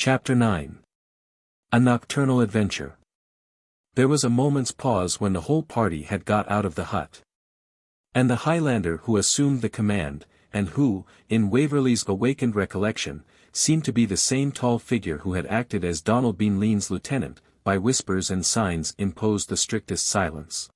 Chapter 9. A Nocturnal Adventure. There was a moment's pause when the whole party had got out of the hut. And the Highlander who assumed the command, and who, in Waverley's awakened recollection, seemed to be the same tall figure who had acted as Donald Bean Lean's lieutenant, by whispers and signs imposed the strictest silence.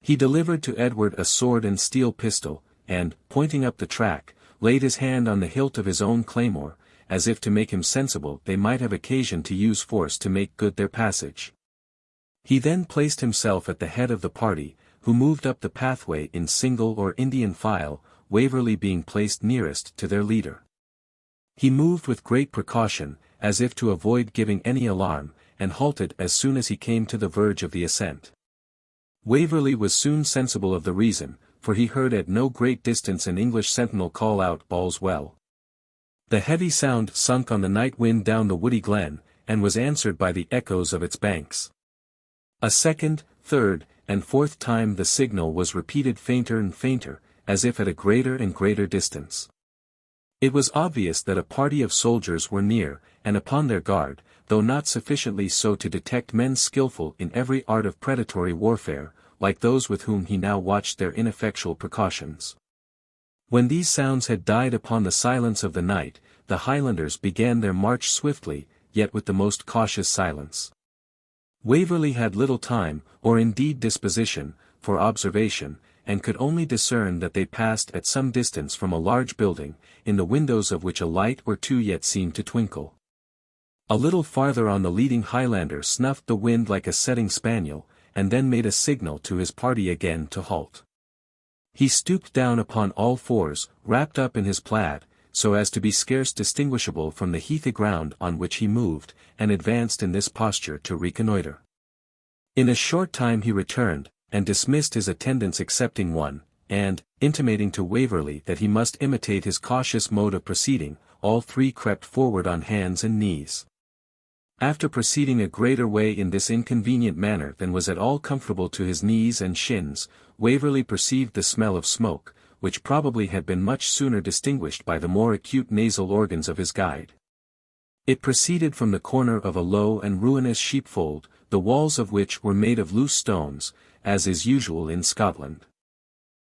He delivered to Edward a sword and steel pistol, and, pointing up the track, laid his hand on the hilt of his own claymore, as if to make him sensible they might have occasion to use force to make good their passage. He then placed himself at the head of the party, who moved up the pathway in single or Indian file, Waverley being placed nearest to their leader. He moved with great precaution, as if to avoid giving any alarm, and halted as soon as he came to the verge of the ascent. Waverley was soon sensible of the reason, for he heard at no great distance an English sentinel call out "All's well." The heavy sound sunk on the night wind down the woody glen, and was answered by the echoes of its banks. A second, third, and fourth time the signal was repeated fainter and fainter, as if at a greater and greater distance. It was obvious that a party of soldiers were near, and upon their guard, though not sufficiently so to detect men skillful in every art of predatory warfare, like those with whom he now watched their ineffectual precautions. When these sounds had died upon the silence of the night, the Highlanders began their march swiftly, yet with the most cautious silence. Waverley had little time, or indeed disposition, for observation, and could only discern that they passed at some distance from a large building, in the windows of which a light or two yet seemed to twinkle. A little farther on the leading Highlander snuffed the wind like a setting spaniel, and then made a signal to his party again to halt. He stooped down upon all fours, wrapped up in his plaid, so as to be scarce distinguishable from the heathy ground on which he moved, and advanced in this posture to reconnoitre. In a short time he returned, and dismissed his attendants excepting one, and, intimating to Waverley that he must imitate his cautious mode of proceeding, all three crept forward on hands and knees. After proceeding a greater way in this inconvenient manner than was at all comfortable to his knees and shins, Waverley perceived the smell of smoke, which probably had been much sooner distinguished by the more acute nasal organs of his guide. It proceeded from the corner of a low and ruinous sheepfold, the walls of which were made of loose stones, as is usual in Scotland.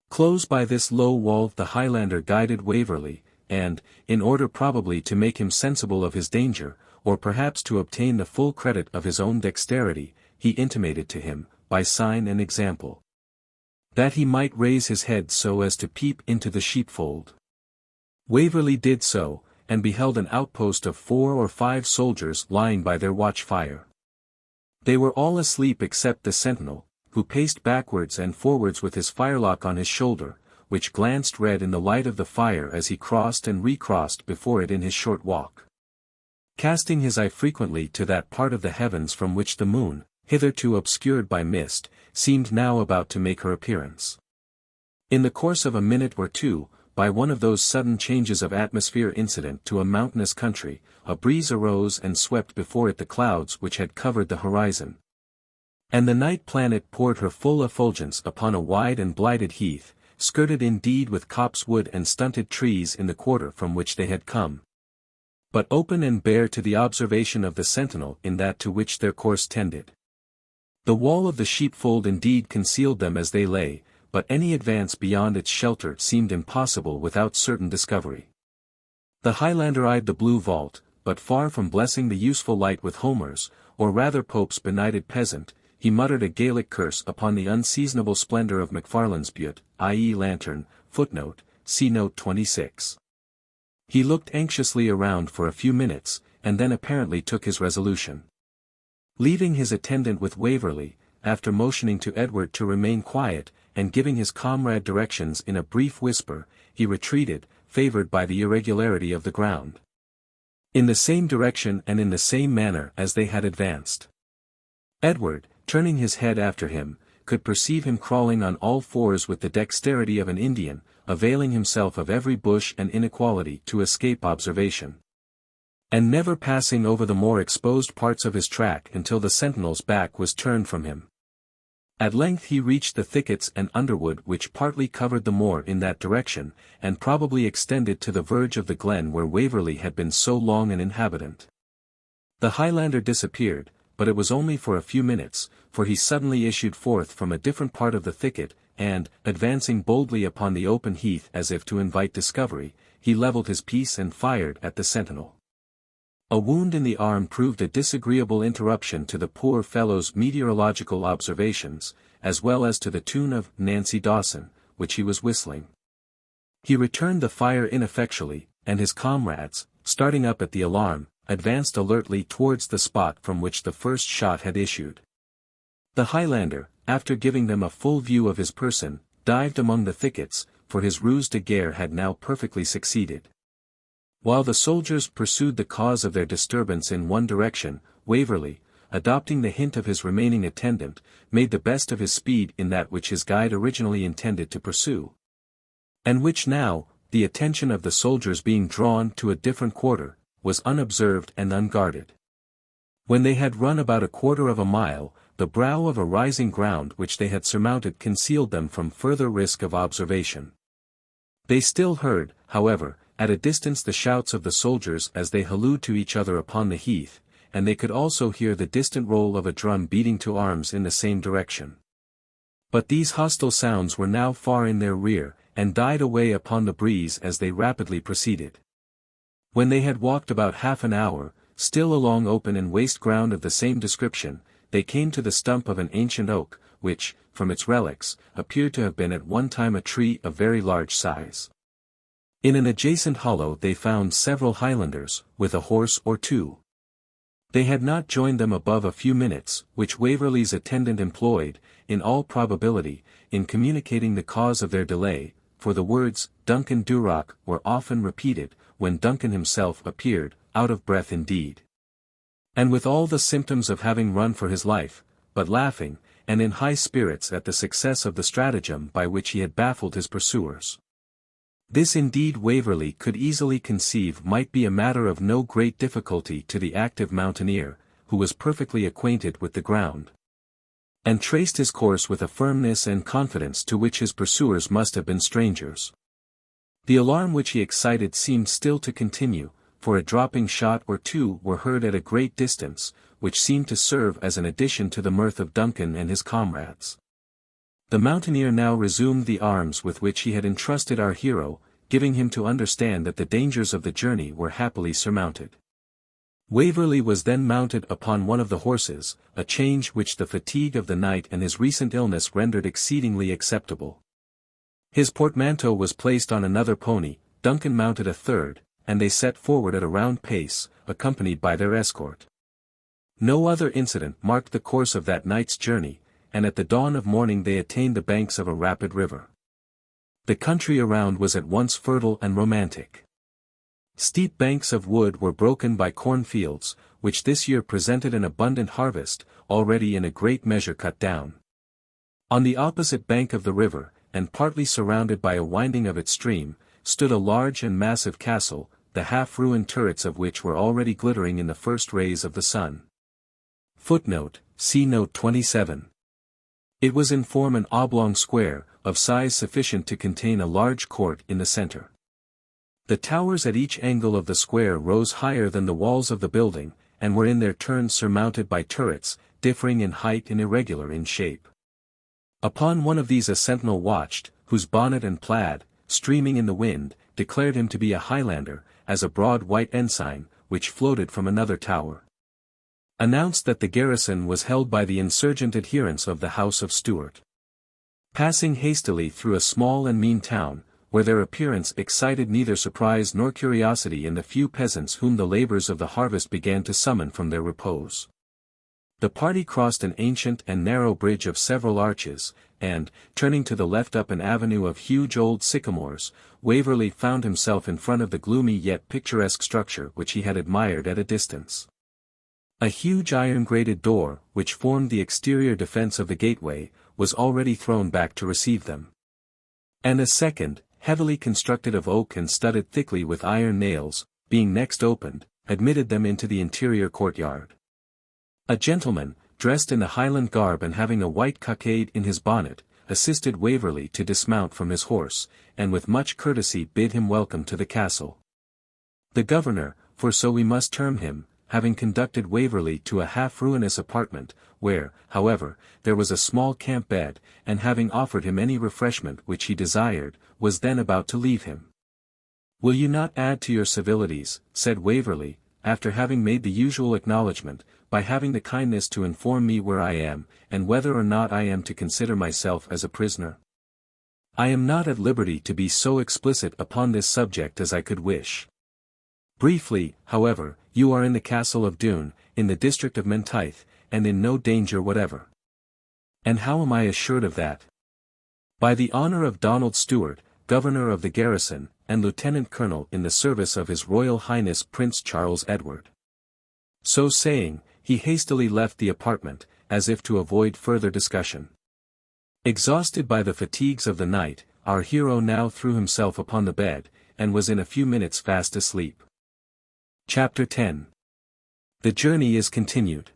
Close by this low wall the Highlander guided Waverley, and, in order probably to make him sensible of his danger, or perhaps to obtain the full credit of his own dexterity, he intimated to him, by sign and example, that he might raise his head so as to peep into the sheepfold. Waverley did so, and beheld an outpost of 4 or 5 soldiers lying by their watch-fire. They were all asleep except the sentinel, who paced backwards and forwards with his firelock on his shoulder, which glanced red in the light of the fire as he crossed and recrossed before it in his short walk. Casting his eye frequently to that part of the heavens from which the moon, hitherto obscured by mist, seemed now about to make her appearance. In the course of a minute or two, by one of those sudden changes of atmosphere incident to a mountainous country, a breeze arose and swept before it the clouds which had covered the horizon. And the night planet poured her full effulgence upon a wide and blighted heath, skirted indeed with copse wood and stunted trees in the quarter from which they had come, but open and bare to the observation of the sentinel in that to which their course tended. The wall of the sheepfold indeed concealed them as they lay, but any advance beyond its shelter seemed impossible without certain discovery. The Highlander eyed the blue vault, but far from blessing the useful light with Homer's, or rather Pope's benighted peasant, he muttered a Gaelic curse upon the unseasonable splendour of Macfarlane's butte, i.e. lantern, footnote, see note 26. He looked anxiously around for a few minutes, and then apparently took his resolution. Leaving his attendant with Waverley, after motioning to Edward to remain quiet, and giving his comrade directions in a brief whisper, he retreated, favoured by the irregularity of the ground, in the same direction and in the same manner as they had advanced. Edward, turning his head after him, could perceive him crawling on all fours with the dexterity of an Indian, availing himself of every bush and inequality to escape observation, and never passing over the more exposed parts of his track until the sentinel's back was turned from him. At length he reached the thickets and underwood which partly covered the moor in that direction, and probably extended to the verge of the glen where Waverley had been so long an inhabitant. The Highlander disappeared, but it was only for a few minutes, for he suddenly issued forth from a different part of the thicket, and, advancing boldly upon the open heath as if to invite discovery, he levelled his piece and fired at the sentinel. A wound in the arm proved a disagreeable interruption to the poor fellow's meteorological observations, as well as to the tune of Nancy Dawson, which he was whistling. He returned the fire ineffectually, and his comrades, starting up at the alarm, advanced alertly towards the spot from which the first shot had issued. The Highlander, after giving them a full view of his person, dived among the thickets, for his ruse de guerre had now perfectly succeeded. While the soldiers pursued the cause of their disturbance in one direction, Waverley, adopting the hint of his remaining attendant, made the best of his speed in that which his guide originally intended to pursue. And which now, the attention of the soldiers being drawn to a different quarter, was unobserved and unguarded. When they had run about a quarter of a mile, the brow of a rising ground which they had surmounted concealed them from further risk of observation. They still heard, however, at a distance the shouts of the soldiers as they hallooed to each other upon the heath, and they could also hear the distant roll of a drum beating to arms in the same direction. But these hostile sounds were now far in their rear, and died away upon the breeze as they rapidly proceeded. When they had walked about half an hour, still along open and waste ground of the same description, they came to the stump of an ancient oak, which, from its relics, appeared to have been at one time a tree of very large size. In an adjacent hollow they found several Highlanders, with a horse or two. They had not joined them above a few minutes, which Waverley's attendant employed, in all probability, in communicating the cause of their delay, for the words, Duncan Duroc, were often repeated, when Duncan himself appeared, out of breath indeed, and with all the symptoms of having run for his life, but laughing, and in high spirits at the success of the stratagem by which he had baffled his pursuers. This indeed Waverley could easily conceive might be a matter of no great difficulty to the active mountaineer, who was perfectly acquainted with the ground, and traced his course with a firmness and confidence to which his pursuers must have been strangers. The alarm which he excited seemed still to continue, for a dropping shot or two were heard at a great distance, which seemed to serve as an addition to the mirth of Duncan and his comrades. The mountaineer now resumed the arms with which he had entrusted our hero, giving him to understand that the dangers of the journey were happily surmounted. Waverley was then mounted upon one of the horses, a change which the fatigue of the night and his recent illness rendered exceedingly acceptable. His portmanteau was placed on another pony, Duncan mounted a third, and they set forward at a round pace, accompanied by their escort. No other incident marked the course of that night's journey, and at the dawn of morning they attained the banks of a rapid river. The country around was at once fertile and romantic. Steep banks of wood were broken by cornfields, which this year presented an abundant harvest, already in a great measure cut down. On the opposite bank of the river, and partly surrounded by a winding of its stream, stood a large and massive castle, the half-ruined turrets of which were already glittering in the first rays of the sun. Footnote, see note 27. It was in form an oblong square, of size sufficient to contain a large court in the center. The towers at each angle of the square rose higher than the walls of the building, and were in their turn surmounted by turrets, differing in height and irregular in shape. Upon one of these a sentinel watched, whose bonnet and plaid, streaming in the wind, declared him to be a Highlander, as a broad white ensign, which floated from another tower, announced that the garrison was held by the insurgent adherents of the House of Stuart. Passing hastily through a small and mean town, where their appearance excited neither surprise nor curiosity in the few peasants whom the labors of the harvest began to summon from their repose, the party crossed an ancient and narrow bridge of several arches, and, turning to the left up an avenue of huge old sycamores, Waverley found himself in front of the gloomy yet picturesque structure which he had admired at a distance. A huge iron-grated door, which formed the exterior defence of the gateway, was already thrown back to receive them. And a second, heavily constructed of oak and studded thickly with iron nails, being next opened, admitted them into the interior courtyard. A gentleman, dressed in the Highland garb and having a white cockade in his bonnet, assisted Waverley to dismount from his horse, and with much courtesy bid him welcome to the castle. The governor, for so we must term him, having conducted Waverley to a half-ruinous apartment, where, however, there was a small camp bed, and having offered him any refreshment which he desired, was then about to leave him. "Will you not add to your civilities," said Waverley, after having made the usual acknowledgment, "by having the kindness to inform me where I am, and whether or not I am to consider myself as a prisoner? I am not at liberty to be so explicit upon this subject as I could wish. Briefly, however, you are in the castle of Doune, in the district of Menteith, and in no danger whatever." "And how am I assured of that?" "By the honour of Donald Stuart, governor of the garrison, and lieutenant colonel in the service of His Royal Highness Prince Charles Edward." So saying, he hastily left the apartment, as if to avoid further discussion. Exhausted by the fatigues of the night, our hero now threw himself upon the bed, and was in a few minutes fast asleep. Chapter 10. The journey is continued.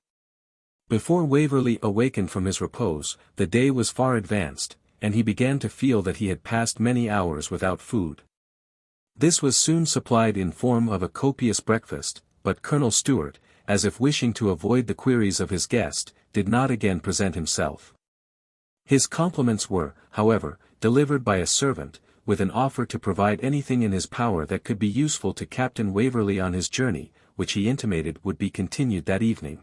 Before Waverley awakened from his repose, the day was far advanced, and he began to feel that he had passed many hours without food. This was soon supplied in form of a copious breakfast, but Colonel Stuart, as if wishing to avoid the queries of his guest, did not again present himself. His compliments were, however, delivered by a servant, with an offer to provide anything in his power that could be useful to Captain Waverley on his journey, which he intimated would be continued that evening.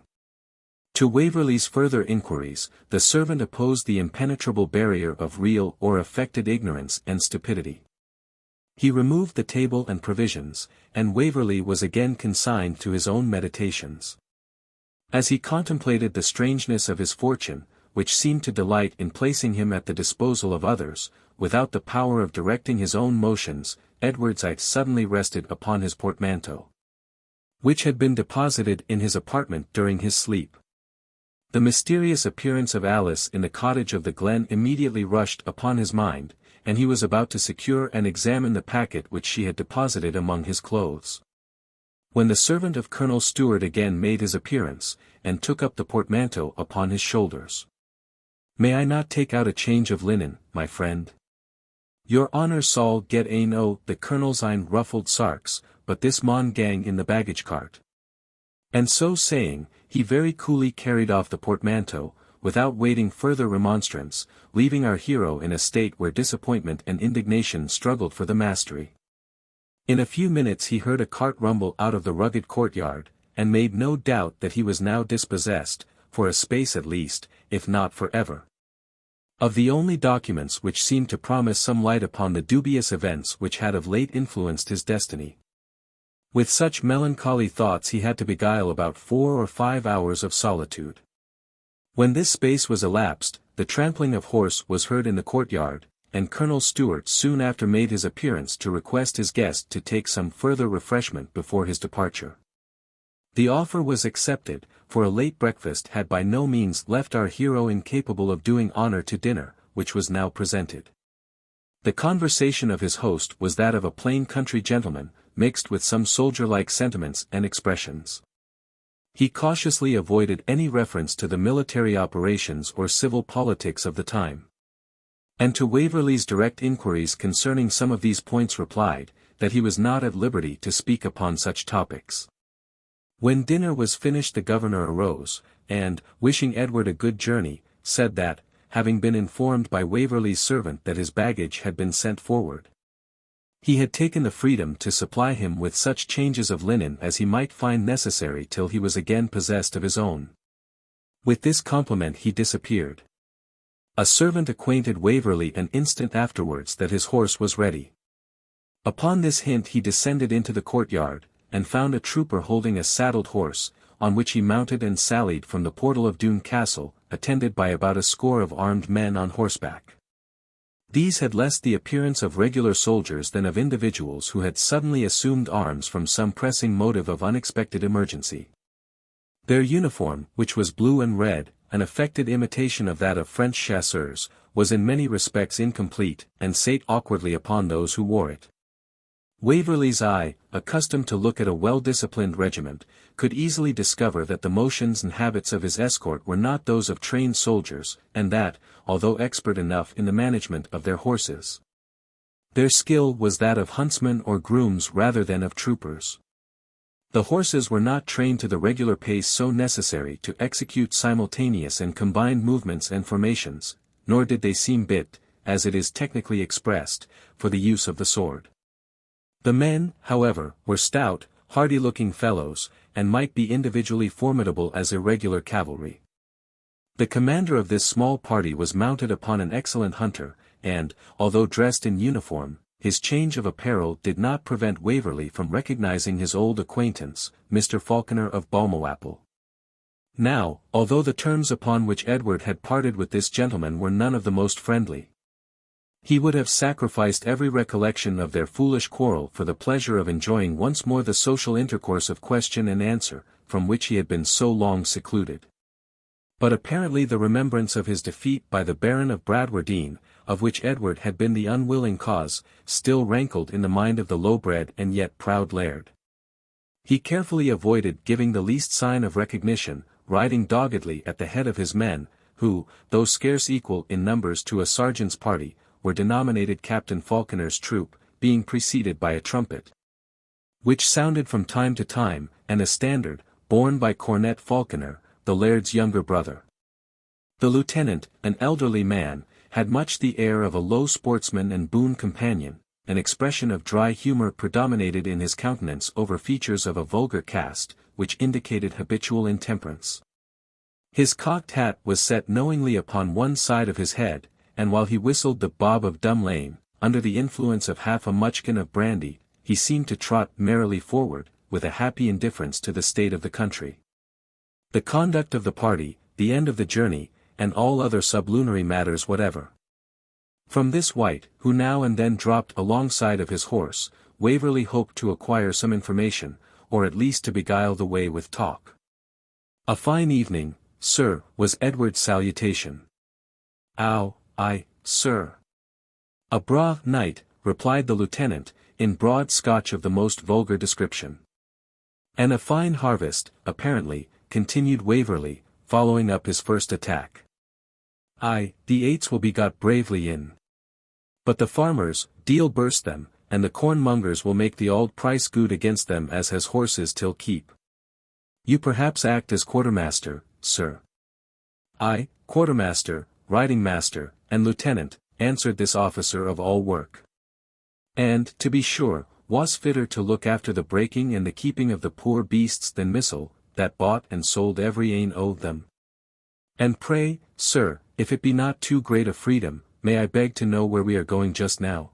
To Waverley's further inquiries, the servant opposed the impenetrable barrier of real or affected ignorance and stupidity. He removed the table and provisions, and Waverley was again consigned to his own meditations. As he contemplated the strangeness of his fortune, which seemed to delight in placing him at the disposal of others, without the power of directing his own motions, Edward's eye suddenly rested upon his portmanteau, which had been deposited in his apartment during his sleep. The mysterious appearance of Alice in the cottage of the Glen immediately rushed upon his mind, and he was about to secure and examine the packet which she had deposited among his clothes, when the servant of Colonel Stuart again made his appearance, and took up the portmanteau upon his shoulders. "May I not take out a change of linen, my friend? Your honour saul get ane o' the colonel's ein ruffled sarks, but this maun gang in the baggage cart." And so saying, he very coolly carried off the portmanteau, without waiting further remonstrance, leaving our hero in a state where disappointment and indignation struggled for the mastery. In a few minutes he heard a cart rumble out of the rugged courtyard, and made no doubt that he was now dispossessed, for a space at least, if not for ever, of the only documents which seemed to promise some light upon the dubious events which had of late influenced his destiny. With such melancholy thoughts he had to beguile about 4 or 5 hours of solitude. When this space was elapsed, the trampling of horse was heard in the courtyard, and Colonel Stuart soon after made his appearance to request his guest to take some further refreshment before his departure. The offer was accepted, for a late breakfast had by no means left our hero incapable of doing honour to dinner, which was now presented. The conversation of his host was that of a plain country gentleman, mixed with some soldier-like sentiments and expressions. He cautiously avoided any reference to the military operations or civil politics of the time. And to Waverley's direct inquiries concerning some of these points replied, that he was not at liberty to speak upon such topics. When dinner was finished the governor arose, and, wishing Edward a good journey, said that, having been informed by Waverley's servant that his baggage had been sent forward, he had taken the freedom to supply him with such changes of linen as he might find necessary till he was again possessed of his own. With this compliment he disappeared. A servant acquainted Waverley an instant afterwards that his horse was ready. Upon this hint he descended into the courtyard, and found a trooper holding a saddled horse, on which he mounted and sallied from the portal of Doune Castle, attended by about a score of armed men on horseback. These had less the appearance of regular soldiers than of individuals who had suddenly assumed arms from some pressing motive of unexpected emergency. Their uniform, which was blue and red, an affected imitation of that of French chasseurs, was in many respects incomplete, and sate awkwardly upon those who wore it. Waverley's eye, accustomed to look at a well-disciplined regiment, could easily discover that the motions and habits of his escort were not those of trained soldiers, and that, although expert enough in the management of their horses, their skill was that of huntsmen or grooms rather than of troopers. The horses were not trained to the regular pace so necessary to execute simultaneous and combined movements and formations, nor did they seem bit, as it is technically expressed, for the use of the sword. The men, however, were stout, hardy-looking fellows, and might be individually formidable as irregular cavalry. The commander of this small party was mounted upon an excellent hunter, and, although dressed in uniform, his change of apparel did not prevent Waverley from recognizing his old acquaintance, Mr. Falconer of Balmawhapple. Now, although the terms upon which Edward had parted with this gentleman were none of the most friendly, he would have sacrificed every recollection of their foolish quarrel for the pleasure of enjoying once more the social intercourse of question and answer, from which he had been so long secluded. But apparently the remembrance of his defeat by the Baron of Bradwardine, of which Edward had been the unwilling cause, still rankled in the mind of the low-bred and yet proud laird. He carefully avoided giving the least sign of recognition, riding doggedly at the head of his men, who, though scarce equal in numbers to a sergeant's party, were denominated Captain Falconer's troop, being preceded by a trumpet, which sounded from time to time, and a standard, borne by Cornet Falconer, the laird's younger brother. The lieutenant, an elderly man, had much the air of a low sportsman and boon companion. An expression of dry humor predominated in his countenance over features of a vulgar cast, which indicated habitual intemperance. His cocked hat was set knowingly upon one side of his head, and while he whistled the Bob of Dumb Lane, under the influence of half a mutchkin of brandy, he seemed to trot merrily forward, with a happy indifference to the state of the country. The conduct of the party, the end of the journey, and all other sublunary matters whatever. From this wight, who now and then dropped alongside of his horse, Waverley hoped to acquire some information, or at least to beguile the way with talk. "A fine evening, sir," was Edward's salutation. "Ow, aye, sir." "A braw night," replied the lieutenant, in broad Scotch of the most vulgar description. "And a fine harvest, apparently," continued Waverley, following up his first attack. "Aye, the aits will be got bravely in. But the farmers, deal burst them, and the cornmongers will make the auld price good against them as has horses till keep. You perhaps act as quartermaster, sir?" "Aye, quartermaster, riding master, and lieutenant," answered this officer of all work. "And, to be sure, was fitter to look after the breaking and the keeping of the poor beasts than Missile, that bought and sold every ane o' them. And pray, sir, if it be not too great a freedom, may I beg to know where we are going just now?"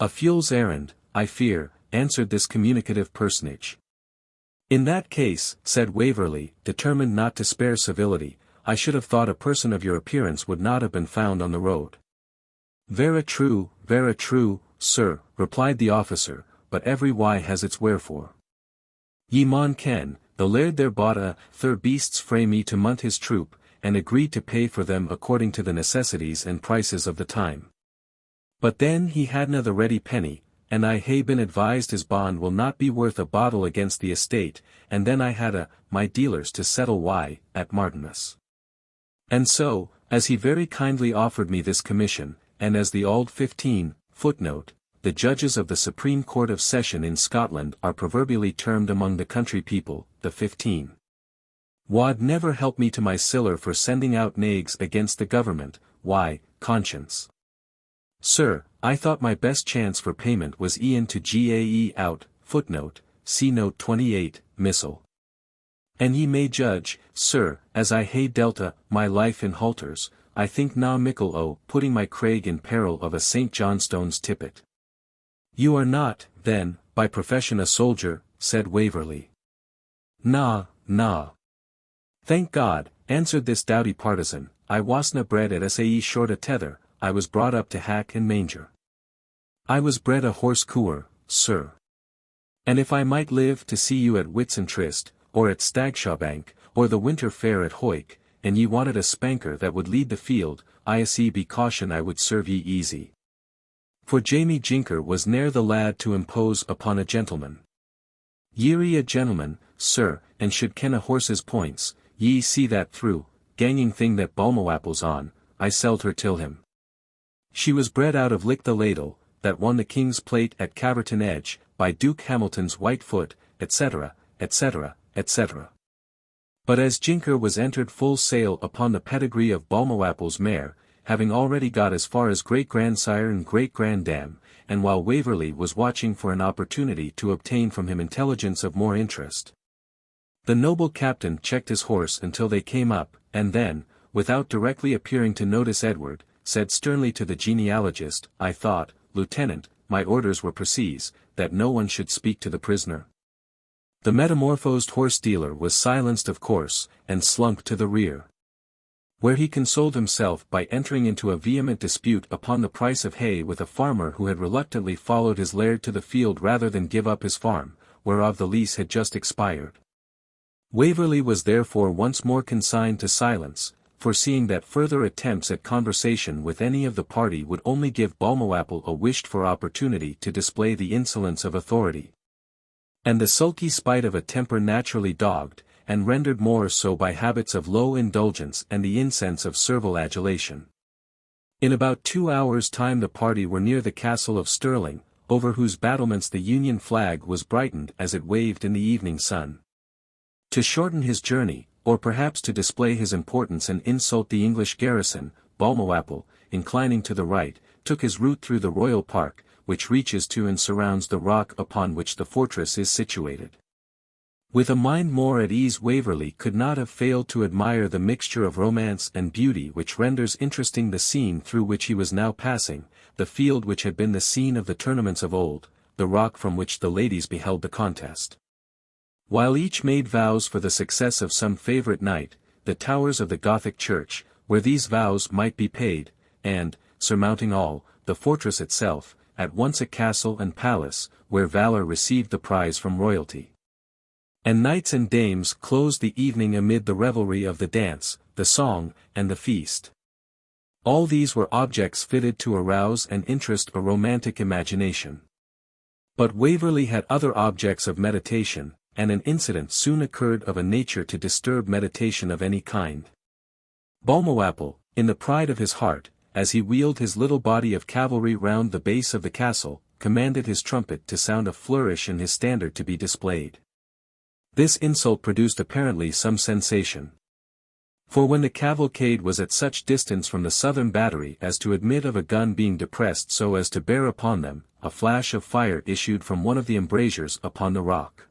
"A fool's errand, I fear," answered this communicative personage. "In that case," said Waverley, determined not to spare civility, "I should have thought a person of your appearance would not have been found on the road." Vera true, sir," replied the officer, "but every why has its wherefore. Ye maun ken, the laird there bought thir beasts frae me to munt his troop, and agreed to pay for them according to the necessities and prices of the time. But then he hadna the ready penny, and I hae been advised his bond will not be worth a bottle against the estate, and then I had my dealers to settle why, at Martinmas. And so, as he very kindly offered me this commission, and as the Auld 15, footnote, the judges of the Supreme Court of Session in Scotland are proverbially termed among the country people, the 15. Wad never help me to my siller for sending out nags against the government, why, conscience. Sir, I thought my best chance for payment was e'en to gae out, footnote, see note 28, Missile. And ye may judge, sir, as I hae dealt my life in halters, I think na mickle o' putting my craig in peril of a St. Johnstone's tippet." "You are not, then, by profession a soldier," said Waverley. "Na. Thank God," answered this doughty partisan, "I wasna bred at sae short a tether, I was brought up to hack and manger. I was bred a horse cooer, sir. And if I might live to see you at Whitsun Tryst, or at Stagshawbank, or the winter fair at Hoyk, and ye wanted a spanker that would lead the field, I see be caution I would serve ye easy. For Jamie Jinker was ne'er the lad to impose upon a gentleman. Ye're a gentleman, sir, and should ken a horse's points, ye see that through, ganging thing that Balmawapple's on, I selled her till him. She was bred out of Lick the Ladle, that won the King's Plate at Caverton Edge, by Duke Hamilton's White Foot, etc., etc., etc. But as Jinker was entered full sail upon the pedigree of Balmawapple's mare, having already got as far as great-grandsire and great-granddam, and while Waverley was watching for an opportunity to obtain from him intelligence of more interest, the noble captain checked his horse until they came up, and then, without directly appearing to notice Edward, said sternly to the genealogist, "I thought, Lieutenant, my orders were precise, that no one should speak to the prisoner." The metamorphosed horse-dealer was silenced of course, and slunk to the rear, where he consoled himself by entering into a vehement dispute upon the price of hay with a farmer who had reluctantly followed his laird to the field rather than give up his farm, whereof the lease had just expired. Waverley was therefore once more consigned to silence, foreseeing that further attempts at conversation with any of the party would only give Balmawapple a wished-for opportunity to display the insolence of authority, and the sulky spite of a temper naturally dogged, and rendered more so by habits of low indulgence and the incense of servile adulation. In about 2 hours' time the party were near the castle of Stirling, over whose battlements the Union flag was brightened as it waved in the evening sun. To shorten his journey, or perhaps to display his importance and insult the English garrison, Balmawapple, inclining to the right, took his route through the Royal Park, which reaches to and surrounds the rock upon which the fortress is situated. With a mind more at ease Waverley could not have failed to admire the mixture of romance and beauty which renders interesting the scene through which he was now passing, the field which had been the scene of the tournaments of old, the rock from which the ladies beheld the contest. While each made vows for the success of some favourite knight, the towers of the Gothic church, where these vows might be paid, and, surmounting all, the fortress itself, at once a castle and palace, where valour received the prize from royalty. And knights and dames closed the evening amid the revelry of the dance, the song, and the feast. All these were objects fitted to arouse and interest a romantic imagination. But Waverley had other objects of meditation, and an incident soon occurred of a nature to disturb meditation of any kind. Balmawapple, in the pride of his heart, as he wheeled his little body of cavalry round the base of the castle, commanded his trumpet to sound a flourish and his standard to be displayed. This insult produced apparently some sensation. For when the cavalcade was at such distance from the southern battery as to admit of a gun being depressed so as to bear upon them, a flash of fire issued from one of the embrasures upon the rock.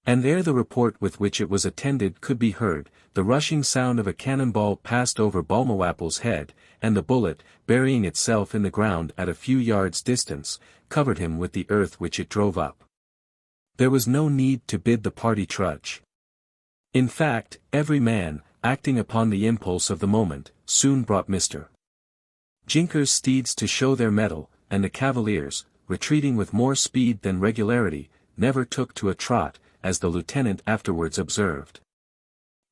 And ere the report with which it was attended could be heard, the rushing sound of a cannonball passed over Balmawapple's head, and the bullet, burying itself in the ground at a few yards' distance, covered him with the earth which it drove up. There was no need to bid the party trudge. In fact, every man, acting upon the impulse of the moment, soon brought Mr. Jinker's steeds to show their mettle, and the cavaliers, retreating with more speed than regularity, never took to a trot, as the lieutenant afterwards observed,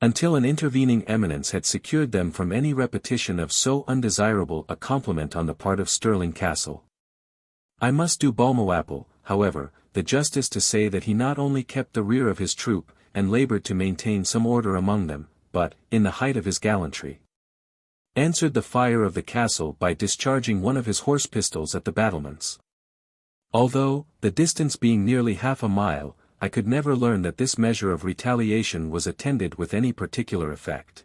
until an intervening eminence had secured them from any repetition of so undesirable a compliment on the part of Stirling Castle. I must do Balmawapple, however, the justice to say that he not only kept the rear of his troop, and laboured to maintain some order among them, but, in the height of his gallantry, answered the fire of the castle by discharging one of his horse pistols at the battlements. Although, the distance being nearly half a mile, I could never learn that this measure of retaliation was attended with any particular effect.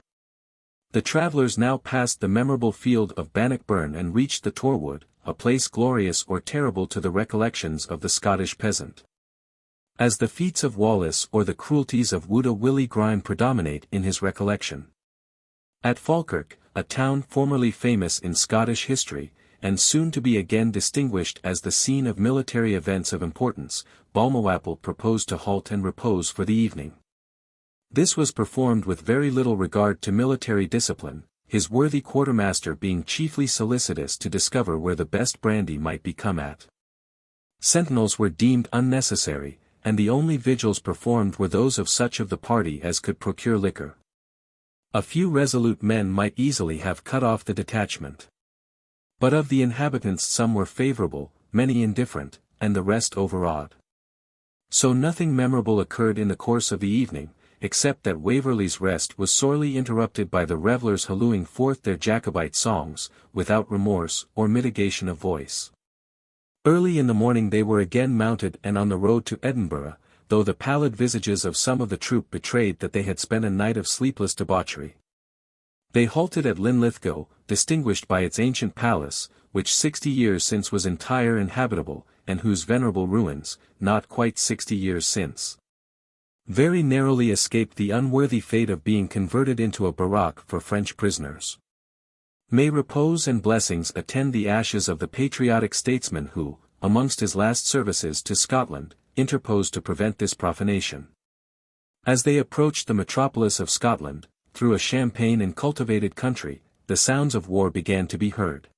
The travellers now passed the memorable field of Bannockburn and reached the Torwood, a place glorious or terrible to the recollections of the Scottish peasant, as the feats of Wallace or the cruelties of Wouda Willie Grime predominate in his recollection. At Falkirk, a town formerly famous in Scottish history, and soon to be again distinguished as the scene of military events of importance, Balmawapple proposed to halt and repose for the evening. This was performed with very little regard to military discipline, his worthy quartermaster being chiefly solicitous to discover where the best brandy might be come at. Sentinels were deemed unnecessary, and the only vigils performed were those of such of the party as could procure liquor. A few resolute men might easily have cut off the detachment. But of the inhabitants some were favourable, many indifferent, and the rest overawed. So nothing memorable occurred in the course of the evening, except that Waverley's rest was sorely interrupted by the revellers hallooing forth their Jacobite songs, without remorse or mitigation of voice. Early in the morning they were again mounted and on the road to Edinburgh, though the pallid visages of some of the troop betrayed that they had spent a night of sleepless debauchery. They halted at Linlithgow, distinguished by its ancient palace, which 60 years since was entire and habitable, and whose venerable ruins, not quite 60 years since, very narrowly escaped the unworthy fate of being converted into a barrack for French prisoners. May repose and blessings attend the ashes of the patriotic statesman who, amongst his last services to Scotland, interposed to prevent this profanation. As they approached the metropolis of Scotland, through a champaign and cultivated country, the sounds of war began to be heard.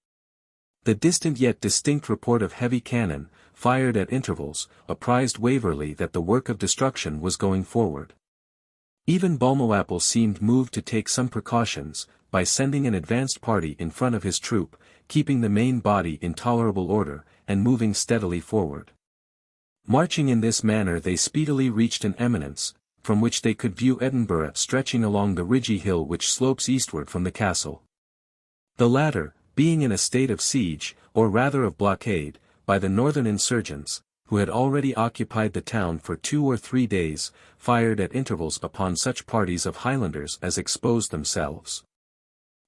The distant yet distinct report of heavy cannon, fired at intervals, apprised Waverley that the work of destruction was going forward. Even Balmawhapple seemed moved to take some precautions, by sending an advanced party in front of his troop, keeping the main body in tolerable order, and moving steadily forward. Marching in this manner they speedily reached an eminence, from which they could view Edinburgh stretching along the ridgy hill which slopes eastward from the castle. The latter, being in a state of siege, or rather of blockade, by the northern insurgents, who had already occupied the town for 2 or 3 days, fired at intervals upon such parties of Highlanders as exposed themselves,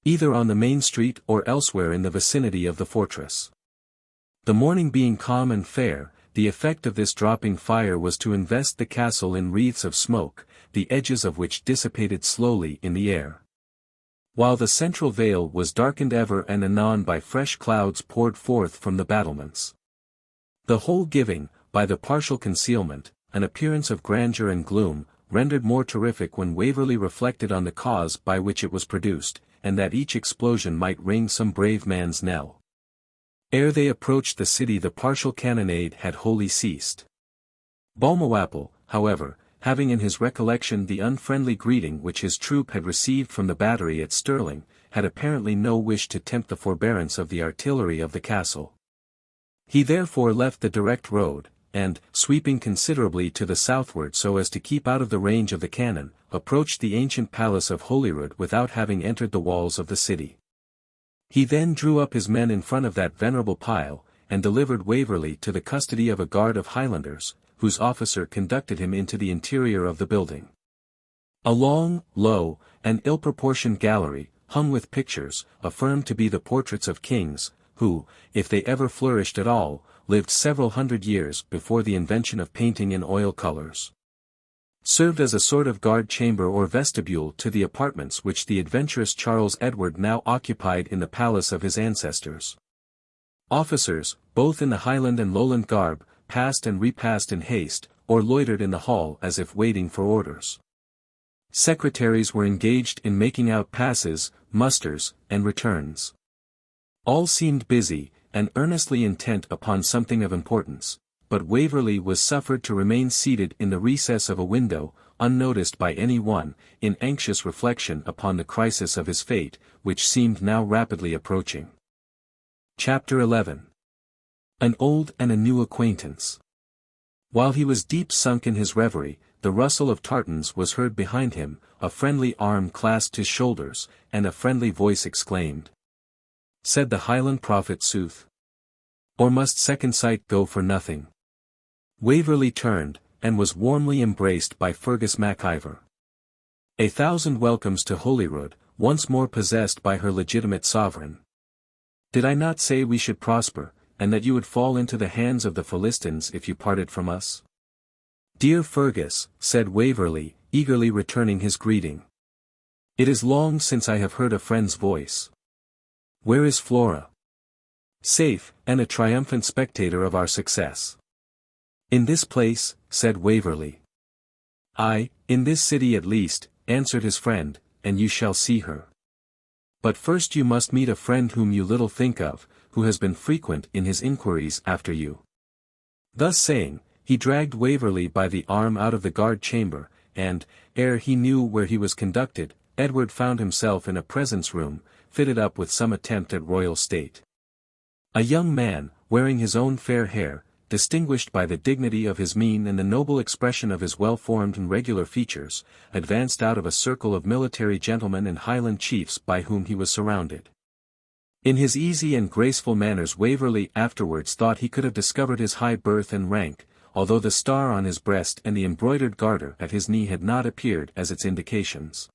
either on the main street or elsewhere in the vicinity of the fortress. The morning being calm and fair, the effect of this dropping fire was to invest the castle in wreaths of smoke, the edges of which dissipated slowly in the air, while the central vale was darkened ever and anon by fresh clouds poured forth from the battlements. The whole giving, by the partial concealment, an appearance of grandeur and gloom, rendered more terrific when Waverley reflected on the cause by which it was produced, and that each explosion might ring some brave man's knell. Ere they approached the city the partial cannonade had wholly ceased. Balmawhapple, however, having in his recollection the unfriendly greeting which his troop had received from the battery at Stirling, had apparently no wish to tempt the forbearance of the artillery of the castle. He therefore left the direct road, and, sweeping considerably to the southward so as to keep out of the range of the cannon, approached the ancient palace of Holyrood without having entered the walls of the city. He then drew up his men in front of that venerable pile, and delivered Waverley to the custody of a guard of Highlanders, whose officer conducted him into the interior of the building. A long, low, and ill-proportioned gallery, hung with pictures, affirmed to be the portraits of kings, who, if they ever flourished at all, lived several hundred years before the invention of painting in oil colours, served as a sort of guard chamber or vestibule to the apartments which the adventurous Charles Edward now occupied in the palace of his ancestors. Officers, both in the Highland and Lowland garb, passed and repassed in haste, or loitered in the hall as if waiting for orders. Secretaries were engaged in making out passes, musters, and returns. All seemed busy, and earnestly intent upon something of importance, but Waverley was suffered to remain seated in the recess of a window, unnoticed by any one, in anxious reflection upon the crisis of his fate, which seemed now rapidly approaching. Chapter 11. An Old and a New Acquaintance. While he was deep sunk in his reverie, the rustle of tartans was heard behind him, a friendly arm clasped his shoulders, and a friendly voice exclaimed, "Said the Highland prophet sooth? Or must second sight go for nothing?" Waverley turned, and was warmly embraced by Fergus MacIvor. "A thousand welcomes to Holyrood, once more possessed by her legitimate sovereign. Did I not say we should prosper, and that you would fall into the hands of the Philistines if you parted from us?" "Dear Fergus," said Waverley, eagerly returning his greeting. "It is long since I have heard a friend's voice. Where is Flora?" "Safe, and a triumphant spectator of our success." "In this place," said Waverley. "Aye, in this city at least," answered his friend, "and you shall see her. But first you must meet a friend whom you little think of, who has been frequent in his inquiries after you." Thus saying, he dragged Waverley by the arm out of the guard chamber, and, ere he knew where he was conducted, Edward found himself in a presence room, fitted up with some attempt at royal state. A young man, wearing his own fair hair, distinguished by the dignity of his mien and the noble expression of his well-formed and regular features, advanced out of a circle of military gentlemen and Highland chiefs by whom he was surrounded. In his easy and graceful manners Waverley afterwards thought he could have discovered his high birth and rank, although the star on his breast and the embroidered garter at his knee had not appeared as its indications.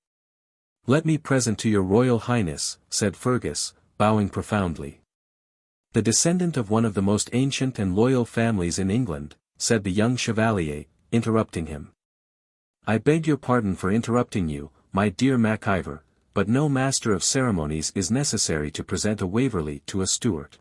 "Let me present to your Royal Highness," said Fergus, bowing profoundly. "The descendant of one of the most ancient and loyal families in England," said the young chevalier, interrupting him. "I beg your pardon for interrupting you, my dear MacIver, but no master of ceremonies is necessary to present a Waverley to a Stuart."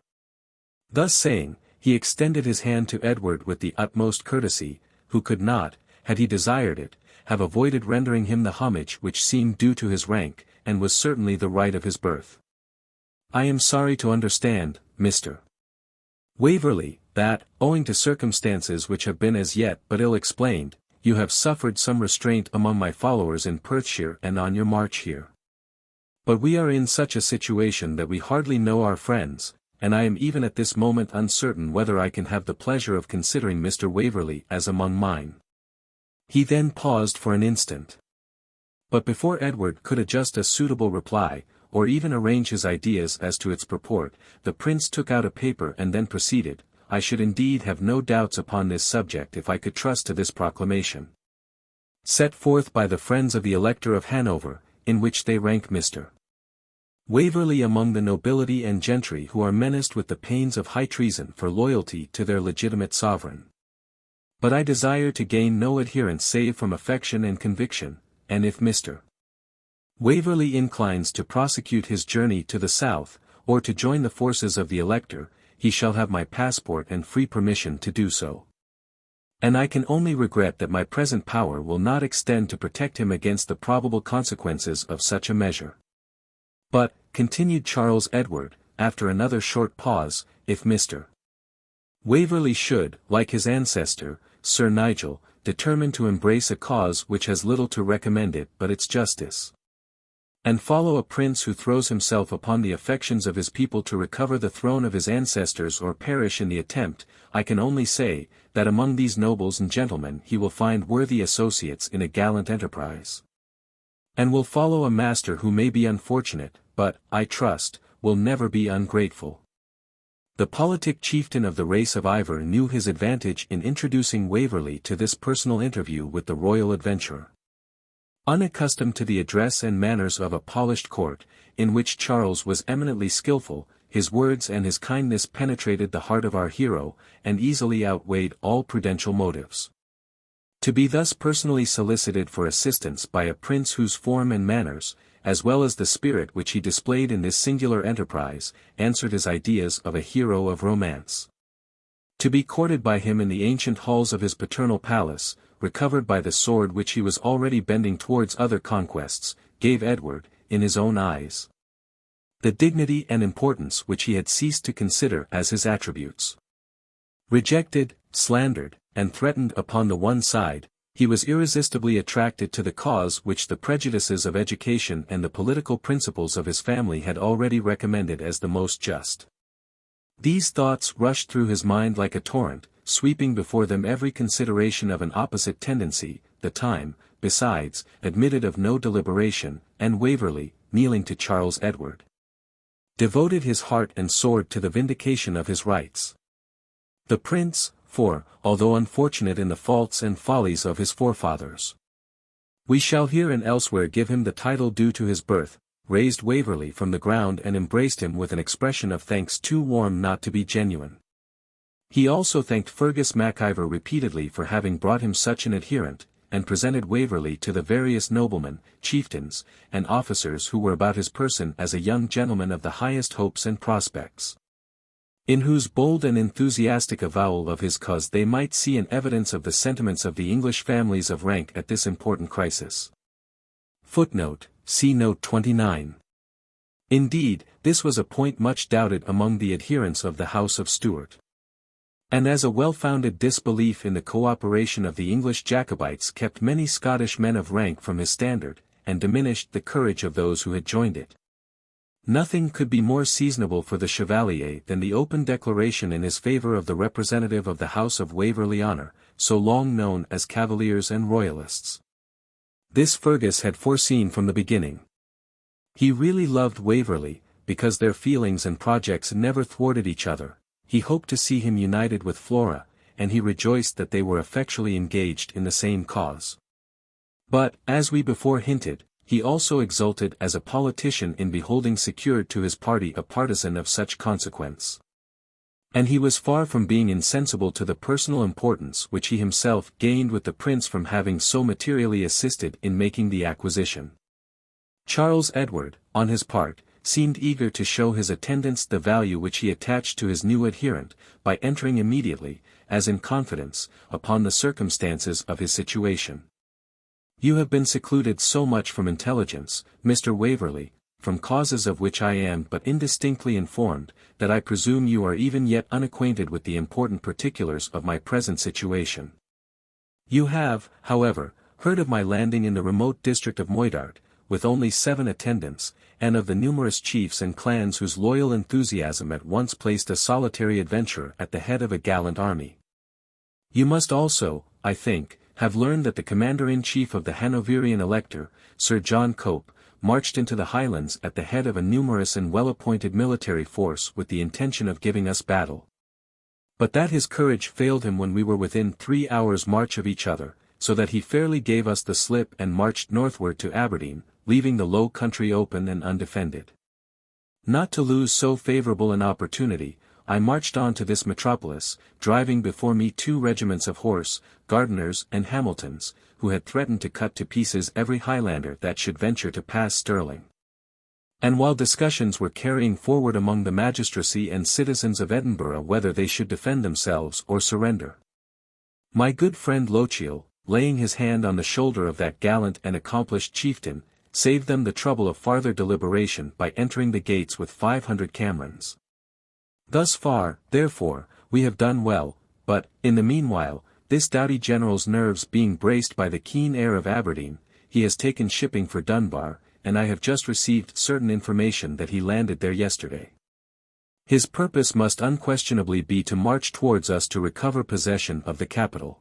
Thus saying, he extended his hand to Edward with the utmost courtesy, who could not, had he desired it, have avoided rendering him the homage which seemed due to his rank, and was certainly the right of his birth. "I am sorry to understand, Mr. Waverley, that, owing to circumstances which have been as yet but ill explained, you have suffered some restraint among my followers in Perthshire and on your march here. But we are in such a situation that we hardly know our friends, and I am even at this moment uncertain whether I can have the pleasure of considering Mr. Waverley as among mine." He then paused for an instant. But before Edward could adjust a suitable reply, or even arrange his ideas as to its purport, the prince took out a paper and then proceeded, "I should indeed have no doubts upon this subject if I could trust to this proclamation. Set forth by the friends of the Elector of Hanover, in which they rank Mr. Waverley among the nobility and gentry who are menaced with the pains of high treason for loyalty to their legitimate sovereign. But I desire to gain no adherents save from affection and conviction, and if Mr. Waverley inclines to prosecute his journey to the south, or to join the forces of the Elector, he shall have my passport and free permission to do so. And I can only regret that my present power will not extend to protect him against the probable consequences of such a measure. But," continued Charles Edward, after another short pause, "if Mr. Waverley should, like his ancestor, Sir Nigel, determine to embrace a cause which has little to recommend it but its justice, and follow a prince who throws himself upon the affections of his people to recover the throne of his ancestors or perish in the attempt, I can only say, that among these nobles and gentlemen he will find worthy associates in a gallant enterprise, and will follow a master who may be unfortunate, but, I trust, will never be ungrateful." The politic chieftain of the race of Iver knew his advantage in introducing Waverley to this personal interview with the royal adventurer. Unaccustomed to the address and manners of a polished court, in which Charles was eminently skilful, his words and his kindness penetrated the heart of our hero, and easily outweighed all prudential motives. To be thus personally solicited for assistance by a prince whose form and manners, as well as the spirit which he displayed in this singular enterprise, answered his ideas of a hero of romance. To be courted by him in the ancient halls of his paternal palace, recovered by the sword which he was already bending towards other conquests, gave Edward, in his own eyes, the dignity and importance which he had ceased to consider as his attributes. Rejected, slandered, and threatened upon the one side, he was irresistibly attracted to the cause which the prejudices of education and the political principles of his family had already recommended as the most just. These thoughts rushed through his mind like a torrent, sweeping before them every consideration of an opposite tendency. The time, besides, admitted of no deliberation, and Waverley, kneeling to Charles Edward, devoted his heart and sword to the vindication of his rights. The prince, for, although unfortunate in the faults and follies of his forefathers, we shall here and elsewhere give him the title due to his birth, raised Waverley from the ground and embraced him with an expression of thanks too warm not to be genuine. He also thanked Fergus MacIver repeatedly for having brought him such an adherent, and presented Waverley to the various noblemen, chieftains, and officers who were about his person as a young gentleman of the highest hopes and prospects, in whose bold and enthusiastic avowal of his cause they might see an evidence of the sentiments of the English families of rank at this important crisis. Footnote: see Note 29. Indeed, this was a point much doubted among the adherents of the House of Stuart. And as a well-founded disbelief in the co-operation of the English Jacobites kept many Scottish men of rank from his standard, and diminished the courage of those who had joined it. Nothing could be more seasonable for the Chevalier than the open declaration in his favour of the representative of the House of Waverley Honour, so long known as Cavaliers and Royalists. This Fergus had foreseen from the beginning. He really loved Waverley, because their feelings and projects never thwarted each other. He hoped to see him united with Flora, and he rejoiced that they were effectually engaged in the same cause. But, as we before hinted, he also exulted as a politician in beholding secured to his party a partisan of such consequence. And he was far from being insensible to the personal importance which he himself gained with the prince from having so materially assisted in making the acquisition. Charles Edward, on his part, seemed eager to show his attendants the value which he attached to his new adherent, by entering immediately, as in confidence, upon the circumstances of his situation. You have been secluded so much from intelligence, Mr. Waverley, from causes of which I am but indistinctly informed, that I presume you are even yet unacquainted with the important particulars of my present situation. You have, however, heard of my landing in the remote district of Moidart, with only 7 attendants, and of the numerous chiefs and clans whose loyal enthusiasm at once placed a solitary adventurer at the head of a gallant army. You must also, I think, have learned that the commander-in-chief of the Hanoverian Elector, Sir John Cope, marched into the Highlands at the head of a numerous and well-appointed military force with the intention of giving us battle. But that his courage failed him when we were within 3 hours' march of each other, so that he fairly gave us the slip and marched northward to Aberdeen, leaving the low country open and undefended. Not to lose so favourable an opportunity, I marched on to this metropolis, driving before me 2 regiments of horse, Gardiners and Hamiltons, who had threatened to cut to pieces every Highlander that should venture to pass Stirling. And while discussions were carrying forward among the magistracy and citizens of Edinburgh whether they should defend themselves or surrender, my good friend Lochiel, laying his hand on the shoulder of that gallant and accomplished chieftain, saved them the trouble of farther deliberation by entering the gates with 500 Camerons. Thus far, therefore, we have done well, but, in the meanwhile, this doughty general's nerves being braced by the keen air of Aberdeen, he has taken shipping for Dunbar, and I have just received certain information that he landed there yesterday. His purpose must unquestionably be to march towards us to recover possession of the capital.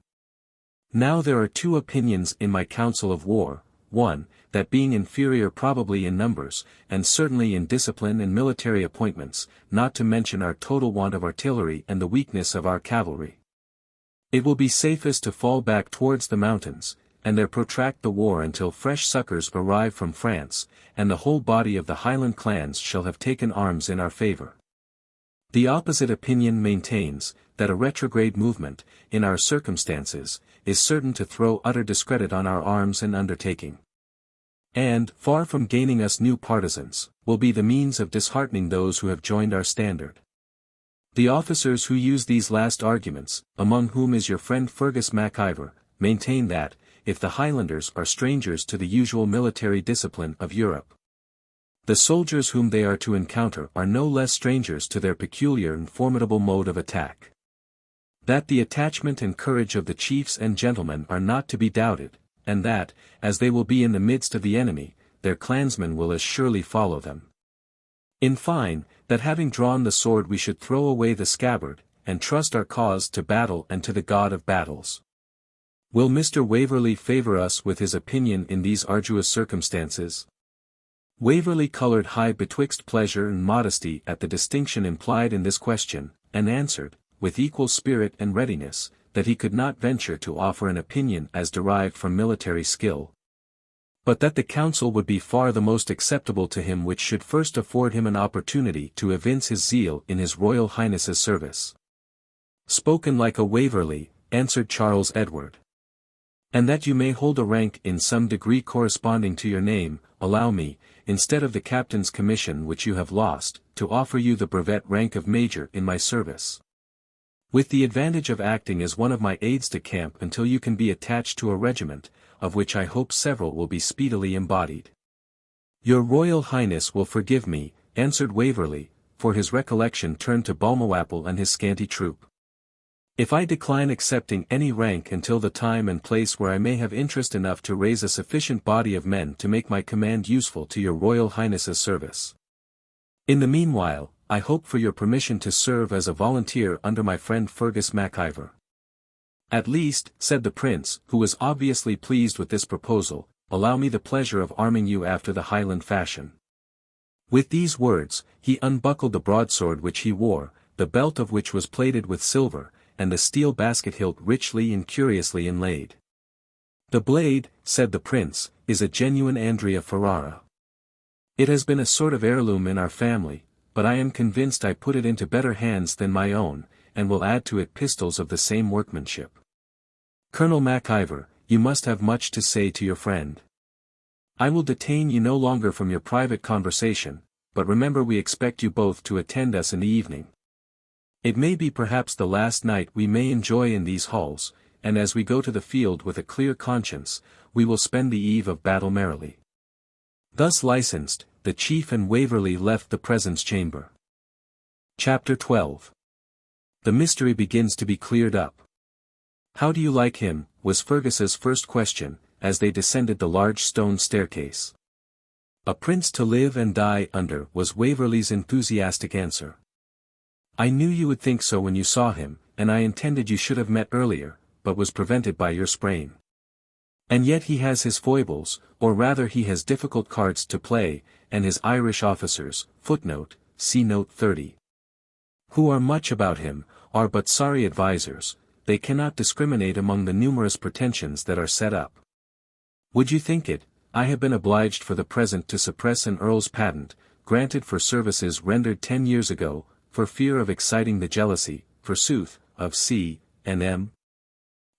Now there are 2 opinions in my council of war, 1, that being inferior probably in numbers, and certainly in discipline and military appointments, not to mention our total want of artillery and the weakness of our cavalry, it will be safest to fall back towards the mountains, and there protract the war until fresh succours arrive from France, and the whole body of the Highland clans shall have taken arms in our favour. The opposite opinion maintains, that a retrograde movement, in our circumstances, is certain to throw utter discredit on our arms and undertaking, and, far from gaining us new partisans, will be the means of disheartening those who have joined our standard. The officers who use these last arguments, among whom is your friend Fergus MacIver, maintain that, if the Highlanders are strangers to the usual military discipline of Europe, the soldiers whom they are to encounter are no less strangers to their peculiar and formidable mode of attack. That the attachment and courage of the chiefs and gentlemen are not to be doubted, and that, as they will be in the midst of the enemy, their clansmen will as surely follow them. In fine, that having drawn the sword we should throw away the scabbard, and trust our cause to battle and to the God of battles. Will Mr. Waverley favour us with his opinion in these arduous circumstances? Waverley coloured high betwixt pleasure and modesty at the distinction implied in this question, and answered, with equal spirit and readiness, that he could not venture to offer an opinion as derived from military skill, but that the counsel would be far the most acceptable to him which should first afford him an opportunity to evince his zeal in his Royal Highness's service. Spoken like a Waverley, answered Charles Edward. And that you may hold a rank in some degree corresponding to your name, allow me, instead of the captain's commission which you have lost, to offer you the brevet rank of major in my service, with the advantage of acting as one of my aides-de-camp until you can be attached to a regiment, of which I hope several will be speedily embodied. Your Royal Highness will forgive me, answered Waverley, for his recollection turned to Balmawhapple and his scanty troop, if I decline accepting any rank until the time and place where I may have interest enough to raise a sufficient body of men to make my command useful to your Royal Highness's service. In the meanwhile, I hope for your permission to serve as a volunteer under my friend Fergus MacIver. At least, said the prince, who was obviously pleased with this proposal, allow me the pleasure of arming you after the Highland fashion. With these words, he unbuckled the broadsword which he wore, the belt of which was plated with silver, and the steel basket hilt richly and curiously inlaid. "The blade," said the prince, "is a genuine Andrea Ferrara. It has been a sort of heirloom in our family, but I am convinced I put it into better hands than my own, and will add to it pistols of the same workmanship. Colonel MacIver, you must have much to say to your friend. I will detain you no longer from your private conversation, but remember we expect you both to attend us in the evening. It may be perhaps the last night we may enjoy in these halls, and as we go to the field with a clear conscience, we will spend the eve of battle merrily." Thus licensed, the chief and Waverley left the presence chamber. Chapter 12. The mystery begins to be cleared up. "How do you like him?" was Fergus's first question, as they descended the large stone staircase. "A prince to live and die under," was Waverley's enthusiastic answer. "I knew you would think so when you saw him, and I intended you should have met earlier, but was prevented by your sprain. And yet he has his foibles, or rather he has difficult cards to play, and his Irish officers, footnote, see note 30. Who are much about him, are but sorry advisers, they cannot discriminate among the numerous pretensions that are set up. Would you think it, I have been obliged for the present to suppress an earl's patent, granted for services rendered 10 years ago, for fear of exciting the jealousy, forsooth, of C. and M.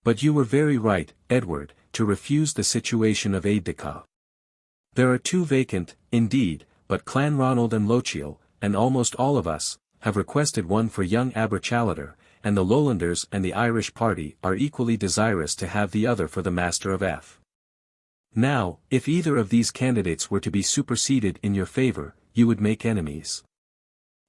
But you were very right, Edward, to refuse the situation of aide-de-camp. There are 2 vacant, indeed, but Clanronald and Lochiel, and almost all of us, have requested one for young Aberchalader, and the Lowlanders and the Irish party are equally desirous to have the other for the Master of F. Now, if either of these candidates were to be superseded in your favour, you would make enemies.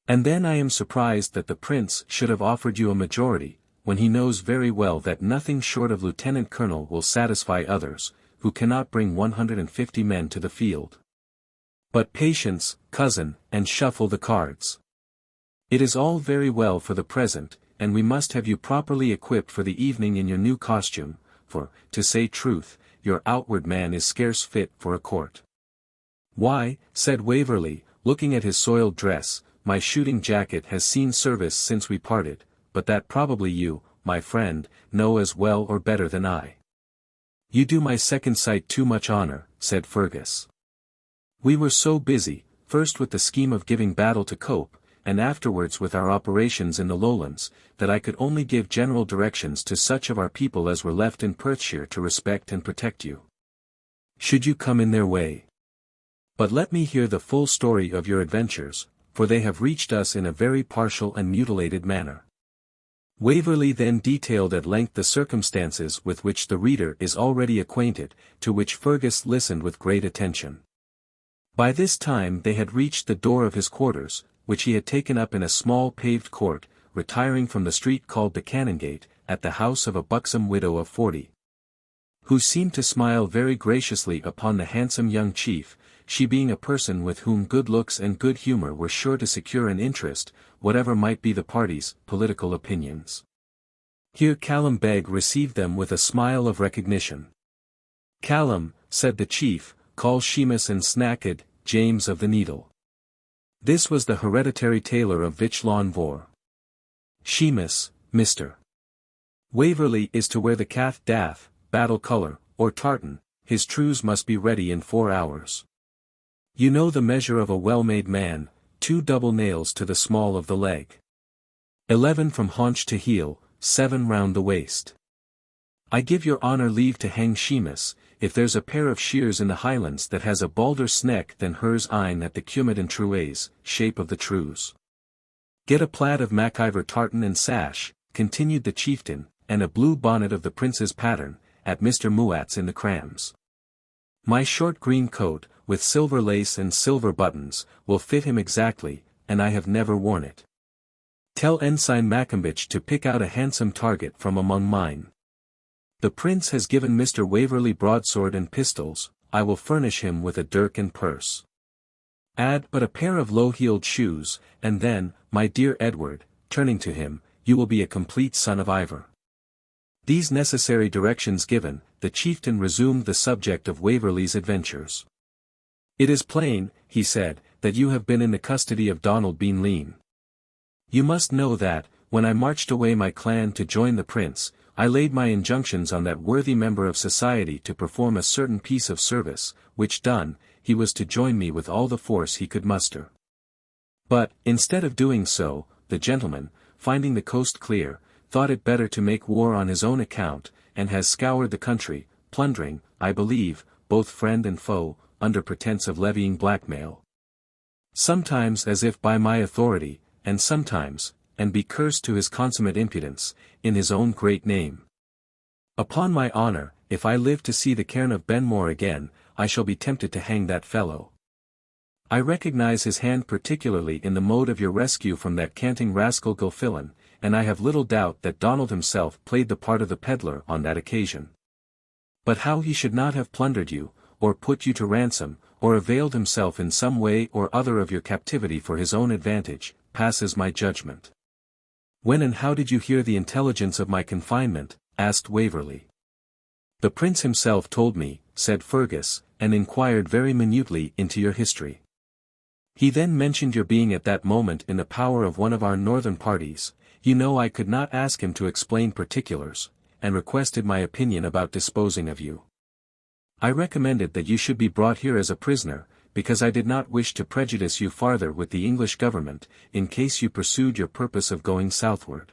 And then I am surprised that the prince should have offered you a majority, when he knows very well that nothing short of lieutenant colonel will satisfy others, who cannot bring 150 men to the field. But patience, cousin, and shuffle the cards. It is all very well for the present, and we must have you properly equipped for the evening in your new costume, for, to say truth, your outward man is scarce fit for a court. Why, said Waverley, looking at his soiled dress, my shooting jacket has seen service since we parted, but that probably you, my friend, know as well or better than I. You do my second sight too much honour, said Fergus. We were so busy, first with the scheme of giving battle to Cope, and afterwards with our operations in the Lowlands, that I could only give general directions to such of our people as were left in Perthshire to respect and protect you. Should you come in their way? But let me hear the full story of your adventures, for they have reached us in a very partial and mutilated manner. Waverley then detailed at length the circumstances with which the reader is already acquainted, to which Fergus listened with great attention. By this time they had reached the door of his quarters, which he had taken up in a small paved court, retiring from the street called the Canongate, at the house of a buxom widow of 40. Who seemed to smile very graciously upon the handsome young chief, she being a person with whom good looks and good humour were sure to secure an interest, whatever might be the party's political opinions. Here Callum Beg received them with a smile of recognition. Callum, said the chief, call Shemus and Snacked, James of the Needle. This was the hereditary tailor of Vichlawn Vor. Shemus, Mr. Waverley is to wear the cath dath, battle colour, or tartan, his trews must be ready in 4 hours. You know the measure of a well-made man, 2 double nails to the small of the leg. 11 from haunch to heel, 7 round the waist. I give your honour leave to hang Shemus, if there's a pair of shears in the Highlands that has a balder sneck than hers een at the Cumid and Truays, shape of the trews. Get a plaid of MacIver tartan and sash, continued the chieftain, and a blue bonnet of the prince's pattern, at Mr. Muat's in the Crams. My short green coat, with silver lace and silver buttons, will fit him exactly, and I have never worn it. Tell Ensign Maccombich to pick out a handsome target from among mine. The prince has given Mr. Waverley broadsword and pistols, I will furnish him with a dirk and purse. Add but a pair of low-heeled shoes, and then, my dear Edward, turning to him, you will be a complete son of Ivor. These necessary directions given, the chieftain resumed the subject of Waverley's adventures. It is plain, he said, that you have been in the custody of Donald Bean Lean. You must know that, when I marched away my clan to join the prince, I laid my injunctions on that worthy member of society to perform a certain piece of service, which done, he was to join me with all the force he could muster. But, instead of doing so, the gentleman, finding the coast clear, thought it better to make war on his own account, and has scoured the country, plundering, I believe, both friend and foe, under pretence of levying blackmail. Sometimes as if by my authority, and sometimes, and be cursed to his consummate impudence, in his own great name. Upon my honour, if I live to see the cairn of Benmore again, I shall be tempted to hang that fellow. I recognize his hand particularly in the mode of your rescue from that canting rascal Gilfillan, and I have little doubt that Donald himself played the part of the peddler on that occasion. But how he should not have plundered you, or put you to ransom, or availed himself in some way or other of your captivity for his own advantage, passes my judgment. When and how did you hear the intelligence of my confinement? Asked Waverley. The prince himself told me, said Fergus, and inquired very minutely into your history. He then mentioned your being at that moment in the power of one of our northern parties. You know I could not ask him to explain particulars, and requested my opinion about disposing of you. I recommended that you should be brought here as a prisoner, because I did not wish to prejudice you farther with the English government, in case you pursued your purpose of going southward.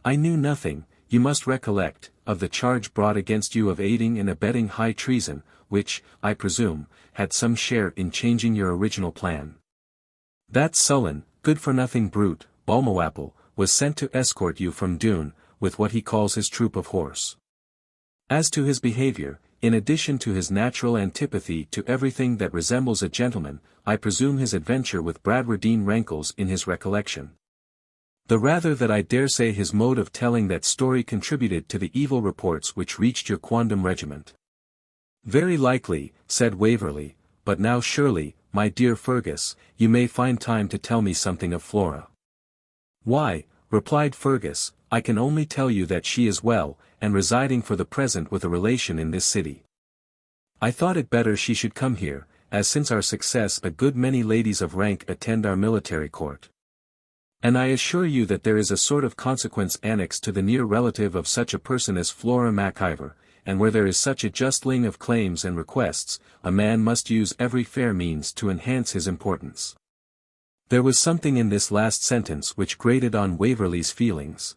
I knew nothing, you must recollect, of the charge brought against you of aiding and abetting high treason, which, I presume, had some share in changing your original plan. That sullen, good-for-nothing brute, Balmawhapple, was sent to escort you from Doune, with what he calls his troop of horse. As to his behaviour, in addition to his natural antipathy to everything that resembles a gentleman, I presume his adventure with Bradwardine rankles in his recollection. The rather that I dare say his mode of telling that story contributed to the evil reports which reached your quondam regiment. Very likely, said Waverley, but now surely, my dear Fergus, you may find time to tell me something of Flora. Why, replied Fergus, I can only tell you that she is well, and residing for the present with a relation in this city. I thought it better she should come here, as since our success a good many ladies of rank attend our military court. And I assure you that there is a sort of consequence annexed to the near relative of such a person as Flora MacIver, and where there is such a justling of claims and requests, a man must use every fair means to enhance his importance. There was something in this last sentence which grated on Waverley's feelings.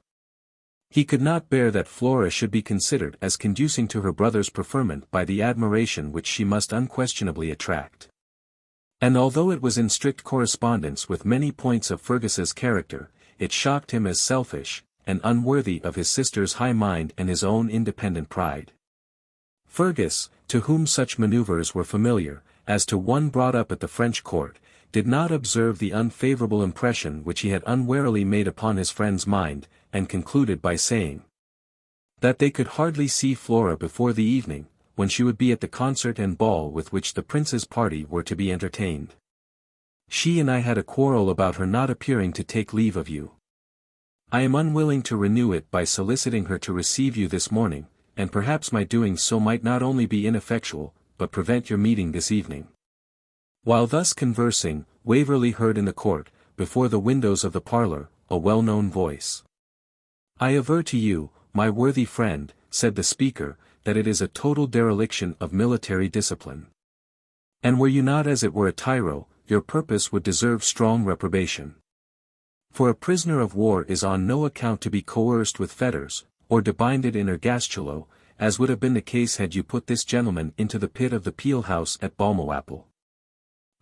He could not bear that Flora should be considered as conducing to her brother's preferment by the admiration which she must unquestionably attract. And although it was in strict correspondence with many points of Fergus's character, it shocked him as selfish, and unworthy of his sister's high mind and his own independent pride. Fergus, to whom such manoeuvres were familiar, as to one brought up at the French court, did not observe the unfavourable impression which he had unwarily made upon his friend's mind, and concluded by saying that they could hardly see Flora before the evening, when she would be at the concert and ball with which the prince's party were to be entertained. She and I had a quarrel about her not appearing to take leave of you. I am unwilling to renew it by soliciting her to receive you this morning, and perhaps my doing so might not only be ineffectual, but prevent your meeting this evening. While thus conversing, Waverley heard in the court, before the windows of the parlour, a well-known voice. I aver to you, my worthy friend, said the speaker, that it is a total dereliction of military discipline. And were you not as it were a tyro, your purpose would deserve strong reprobation. For a prisoner of war is on no account to be coerced with fetters, or debinded in ergastulo, as would have been the case had you put this gentleman into the pit of the Peel House at Balmawhapple.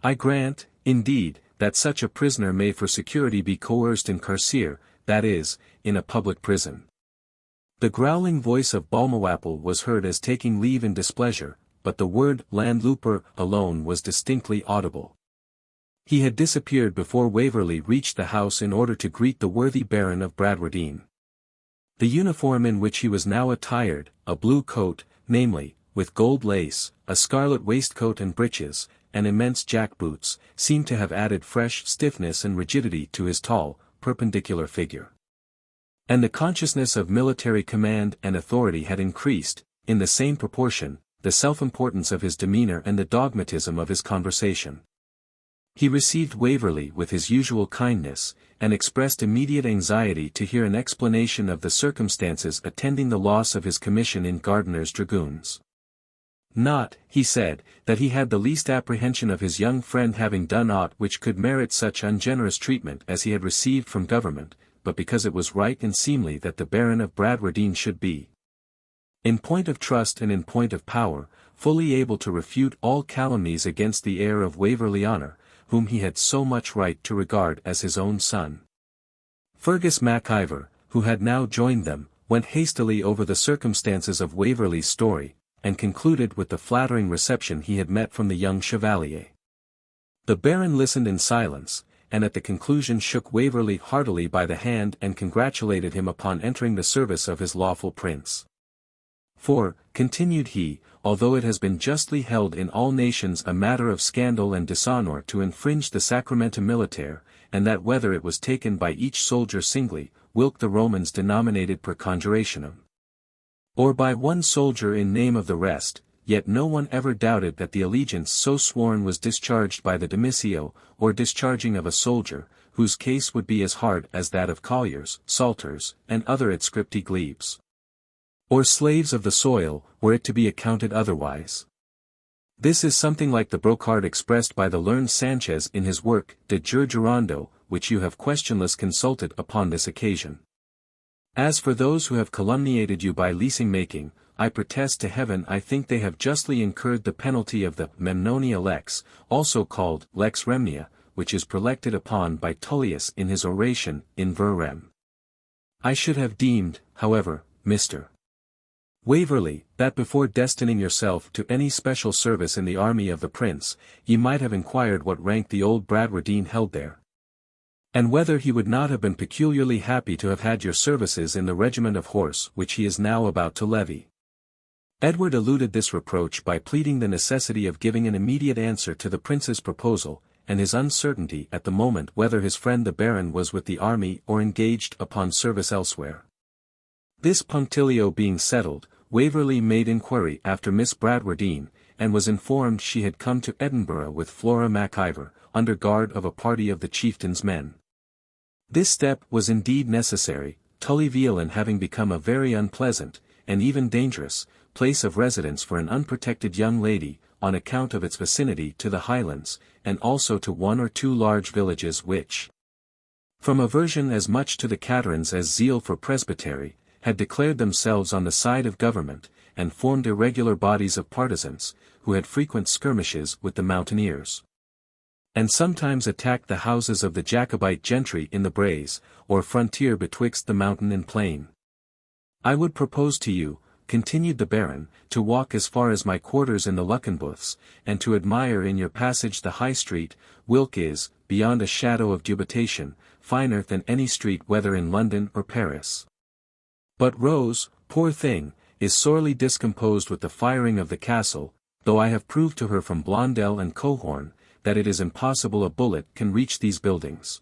I grant, indeed, that such a prisoner may for security be coerced in carcere, that is, in a public prison. The growling voice of Balmawhapple was heard as taking leave in displeasure, but the word landlooper alone was distinctly audible. He had disappeared before Waverley reached the house in order to greet the worthy Baron of Bradwardine. The uniform in which he was now attired, a blue coat, namely, with gold lace, a scarlet waistcoat and breeches, and immense jack-boots, seemed to have added fresh stiffness and rigidity to his tall, perpendicular figure. And the consciousness of military command and authority had increased, in the same proportion, the self-importance of his demeanour and the dogmatism of his conversation. He received Waverley with his usual kindness, and expressed immediate anxiety to hear an explanation of the circumstances attending the loss of his commission in Gardiner's Dragoons. Not, he said, that he had the least apprehension of his young friend having done aught which could merit such ungenerous treatment as he had received from government, but because it was right and seemly that the Baron of Bradwardine should be, in point of trust and in point of power, fully able to refute all calumnies against the heir of Waverley honour, whom he had so much right to regard as his own son. Fergus Mac Ivor, who had now joined them, went hastily over the circumstances of Waverley's story, and concluded with the flattering reception he had met from the young chevalier. The Baron listened in silence, and at the conclusion shook Waverley heartily by the hand and congratulated him upon entering the service of his lawful prince. For, continued he, although it has been justly held in all nations a matter of scandal and dishonour to infringe the Sacramenta Militare, and that whether it was taken by each soldier singly, whilk the Romans denominated per conjurationem, or by one soldier in name of the rest, yet no one ever doubted that the allegiance so sworn was discharged by the demisio, or discharging of a soldier, whose case would be as hard as that of colliers, salters, and other adscripti glebes, or slaves of the soil, were it to be accounted otherwise. This is something like the brocard expressed by the learned Sanchez in his work De Jure Jurando, which you have questionless consulted upon this occasion. As for those who have calumniated you by leasing-making, I protest to heaven I think they have justly incurred the penalty of the Memnonia Lex, also called Lex Remnia, which is prelected upon by Tullius in his oration, In Ver Rem. I should have deemed, however, Mr. Waverley, that before destining yourself to any special service in the army of the prince, ye might have inquired what rank the old Bradwardine held there, and whether he would not have been peculiarly happy to have had your services in the regiment of horse which he is now about to levy. Edward eluded this reproach by pleading the necessity of giving an immediate answer to the prince's proposal, and his uncertainty at the moment whether his friend the Baron was with the army or engaged upon service elsewhere. This punctilio being settled, Waverley made inquiry after Miss Bradwardine, and was informed she had come to Edinburgh with Flora Mac Ivor, under guard of a party of the chieftain's men. This step was indeed necessary, Tully Veolan having become a very unpleasant, and even dangerous, place of residence for an unprotected young lady, on account of its vicinity to the Highlands, and also to one or two large villages which, from aversion as much to the Caterans as zeal for presbytery, had declared themselves on the side of government, and formed irregular bodies of partisans, who had frequent skirmishes with the mountaineers, and sometimes attacked the houses of the Jacobite gentry in the braes, or frontier betwixt the mountain and plain. I would propose to you, continued the Baron, to walk as far as my quarters in the Luckenbooths, and to admire in your passage the High Street, whilk is, beyond a shadow of dubitation, finer than any street whether in London or Paris. But Rose, poor thing, is sorely discomposed with the firing of the castle, though I have proved to her from Blondel and Cohorn, that it is impossible a bullet can reach these buildings.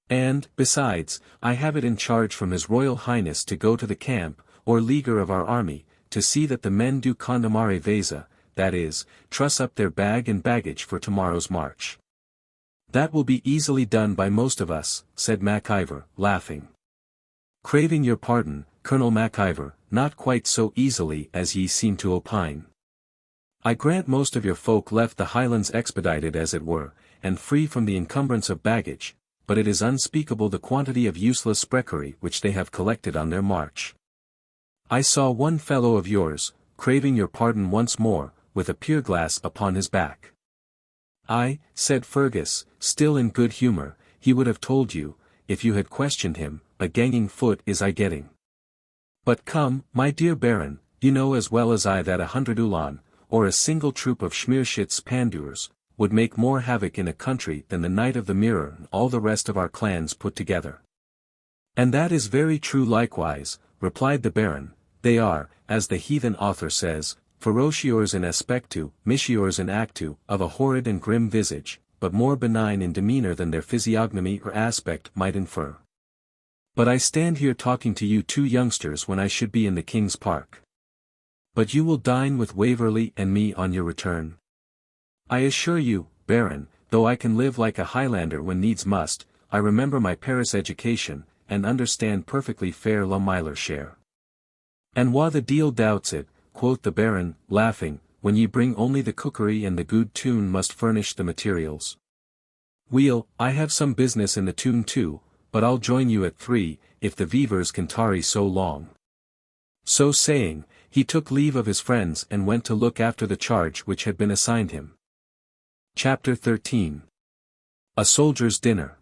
And, besides, I have it in charge from His Royal Highness to go to the camp, or leaguer of our army, to see that the men do condamare vesa, that is, truss up their bag and baggage for tomorrow's march. That will be easily done by most of us, said Mac Ivor, laughing. Craving your pardon, Colonel Mac Ivor, not quite so easily as ye seem to opine. I grant most of your folk left the Highlands expedited as it were, and free from the encumbrance of baggage, but it is unspeakable the quantity of useless sprechery which they have collected on their march. I saw one fellow of yours, craving your pardon once more, with a pier-glass upon his back. Ay, said Fergus, still in good humour, he would have told you, if you had questioned him, a ganging foot is I getting. But come, my dear Baron, you know as well as I that 100 Ulan, or a single troop of Schmierschütz Pandours, would make more havoc in a country than the Knight of the Mirror and all the rest of our clans put together. And that is very true likewise, replied the Baron, they are, as the heathen author says, ferociores in aspectu, mischiores in actu, of a horrid and grim visage, but more benign in demeanour than their physiognomy or aspect might infer. But I stand here talking to you two youngsters when I should be in the King's Park. But you will dine with Waverley and me on your return. I assure you, Baron, though I can live like a Highlander when needs must, I remember my Paris education, and understand perfectly fair la Myler share. And wha the deal doubts it, quoth the Baron, laughing, when ye bring only the cookery and the good tune must furnish the materials. Weel, I have some business in the tune too, but I'll join you at 3, if the weavers can tarry so long. So saying, he took leave of his friends and went to look after the charge which had been assigned him. Chapter 13. A Soldier's Dinner.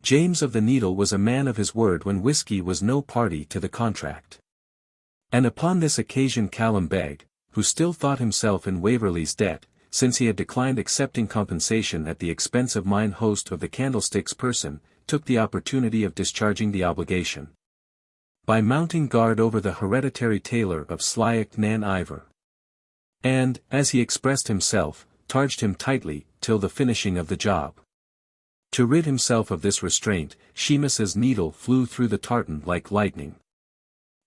James of the Needle was a man of his word when whiskey was no party to the contract. And upon this occasion Callum Beg, who still thought himself in Waverley's debt, since he had declined accepting compensation at the expense of mine host of the Candlestick's person, took the opportunity of discharging the obligation by mounting guard over the hereditary tailor of Slyock nan Ivor. And, as he expressed himself, targed him tightly, till the finishing of the job. To rid himself of this restraint, Seamus's needle flew through the tartan like lightning.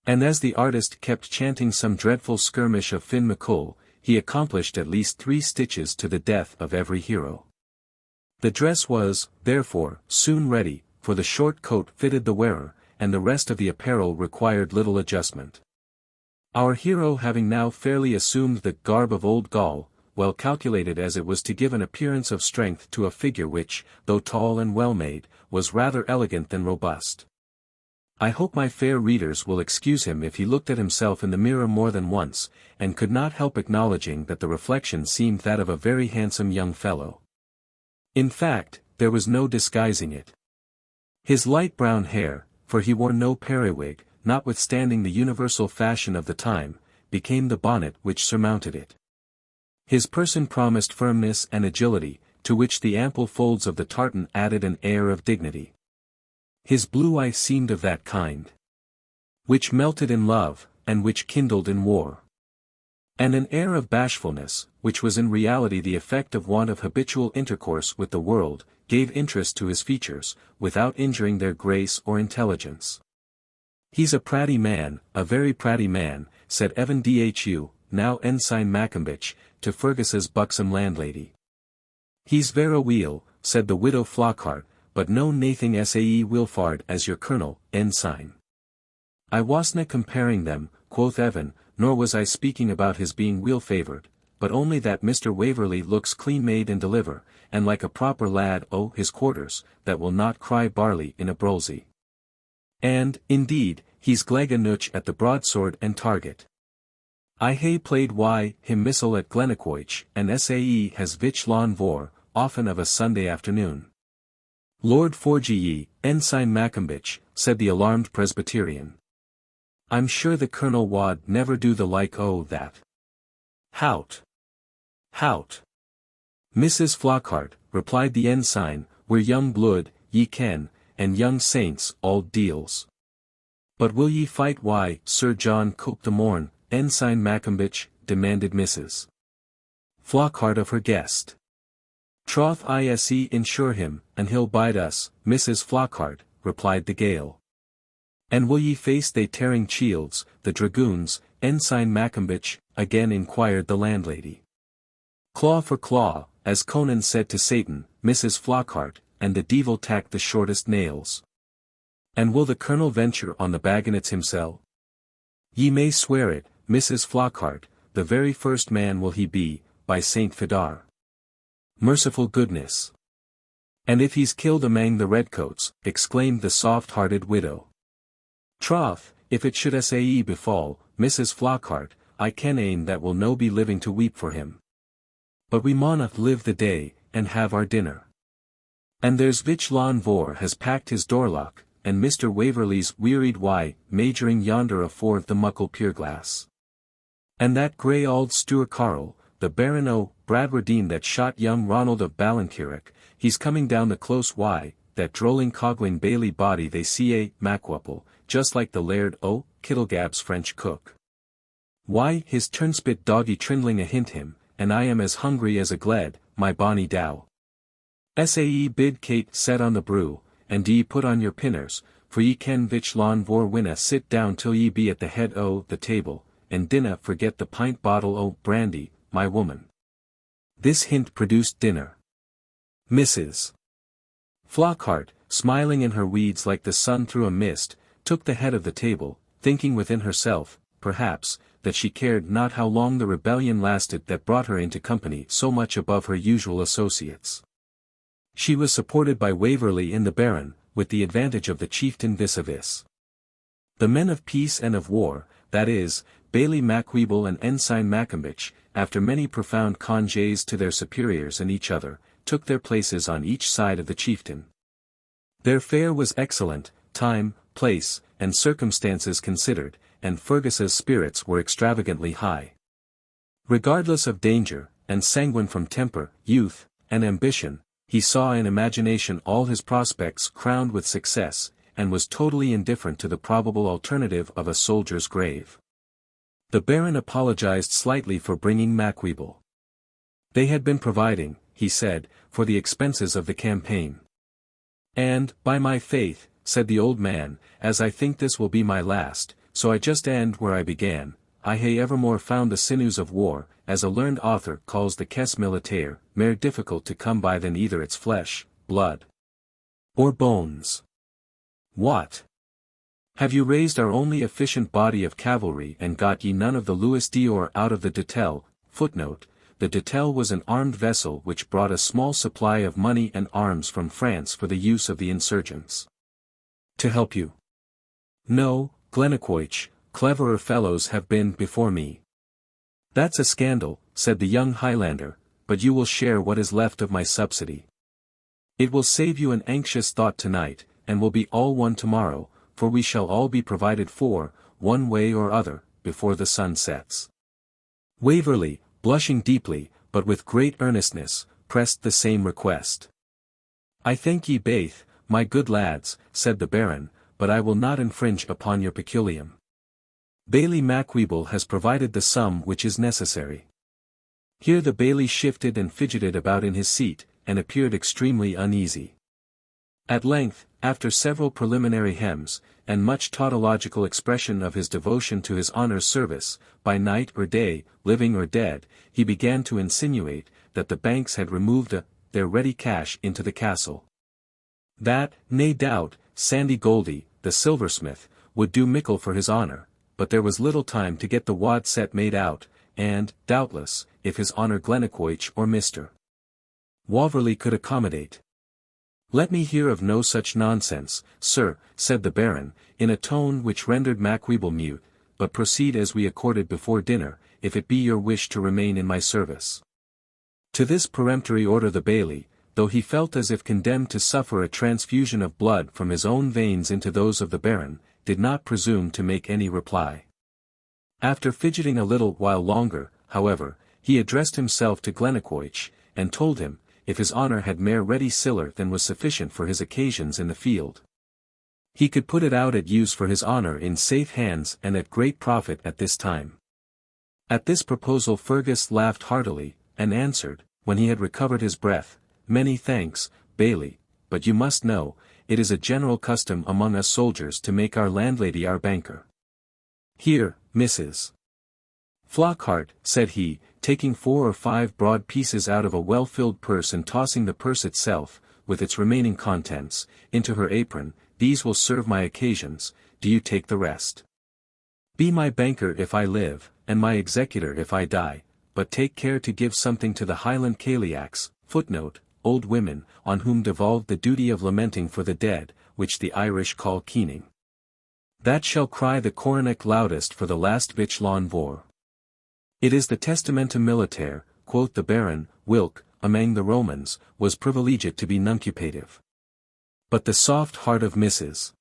And as the artist kept chanting some dreadful skirmish of Finn MacColl, he accomplished at least 3 stitches to the death of every hero. The dress was, therefore, soon ready, for the short coat fitted the wearer, and the rest of the apparel required little adjustment. Our hero having now fairly assumed the garb of old Gaul, well calculated as it was to give an appearance of strength to a figure which, though tall and well-made, was rather elegant than robust. I hope my fair readers will excuse him if he looked at himself in the mirror more than once, and could not help acknowledging that the reflection seemed that of a very handsome young fellow. In fact, there was no disguising it. His light brown hair, for he wore no periwig, notwithstanding the universal fashion of the time, became the bonnet which surmounted it. His person promised firmness and agility, to which the ample folds of the tartan added an air of dignity. His blue eye seemed of that kind which melted in love, and which kindled in war. And an air of bashfulness, which was in reality the effect of want of habitual intercourse with the world, gave interest to his features, without injuring their grace or intelligence. "He's a pratty man, a very pratty man," said Evan Dhu, now Ensign Maccombich, to Fergus's buxom landlady. "He's vera weel," said the widow Flockhart, "but no nathing sae Wilfard as your colonel, Ensign." "I wasna comparing them," quoth Evan, "nor was I speaking about his being weel-favoured, but only that Mr. Waverley looks clean made in deliver, and like a proper lad o' his quarters, that will not cry barley in a brolsy. And, indeed, he's gleg a nooch at the broadsword and target. I hae played him missile at Glennaquoich, and sae has Vich Lawn Vor, often of a Sunday afternoon." "Lord forgie ye, Ensign Maccombich," said the alarmed Presbyterian. "I'm sure the Colonel wad never do the like o' that." "Hout! Hout! Mrs. Flockhart," replied the ensign, "we're young blood, ye ken, and young saints all deals." "But will ye fight Sir John Cope the morn, Ensign Maccombich?" demanded Mrs. Flockhart of her guest. "Troth ise insure him, and he'll bide us, Mrs. Flockhart," replied the Gael. "And will ye face they tearing shields, the dragoons, Ensign Maccombich?" again inquired the landlady. "Claw for claw, as Conan said to Satan, Mrs. Flockhart, and the devil tack the shortest nails." "And will the colonel venture on the baggonets himsel?" "Ye may swear it, Mrs. Flockhart, the very first man will he be, by Saint Fidar." "Merciful goodness! And if he's killed amang the redcoats," exclaimed the soft-hearted widow. "Troth, if it should sae befall, Mrs. Flockhart, I ken ane that will no be living to weep for him. But we mauna live the day, and have our dinner. And there's Vich Lawn Vor has packed his doorlock, and Mr. Waverley's wearied majoring yonder afore the muckle pierglass. And that grey auld Stuart Carl, the Baron o' Bradwardine that shot young Ronald of Ballinkirk, he's coming down the close that drolling cogling Bailey body they see Macwapple, just like the Laird o' Kittlegab's French cook. His turnspit doggy trindling a hint him, and I am as hungry as a gled, my bonny dow. Sae bid Kate set on the brew, and do ye put on your pinners, for ye ken Vich Lawn Vor winna sit down till ye be at the head o' the table, and dinna forget the pint bottle o' brandy, my woman." This hint produced dinner. Mrs. Flockhart, smiling in her weeds like the sun through a mist, took the head of the table, thinking within herself, perhaps, that she cared not how long the rebellion lasted that brought her into company so much above her usual associates. She was supported by Waverley in the Baron, with the advantage of the chieftain vis-a-vis. The men of peace and of war, that is, Bailie Macwheeble and Ensign Maccombich, after many profound congés to their superiors and each other, took their places on each side of the chieftain. Their fare was excellent, time, place, and circumstances considered, and Fergus's spirits were extravagantly high. Regardless of danger, and sanguine from temper, youth, and ambition, he saw in imagination all his prospects crowned with success, and was totally indifferent to the probable alternative of a soldier's grave. The Baron apologized slightly for bringing Macwheeble. They had been providing, he said, for the expenses of the campaign. And, by my faith, said the old man, as I think this will be my last, so I just end where I began, I hae evermore found the sinews of war, as a learned author calls the caisse militaire, mair difficult to come by than either its flesh, blood, or bones. What? Have you raised our only efficient body of cavalry and got ye none of the Louis d'Or out of the Doutelle? Footnote: the Doutelle was an armed vessel which brought a small supply of money and arms from France for the use of the insurgents. To help you? No, Glennaquoich, cleverer fellows have been before me. That's a scandal, said the young Highlander, but you will share what is left of my subsidy. It will save you an anxious thought tonight, and will be all one tomorrow, for we shall all be provided for, one way or other, before the sun sets. Waverley, blushing deeply, but with great earnestness, pressed the same request. I thank ye baith, my good lads, said the Baron, but I will not infringe upon your peculium. Bailie Macwheeble has provided the sum which is necessary. Here the Bailie shifted and fidgeted about in his seat, and appeared extremely uneasy. At length, after several preliminary hems, and much tautological expression of his devotion to his honour's service, by night or day, living or dead, he began to insinuate, that the banks had removed their ready cash into the castle. That, nae doubt, Sandy Goldie, the silversmith, would do mickle for his honour, but there was little time to get the wad set made out, and, doubtless, if his honour Glennaquoich or Mr. Waverley could accommodate. Let me hear of no such nonsense, sir, said the Baron, in a tone which rendered Macwheeble mute, but proceed as we accorded before dinner, if it be your wish to remain in my service. To this peremptory order the Bailie, though he felt as if condemned to suffer a transfusion of blood from his own veins into those of the Baron, did not presume to make any reply. After fidgeting a little while longer, however, he addressed himself to Glennaquoich, and told him, if his honour had mair ready siller than was sufficient for his occasions in the field, he could put it out at use for his honour in safe hands and at great profit at this time. At this proposal Fergus laughed heartily, and answered, when he had recovered his breath, Many thanks, Bailie, but you must know, it is a general custom among us soldiers to make our landlady our banker. Here, Mrs. Flockhart, said he, taking 4 or 5 broad pieces out of a well-filled purse and tossing the purse itself, with its remaining contents, into her apron, these will serve my occasions, do you take the rest. Be my banker if I live, and my executor if I die, but take care to give something to the Highland Cailiacs, footnote, old women, on whom devolved the duty of lamenting for the dead, which the Irish call keening. That shall cry the coronach loudest for the last vich lawn vor. It is the testamentum militare, quoth the Baron, whilk, among the Romans, was privileged to be nuncupative. But the soft heart of Mrs.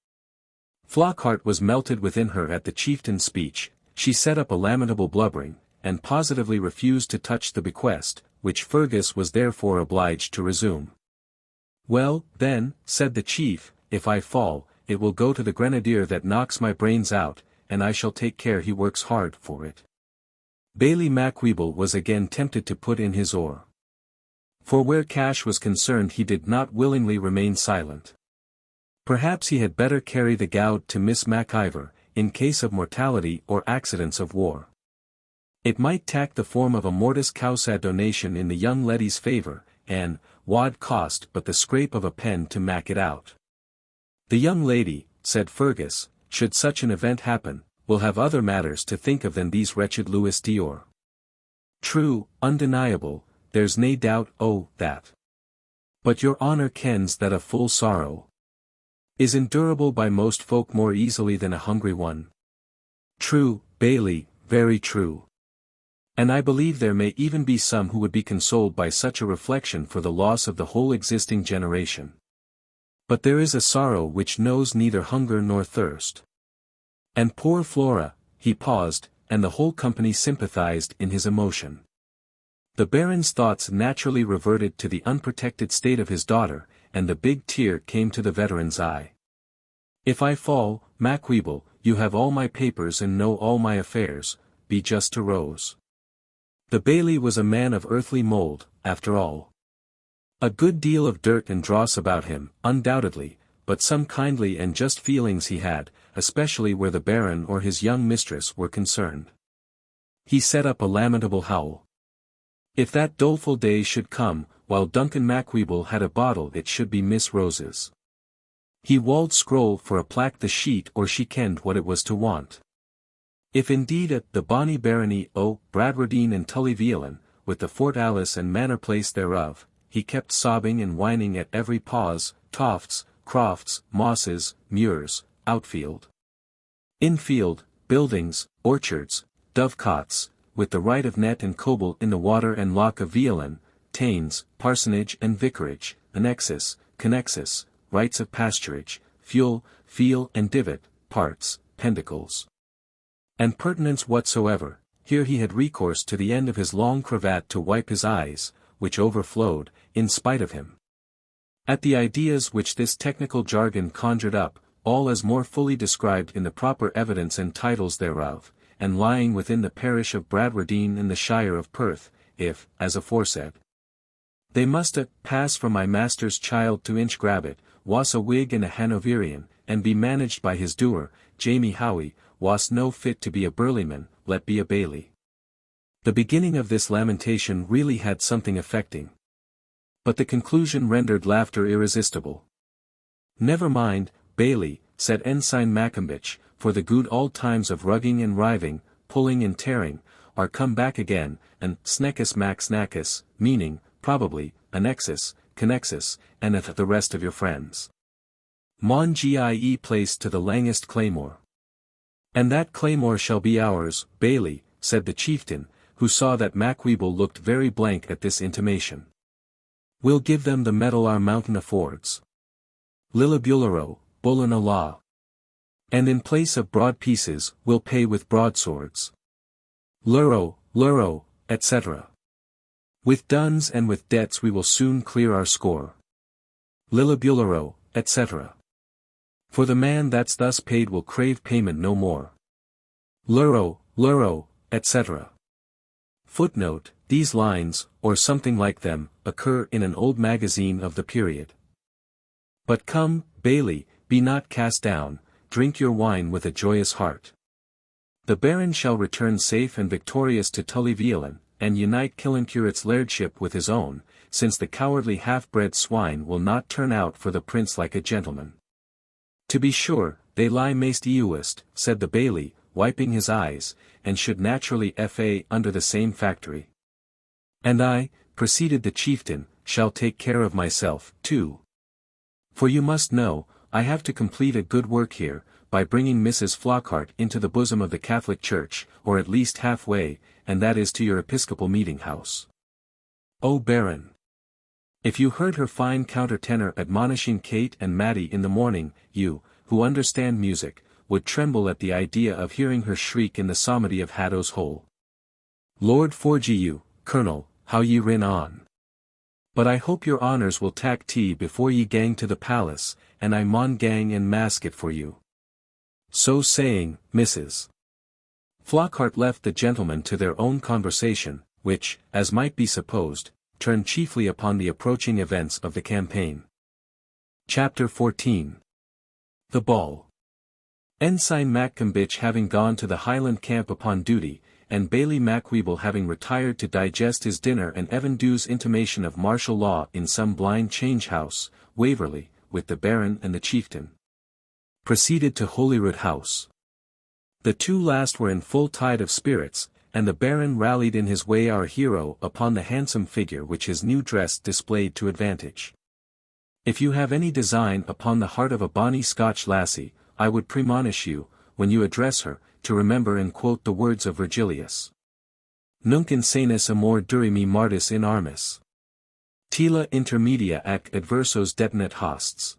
Flockhart was melted within her at the chieftain's speech, she set up a lamentable blubbering, and positively refused to touch the bequest, which Fergus was therefore obliged to resume. Well, then, said the chief, if I fall, it will go to the grenadier that knocks my brains out, and I shall take care he works hard for it. Bailie Macwheeble was again tempted to put in his oar. For where cash was concerned he did not willingly remain silent. Perhaps he had better carry the gowd to Miss MacIver, in case of mortality or accidents of war. It might take the form of a mortis causa donation in the young lady's favour, and wad cost but the scrape of a pen to mak it out. The young lady, said Fergus, should such an event happen, will have other matters to think of than these wretched Louis Dior. True, undeniable, there's nae doubt o' that. But your honour kens that a full sorrow is endurable by most folk more easily than a hungry one. True, Bailey, very true. And I believe there may even be some who would be consoled by such a reflection for the loss of the whole existing generation. But there is a sorrow which knows neither hunger nor thirst. And poor Flora, he paused, and the whole company sympathized in his emotion. The Baron's thoughts naturally reverted to the unprotected state of his daughter, and the big tear came to the veteran's eye. If I fall, Macwheeble, you have all my papers and know all my affairs, be just to Rose. The Bailey was a man of earthly mould, after all. A good deal of dirt and dross about him, undoubtedly, but some kindly and just feelings he had, especially where the Baron or his young mistress were concerned. He set up a lamentable howl. If that doleful day should come, while Duncan Macwheeble had a bottle it should be Miss Rose's. He walled scroll for a plaque the sheet or she kenned what it was to want. If indeed at the bonny barony o' Bradwardine and Tullyveolan, with the Fort Alice and manor place thereof, he kept sobbing and whining at every pause, tofts, crofts, mosses, muirs, outfield, infield, buildings, orchards, dovecots, with the right of net and coble in the water and loch of Veolan, tains, parsonage and vicarage, annexus, connexus, rights of pasturage, fuel, field and divot, parts, pendicles, and pertinence whatsoever. Here he had recourse to the end of his long cravat to wipe his eyes, which overflowed, in spite of him. At the ideas which this technical jargon conjured up, all as more fully described in the proper evidence and titles thereof, and lying within the parish of Bradwardine in the shire of Perth, if, as aforesaid, they must pass from my master's child to Inchgrabbit, was a Whig and a Hanoverian, and be managed by his doer, Jamie Howie, was no fit to be a Burleyman, let be a Bailey. The beginning of this lamentation really had something affecting. But the conclusion rendered laughter irresistible. Never mind, Bailey, said Ensign Maccombich, for the good old times of rugging and riving, pulling and tearing, are come back again, and sneckus mac snackus, meaning, probably, annexus, connexus, and the rest of your friends. Mon gie placed to the langest claymore. And that claymore shall be ours, Bailey, said the chieftain, who saw that Macwheeble looked very blank at this intimation. We'll give them the medal our mountain affords. Lillibulero, bullen a law. And in place of broad pieces, we'll pay with broadswords. Luro, etc. With duns and with debts we will soon clear our score. Lillibulero, etc. For the man that's thus paid will crave payment no more. Luro, etc. Footnote, these lines, or something like them, occur in an old magazine of the period. But come, Bailey, be not cast down, drink your wine with a joyous heart. The Baron shall return safe and victorious to Tullyveolan, and unite Killancurate's lairdship with his own, since the cowardly half-bred swine will not turn out for the prince like a gentleman. To be sure, they lie maist eowist, said the Bailey, wiping his eyes, and should naturally fa under the same factory. And I, proceeded the chieftain, shall take care of myself, too. For you must know, I have to complete a good work here, by bringing Mrs. Flockhart into the bosom of the Catholic Church, or at least halfway, and that is to your Episcopal meeting house. O Baron! If you heard her fine countertenor admonishing Kate and Matty in the morning, you, who understand music, would tremble at the idea of hearing her shriek in the psalmody of Haddo's Hole. Lord forgie you, Colonel, how ye rin on. But I hope your honours will tak tea before ye gang to the palace, and I maun gang and mask it for you. So saying, Mrs. Flockhart left the gentlemen to their own conversation, which, as might be supposed, turned chiefly upon the approaching events of the campaign. Chapter 14. The Ball. Ensign Maccombich having gone to the Highland camp upon duty, and Bailie Macwheeble having retired to digest his dinner and Evan Dhew's intimation of martial law in some blind change house, Waverley, with the Baron and the chieftain, proceeded to Holyrood House. The two last were in full tide of spirits, and the Baron rallied in his way our hero upon the handsome figure which his new dress displayed to advantage. "If you have any design upon the heart of a bonny Scotch lassie, I would premonish you, when you address her, to remember and quote the words of Virgilius. Nunc insanus amor durimi martis in armis. Tila intermedia ac adversos detinat hosts."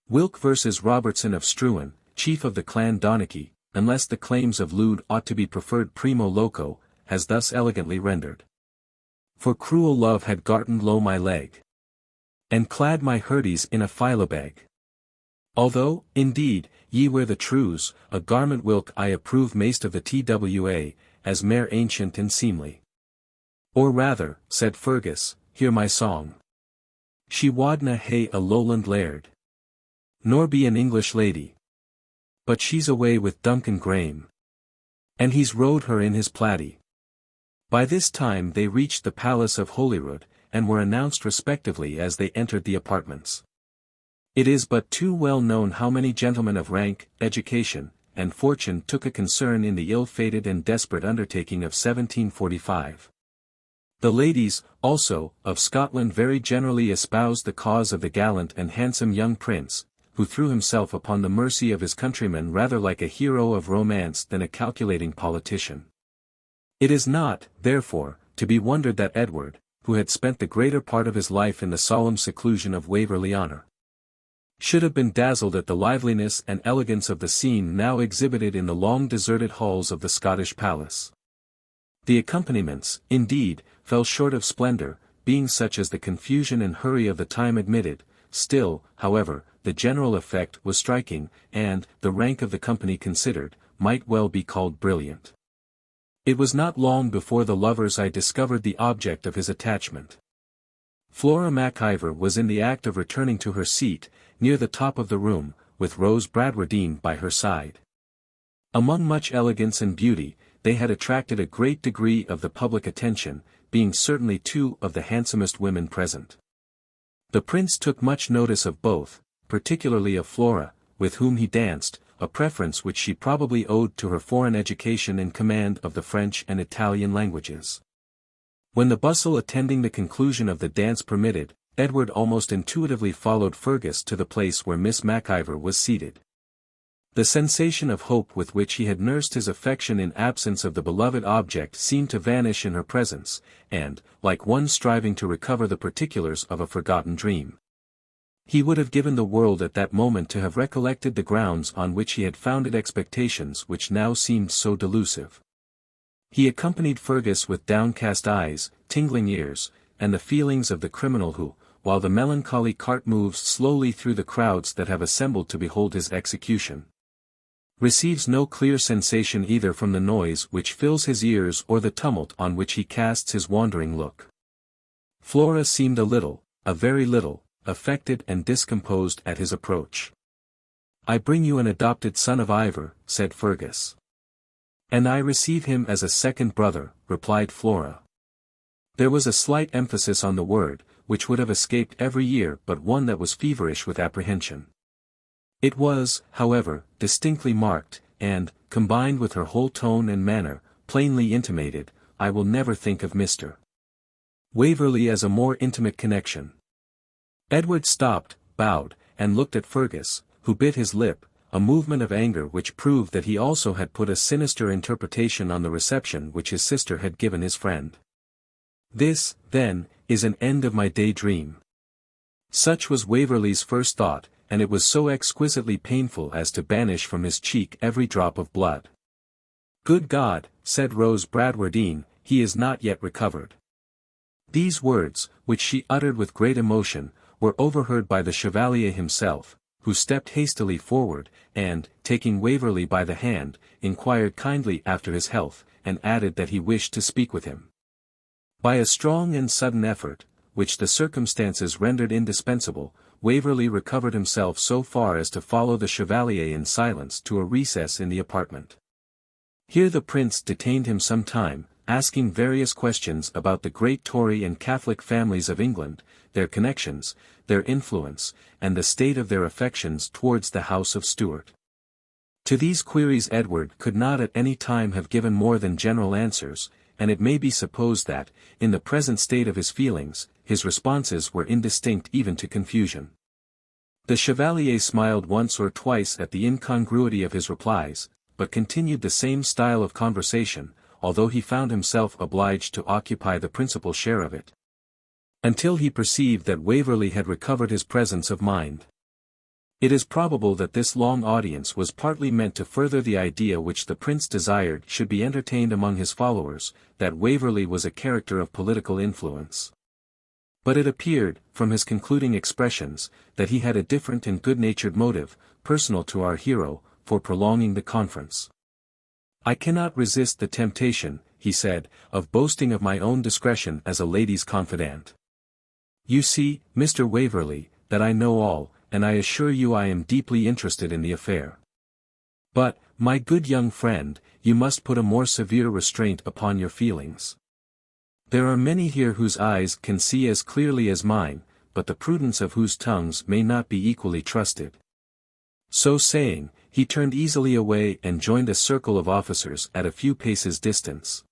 Wilk versus Robertson of Struan, chief of the clan Donachie, unless the claims of Lude ought to be preferred primo loco, has thus elegantly rendered. "For cruel love had gartened low my leg, and clad my hurdies in a philobeg. Although, indeed, ye wear the trews, a garment whilk I approve maist of the TWA, as mair ancient and seemly. Or rather," said Fergus, "hear my song. She wadna hae a lowland laird, nor be an English lady. But she's away with Duncan Graham, and he's rode her in his plaidie." By this time they reached the palace of Holyrood, and were announced respectively as they entered the apartments. It is but too well known how many gentlemen of rank, education, and fortune took a concern in the ill-fated and desperate undertaking of 1745. The ladies, also, of Scotland very generally espoused the cause of the gallant and handsome young prince, who threw himself upon the mercy of his countrymen rather like a hero of romance than a calculating politician. It is not, therefore, to be wondered that Edward, who had spent the greater part of his life in the solemn seclusion of Waverley Honour, should have been dazzled at the liveliness and elegance of the scene now exhibited in the long deserted halls of the Scottish palace. The accompaniments, indeed, fell short of splendour, being such as the confusion and hurry of the time admitted. Still, however, the general effect was striking, and, the rank of the company considered, might well be called brilliant. It was not long before the lover's eye discovered the object of his attachment. Flora MacIver was in the act of returning to her seat, near the top of the room, with Rose Bradwardine by her side. Among much elegance and beauty, they had attracted a great degree of the public attention, being certainly two of the handsomest women present. The prince took much notice of both, particularly of Flora, with whom he danced, a preference which she probably owed to her foreign education and command of the French and Italian languages. When the bustle attending the conclusion of the dance permitted, Edward almost intuitively followed Fergus to the place where Miss MacIver was seated. The sensation of hope with which he had nursed his affection in absence of the beloved object seemed to vanish in her presence, and, like one striving to recover the particulars of a forgotten dream, he would have given the world at that moment to have recollected the grounds on which he had founded expectations which now seemed so delusive. He accompanied Fergus with downcast eyes, tingling ears, and the feelings of the criminal who, while the melancholy cart moves slowly through the crowds that have assembled to behold his execution, receives no clear sensation either from the noise which fills his ears or the tumult on which he casts his wandering look. Flora seemed a very little, affected and discomposed at his approach. "I bring you an adopted son of Ivor," said Fergus. "And I receive him as a second brother," replied Flora. There was a slight emphasis on the word, which would have escaped every ear but one that was feverish with apprehension. It was, however, distinctly marked, and, combined with her whole tone and manner, plainly intimated, "I will never think of Mr. Waverley as a more intimate connection." Edward stopped, bowed, and looked at Fergus, who bit his lip, a movement of anger which proved that he also had put a sinister interpretation on the reception which his sister had given his friend. "This, then, is an end of my day-dream." Such was Waverley's first thought, and it was so exquisitely painful as to banish from his cheek every drop of blood. "Good God," said Rose Bradwardine, "he is not yet recovered." These words, which she uttered with great emotion, were overheard by the Chevalier himself, who stepped hastily forward, and, taking Waverley by the hand, inquired kindly after his health, and added that he wished to speak with him. By a strong and sudden effort, which the circumstances rendered indispensable, Waverley recovered himself so far as to follow the Chevalier in silence to a recess in the apartment. Here the prince detained him some time, asking various questions about the great Tory and Catholic families of England, their connections, their influence, and the state of their affections towards the House of Stuart. To these queries Edward could not at any time have given more than general answers, and it may be supposed that, in the present state of his feelings, his responses were indistinct even to confusion. The Chevalier smiled once or twice at the incongruity of his replies, but continued the same style of conversation, although he found himself obliged to occupy the principal share of it. Until he perceived that Waverley had recovered his presence of mind. It is probable that this long audience was partly meant to further the idea which the prince desired should be entertained among his followers, that Waverley was a character of political influence. But it appeared, from his concluding expressions, that he had a different and good-natured motive, personal to our hero, for prolonging the conference. "I cannot resist the temptation," he said, "of boasting of my own discretion as a lady's confidant. You see, Mr. Waverley, that I know all, and I assure you I am deeply interested in the affair. But, my good young friend, you must put a more severe restraint upon your feelings. There are many here whose eyes can see as clearly as mine, but the prudence of whose tongues may not be equally trusted." So saying, he turned easily away and joined a circle of officers at a few paces distance.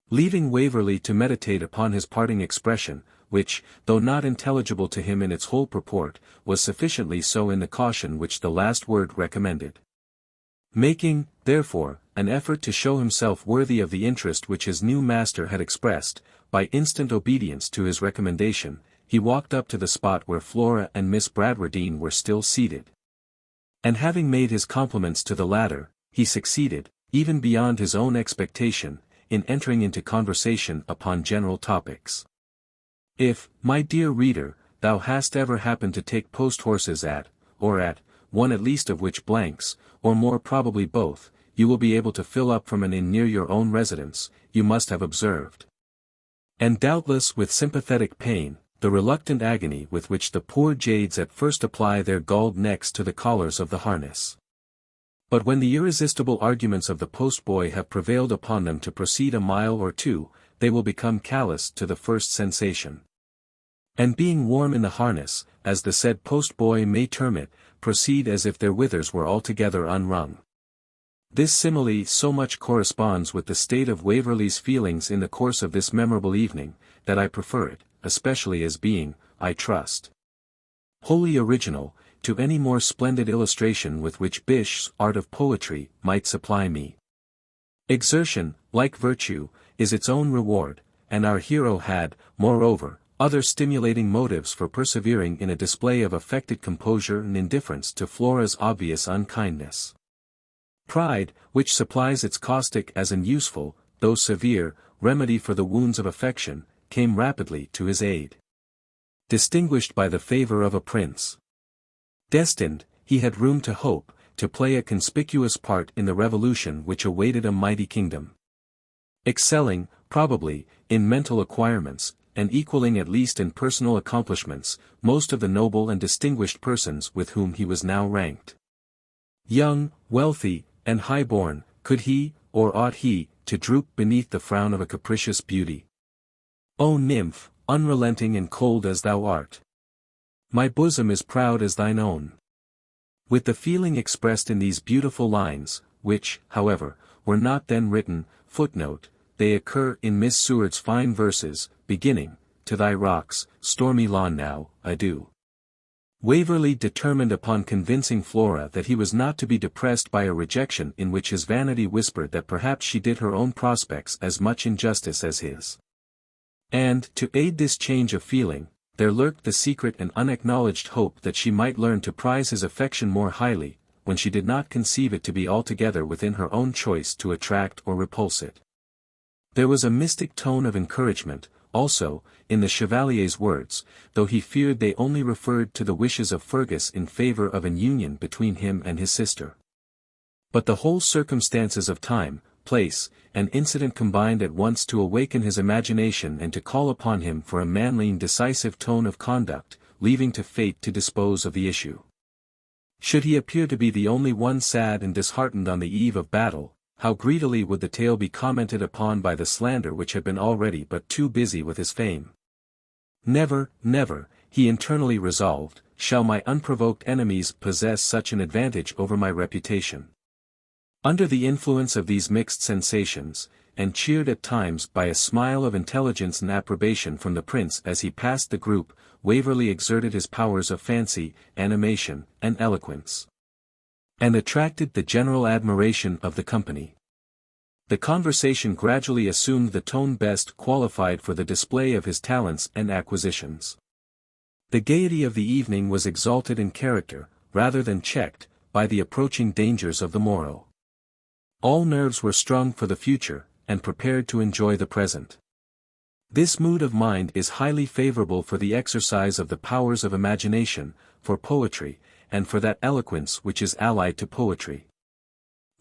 Leaving Waverley to meditate upon his parting expression, which, though not intelligible to him in its whole purport, was sufficiently so in the caution which the last word recommended. Making, therefore, an effort to show himself worthy of the interest which his new master had expressed, by instant obedience to his recommendation, he walked up to the spot where Flora and Miss Bradwardine were still seated. And having made his compliments to the latter, he succeeded, even beyond his own expectation, in entering into conversation upon general topics. If, my dear reader, thou hast ever happened to take post-horses at, or at, one at least of which blanks, or more probably both, you will be able to fill up from an inn near your own residence, you must have observed. And doubtless with sympathetic pain, the reluctant agony with which the poor jades at first apply their galled necks to the collars of the harness. But when the irresistible arguments of the postboy have prevailed upon them to proceed a mile or two, they will become callous to the first sensation. And being warm in the harness, as the said postboy may term it, proceed as if their withers were altogether unwrung. This simile so much corresponds with the state of Waverley's feelings in the course of this memorable evening, that I prefer it, especially as being, I trust, wholly original, to any more splendid illustration with which Bish's Art of Poetry might supply me. Exertion, like virtue, is its own reward, and our hero had, moreover, other stimulating motives for persevering in a display of affected composure and indifference to Flora's obvious unkindness. Pride, which supplies its caustic as an useful, though severe, remedy for the wounds of affection, came rapidly to his aid. Distinguished by the favor of a prince. Destined, he had room to hope, to play a conspicuous part in the revolution which awaited a mighty kingdom. Excelling, probably, in mental acquirements, and equaling at least in personal accomplishments, most of the noble and distinguished persons with whom he was now ranked. Young, wealthy, and high-born, could he, or ought he, to droop beneath the frown of a capricious beauty? O nymph, unrelenting and cold as thou art! My bosom is proud as thine own. With the feeling expressed in these beautiful lines, which, however, were not then written, footnote, they occur in Miss Seward's fine verses, beginning, To thy rocks, stormy lawn now, adieu. Waverley determined upon convincing Flora that he was not to be depressed by a rejection in which his vanity whispered that perhaps she did her own prospects as much injustice as his. And, to aid this change of feeling, there lurked the secret and unacknowledged hope that she might learn to prize his affection more highly, when she did not conceive it to be altogether within her own choice to attract or repulse it. There was a mystic tone of encouragement, also, in the Chevalier's words, though he feared they only referred to the wishes of Fergus in favour of an union between him and his sister. But the whole circumstances of time, place, and incident combined at once to awaken his imagination and to call upon him for a manly and decisive tone of conduct, leaving to fate to dispose of the issue. Should he appear to be the only one sad and disheartened on the eve of battle, how greedily would the tale be commented upon by the slander which had been already but too busy with his fame. Never, never, he internally resolved, shall my unprovoked enemies possess such an advantage over my reputation. Under the influence of these mixed sensations, and cheered at times by a smile of intelligence and approbation from the prince as he passed the group, Waverley exerted his powers of fancy, animation, and eloquence, and attracted the general admiration of the company. The conversation gradually assumed the tone best qualified for the display of his talents and acquisitions. The gaiety of the evening was exalted in character, rather than checked, by the approaching dangers of the morrow. All nerves were strung for the future, and prepared to enjoy the present. This mood of mind is highly favorable for the exercise of the powers of imagination, for poetry, and for that eloquence which is allied to poetry.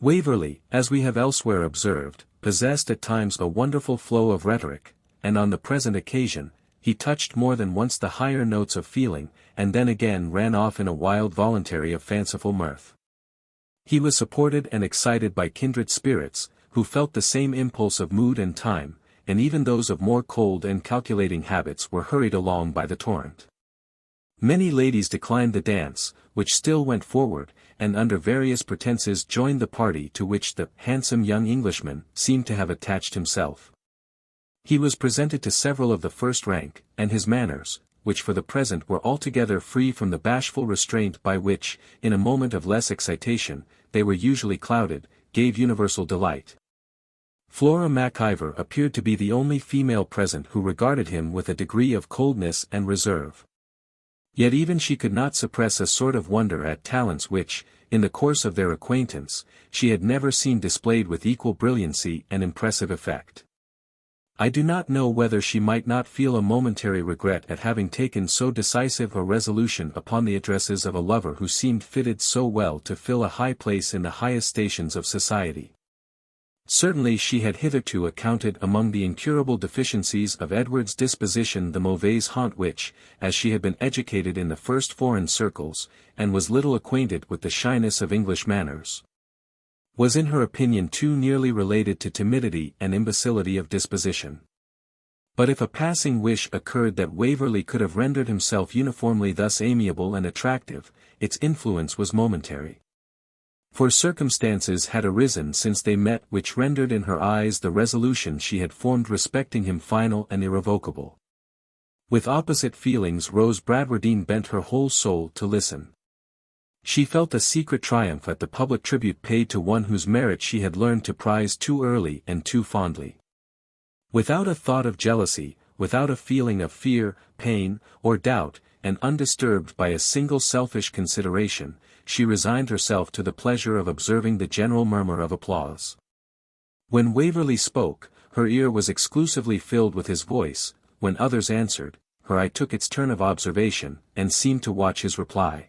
Waverley, as we have elsewhere observed, possessed at times a wonderful flow of rhetoric, and on the present occasion, he touched more than once the higher notes of feeling, and then again ran off in a wild voluntary of fanciful mirth. He was supported and excited by kindred spirits, who felt the same impulse of mood and time, and even those of more cold and calculating habits were hurried along by the torrent. Many ladies declined the dance, which still went forward, and under various pretenses joined the party to which the handsome young Englishman seemed to have attached himself. He was presented to several of the first rank, and his manners, which for the present were altogether free from the bashful restraint by which, in a moment of less excitation, they were usually clouded, gave universal delight. Flora MacIver appeared to be the only female present who regarded him with a degree of coldness and reserve. Yet even she could not suppress a sort of wonder at talents which, in the course of their acquaintance, she had never seen displayed with equal brilliancy and impressive effect. I do not know whether she might not feel a momentary regret at having taken so decisive a resolution upon the addresses of a lover who seemed fitted so well to fill a high place in the highest stations of society. Certainly she had hitherto accounted among the incurable deficiencies of Edward's disposition the mauvaise honte which, as she had been educated in the first foreign circles, and was little acquainted with the shyness of English manners, was in her opinion too nearly related to timidity and imbecility of disposition. But if a passing wish occurred that Waverley could have rendered himself uniformly thus amiable and attractive, its influence was momentary. For circumstances had arisen since they met which rendered in her eyes the resolution she had formed respecting him final and irrevocable. With opposite feelings Rose Bradwardine bent her whole soul to listen. She felt a secret triumph at the public tribute paid to one whose merit she had learned to prize too early and too fondly. Without a thought of jealousy, without a feeling of fear, pain, or doubt, and undisturbed by a single selfish consideration, she resigned herself to the pleasure of observing the general murmur of applause. When Waverley spoke, her ear was exclusively filled with his voice; when others answered, her eye took its turn of observation, and seemed to watch his reply.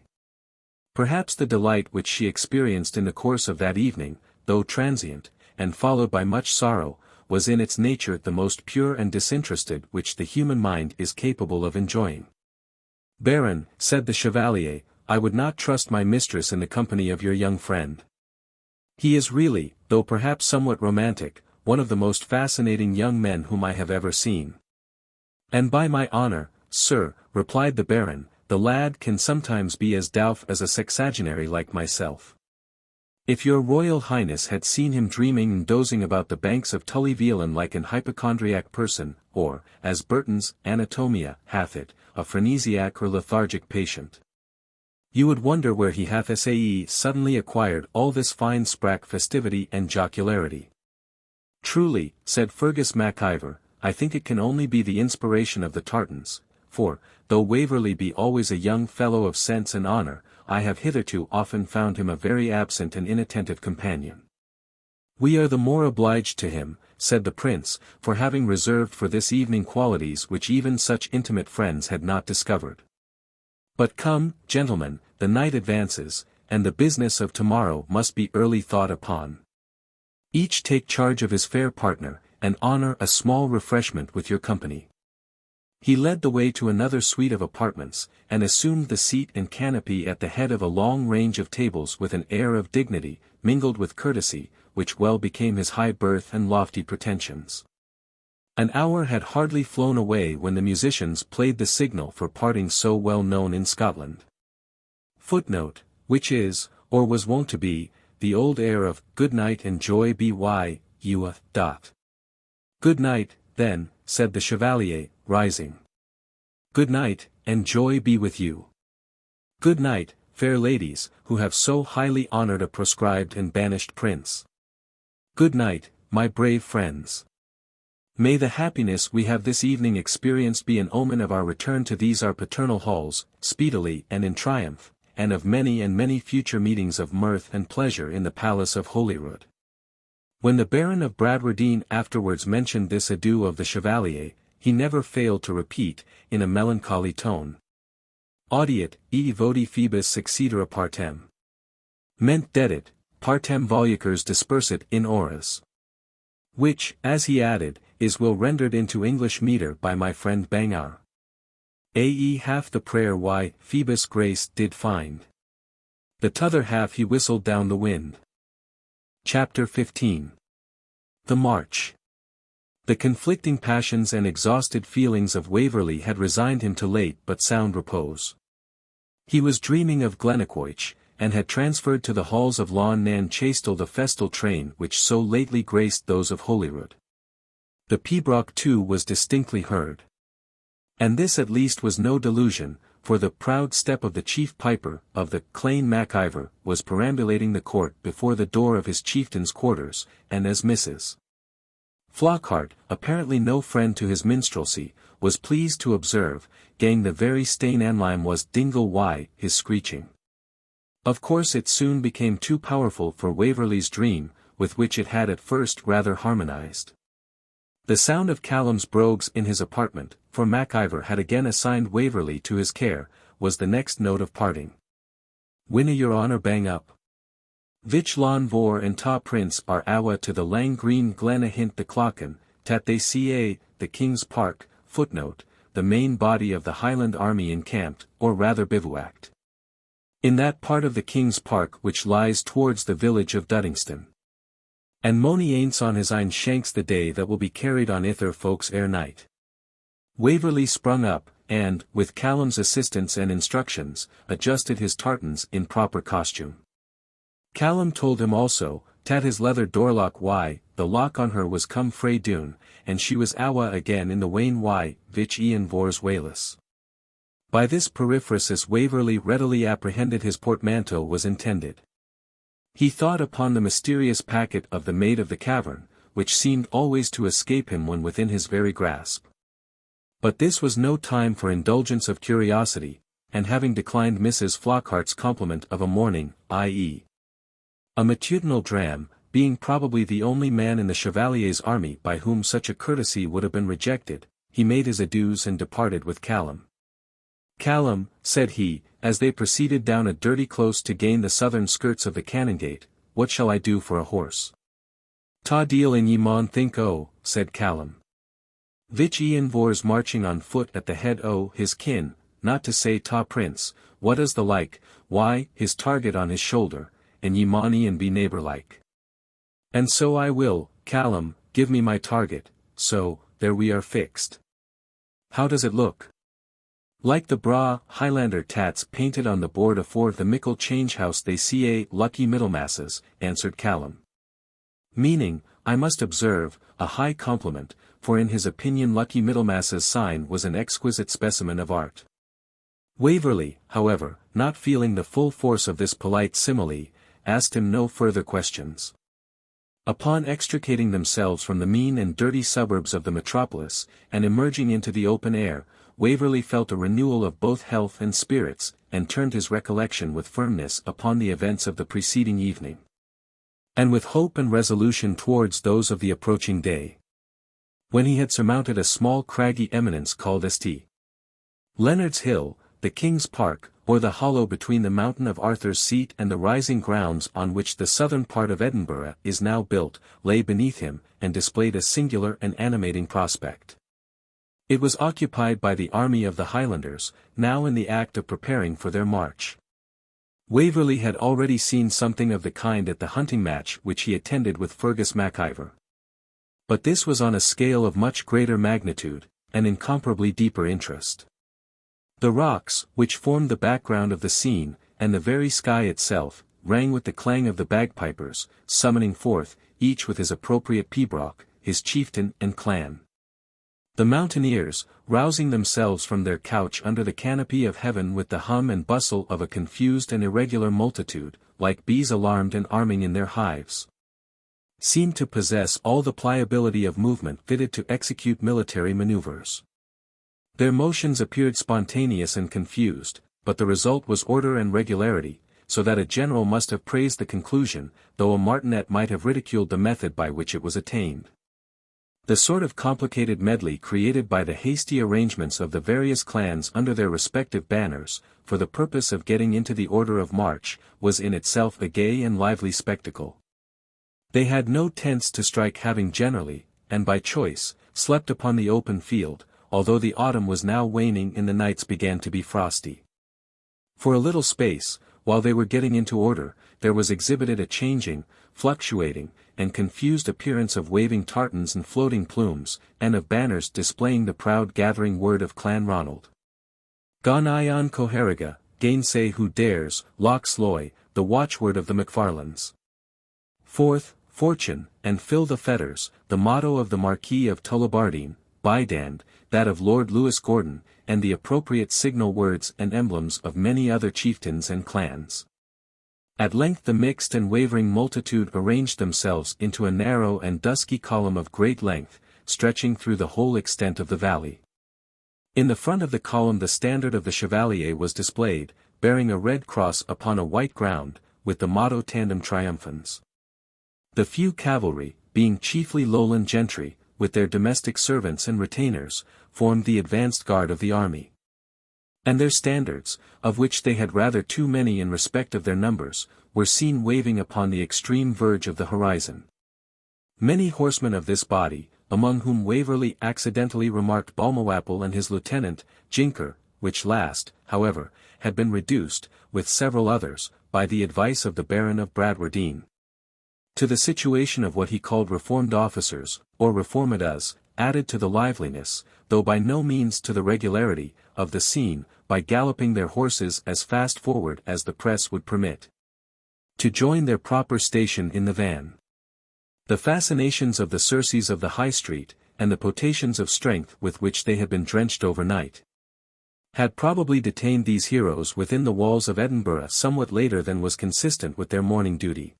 Perhaps the delight which she experienced in the course of that evening, though transient, and followed by much sorrow, was in its nature the most pure and disinterested which the human mind is capable of enjoying. "Baron," said the Chevalier, "I would not trust my mistress in the company of your young friend. He is really, though perhaps somewhat romantic, one of the most fascinating young men whom I have ever seen." "And by my honor, sir," replied the Baron, "the lad can sometimes be as dauf as a sexagenary like myself. If your Royal Highness had seen him dreaming and dozing about the banks of Tully Veolan like an hypochondriac person, or, as Burton's Anatomia hath it, a phrenesiac or lethargic patient, you would wonder where he hath suddenly acquired all this fine sprack festivity and jocularity." "Truly," said Fergus MacIver, "I think it can only be the inspiration of the tartans, for, though Waverley be always a young fellow of sense and honour, I have hitherto often found him a very absent and inattentive companion." "We are the more obliged to him," said the prince, "for having reserved for this evening qualities which even such intimate friends had not discovered. But come, gentlemen, the night advances, and the business of tomorrow must be early thought upon. Each take charge of his fair partner, and honour a small refreshment with your company." He led the way to another suite of apartments, and assumed the seat and canopy at the head of a long range of tables with an air of dignity, mingled with courtesy, which well became his high birth and lofty pretensions. An hour had hardly flown away when the musicians played the signal for parting so well known in Scotland. Footnote, which is, or was wont to be, the old air of "Good night and joy be you. Good night, then," said the Chevalier, rising. "Good night, and joy be with you. Good night, fair ladies, who have so highly honored a proscribed and banished prince. Good night, my brave friends. May the happiness we have this evening experienced be an omen of our return to these our paternal halls, speedily and in triumph, and of many and many future meetings of mirth and pleasure in the palace of Holyrood." When the Baron of Bradwardine afterwards mentioned this adieu of the Chevalier, he never failed to repeat, in a melancholy tone, "Audiat, e voti Phoebus succedere partem. Ment dedit, partem volucres dispersit in auras." Which, as he added, is will rendered into English metre by my friend Bangar. A.e. half the prayer why Phoebus grace did find. The t'other half he whistled down the wind. Chapter 15. The March. The conflicting passions and exhausted feelings of Waverley had resigned him to late but sound repose. He was dreaming of Glennaquoich, and had transferred to the halls of Lawn nan Chaistel the festal train which so lately graced those of Holyrood. The pibroch too was distinctly heard. And this at least was no delusion, for the proud step of the chief piper of the Clane MacIver was perambulating the court before the door of his chieftain's quarters, and as Mrs. Flockhart, apparently no friend to his minstrelsy, was pleased to observe, gang the very stain anlime was dingle why his screeching. Of course it soon became too powerful for Waverley's dream, with which it had at first rather harmonized. The sound of Callum's brogues in his apartment, for MacIver had again assigned Waverley to his care, was the next note of parting. "Winna your honour bang up. Vich Lon Vor and Ta Prince are awa to the Lang Green Glen ahint the Clocken, tat they ca, the King's Park." Footnote, the main body of the Highland army encamped, or rather bivouacked, in that part of the King's Park which lies towards the village of Duddingston. "And Mony aints on his ein shanks the day that will be carried on ither folks ere night." Waverley sprung up, and, with Callum's assistance and instructions, adjusted his tartans in proper costume. Callum told him also, tat his leather doorlock why, the lock on her was come frae Doon, and she was awa again in the wain why, vich Ian Vor's wayless. By this periphrasis Waverley readily apprehended his portmanteau was intended. He thought upon the mysterious packet of the Maid of the Cavern, which seemed always to escape him when within his very grasp. But this was no time for indulgence of curiosity, and having declined Mrs. Flockhart's compliment of a morning, i.e. a matutinal dram, being probably the only man in the Chevalier's army by whom such a courtesy would have been rejected, he made his adieus and departed with Callum. "Callum," said he, as they proceeded down a dirty close to gain the southern skirts of the Canongate, "what shall I do for a horse?" "Ta deal in ye maun think o," said Callum. "Vich Ian Vor's marching on foot at the head o' his kin, not to say Ta Prince, what is the like, why, his target on his shoulder, and ye maun Ian be neighbour-like." "And so I will, Callum, give me my target, so, there we are fixed. How does it look?" "Like the braw Highlander tats painted on the board afore the mickle change house they ca Lucky Middlemasses," answered Callum. Meaning, I must observe, a high compliment, for in his opinion Lucky Middlemas's sign was an exquisite specimen of art. Waverley, however, not feeling the full force of this polite simile, asked him no further questions. Upon extricating themselves from the mean and dirty suburbs of the metropolis, and emerging into the open air, Waverley felt a renewal of both health and spirits, and turned his recollection with firmness upon the events of the preceding evening, and with hope and resolution towards those of the approaching day. When he had surmounted a small craggy eminence called St. Leonard's Hill, the King's Park, or the hollow between the mountain of Arthur's Seat and the rising grounds on which the southern part of Edinburgh is now built, lay beneath him, and displayed a singular and animating prospect. It was occupied by the army of the Highlanders, now in the act of preparing for their march. Waverley had already seen something of the kind at the hunting match which he attended with Fergus MacIver. But this was on a scale of much greater magnitude, and incomparably deeper interest. The rocks, which formed the background of the scene, and the very sky itself, rang with the clang of the bagpipers, summoning forth, each with his appropriate pibroch, his chieftain and clan. The mountaineers, rousing themselves from their couch under the canopy of heaven with the hum and bustle of a confused and irregular multitude, like bees alarmed and arming in their hives, seemed to possess all the pliability of movement fitted to execute military maneuvers. Their motions appeared spontaneous and confused, but the result was order and regularity, so that a general must have praised the conclusion, though a martinet might have ridiculed the method by which it was attained. The sort of complicated medley created by the hasty arrangements of the various clans under their respective banners, for the purpose of getting into the order of march, was in itself a gay and lively spectacle. They had no tents to strike, having generally, and by choice, slept upon the open field, although the autumn was now waning and the nights began to be frosty. For a little space, while they were getting into order, there was exhibited a changing, fluctuating, and confused appearance of waving tartans and floating plumes, and of banners displaying the proud gathering word of Clan Ronald. Gon Ion Coheriga, gainsay who dares, Loch Sloy, the watchword of the MacFarlanes. Fourth, Fortune, and fill the fetters, the motto of the Marquis of Tullibardine, Bidand, that of Lord Lewis Gordon, and the appropriate signal words and emblems of many other chieftains and clans. At length the mixed and wavering multitude arranged themselves into a narrow and dusky column of great length, stretching through the whole extent of the valley. In the front of the column the standard of the Chevalier was displayed, bearing a red cross upon a white ground, with the motto Tandem Triumphans. The few cavalry, being chiefly lowland gentry, with their domestic servants and retainers, formed the advanced guard of the army. And their standards, of which they had rather too many in respect of their numbers, were seen waving upon the extreme verge of the horizon. Many horsemen of this body, among whom Waverley accidentally remarked Balmawhapple and his lieutenant, Jinker, which last, however, had been reduced, with several others, by the advice of the Baron of Bradwardine, to the situation of what he called reformed officers, or reformadas, added to the liveliness, though by no means to the regularity, of the scene, by galloping their horses as fast forward as the press would permit, to join their proper station in the van. The fascinations of the Circes of the High Street, and the potations of strength with which they had been drenched overnight, had probably detained these heroes within the walls of Edinburgh somewhat later than was consistent with their morning duty.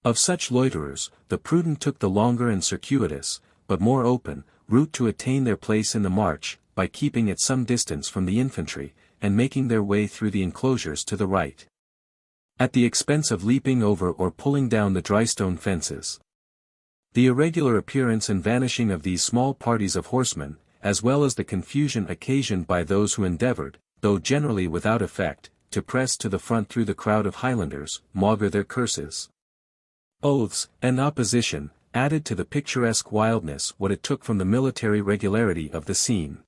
Of such loiterers, the prudent took the longer and circuitous, but more open, route to attain their place in the march, by keeping at some distance from the infantry, and making their way through the enclosures to the right, at the expense of leaping over or pulling down the drystone fences. The irregular appearance and vanishing of these small parties of horsemen, as well as the confusion occasioned by those who endeavoured, though generally without effect, to press to the front through the crowd of Highlanders, maugre their curses, oaths, and opposition, added to the picturesque wildness what it took from the military regularity of the scene.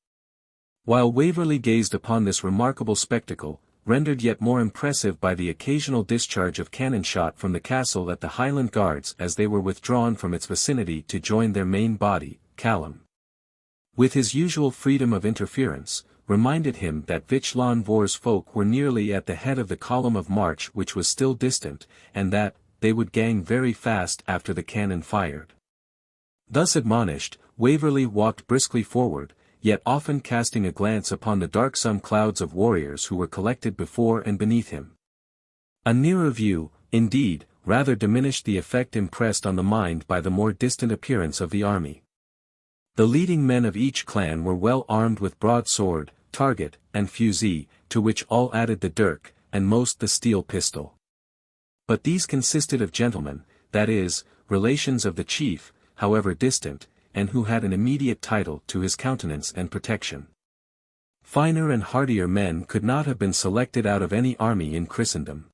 While Waverley gazed upon this remarkable spectacle, rendered yet more impressive by the occasional discharge of cannon shot from the castle at the Highland Guards as they were withdrawn from its vicinity to join their main body, Callum, with his usual freedom of interference, reminded him that Vich Lan Vor's folk were nearly at the head of the column of march which was still distant, and that they would gang very fast after the cannon fired. Thus admonished, Waverley walked briskly forward, yet often casting a glance upon the darksome clouds of warriors who were collected before and beneath him. A nearer view, indeed, rather diminished the effect impressed on the mind by the more distant appearance of the army. The leading men of each clan were well armed with broadsword, target, and fusee, to which all added the dirk, and most the steel pistol. But these consisted of gentlemen, that is, relations of the chief, however distant, and who had an immediate title to his countenance and protection. Finer and hardier men could not have been selected out of any army in Christendom.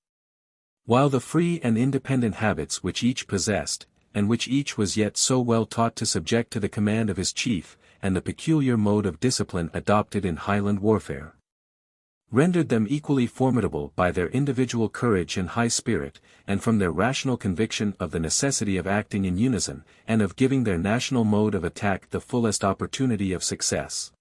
While the free and independent habits which each possessed, and which each was yet so well taught to subject to the command of his chief, and the peculiar mode of discipline adopted in Highland warfare, rendered them equally formidable by their individual courage and high spirit, and from their rational conviction of the necessity of acting in unison, and of giving their national mode of attack the fullest opportunity of success.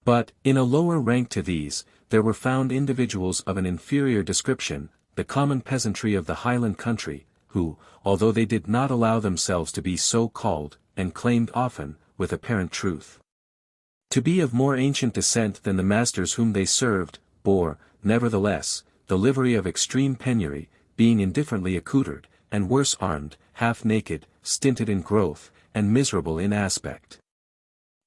But, in a lower rank to these, there were found individuals of an inferior description, the common peasantry of the Highland country, who, although they did not allow themselves to be so called, and claimed often, with apparent truth, to be of more ancient descent than the masters whom they served, bore, nevertheless, the livery of extreme penury, being indifferently accoutred, and worse armed, half-naked, stinted in growth, and miserable in aspect.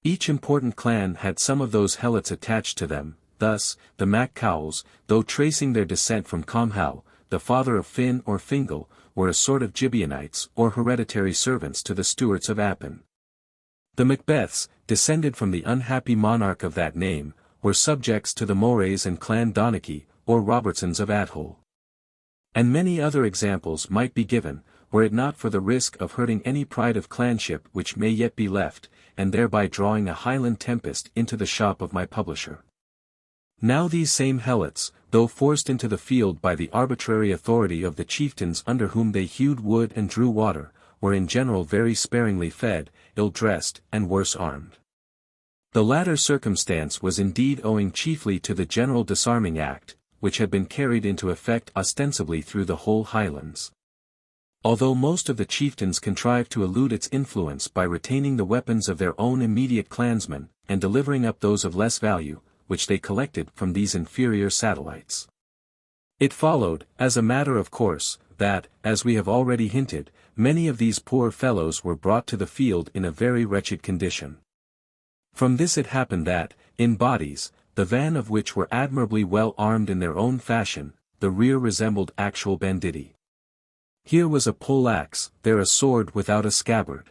Each important clan had some of those helots attached to them. Thus, the Mac Cowls, though tracing their descent from Comhow, the father of Finn or Fingal, were a sort of Gibeonites or hereditary servants to the Stuarts of Appin. The Macbeths, descended from the unhappy monarch of that name, were subjects to the Morays and Clan Donachie, or Robertsons of Athole. And many other examples might be given, were it not for the risk of hurting any pride of clanship which may yet be left, and thereby drawing a Highland tempest into the shop of my publisher. Now these same helots, though forced into the field by the arbitrary authority of the chieftains under whom they hewed wood and drew water, were in general very sparingly fed, ill-dressed, and worse armed. The latter circumstance was indeed owing chiefly to the General Disarming Act, which had been carried into effect ostensibly through the whole Highlands. Although most of the chieftains contrived to elude its influence by retaining the weapons of their own immediate clansmen, and delivering up those of less value, which they collected from these inferior satellites. It followed, as a matter of course, that, as we have already hinted, many of these poor fellows were brought to the field in a very wretched condition. From this it happened that, in bodies, the van of which were admirably well armed in their own fashion, the rear resembled actual banditti. Here was a pole-axe, there a sword without a scabbard.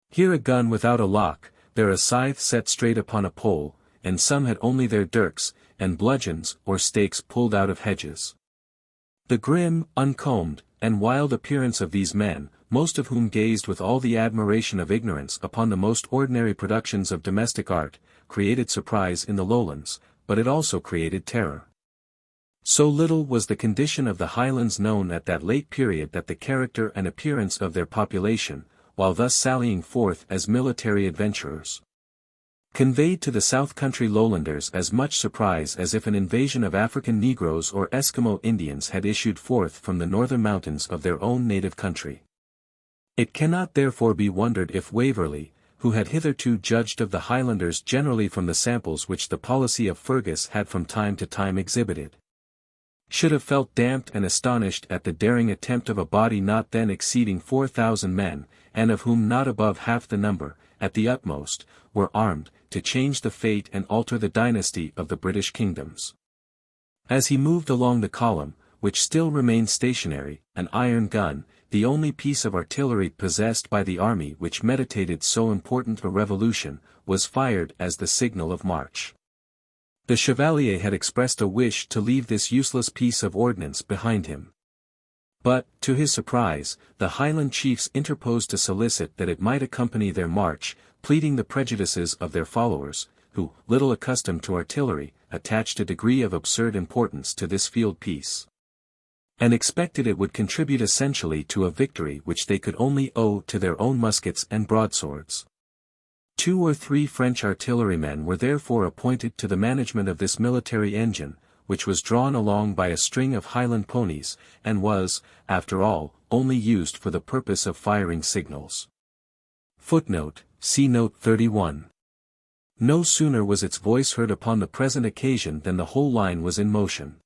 Here a gun without a lock, there a scythe set straight upon a pole, and some had only their dirks, and bludgeons or stakes pulled out of hedges. The grim, uncombed, and wild appearance of these men, most of whom gazed with all the admiration of ignorance upon the most ordinary productions of domestic art, created surprise in the lowlands, but it also created terror. So little was the condition of the Highlands known at that late period that the character and appearance of their population, while thus sallying forth as military adventurers, conveyed to the South Country lowlanders as much surprise as if an invasion of African Negroes or Eskimo Indians had issued forth from the northern mountains of their own native country. It cannot therefore be wondered if Waverley, who had hitherto judged of the Highlanders generally from the samples which the policy of Fergus had from time to time exhibited, should have felt damped and astonished at the daring attempt of a body not then exceeding 4,000 men, and of whom not above half the number, at the utmost, were armed, to change the fate and alter the dynasty of the British kingdoms. As he moved along the column, which still remained stationary, an iron gun, the only piece of artillery possessed by the army which meditated so important a revolution, was fired as the signal of march. The Chevalier had expressed a wish to leave this useless piece of ordnance behind him. But, to his surprise, the Highland chiefs interposed to solicit that it might accompany their march, pleading the prejudices of their followers, who, little accustomed to artillery, attached a degree of absurd importance to this field piece, and expected it would contribute essentially to a victory which they could only owe to their own muskets and broadswords. 2 or 3 French artillerymen were therefore appointed to the management of this military engine, which was drawn along by a string of Highland ponies, and was, after all, only used for the purpose of firing signals. Footnote: see note 31. No sooner was its voice heard upon the present occasion than the whole line was in motion.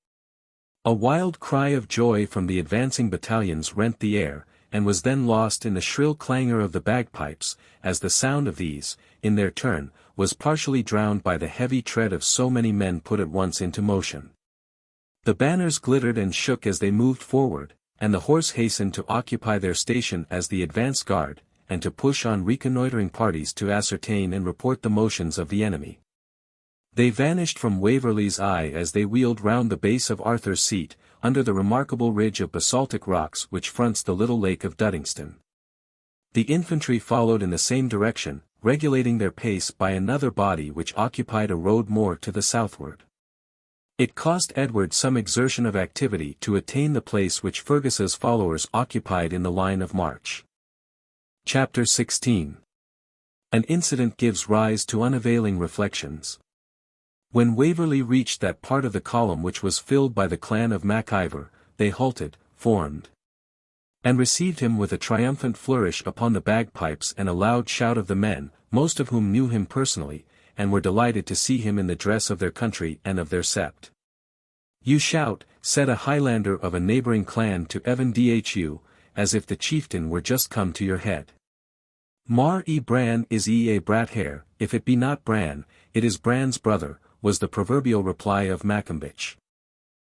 A wild cry of joy from the advancing battalions rent the air, and was then lost in the shrill clangor of the bagpipes, as the sound of these, in their turn, was partially drowned by the heavy tread of so many men put at once into motion. The banners glittered and shook as they moved forward, and the horse hastened to occupy their station as the advance guard, and to push on reconnoitering parties to ascertain and report the motions of the enemy. They vanished from Waverley's eye as they wheeled round the base of Arthur's Seat, under the remarkable ridge of basaltic rocks which fronts the little lake of Duddingston. The infantry followed in the same direction, regulating their pace by another body which occupied a road more to the southward. It cost Edward some exertion of activity to attain the place which Fergus's followers occupied in the line of march. Chapter 16. An incident gives rise to unavailing reflections. When Waverley reached that part of the column which was filled by the clan of MacIver, they halted, formed, and received him with a triumphant flourish upon the bagpipes and a loud shout of the men, most of whom knew him personally, and were delighted to see him in the dress of their country and of their sept. "You shout," said a Highlander of a neighbouring clan to Evan Dhu, "as if the chieftain were just come to your head. Mar e Bran is a Brathair, if it be not Bran, it is Bran's brother," was the proverbial reply of Maccombich.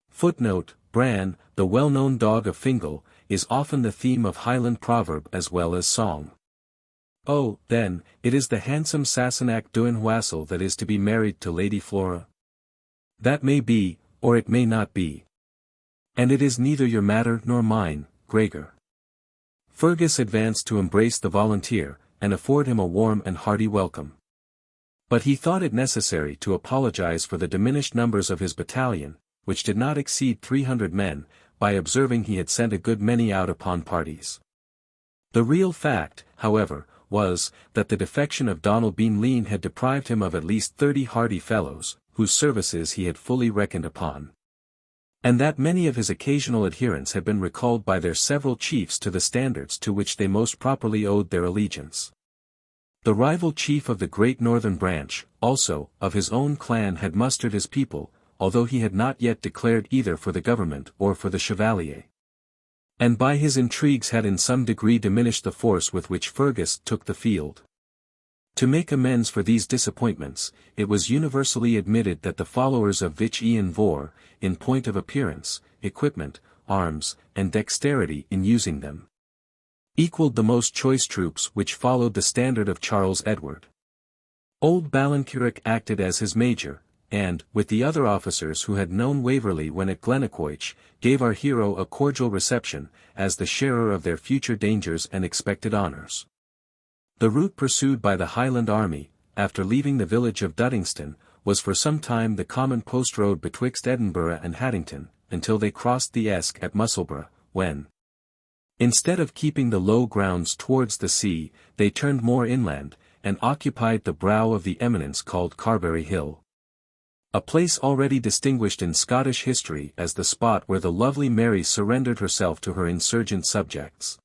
Footnote: Bran, the well-known dog of Fingal, is often the theme of Highland proverb as well as song. "Oh, then, it is the handsome Sassenach Duin Wassel that is to be married to Lady Flora? That may be, or it may not be. And it is neither your matter nor mine, Gregor." Fergus advanced to embrace the volunteer, and afford him a warm and hearty welcome. But he thought it necessary to apologize for the diminished numbers of his battalion, which did not exceed 300 men, by observing he had sent a good many out upon parties. The real fact, however, was, that the defection of Donald Bean Lean had deprived him of at least 30 hardy fellows, whose services he had fully reckoned upon. And that many of his occasional adherents had been recalled by their several chiefs to the standards to which they most properly owed their allegiance. The rival chief of the great northern branch, also, of his own clan had mustered his people, although he had not yet declared either for the government or for the Chevalier. And by his intrigues had in some degree diminished the force with which Fergus took the field. To make amends for these disappointments, it was universally admitted that the followers of Vich Ian Vor, in point of appearance, equipment, arms, and dexterity in using them, equalled the most choice troops which followed the standard of Charles Edward. Old Ballincurich acted as his major, and, with the other officers who had known Waverley when at Glennaquoich, gave our hero a cordial reception, as the sharer of their future dangers and expected honours. The route pursued by the Highland army, after leaving the village of Duddingston, was for some time the common post road betwixt Edinburgh and Haddington, until they crossed the Esk at Musselburgh, when, instead of keeping the low grounds towards the sea, they turned more inland, and occupied the brow of the eminence called Carberry Hill. A place already distinguished in Scottish history as the spot where the lovely Mary surrendered herself to her insurgent subjects.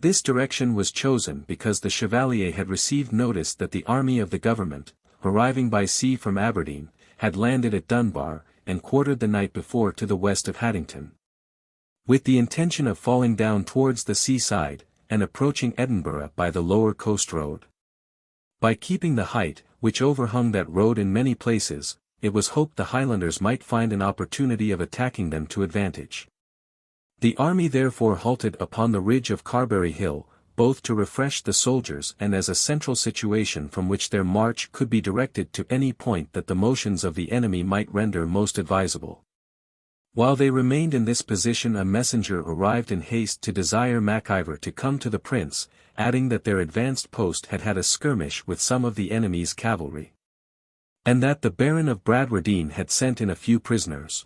This direction was chosen because the Chevalier had received notice that the army of the government, arriving by sea from Aberdeen, had landed at Dunbar, and quartered the night before to the west of Haddington, with the intention of falling down towards the seaside, and approaching Edinburgh by the lower coast road. By keeping the height, which overhung that road in many places, it was hoped the Highlanders might find an opportunity of attacking them to advantage. The army therefore halted upon the ridge of Carberry Hill, both to refresh the soldiers and as a central situation from which their march could be directed to any point that the motions of the enemy might render most advisable. While they remained in this position, a messenger arrived in haste to desire MacIver to come to the prince, adding that their advanced post had had a skirmish with some of the enemy's cavalry, and that the Baron of Bradwardine had sent in a few prisoners.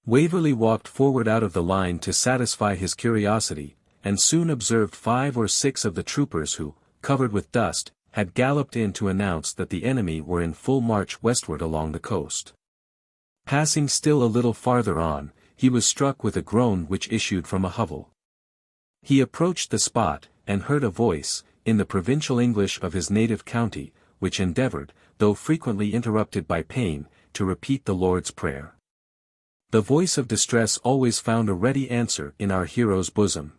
Waverley walked forward out of the line to satisfy his curiosity, and soon observed 5 or 6 of the troopers who, covered with dust, had galloped in to announce that the enemy were in full march westward along the coast. Passing still a little farther on, he was struck with a groan which issued from a hovel. He approached the spot, and heard a voice, in the provincial English of his native county, which endeavoured, though frequently interrupted by pain, to repeat the Lord's Prayer. The voice of distress always found a ready answer in our hero's bosom.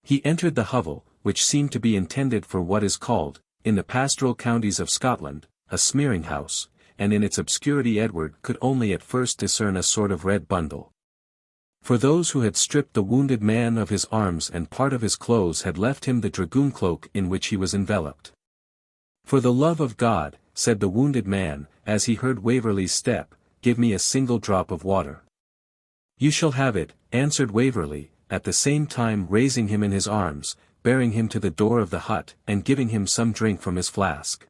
He entered the hovel, which seemed to be intended for what is called, in the pastoral counties of Scotland, a smearing house, and in its obscurity Edward could only at first discern a sort of red bundle. For those who had stripped the wounded man of his arms and part of his clothes had left him the dragoon cloak in which he was enveloped. "For the love of God," said the wounded man, as he heard Waverley's step, "give me a single drop of water." "You shall have it," answered Waverley, at the same time raising him in his arms, bearing him to the door of the hut and giving him some drink from his flask.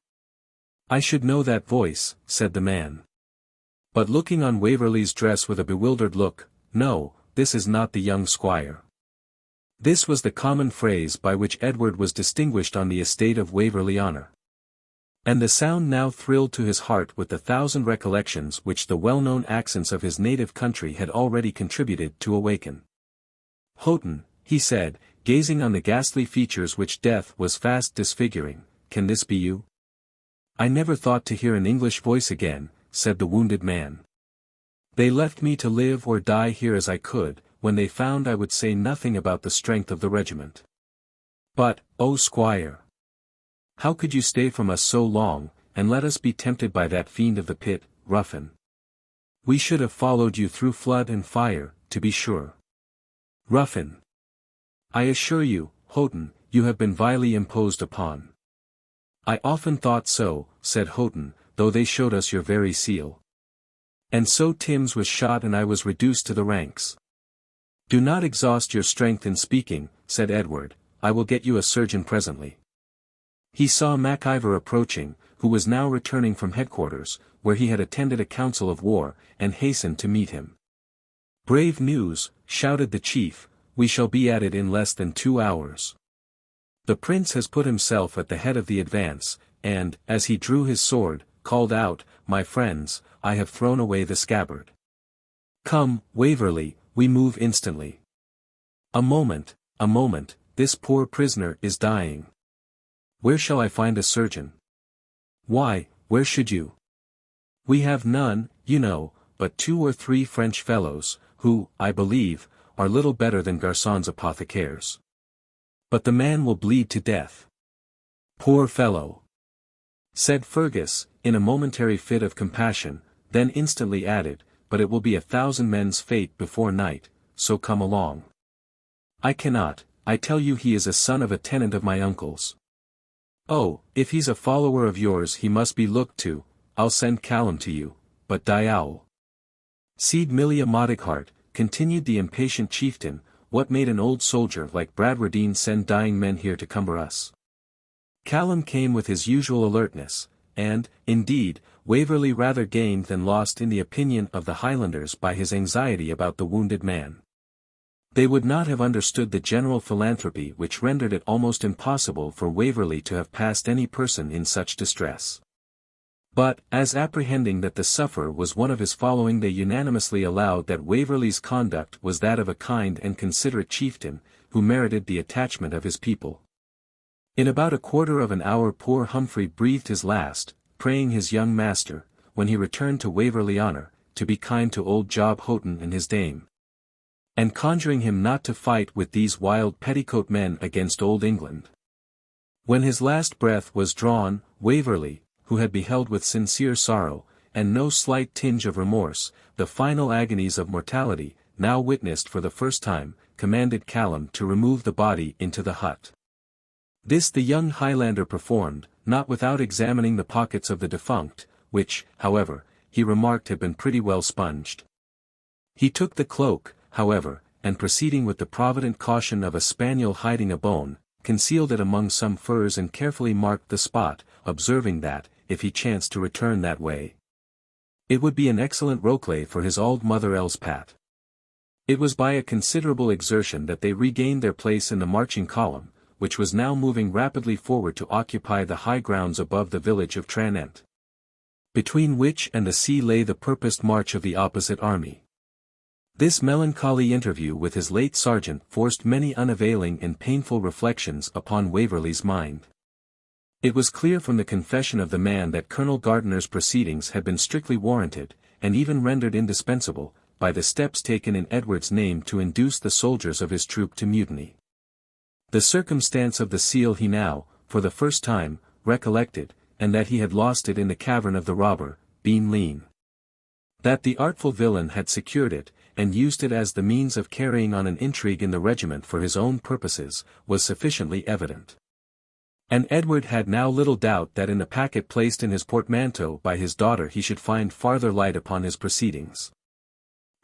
"I should know that voice," said the man. But looking on Waverley's dress with a bewildered look, no, this is not the young squire. This was the common phrase by which Edward was distinguished on the estate of Waverley Honour. And the sound now thrilled to his heart with the thousand recollections which the well-known accents of his native country had already contributed to awaken. "Houghton," he said, gazing on the ghastly features which death was fast disfiguring, "can this be you?" "I never thought to hear an English voice again," said the wounded man. "They left me to live or die here as I could, when they found I would say nothing about the strength of the regiment. But, oh squire! How could you stay from us so long, and let us be tempted by that fiend of the pit, Ruffin? We should have followed you through flood and fire, to be sure." "Ruffin! I assure you, Houghton, you have been vilely imposed upon." "I often thought so," said Houghton, "though they showed us your very seal. And so Timms was shot and I was reduced to the ranks." "Do not exhaust your strength in speaking," said Edward, "I will get you a surgeon presently." He saw MacIver approaching, who was now returning from headquarters, where he had attended a council of war, and hastened to meet him. "Brave news," shouted the chief, "we shall be at it in less than 2 hours. The prince has put himself at the head of the advance, and, as he drew his sword, called out, 'My friends, I have thrown away the scabbard. Come, Waverley, we move instantly. A moment, this poor prisoner is dying. Where shall I find a surgeon?' 'Why, where should you? We have none, you know, but 2 or 3 French fellows, who, I believe, are little better than garçons apothecaires. But the man will bleed to death.' 'Poor fellow!' said Fergus, in a momentary fit of compassion, then instantly added, 'but it will be 1,000 men's fate before night, so come along.' 'I cannot, I tell you he is a son of a tenant of my uncle's.' 'Oh, if he's a follower of yours he must be looked to, I'll send Callum to you, but Diawl. Seed Milia Modighart,' continued the impatient chieftain, 'what made an old soldier like Bradwardine send dying men here to cumber us?' Callum came with his usual alertness, and, indeed, Waverley rather gained than lost in the opinion of the Highlanders by his anxiety about the wounded man. They would not have understood the general philanthropy which rendered it almost impossible for Waverley to have passed any person in such distress. But, as apprehending that the sufferer was one of his following, they unanimously allowed that Waverley's conduct was that of a kind and considerate chieftain, who merited the attachment of his people. In about a quarter of an hour poor Humphrey breathed his last, praying his young master, when he returned to Waverley Honour, to be kind to old Job Houghton and his dame, and conjuring him not to fight with these wild petticoat men against old England. When his last breath was drawn, Waverley, who had beheld with sincere sorrow, and no slight tinge of remorse, the final agonies of mortality, now witnessed for the first time, commanded Callum to remove the body into the hut. This the young Highlander performed, not without examining the pockets of the defunct, which, however, he remarked had been pretty well sponged. He took the cloak, however, and proceeding with the provident caution of a spaniel hiding a bone, concealed it among some furs and carefully marked the spot, observing that, if he chanced to return that way, it would be an excellent rokelay for his auld mother Elspat. It was by a considerable exertion that they regained their place in the marching column, which was now moving rapidly forward to occupy the high grounds above the village of Tranent, between which and the sea lay the purposed march of the opposite army. This melancholy interview with his late sergeant forced many unavailing and painful reflections upon Waverley's mind. It was clear from the confession of the man that Colonel Gardiner's proceedings had been strictly warranted, and even rendered indispensable, by the steps taken in Edward's name to induce the soldiers of his troop to mutiny. The circumstance of the seal he now, for the first time, recollected, and that he had lost it in the cavern of the robber, Bean Lean. That the artful villain had secured it, and used it as the means of carrying on an intrigue in the regiment for his own purposes, was sufficiently evident. And Edward had now little doubt that in the packet placed in his portmanteau by his daughter he should find farther light upon his proceedings.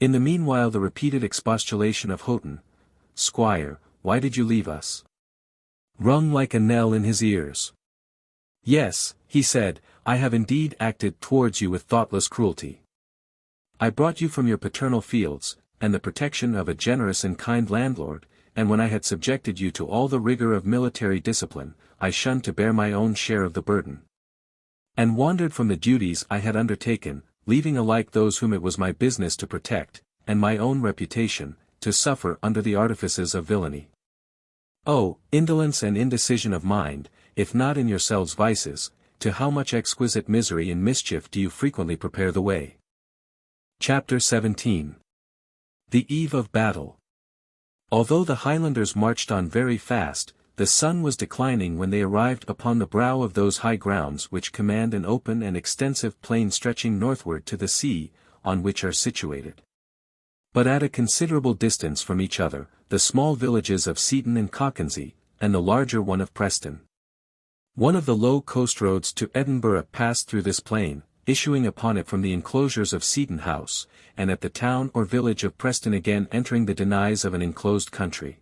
In the meanwhile the repeated expostulation of Houghton, "Squire, why did you leave us?" rung like a knell in his ears. "Yes," he said, "I have indeed acted towards you with thoughtless cruelty. I brought you from your paternal fields, and the protection of a generous and kind landlord, and when I had subjected you to all the rigor of military discipline, I shunned to bear my own share of the burden, and wandered from the duties I had undertaken, leaving alike those whom it was my business to protect, and my own reputation, to suffer under the artifices of villainy. Oh, indolence and indecision of mind, if not in yourselves vices, to how much exquisite misery and mischief do you frequently prepare the way. Chapter 17. The Eve of Battle. Although the Highlanders marched on very fast, the sun was declining when they arrived upon the brow of those high grounds which command an open and extensive plain stretching northward to the sea, on which are situated, but at a considerable distance from each other, the small villages of Seaton and Cockenzie, and the larger one of Preston. One of the low coast roads to Edinburgh passed through this plain, issuing upon it from the enclosures of Seaton House, and at the town or village of Preston again entering the denies of an enclosed country.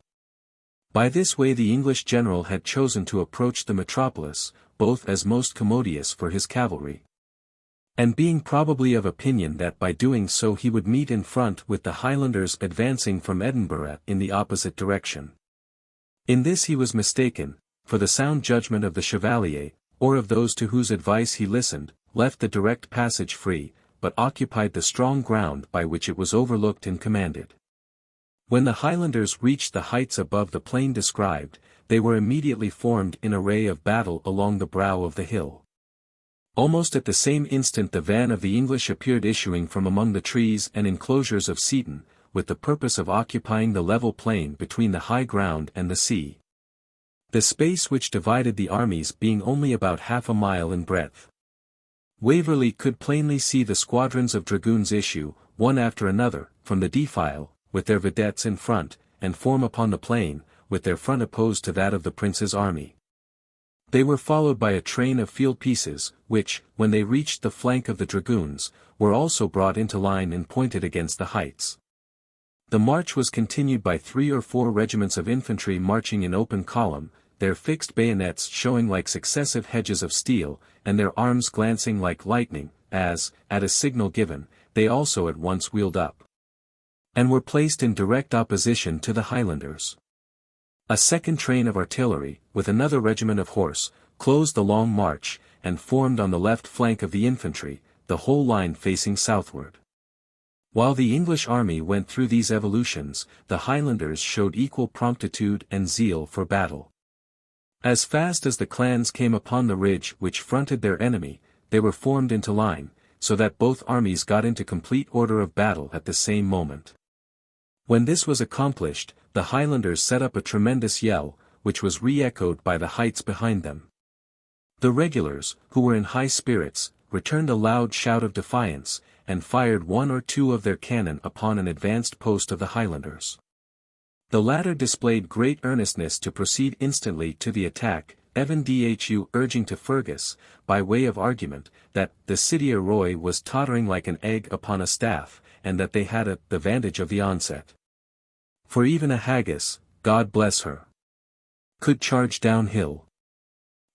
By this way the English general had chosen to approach the metropolis, both as most commodious for his cavalry, and being probably of opinion that by doing so he would meet in front with the Highlanders advancing from Edinburgh in the opposite direction. In this he was mistaken, for the sound judgment of the Chevalier, or of those to whose advice he listened, left the direct passage free, but occupied the strong ground by which it was overlooked and commanded. When the Highlanders reached the heights above the plain described, they were immediately formed in array of battle along the brow of the hill. Almost at the same instant the van of the English appeared issuing from among the trees and enclosures of Seaton, with the purpose of occupying the level plain between the high ground and the sea, the space which divided the armies being only about half a mile in breadth. Waverley could plainly see the squadrons of dragoons issue, one after another, from the defile, with their vedettes in front, and form upon the plain, with their front opposed to that of the prince's army. They were followed by a train of field pieces, which, when they reached the flank of the dragoons, were also brought into line and pointed against the heights. The march was continued by 3 or 4 regiments of infantry marching in open column, their fixed bayonets showing like successive hedges of steel, and their arms glancing like lightning, as, at a signal given, they also at once wheeled up, and were placed in direct opposition to the Highlanders. A second train of artillery, with another regiment of horse, closed the long march, and formed on the left flank of the infantry, the whole line facing southward. While the English army went through these evolutions, the Highlanders showed equal promptitude and zeal for battle. As fast as the clans came upon the ridge which fronted their enemy, they were formed into line, so that both armies got into complete order of battle at the same moment. When this was accomplished, the Highlanders set up a tremendous yell, which was re-echoed by the heights behind them. The regulars, who were in high spirits, returned a loud shout of defiance, and fired 1 or 2 of their cannon upon an advanced post of the Highlanders. The latter displayed great earnestness to proceed instantly to the attack, Evan Dhu urging to Fergus, by way of argument, that the City Roy was tottering like an egg upon a staff, and that they had the vantage of the onset. For even a haggis, God bless her, could charge downhill.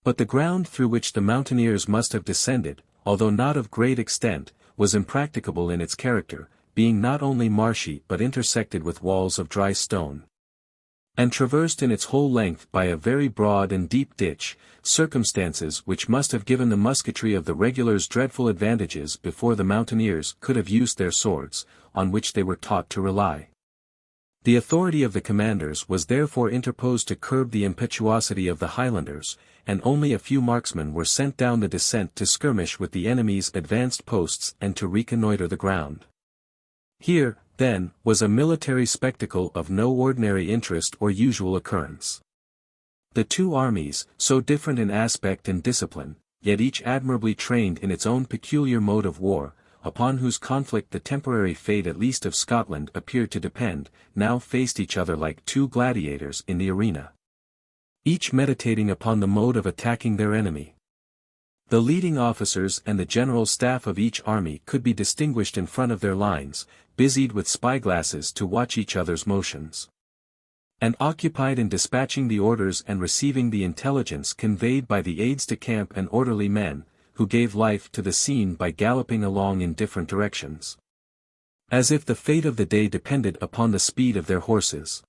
But the ground through which the mountaineers must have descended, although not of great extent, was impracticable in its character, being not only marshy but intersected with walls of dry stone, and traversed in its whole length by a very broad and deep ditch, circumstances which must have given the musketry of the regulars dreadful advantages before the mountaineers could have used their swords, on which they were taught to rely. The authority of the commanders was therefore interposed to curb the impetuosity of the Highlanders, and only a few marksmen were sent down the descent to skirmish with the enemy's advanced posts and to reconnoitre the ground. Here, then, was a military spectacle of no ordinary interest or usual occurrence. The two armies, so different in aspect and discipline, yet each admirably trained in its own peculiar mode of war, upon whose conflict the temporary fate at least of Scotland appeared to depend, now faced each other like 2 gladiators in the arena, each meditating upon the mode of attacking their enemy. The leading officers and the general staff of each army could be distinguished in front of their lines, busied with spyglasses to watch each other's motions, and occupied in dispatching the orders and receiving the intelligence conveyed by the aides-de-camp and orderly men, who gave life to the scene by galloping along in different directions. as if the fate of the day depended upon the speed of their horses.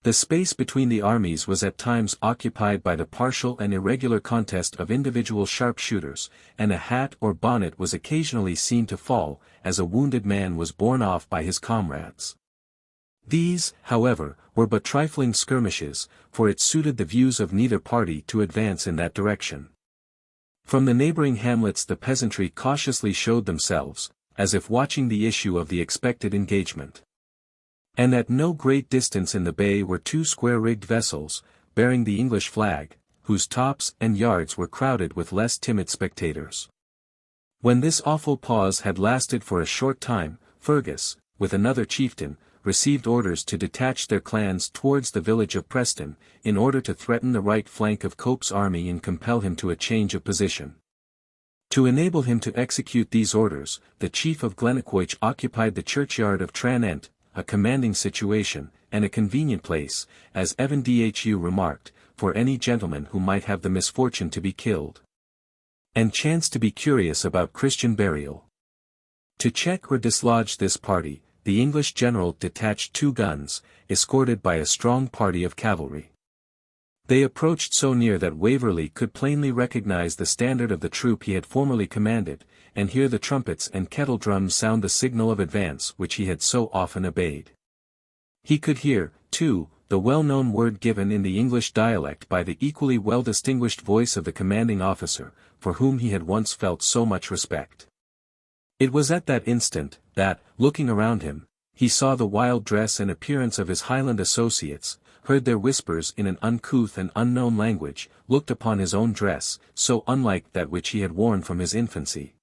The space between the armies was at times occupied by the partial and irregular contest of individual sharpshooters, and a hat or bonnet was occasionally seen to fall, as a wounded man was borne off by his comrades. These, however, were but trifling skirmishes, for it suited the views of neither party to advance in that direction. From the neighboring hamlets the peasantry cautiously showed themselves, as if watching the issue of the expected engagement. And at no great distance in the bay were two square-rigged vessels, bearing the English flag, whose tops and yards were crowded with less timid spectators. When this awful pause had lasted for a short time, Fergus, with another chieftain, received orders to detach their clans towards the village of Preston, in order to threaten the right flank of Cope's army and compel him to a change of position. To enable him to execute these orders, the chief of Glennaquoich occupied the churchyard of Tranent, a commanding situation, and a convenient place, as Evan Dhu remarked, for any gentleman who might have the misfortune to be killed, and chanced to be curious about Christian burial. To check or dislodge this party, the English general detached 2 guns, escorted by a strong party of cavalry. They approached so near that Waverley could plainly recognize the standard of the troop he had formerly commanded, and hear the trumpets and kettle-drums sound the signal of advance which he had so often obeyed. He could hear, too, the well-known word given in the English dialect by the equally well-distinguished voice of the commanding officer, for whom he had once felt so much respect. It was at that instant, that, looking around him, he saw the wild dress and appearance of his Highland associates, heard their whispers in an uncouth and unknown language, looked upon his own dress, so unlike that which he had worn from his infancy,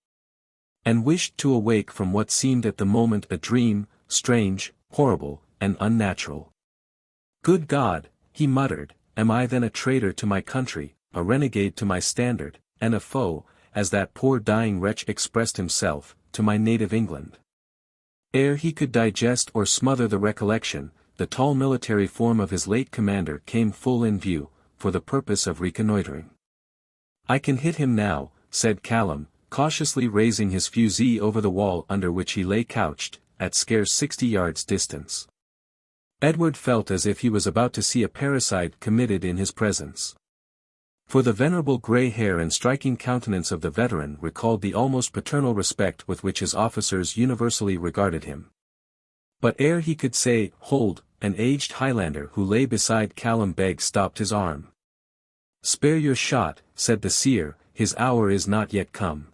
and wished to awake from what seemed at the moment a dream, strange, horrible, and unnatural. "Good God," he muttered, "am I then a traitor to my country, a renegade to my standard, and a foe, as that poor dying wretch expressed himself, to my native England?" Ere he could digest or smother the recollection, the tall military form of his late commander came full in view, for the purpose of reconnoitring. "I can hit him now," said Callum, cautiously raising his fusee over the wall under which he lay couched, at scarce 60 yards distance. Edward felt as if he was about to see a parricide committed in his presence. For the venerable grey hair and striking countenance of the veteran recalled the almost paternal respect with which his officers universally regarded him. But ere he could say, "Hold," an aged Highlander who lay beside Callum Beg stopped his arm. "Spare your shot," said the seer, "his hour is not yet come.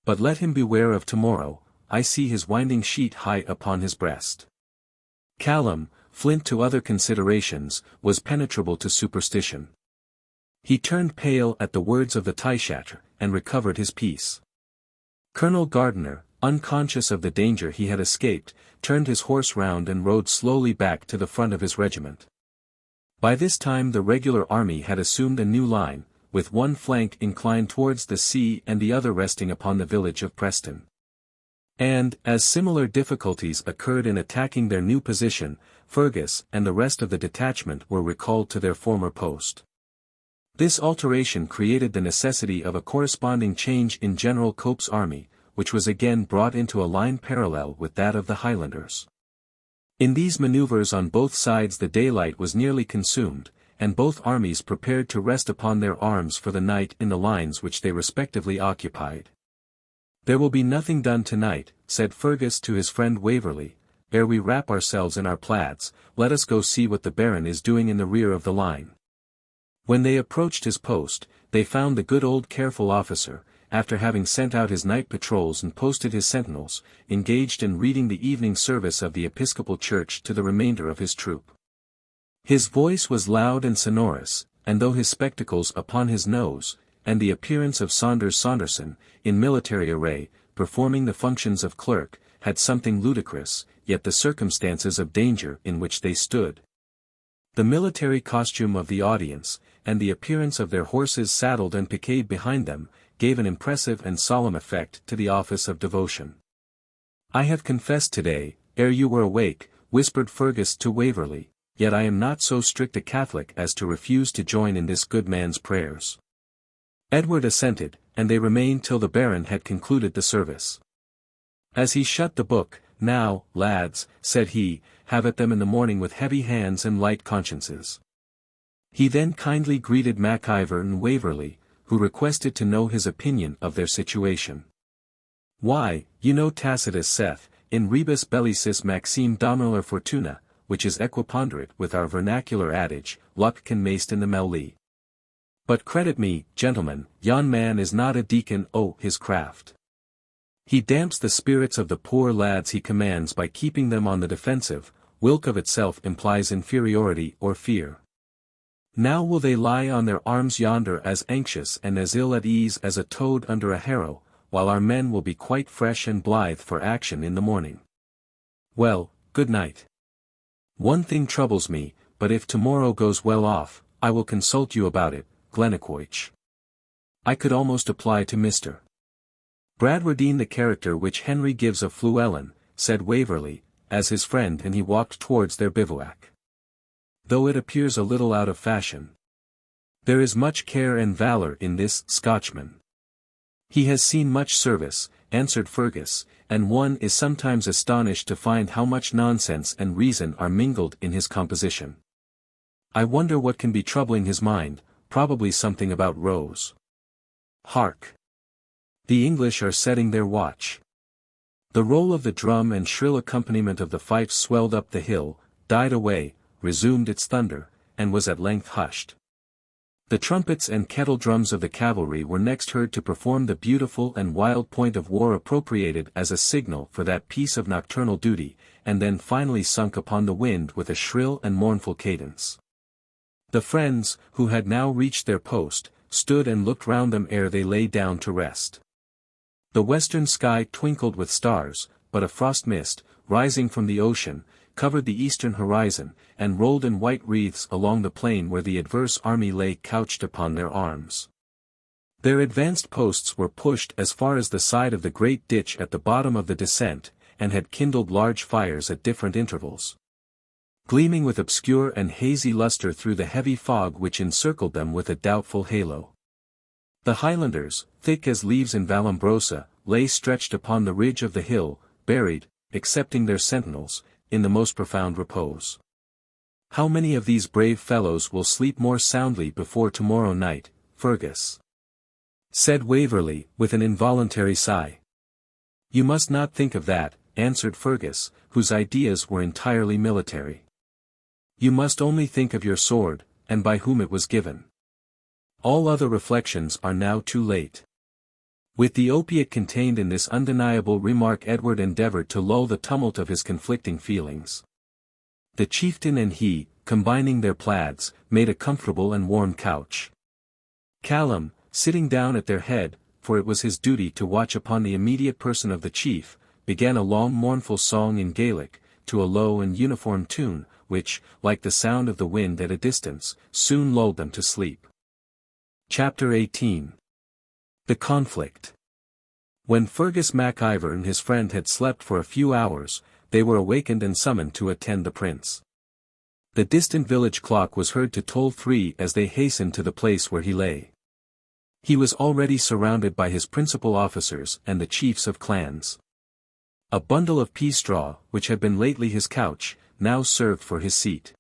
But let him beware of tomorrow, I see his winding sheet high upon his breast." Callum, flint to other considerations, was penetrable to superstition. He turned pale at the words of the Taishatr, and recovered his peace. Colonel Gardiner, unconscious of the danger he had escaped, turned his horse round and rode slowly back to the front of his regiment. By this time the regular army had assumed a new line, with one flank inclined towards the sea and the other resting upon the village of Preston. And, as similar difficulties occurred in attacking their new position, Fergus and the rest of the detachment were recalled to their former post. This alteration created the necessity of a corresponding change in General Cope's army, which was again brought into a line parallel with that of the Highlanders. In these maneuvers on both sides the daylight was nearly consumed, and both armies prepared to rest upon their arms for the night in the lines which they respectively occupied. "There will be nothing done tonight," said Fergus to his friend Waverley, "ere we wrap ourselves in our plaids, let us go see what the Baron is doing in the rear of the line." When they approached his post, they found the good old careful officer, after having sent out his night patrols and posted his sentinels, engaged in reading the evening service of the Episcopal Church to the remainder of his troop. His voice was loud and sonorous, and though his spectacles upon his nose, and the appearance of Saunders Saunderson, in military array, performing the functions of clerk, had something ludicrous, yet the circumstances of danger in which they stood, the military costume of the audience, and the appearance of their horses saddled and piqueted behind them, gave an impressive and solemn effect to the office of devotion. "I have confessed today, ere you were awake," whispered Fergus to Waverley, "yet I am not so strict a Catholic as to refuse to join in this good man's prayers." Edward assented, and they remained till the Baron had concluded the service. As he shut the book, "Now, lads," said he, "have at them in the morning with heavy hands and light consciences." He then kindly greeted MacIver and Waverley, who requested to know his opinion of their situation. "Why, you know Tacitus saith, in rebus bellicis maxime dominor fortuna, which is equiponderate with our vernacular adage, luck can maste in the melee. But credit me, gentlemen, yon man is not a deacon o' his craft. He damps the spirits of the poor lads he commands by keeping them on the defensive, whilk of itself implies inferiority or fear. Now will they lie on their arms yonder as anxious and as ill at ease as a toad under a harrow, while our men will be quite fresh and blithe for action in the morning. Well, good night. One thing troubles me, but if tomorrow goes well off, I will consult you about it, Glennaquoich." I could almost apply to Mr. Bradwardine the character which Henry gives of Fluellen, said Waverley, as his friend, and he walked towards their bivouac. Though it appears a little out of fashion. There is much care and valour in this Scotchman. He has seen much service, answered Fergus, and one is sometimes astonished to find how much nonsense and reason are mingled in his composition. I wonder what can be troubling his mind, probably something about Rose. Hark! The English are setting their watch. The roll of the drum and shrill accompaniment of the fifes swelled up the hill, died away, resumed its thunder, and was at length hushed. The trumpets and kettle drums of the cavalry were next heard to perform the beautiful and wild point of war appropriated as a signal for that piece of nocturnal duty, and then finally sunk upon the wind with a shrill and mournful cadence. The friends, who had now reached their post, stood and looked round them ere they lay down to rest. The western sky twinkled with stars, but a frost mist, rising from the ocean, covered the eastern horizon, and rolled in white wreaths along the plain where the adverse army lay couched upon their arms. Their advanced posts were pushed as far as the side of the great ditch at the bottom of the descent, and had kindled large fires at different intervals, gleaming with obscure and hazy lustre through the heavy fog which encircled them with a doubtful halo. The Highlanders, thick as leaves in Vallombrosa, lay stretched upon the ridge of the hill, buried, excepting their sentinels, in the most profound repose. "How many of these brave fellows will sleep more soundly before tomorrow night, Fergus?" said Waverley, with an involuntary sigh. "You must not think of that," answered Fergus, whose ideas were entirely military. "You must only think of your sword, and by whom it was given. All other reflections are now too late." With the opiate contained in this undeniable remark Edward endeavoured to lull the tumult of his conflicting feelings. The chieftain and he, combining their plaids, made a comfortable and warm couch. Callum, sitting down at their head, for it was his duty to watch upon the immediate person of the chief, began a long mournful song in Gaelic, to a low and uniform tune, which, like the sound of the wind at a distance, soon lulled them to sleep. Chapter 18. The Conflict. When Fergus MacIver and his friend had slept for a few hours, they were awakened and summoned to attend the prince. The distant village clock was heard to toll 3 as they hastened to the place where he lay. He was already surrounded by his principal officers and the chiefs of clans. A bundle of pea straw, which had been lately his couch, now served for his seat.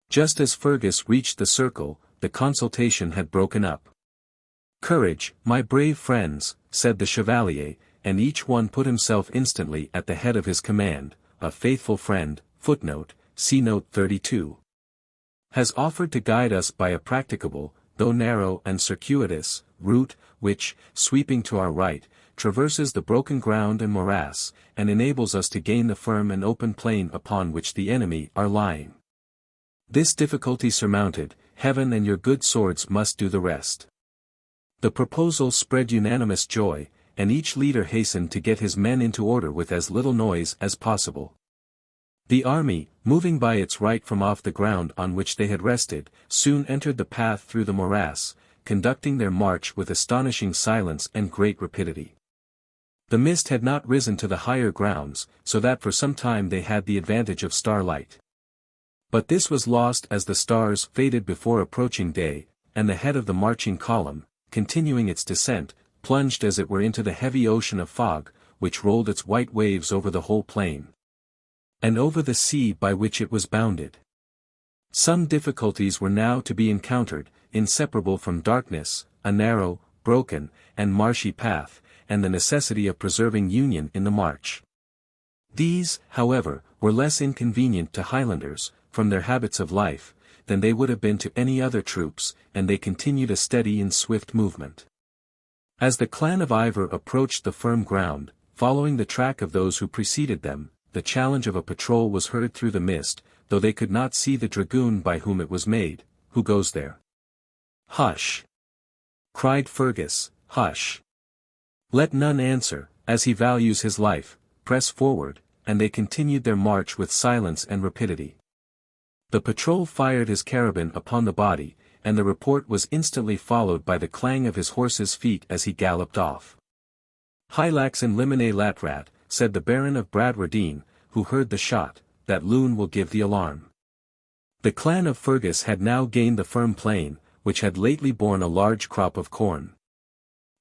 Just as Fergus reached the circle, the consultation had broken up. "Courage, my brave friends," said the chevalier, and each one put himself instantly at the head of his command. "A faithful friend, footnote, see note 32. has offered to guide us by a practicable, though narrow and circuitous, route, which, sweeping to our right, traverses the broken ground and morass, and enables us to gain the firm and open plain upon which the enemy are lying. This difficulty surmounted, Heaven and your good swords must do the rest." The proposal spread unanimous joy, and each leader hastened to get his men into order with as little noise as possible. The army, moving by its right from off the ground on which they had rested, soon entered the path through the morass, conducting their march with astonishing silence and great rapidity. The mist had not risen to the higher grounds, so that for some time they had the advantage of starlight. But this was lost as the stars faded before approaching day, and the head of the marching column, continuing its descent, plunged as it were into the heavy ocean of fog, which rolled its white waves over the whole plain, and over the sea by which it was bounded. Some difficulties were now to be encountered, inseparable from darkness, a narrow, broken, and marshy path, and the necessity of preserving union in the march. These, however, were less inconvenient to Highlanders, from their habits of life, than they would have been to any other troops, and they continued a steady and swift movement. As the clan of Ivor approached the firm ground, following the track of those who preceded them, the challenge of a patrol was heard through the mist, though they could not see the dragoon by whom it was made. "Who goes there?" "Hush!" cried Fergus, "hush! Let none answer, as he values his life, press forward," and they continued their march with silence and rapidity. The patrol fired his carabine upon the body, and the report was instantly followed by the clang of his horse's feet as he galloped off. "Hylax and limine latrat," said the Baron of Bradwardine, who heard the shot, "that loon will give the alarm." The clan of Fergus had now gained the firm plain, which had lately borne a large crop of corn.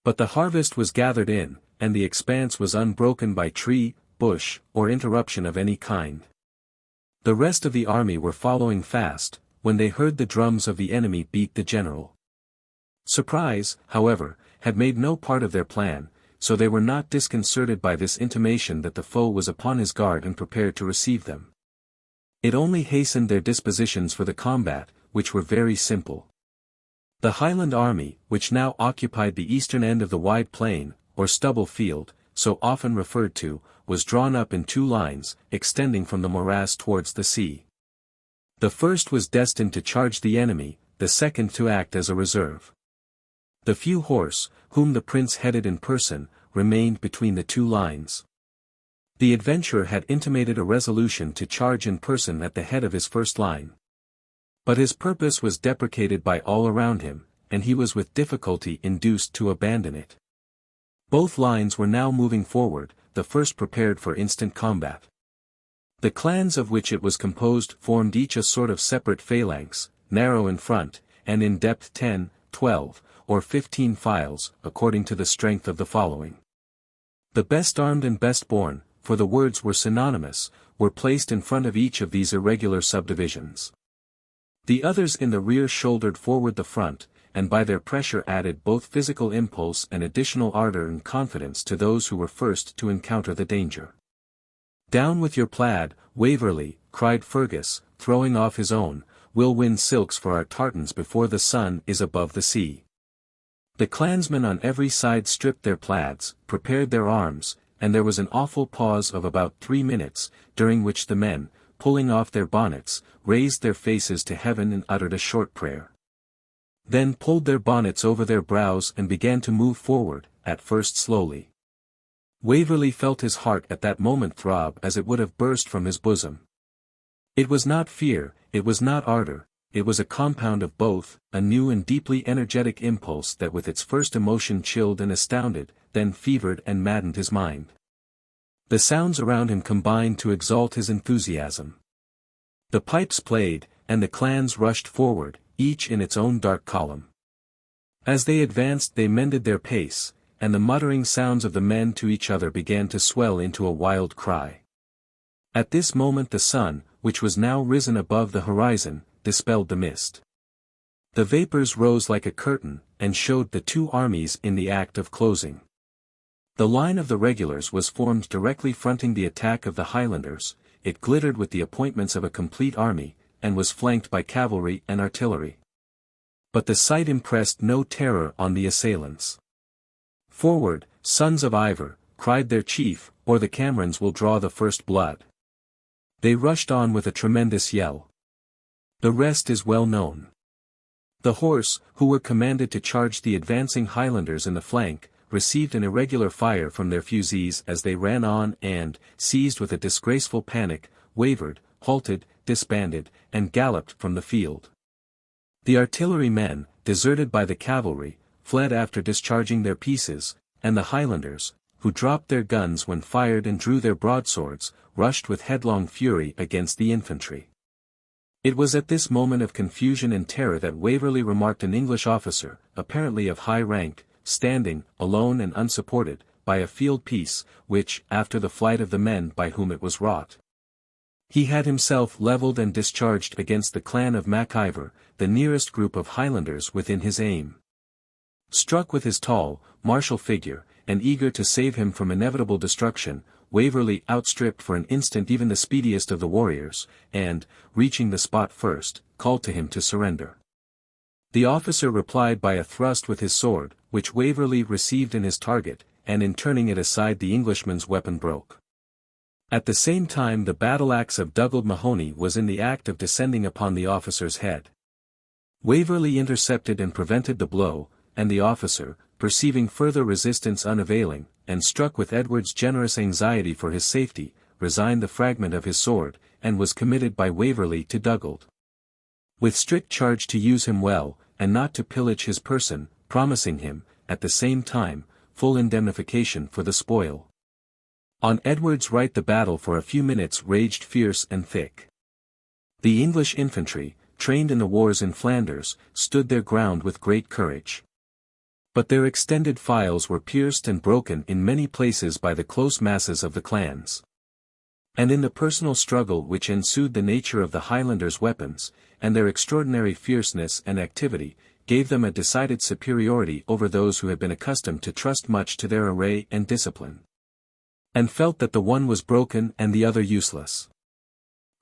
But the harvest was gathered in, and the expanse was unbroken by tree, bush, or interruption of any kind. The rest of the army were following fast, when they heard the drums of the enemy beat the general. Surprise, however, had made no part of their plan, so they were not disconcerted by this intimation that the foe was upon his guard and prepared to receive them. It only hastened their dispositions for the combat, which were very simple. The Highland army, which now occupied the eastern end of the wide plain, or stubble field, so often referred to, was drawn up in two lines, extending from the morass towards the sea. The first was destined to charge the enemy, the second to act as a reserve. The few horse, whom the prince headed in person, remained between the two lines. The adventurer had intimated a resolution to charge in person at the head of his first line. But his purpose was deprecated by all around him, and he was with difficulty induced to abandon it. Both lines were now moving forward, the first prepared for instant combat. The clans of which it was composed formed each a sort of separate phalanx, narrow in front, and in depth 10, 12, or 15 files, according to the strength of the following. The best armed and best born, for the words were synonymous, were placed in front of each of these irregular subdivisions. The others in the rear shouldered forward the front, and by their pressure added both physical impulse and additional ardor and confidence to those who were first to encounter the danger. "Down with your plaid, Waverley," cried Fergus, throwing off his own, "we'll win silks for our tartans before the sun is above the sea." The clansmen on every side stripped their plaids, prepared their arms, and there was an awful pause of about 3 minutes, during which the men, pulling off their bonnets, raised their faces to heaven and uttered a short prayer. Then pulled their bonnets over their brows and began to move forward, at first slowly. Waverley felt his heart at that moment throb as it would have burst from his bosom. It was not fear, it was not ardor, it was a compound of both, a new and deeply energetic impulse that with its first emotion chilled and astounded, then fevered and maddened his mind. The sounds around him combined to exalt his enthusiasm. The pipes played, and the clans rushed forward, each in its own dark column. As they advanced they mended their pace, and the muttering sounds of the men to each other began to swell into a wild cry. At this moment the sun, which was now risen above the horizon, dispelled the mist. The vapors rose like a curtain, and showed the two armies in the act of closing. The line of the regulars was formed directly fronting the attack of the Highlanders, it glittered with the appointments of a complete army, and was flanked by cavalry and artillery. But the sight impressed no terror on the assailants. "Forward, sons of Ivor," cried their chief, "or the Camerons will draw the first blood." They rushed on with a tremendous yell. The rest is well known. The horse, who were commanded to charge the advancing Highlanders in the flank, received an irregular fire from their fusées as they ran on and, seized with a disgraceful panic, wavered, halted, disbanded, and galloped from the field. The artillerymen, deserted by the cavalry, fled after discharging their pieces, and the Highlanders, who dropped their guns when fired and drew their broadswords, rushed with headlong fury against the infantry. It was at this moment of confusion and terror that Waverley remarked an English officer, apparently of high rank, standing, alone and unsupported, by a field piece, which, after the flight of the men by whom it was wrought, he had himself levelled and discharged against the clan of MacIver, the nearest group of Highlanders within his aim. Struck with his tall, martial figure, and eager to save him from inevitable destruction, Waverley outstripped for an instant even the speediest of the warriors, and, reaching the spot first, called to him to surrender. The officer replied by a thrust with his sword, which Waverley received in his target, and in turning it aside the Englishman's weapon broke. At the same time the battle-axe of Dougald Mahony was in the act of descending upon the officer's head. Waverley intercepted and prevented the blow, and the officer, perceiving further resistance unavailing, and struck with Edward's generous anxiety for his safety, resigned the fragment of his sword, and was committed by Waverley to Dougald, with strict charge to use him well, and not to pillage his person, promising him, at the same time, full indemnification for the spoil. On Edward's right the battle for a few minutes raged fierce and thick. The English infantry, trained in the wars in Flanders, stood their ground with great courage. But their extended files were pierced and broken in many places by the close masses of the clans. And in the personal struggle which ensued the nature of the Highlanders' weapons, and their extraordinary fierceness and activity, gave them a decided superiority over those who had been accustomed to trust much to their array and discipline, and felt that the one was broken and the other useless.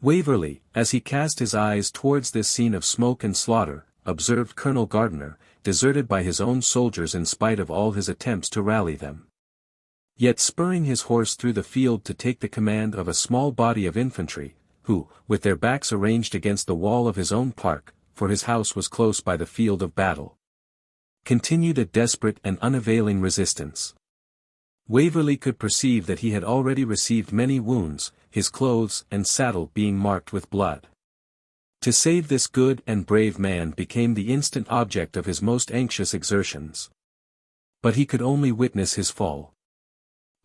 Waverley, as he cast his eyes towards this scene of smoke and slaughter, observed Colonel Gardiner, deserted by his own soldiers in spite of all his attempts to rally them, yet spurring his horse through the field to take the command of a small body of infantry, who, with their backs arranged against the wall of his own park, for his house was close by the field of battle, continued a desperate and unavailing resistance. Waverley could perceive that he had already received many wounds, his clothes and saddle being marked with blood. To save this good and brave man became the instant object of his most anxious exertions. But he could only witness his fall.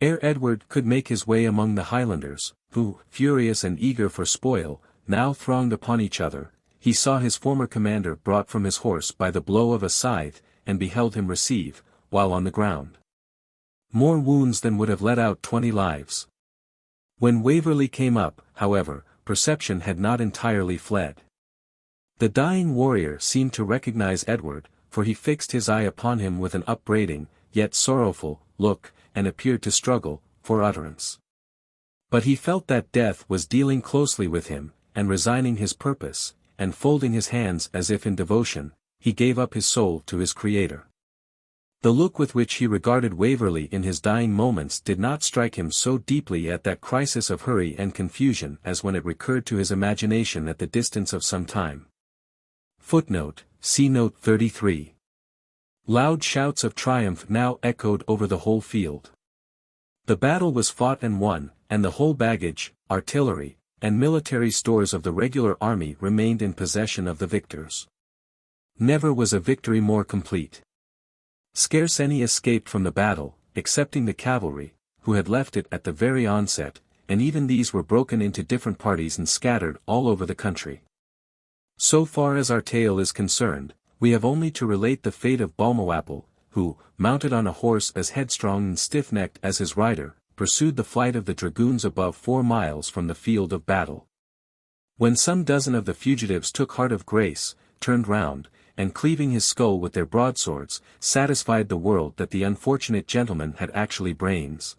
Ere Edward could make his way among the Highlanders, who, furious and eager for spoil, now thronged upon each other, he saw his former commander brought from his horse by the blow of a scythe, and beheld him receive, while on the ground, more wounds than would have let out 20 lives. When Waverley came up, however, perception had not entirely fled. The dying warrior seemed to recognize Edward, for he fixed his eye upon him with an upbraiding, yet sorrowful, look, and appeared to struggle, for utterance. But he felt that death was dealing closely with him, and resigning his purpose, and folding his hands as if in devotion, he gave up his soul to his Creator. The look with which he regarded Waverley in his dying moments did not strike him so deeply at that crisis of hurry and confusion as when it recurred to his imagination at the distance of some time. Footnote, see note 33. Loud shouts of triumph now echoed over the whole field. The battle was fought and won, and the whole baggage, artillery, and military stores of the regular army remained in possession of the victors. Never was a victory more complete. Scarce any escaped from the battle, excepting the cavalry, who had left it at the very onset, and even these were broken into different parties and scattered all over the country. So far as our tale is concerned, we have only to relate the fate of Balmawhapple, who, mounted on a horse as headstrong and stiff-necked as his rider, pursued the flight of the dragoons above 4 miles from the field of battle. When some dozen of the fugitives took heart of grace, turned round, and cleaving his skull with their broadswords, satisfied the world that the unfortunate gentleman had actually brains.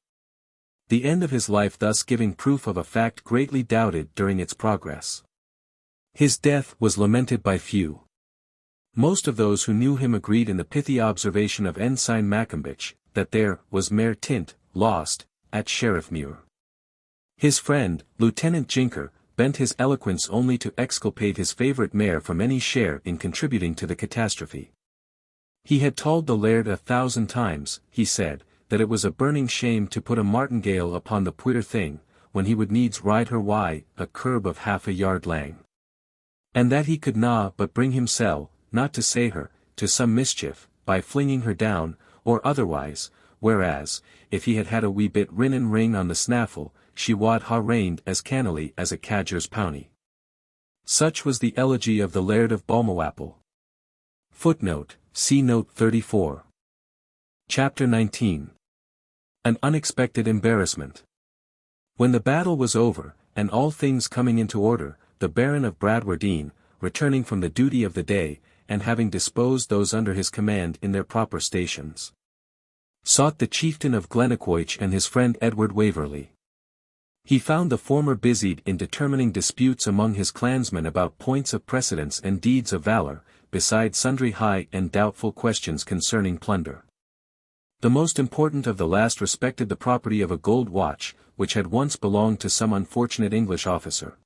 The end of his life thus giving proof of a fact greatly doubted during its progress. His death was lamented by few. Most of those who knew him agreed in the pithy observation of Ensign Maccombich, that there was Mayor Tint, lost, at Sheriffmuir. His friend, Lieutenant Jinker, bent his eloquence only to exculpate his favourite mare from any share in contributing to the catastrophe. He had told the laird 1,000 times, he said, that it was a burning shame to put a martingale upon the puir thing, when he would needs ride her a curb of half a yard lang. And that he could na but bring himsel, not to say her, to some mischief, by flinging her down, or otherwise, whereas, if he had had a wee bit rinnin ring on the snaffle, she wad ha reigned as cannily as a cadger's powny. Such was the elegy of the Laird of Balmawhapple. Footnote, see note 34. Chapter 19. An unexpected embarrassment. When the battle was over, and all things coming into order, the Baron of Bradwardine, returning from the duty of the day, and having disposed those under his command in their proper stations, sought the chieftain of Glennaquoich and his friend Edward Waverley. He found the former busied in determining disputes among his clansmen about points of precedence and deeds of valor, besides sundry high and doubtful questions concerning plunder. The most important of the last respected the property of a gold watch, which had once belonged to some unfortunate English officer.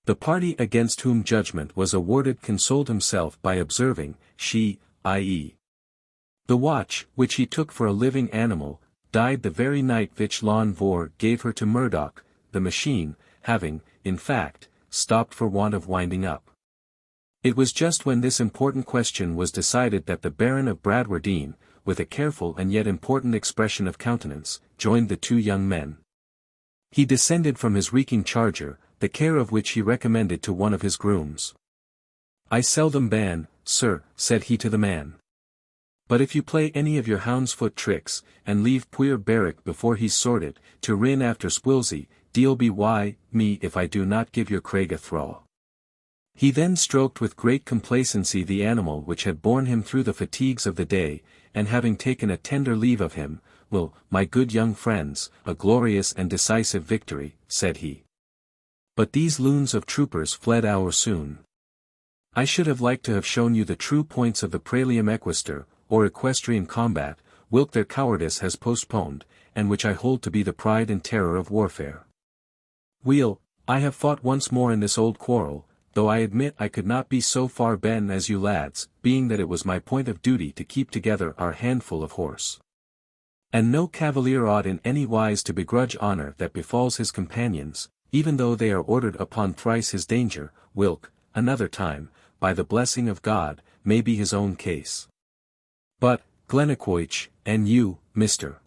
The party against whom judgment was awarded consoled himself by observing, she, i.e. the watch, which he took for a living animal, died the very night Vichlain Vor gave her to Murdoch, the machine, having, in fact, stopped for want of winding up. It was just when this important question was decided that the Baron of Bradwardine, with a careful and yet important expression of countenance, joined the two young men. He descended from his reeking charger, the care of which he recommended to one of his grooms. "I seldom ban, sir," said he to the man. "But if you play any of your hound's foot tricks, and leave puir Berwick before he's sorted, to rin after Swilsey, deal be why, me if I do not give your Craig a thraw." He then stroked with great complacency the animal which had borne him through the fatigues of the day, and having taken a tender leave of him, "Well, my good young friends, a glorious and decisive victory," said he. "But these loons of troopers fled our soon. I should have liked to have shown you the true points of the Praelium Equestre, or equestrian combat, whilk their cowardice has postponed, and which I hold to be the pride and terror of warfare. Weel, I have fought once more in this old quarrel, though I admit I could not be so far ben as you lads, being that it was my point of duty to keep together our handful of horse. And no cavalier ought in any wise to begrudge honour that befalls his companions, even though they are ordered upon thrice his danger, whilk, another time, by the blessing of God, may be his own case. But, Glennaquoich, and you, Mr.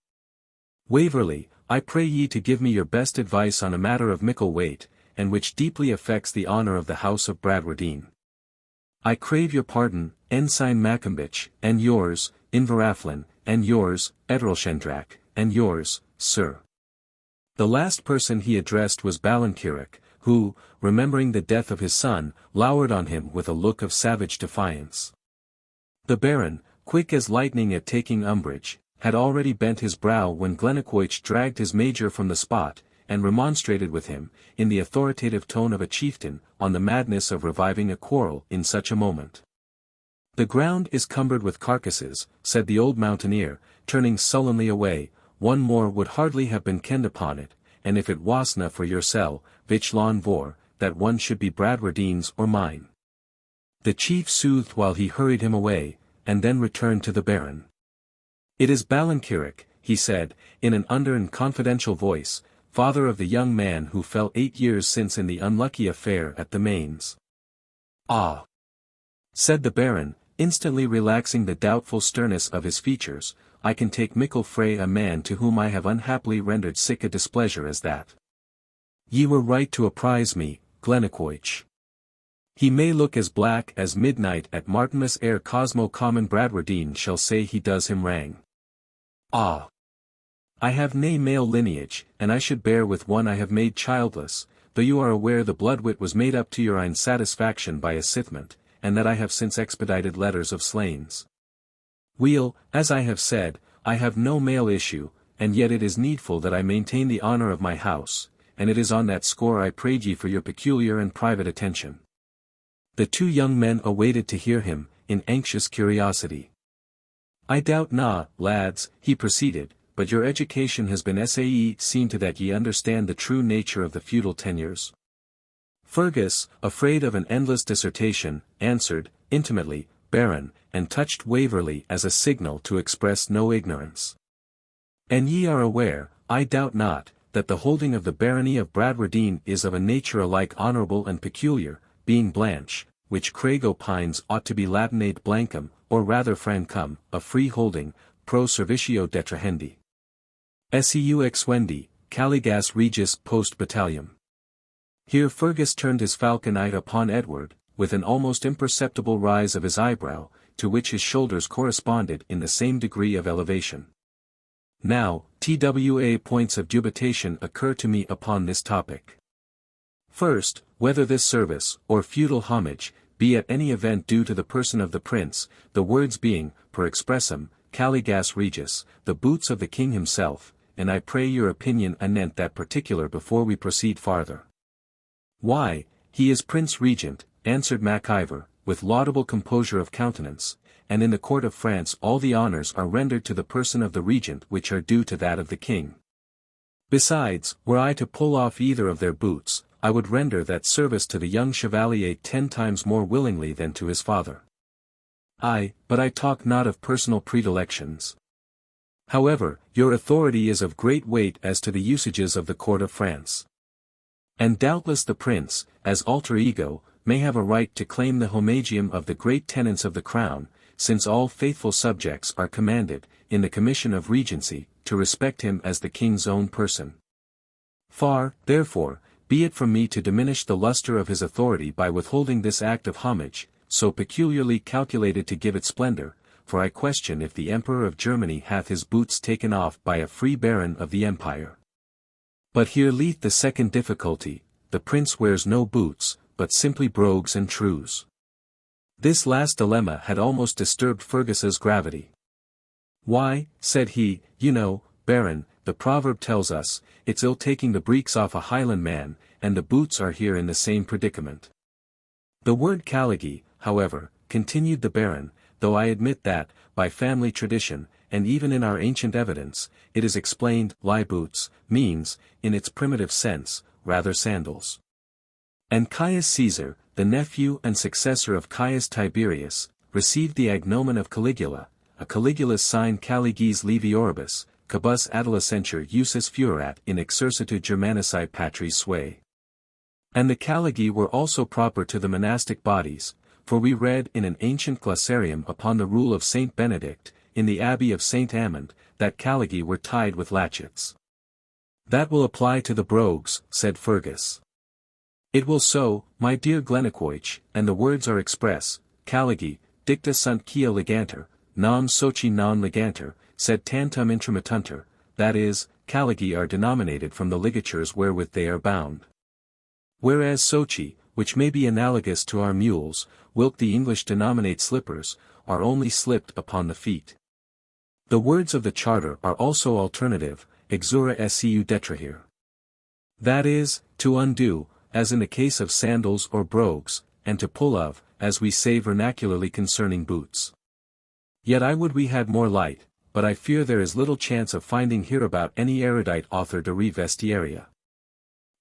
Waverley, I pray ye to give me your best advice on a matter of mickle weight, and which deeply affects the honour of the house of Bradwardine. I crave your pardon, Ensign Maccombich, and yours, Inveraflin, and yours, Etrelshendrach, and yours, sir." The last person he addressed was Ballenkirk, who, remembering the death of his son, lowered on him with a look of savage defiance. The Baron, quick as lightning at taking umbrage, had already bent his brow when Glennaquoich dragged his major from the spot, and remonstrated with him, in the authoritative tone of a chieftain, on the madness of reviving a quarrel in such a moment. "The ground is cumbered with carcasses," said the old mountaineer, turning sullenly away, "one more would hardly have been kenned upon it, and if it wasna for yoursel, Vichlain Vor, that one should be Bradwardine's or mine." The chief soothed while he hurried him away, and then returned to the Baron. "It is Ballenkirk," he said, in an under and confidential voice, "father of the young man who fell 8 years since in the unlucky affair at the Mains." "Ah!" said the Baron, instantly relaxing the doubtful sternness of his features, "I can take mickle frae a man to whom I have unhappily rendered sic a displeasure as that. Ye were right to apprise me, Glennaquoich. He may look as black as midnight at Martinmas ere Cosmo Common Bradwardine shall say he does him wrang. Ah! I have nae male lineage, and I should bear with one I have made childless, though you are aware the bloodwit was made up to your ain satisfaction by a sithment, and that I have since expedited letters of slains. Weel, as I have said, I have no male issue, and yet it is needful that I maintain the honour of my house, and it is on that score I prayed ye for your peculiar and private attention." The two young men awaited to hear him, in anxious curiosity. "I doubt na, lads," he proceeded, "but your education has been seen to that ye understand the true nature of the feudal tenures." Fergus, afraid of an endless dissertation, answered, "Intimately, Baron," and touched Waverley as a signal to express no ignorance. "And ye are aware, I doubt not, that the holding of the barony of Bradwardine is of a nature alike honourable and peculiar, being Blanche, which Craig opines ought to be Latinate Blancum, or rather Francum, a free holding, pro servitio detrahendi. Seu exwendi, caligas regis post battalium." Here Fergus turned his falcon eye upon Edward, with an almost imperceptible rise of his eyebrow, to which his shoulders corresponded in the same degree of elevation. Now, TWA points of dubitation occur to me upon this topic. First, whether this service, or feudal homage, be at any event due to the person of the prince, the words being, per expressum, caligas regis, the boots of the king himself, and I pray your opinion anent that particular before we proceed farther. Why, he is Prince Regent, answered MacIver, with laudable composure of countenance, and in the court of France all the honours are rendered to the person of the regent which are due to that of the king. Besides, were I to pull off either of their boots, I would render that service to the young chevalier 10 times more willingly than to his father. But I talk not of personal predilections. However, your authority is of great weight as to the usages of the court of France. And doubtless the prince, as alter ego, may have a right to claim the homagium of the great tenants of the crown, since all faithful subjects are commanded, in the commission of regency, to respect him as the king's own person. Far, therefore, be it from me to diminish the lustre of his authority by withholding this act of homage, so peculiarly calculated to give it splendor, for I question if the Emperor of Germany hath his boots taken off by a free baron of the empire. But here lieth the second difficulty, the prince wears no boots, but simply brogues and trews. This last dilemma had almost disturbed Fergus's gravity. Why, said he, you know, Baron, the proverb tells us, it's ill taking the breeks off a Highland man, and the boots are here in the same predicament. The word caligy, however, continued the Baron, though I admit that, by family tradition, and even in our ancient evidence, it is explained, lie boots, means, in its primitive sense, rather sandals. And Caius Caesar, the nephew and successor of Caius Tiberius, received the agnomen of Caligula, a Caligula's sign caliges levioribus, cabus adolescentur usus fuerat in exercitu Germanici patris suae. And the caligi were also proper to the monastic bodies, for we read in an ancient glossarium upon the rule of Saint Benedict, in the abbey of Saint Amand, that caligi were tied with latchets. That will apply to the brogues, said Fergus. It will so, my dear Glennaquoich, and the words are express, caligi, dicta sunt quia ligantur, non soci non ligantur, sed tantum intramittuntur, that is, caligi are denominated from the ligatures wherewith they are bound. Whereas soci, which may be analogous to our mules, whilk the English denominate slippers, are only slipped upon the feet. The words of the Charter are also alternative, exura seu detrahir. That is, to undo, as in the case of sandals or brogues, and to pull of, as we say vernacularly concerning boots. Yet I would we had more light, but I fear there is little chance of finding hereabout any erudite author de re vestiaria.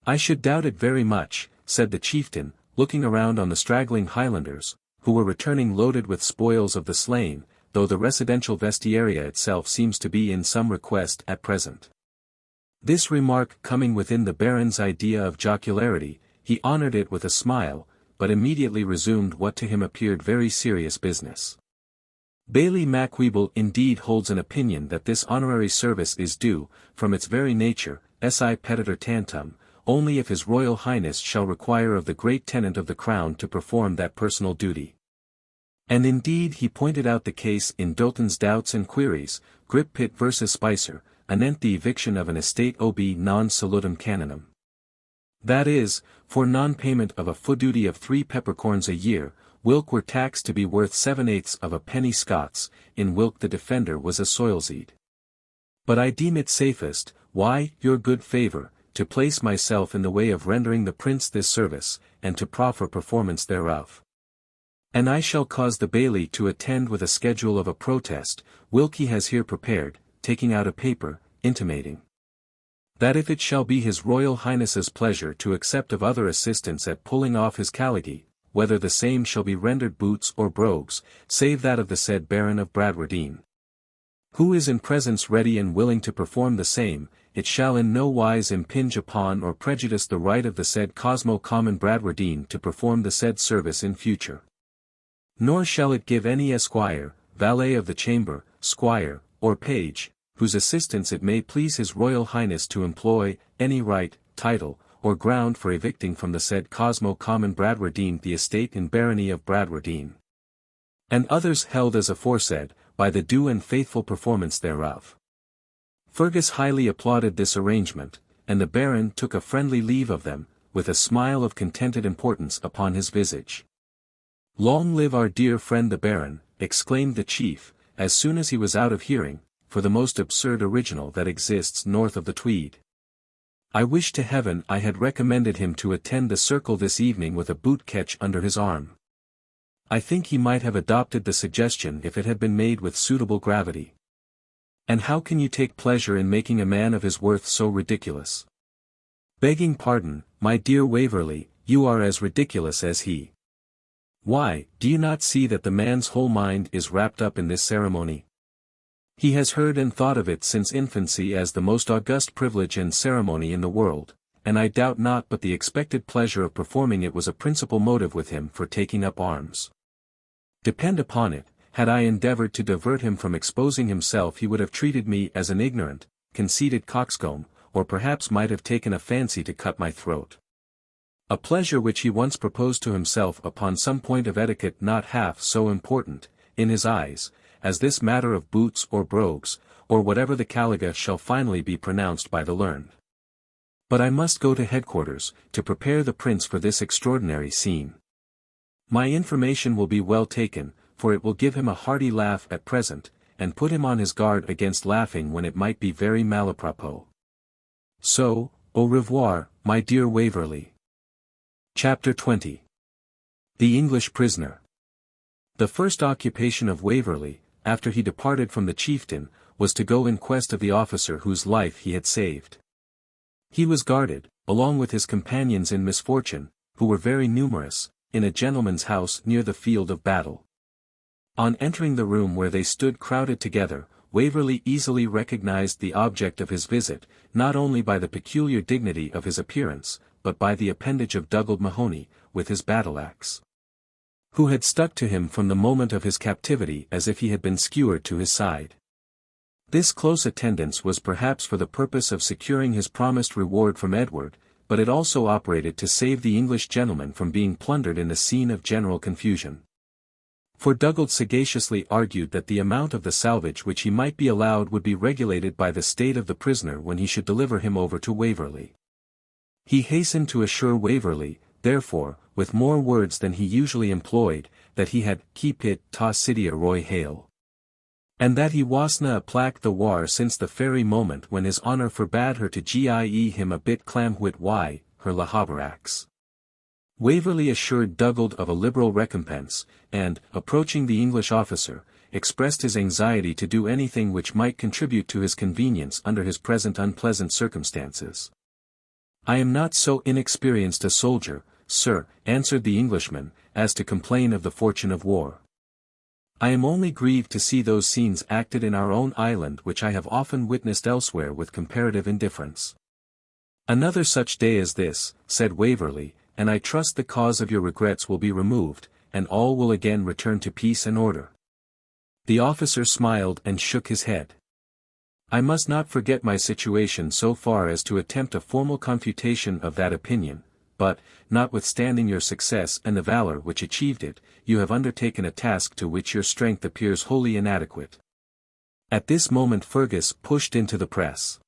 I should doubt it very much, said the chieftain, looking around on the straggling Highlanders, who were returning loaded with spoils of the slain, though the residential vestiaria itself seems to be in some request at present. This remark coming within the Baron's idea of jocularity, he honoured it with a smile, but immediately resumed what to him appeared very serious business. Baillie Macwheeble indeed holds an opinion that this honorary service is due, from its very nature, si petitur tantum, only if His Royal Highness shall require of the great tenant of the crown to perform that personal duty. And indeed he pointed out the case in Doulton's Doubts and Queries, Grip Pit versus Spicer, anent the eviction of an estate ob non salutum canonum. That is, for non-payment of a fooduty of 3 peppercorns a year, whilk were taxed to be worth 7/8 of a penny Scots, in whilk the defender was a soilseed. But I deem it safest, why, your good favour, to place myself in the way of rendering the prince this service, and to proffer performance thereof. And I shall cause the baillie to attend with a schedule of a protest, whilk he has here prepared, taking out a paper, intimating that if it shall be His Royal Highness's pleasure to accept of other assistance at pulling off his caligi, whether the same shall be rendered boots or brogues, save that of the said Baron of Bradwardine, who is in presence ready and willing to perform the same, it shall in no wise impinge upon or prejudice the right of the said Cosmo Common Bradwardine to perform the said service in future. Nor shall it give any esquire, valet of the chamber, squire, or page, whose assistance it may please His Royal Highness to employ, any right, title, or ground for evicting from the said Cosmo Common Bradwardine the estate in barony of Bradwardine, and others held as aforesaid, by the due and faithful performance thereof. Fergus highly applauded this arrangement, and the Baron took a friendly leave of them, with a smile of contented importance upon his visage. "Long live our dear friend the Baron," exclaimed the chief, as soon as he was out of hearing, "for the most absurd original that exists north of the Tweed. I wish to heaven I had recommended him to attend the circle this evening with a boot ketch under his arm. I think he might have adopted the suggestion if it had been made with suitable gravity. And how can you take pleasure in making a man of his worth so ridiculous? Begging pardon, my dear Waverley, you are as ridiculous as he. Why, do you not see that the man's whole mind is wrapped up in this ceremony? He has heard and thought of it since infancy as the most august privilege and ceremony in the world, and I doubt not but the expected pleasure of performing it was a principal motive with him for taking up arms. Depend upon it, had I endeavoured to divert him from exposing himself he would have treated me as an ignorant, conceited coxcomb, or perhaps might have taken a fancy to cut my throat. A pleasure which he once proposed to himself upon some point of etiquette not half so important, in his eyes, as this matter of boots or brogues, or whatever the caliga shall finally be pronounced by the learned. But I must go to headquarters, to prepare the prince for this extraordinary scene. My information will be well taken, for it will give him a hearty laugh at present, and put him on his guard against laughing when it might be very malapropos. So, au revoir, my dear Waverley. Chapter 20. The English Prisoner. The first occupation of Waverley, after he departed from the chieftain, was to go in quest of the officer whose life he had saved. He was guarded, along with his companions in misfortune, who were very numerous, in a gentleman's house near the field of battle. On entering the room where they stood crowded together, Waverley easily recognized the object of his visit, not only by the peculiar dignity of his appearance, but by the appendage of Dugald Mahony, with his battle-axe, who had stuck to him from the moment of his captivity as if he had been skewered to his side. This close attendance was perhaps for the purpose of securing his promised reward from Edward, but it also operated to save the English gentleman from being plundered in a scene of general confusion. For Dugald sagaciously argued that the amount of the salvage which he might be allowed would be regulated by the state of the prisoner when he should deliver him over to Waverley. He hastened to assure Waverley, therefore, with more words than he usually employed, that he had Cupid ta sidia roy hail, and that he wasna a plack the war since the very moment when his honour forbade her to gie him a bit clamwit why, her lahabarax. Waverley assured Dugald of a liberal recompense, and, approaching the English officer, expressed his anxiety to do anything which might contribute to his convenience under his present unpleasant circumstances. "I am not so inexperienced a soldier, sir," answered the Englishman, "as to complain of the fortune of war. I am only grieved to see those scenes acted in our own island which I have often witnessed elsewhere with comparative indifference." "Another such day as this," said Waverley, "and I trust the cause of your regrets will be removed, and all will again return to peace and order." The officer smiled and shook his head. "I must not forget my situation so far as to attempt a formal confutation of that opinion, but, notwithstanding your success and the valour which achieved it, you have undertaken a task to which your strength appears wholly inadequate." At this moment Fergus pushed into the press.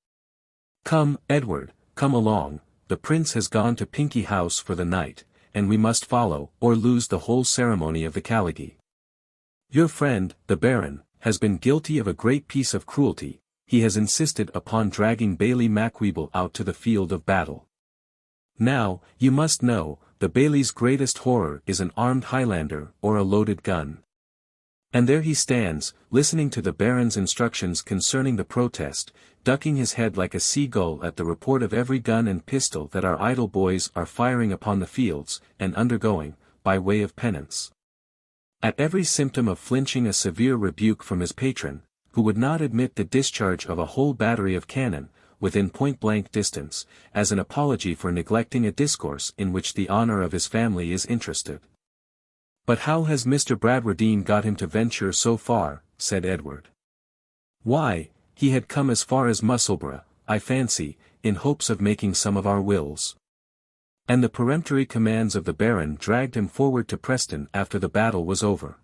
"Come, Edward, come along, the prince has gone to Pinkie House for the night, and we must follow, or lose the whole ceremony of the caligy. Your friend, the Baron, has been guilty of a great piece of cruelty. He has insisted upon dragging Bailie Macwheeble out to the field of battle. Now, you must know, the Bailie's greatest horror is an armed Highlander or a loaded gun. And there he stands, listening to the Baron's instructions concerning the protest, ducking his head like a seagull at the report of every gun and pistol that our idle boys are firing upon the fields, and undergoing, by way of penance, at every symptom of flinching, a severe rebuke from his patron, who would not admit the discharge of a whole battery of cannon, within point-blank distance, as an apology for neglecting a discourse in which the honour of his family is interested." "But how has Mr. Bradwardine got him to venture so far?" said Edward. "Why, he had come as far as Musselburgh, I fancy, in hopes of making some of our wills. And the peremptory commands of the Baron dragged him forward to Preston after the battle was over.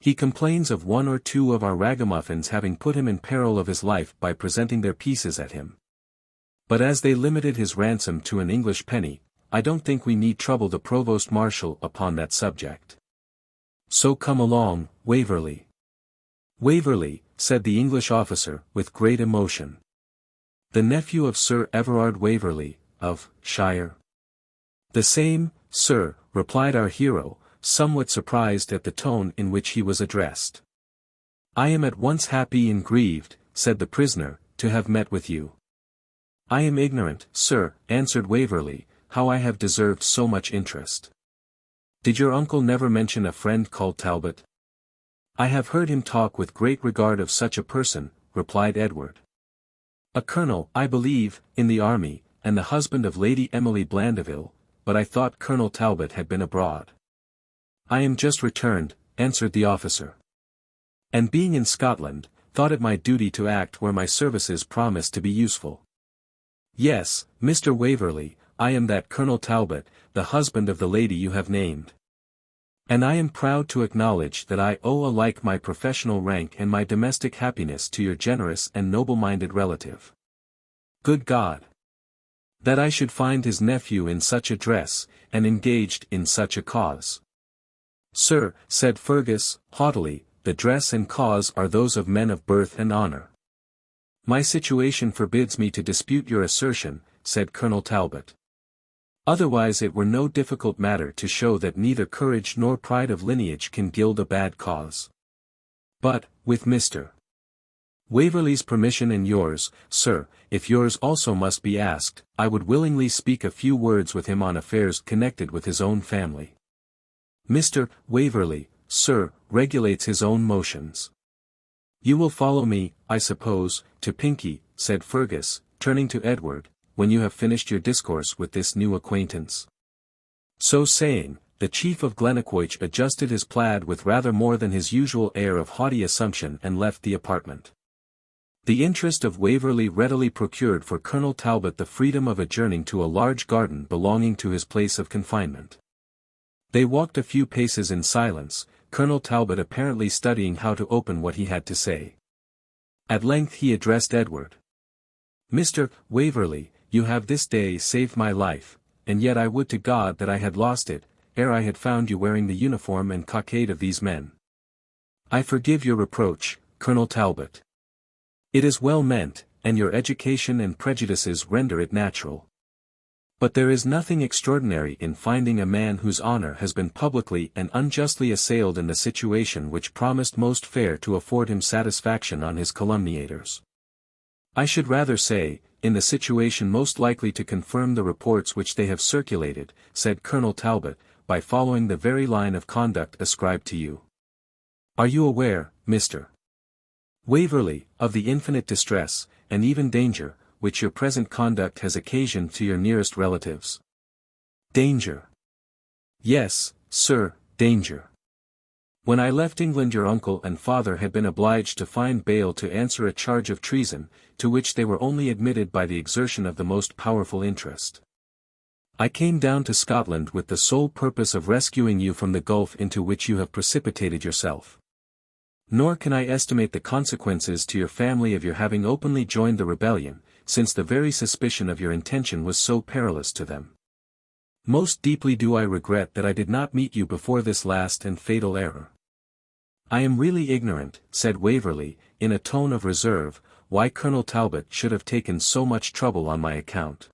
He complains of one or two of our ragamuffins having put him in peril of his life by presenting their pieces at him. But as they limited his ransom to an English penny, I don't think we need trouble the Provost Marshal upon that subject. So come along, Waverley. Waverley, said the English officer, with great emotion. The nephew of Sir Everard Waverley, of Shire. The same, sir, replied our hero, somewhat surprised at the tone in which he was addressed. I am at once happy and grieved, said the prisoner, to have met with you. I am ignorant, sir, answered Waverley, how I have deserved so much interest. Did your uncle never mention a friend called Talbot? I have heard him talk with great regard of such a person, replied Edward. A colonel, I believe, in the army, and the husband of Lady Emily Blandeville, but I thought Colonel Talbot had been abroad. I am just returned, answered the officer. And being in Scotland, thought it my duty to act where my services promised to be useful. Yes, Mr. Waverley, I am that Colonel Talbot, the husband of the lady you have named. And I am proud to acknowledge that I owe alike my professional rank and my domestic happiness to your generous and noble-minded relative. Good God! That I should find his nephew in such a dress, and engaged in such a cause. Sir, said Fergus, haughtily, the dress and cause are those of men of birth and honour. My situation forbids me to dispute your assertion, said Colonel Talbot. Otherwise it were no difficult matter to show that neither courage nor pride of lineage can gild a bad cause. But, with Mr. Waverley's permission and yours, sir, if yours also must be asked, I would willingly speak a few words with him on affairs connected with his own family. Mr. Waverley, sir, regulates his own motions. You will follow me, I suppose, to Pinkie, said Fergus, turning to Edward, when you have finished your discourse with this new acquaintance. So saying, the chief of Glennaquoich adjusted his plaid with rather more than his usual air of haughty assumption and left the apartment. The interest of Waverley readily procured for Colonel Talbot the freedom of adjourning to a large garden belonging to his place of confinement. They walked a few paces in silence, Colonel Talbot apparently studying how to open what he had to say. At length he addressed Edward. Mr. Waverley, you have this day saved my life, and yet I would to God that I had lost it, ere I had found you wearing the uniform and cockade of these men. I forgive your reproach, Colonel Talbot. It is well meant, and your education and prejudices render it natural. But there is nothing extraordinary in finding a man whose honour has been publicly and unjustly assailed in the situation which promised most fair to afford him satisfaction on his calumniators. I should rather say, in the situation most likely to confirm the reports which they have circulated, said Colonel Talbot, by following the very line of conduct ascribed to you. Are you aware, Mr. Waverley, of the infinite distress, and even danger, which your present conduct has occasioned to your nearest relatives? Danger. Yes, sir, danger. When I left England your uncle and father had been obliged to find bail to answer a charge of treason, to which they were only admitted by the exertion of the most powerful interest. I came down to Scotland with the sole purpose of rescuing you from the gulf into which you have precipitated yourself. Nor can I estimate the consequences to your family of your having openly joined the rebellion, since the very suspicion of your intention was so perilous to them. Most deeply do I regret that I did not meet you before this last and fatal error. I am really ignorant, said Waverley, in a tone of reserve, why Colonel Talbot should have taken so much trouble on my account.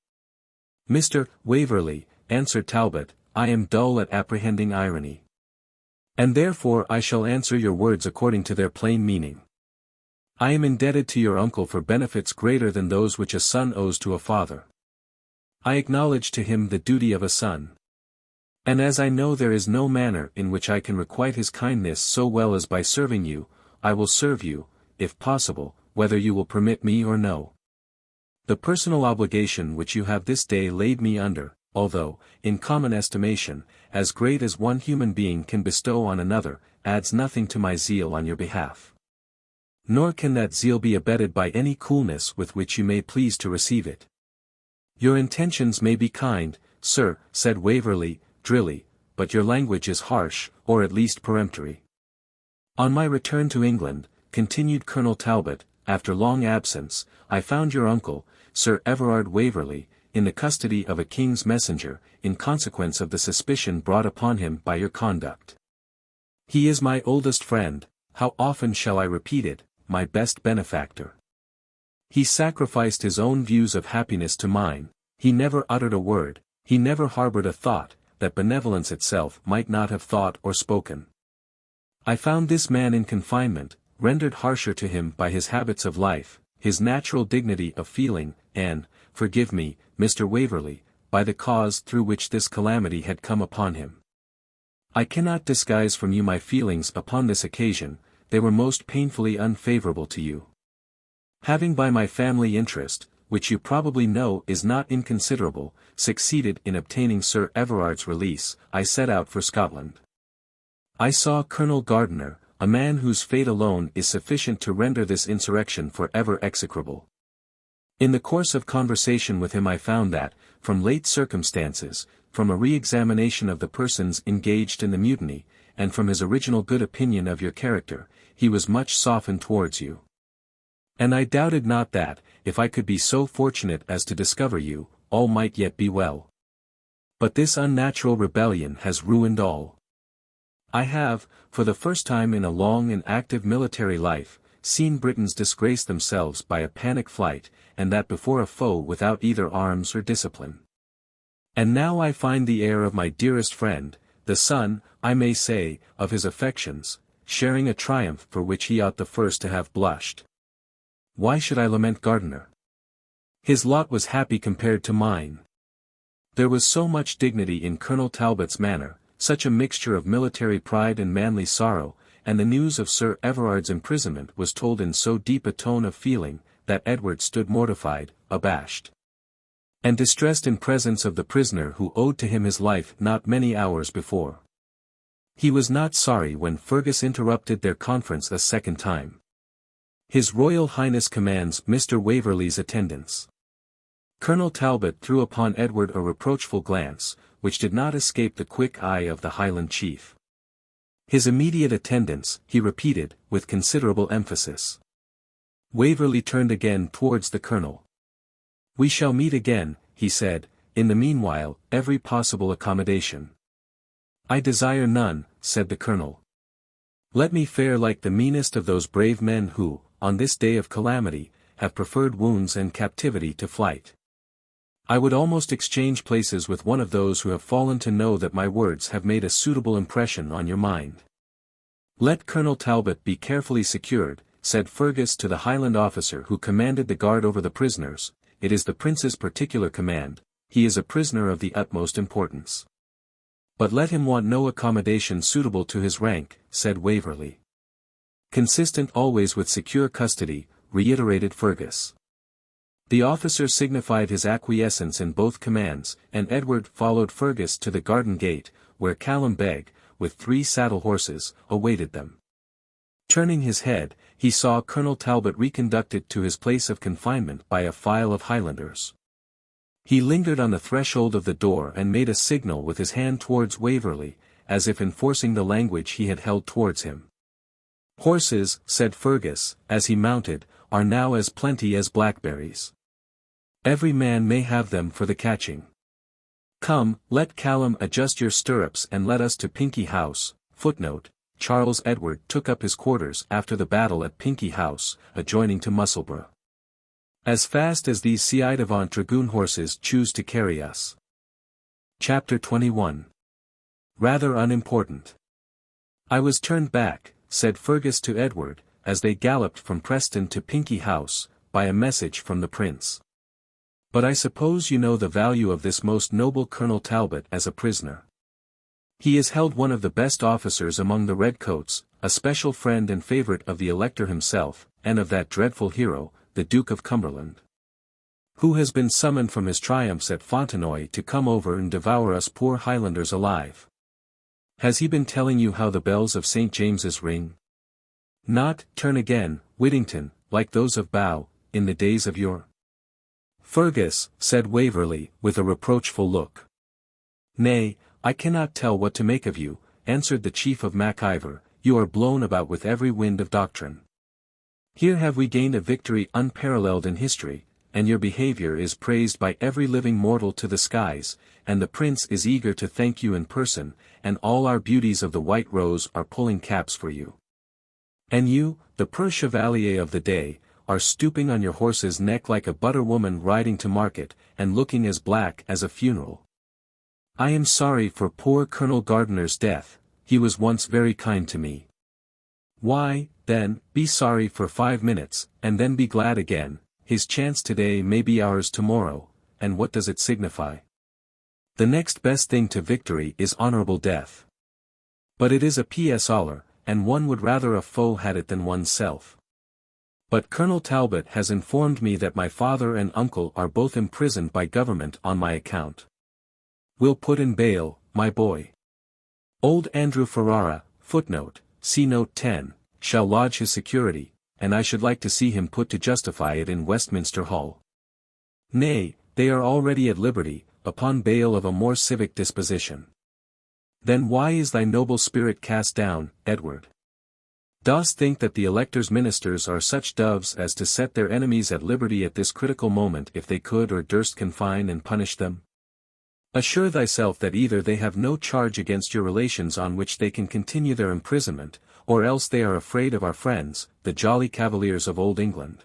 Mr. Waverley, answered Talbot, I am dull at apprehending irony. And therefore I shall answer your words according to their plain meaning. I am indebted to your uncle for benefits greater than those which a son owes to a father. I acknowledge to him the duty of a son. And as I know there is no manner in which I can requite his kindness so well as by serving you, I will serve you, if possible, whether you will permit me or no. The personal obligation which you have this day laid me under, although, in common estimation, as great as one human being can bestow on another, adds nothing to my zeal on your behalf. Nor can that zeal be abetted by any coolness with which you may please to receive it. Your intentions may be kind, sir, said Waverley, drily, but your language is harsh, or at least peremptory. On my return to England, continued Colonel Talbot, after long absence, I found your uncle, Sir Edward Waverley, in the custody of a king's messenger, in consequence of the suspicion brought upon him by your conduct. He is my oldest friend, how often shall I repeat it, my best benefactor. He sacrificed his own views of happiness to mine, he never uttered a word, he never harbored a thought, that benevolence itself might not have thought or spoken. I found this man in confinement, rendered harsher to him by his habits of life, his natural dignity of feeling, and, forgive me, Mr. Waverley, by the cause through which this calamity had come upon him. I cannot disguise from you my feelings upon this occasion, they were most painfully unfavourable to you. Having by my family interest, which you probably know is not inconsiderable, succeeded in obtaining Sir Everard's release, I set out for Scotland. I saw Colonel Gardiner, a man whose fate alone is sufficient to render this insurrection for ever execrable. In the course of conversation with him I found that, from late circumstances, from a re-examination of the persons engaged in the mutiny, and from his original good opinion of your character, he was much softened towards you. And I doubted not that, if I could be so fortunate as to discover you, all might yet be well. But this unnatural rebellion has ruined all. I have, for the first time in a long and active military life, seen Britons disgrace themselves by a panic flight, and that before a foe without either arms or discipline. And now I find the heir of my dearest friend, the son, I may say, of his affections, sharing a triumph for which he ought the first to have blushed. Why should I lament Gardiner? His lot was happy compared to mine. There was so much dignity in Colonel Talbot's manner, such a mixture of military pride and manly sorrow, and the news of Sir Everard's imprisonment was told in so deep a tone of feeling, that Edward stood mortified, abashed, and distressed in presence of the prisoner who owed to him his life not many hours before. He was not sorry when Fergus interrupted their conference a second time. His Royal Highness commands Mr. Waverley's attendance. Colonel Talbot threw upon Edward a reproachful glance, which did not escape the quick eye of the Highland chief. His immediate attendance, he repeated, with considerable emphasis. Waverley turned again towards the colonel. We shall meet again, he said, in the meanwhile, every possible accommodation. I desire none, said the colonel. Let me fare like the meanest of those brave men who, on this day of calamity, have preferred wounds and captivity to flight. I would almost exchange places with one of those who have fallen to know that my words have made a suitable impression on your mind. Let Colonel Talbot be carefully secured, said Fergus to the Highland officer who commanded the guard over the prisoners, it is the prince's particular command, he is a prisoner of the utmost importance. But let him want no accommodation suitable to his rank, said Waverley. Consistent always with secure custody, reiterated Fergus. The officer signified his acquiescence in both commands, and Edward followed Fergus to the garden gate, where Callum Beg, with 3 saddle horses, awaited them. Turning his head, he saw Colonel Talbot reconducted to his place of confinement by a file of Highlanders. He lingered on the threshold of the door and made a signal with his hand towards Waverley, as if enforcing the language he had held towards him. Horses, said Fergus, as he mounted, are now as plenty as blackberries. Every man may have them for the catching. Come, let Callum adjust your stirrups and let us to Pinkie House. Footnote, Charles Edward took up his quarters after the battle at Pinkie House, adjoining to Musselburgh. As fast as these ci-devant dragoon horses choose to carry us. Chapter 21. Rather unimportant. I was turned back, said Fergus to Edward, as they galloped from Preston to Pinkie House, by a message from the prince. But I suppose you know the value of this most noble Colonel Talbot as a prisoner. He is held one of the best officers among the redcoats, a special friend and favourite of the Elector himself, and of that dreadful hero, the Duke of Cumberland, who has been summoned from his triumphs at Fontenoy to come over and devour us poor Highlanders alive. Has he been telling you how the bells of St. James's ring? Not, turn again, Whittington, like those of Bow, in the days of yore? Fergus, said Waverley, with a reproachful look. Nay, I cannot tell what to make of you, answered the chief of Mac Ivor, you are blown about with every wind of doctrine. Here have we gained a victory unparalleled in history, and your behavior is praised by every living mortal to the skies, and the prince is eager to thank you in person, and all our beauties of the White Rose are pulling caps for you. And you, the per chevalier of the day, are stooping on your horse's neck like a butter woman riding to market, and looking as black as a funeral. I am sorry for poor Colonel Gardiner's death, he was once very kind to me. Why, then, be sorry for 5 minutes, and then be glad again, his chance today may be ours tomorrow, and what does it signify? The next best thing to victory is honorable death. But it is a P.S. Aller, and one would rather a foe had it than oneself. But Colonel Talbot has informed me that my father and uncle are both imprisoned by government on my account. We'll put in bail, my boy. Old Andrew Ferrara, footnote, see note 10, shall lodge his security, and I should like to see him put to justify it in Westminster Hall. Nay, they are already at liberty, upon bail of a more civic disposition. Then why is thy noble spirit cast down, Edward? Dost think that the elector's ministers are such doves as to set their enemies at liberty at this critical moment if they could or durst confine and punish them? Assure thyself that either they have no charge against your relations on which they can continue their imprisonment, or else they are afraid of our friends, the jolly cavaliers of Old England.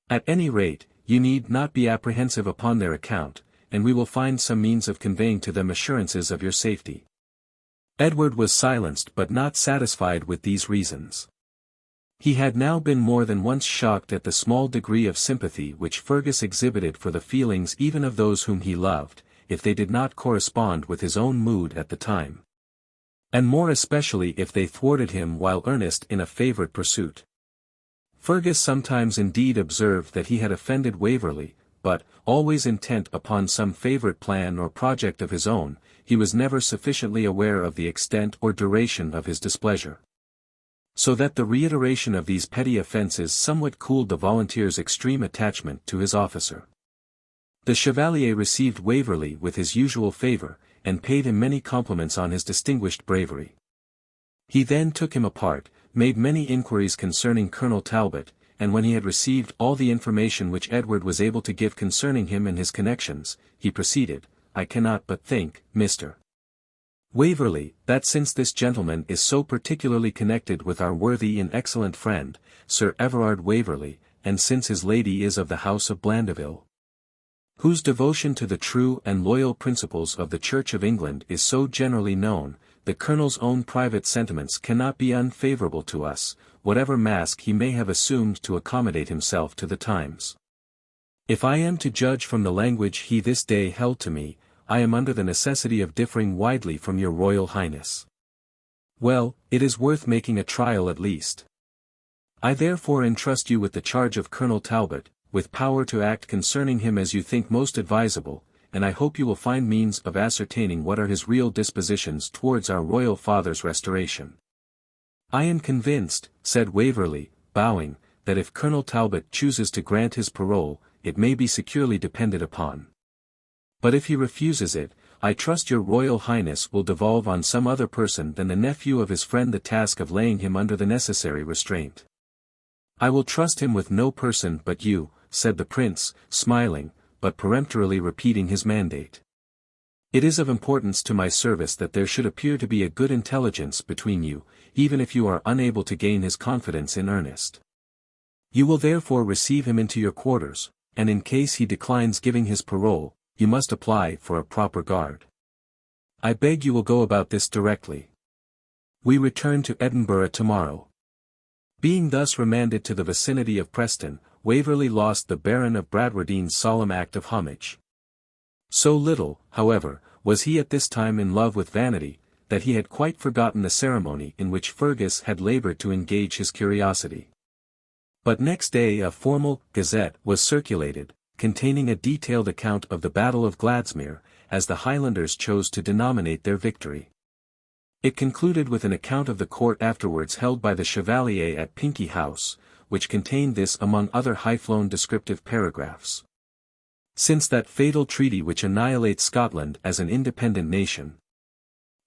At any rate, you need not be apprehensive upon their account, and we will find some means of conveying to them assurances of your safety. Edward was silenced but not satisfied with these reasons. He had now been more than once shocked at the small degree of sympathy which Fergus exhibited for the feelings even of those whom he loved, if they did not correspond with his own mood at the time. And more especially if they thwarted him while earnest in a favourite pursuit. Fergus sometimes indeed observed that he had offended Waverley, but, always intent upon some favourite plan or project of his own, he was never sufficiently aware of the extent or duration of his displeasure. So that the reiteration of these petty offences somewhat cooled the volunteer's extreme attachment to his officer. The Chevalier received Waverley with his usual favour, and paid him many compliments on his distinguished bravery. He then took him apart, made many inquiries concerning Colonel Talbot, and when he had received all the information which Edward was able to give concerning him and his connections, he proceeded, I cannot but think, Mr. Waverley, that since this gentleman is so particularly connected with our worthy and excellent friend, Sir Everard Waverley, and since his lady is of the house of Blandeville, whose devotion to the true and loyal principles of the Church of England is so generally known, the Colonel's own private sentiments cannot be unfavourable to us, whatever mask he may have assumed to accommodate himself to the times. If I am to judge from the language he this day held to me, I am under the necessity of differing widely from your Royal Highness. Well, it is worth making a trial at least. I therefore entrust you with the charge of Colonel Talbot, with power to act concerning him as you think most advisable, and I hope you will find means of ascertaining what are his real dispositions towards our royal father's restoration. I am convinced, said Waverley, bowing, that if Colonel Talbot chooses to grant his parole, it may be securely depended upon. But if he refuses it, I trust your Royal Highness will devolve on some other person than the nephew of his friend the task of laying him under the necessary restraint. I will trust him with no person but you, said the prince, smiling, but peremptorily repeating his mandate. It is of importance to my service that there should appear to be a good intelligence between you, even if you are unable to gain his confidence in earnest. You will therefore receive him into your quarters, and in case he declines giving his parole, you must apply for a proper guard. I beg you will go about this directly. We return to Edinburgh tomorrow. Being thus remanded to the vicinity of Preston, Waverley lost the Baron of Bradwardine's solemn act of homage. So little, however, was he at this time in love with vanity, that he had quite forgotten the ceremony in which Fergus had laboured to engage his curiosity. But next day a formal Gazette was circulated, containing a detailed account of the Battle of Gladsmere, as the Highlanders chose to denominate their victory. It concluded with an account of the court afterwards held by the Chevalier at Pinkie House, which contained this among other high-flown descriptive paragraphs. Since that fatal treaty which annihilates Scotland as an independent nation,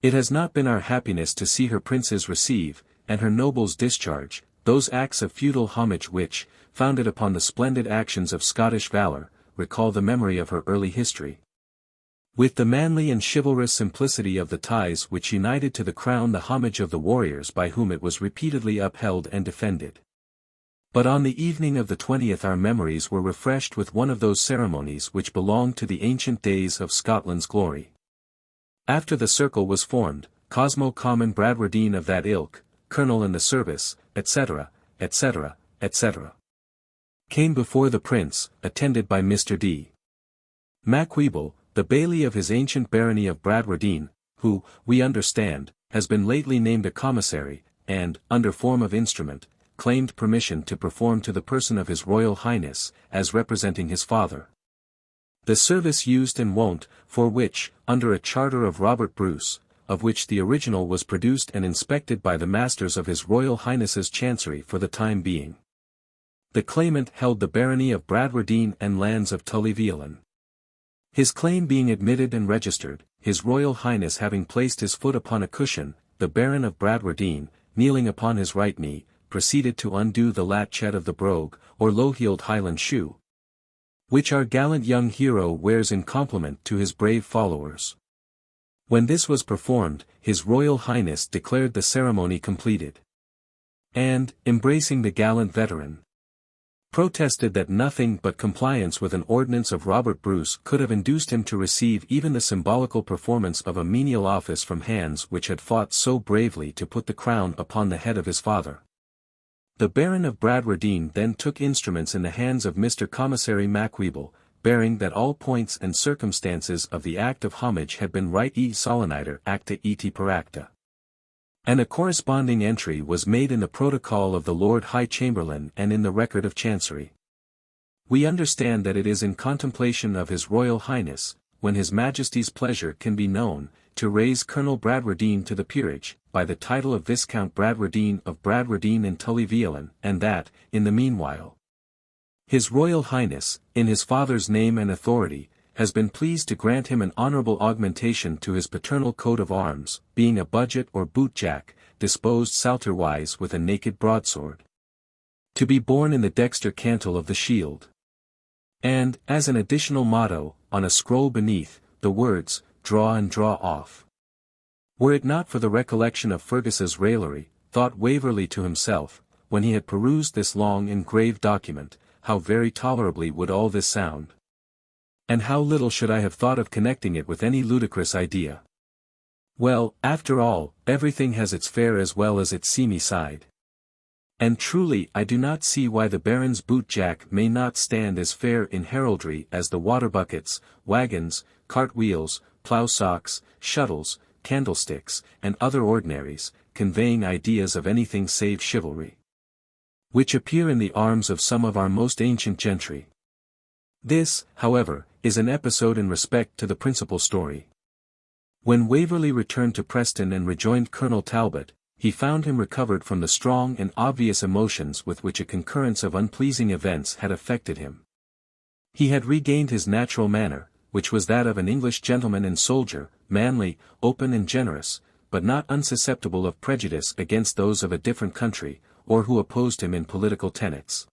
it has not been our happiness to see her princes receive, and her nobles discharge, those acts of feudal homage which, founded upon the splendid actions of Scottish valour, recall the memory of her early history. With the manly and chivalrous simplicity of the ties which united to the crown the homage of the warriors by whom it was repeatedly upheld and defended. But on the evening of the 20th our memories were refreshed with one of those ceremonies which belonged to the ancient days of Scotland's glory. After the circle was formed, Cosmo Common Bradwardine of that ilk, colonel in the service, etc., etc., etc., came before the prince, attended by Mr. D. Macwheeble, the baillie of his ancient barony of Bradwardine, who, we understand, has been lately named a commissary, and, under form of instrument, claimed permission to perform to the person of his Royal Highness, as representing his father, the service used and wont, for which, under a charter of Robert Bruce, of which the original was produced and inspected by the masters of his Royal Highness's Chancery for the time being. The claimant held the barony of Bradwardine and lands of Tully-Veolan. His claim being admitted and registered, his Royal Highness having placed his foot upon a cushion, the Baron of Bradwardine, kneeling upon his right knee, proceeded to undo the latchet of the brogue, or low-heeled Highland shoe, which our gallant young hero wears in compliment to his brave followers. When this was performed, his Royal Highness declared the ceremony completed, and, embracing the gallant veteran, protested that nothing but compliance with an ordinance of Robert Bruce could have induced him to receive even the symbolical performance of a menial office from hands which had fought so bravely to put the crown upon the head of his father. The Baron of Bradwardine then took instruments in the hands of Mr. Commissary Macwheeble, bearing that all points and circumstances of the act of homage had been right soleniter acta et per acta. And a corresponding entry was made in the protocol of the Lord High Chamberlain and in the record of Chancery. We understand that it is in contemplation of His Royal Highness, when His Majesty's pleasure can be known, to raise Colonel Bradwardine to the peerage, by the title of Viscount Bradwardine of Bradwardine and Tully-Veolan, and that, in the meanwhile, His Royal Highness, in his father's name and authority, has been pleased to grant him an honourable augmentation to his paternal coat of arms, being a budget or bootjack, disposed salterwise with a naked broadsword, to be borne in the dexter cantle of the shield, and, as an additional motto, on a scroll beneath, the words, "Draw and draw off." Were it not for the recollection of Fergus's raillery, thought Waverley to himself, when he had perused this long and grave document, how very tolerably would all this sound, and how little should I have thought of connecting it with any ludicrous idea. Well, after all, everything has its fair as well as its seamy side. And truly I do not see why the Baron's bootjack may not stand as fair in heraldry as the water buckets, wagons, cart-wheels, plough-socks, shuttles, candlesticks, and other ordinaries, conveying ideas of anything save chivalry, which appear in the arms of some of our most ancient gentry. This, however, is an episode in respect to the principal story. When Waverley returned to Preston and rejoined Colonel Talbot, he found him recovered from the strong and obvious emotions with which a concurrence of unpleasing events had affected him. He had regained his natural manner, which was that of an English gentleman and soldier, manly, open and generous, but not unsusceptible of prejudice against those of a different country, or who opposed him in political tenets.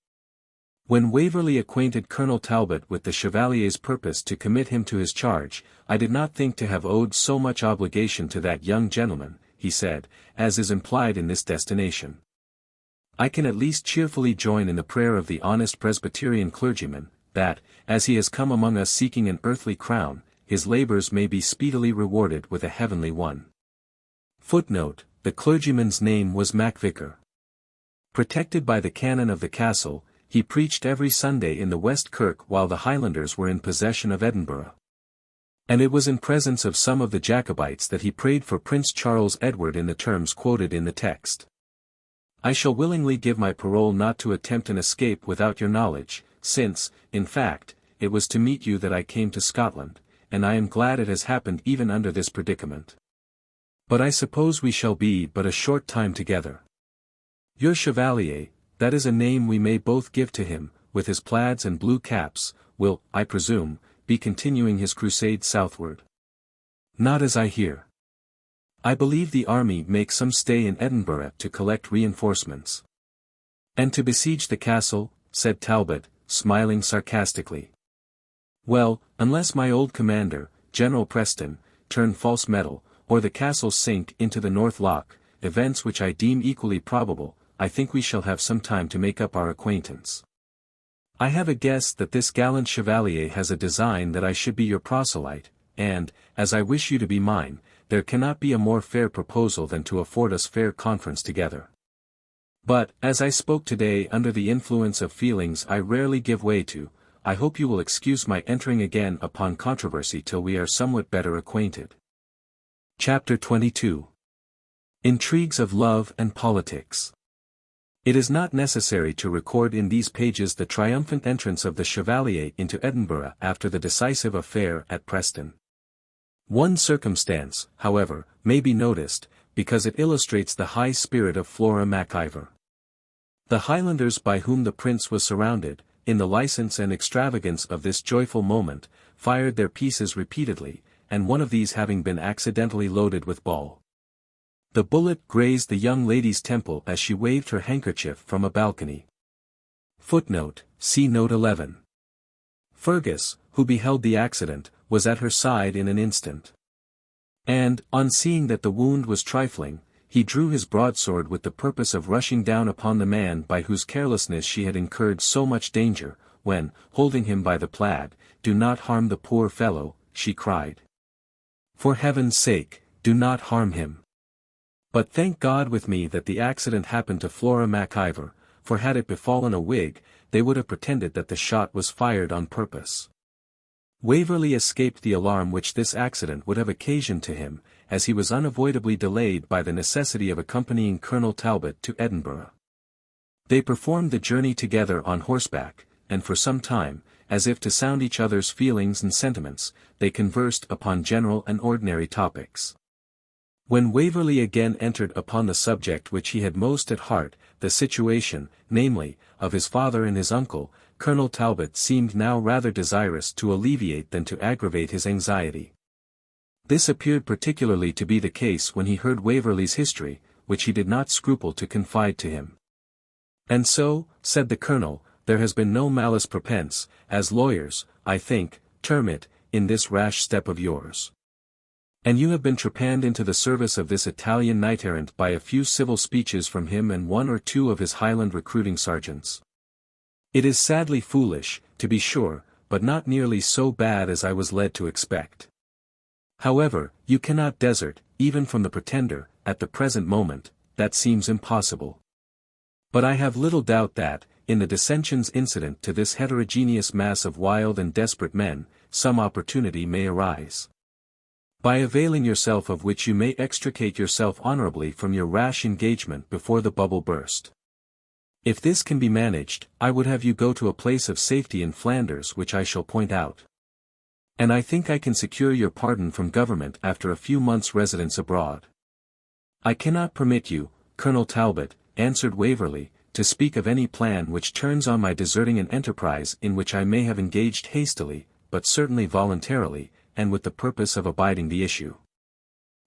When Waverley acquainted Colonel Talbot with the Chevalier's purpose to commit him to his charge, "I did not think to have owed so much obligation to that young gentleman," he said, "as is implied in this destination. I can at least cheerfully join in the prayer of the honest Presbyterian clergyman, that, as he has come among us seeking an earthly crown, his labours may be speedily rewarded with a heavenly one." Footnote: the clergyman's name was Macvicar. Protected by the canon of the castle, he preached every Sunday in the West Kirk while the Highlanders were in possession of Edinburgh. And it was in presence of some of the Jacobites that he prayed for Prince Charles Edward in the terms quoted in the text. "I shall willingly give my parole not to attempt an escape without your knowledge, since, in fact, it was to meet you that I came to Scotland, and I am glad it has happened even under this predicament. But I suppose we shall be but a short time together. Your Chevalier, that is a name we may both give to him, with his plaids and blue caps, will, I presume, be continuing his crusade southward. Not as I hear. I believe the army makes some stay in Edinburgh to collect reinforcements. And to besiege the castle, said Talbot, smiling sarcastically. Well, unless my old commander, General Preston, turn false metal, or the castle sink into the North Loch, events which I deem equally probable, I think we shall have some time to make up our acquaintance. I have a guess that this gallant chevalier has a design that I should be your proselyte, and, as I wish you to be mine, there cannot be a more fair proposal than to afford us fair conference together. But, as I spoke today under the influence of feelings I rarely give way to, I hope you will excuse my entering again upon controversy till we are somewhat better acquainted. Chapter 22. Intrigues of Love and Politics. It is not necessary to record in these pages the triumphant entrance of the Chevalier into Edinburgh after the decisive affair at Preston. One circumstance, however, may be noticed, because it illustrates the high spirit of Flora MacIvor. The Highlanders by whom the prince was surrounded, in the license and extravagance of this joyful moment, fired their pieces repeatedly, and one of these having been accidentally loaded with ball. The bullet grazed the young lady's temple as she waved her handkerchief from a balcony. Footnote, see Note 11. Fergus, who beheld the accident, was at her side in an instant. And, on seeing that the wound was trifling, he drew his broadsword with the purpose of rushing down upon the man by whose carelessness she had incurred so much danger, when, holding him by the plaid, "Do not harm the poor fellow," she cried. "For heaven's sake, do not harm him." But thank God with me that the accident happened to Flora MacIvor, for had it befallen a Whig, they would have pretended that the shot was fired on purpose. Waverley escaped the alarm which this accident would have occasioned to him, as he was unavoidably delayed by the necessity of accompanying Colonel Talbot to Edinburgh. They performed the journey together on horseback, and for some time, as if to sound each other's feelings and sentiments, they conversed upon general and ordinary topics. When Waverley again entered upon the subject which he had most at heart, the situation, namely, of his father and his uncle, Colonel Talbot seemed now rather desirous to alleviate than to aggravate his anxiety. This appeared particularly to be the case when he heard Waverley's history, which he did not scruple to confide to him. "And so," said the colonel, "there has been no malice prepense, as lawyers, I think, term it, in this rash step of yours. And you have been trepanned into the service of this Italian knight-errant by a few civil speeches from him and one or two of his Highland recruiting sergeants. It is sadly foolish, to be sure, but not nearly so bad as I was led to expect. However, you cannot desert, even from the Pretender, at the present moment, that seems impossible. But I have little doubt that, in the dissensions incident to this heterogeneous mass of wild and desperate men, some opportunity may arise, by availing yourself of which you may extricate yourself honorably from your rash engagement before the bubble burst. If this can be managed, I would have you go to a place of safety in Flanders which I shall point out. And I think I can secure your pardon from government after a few months' residence abroad. I cannot permit you, Colonel Talbot," answered Waverley, "to speak of any plan which turns on my deserting an enterprise in which I may have engaged hastily, but certainly voluntarily, and with the purpose of abiding the issue."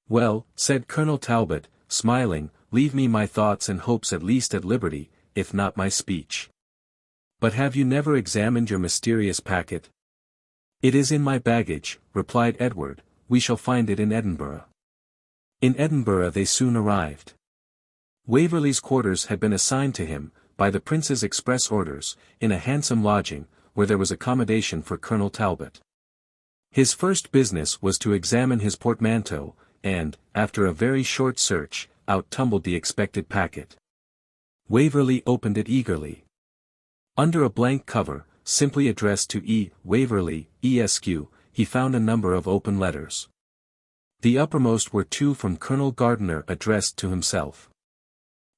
"Well," said Colonel Talbot, smiling, "leave me my thoughts and hopes at least at liberty, if not my speech. But have you never examined your mysterious packet?" "It is in my baggage," replied Edward, "we shall find it in Edinburgh." In Edinburgh they soon arrived. Waverley's quarters had been assigned to him, by the prince's express orders, in a handsome lodging, where there was accommodation for Colonel Talbot. His first business was to examine his portmanteau, and, after a very short search, out tumbled the expected packet. Waverley opened it eagerly. Under a blank cover, simply addressed to E. Waverley, Esq., he found a number of open letters. The uppermost were two from Colonel Gardiner addressed to himself.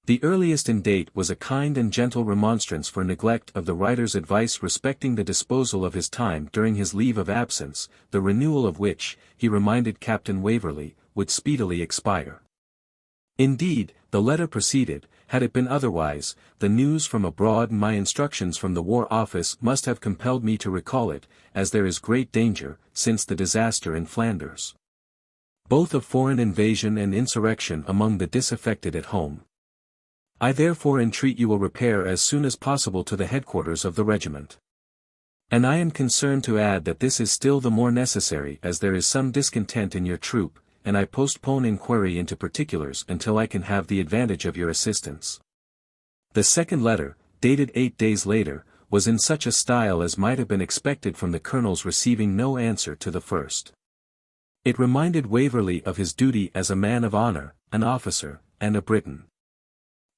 The earliest in date was a kind and gentle remonstrance for neglect of the writer's advice respecting the disposal of his time during his leave of absence, the renewal of which, he reminded Captain Waverley, would speedily expire. Indeed, the letter proceeded, had it been otherwise, the news from abroad and my instructions from the War Office must have compelled me to recall it, as there is great danger, since the disaster in Flanders. both of foreign invasion and insurrection among the disaffected at home. I therefore entreat you will repair as soon as possible to the headquarters of the regiment. And I am concerned to add that this is still the more necessary as there is some discontent in your troop, and I postpone inquiry into particulars until I can have the advantage of your assistance. The second letter, dated 8 days later, was in such a style as might have been expected from the colonel's receiving no answer to the first. It reminded Waverley of his duty as a man of honour, an officer, and a Briton.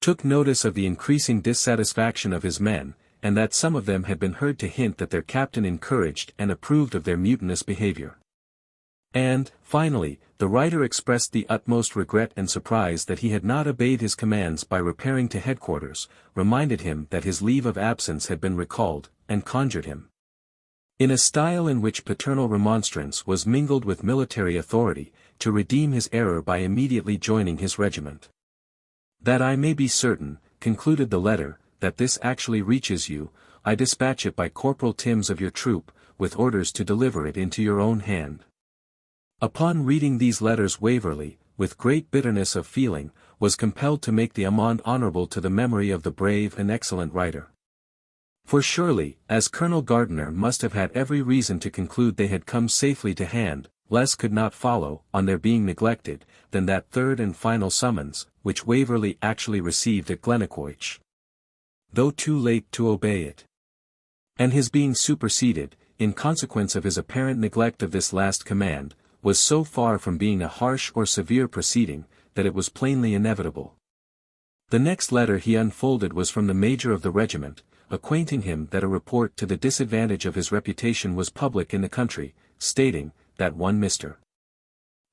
Took notice of the increasing dissatisfaction of his men, and that some of them had been heard to hint that their captain encouraged and approved of their mutinous behaviour. And, finally, the writer expressed the utmost regret and surprise that he had not obeyed his commands by repairing to headquarters, reminded him that his leave of absence had been recalled, and conjured him, in a style in which paternal remonstrance was mingled with military authority, to redeem his error by immediately joining his regiment. That I may be certain, concluded the letter, that this actually reaches you, I dispatch it by Corporal Timms of your troop, with orders to deliver it into your own hand. Upon reading these letters Waverley, with great bitterness of feeling, was compelled to make the amende honourable to the memory of the brave and excellent writer. For surely, as Colonel Gardiner must have had every reason to conclude they had come safely to hand, less could not follow, on their being neglected, than that third and final summons, which Waverley actually received at Glennaquoich, though too late to obey it. And his being superseded, in consequence of his apparent neglect of this last command, was so far from being a harsh or severe proceeding, that it was plainly inevitable. The next letter he unfolded was from the major of the regiment, acquainting him that a report to the disadvantage of his reputation was public in the country, stating, that one Mr.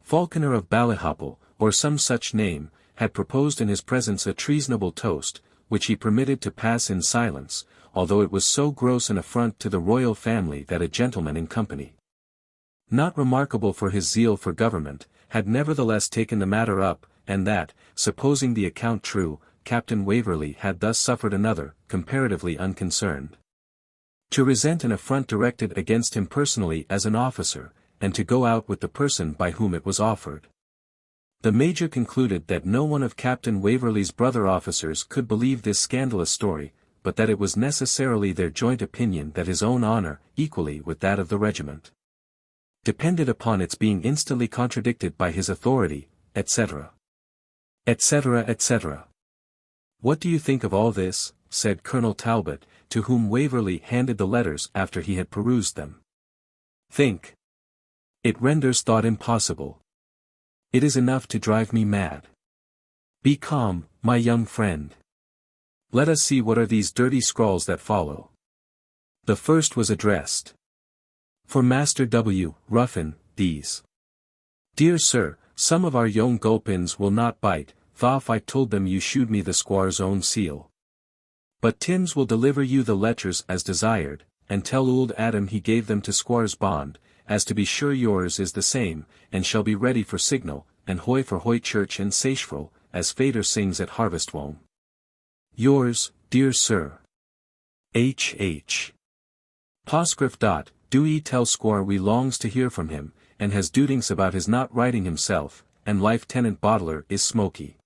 Falconer of Ballyhopple, or some such name, had proposed in his presence a treasonable toast, which he permitted to pass in silence, although it was so gross an affront to the royal family that a gentleman in company, not remarkable for his zeal for government, had nevertheless taken the matter up, and that, supposing the account true, Captain Waverley had thus suffered another, comparatively unconcerned, to resent an affront directed against him personally as an officer, and to go out with the person by whom it was offered. The Major concluded that no one of Captain Waverley's brother officers could believe this scandalous story, but that it was necessarily their joint opinion that his own honour, equally with that of the regiment, depended upon its being instantly contradicted by his authority, etc. etc. etc. What do you think of all this? Said Colonel Talbot, to whom Waverley handed the letters after he had perused them. Think. It renders thought impossible. It is enough to drive me mad. Be calm, my young friend. Let us see what are these dirty scrawls that follow. The first was addressed, for Master W. Ruffin, these. Dear Sir, some of our young gulpins will not bite, thof I told them you shewed me the squire's own seal. But Timms will deliver you the letters as desired, and tell old Adam he gave them to squire's bond, as to be sure yours is the same, and shall be ready for signal, and hoy for Hoychurch and Sachefrel, as Fader sings at Harvestwome. Yours, dear Sir. H. Postscript. Do ye tell squire we longs to hear from him, and has dutings about his not writing himself, and Lieutenant Bottler is smoky.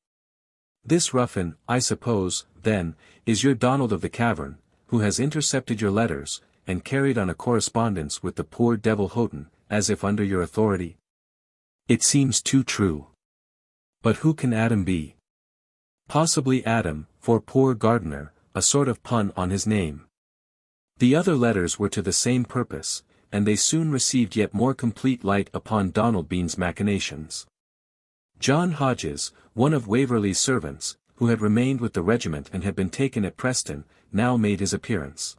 This Ruffin, I suppose, then, is your Donald of the Cavern, who has intercepted your letters, and carried on a correspondence with the poor devil Houghton, as if under your authority? It seems too true. But who can Adam be? Possibly Adam, for poor Gardiner, a sort of pun on his name. The other letters were to the same purpose, and they soon received yet more complete light upon Donald Bean's machinations. John Hodges, one of Waverley's servants, who had remained with the regiment and had been taken at Preston, now made his appearance.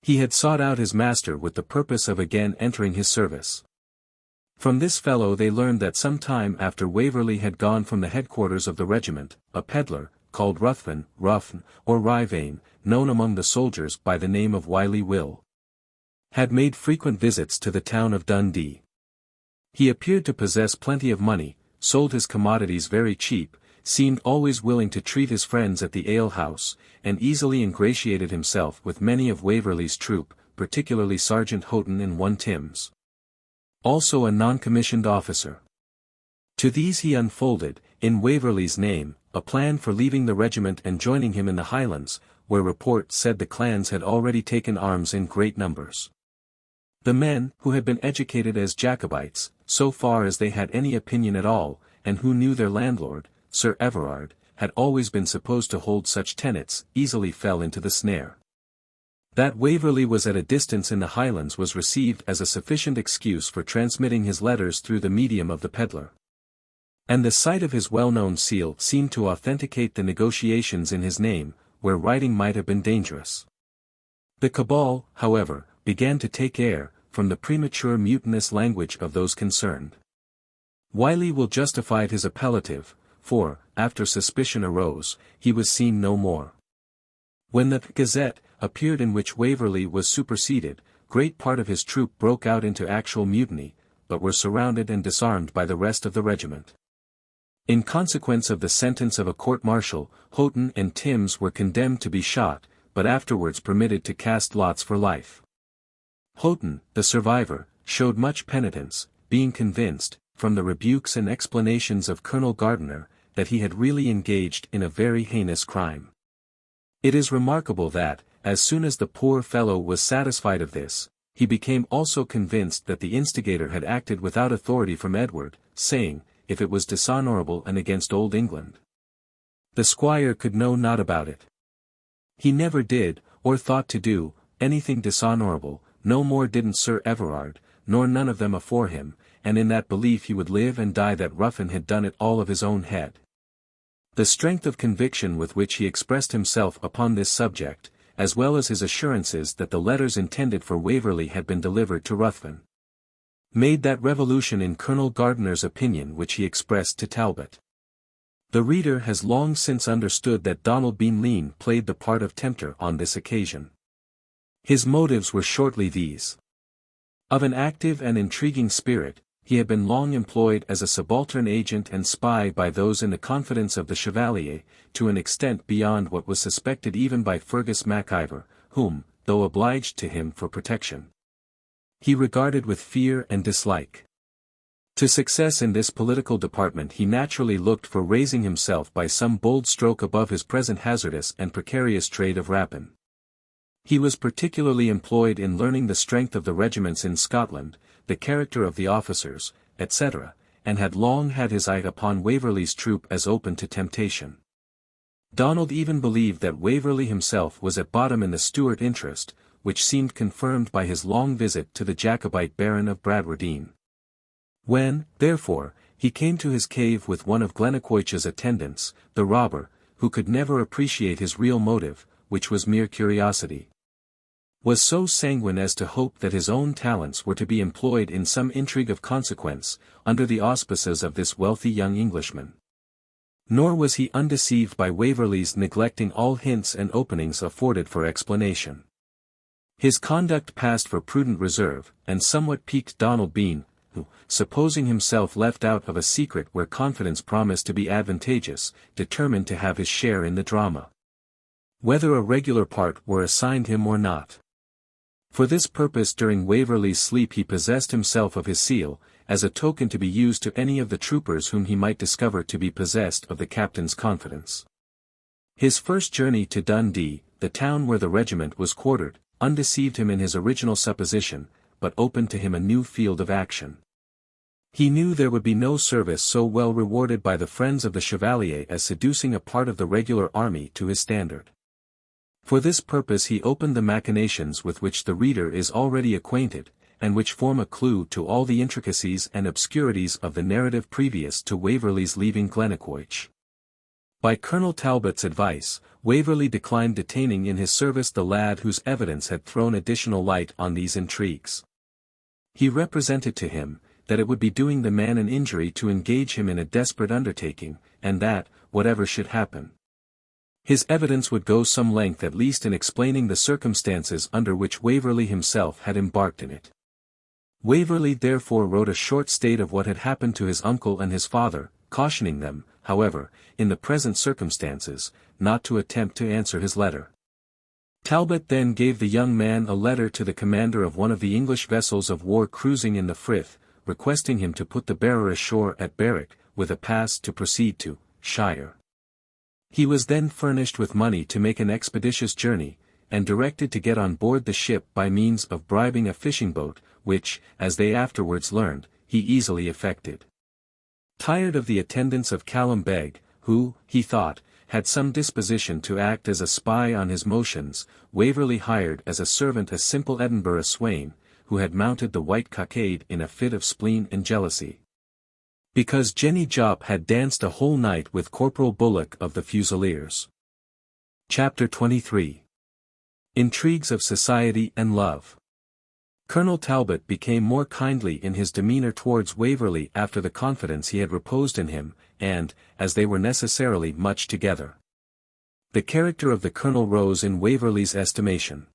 He had sought out his master with the purpose of again entering his service. From this fellow they learned that some time after Waverley had gone from the headquarters of the regiment, a pedlar, called Ruffin, or Ryvane, known among the soldiers by the name of Wily Will, had made frequent visits to the town of Dundee. He appeared to possess plenty of money, sold his commodities very cheap, seemed always willing to treat his friends at the ale-house, and easily ingratiated himself with many of Waverley's troop, particularly Sergeant Houghton and one Timms, also a non-commissioned officer. To these he unfolded, in Waverley's name, a plan for leaving the regiment and joining him in the Highlands, where report said the clans had already taken arms in great numbers. The men, who had been educated as Jacobites, so far as they had any opinion at all, and who knew their landlord, Sir Everard, had always been supposed to hold such tenets, easily fell into the snare. That Waverley was at a distance in the Highlands was received as a sufficient excuse for transmitting his letters through the medium of the pedlar. And the sight of his well-known seal seemed to authenticate the negotiations in his name, where writing might have been dangerous. The cabal, however, began to take air, from the premature mutinous language of those concerned. Wiley will justify his appellative, for, after suspicion arose, he was seen no more. When the Gazette appeared in which Waverley was superseded, great part of his troop broke out into actual mutiny, but were surrounded and disarmed by the rest of the regiment. In consequence of the sentence of a court-martial, Houghton and Timms were condemned to be shot, but afterwards permitted to cast lots for life. Houghton, the survivor, showed much penitence, being convinced, from the rebukes and explanations of Colonel Gardiner, that he had really engaged in a very heinous crime. It is remarkable that, as soon as the poor fellow was satisfied of this, he became also convinced that the instigator had acted without authority from Edward, saying, if it was dishonourable and against old England, the squire could know naught about it. He never did, or thought to do, anything dishonourable, no more didn't Sir Everard, nor none of them afore him, and in that belief he would live and die that Ruffin had done it all of his own head. The strength of conviction with which he expressed himself upon this subject, as well as his assurances that the letters intended for Waverley had been delivered to Ruthven, made that revolution in Colonel Gardiner's opinion which he expressed to Talbot. The reader has long since understood that Donald Bean Lean played the part of tempter on this occasion. His motives were shortly these. Of an active and intriguing spirit, he had been long employed as a subaltern agent and spy by those in the confidence of the Chevalier, to an extent beyond what was suspected even by Fergus MacIver, whom, though obliged to him for protection, he regarded with fear and dislike. To success in this political department he naturally looked for raising himself by some bold stroke above his present hazardous and precarious trade of rapine. He was particularly employed in learning the strength of the regiments in Scotland, the character of the officers, etc., and had long had his eye upon Waverley's troop as open to temptation. Donald even believed that Waverley himself was at bottom in the Stuart interest, which seemed confirmed by his long visit to the Jacobite Baron of Bradwardine. When, therefore, he came to his cave with one of Glennaquoich's attendants, the robber, who could never appreciate his real motive, which was mere curiosity, was so sanguine as to hope that his own talents were to be employed in some intrigue of consequence, under the auspices of this wealthy young Englishman. Nor was he undeceived by Waverley's neglecting all hints and openings afforded for explanation. His conduct passed for prudent reserve, and somewhat piqued Donald Bean, who, supposing himself left out of a secret where confidence promised to be advantageous, determined to have his share in the drama, whether a regular part were assigned him or not. For this purpose during Waverley's sleep he possessed himself of his seal, as a token to be used to any of the troopers whom he might discover to be possessed of the captain's confidence. His first journey to Dundee, the town where the regiment was quartered, undeceived him in his original supposition, but opened to him a new field of action. He knew there would be no service so well rewarded by the friends of the Chevalier as seducing a part of the regular army to his standard. For this purpose he opened the machinations with which the reader is already acquainted, and which form a clue to all the intricacies and obscurities of the narrative previous to Waverley's leaving Glennaquoich. By Colonel Talbot's advice, Waverley declined detaining in his service the lad whose evidence had thrown additional light on these intrigues. He represented to him, that it would be doing the man an injury to engage him in a desperate undertaking, and that, whatever should happen, his evidence would go some length at least in explaining the circumstances under which Waverley himself had embarked in it. Waverley therefore wrote a short state of what had happened to his uncle and his father, cautioning them, however, in the present circumstances, not to attempt to answer his letter. Talbot then gave the young man a letter to the commander of one of the English vessels of war cruising in the Frith, requesting him to put the bearer ashore at Berwick, with a pass to proceed to Shire. He was then furnished with money to make an expeditious journey, and directed to get on board the ship by means of bribing a fishing boat, which, as they afterwards learned, he easily effected. Tired of the attendance of Callum Beg, who, he thought, had some disposition to act as a spy on his motions, Waverley hired as a servant a simple Edinburgh swain, who had mounted the white cockade in a fit of spleen and jealousy. Because Jenny Jopp had danced a whole night with Corporal Bullock of the Fusiliers. Chapter 23. Intrigues of Society and Love. Colonel Talbot became more kindly in his demeanour towards Waverley after the confidence he had reposed in him, and, as they were necessarily much together, the character of the colonel rose in Waverley's estimation.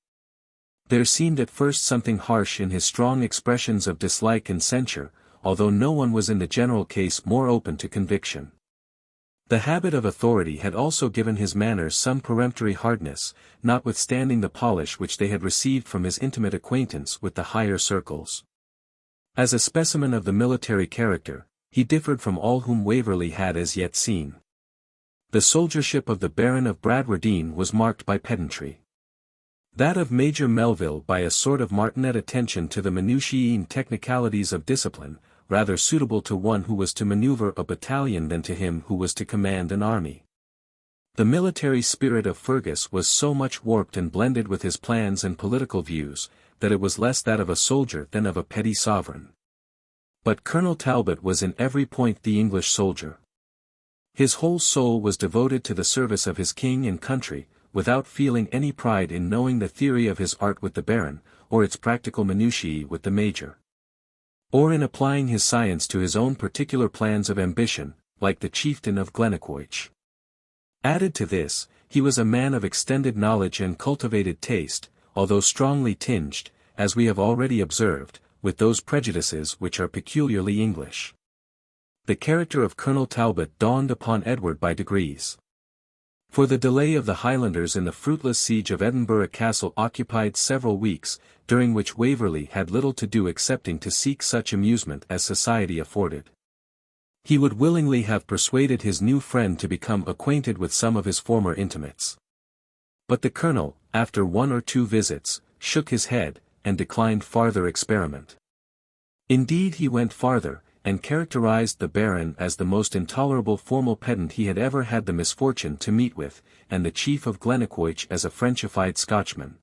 There seemed at first something harsh in his strong expressions of dislike and censure, although no one was in the general case more open to conviction. The habit of authority had also given his manners some peremptory hardness, notwithstanding the polish which they had received from his intimate acquaintance with the higher circles. As a specimen of the military character, he differed from all whom Waverley had as yet seen. The soldiership of the Baron of Bradwardine was marked by pedantry. That of Major Melville by a sort of martinet attention to the minutiae and technicalities of discipline, rather suitable to one who was to maneuver a battalion than to him who was to command an army. The military spirit of Fergus was so much warped and blended with his plans and political views, that it was less that of a soldier than of a petty sovereign. But Colonel Talbot was in every point the English soldier. His whole soul was devoted to the service of his king and country, without feeling any pride in knowing the theory of his art with the Baron, or its practical minutiae with the Major, or in applying his science to his own particular plans of ambition, like the chieftain of Glennaquoich. Added to this, he was a man of extended knowledge and cultivated taste, although strongly tinged, as we have already observed, with those prejudices which are peculiarly English. The character of Colonel Talbot dawned upon Edward by degrees. For the delay of the Highlanders in the fruitless siege of Edinburgh Castle occupied several weeks, during which Waverley had little to do excepting to seek such amusement as society afforded. He would willingly have persuaded his new friend to become acquainted with some of his former intimates. But the colonel, after one or two visits, shook his head, and declined farther experiment. Indeed he went farther, and characterized the Baron as the most intolerable formal pedant he had ever had the misfortune to meet with, and the chief of Glennaquoich as a Frenchified Scotchman,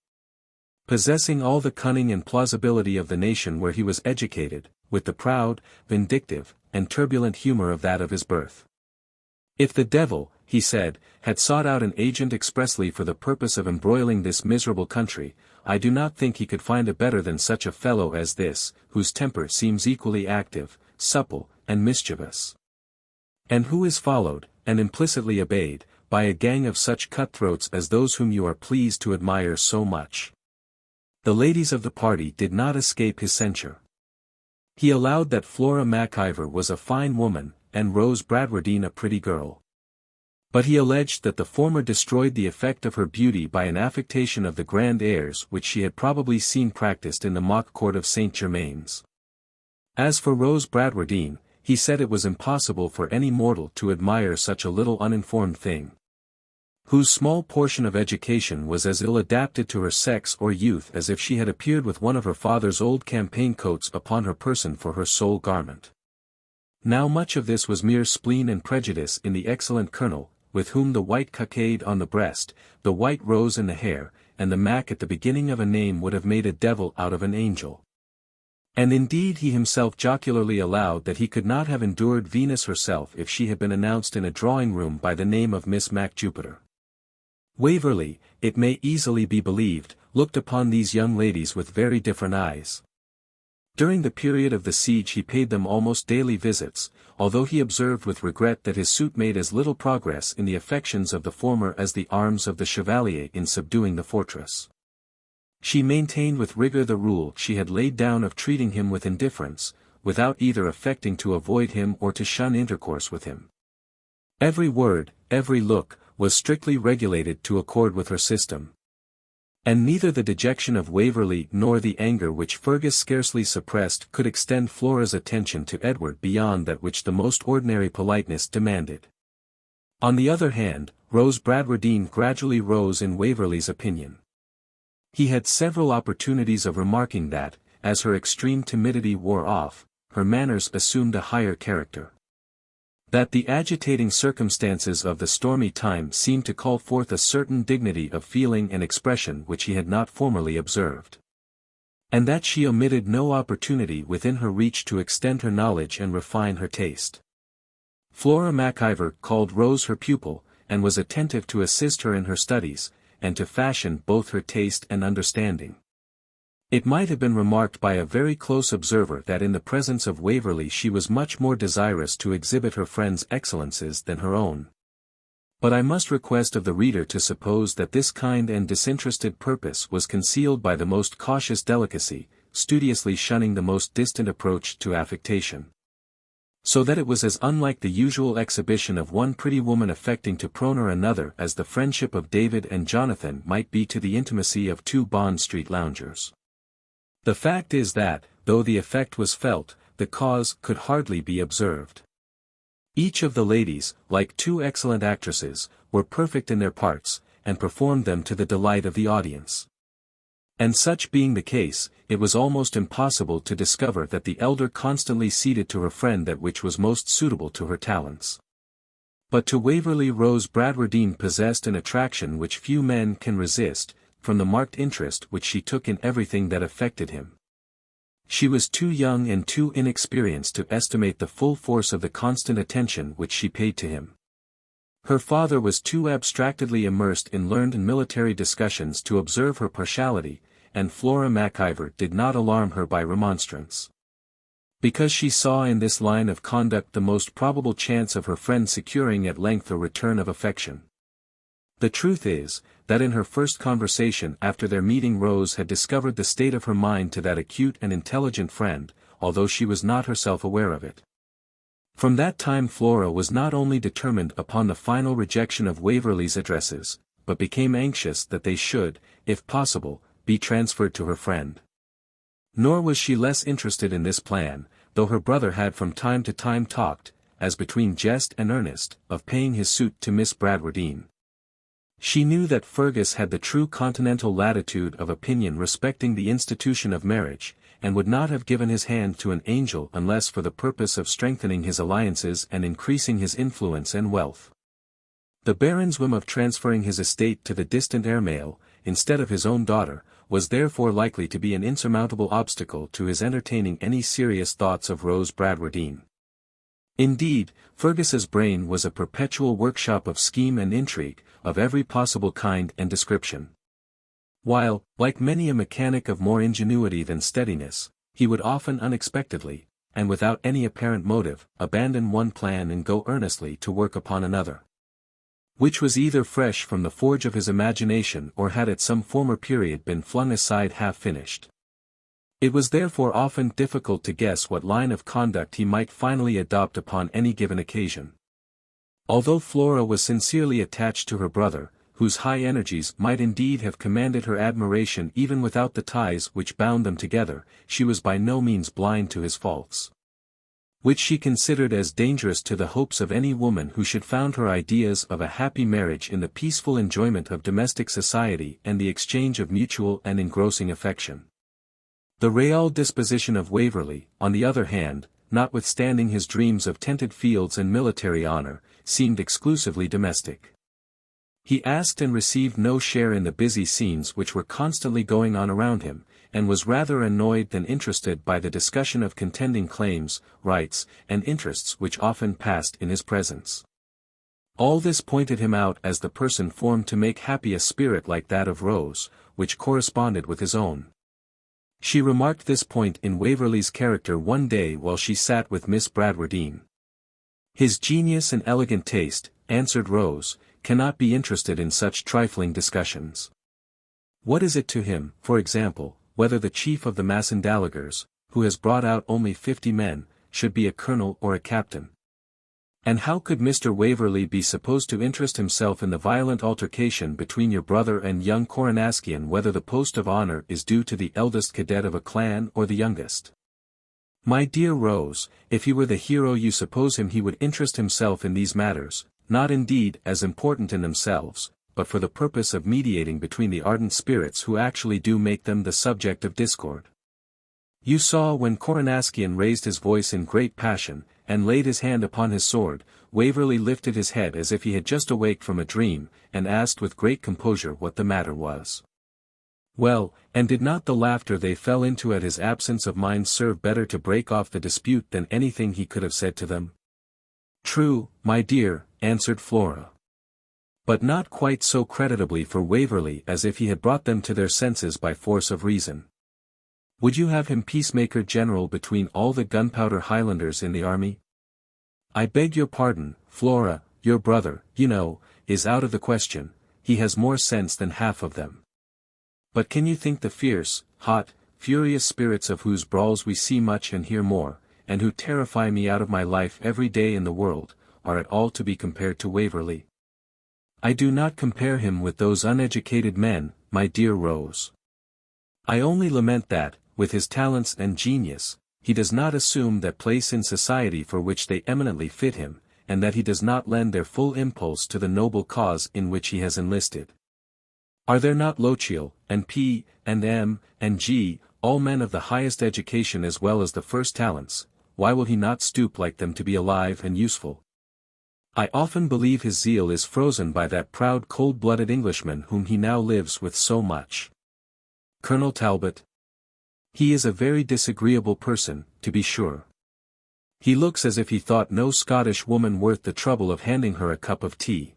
possessing all the cunning and plausibility of the nation where he was educated, with the proud, vindictive, and turbulent humour of that of his birth. If the devil, he said, had sought out an agent expressly for the purpose of embroiling this miserable country, I do not think he could find a better than such a fellow as this, whose temper seems equally active, supple, and mischievous, and who is followed, and implicitly obeyed, by a gang of such cutthroats as those whom you are pleased to admire so much. The ladies of the party did not escape his censure. He allowed that Flora MacIver was a fine woman, and Rose Bradwardine a pretty girl. But he alleged that the former destroyed the effect of her beauty by an affectation of the grand airs which she had probably seen practised in the mock court of St. Germain's. As for Rose Bradwardine, he said it was impossible for any mortal to admire such a little uninformed thing, whose small portion of education was as ill adapted to her sex or youth as if she had appeared with one of her father's old campaign coats upon her person for her sole garment. Now much of this was mere spleen and prejudice in the excellent colonel, with whom the white cockade on the breast, the white rose in the hair, and the Mac at the beginning of a name would have made a devil out of an angel. And indeed he himself jocularly allowed that he could not have endured Venus herself if she had been announced in a drawing-room by the name of Miss Mac Jupiter. Waverley, it may easily be believed, looked upon these young ladies with very different eyes. During the period of the siege he paid them almost daily visits, although he observed with regret that his suit made as little progress in the affections of the former as the arms of the Chevalier in subduing the fortress. She maintained with rigour the rule she had laid down of treating him with indifference, without either affecting to avoid him or to shun intercourse with him. Every word, every look, was strictly regulated to accord with her system. And neither the dejection of Waverley nor the anger which Fergus scarcely suppressed could extend Flora's attention to Edward beyond that which the most ordinary politeness demanded. On the other hand, Rose Bradwardine gradually rose in Waverley's opinion. He had several opportunities of remarking that, as her extreme timidity wore off, her manners assumed a higher character. That the agitating circumstances of the stormy time seemed to call forth a certain dignity of feeling and expression which he had not formerly observed. And that she omitted no opportunity within her reach to extend her knowledge and refine her taste. Flora MacIver called Rose her pupil, and was attentive to assist her in her studies, and to fashion both her taste and understanding. It might have been remarked by a very close observer that in the presence of Waverley she was much more desirous to exhibit her friend's excellences than her own. But I must request of the reader to suppose that this kind and disinterested purpose was concealed by the most cautious delicacy, studiously shunning the most distant approach to affectation. So that it was as unlike the usual exhibition of one pretty woman affecting to proner another as the friendship of David and Jonathan might be to the intimacy of two Bond Street loungers. The fact is that, though the effect was felt, the cause could hardly be observed. Each of the ladies, like two excellent actresses, were perfect in their parts, and performed them to the delight of the audience. And such being the case, it was almost impossible to discover that the elder constantly ceded to her friend that which was most suitable to her talents. But to Waverley Rose Bradwardine possessed an attraction which few men can resist, from the marked interest which she took in everything that affected him. She was too young and too inexperienced to estimate the full force of the constant attention which she paid to him. Her father was too abstractedly immersed in learned and military discussions to observe her partiality, and Flora MacIver did not alarm her by remonstrance. Because she saw in this line of conduct the most probable chance of her friend securing at length a return of affection. The truth is, that in her first conversation after their meeting Rose had discovered the state of her mind to that acute and intelligent friend, although she was not herself aware of it. From that time Flora was not only determined upon the final rejection of Waverley's addresses, but became anxious that they should, if possible, be transferred to her friend. Nor was she less interested in this plan, though her brother had from time to time talked, as between jest and earnest, of paying his suit to Miss Bradwardine. She knew that Fergus had the true continental latitude of opinion respecting the institution of marriage, and would not have given his hand to an angel unless for the purpose of strengthening his alliances and increasing his influence and wealth. The Baron's whim of transferring his estate to the distant heir male, instead of his own daughter, was therefore likely to be an insurmountable obstacle to his entertaining any serious thoughts of Rose Bradwardine. Indeed, Fergus's brain was a perpetual workshop of scheme and intrigue, of every possible kind and description. While, like many a mechanic of more ingenuity than steadiness, he would often unexpectedly, and without any apparent motive, abandon one plan and go earnestly to work upon another, which was either fresh from the forge of his imagination or had at some former period been flung aside half-finished. It was therefore often difficult to guess what line of conduct he might finally adopt upon any given occasion. Although Flora was sincerely attached to her brother, whose high energies might indeed have commanded her admiration even without the ties which bound them together, she was by no means blind to his faults, which she considered as dangerous to the hopes of any woman who should found her ideas of a happy marriage in the peaceful enjoyment of domestic society and the exchange of mutual and engrossing affection. The real disposition of Waverley, on the other hand, notwithstanding his dreams of tented fields and military honor, seemed exclusively domestic. He asked and received no share in the busy scenes which were constantly going on around him, and was rather annoyed than interested by the discussion of contending claims, rights, and interests which often passed in his presence. All this pointed him out as the person formed to make happy a spirit like that of Rose, which corresponded with his own. She remarked this point in Waverley's character one day while she sat with Miss Bradwardine. His genius and elegant taste, answered Rose, cannot be interested in such trifling discussions. What is it to him, for example, whether the chief of the Massendaligers, who has brought out only 50 men, should be a colonel or a captain? And how could Mr. Waverley be supposed to interest himself in the violent altercation between your brother and young Coronaskian, whether the post of honour is due to the eldest cadet of a clan or the youngest? My dear Rose, if he were the hero you suppose him, he would interest himself in these matters, not indeed as important in themselves, but for the purpose of mediating between the ardent spirits who actually do make them the subject of discord. You saw when Coronaskian raised his voice in great passion, and laid his hand upon his sword, Waverley lifted his head as if he had just awaked from a dream, and asked with great composure what the matter was. Well, and did not the laughter they fell into at his absence of mind serve better to break off the dispute than anything he could have said to them? True, my dear, answered Flora. But not quite so creditably for Waverley as if he had brought them to their senses by force of reason. Would you have him peacemaker general between all the gunpowder Highlanders in the army? I beg your pardon, Flora, your brother, you know, is out of the question, he has more sense than half of them. But can you think the fierce, hot, furious spirits of whose brawls we see much and hear more, and who terrify me out of my life every day in the world, are at all to be compared to Waverley? I do not compare him with those uneducated men, my dear Rose. I only lament that, with his talents and genius, he does not assume that place in society for which they eminently fit him, and that he does not lend their full impulse to the noble cause in which he has enlisted. Are there not Lochiel, and P, and M, and G, all men of the highest education as well as the first talents? Why will he not stoop like them to be alive and useful? I often believe his zeal is frozen by that proud cold-blooded Englishman whom he now lives with so much. Colonel Talbot. He is a very disagreeable person, to be sure. He looks as if he thought no Scottish woman worth the trouble of handing her a cup of tea.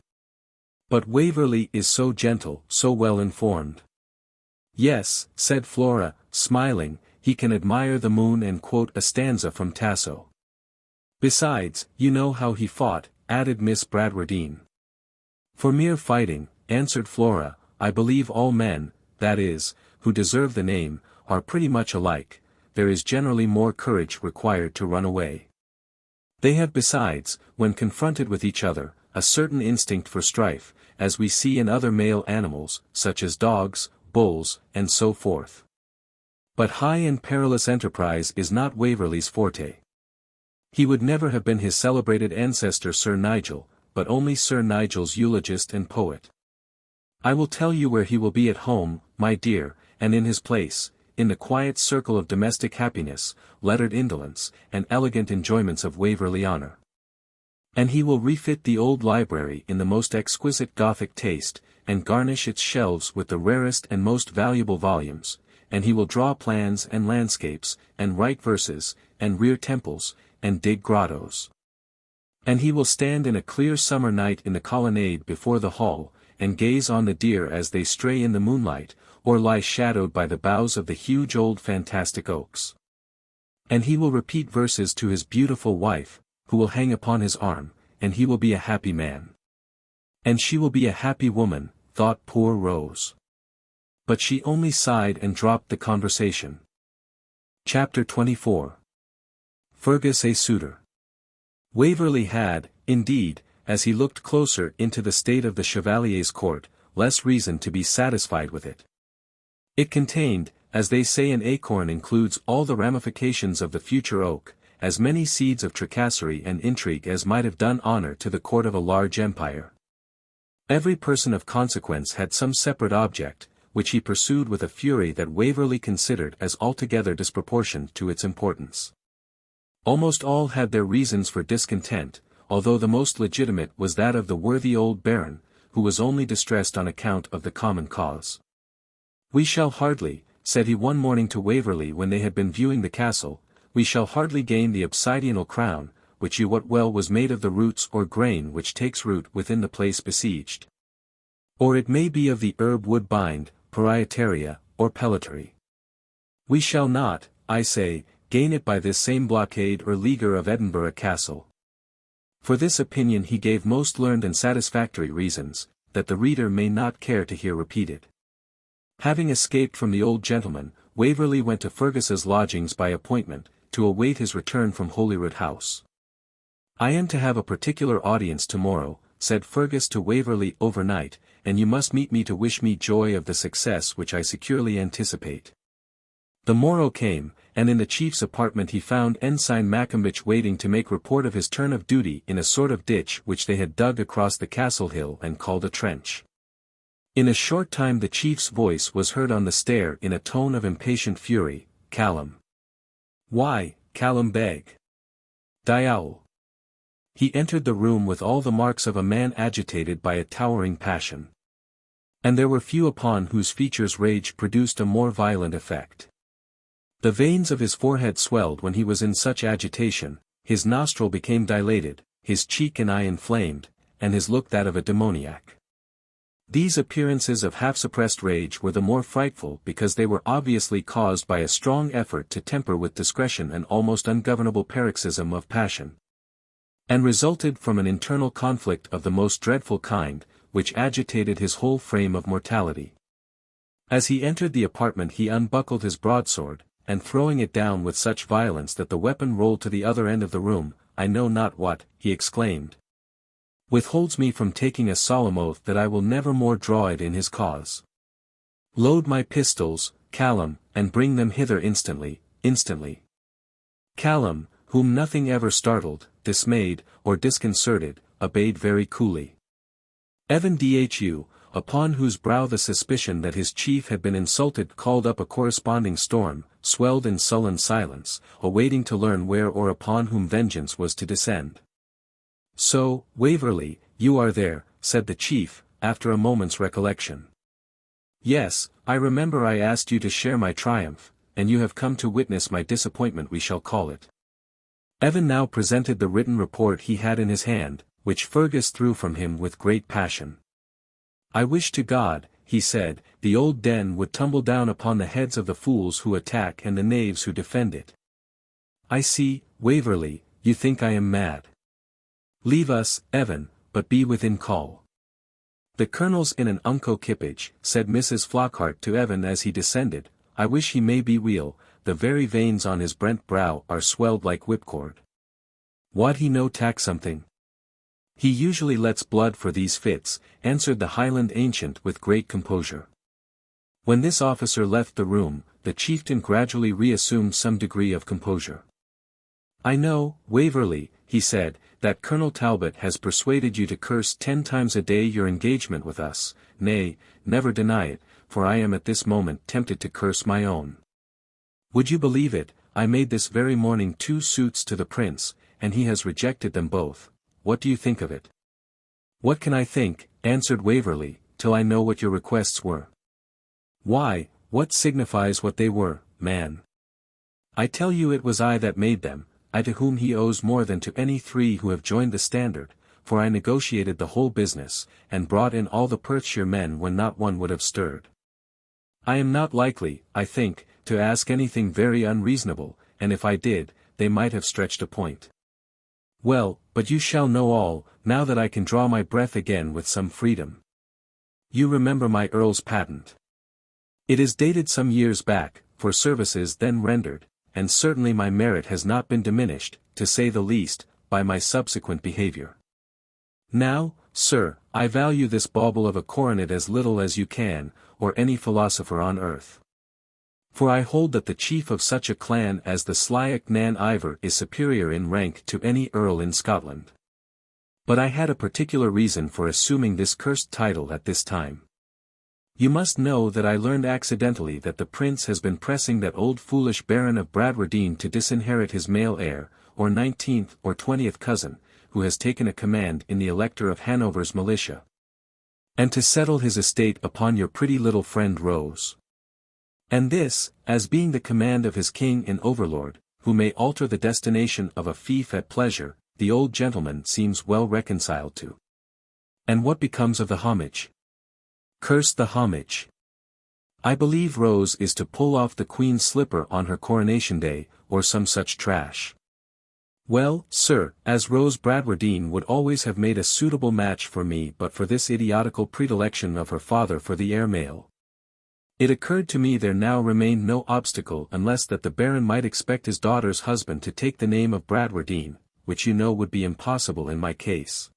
But Waverley is so gentle, so well informed. Yes, said Flora, smiling, he can admire the moon and quote a stanza from Tasso. Besides, you know how he fought, added Miss Bradwardine. For mere fighting, answered Flora, I believe all men, that is, who deserve the name, are pretty much alike. There is generally more courage required to run away. They have besides, when confronted with each other, a certain instinct for strife, as we see in other male animals, such as dogs, bulls, and so forth. But high and perilous enterprise is not Waverley's forte. He would never have been his celebrated ancestor Sir Nigel, but only Sir Nigel's eulogist and poet. I will tell you where he will be at home, my dear, and in his place, in the quiet circle of domestic happiness, lettered indolence, and elegant enjoyments of Waverley honour. And he will refit the old library in the most exquisite Gothic taste, and garnish its shelves with the rarest and most valuable volumes, and he will draw plans and landscapes, and write verses, and rear temples, and dig grottos. And he will stand in a clear summer night in the colonnade before the hall, and gaze on the deer as they stray in the moonlight, or lie shadowed by the boughs of the huge old fantastic oaks. And he will repeat verses to his beautiful wife, who will hang upon his arm, and he will be a happy man. And she will be a happy woman, thought poor Rose. But she only sighed and dropped the conversation. Chapter 24. Fergus a Suitor. Waverley had, indeed, as he looked closer into the state of the Chevalier's court, less reason to be satisfied with it. It contained, as they say an acorn includes all the ramifications of the future oak, as many seeds of tracasserie and intrigue as might have done honour to the court of a large empire. Every person of consequence had some separate object, which he pursued with a fury that Waverley considered as altogether disproportioned to its importance. Almost all had their reasons for discontent, although the most legitimate was that of the worthy old Baron, who was only distressed on account of the common cause. We shall hardly, said he one morning to Waverley when they had been viewing the castle, we shall hardly gain the obsidianal crown, which you wot well was made of the roots or grain which takes root within the place besieged. Or it may be of the herb woodbine, Parieteria, or Pellitory. We shall not, I say, gain it by this same blockade or leaguer of Edinburgh Castle. For this opinion he gave most learned and satisfactory reasons, that the reader may not care to hear repeated. Having escaped from the old gentleman, Waverley went to Fergus's lodgings by appointment, to await his return from Holyrood House. "I am to have a particular audience tomorrow," said Fergus to Waverley overnight, "and you must meet me to wish me joy of the success which I securely anticipate." The morrow came, and in the chief's apartment he found Ensign Maccombich waiting to make report of his turn of duty in a sort of ditch which they had dug across the castle hill and called a trench. In a short time the chief's voice was heard on the stair in a tone of impatient fury, "Callum." "Why, Callum beg. Diawl." He entered the room with all the marks of a man agitated by a towering passion. And there were few upon whose features rage produced a more violent effect. The veins of his forehead swelled when he was in such agitation, his nostril became dilated, his cheek and eye inflamed, and his look that of a demoniac. These appearances of half-suppressed rage were the more frightful because they were obviously caused by a strong effort to temper with discretion an almost ungovernable paroxysm of passion, and resulted from an internal conflict of the most dreadful kind, which agitated his whole frame of mortality. As he entered the apartment he unbuckled his broadsword, and throwing it down with such violence that the weapon rolled to the other end of the room, "I know not what," he exclaimed, "withholds me from taking a solemn oath that I will never more draw it in his cause. Load my pistols, Callum, and bring them hither instantly, instantly." Callum, whom nothing ever startled, dismayed, or disconcerted, obeyed very coolly. Evan Dhu, upon whose brow the suspicion that his chief had been insulted called up a corresponding storm, swelled in sullen silence, awaiting to learn where or upon whom vengeance was to descend. "So, Waverley, you are there," said the chief, after a moment's recollection. "Yes, I remember I asked you to share my triumph, and you have come to witness my disappointment, we shall call it." Evan now presented the written report he had in his hand, which Fergus threw from him with great passion. "I wish to God," he said, "the old den would tumble down upon the heads of the fools who attack and the knaves who defend it. I see, Waverley, you think I am mad. Leave us, Evan, but be within call." "The colonel's in an unco kippage," said Mrs. Flockhart to Evan as he descended. "I wish he may be weel, the very veins on his brent brow are swelled like whipcord. Wad he no tak something?" "He usually lets blood for these fits," answered the Highland ancient with great composure. When this officer left the room, the chieftain gradually reassumed some degree of composure. "I know, Waverley," he said, "that Colonel Talbot has persuaded you to curse 10 times a day your engagement with us. Nay, never deny it, for I am at this moment tempted to curse my own. Would you believe it, I made this very morning 2 suits to the prince, and he has rejected them both. What do you think of it?" "What can I think," answered Waverley, "till I know what your requests were?" "Why, what signifies what they were, man? I tell you it was I that made them, I to whom he owes more than to any 3 who have joined the standard, for I negotiated the whole business, and brought in all the Perthshire men when not one would have stirred. I am not likely, I think, to ask anything very unreasonable, and if I did, they might have stretched a point. Well, but you shall know all, now that I can draw my breath again with some freedom. You remember my Earl's patent. It is dated some years back, for services then rendered, and certainly my merit has not been diminished, to say the least, by my subsequent behavior. Now, sir, I value this bauble of a coronet as little as you can, or any philosopher on earth. For I hold that the chief of such a clan as the Sliach Nan Ivor is superior in rank to any earl in Scotland. But I had a particular reason for assuming this cursed title at this time. You must know that I learned accidentally that the prince has been pressing that old foolish Baron of Bradwardine to disinherit his male heir, or 19th or 20th cousin, who has taken a command in the Elector of Hanover's militia, and to settle his estate upon your pretty little friend Rose. And this, as being the command of his king and overlord, who may alter the destination of a fief at pleasure, the old gentleman seems well reconciled to. And what becomes of the homage? Curse the homage. I believe Rose is to pull off the Queen's slipper on her coronation day, or some such trash. Well, sir, as Rose Bradwardine would always have made a suitable match for me but for this idiotical predilection of her father for the heir male. It occurred to me there now remained no obstacle unless that the Baron might expect his daughter's husband to take the name of Bradwardine, which you know would be impossible in my case.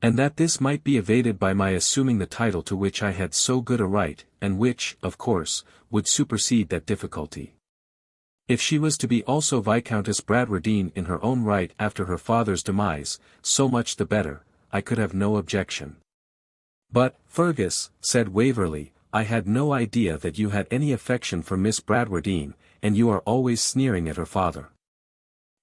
And that this might be evaded by my assuming the title to which I had so good a right, and which, of course, would supersede that difficulty. If she was to be also Viscountess Bradwardine in her own right after her father's demise, so much the better, I could have no objection. But, Fergus, said Waverley, I had no idea that you had any affection for Miss Bradwardine, and you are always sneering at her father.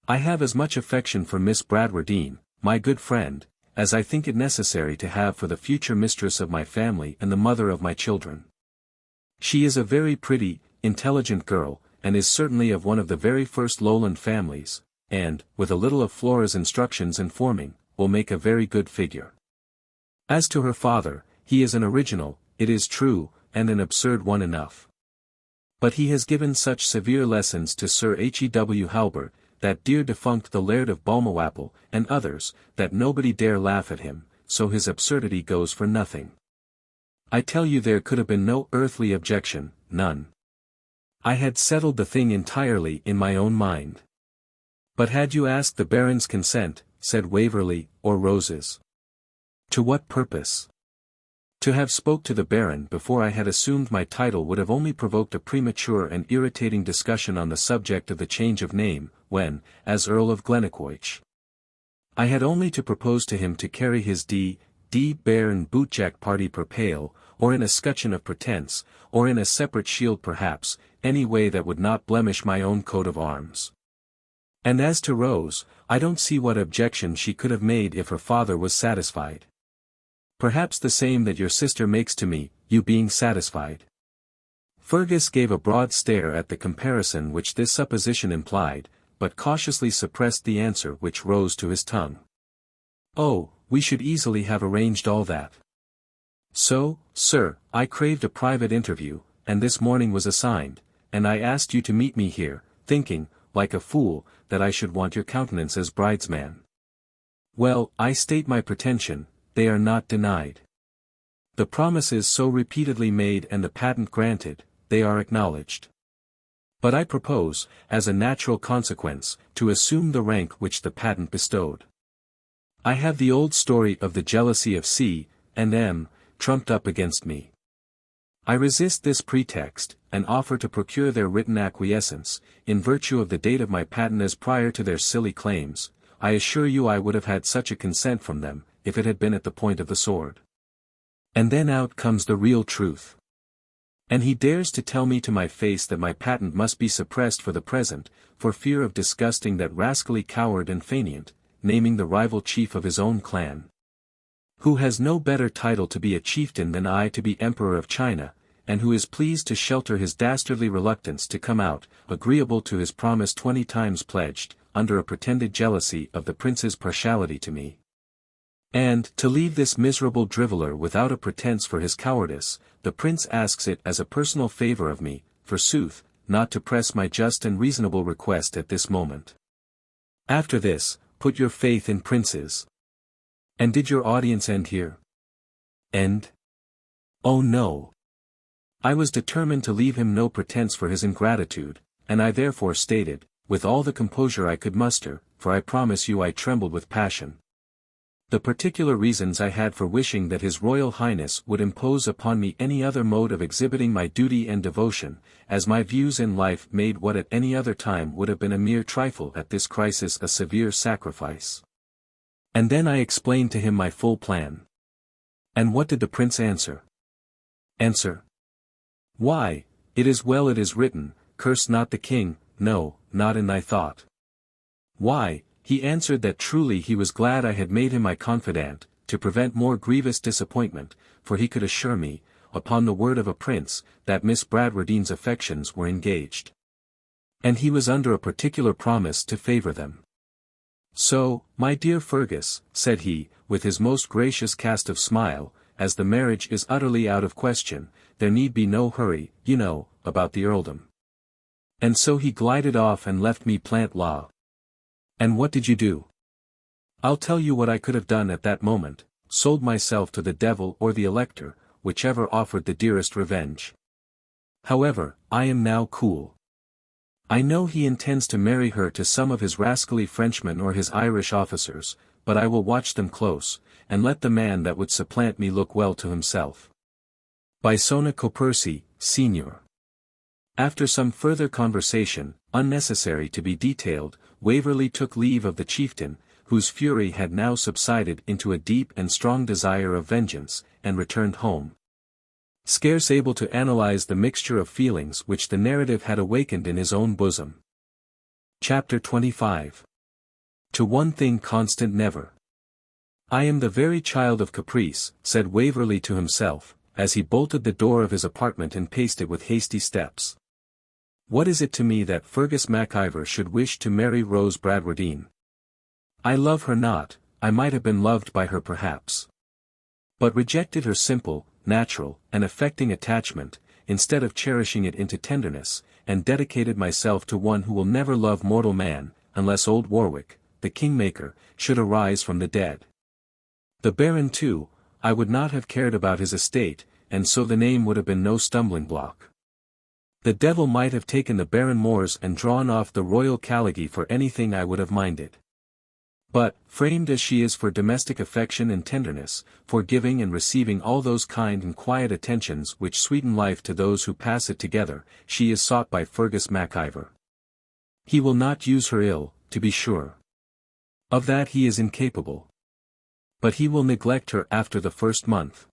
I have as much affection for Miss Bradwardine, my good friend, as I think it necessary to have for the future mistress of my family and the mother of my children. She is a very pretty, intelligent girl, and is certainly of one of the very first lowland families, and, with a little of Flora's instructions in forming, will make a very good figure. As to her father, he is an original, it is true, and an absurd one enough. But he has given such severe lessons to Sir H.E.W. Halbert, that dear defunct the Laird of Balmawhapple, and others, that nobody dare laugh at him, so his absurdity goes for nothing. I tell you there could have been no earthly objection, none. I had settled the thing entirely in my own mind. But had you asked the Baron's consent, said Waverley, or Rose's? To what purpose? To have spoke to the Baron before I had assumed my title would have only provoked a premature and irritating discussion on the subject of the change of name, when, as Earl of Glennaquoich, I had only to propose to him to carry his D. Bairn bootjack party per pale, or in a scutcheon of pretence, or in a separate shield perhaps, any way that would not blemish my own coat of arms. And as to Rose, I don't see what objection she could have made if her father was satisfied. Perhaps the same that your sister makes to me, you being satisfied. Fergus gave a broad stare at the comparison which this supposition implied, but cautiously suppressed the answer which rose to his tongue. Oh, we should easily have arranged all that. So, sir, I craved a private interview, and this morning was assigned, and I asked you to meet me here, thinking, like a fool, that I should want your countenance as bridesman. Well, I state my pretension, they are not denied. The promises so repeatedly made and the patent granted, they are acknowledged. But I propose, as a natural consequence, to assume the rank which the patent bestowed. I have the old story of the jealousy of C. and M. trumped up against me. I resist this pretext, and offer to procure their written acquiescence, in virtue of the date of my patent as prior to their silly claims. I assure you I would have had such a consent from them, if it had been at the point of the sword. And then out comes the real truth. And he dares to tell me to my face that my patent must be suppressed for the present, for fear of disgusting that rascally coward and faineant, naming the rival chief of his own clan, who has no better title to be a chieftain than I to be Emperor of China, and who is pleased to shelter his dastardly reluctance to come out, agreeable to his promise 20 times pledged, under a pretended jealousy of the prince's partiality to me. And, to leave this miserable driveller without a pretence for his cowardice, the prince asks it as a personal favour of me, forsooth, not to press my just and reasonable request at this moment. After this, put your faith in princes. And did your audience end here? End? Oh no. I was determined to leave him no pretence for his ingratitude, and I therefore stated, with all the composure I could muster, for I promise you I trembled with passion, the particular reasons I had for wishing that His Royal Highness would impose upon me any other mode of exhibiting my duty and devotion, as my views in life made what at any other time would have been a mere trifle at this crisis a severe sacrifice. And then I explained to him my full plan. And what did the prince answer? Answer? Why, it is well it is written, curse not the king, no, not in thy thought. Why, he answered that truly he was glad I had made him my confidant, to prevent more grievous disappointment, for he could assure me, upon the word of a prince, that Miss Bradwardine's affections were engaged. And he was under a particular promise to favour them. So, my dear Fergus, said he, with his most gracious cast of smile, as the marriage is utterly out of question, there need be no hurry, you know, about the earldom. And so he glided off and left me plant law. And what did you do? I'll tell you what I could have done at that moment, sold myself to the devil or the elector, whichever offered the dearest revenge. However, I am now cool. I know he intends to marry her to some of his rascally Frenchmen or his Irish officers, but I will watch them close, and let the man that would supplant me look well to himself. By Sona Coperci, Senior. After some further conversation, unnecessary to be detailed, Waverley took leave of the chieftain, whose fury had now subsided into a deep and strong desire of vengeance, and returned home. Scarce able to analyze the mixture of feelings which the narrative had awakened in his own bosom. Chapter 25. To one thing constant never. I am the very child of caprice, said Waverley to himself, as he bolted the door of his apartment and paced it with hasty steps. What is it to me that Fergus MacIvor should wish to marry Rose Bradwardine? I love her not, I might have been loved by her perhaps. But rejected her simple, natural, and affecting attachment, instead of cherishing it into tenderness, and dedicated myself to one who will never love mortal man, unless old Warwick, the kingmaker, should arise from the dead. The Baron too, I would not have cared about his estate, and so the name would have been no stumbling block. The devil might have taken the Baron Moors and drawn off the royal Caligy for anything I would have minded. But, framed as she is for domestic affection and tenderness, for giving and receiving all those kind and quiet attentions which sweeten life to those who pass it together, she is sought by Fergus MacIvor. He will not use her ill, to be sure. Of that he is incapable. But he will neglect her after the first month.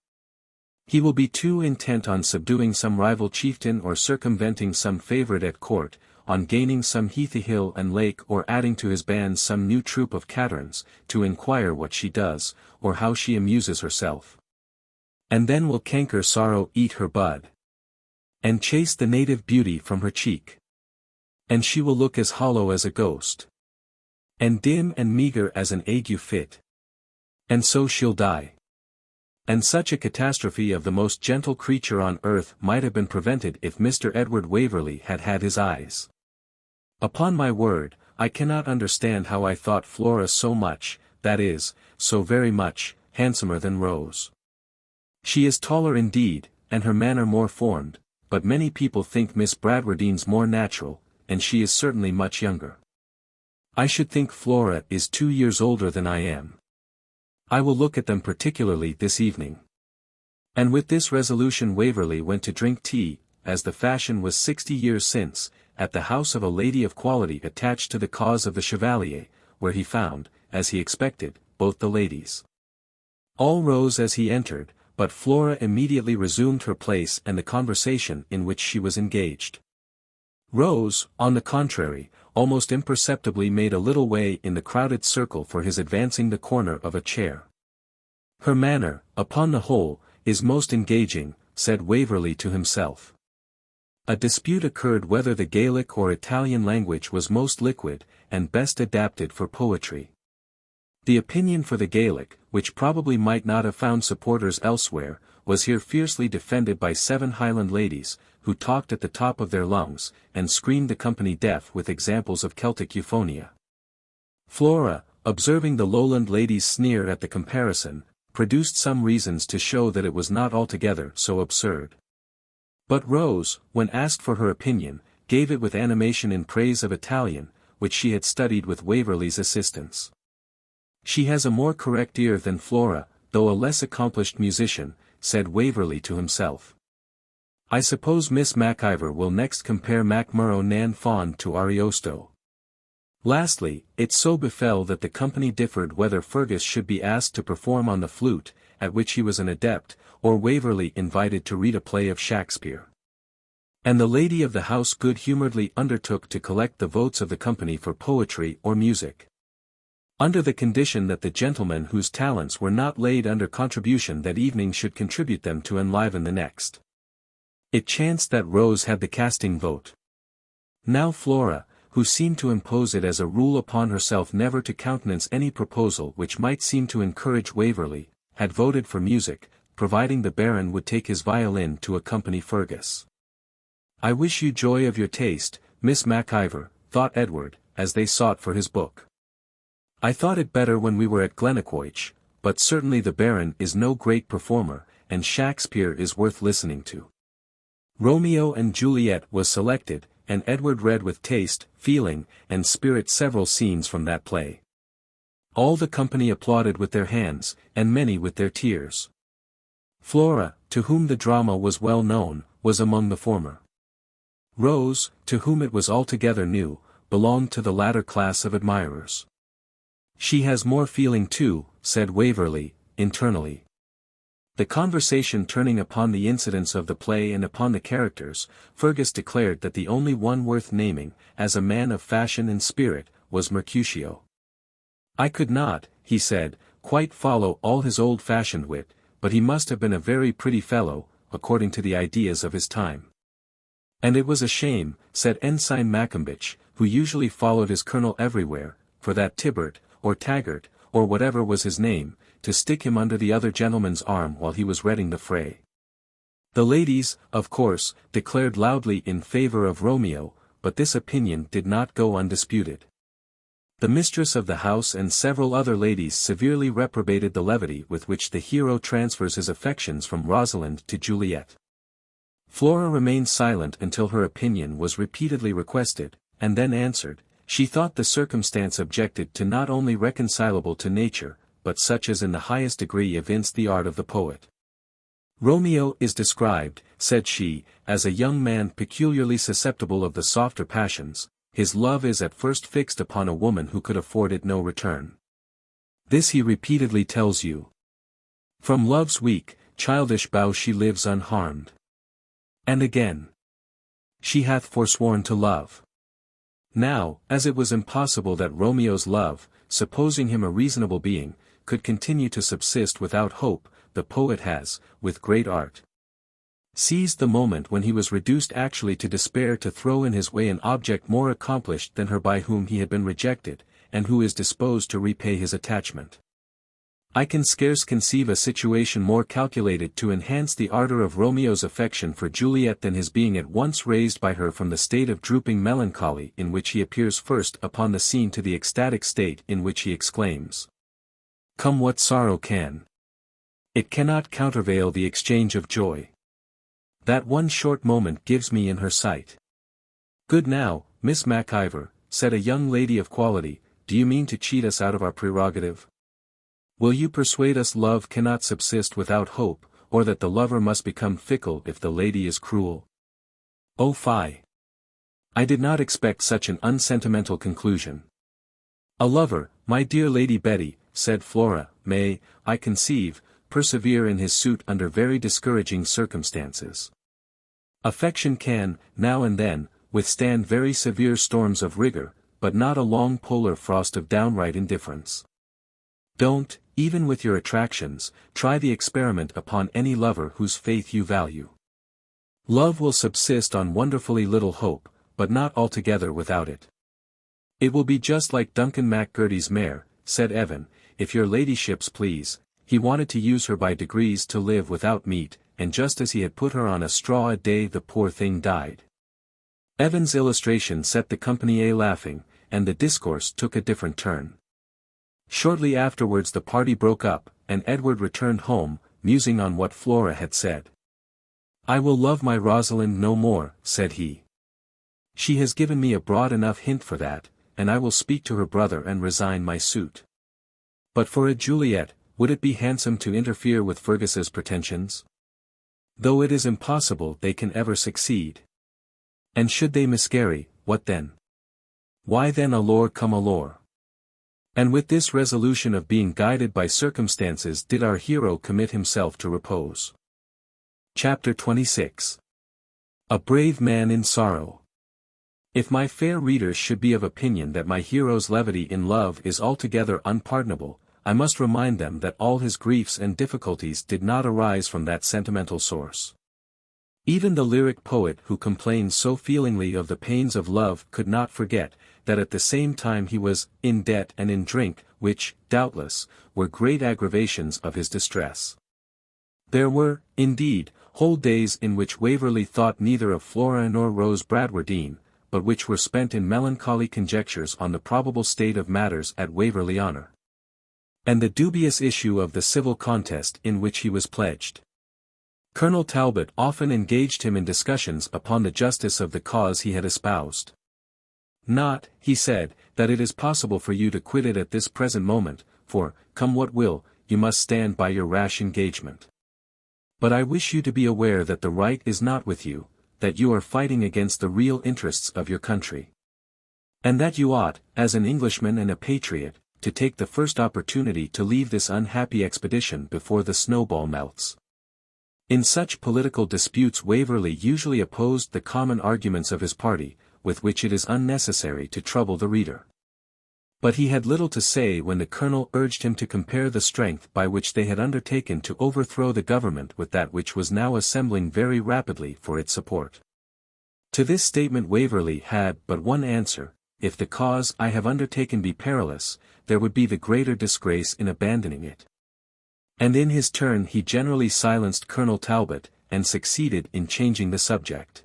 He will be too intent on subduing some rival chieftain or circumventing some favourite at court, on gaining some heathy hill and lake or adding to his band some new troop of caterans, to inquire what she does, or how she amuses herself. And then will canker sorrow eat her bud. And chase the native beauty from her cheek. And she will look as hollow as a ghost. And dim and meagre as an ague fit. And so she'll die. And such a catastrophe of the most gentle creature on earth might have been prevented if Mr. Edward Waverley had had his eyes. Upon my word, I cannot understand how I thought Flora so much, that is, so very much, handsomer than Rose. She is taller indeed, and her manner more formed, but many people think Miss Bradwardine's more natural, and she is certainly much younger. I should think Flora is 2 years older than I am. I will look at them particularly this evening. And with this resolution Waverley went to drink tea, as the fashion was 60 years since, at the house of a lady of quality attached to the cause of the Chevalier, where he found, as he expected, both the ladies. All rose as he entered, but Flora immediately resumed her place and the conversation in which she was engaged. Rose, on the contrary, almost imperceptibly made a little way in the crowded circle for his advancing the corner of a chair. Her manner, upon the whole, is most engaging, said Waverley to himself. A dispute occurred whether the Gaelic or Italian language was most liquid, and best adapted for poetry. The opinion for the Gaelic, which probably might not have found supporters elsewhere, was here fiercely defended by 7 Highland ladies, who talked at the top of their lungs, and screamed the company deaf with examples of Celtic euphonia. Flora, observing the Lowland ladies sneer at the comparison, produced some reasons to show that it was not altogether so absurd. But Rose, when asked for her opinion, gave it with animation in praise of Italian, which she had studied with Waverley's assistance. She has a more correct ear than Flora, though a less accomplished musician, said Waverley to himself. I suppose Miss MacIvor will next compare Macmurrough nan Fawn to Ariosto. Lastly, it so befell that the company differed whether Fergus should be asked to perform on the flute, at which he was an adept, or Waverley invited to read a play of Shakspeare. And the lady of the house good-humouredly undertook to collect the votes of the company for poetry or music, under the condition that the gentlemen whose talents were not laid under contribution that evening should contribute them to enliven the next. It chanced that Rose had the casting vote. Now Flora, who seemed to impose it as a rule upon herself never to countenance any proposal which might seem to encourage Waverley, had voted for music, providing the Baron would take his violin to accompany Fergus. I wish you joy of your taste, Miss MacIvor, thought Edward, as they sought for his book. I thought it better when we were at Glennaquoich, but certainly the Baron is no great performer, and Shakspeare is worth listening to. Romeo and Juliet was selected, and Edward read with taste, feeling, and spirit several scenes from that play. All the company applauded with their hands, and many with their tears. Flora, to whom the drama was well known, was among the former. Rose, to whom it was altogether new, belonged to the latter class of admirers. "She has more feeling too," said Waverley, internally. The conversation turning upon the incidents of the play and upon the characters, Fergus declared that the only one worth naming, as a man of fashion and spirit, was Mercutio. "I could not," he said, "quite follow all his old-fashioned wit, but he must have been a very pretty fellow, according to the ideas of his time." "And it was a shame," said Ensign Maccombich, who usually followed his colonel everywhere, "for that Tibert, or Taggart, or whatever was his name, to stick him under the other gentleman's arm while he was reading the fray." The ladies, of course, declared loudly in favour of Romeo, but this opinion did not go undisputed. The mistress of the house and several other ladies severely reprobated the levity with which the hero transfers his affections from Rosalind to Juliet. Flora remained silent until her opinion was repeatedly requested, and then answered, she thought the circumstance objected to not only reconcilable to nature, but such as in the highest degree evinced the art of the poet. "Romeo is described," said she, "as a young man peculiarly susceptible of the softer passions. His love is at first fixed upon a woman who could afford it no return. This he repeatedly tells you. From love's weak, childish bow she lives unharmed. And again, she hath forsworn to love." Now, as it was impossible that Romeo's love, supposing him a reasonable being, could continue to subsist without hope, the poet has, with great art, seized the moment when he was reduced actually to despair to throw in his way an object more accomplished than her by whom he had been rejected, and who is disposed to repay his attachment. I can scarce conceive a situation more calculated to enhance the ardor of Romeo's affection for Juliet than his being at once raised by her from the state of drooping melancholy in which he appears first upon the scene to the ecstatic state in which he exclaims, "Come what sorrow can. It cannot countervail the exchange of joy. That one short moment gives me in her sight." "Good now, Miss MacIver," said a young lady of quality, "do you mean to cheat us out of our prerogative? Will you persuade us love cannot subsist without hope, or that the lover must become fickle if the lady is cruel? Oh fie! I did not expect such an unsentimental conclusion." "A lover, my dear Lady Betty," said Flora, "may, I conceive, persevere in his suit under very discouraging circumstances. Affection can, now and then, withstand very severe storms of rigor, but not a long polar frost of downright indifference. Don't, even with your attractions, try the experiment upon any lover whose faith you value. Love will subsist on wonderfully little hope, but not altogether without it." "It will be just like Duncan Macgurty's mare," said Evan, "if your ladyships please. He wanted to use her by degrees to live without meat, and just as he had put her on a straw a day the poor thing died." Evan's illustration set the company laughing, and the discourse took a different turn. Shortly afterwards the party broke up, and Edward returned home, musing on what Flora had said. "I will love my Rosalind no more," said he. "She has given me a broad enough hint for that, and I will speak to her brother and resign my suit. But for a Juliet, would it be handsome to interfere with Fergus's pretensions? Though it is impossible they can ever succeed. And should they miscarry, what then? Why then allure come allure." And with this resolution of being guided by circumstances did our hero commit himself to repose. Chapter 26. A brave man in sorrow. If my fair readers should be of opinion that my hero's levity in love is altogether unpardonable, I must remind them that all his griefs and difficulties did not arise from that sentimental source. Even the lyric poet who complains so feelingly of the pains of love could not forget, that at the same time he was in debt and in drink, which, doubtless, were great aggravations of his distress. There were, indeed, whole days in which Waverley thought neither of Flora nor Rose Bradwardine, but which were spent in melancholy conjectures on the probable state of matters at Waverley Honour, and the dubious issue of the civil contest in which he was pledged. Colonel Talbot often engaged him in discussions upon the justice of the cause he had espoused. Not, he said, that it is possible for you to quit it at this present moment, for, come what will, you must stand by your rash engagement. But I wish you to be aware that the right is not with you, that you are fighting against the real interests of your country. And that you ought, as an Englishman and a patriot, to take the first opportunity to leave this unhappy expedition before the snowball melts. In such political disputes Waverley usually opposed the common arguments of his party, with which it is unnecessary to trouble the reader. But he had little to say when the colonel urged him to compare the strength by which they had undertaken to overthrow the government with that which was now assembling very rapidly for its support. To this statement Waverley had but one answer: if the cause I have undertaken be perilous, there would be the greater disgrace in abandoning it. And in his turn he generally silenced Colonel Talbot, and succeeded in changing the subject.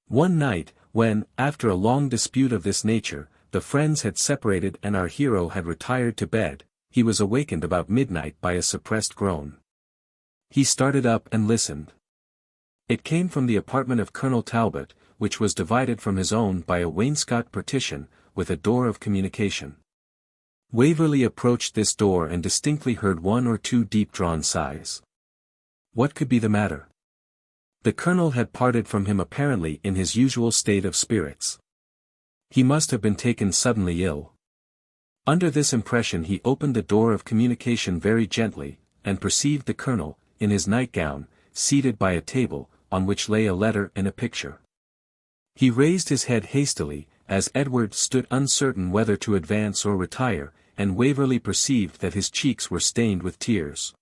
One night, when, after a long dispute of this nature, the friends had separated and our hero had retired to bed, he was awakened about midnight by a suppressed groan. He started up and listened. It came from the apartment of Colonel Talbot, which was divided from his own by a wainscot partition, with a door of communication. Waverley approached this door and distinctly heard one or two deep-drawn sighs. What could be the matter? The colonel had parted from him apparently in his usual state of spirits. He must have been taken suddenly ill. Under this impression he opened the door of communication very gently, and perceived the colonel, in his nightgown, seated by a table, on which lay a letter and a picture. He raised his head hastily, as Edward stood uncertain whether to advance or retire, and Waverley perceived that his cheeks were stained with tears.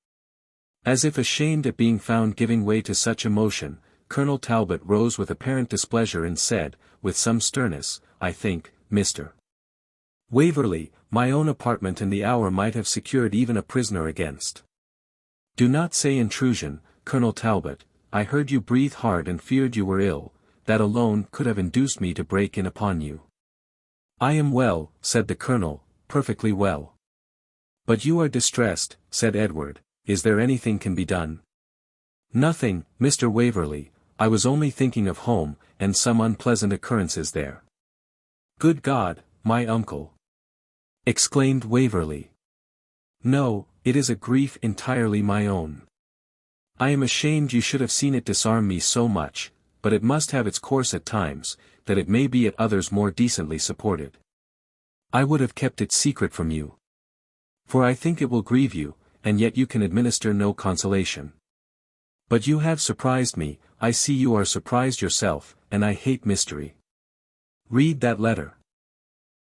As if ashamed at being found giving way to such emotion, Colonel Talbot rose with apparent displeasure and said, with some sternness, I think, Mr. Waverley, my own apartment and the hour might have secured even a prisoner against. Do not say intrusion, Colonel Talbot, I heard you breathe hard and feared you were ill, that alone could have induced me to break in upon you. I am well, said the colonel, perfectly well. But you are distressed, said Edward, is there anything can be done? Nothing, Mr. Waverley, I was only thinking of home, and some unpleasant occurrences there. Good God, my uncle! Exclaimed Waverley. No, it is a grief entirely my own. I am ashamed you should have seen it disarm me so much, but it must have its course at times, that it may be at others more decently supported. I would have kept it secret from you. For I think it will grieve you, and yet you can administer no consolation. But you have surprised me, I see you are surprised yourself, and I hate mystery. Read that letter.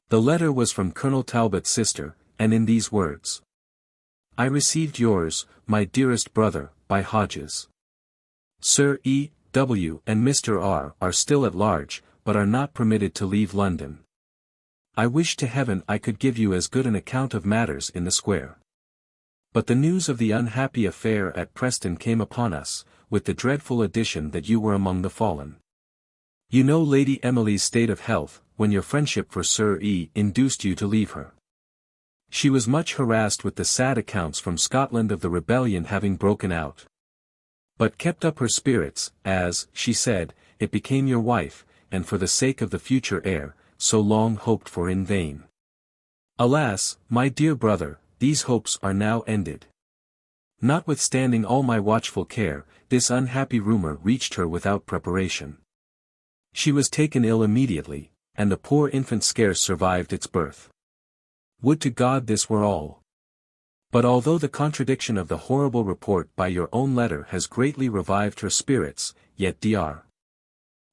The letter was from Colonel Talbot's sister, and in these words. I received yours, my dearest brother, by Hodges. Sir E. W. and Mr. R. are still at large, but are not permitted to leave London. I wish to heaven I could give you as good an account of matters in the square. But the news of the unhappy affair at Preston came upon us, with the dreadful addition that you were among the fallen. You know Lady Emily's state of health, when your friendship for Sir E. induced you to leave her. She was much harassed with the sad accounts from Scotland of the rebellion having broken out. But kept up her spirits, as, she said, it became your wife, and for the sake of the future heir, so long hoped for in vain. Alas, my dear brother, these hopes are now ended. Notwithstanding all my watchful care, this unhappy rumor reached her without preparation. She was taken ill immediately, and the poor infant scarce survived its birth. Would to God this were all. But although the contradiction of the horrible report by your own letter has greatly revived her spirits, yet Dr.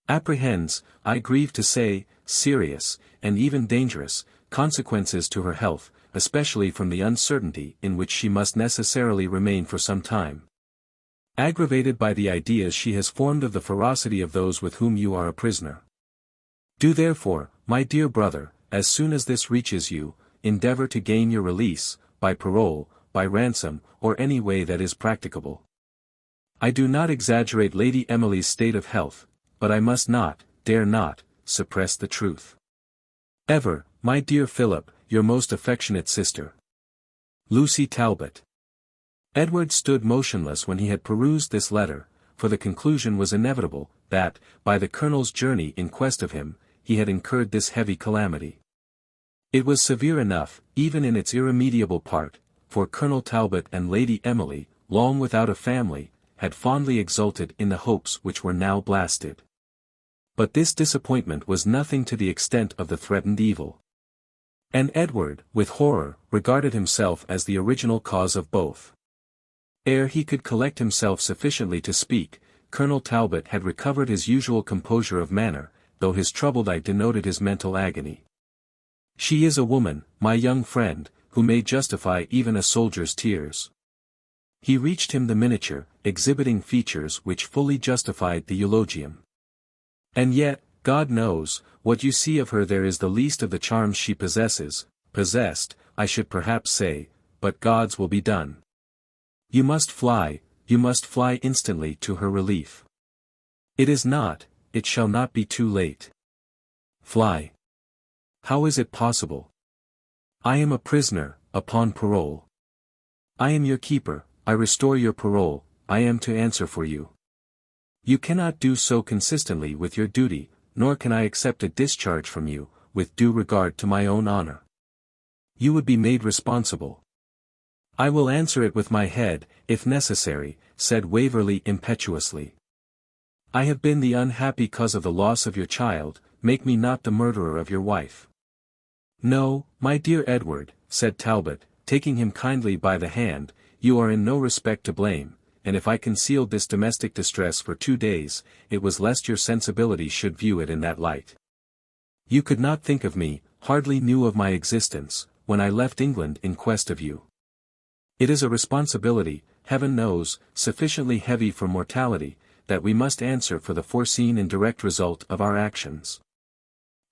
apprehends, I grieve to say, serious, and even dangerous, consequences to her health, especially from the uncertainty in which she must necessarily remain for some time. Aggravated by the ideas she has formed of the ferocity of those with whom you are a prisoner. Do therefore, my dear brother, as soon as this reaches you, endeavor to gain your release, by parole, by ransom, or any way that is practicable. I do not exaggerate Lady Emily's state of health, but I must not, dare not, suppress the truth. Ever, my dear Philip, your most affectionate sister, Lucy Talbot. Edward stood motionless when he had perused this letter, for the conclusion was inevitable, that, by the colonel's journey in quest of him, he had incurred this heavy calamity. It was severe enough, even in its irremediable part, for Colonel Talbot and Lady Emily, long without a family, had fondly exulted in the hopes which were now blasted. But this disappointment was nothing to the extent of the threatened evil. And Edward, with horror, regarded himself as the original cause of both. Ere he could collect himself sufficiently to speak, Colonel Talbot had recovered his usual composure of manner, though his troubled eye denoted his mental agony. "She is a woman, my young friend, who may justify even a soldier's tears." He reached him the miniature, exhibiting features which fully justified the eulogium. "And yet, God knows, what you see of her there is the least of the charms she possessed, I should perhaps say, but God's will be done. You must fly instantly to her relief. It shall not be too late. Fly. How is it possible? I am a prisoner, upon parole. I am your keeper, I restore your parole, I am to answer for you. You cannot do so consistently with your duty, nor can I accept a discharge from you, with due regard to my own honor. You would be made responsible. I will answer it with my head, if necessary," said Waverley impetuously. "I have been the unhappy cause of the loss of your child, make me not the murderer of your wife." "No, my dear Edward," said Talbot, taking him kindly by the hand, "you are in no respect to blame, and if I concealed this domestic distress for 2 days, it was lest your sensibility should view it in that light. You could not think of me, hardly knew of my existence, when I left England in quest of you. It is a responsibility, heaven knows, sufficiently heavy for mortality, that we must answer for the foreseen and direct result of our actions.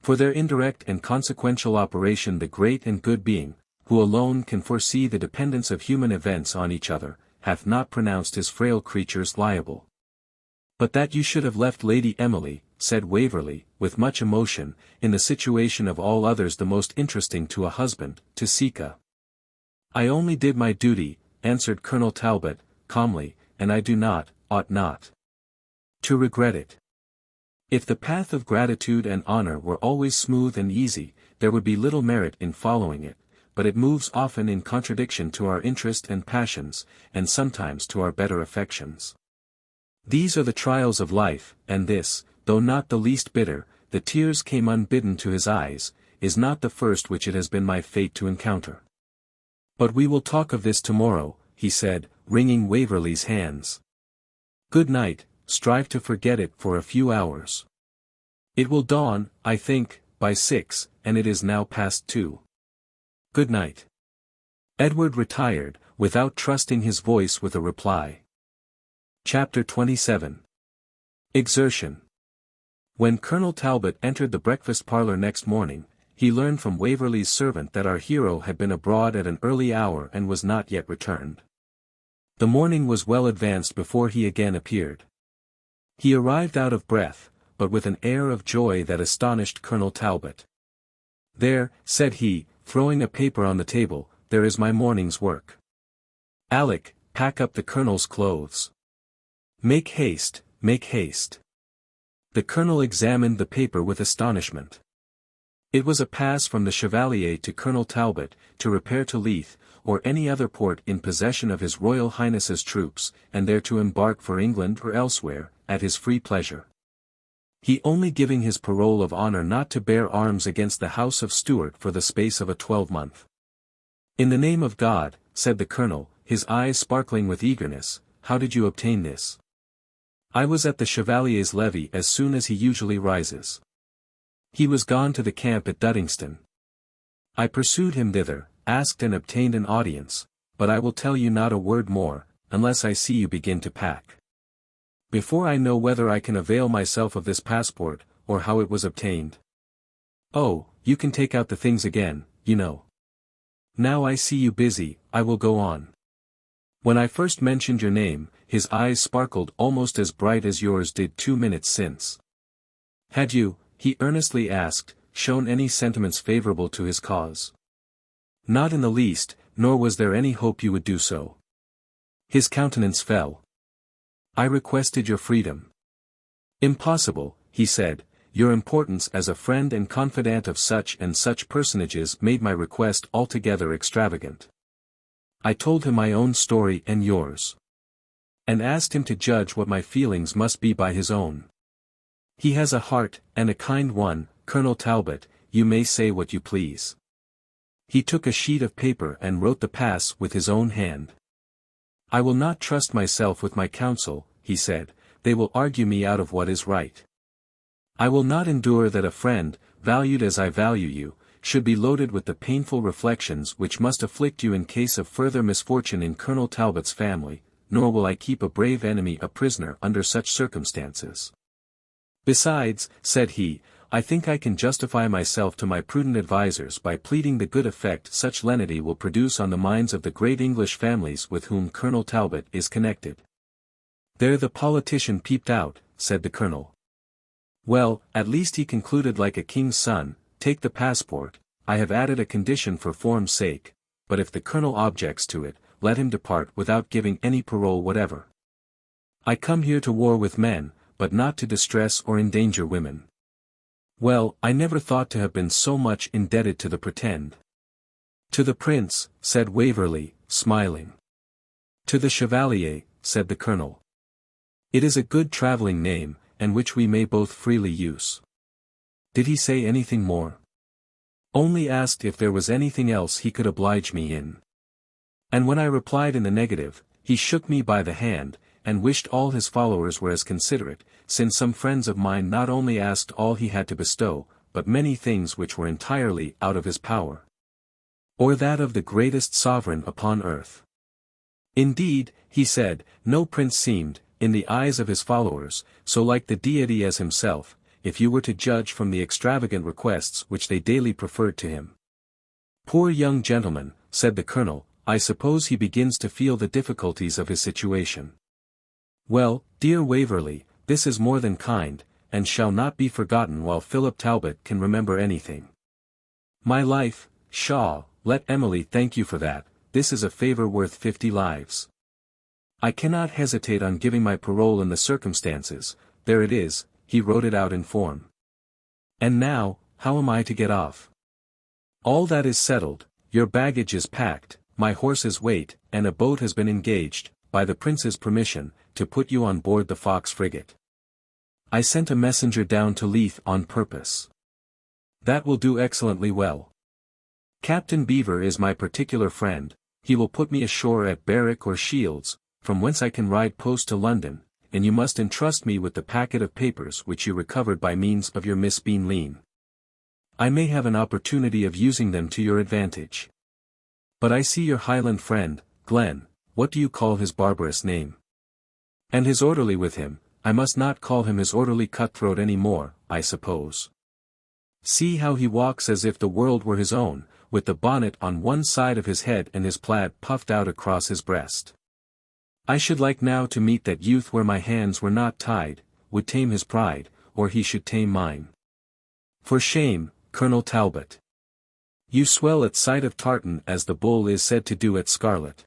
For their indirect and consequential operation the great and good Being, who alone can foresee the dependence of human events on each other, hath not pronounced his frail creatures liable. But that you should have left Lady Emily," said Waverley, with much emotion, "in the situation of all others the most interesting to a husband, to seek a—" "I only did my duty," answered Colonel Talbot, calmly, "and I ought not to regret it. If the path of gratitude and honor were always smooth and easy, there would be little merit in following it, but it moves often in contradiction to our interest and passions, and sometimes to our better affections. These are the trials of life, and this, though not the least bitter, the tears came unbidden to his eyes, is not the first which it has been my fate to encounter. But we will talk of this tomorrow," he said, wringing Waverley's hands. "Good night, strive to forget it for a few hours. It will dawn, I think, by 6, and it is now past 2. Good night." Edward retired, without trusting his voice with a reply. Chapter 27. Exertion. When Colonel Talbot entered the breakfast parlour next morning, he learned from Waverley's servant that our hero had been abroad at an early hour and was not yet returned. The morning was well advanced before he again appeared. He arrived out of breath, but with an air of joy that astonished Colonel Talbot. "There," said he, throwing a paper on the table, "there is my morning's work. Alick, pack up the colonel's clothes. Make haste, make haste." The colonel examined the paper with astonishment. It was a pass from the Chevalier to Colonel Talbot, to repair to Leith, or any other port in possession of His Royal Highness's troops, and there to embark for England or elsewhere, at his free pleasure. He only giving his parole of honour not to bear arms against the house of Stuart for the space of a 12-month. "In the name of God," said the colonel, his eyes sparkling with eagerness, "how did you obtain this?" "I was at the Chevalier's levee as soon as he usually rises. He was gone to the camp at Duddingston. I pursued him thither, asked and obtained an audience, but I will tell you not a word more, unless I see you begin to pack. Before I know whether I can avail myself of this passport, or how it was obtained. Oh, you can take out the things again, you know. Now I see you busy, I will go on. When I first mentioned your name, his eyes sparkled almost as bright as yours did 2 minutes since. Had you, he earnestly asked, shown any sentiments favorable to his cause? Not in the least, nor was there any hope you would do so. His countenance fell. I requested your freedom. Impossible, he said, your importance as a friend and confidant of such and such personages made my request altogether extravagant. I told him my own story and yours. And asked him to judge what my feelings must be by his own. He has a heart, and a kind one, Colonel Talbot, you may say what you please. He took a sheet of paper and wrote the pass with his own hand. I will not trust myself with my counsel, he said, they will argue me out of what is right. I will not endure that a friend, valued as I value you, should be loaded with the painful reflections which must afflict you in case of further misfortune in Colonel Talbot's family, nor will I keep a brave enemy a prisoner under such circumstances. Besides, said he, I think I can justify myself to my prudent advisers by pleading the good effect such lenity will produce on the minds of the great English families with whom Colonel Talbot is connected. There the politician peeped out, said the colonel. Well, at least he concluded like a king's son, take the passport, I have added a condition for form's sake, but if the colonel objects to it, let him depart without giving any parole whatever. I come here to war with men, but not to distress or endanger women. Well, I never thought to have been so much indebted to the pretend. To the prince, said Waverley, smiling. To the chevalier, said the colonel. It is a good travelling name, and which we may both freely use. Did he say anything more? Only asked if there was anything else he could oblige me in. And when I replied in the negative, he shook me by the hand, and wished all his followers were as considerate, since some friends of mine not only asked all he had to bestow, but many things which were entirely out of his power. Or that of the greatest sovereign upon earth. Indeed, he said, no prince seemed, in the eyes of his followers, so like the deity as himself, if you were to judge from the extravagant requests which they daily preferred to him. Poor young gentleman, said the colonel, I suppose he begins to feel the difficulties of his situation. Well, dear Waverley, this is more than kind, and shall not be forgotten while Philip Talbot can remember anything. My life, Shaw, let Emily thank you for that, this is a favour worth 50 lives. I cannot hesitate on giving my parole in the circumstances, there it is, he wrote it out in form. And now, how am I to get off? All that is settled, your baggage is packed, my horses wait, and a boat has been engaged, by the prince's permission, to put you on board the Fox frigate. I sent a messenger down to Leith on purpose. That will do excellently well. Captain Beaver is my particular friend, he will put me ashore at Berwick or Shields, from whence I can ride post to London, and you must entrust me with the packet of papers which you recovered by means of your Miss Bean Lean. I may have an opportunity of using them to your advantage. But I see your Highland friend, Glenn, what do you call his barbarous name? And his orderly with him, I must not call him his orderly cutthroat any more, I suppose. See how he walks as if the world were his own, with the bonnet on one side of his head and his plaid puffed out across his breast. I should like now to meet that youth where my hands were not tied, would tame his pride, or he should tame mine. For shame, Colonel Talbot. You swell at sight of tartan as the bull is said to do at scarlet.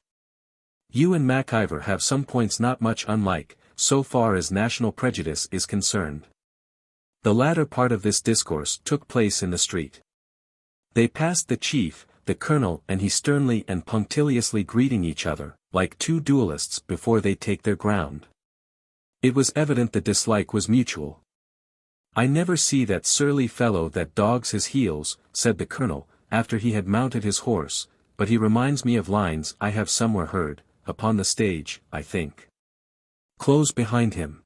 You and MacIver have some points not much unlike, so far as national prejudice is concerned. The latter part of this discourse took place in the street. They passed the chief, the colonel and he sternly and punctiliously greeting each other, like two duelists before they take their ground. It was evident the dislike was mutual. I never see that surly fellow that dogs his heels, said the colonel, after he had mounted his horse, but he reminds me of lines I have somewhere heard, upon the stage, I think. Close behind him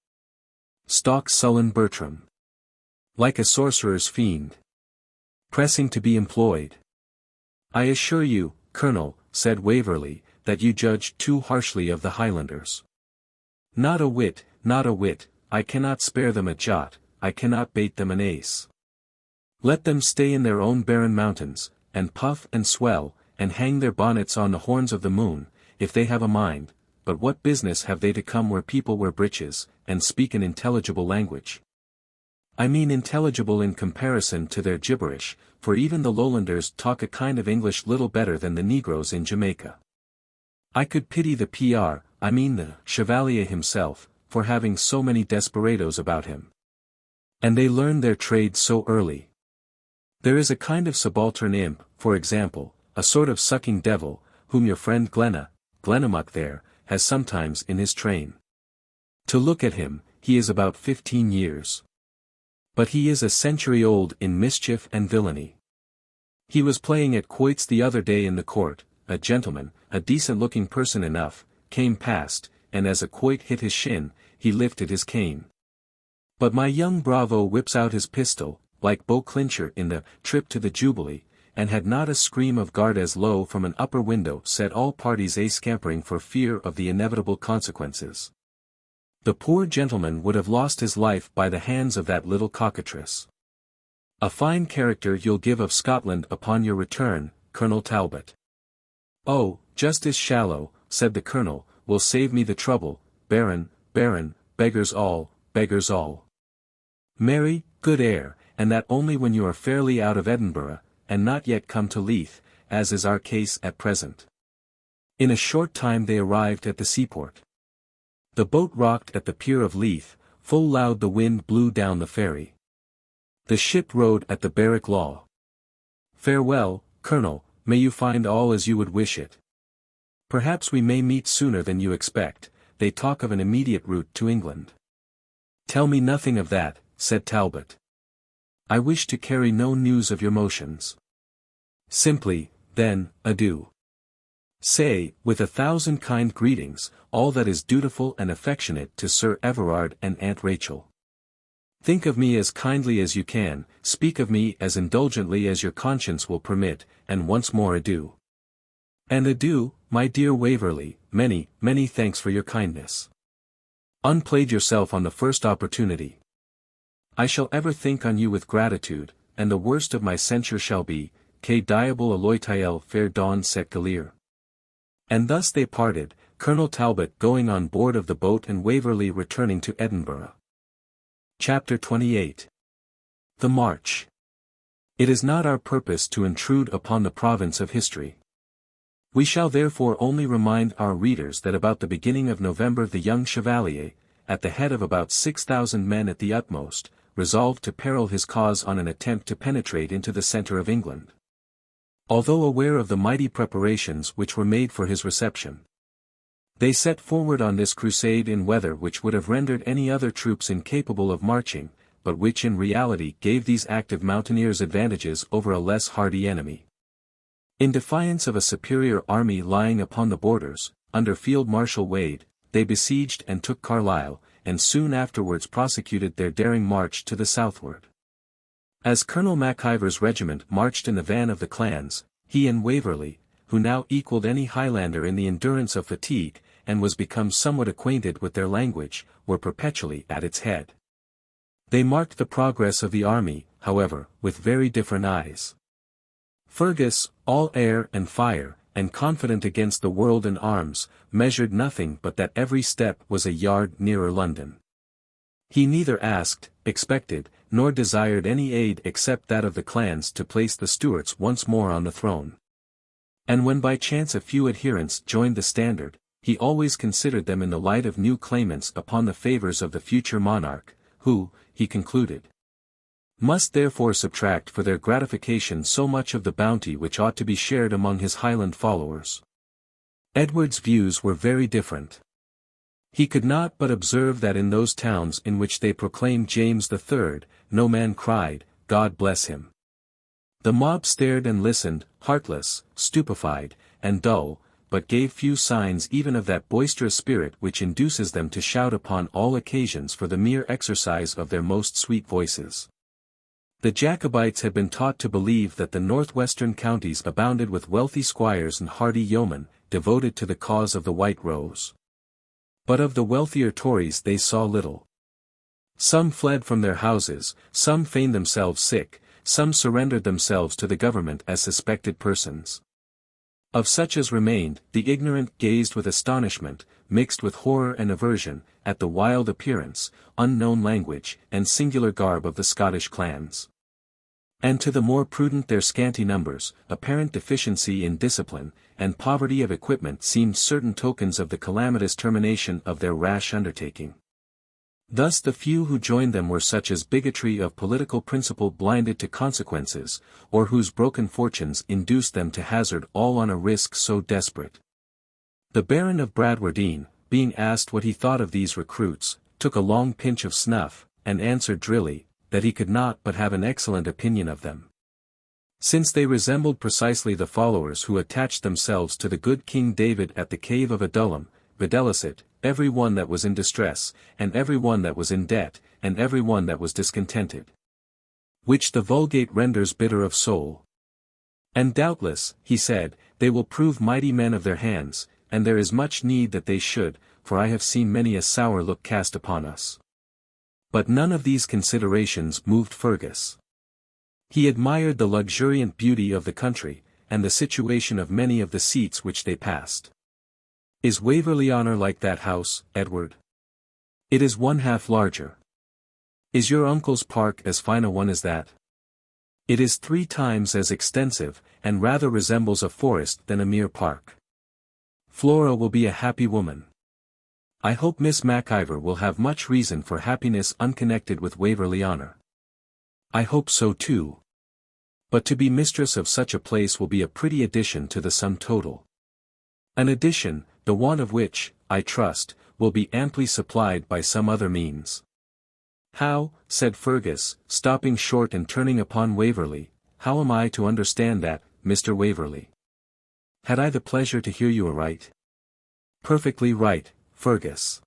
stalks sullen Bertram, like a sorcerer's fiend, pressing to be employed. I assure you, Colonel, said Waverley, that you judge too harshly of the Highlanders. Not a whit, I cannot spare them a jot, I cannot bait them an ace. Let them stay in their own barren mountains, and puff and swell, and hang their bonnets on the horns of the moon, if they have a mind, but what business have they to come where people wear breeches, and speak an intelligible language? I mean intelligible in comparison to their gibberish, for even the Lowlanders talk a kind of English little better than the Negroes in Jamaica. I could pity the the Chevalier himself, for having so many desperadoes about him. And they learn their trade so early. There is a kind of subaltern imp, for example, a sort of sucking devil, whom your friend Glenamuck there, has sometimes in his train. To look at him, he is about 15 years. But he is a century old in mischief and villainy. He was playing at quoits the other day in the court, a gentleman, a decent-looking person enough, came past, and as a quoit hit his shin, he lifted his cane. But my young bravo whips out his pistol, like Beau Clincher in the Trip to the Jubilee, and had not a scream of guard as low from an upper window set all parties scampering for fear of the inevitable consequences. The poor gentleman would have lost his life by the hands of that little cockatrice. A fine character you'll give of Scotland upon your return, Colonel Talbot. Oh, just as shallow, said the colonel, will save me the trouble, Baron, beggars all. Marry, good air, and that only when you are fairly out of Edinburgh, and not yet come to Leith, as is our case at present. In a short time they arrived at the seaport. The boat rocked at the pier of Leith, full loud the wind blew down the ferry. The ship rode at the barrack law. Farewell, Colonel, may you find all as you would wish it. Perhaps we may meet sooner than you expect, they talk of an immediate route to England. Tell me nothing of that, said Talbot. I wish to carry no news of your motions. Simply, then, adieu. Say, with 1,000 kind greetings, all that is dutiful and affectionate to Sir Everard and Aunt Rachel. Think of me as kindly as you can, speak of me as indulgently as your conscience will permit, and once more adieu. And adieu, my dear Waverley, many, many thanks for your kindness. Unplayed yourself on the first opportunity. I shall ever think on you with gratitude, and the worst of my censure shall be, que diable aloytael fair dawn set galir. And thus they parted, Colonel Talbot going on board of the boat and Waverley returning to Edinburgh. Chapter 28. The March. It is not our purpose to intrude upon the province of history. We shall therefore only remind our readers that about the beginning of November the young Chevalier, at the head of about 6,000 men at the utmost, resolved to peril his cause on an attempt to penetrate into the centre of England. Although aware of the mighty preparations which were made for his reception, they set forward on this crusade in weather which would have rendered any other troops incapable of marching, but which in reality gave these active mountaineers advantages over a less hardy enemy. In defiance of a superior army lying upon the borders, under Field Marshal Wade, they besieged and took Carlisle, and soon afterwards prosecuted their daring march to the southward. As Colonel Maciver's regiment marched in the van of the clans, he and Waverley, who now equalled any Highlander in the endurance of fatigue, and was become somewhat acquainted with their language, were perpetually at its head. They marked the progress of the army, however, with very different eyes. Fergus, all air and fire, and confident against the world and arms, measured nothing but that every step was a yard nearer London. He neither asked, expected, nor desired any aid except that of the clans to place the Stuarts once more on the throne. And when by chance a few adherents joined the standard, he always considered them in the light of new claimants upon the favours of the future monarch, who, he concluded, must therefore subtract for their gratification so much of the bounty which ought to be shared among his Highland followers. Edward's views were very different. He could not but observe that in those towns in which they proclaimed James III, no man cried, God bless him. The mob stared and listened, heartless, stupefied, and dull, but gave few signs even of that boisterous spirit which induces them to shout upon all occasions for the mere exercise of their most sweet voices. The Jacobites had been taught to believe that the northwestern counties abounded with wealthy squires and hardy yeomen, devoted to the cause of the White Rose. But of the wealthier Tories they saw little. Some fled from their houses, some feigned themselves sick, some surrendered themselves to the government as suspected persons. Of such as remained, the ignorant gazed with astonishment, mixed with horror and aversion, at the wild appearance, unknown language, and singular garb of the Scottish clans. And to the more prudent their scanty numbers, apparent deficiency in discipline, and poverty of equipment seemed certain tokens of the calamitous termination of their rash undertaking. Thus the few who joined them were such as bigotry of political principle blinded to consequences, or whose broken fortunes induced them to hazard all on a risk so desperate. The Baron of Bradwardine, being asked what he thought of these recruits, took a long pinch of snuff, and answered drily, that he could not but have an excellent opinion of them, since they resembled precisely the followers who attached themselves to the good King David at the cave of Adullam, viz., every one that was in distress, and every one that was in debt, and every one that was discontented. Which the Vulgate renders bitter of soul. And doubtless, he said, they will prove mighty men of their hands, and there is much need that they should, for I have seen many a sour look cast upon us. But none of these considerations moved Fergus. He admired the luxuriant beauty of the country, and the situation of many of the seats which they passed. Is Waverley Honour like that house, Edward? It is one half larger. Is your uncle's park as fine a one as that? It is 3 times as extensive, and rather resembles a forest than a mere park. Flora will be a happy woman. I hope Miss MacIver will have much reason for happiness unconnected with Waverley Honour. I hope so too. But to be mistress of such a place will be a pretty addition to the sum total. An addition, the want of which, I trust, will be amply supplied by some other means. How, said Fergus, stopping short and turning upon Waverley, how am I to understand that, Mr. Waverley? Had I the pleasure to hear you aright? Perfectly right, Fergus.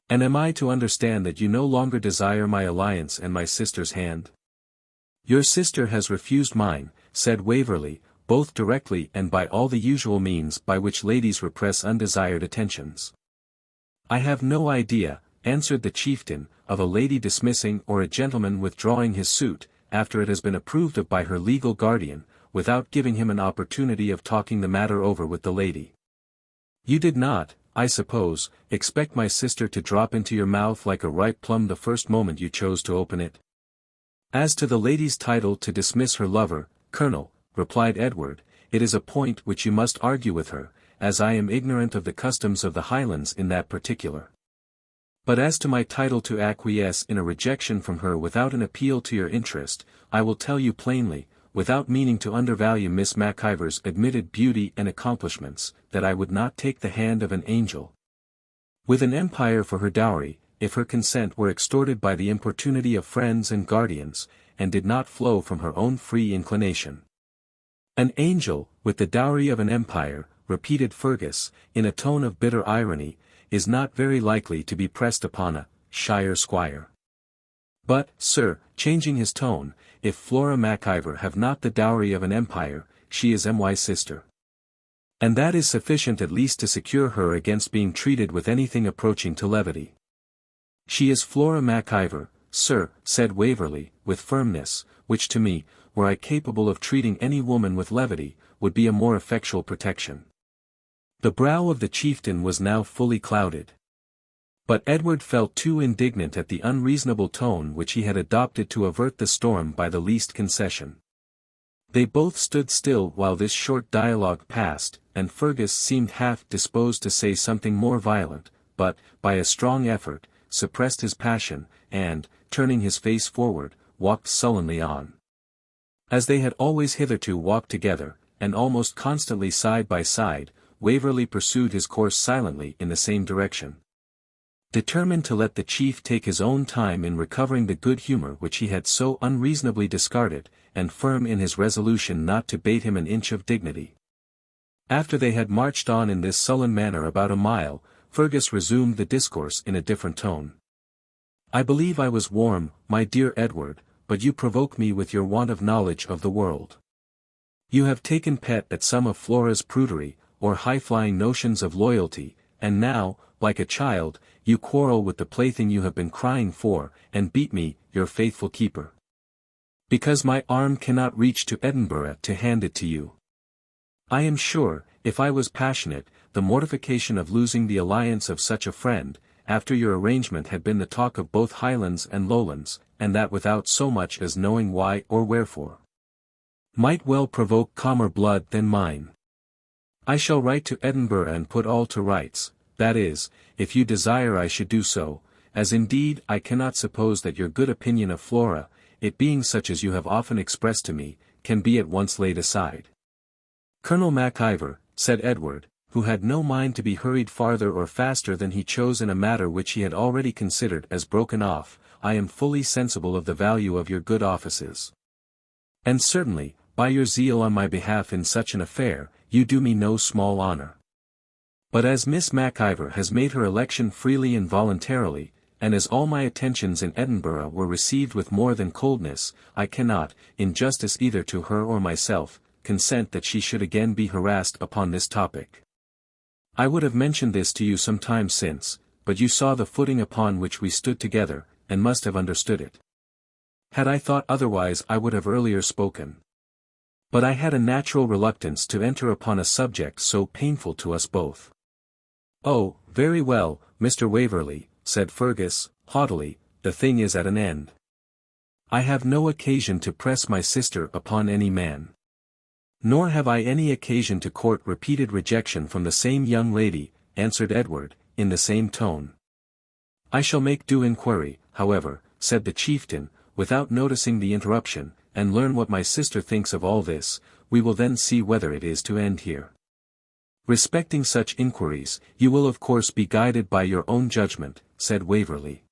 And am I to understand that you no longer desire my alliance and my sister's hand? Your sister has refused mine, said Waverley, both directly and by all the usual means by which ladies repress undesired attentions. I have no idea, answered the chieftain, of a lady dismissing or a gentleman withdrawing his suit, after it has been approved of by her legal guardian, without giving him an opportunity of talking the matter over with the lady. You did not, I suppose, expect my sister to drop into your mouth like a ripe plum the first moment you chose to open it. As to the lady's title to dismiss her lover, Colonel, replied Edward, it is a point which you must argue with her, as I am ignorant of the customs of the Highlands in that particular. But as to my title to acquiesce in a rejection from her without an appeal to your interest, I will tell you plainly, without meaning to undervalue Miss MacIver's admitted beauty and accomplishments, that I would not take the hand of an angel with an empire for her dowry, if her consent were extorted by the importunity of friends and guardians, and did not flow from her own free inclination. An angel, with the dowry of an empire, repeated Fergus, in a tone of bitter irony, is not very likely to be pressed upon a shire squire. But, sir, changing his tone, if Flora MacIver have not the dowry of an empire, she is my sister. And that is sufficient at least to secure her against being treated with anything approaching to levity. She is Flora MacIver, sir, said Waverley, with firmness, which to me, were I capable of treating any woman with levity, would be a more effectual protection. The brow of the chieftain was now fully clouded. But Edward felt too indignant at the unreasonable tone which he had adopted to avert the storm by the least concession. They both stood still while this short dialogue passed, and Fergus seemed half disposed to say something more violent, but, by a strong effort, suppressed his passion, and, turning his face forward, walked sullenly on. As they had always hitherto walked together, and almost constantly side by side, Waverley pursued his course silently in the same direction. Determined to let the chief take his own time in recovering the good humour which he had so unreasonably discarded, and firm in his resolution not to bate him an inch of dignity. After they had marched on in this sullen manner about a mile, Fergus resumed the discourse in a different tone. I believe I was warm, my dear Edward, but you provoke me with your want of knowledge of the world. You have taken pet at some of Flora's prudery, or high-flying notions of loyalty, and now, like a child, you quarrel with the plaything you have been crying for, and beat me, your faithful keeper. Because my arm cannot reach to Edinburgh to hand it to you. I am sure, if I was passionate, the mortification of losing the alliance of such a friend, after your arrangement had been the talk of both Highlands and Lowlands, and that without so much as knowing why or wherefore, might well provoke calmer blood than mine. I shall write to Edinburgh and put all to rights, that is, if you desire I should do so, as indeed I cannot suppose that your good opinion of Flora, it being such as you have often expressed to me, can be at once laid aside. Colonel MacIver, said Edward, who had no mind to be hurried farther or faster than he chose in a matter which he had already considered as broken off, I am fully sensible of the value of your good offices. And certainly, by your zeal on my behalf in such an affair, you do me no small honor. But as Miss MacIver has made her election freely and voluntarily, and as all my attentions in Edinburgh were received with more than coldness, I cannot, in justice either to her or myself, consent that she should again be harassed upon this topic. I would have mentioned this to you some time since, but you saw the footing upon which we stood together, and must have understood it. Had I thought otherwise I would have earlier spoken. But I had a natural reluctance to enter upon a subject so painful to us both. Oh, very well, Mr. Waverley, said Fergus, haughtily, the thing is at an end. I have no occasion to press my sister upon any man. Nor have I any occasion to court repeated rejection from the same young lady, answered Edward, in the same tone. I shall make due inquiry, however, said the chieftain, without noticing the interruption, and learn what my sister thinks of all this, we will then see whether it is to end here. Respecting such inquiries, you will of course be guided by your own judgment, said Waverley.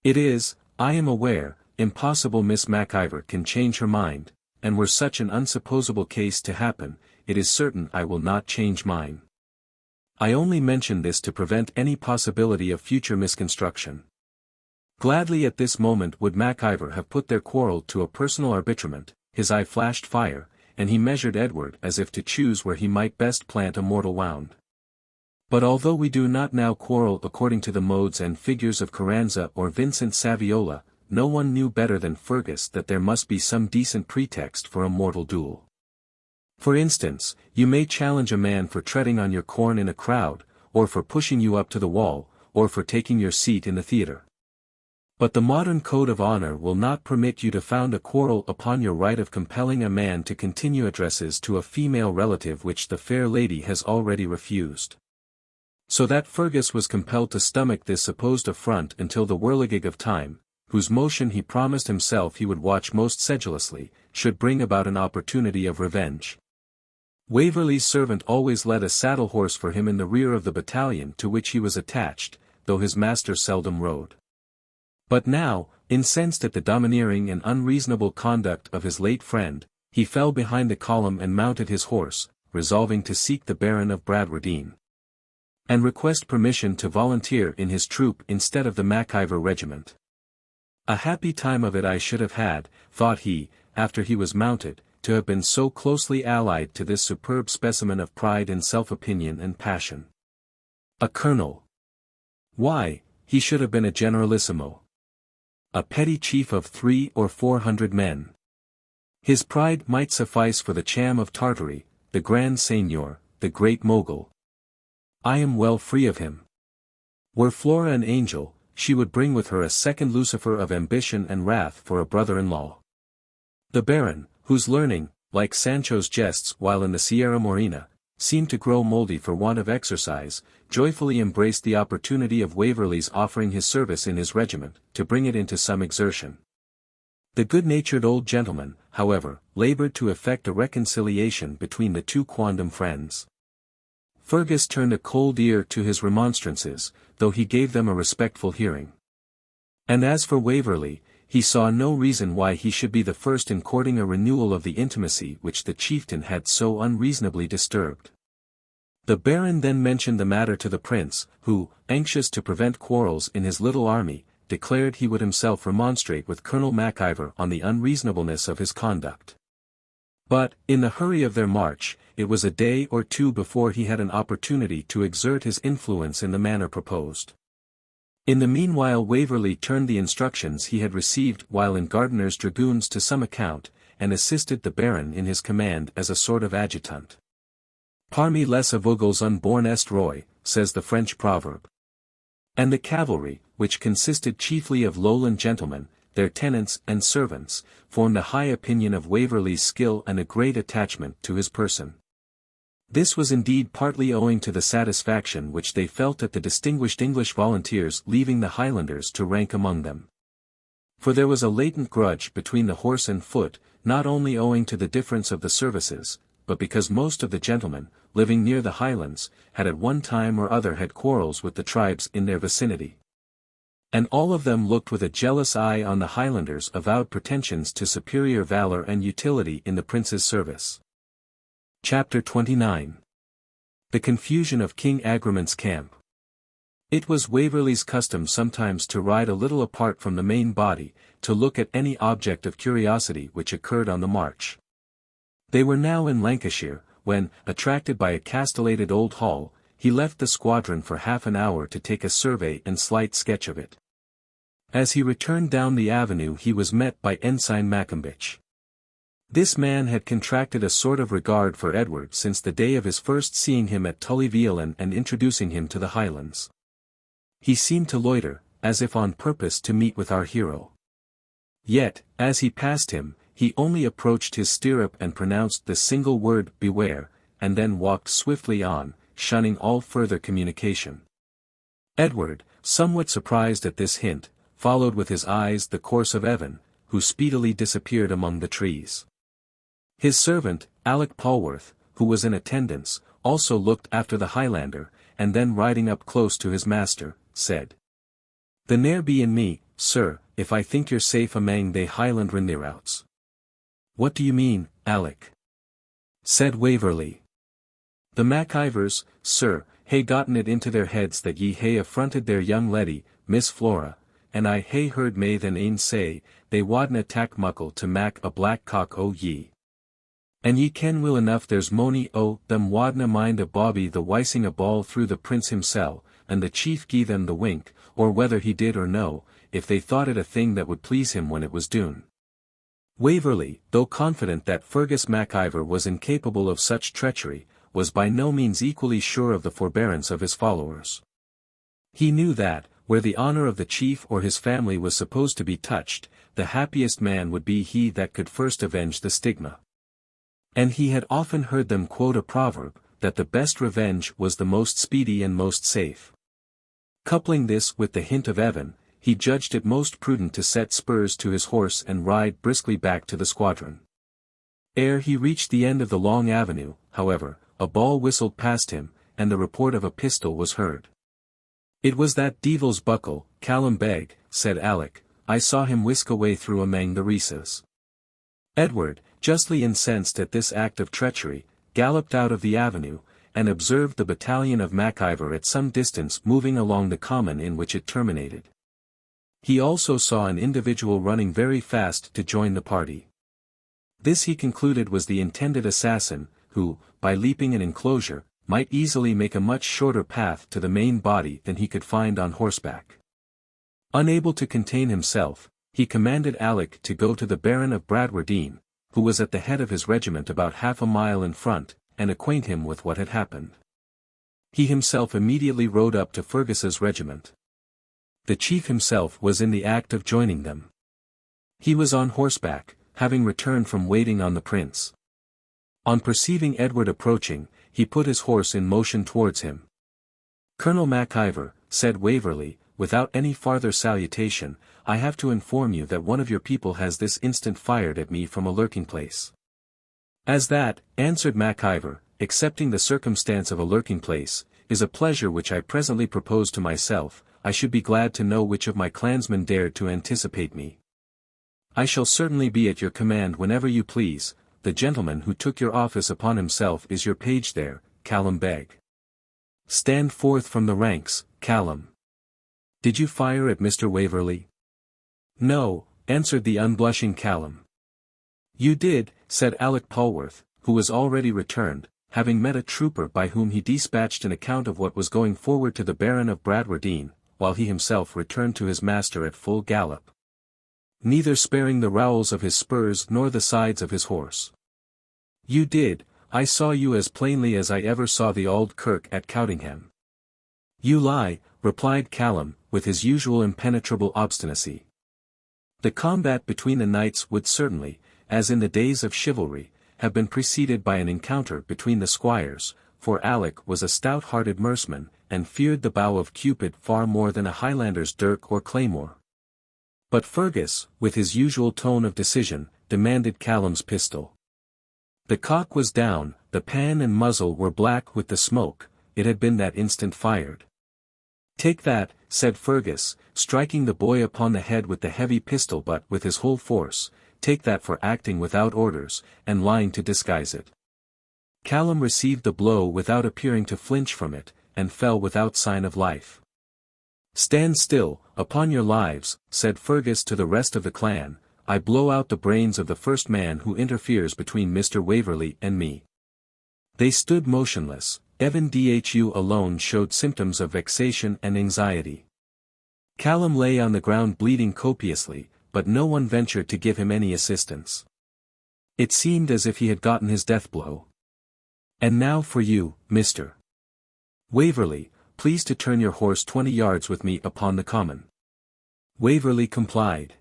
It is, I am aware, impossible Miss MacIver can change her mind, and were such an unsupposable case to happen, it is certain I will not change mine. I only mention this to prevent any possibility of future misconstruction. Gladly at this moment would MacIver have put their quarrel to a personal arbitrament, his eye flashed fire, and he measured Edward as if to choose where he might best plant a mortal wound. But although we do not now quarrel according to the modes and figures of Carranza or Vincent Saviola, no one knew better than Fergus that there must be some decent pretext for a mortal duel. For instance, you may challenge a man for treading on your corn in a crowd, or for pushing you up to the wall, or for taking your seat in the theatre. But the modern code of honor will not permit you to found a quarrel upon your right of compelling a man to continue addresses to a female relative which the fair lady has already refused. So that Fergus was compelled to stomach this supposed affront until the whirligig of time, whose motion he promised himself he would watch most sedulously, should bring about an opportunity of revenge. Waverley's servant always led a saddle horse for him in the rear of the battalion to which he was attached, though his master seldom rode. But now, incensed at the domineering and unreasonable conduct of his late friend, he fell behind the column and mounted his horse, resolving to seek the Baron of Bradwardine, and request permission to volunteer in his troop instead of the MacIver regiment. A happy time of it I should have had, thought he, after he was mounted, to have been so closely allied to this superb specimen of pride and self-opinion and passion. A colonel. Why, he should have been a generalissimo. A petty chief of 300 or 400 men. His pride might suffice for the Cham of Tartary, the Grand Seigneur, the Great Mogul. I am well free of him. Were Flora an angel, she would bring with her a second Lucifer of ambition and wrath for a brother-in-law. The Baron, whose learning, like Sancho's jests while in the Sierra Morena, seemed to grow mouldy for want of exercise, joyfully embraced the opportunity of Waverley's offering his service in his regiment, to bring it into some exertion. The good-natured old gentleman, however, laboured to effect a reconciliation between the two quondam friends. Fergus turned a cold ear to his remonstrances, though he gave them a respectful hearing. And as for Waverley, he saw no reason why he should be the first in courting a renewal of the intimacy which the chieftain had so unreasonably disturbed. The Baron then mentioned the matter to the prince, who, anxious to prevent quarrels in his little army, declared he would himself remonstrate with Colonel MacIver on the unreasonableness of his conduct. But, in the hurry of their march, it was a day or two before he had an opportunity to exert his influence in the manner proposed. In the meanwhile Waverley turned the instructions he had received while in Gardiner's dragoons to some account, and assisted the Baron in his command as a sort of adjutant. Parmi les aveugles un bon est roi, says the French proverb. And the cavalry, which consisted chiefly of lowland gentlemen, their tenants and servants, formed a high opinion of Waverley's skill and a great attachment to his person. This was indeed partly owing to the satisfaction which they felt at the distinguished English volunteers leaving the Highlanders to rank among them. For there was a latent grudge between the horse and foot, not only owing to the difference of the services, but because most of the gentlemen, living near the Highlands, had at one time or other had quarrels with the tribes in their vicinity. And all of them looked with a jealous eye on the Highlanders' avowed pretensions to superior valor and utility in the prince's service. Chapter 29. The confusion of King Agramant's camp. It was Waverley's custom sometimes to ride a little apart from the main body, to look at any object of curiosity which occurred on the march. They were now in Lancashire, when, attracted by a castellated old hall, he left the squadron for half an hour to take a survey and slight sketch of it. As he returned down the avenue he was met by Ensign Maccombich. This man had contracted a sort of regard for Edward since the day of his first seeing him at Tullyveolan and introducing him to the Highlands. He seemed to loiter, as if on purpose to meet with our hero. Yet, as he passed him, he only approached his stirrup and pronounced the single word "Beware," and then walked swiftly on, shunning all further communication. Edward, somewhat surprised at this hint, followed with his eyes the course of Evan, who speedily disappeared among the trees. His servant, Alec Polwarth, who was in attendance, also looked after the Highlander, and then riding up close to his master, said, "The ne'er be in me, sir, if I think you're safe amang they Highland rennerouts." "What do you mean, Alec?" said Waverley. "The Macivers, sir, hae gotten it into their heads that ye hae affronted their young leddy, Miss Flora, and I hae heard mair than ane say, they wadna tak muckle to mak a black cock o' ye. And ye ken well enough there's mony o' them wadna mind a bobby the wising a ball through the prince himsel, and the chief gie them the wink, or whether he did or no, if they thought it a thing that would please him when it was dune." Waverley, though confident that Fergus MacIver was incapable of such treachery, was by no means equally sure of the forbearance of his followers. He knew that, where the honour of the chief or his family was supposed to be touched, the happiest man would be he that could first avenge the stigma. And he had often heard them quote a proverb, that the best revenge was the most speedy and most safe. Coupling this with the hint of Evan, he judged it most prudent to set spurs to his horse and ride briskly back to the squadron. Ere he reached the end of the long avenue, however, a ball whistled past him, and the report of a pistol was heard. "It was that devil's buckle, Callum Beg," said Alec, "I saw him whisk away through amang the Rheses." Edward, justly incensed at this act of treachery, galloped out of the avenue, and observed the battalion of MacIver at some distance moving along the common in which it terminated. He also saw an individual running very fast to join the party. This he concluded was the intended assassin, who, by leaping an enclosure, might easily make a much shorter path to the main body than he could find on horseback. Unable to contain himself, he commanded Alec to go to the Baron of Bradwardine, who was at the head of his regiment about half a mile in front, and acquaint him with what had happened. He himself immediately rode up to Fergus's regiment. The chief himself was in the act of joining them. He was on horseback, having returned from waiting on the prince. On perceiving Edward approaching, he put his horse in motion towards him. "Colonel MacIver," said Waverley, without any farther salutation, "I have to inform you that one of your people has this instant fired at me from a lurking place." "As that," answered MacIver, "accepting the circumstance of a lurking place, is a pleasure which I presently propose to myself, I should be glad to know which of my clansmen dared to anticipate me." "I shall certainly be at your command whenever you please, the gentleman who took your office upon himself is your page there, Callum Beg. Stand forth from the ranks, Callum. Did you fire at Mr. Waverley?" "No," answered the unblushing Callum. "You did," said Alec Polwarth, who was already returned, having met a trooper by whom he dispatched an account of what was going forward to the Baron of Bradwardine, while he himself returned to his master at full gallop, neither sparing the rowels of his spurs nor the sides of his horse. "You did, I saw you as plainly as I ever saw the Auld Kirk at Cowdingham." "You lie," replied Callum, with his usual impenetrable obstinacy. The combat between the knights would certainly, as in the days of chivalry, have been preceded by an encounter between the squires, for Alec was a stout-hearted merceman, and feared the bow of Cupid far more than a Highlander's dirk or claymore. But Fergus, with his usual tone of decision, demanded Callum's pistol. The cock was down, the pan and muzzle were black with the smoke, it had been that instant fired. "Take that," said Fergus, striking the boy upon the head with the heavy pistol butt with his whole force, "take that for acting without orders, and lying to disguise it." Callum received the blow without appearing to flinch from it, and fell without sign of life. "Stand still, upon your lives," said Fergus to the rest of the clan, "I blow out the brains of the first man who interferes between Mr. Waverley and me." They stood motionless. Evan Dhu alone showed symptoms of vexation and anxiety. Callum lay on the ground bleeding copiously, but no one ventured to give him any assistance. It seemed as if he had gotten his death blow. "And now for you, Mr. Waverley, please to turn your horse 20 yards with me upon the common." Waverley complied.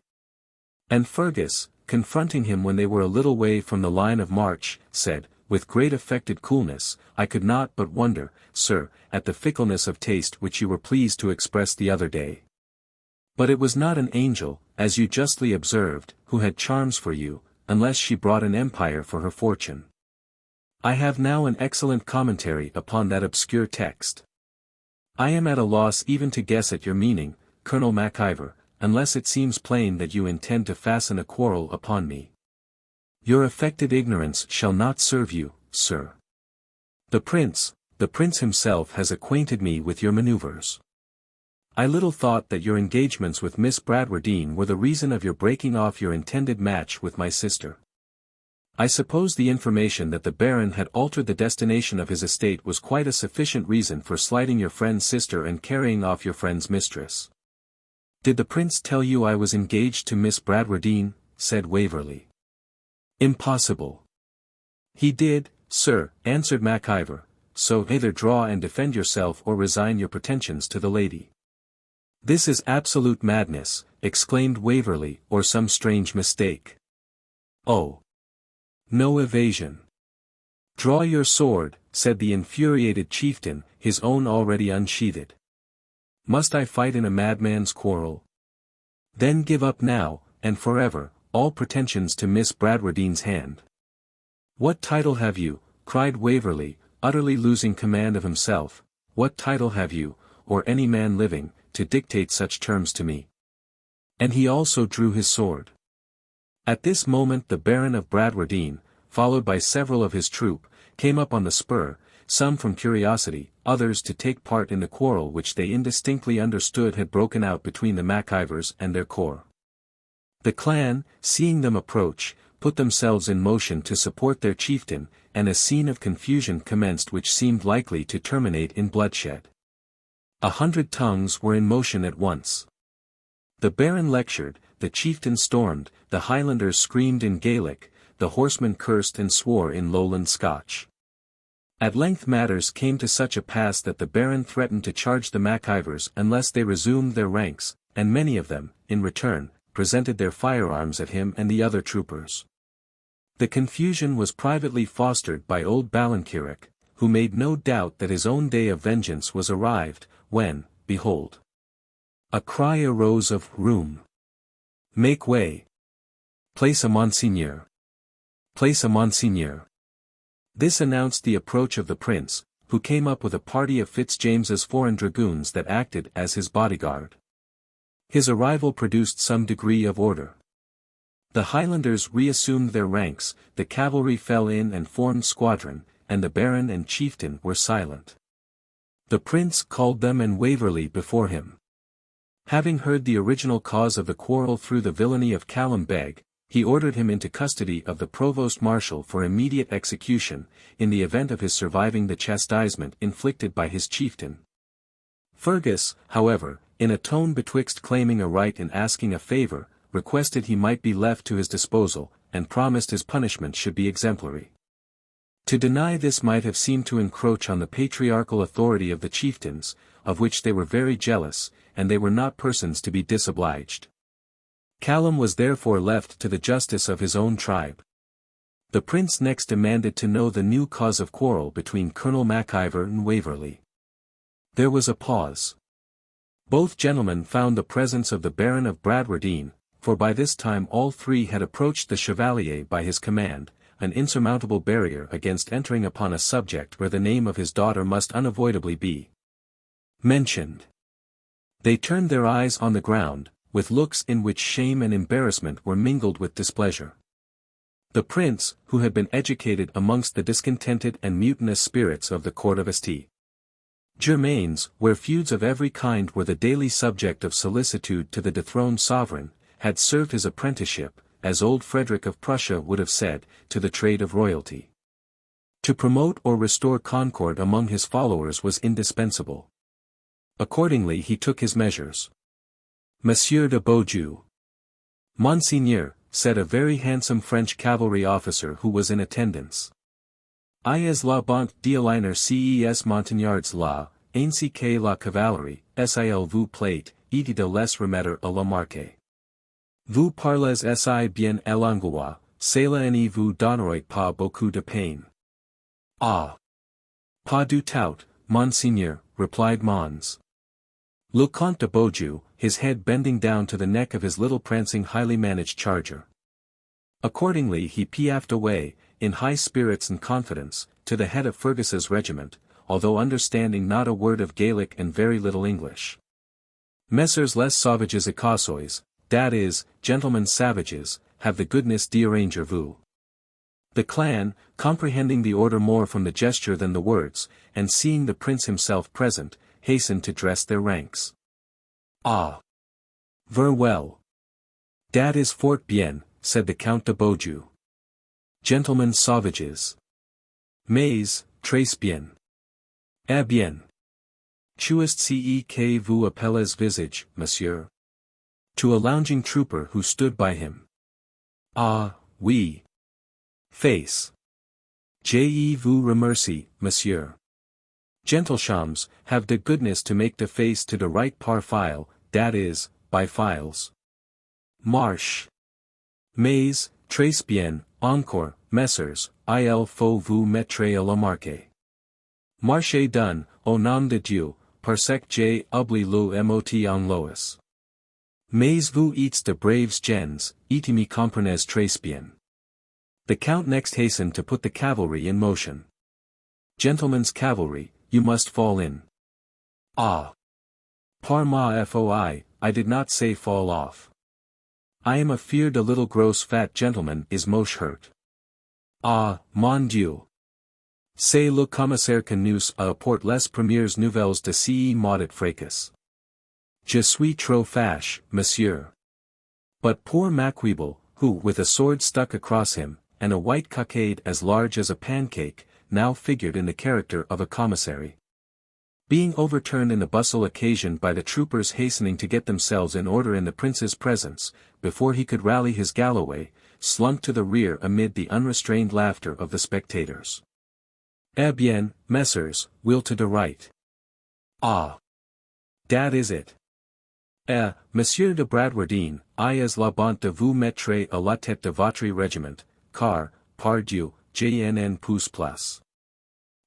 And Fergus, confronting him when they were a little way from the line of march, said, with great affected coolness, "I could not but wonder, sir, at the fickleness of taste which you were pleased to express the other day. But it was not an angel, as you justly observed, who had charms for you, unless she brought an empire for her fortune. I have now an excellent commentary upon that obscure text. I am at a loss even to guess at your meaning, Colonel MacIver, unless it seems plain that you intend to fasten a quarrel upon me. Your affected ignorance shall not serve you, sir. The prince himself has acquainted me with your maneuvers. I little thought that your engagements with Miss Bradwardine were the reason of your breaking off your intended match with my sister. I suppose the information that the Baron had altered the destination of his estate was quite a sufficient reason for slighting your friend's sister and carrying off your friend's mistress." "Did the prince tell you I was engaged to Miss Bradwardine?" said Waverley. "Impossible." "He did, sir," answered MacIver, "so either draw and defend yourself or resign your pretensions to the lady." "This is absolute madness," exclaimed Waverley, "or some strange mistake." "Oh! No evasion." "Draw your sword," said the infuriated chieftain, his own already unsheathed. "Must I fight in a madman's quarrel? Then give up now, and forever, all pretensions to Miss Bradwardine's hand." "What title have you," cried Waverley, utterly losing command of himself, "what title have you, or any man living, to dictate such terms to me?" And he also drew his sword. At this moment the Baron of Bradwardine, followed by several of his troop, came up on the spur, some from curiosity, others to take part in the quarrel which they indistinctly understood had broken out between the MacIvers and their corps. The clan, seeing them approach, put themselves in motion to support their chieftain, and a scene of confusion commenced which seemed likely to terminate in bloodshed. 100 tongues were in motion at once. The Baron lectured, the chieftain stormed, the Highlanders screamed in Gaelic, the horsemen cursed and swore in Lowland Scotch. At length matters came to such a pass that the Baron threatened to charge the MacIvers unless they resumed their ranks, and many of them, in return, presented their firearms at him and the other troopers. The confusion was privately fostered by old Ballenkirk, who made no doubt that his own day of vengeance was arrived, when, behold, a cry arose of "Room! Make way! Place a Monseigneur! Place a Monseigneur!" This announced the approach of the prince, who came up with a party of Fitzjames's foreign dragoons that acted as his bodyguard. His arrival produced some degree of order. The Highlanders reassumed their ranks, the cavalry fell in and formed squadron, and the Baron and chieftain were silent. The prince called them and Waverley before him. Having heard the original cause of the quarrel through the villainy of Callum Beg, he ordered him into custody of the provost marshal for immediate execution, in the event of his surviving the chastisement inflicted by his chieftain. Fergus, however, in a tone betwixt claiming a right and asking a favour, requested he might be left to his disposal, and promised his punishment should be exemplary. To deny this might have seemed to encroach on the patriarchal authority of the chieftains, of which they were very jealous, and they were not persons to be disobliged. Callum was therefore left to the justice of his own tribe. The prince next demanded to know the new cause of quarrel between Colonel MacIver and Waverley. There was a pause. Both gentlemen found the presence of the Baron of Bradwardine, for by this time all three had approached the Chevalier by his command, an insurmountable barrier against entering upon a subject where the name of his daughter must unavoidably be mentioned. They turned their eyes on the ground, with looks in which shame and embarrassment were mingled with displeasure. The prince, who had been educated amongst the discontented and mutinous spirits of the court of St. Germain's, where feuds of every kind were the daily subject of solicitude to the dethroned sovereign, had served his apprenticeship, as old Frederick of Prussia would have said, to the trade of royalty. To promote or restore concord among his followers was indispensable. Accordingly he took his measures. Monsieur de Beaujeu. Monseigneur, said a very handsome French cavalry officer who was in attendance. Is la bonte d'Aligner ces montagnards là, ainsi que la cavalerie, s'il vous plaît, et de les remettre à la marque. Vous parlez si bien l'anglois, cela ne vous donnerait pas beaucoup de peine. Ah! Pas du tout, monseigneur, replied Mons. Le Comte de Beaujeu, his head bending down to the neck of his little prancing highly managed charger. Accordingly he piaffed away, in high spirits and confidence, to the head of Fergus's regiment, although understanding not a word of Gaelic and very little English. Messrs les sauvages écossois, that is, gentlemen savages, have the goodness d'arranger vous. The clan, comprehending the order more from the gesture than the words, and seeing the prince himself present, hastened to dress their ranks. Ah! Ver well. Dat is fort bien, said the Count de Beaujeu. Gentlemen sauvages. Mais, très bien. Eh bien. Qu'est ce que vous appelez visage, monsieur? To a lounging trooper who stood by him. Ah, oui. Face. Je vous remercie, monsieur. Gentilshams, have the goodness to make the face to the right par file, that is, by files. Marche. Mais, très bien, encore, messers, il faut vous mettre à la marque. Marchez done, au nom de Dieu, parce que j'ai oublié le mot en lois. Mais vous êtes de braves gens, et me comprenez très bien. The count next hastened to put the cavalry in motion. Gentlemen's cavalry, you must fall in. Ah! Par ma foi, I did not say fall off. I am afeard a little gross fat gentleman is moche hurt. Ah, mon Dieu! C'est le commissaire que nous apporte les premières nouvelles de ce maudit fracas. Je suis trop fâché, monsieur. But poor Macweeble, who with a sword stuck across him, and a white cockade as large as a pancake, now figured in the character of a commissary. Being overturned in the bustle occasioned by the troopers hastening to get themselves in order in the prince's presence, before he could rally his galloway, slunk to the rear amid the unrestrained laughter of the spectators. Eh bien, messers, wheel to the right. Ah! Dat is it. Monsieur de Bradwardine, is la bonte de vous mettre à la tête de votre regiment, car, par Dieu, j'en pousse place.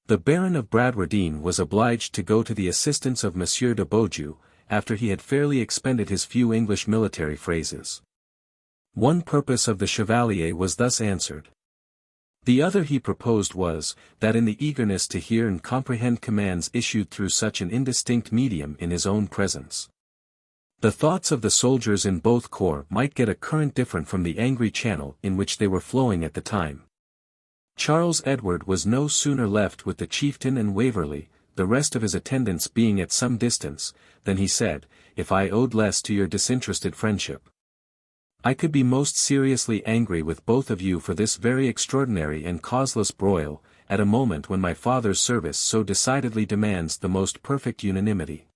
The Baron of Bradwardine was obliged to go to the assistance of Monsieur de Beaujeu, after he had fairly expended his few English military phrases. One purpose of the Chevalier was thus answered. The other he proposed was, that in the eagerness to hear and comprehend commands issued through such an indistinct medium in his own presence, the thoughts of the soldiers in both corps might get a current different from the angry channel in which they were flowing at the time. Charles Edward was no sooner left with the chieftain and Waverley, the rest of his attendants being at some distance, than he said, if I owed less to your disinterested friendship, I could be most seriously angry with both of you for this very extraordinary and causeless broil, at a moment when my father's service so decidedly demands the most perfect unanimity.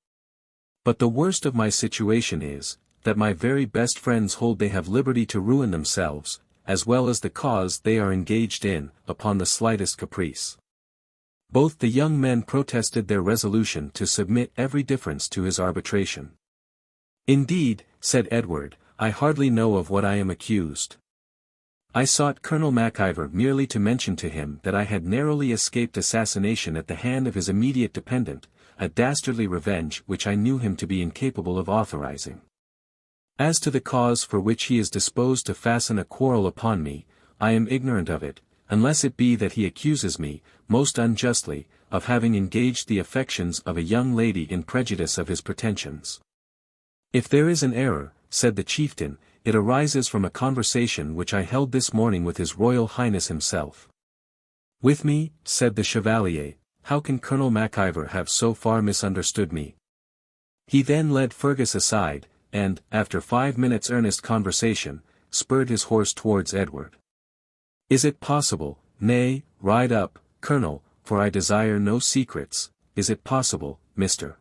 But the worst of my situation is, that my very best friends hold they have liberty to ruin themselves, as well as the cause they are engaged in, upon the slightest caprice. Both the young men protested their resolution to submit every difference to his arbitration. Indeed, said Edward, I hardly know of what I am accused. I sought Colonel MacIver merely to mention to him that I had narrowly escaped assassination at the hand of his immediate dependent, a dastardly revenge which I knew him to be incapable of authorizing. As to the cause for which he is disposed to fasten a quarrel upon me, I am ignorant of it, unless it be that he accuses me, most unjustly, of having engaged the affections of a young lady in prejudice of his pretensions. If there is an error, said the chieftain, it arises from a conversation which I held this morning with his Royal Highness himself. With me, said the Chevalier, how can Colonel MacIver have so far misunderstood me? He then led Fergus aside, and, after 5 minutes' earnest conversation, spurred his horse towards Edward. Is it possible, nay, ride up, Colonel, for I desire no secrets, is it possible, Mr.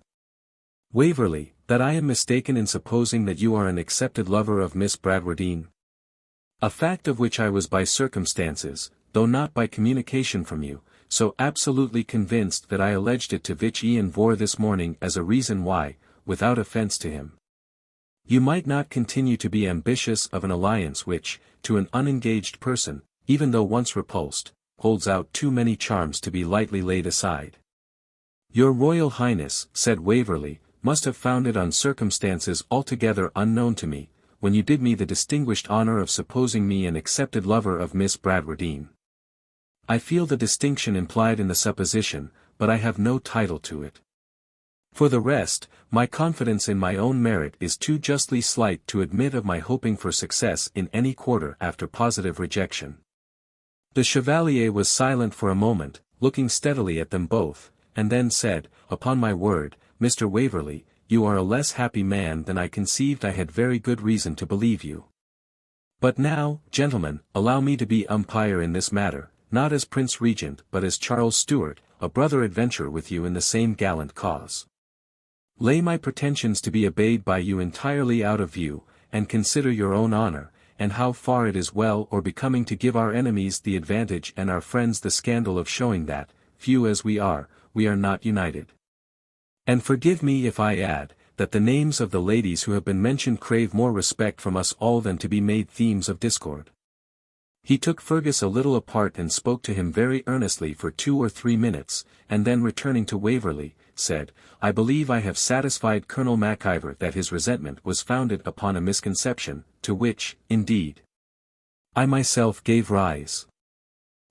Waverley, that I am mistaken in supposing that you are an accepted lover of Miss Bradwardine? A fact of which I was by circumstances, though not by communication from you, so absolutely convinced that I alleged it to Vich Ian Vor this morning as a reason why, without offence to him, you might not continue to be ambitious of an alliance which, to an unengaged person, even though once repulsed, holds out too many charms to be lightly laid aside. Your Royal Highness, said Waverley, must have found it on circumstances altogether unknown to me, when you did me the distinguished honour of supposing me an accepted lover of Miss Bradwardine. I feel the distinction implied in the supposition, but I have no title to it. For the rest, my confidence in my own merit is too justly slight to admit of my hoping for success in any quarter after positive rejection. The Chevalier was silent for a moment, looking steadily at them both, and then said, upon my word, Mr. Waverley, you are a less happy man than I conceived I had very good reason to believe you. But now, gentlemen, allow me to be umpire in this matter, not as Prince Regent but as Charles Stuart, a brother adventurer with you in the same gallant cause. Lay my pretensions to be obeyed by you entirely out of view, and consider your own honour, and how far it is well or becoming to give our enemies the advantage and our friends the scandal of showing that, few as we are not united. And forgive me if I add, that the names of the ladies who have been mentioned crave more respect from us all than to be made themes of discord. He took Fergus a little apart and spoke to him very earnestly for 2 or 3 minutes, and then returning to Waverley, said, I believe I have satisfied Colonel MacIver that his resentment was founded upon a misconception, to which, indeed, I myself gave rise.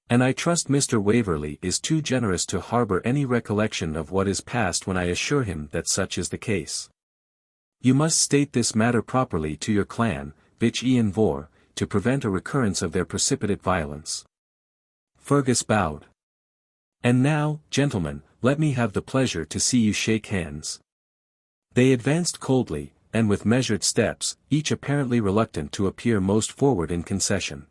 And I trust Mr. Waverley is too generous to harbour any recollection of what is past when I assure him that such is the case. You must state this matter properly to your clan, Vich Ian Vor, to prevent a recurrence of their precipitate violence. Fergus bowed. And now, gentlemen, let me have the pleasure to see you shake hands. They advanced coldly, and with measured steps, each apparently reluctant to appear most forward in concession.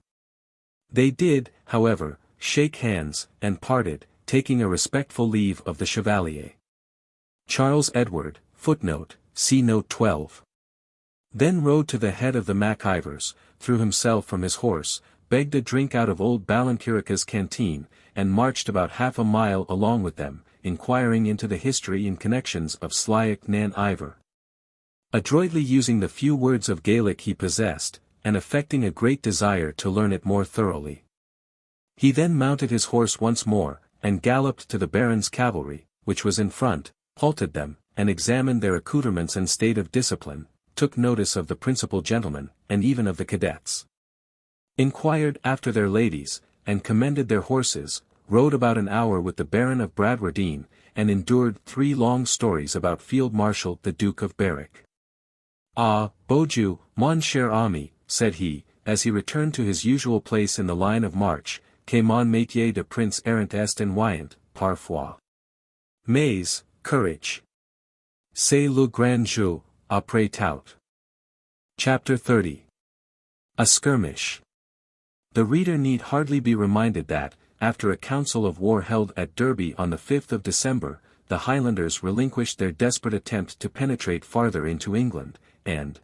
They did, however, shake hands, and parted, taking a respectful leave of the Chevalier. Charles Edward, footnote, see note 12. Then rode to the head of the MacIvers, threw himself from his horse, begged a drink out of old Ballencurica's canteen, and marched about half a mile along with them, inquiring into the history and connections of Sliach nan Ivor. Adroitly using the few words of Gaelic he possessed, and affecting a great desire to learn it more thoroughly. He then mounted his horse once more, and galloped to the Baron's cavalry, which was in front, halted them, and examined their accoutrements and state of discipline, took notice of the principal gentlemen, and even of the cadets. Inquired after their ladies, and commended their horses, rode about an hour with the Baron of Bradwardine, and endured 3 long stories about Field Marshal the Duke of Berwick. Ah, Beaujeu, mon cher ami, said he, as he returned to his usual place in the line of march, que mon métier de prince errant est ennuyant, parfois. Mais, courage. C'est le grand jeu, après tout. Chapter 30. A Skirmish. The reader need hardly be reminded that, after a council of war held at Derby on the 5th of December, the Highlanders relinquished their desperate attempt to penetrate farther into England, and,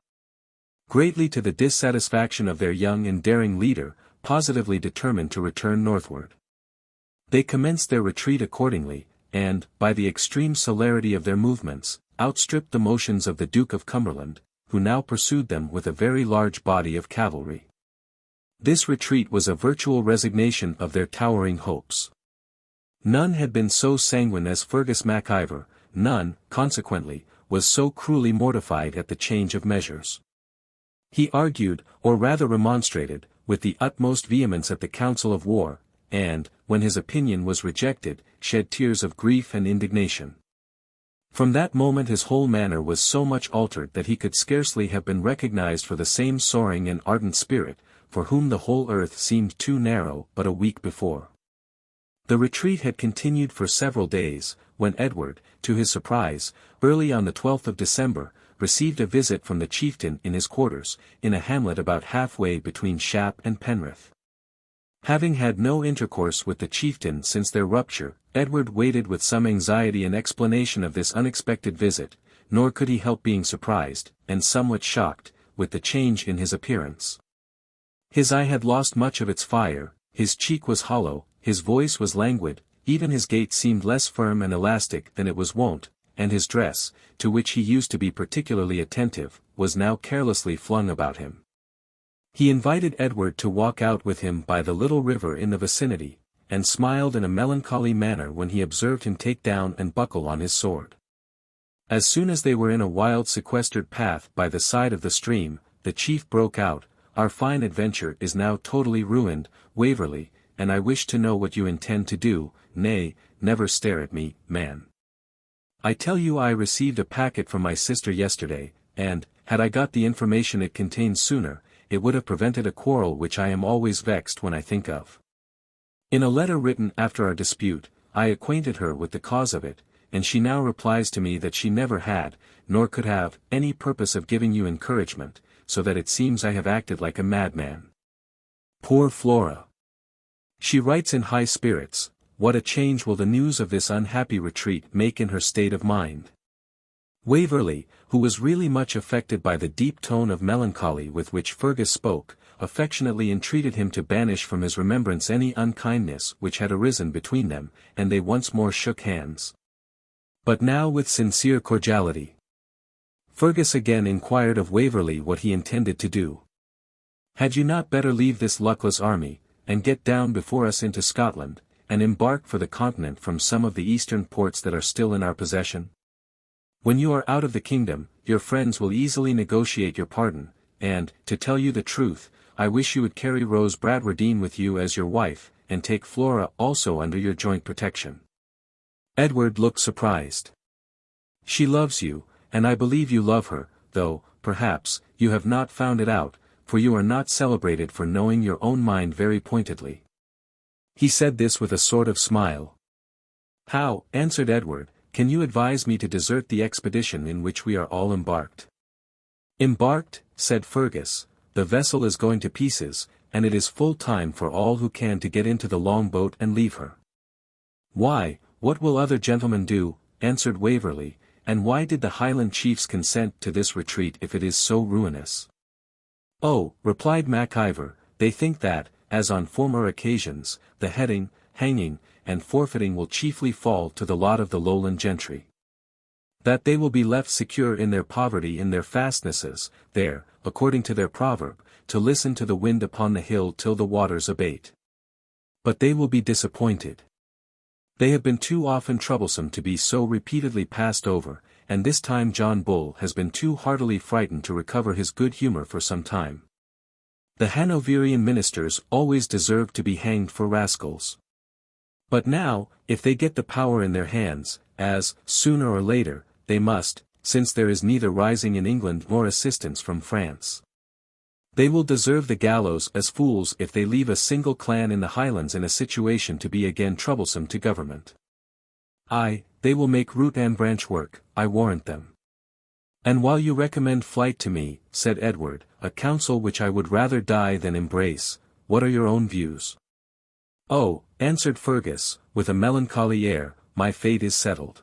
greatly to the dissatisfaction of their young and daring leader, positively determined to return northward. They commenced their retreat accordingly, and, by the extreme celerity of their movements, outstripped the motions of the Duke of Cumberland, who now pursued them with a very large body of cavalry. This retreat was a virtual resignation of their towering hopes. None had been so sanguine as Fergus Mac Ivor, none, consequently, was so cruelly mortified at the change of measures. He argued, or rather remonstrated, with the utmost vehemence at the council of war, and, when his opinion was rejected, shed tears of grief and indignation. From that moment his whole manner was so much altered that he could scarcely have been recognized for the same soaring and ardent spirit, for whom the whole earth seemed too narrow but a week before. The retreat had continued for several days, when Edward, to his surprise, early on the 12th of December, received a visit from the chieftain in his quarters, in a hamlet about halfway between Shap and Penrith. Having had no intercourse with the chieftain since their rupture, Edward waited with some anxiety an explanation of this unexpected visit, nor could he help being surprised, and somewhat shocked, with the change in his appearance. His eye had lost much of its fire, his cheek was hollow, his voice was languid, even his gait seemed less firm and elastic than it was wont, and his dress, to which he used to be particularly attentive, was now carelessly flung about him. He invited Edward to walk out with him by the little river in the vicinity, and smiled in a melancholy manner when he observed him take down and buckle on his sword. As soon as they were in a wild sequestered path by the side of the stream, the chief broke out, "Our fine adventure is now totally ruined, Waverley, and I wish to know what you intend to do. Nay, never stare at me, man. I tell you I received a packet from my sister yesterday, and, had I got the information it contains sooner, it would have prevented a quarrel which I am always vexed when I think of. In a letter written after our dispute, I acquainted her with the cause of it, and she now replies to me that she never had, nor could have, any purpose of giving you encouragement, so that it seems I have acted like a madman. Poor Flora! She writes in high spirits. What a change will the news of this unhappy retreat make in her state of mind." Waverley, who was really much affected by the deep tone of melancholy with which Fergus spoke, affectionately entreated him to banish from his remembrance any unkindness which had arisen between them, and they once more shook hands. But now with sincere cordiality. Fergus again inquired of Waverley what he intended to do. "Had you not better leave this luckless army, and get down before us into Scotland, and embark for the continent from some of the eastern ports that are still in our possession? When you are out of the kingdom, your friends will easily negotiate your pardon, and, to tell you the truth, I wish you would carry Rose Bradwardine with you as your wife, and take Flora also under your joint protection." Edward looked surprised. "She loves you, and I believe you love her, though, perhaps, you have not found it out, for you are not celebrated for knowing your own mind very pointedly." He said this with a sort of smile. "How," answered Edward, "can you advise me to desert the expedition in which we are all embarked?" "Embarked," said Fergus, "the vessel is going to pieces, and it is full time for all who can to get into the long-boat and leave her." "Why, what will other gentlemen do?" answered Waverley, "and why did the Highland chiefs consent to this retreat if it is so ruinous?" "Oh," replied Mac Ivor, "they think that, as on former occasions, the heading, hanging, and forfeiting will chiefly fall to the lot of the lowland gentry. That they will be left secure in their poverty in their fastnesses, there, according to their proverb, to listen to the wind upon the hill till the waters abate. But they will be disappointed. They have been too often troublesome to be so repeatedly passed over, and this time John Bull has been too heartily frightened to recover his good humour for some time. The Hanoverian ministers always deserve to be hanged for rascals. But now, if they get the power in their hands, as, sooner or later, they must, since there is neither rising in England nor assistance from France, they will deserve the gallows as fools if they leave a single clan in the Highlands in a situation to be again troublesome to government. Aye, they will make root and branch work, I warrant them." "And while you recommend flight to me," said Edward, "a counsel which I would rather die than embrace, what are your own views?" "Oh," answered Fergus, with a melancholy air, "my fate is settled.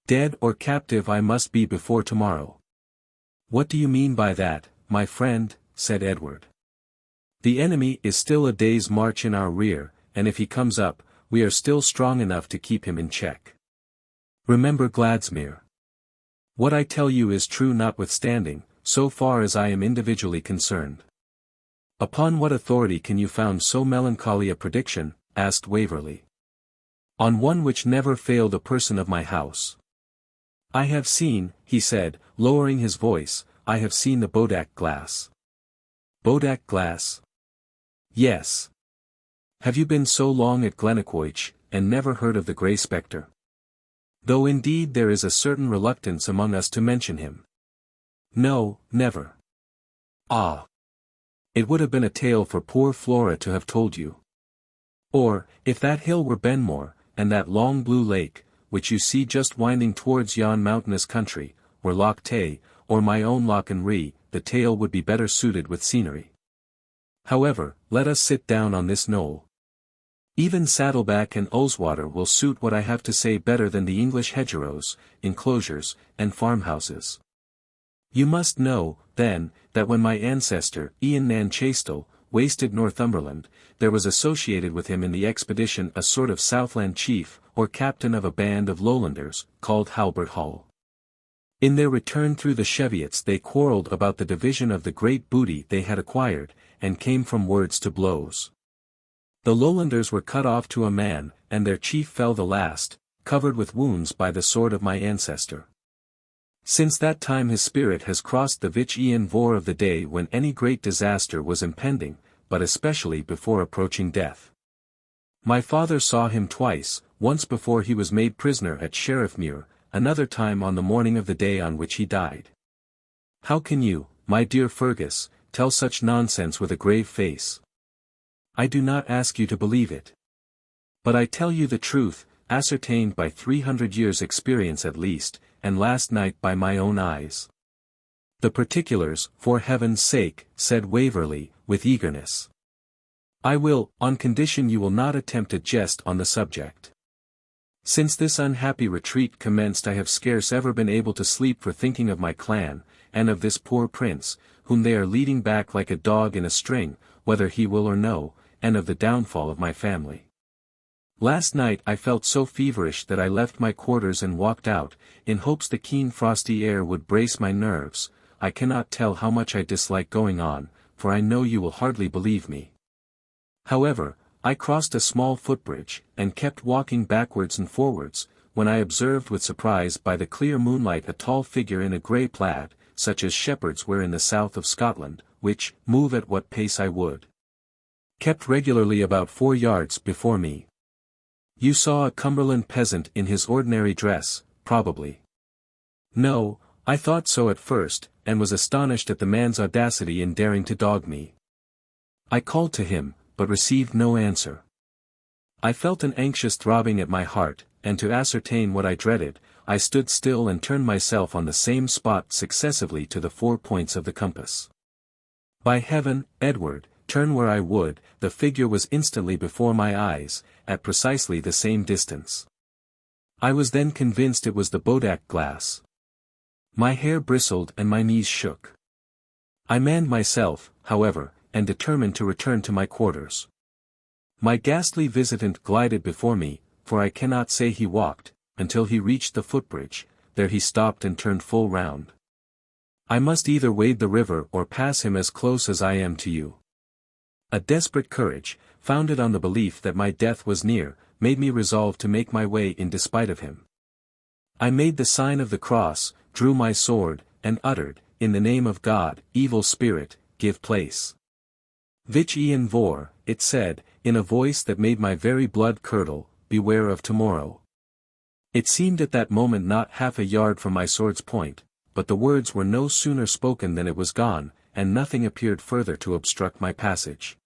Dead or captive I must be before tomorrow." "What do you mean by that, my friend?" said Edward. "The enemy is still a day's march in our rear, and if he comes up, we are still strong enough to keep him in check. Remember Gladsmere. What I tell you is true notwithstanding, so far as I am individually concerned." Upon what authority can you found so melancholy a prediction? Asked Waverley. On one which never failed a person of my house. I have seen, he said, lowering his voice, I have seen the Bodak glass. Bodak glass? Yes. Have you been so long at Glennaquoich, and never heard of the grey spectre? Though indeed there is a certain reluctance among us to mention him. No, never. Ah! It would have been a tale for poor Flora to have told you. Or, if that hill were Benmore, and that long blue lake, which you see just winding towards yon mountainous country, were Loch Tay, or my own Loch and Ree, the tale would be better suited with scenery. However, let us sit down on this knoll. Even Saddleback and Ullswater will suit what I have to say better than the English hedgerows, enclosures, and farmhouses. You must know, then, that when my ancestor, Ian nan Chaistel, wasted Northumberland, there was associated with him in the expedition a sort of Southland chief, or captain of a band of Lowlanders, called Halbert Hall. In their return through the Cheviots they quarrelled about the division of the great booty they had acquired, and came from words to blows. The Lowlanders were cut off to a man, and their chief fell the last, covered with wounds by the sword of my ancestor. Since that time his spirit has crossed the Vich Ian Vor of the day when any great disaster was impending, but especially before approaching death. My father saw him twice, once before he was made prisoner at Sheriffmuir, another time on the morning of the day on which he died. How can you, my dear Fergus, tell such nonsense with a grave face? I do not ask you to believe it. But I tell you the truth, ascertained by 300 years' experience at least, and last night by my own eyes. The particulars, for heaven's sake, said Waverley, with eagerness. I will, on condition you will not attempt a jest on the subject. Since this unhappy retreat commenced I have scarce ever been able to sleep for thinking of my clan, and of this poor prince, whom they are leading back like a dog in a string, whether he will or no, and of the downfall of my family. Last night I felt so feverish that I left my quarters and walked out, in hopes the keen frosty air would brace my nerves. I cannot tell how much I dislike going on, for I know you will hardly believe me. However, I crossed a small footbridge, and kept walking backwards and forwards, when I observed with surprise by the clear moonlight a tall figure in a grey plaid, such as shepherds wear in the south of Scotland, which, move at what pace I would, kept regularly about 4 yards before me. You saw a Cumberland peasant in his ordinary dress, probably. No, I thought so at first, and was astonished at the man's audacity in daring to dog me. I called to him, but received no answer. I felt an anxious throbbing at my heart, and to ascertain what I dreaded, I stood still and turned myself on the same spot successively to the 4 points of the compass. By heaven, Edward, turn where I would, the figure was instantly before my eyes, at precisely the same distance. I was then convinced it was the Bodak glass. My hair bristled and my knees shook. I manned myself, however, and determined to return to my quarters. My ghastly visitant glided before me, for I cannot say he walked, until he reached the footbridge. There he stopped and turned full round. I must either wade the river or pass him as close as I am to you. A desperate courage, founded on the belief that my death was near, made me resolve to make my way in despite of him. I made the sign of the cross, drew my sword, and uttered, in the name of God, evil spirit, give place. Vich Ian Vor, it said, in a voice that made my very blood curdle, beware of tomorrow. It seemed at that moment not half a yard from my sword's point, but the words were no sooner spoken than it was gone, and nothing appeared further to obstruct my passage.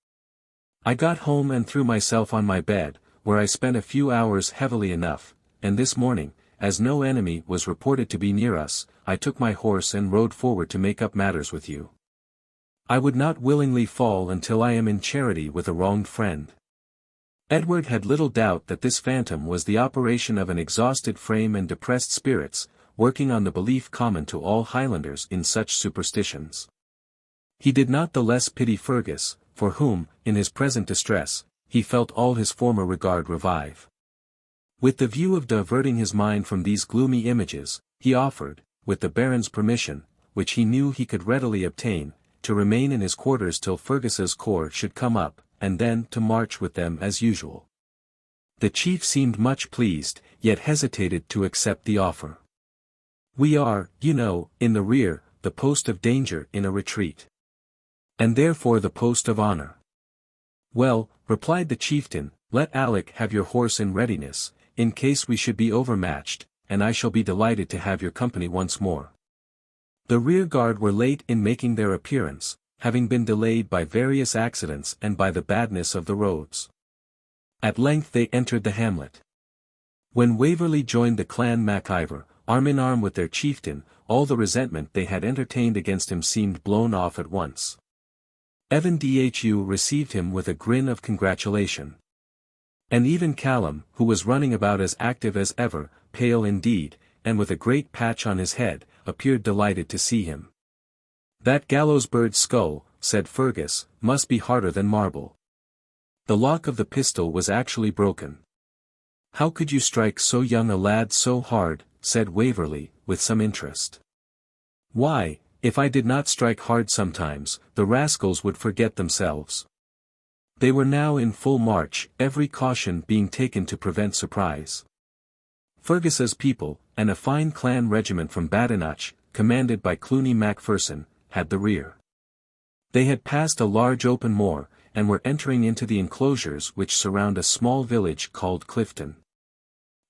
I got home and threw myself on my bed, where I spent a few hours heavily enough, and this morning, as no enemy was reported to be near us, I took my horse and rode forward to make up matters with you. I would not willingly fall until I am in charity with a wronged friend. Edward had little doubt that this phantom was the operation of an exhausted frame and depressed spirits, working on the belief common to all Highlanders in such superstitions. He did not the less pity Fergus, for whom, in his present distress, he felt all his former regard revive. With the view of diverting his mind from these gloomy images, he offered, with the Baron's permission, which he knew he could readily obtain, to remain in his quarters till Fergus's corps should come up, and then to march with them as usual. The chief seemed much pleased, yet hesitated to accept the offer. "We are, you know, in the rear, the post of danger in a retreat. And therefore the post of honor." "Well," replied the chieftain, "let Alec have your horse in readiness, in case we should be overmatched, and I shall be delighted to have your company once more." The rear guard were late in making their appearance, having been delayed by various accidents and by the badness of the roads. At length they entered the hamlet. When Waverley joined the clan MacIver, arm in arm with their chieftain, all the resentment they had entertained against him seemed blown off at once. Evan Dhu received him with a grin of congratulation. And even Callum, who was running about as active as ever, pale indeed, and with a great patch on his head, appeared delighted to see him. "That gallows bird's skull," said Fergus, "must be harder than marble. The lock of the pistol was actually broken." "How could you strike so young a lad so hard?" said Waverley, with some interest. "Why, if I did not strike hard sometimes, the rascals would forget themselves." They were now in full march, every caution being taken to prevent surprise. Fergus's people, and a fine clan regiment from Badenoch, commanded by Cluny Macpherson, had the rear. They had passed a large open moor, and were entering into the enclosures which surround a small village called Clifton.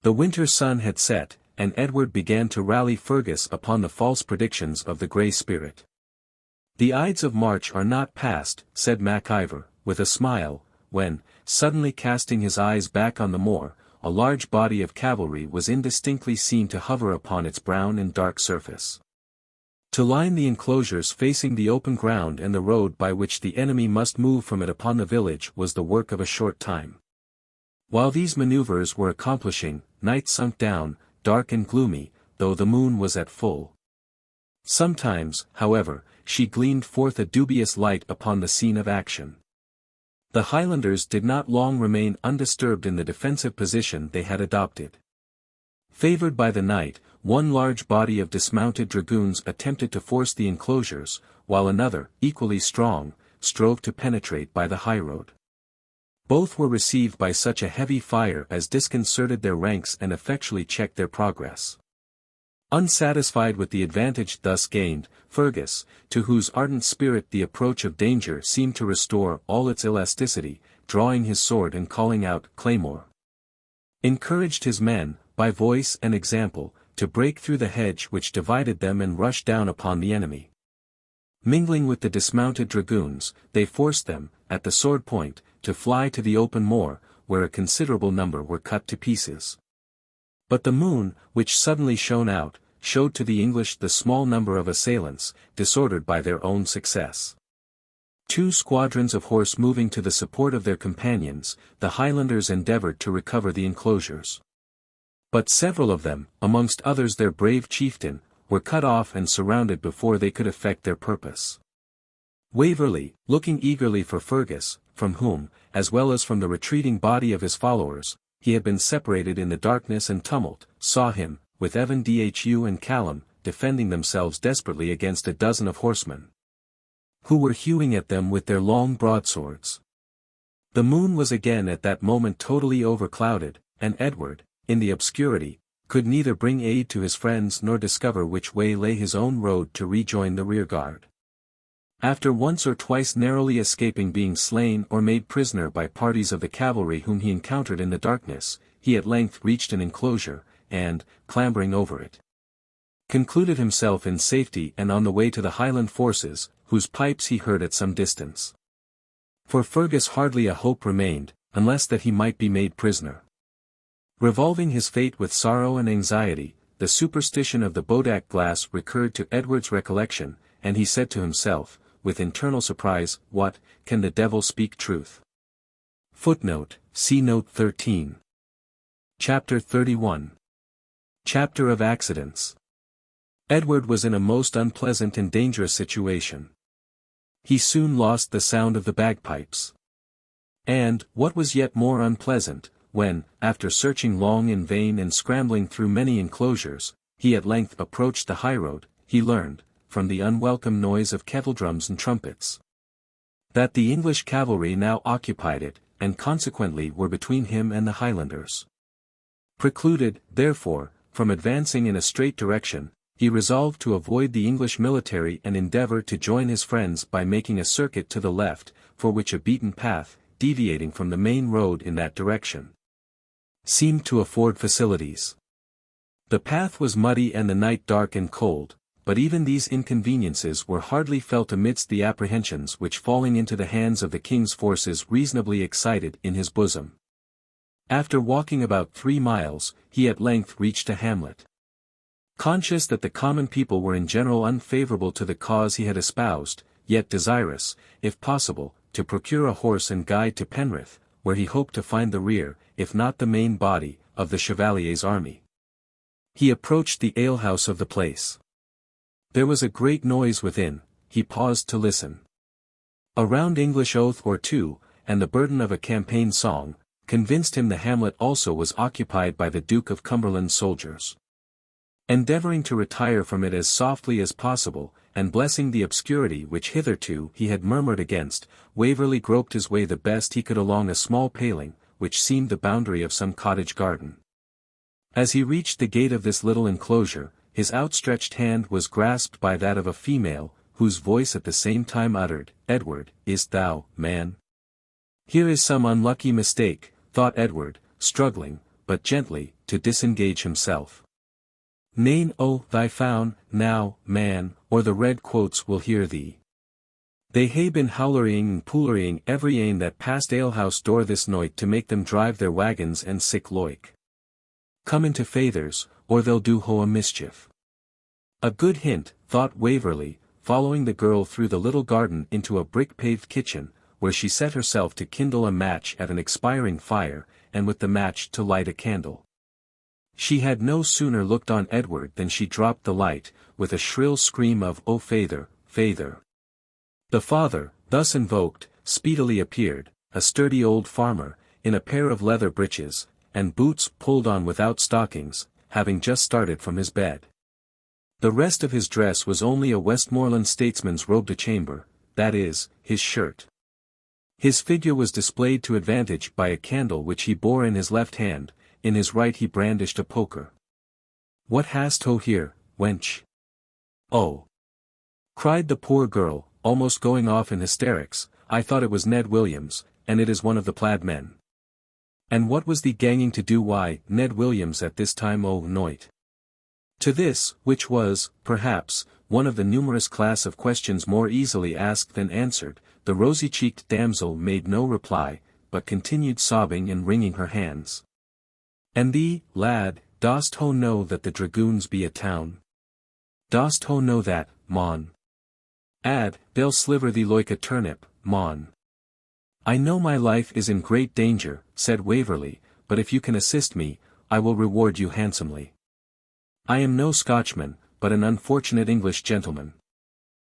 The winter sun had set, and Edward began to rally Fergus upon the false predictions of the Grey Spirit. "The Ides of March are not past," said MacIver, with a smile, when, suddenly casting his eyes back on the moor, a large body of cavalry was indistinctly seen to hover upon its brown and dark surface. To line the enclosures facing the open ground and the road by which the enemy must move from it upon the village was the work of a short time. While these maneuvers were accomplishing, night sunk down, dark and gloomy, though the moon was at full. Sometimes, however, she gleamed forth a dubious light upon the scene of action. The Highlanders did not long remain undisturbed in the defensive position they had adopted. Favored by the night, one large body of dismounted dragoons attempted to force the enclosures, while another, equally strong, strove to penetrate by the highroad. Both were received by such a heavy fire as disconcerted their ranks and effectually checked their progress. Unsatisfied with the advantage thus gained, Fergus, to whose ardent spirit the approach of danger seemed to restore all its elasticity, drawing his sword and calling out "Claymore," encouraged his men, by voice and example, to break through the hedge which divided them and rush down upon the enemy. Mingling with the dismounted dragoons, they forced them, at the sword point, to fly to the open moor, where a considerable number were cut to pieces. But the moon, which suddenly shone out, showed to the English the small number of assailants, disordered by their own success. Two squadrons of horse moving to the support of their companions, the Highlanders endeavoured to recover the enclosures. But several of them, amongst others their brave chieftain, were cut off and surrounded before they could effect their purpose. Waverley, looking eagerly for Fergus, from whom, as well as from the retreating body of his followers, he had been separated in the darkness and tumult, saw him, with Evan Dhu and Callum, defending themselves desperately against a dozen of horsemen, who were hewing at them with their long broadswords. The moon was again at that moment totally overclouded, and Edward, in the obscurity, could neither bring aid to his friends nor discover which way lay his own road to rejoin the rearguard. After once or twice narrowly escaping being slain or made prisoner by parties of the cavalry whom he encountered in the darkness, he at length reached an enclosure, and, clambering over it, concluded himself in safety and on the way to the Highland forces, whose pipes he heard at some distance. For Fergus hardly a hope remained, unless that he might be made prisoner. Revolving his fate with sorrow and anxiety, the superstition of the Bodak glass recurred to Edward's recollection, and he said to himself, with internal surprise, "What, can the devil speak truth?" Footnote, see note 13. Chapter 31. Chapter of Accidents. Edward was in a most unpleasant and dangerous situation. He soon lost the sound of the bagpipes. And, what was yet more unpleasant, when, after searching long in vain and scrambling through many enclosures, he at length approached the highroad, he learned, from the unwelcome noise of kettledrums and trumpets. That the English cavalry now occupied it, and consequently were between him and the Highlanders. Precluded, therefore, from advancing in a straight direction, he resolved to avoid the English military and endeavour to join his friends by making a circuit to the left, for which a beaten path, deviating from the main road in that direction, seemed to afford facilities. The path was muddy and the night dark and cold, but even these inconveniences were hardly felt amidst the apprehensions which falling into the hands of the king's forces reasonably excited in his bosom. After walking about 3 miles, he at length reached a hamlet. Conscious that the common people were in general unfavourable to the cause he had espoused, yet desirous, if possible, to procure a horse and guide to Penrith, where he hoped to find the rear, if not the main body, of the Chevalier's army. He approached the alehouse of the place. There was a great noise within. He paused to listen. A round English oath or two, and the burden of a campaign song, convinced him the hamlet also was occupied by the Duke of Cumberland's soldiers. Endeavouring to retire from it as softly as possible, and blessing the obscurity which hitherto he had murmured against, Waverley groped his way the best he could along a small paling, which seemed the boundary of some cottage garden. As he reached the gate of this little enclosure, his outstretched hand was grasped by that of a female, whose voice at the same time uttered, "Edward, is't thou, man?" "Here is some unlucky mistake," thought Edward, struggling, but gently, to disengage himself. "Nay, oh, thy foun, now, man, or the red quotes will hear thee. They hae been howlerying and poolerying every ane that passed alehouse door this night to make them drive their wagons and sic loik. Come into fathers, or they'll do ho a mischief." A good hint, thought Waverley, following the girl through the little garden into a brick-paved kitchen, where she set herself to kindle a match at an expiring fire, and with the match to light a candle. She had no sooner looked on Edward than she dropped the light, with a shrill scream of "O father, father!" The father, thus invoked, speedily appeared, a sturdy old farmer, in a pair of leather breeches, and boots pulled on without stockings, having just started from his bed. The rest of his dress was only a Westmoreland statesman's robe de chamber, that is, his shirt. His figure was displayed to advantage by a candle which he bore in his left hand, in his right he brandished a poker. "What hast ho here, wench?" "Oh!" cried the poor girl, almost going off in hysterics, "I thought it was Ned Williams, and it is one of the plaid men. And what was thee ganging to do Ned Williams at this time o' night?" To this, which was, perhaps, one of the numerous class of questions more easily asked than answered, the rosy-cheeked damsel made no reply, but continued sobbing and wringing her hands. "And thee, lad, dost ho know that the dragoons be a town? Dost ho know that, mon? Ad, they'll sliver thee loike a turnip, mon." "I know my life is in great danger," said Waverley, "but if you can assist me, I will reward you handsomely. I am no Scotchman, but an unfortunate English gentleman."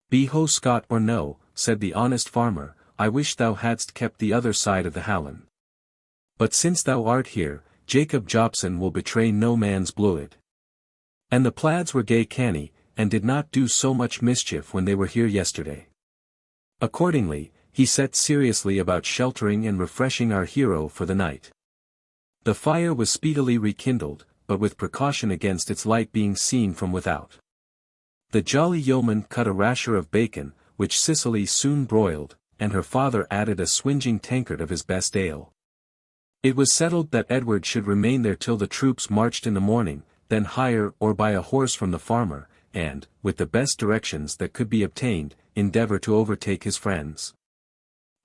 "Be ho Scot or no," said the honest farmer, "I wish thou hadst kept the other side of the Hallan. But since thou art here, Jacob Jobson will betray no man's bluid. And the plaids were gay canny, and did not do so much mischief when they were here yesterday." Accordingly, he set seriously about sheltering and refreshing our hero for the night. The fire was speedily rekindled, but with precaution against its light being seen from without. The jolly yeoman cut a rasher of bacon, which Cicely soon broiled, and her father added a swinging tankard of his best ale. It was settled that Edward should remain there till the troops marched in the morning, then hire or buy a horse from the farmer, and, with the best directions that could be obtained, endeavour to overtake his friends.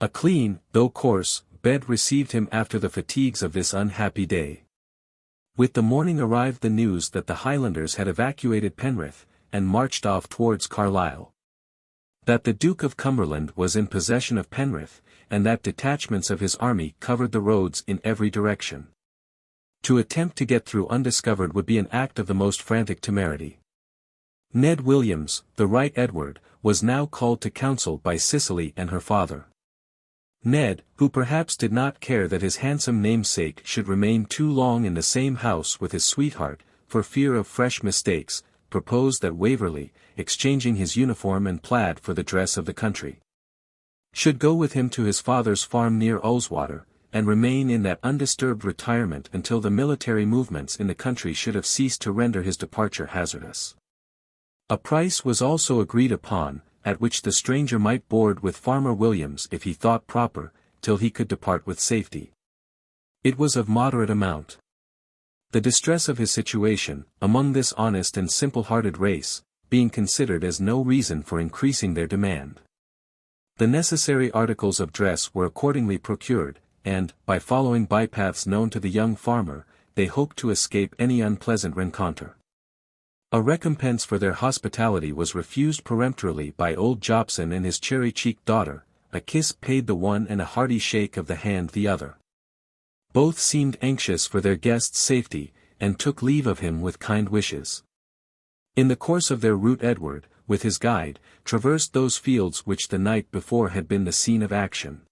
A clean, though coarse, bed received him after the fatigues of this unhappy day. With the morning arrived the news that the Highlanders had evacuated Penrith, and marched off towards Carlisle. That the Duke of Cumberland was in possession of Penrith, and that detachments of his army covered the roads in every direction. To attempt to get through undiscovered would be an act of the most frantic temerity. Ned Williams, the right Edward, was now called to council by Cicely and her father. Ned, who perhaps did not care that his handsome namesake should remain too long in the same house with his sweetheart, for fear of fresh mistakes, proposed that Waverley, exchanging his uniform and plaid for the dress of the country, should go with him to his father's farm near Ullswater, and remain in that undisturbed retirement until the military movements in the country should have ceased to render his departure hazardous. A price was also agreed upon, at which the stranger might board with Farmer Williams if he thought proper, till he could depart with safety. It was of moderate amount. The distress of his situation, among this honest and simple-hearted race, being considered as no reason for increasing their demand. The necessary articles of dress were accordingly procured, and, by following bypaths known to the young farmer, they hoped to escape any unpleasant rencontre. A recompense for their hospitality was refused peremptorily by old Jobson and his cherry-cheeked daughter, a kiss paid the one and a hearty shake of the hand the other. Both seemed anxious for their guest's safety, and took leave of him with kind wishes. In the course of their route Edward, with his guide, traversed those fields which the night before had been the scene of action.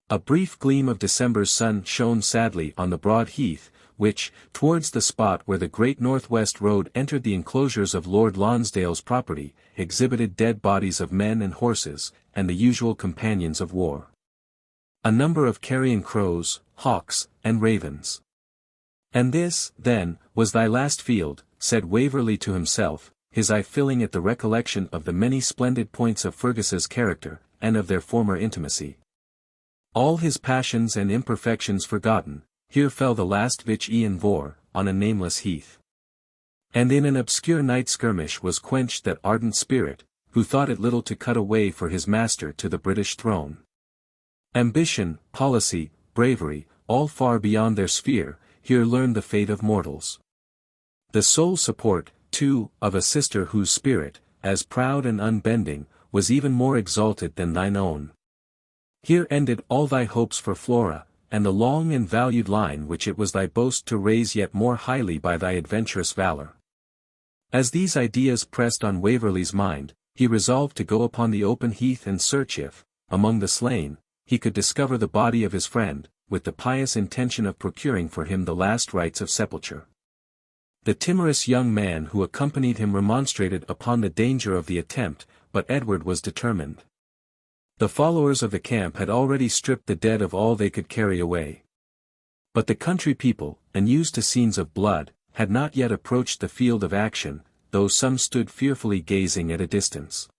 A brief gleam of December's sun shone sadly on the broad heath, which, towards the spot where the great northwest road entered the enclosures of Lord Lonsdale's property, exhibited dead bodies of men and horses, and the usual companions of war. A number of carrion crows, hawks, and ravens. "And this, then, was thy last field," said Waverley to himself, his eye filling at the recollection of the many splendid points of Fergus's character, and of their former intimacy. All his passions and imperfections forgotten, here fell the last vich Ian Vor, on a nameless heath. And in an obscure night skirmish was quenched that ardent spirit, who thought it little to cut a way for his master to the British throne. Ambition, policy, bravery, all far beyond their sphere, here learned the fate of mortals. The sole support, too, of a sister whose spirit, as proud and unbending, was even more exalted than thine own. Here ended all thy hopes for Flora, and the long and valued line which it was thy boast to raise yet more highly by thy adventurous valour. As these ideas pressed on Waverley's mind, he resolved to go upon the open heath and search if, among the slain, he could discover the body of his friend, with the pious intention of procuring for him the last rites of sepulture. The timorous young man who accompanied him remonstrated upon the danger of the attempt, but Edward was determined. The followers of the camp had already stripped the dead of all they could carry away. But the country people, unused to scenes of blood, had not yet approached the field of action, though some stood fearfully gazing at a distance.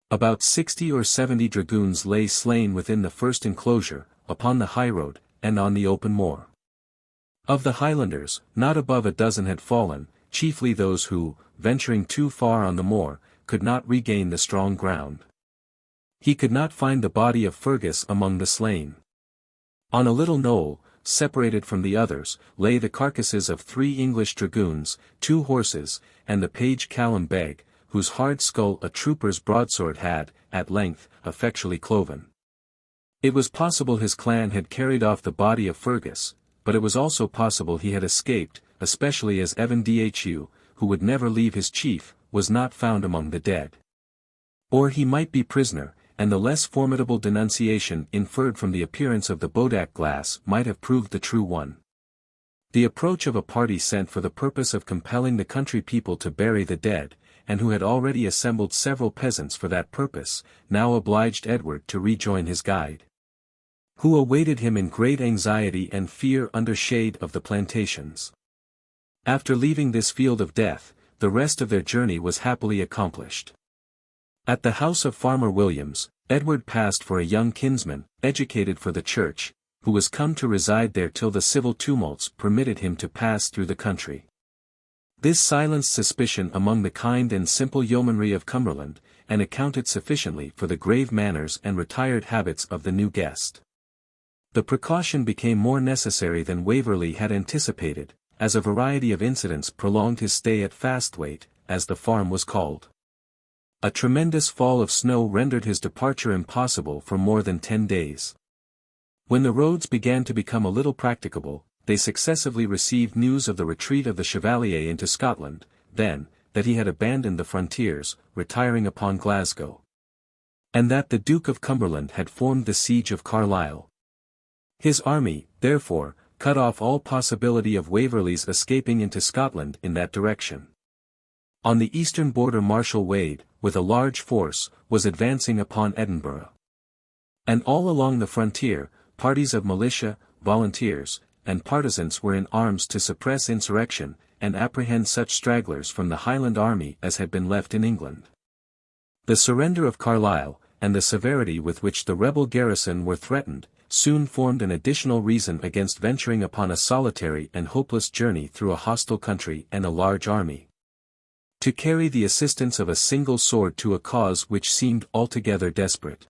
About 60 or 70 dragoons lay slain within the first enclosure, upon the highroad, and on the open moor. Of the Highlanders, not above a dozen had fallen, chiefly those who, venturing too far on the moor, could not regain the strong ground. He could not find the body of Fergus among the slain. On a little knoll, separated from the others, lay the carcasses of 3 English dragoons, 2 horses, and the page Callum Beg, whose hard skull a trooper's broadsword had, at length, effectually cloven. It was possible his clan had carried off the body of Fergus, but it was also possible he had escaped, especially as Evan Dhu, who would never leave his chief, was not found among the dead. Or he might be prisoner, and the less formidable denunciation inferred from the appearance of the Bodak glass might have proved the true one. The approach of a party sent for the purpose of compelling the country people to bury the dead, and who had already assembled several peasants for that purpose, now obliged Edward to rejoin his guide, who awaited him in great anxiety and fear under shade of the plantations. After leaving this field of death, the rest of their journey was happily accomplished. At the house of Farmer Williams, Edward passed for a young kinsman, educated for the church, who was come to reside there till the civil tumults permitted him to pass through the country. This silenced suspicion among the kind and simple yeomanry of Cumberland, and accounted sufficiently for the grave manners and retired habits of the new guest. The precaution became more necessary than Waverley had anticipated, as a variety of incidents prolonged his stay at Fastwaite, as the farm was called. A tremendous fall of snow rendered his departure impossible for more than 10 days. When the roads began to become a little practicable, they successively received news of the retreat of the Chevalier into Scotland, then, that he had abandoned the frontiers, retiring upon Glasgow. And that the Duke of Cumberland had formed the siege of Carlisle. His army, therefore, cut off all possibility of Waverley's escaping into Scotland in that direction. On the eastern border Marshal Wade, with a large force, was advancing upon Edinburgh. And all along the frontier, parties of militia, volunteers, and partisans were in arms to suppress insurrection, and apprehend such stragglers from the Highland army as had been left in England. The surrender of Carlisle, and the severity with which the rebel garrison were threatened, soon formed an additional reason against venturing upon a solitary and hopeless journey through a hostile country and a large army. To carry the assistance of a single sword to a cause which seemed altogether desperate.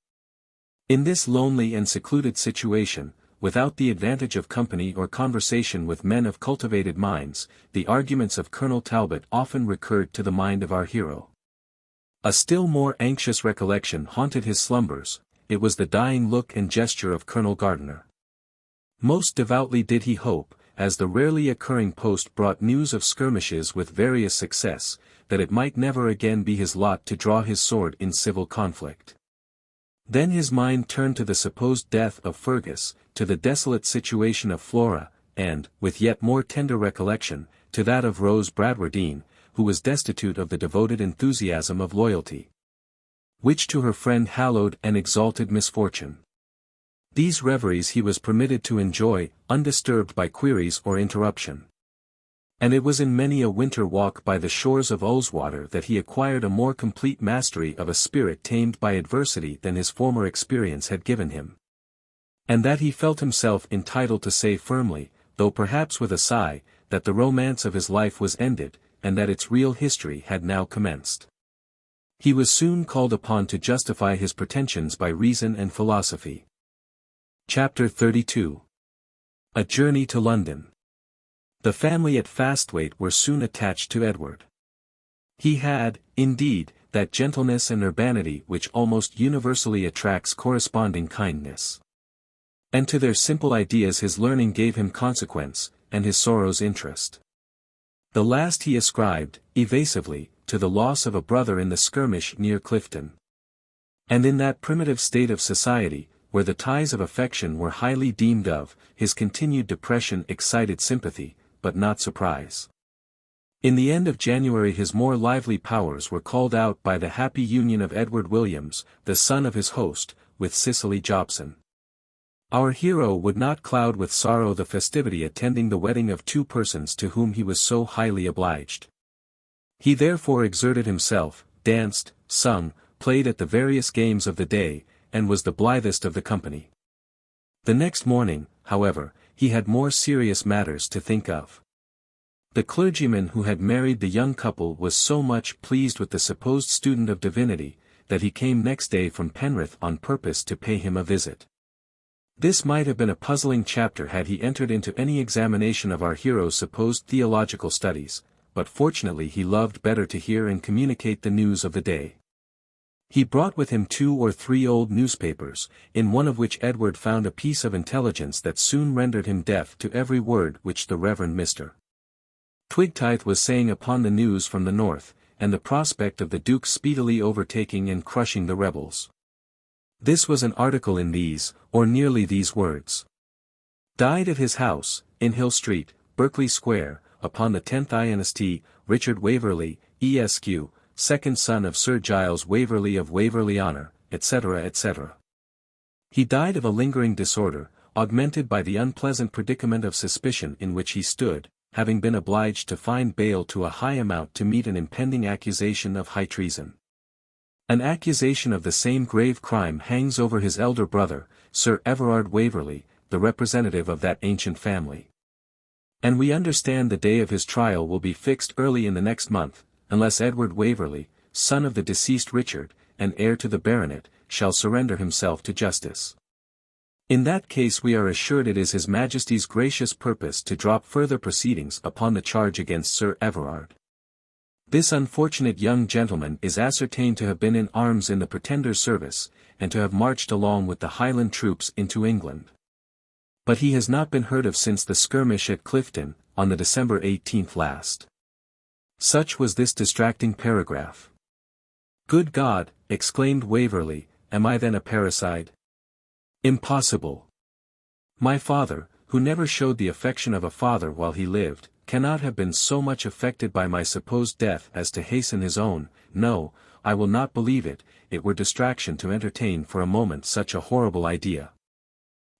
In this lonely and secluded situation, without the advantage of company or conversation with men of cultivated minds, the arguments of Colonel Talbot often recurred to the mind of our hero. A still more anxious recollection haunted his slumbers. It was the dying look and gesture of Colonel Gardiner. Most devoutly did he hope, as the rarely occurring post brought news of skirmishes with various success, that it might never again be his lot to draw his sword in civil conflict. Then his mind turned to the supposed death of Fergus, to the desolate situation of Flora, and, with yet more tender recollection, to that of Rose Bradwardine, who was destitute of the devoted enthusiasm of loyalty, which to her friend hallowed and exalted misfortune. These reveries he was permitted to enjoy, undisturbed by queries or interruption. And it was in many a winter walk by the shores of Ullswater that he acquired a more complete mastery of a spirit tamed by adversity than his former experience had given him. And that he felt himself entitled to say firmly, though perhaps with a sigh, that the romance of his life was ended, and that its real history had now commenced. He was soon called upon to justify his pretensions by reason and philosophy. Chapter 32. A Journey to London. The family at Fastwaite were soon attached to Edward. He had, indeed, that gentleness and urbanity which almost universally attracts corresponding kindness. And to their simple ideas his learning gave him consequence, and his sorrows interest. The last he ascribed, evasively, to the loss of a brother in the skirmish near Clifton. And in that primitive state of society, where the ties of affection were highly deemed of, his continued depression excited sympathy, but not surprise. In the end of January his more lively powers were called out by the happy union of Edward Williams, the son of his host, with Cicely Jobson. Our hero would not cloud with sorrow the festivity attending the wedding of two persons to whom he was so highly obliged. He therefore exerted himself, danced, sung, played at the various games of the day, and was the blithest of the company. The next morning, however, he had more serious matters to think of. The clergyman who had married the young couple was so much pleased with the supposed student of divinity, that he came next day from Penrith on purpose to pay him a visit. This might have been a puzzling chapter had he entered into any examination of our hero's supposed theological studies, but fortunately he loved better to hear and communicate the news of the day. He brought with him 2 or 3 old newspapers, in one of which Edward found a piece of intelligence that soon rendered him deaf to every word which the Reverend Mr. Twigtythe was saying upon the news from the north, and the prospect of the Duke speedily overtaking and crushing the rebels. This was an article in these, or nearly these words. Died at his house, in Hill Street, Berkeley Square, upon the 10th Inst. Richard Waverley, Esq., second son of Sir Giles Waverley of Waverley Honour, etc. etc. He died of a lingering disorder, augmented by the unpleasant predicament of suspicion in which he stood, having been obliged to find bail to a high amount to meet an impending accusation of high treason. An accusation of the same grave crime hangs over his elder brother, Sir Everard Waverley, the representative of that ancient family. And we understand the day of his trial will be fixed early in the next month, unless Edward Waverley, son of the deceased Richard, and heir to the baronet, shall surrender himself to justice. In that case we are assured it is His Majesty's gracious purpose to drop further proceedings upon the charge against Sir Everard. This unfortunate young gentleman is ascertained to have been in arms in the Pretender's service, and to have marched along with the Highland troops into England. But he has not been heard of since the skirmish at Clifton, on the December 18th last. Such was this distracting paragraph. Good God, exclaimed Waverley, am I then a parricide? Impossible. My father, who never showed the affection of a father while he lived, cannot have been so much affected by my supposed death as to hasten his own. No, I will not believe it, it were distraction to entertain for a moment such a horrible idea.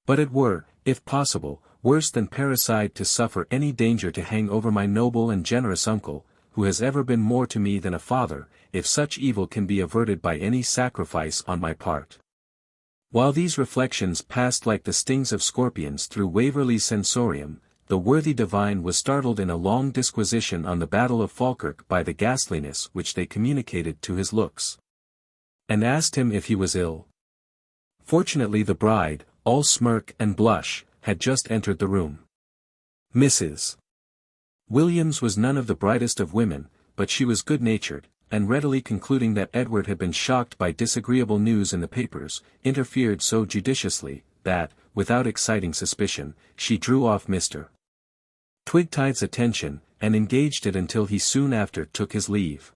But it were, if possible, worse than parricide to suffer any danger to hang over my noble and generous uncle, who has ever been more to me than a father, if such evil can be averted by any sacrifice on my part. While these reflections passed like the stings of scorpions through Waverley's sensorium, the worthy divine was startled in a long disquisition on the battle of Falkirk by the ghastliness which they communicated to his looks, and asked him if he was ill. Fortunately the bride, all smirk and blush, had just entered the room. Mrs. Williams was none of the brightest of women, but she was good-natured, and readily concluding that Edward had been shocked by disagreeable news in the papers, interfered so judiciously, that, without exciting suspicion, she drew off Mr. Twigtide's attention, and engaged it until he soon after took his leave.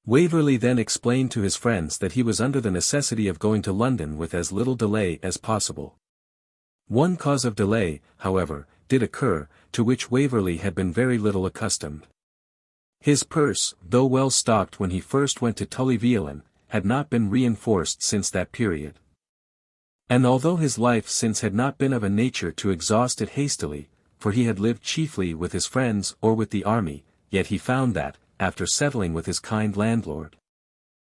Waverley then explained to his friends that he was under the necessity of going to London with as little delay as possible. One cause of delay, however, did occur, to which Waverley had been very little accustomed. His purse, though well stocked when he first went to Tullyveolan, had not been reinforced since that period. And although his life since had not been of a nature to exhaust it hastily, for he had lived chiefly with his friends or with the army, yet he found that, after settling with his kind landlord,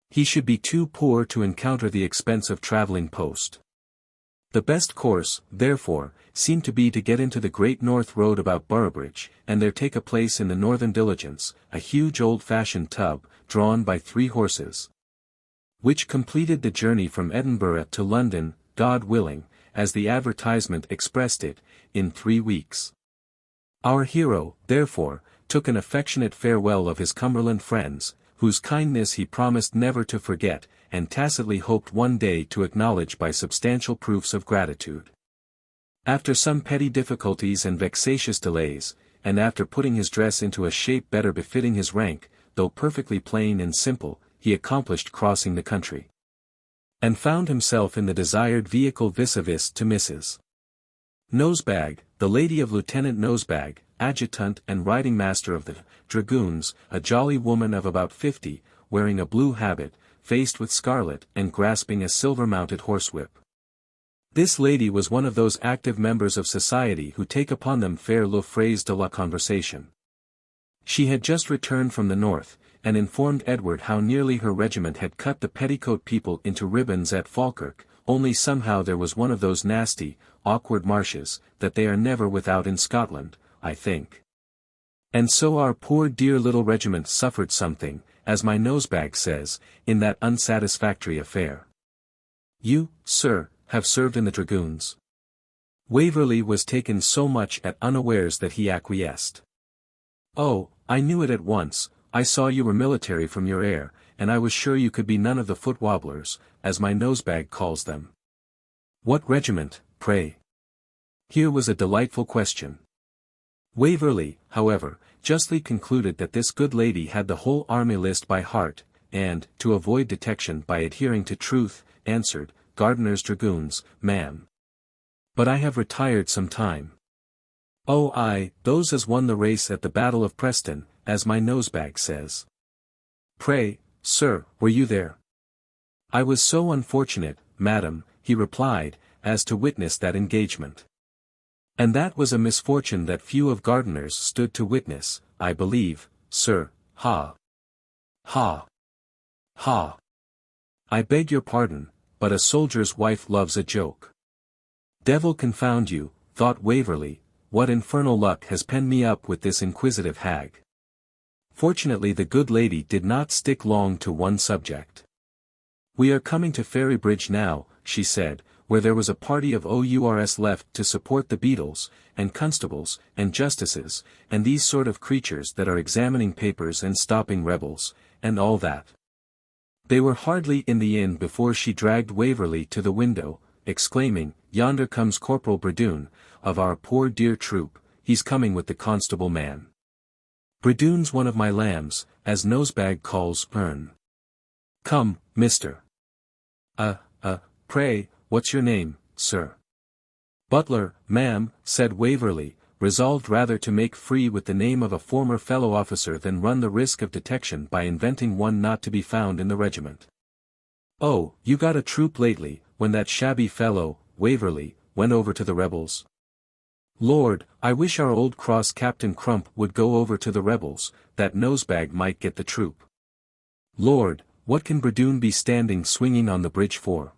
he should be too poor to encounter the expense of travelling post. The best course, therefore, seemed to be to get into the Great North Road about Boroughbridge, and there take a place in the Northern Diligence, a huge old-fashioned tub, drawn by 3 horses, which completed the journey from Edinburgh to London, God willing, as the advertisement expressed it, in 3 weeks. Our hero, therefore, took an affectionate farewell of his Cumberland friends, whose kindness he promised never to forget, and tacitly hoped one day to acknowledge by substantial proofs of gratitude. After some petty difficulties and vexatious delays, and after putting his dress into a shape better befitting his rank, though perfectly plain and simple, he accomplished crossing the country, and found himself in the desired vehicle vis-a-vis to Mrs. Nosebag, the lady of Lieutenant Nosebag, adjutant and riding master of the Dragoons, a jolly woman of about 50, wearing a blue habit, faced with scarlet and grasping a silver-mounted horsewhip. This lady was one of those active members of society who take upon them faire le phrase de la conversation. She had just returned from the north, and informed Edward how nearly her regiment had cut the petticoat people into ribbons at Falkirk, only somehow there was one of those nasty, awkward marshes, that they are never without in Scotland, I think. And so our poor dear little regiment suffered something, as my Nosebag says, in that unsatisfactory affair. You, sir, have served in the Dragoons. Waverley was taken so much at unawares that he acquiesced. Oh, I knew it at once, I saw you were military from your air, and I was sure you could be none of the foot wobblers, as my Nosebag calls them. What regiment, pray? Here was a delightful question. Waverley, however, justly concluded that this good lady had the whole army list by heart, and, to avoid detection by adhering to truth, answered, Gardiner's Dragoons, ma'am. But I have retired some time. Oh aye, those as won the race at the Battle of Preston, as my Nosebag says. Pray, sir, were you there? I was so unfortunate, madam, he replied, as to witness that engagement. And that was a misfortune that few of Gardiner's stood to witness, I believe, sir, ha. Ha. Ha. I beg your pardon, but a soldier's wife loves a joke. Devil confound you, thought Waverley, what infernal luck has penned me up with this inquisitive hag. Fortunately the good lady did not stick long to one subject. We are coming to Ferrybridge now, she said, where there was a party of OURS left to support the beadles, and constables, and justices, and these sort of creatures that are examining papers and stopping rebels, and all that. They were hardly in the inn before she dragged Waverley to the window, exclaiming, Yonder comes Corporal Bradoon, of our poor dear troop, he's coming with the constable man. Bradoon's one of my lambs, as Nosebag calls Ern. Come, mister. Pray, what's your name, sir? Butler, ma'am, said Waverley, resolved rather to make free with the name of a former fellow officer than run the risk of detection by inventing one not to be found in the regiment. "Oh, you got a troop lately, when that shabby fellow, Waverley, went over to the rebels?" "Lord, I wish our old cross Captain Crump would go over to the rebels, that nosebag might get the troop." "Lord, what can Bradwardine be standing swinging on the bridge for?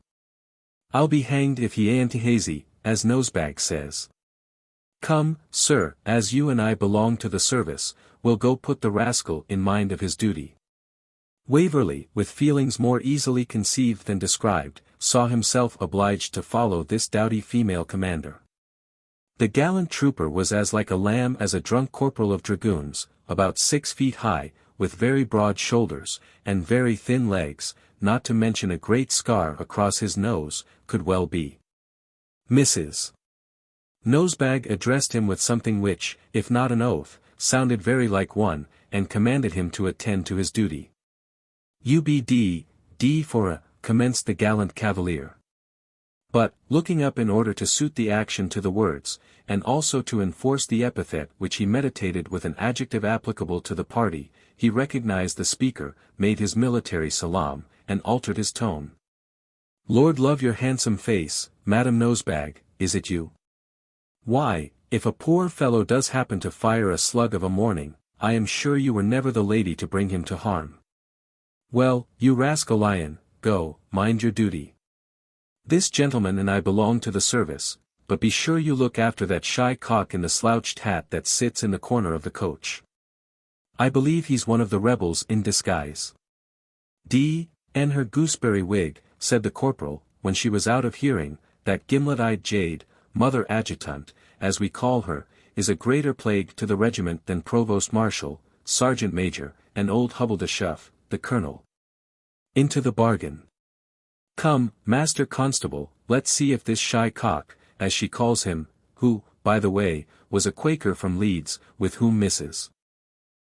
I'll be hanged if he ain't hazy, as Nosebag says. Come, sir, as you and I belong to the service, we'll go put the rascal in mind of his duty." Waverley, with feelings more easily conceived than described, saw himself obliged to follow this doughty female commander. The gallant trooper was as like a lamb as a drunk corporal of dragoons, about 6 feet high, with very broad shoulders, and very thin legs, not to mention a great scar across his nose, could well be. "Mrs. Nosebag addressed him with something which, if not an oath, sounded very like one, and commanded him to attend to his duty. "UBD, D for a," commenced the gallant cavalier. But, looking up in order to suit the action to the words, and also to enforce the epithet which he meditated with an adjective applicable to the party, he recognized the speaker, made his military salaam, and altered his tone. "Lord love your handsome face, Madam Nosebag, is it you? Why, if a poor fellow does happen to fire a slug of a morning, I am sure you were never the lady to bring him to harm. Well, you rascal lion, go, mind your duty. This gentleman and I belong to the service, but be sure you look after that shy cock in the slouched hat that sits in the corner of the coach. I believe he's one of the rebels in disguise." "D.N. her gooseberry wig," said the corporal, when she was out of hearing, "that gimlet-eyed jade, Mother Adjutant, as we call her, is a greater plague to the regiment than Provost Marshal, Sergeant Major, and old Hubble-de-Shuff, the Colonel. Into the bargain. Come, Master Constable, let's see if this shy cock, as she calls him, who, by the way, was a Quaker from Leeds, with whom Mrs.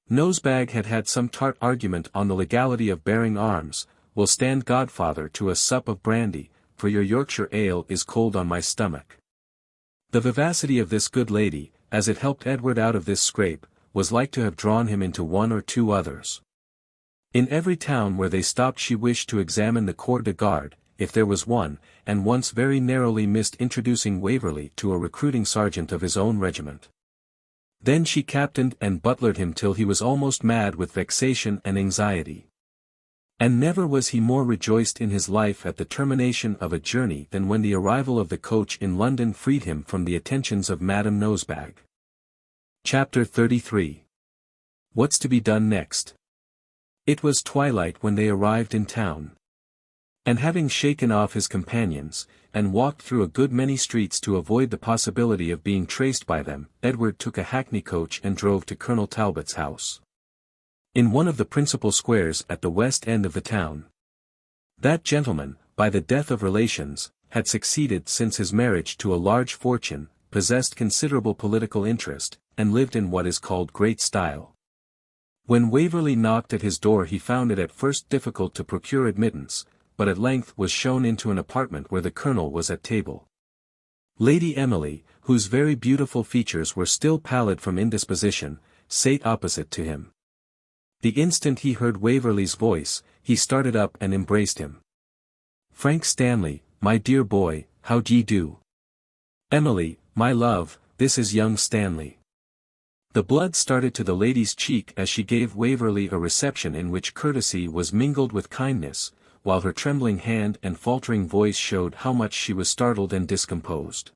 Nosebag had had some tart argument on the legality of bearing arms, will stand godfather to a sup of brandy, for your Yorkshire ale is cold on my stomach." The vivacity of this good lady, as it helped Edward out of this scrape, was like to have drawn him into one or two others. In every town where they stopped she wished to examine the corps de garde, if there was one, and once very narrowly missed introducing Waverley to a recruiting sergeant of his own regiment. Then she captained and butlered him till he was almost mad with vexation and anxiety. And never was he more rejoiced in his life at the termination of a journey than when the arrival of the coach in London freed him from the attentions of Madam Nosebag. Chapter 33. What's to be done next? It was twilight when they arrived in town. And having shaken off his companions, and walked through a good many streets to avoid the possibility of being traced by them, Edward took a hackney coach and drove to Colonel Talbot's house, in one of the principal squares at the west end of the town. That gentleman, by the death of relations, had succeeded since his marriage to a large fortune, possessed considerable political interest, and lived in what is called great style. When Waverley knocked at his door he found it at first difficult to procure admittance, but at length was shown into an apartment where the colonel was at table. Lady Emily, whose very beautiful features were still pallid from indisposition, sate opposite to him. The instant he heard Waverley's voice, he started up and embraced him. "Frank Stanley, my dear boy, how d'ye do? Emily, my love, this is young Stanley." The blood started to the lady's cheek as she gave Waverley a reception in which courtesy was mingled with kindness, while her trembling hand and faltering voice showed how much she was startled and discomposed.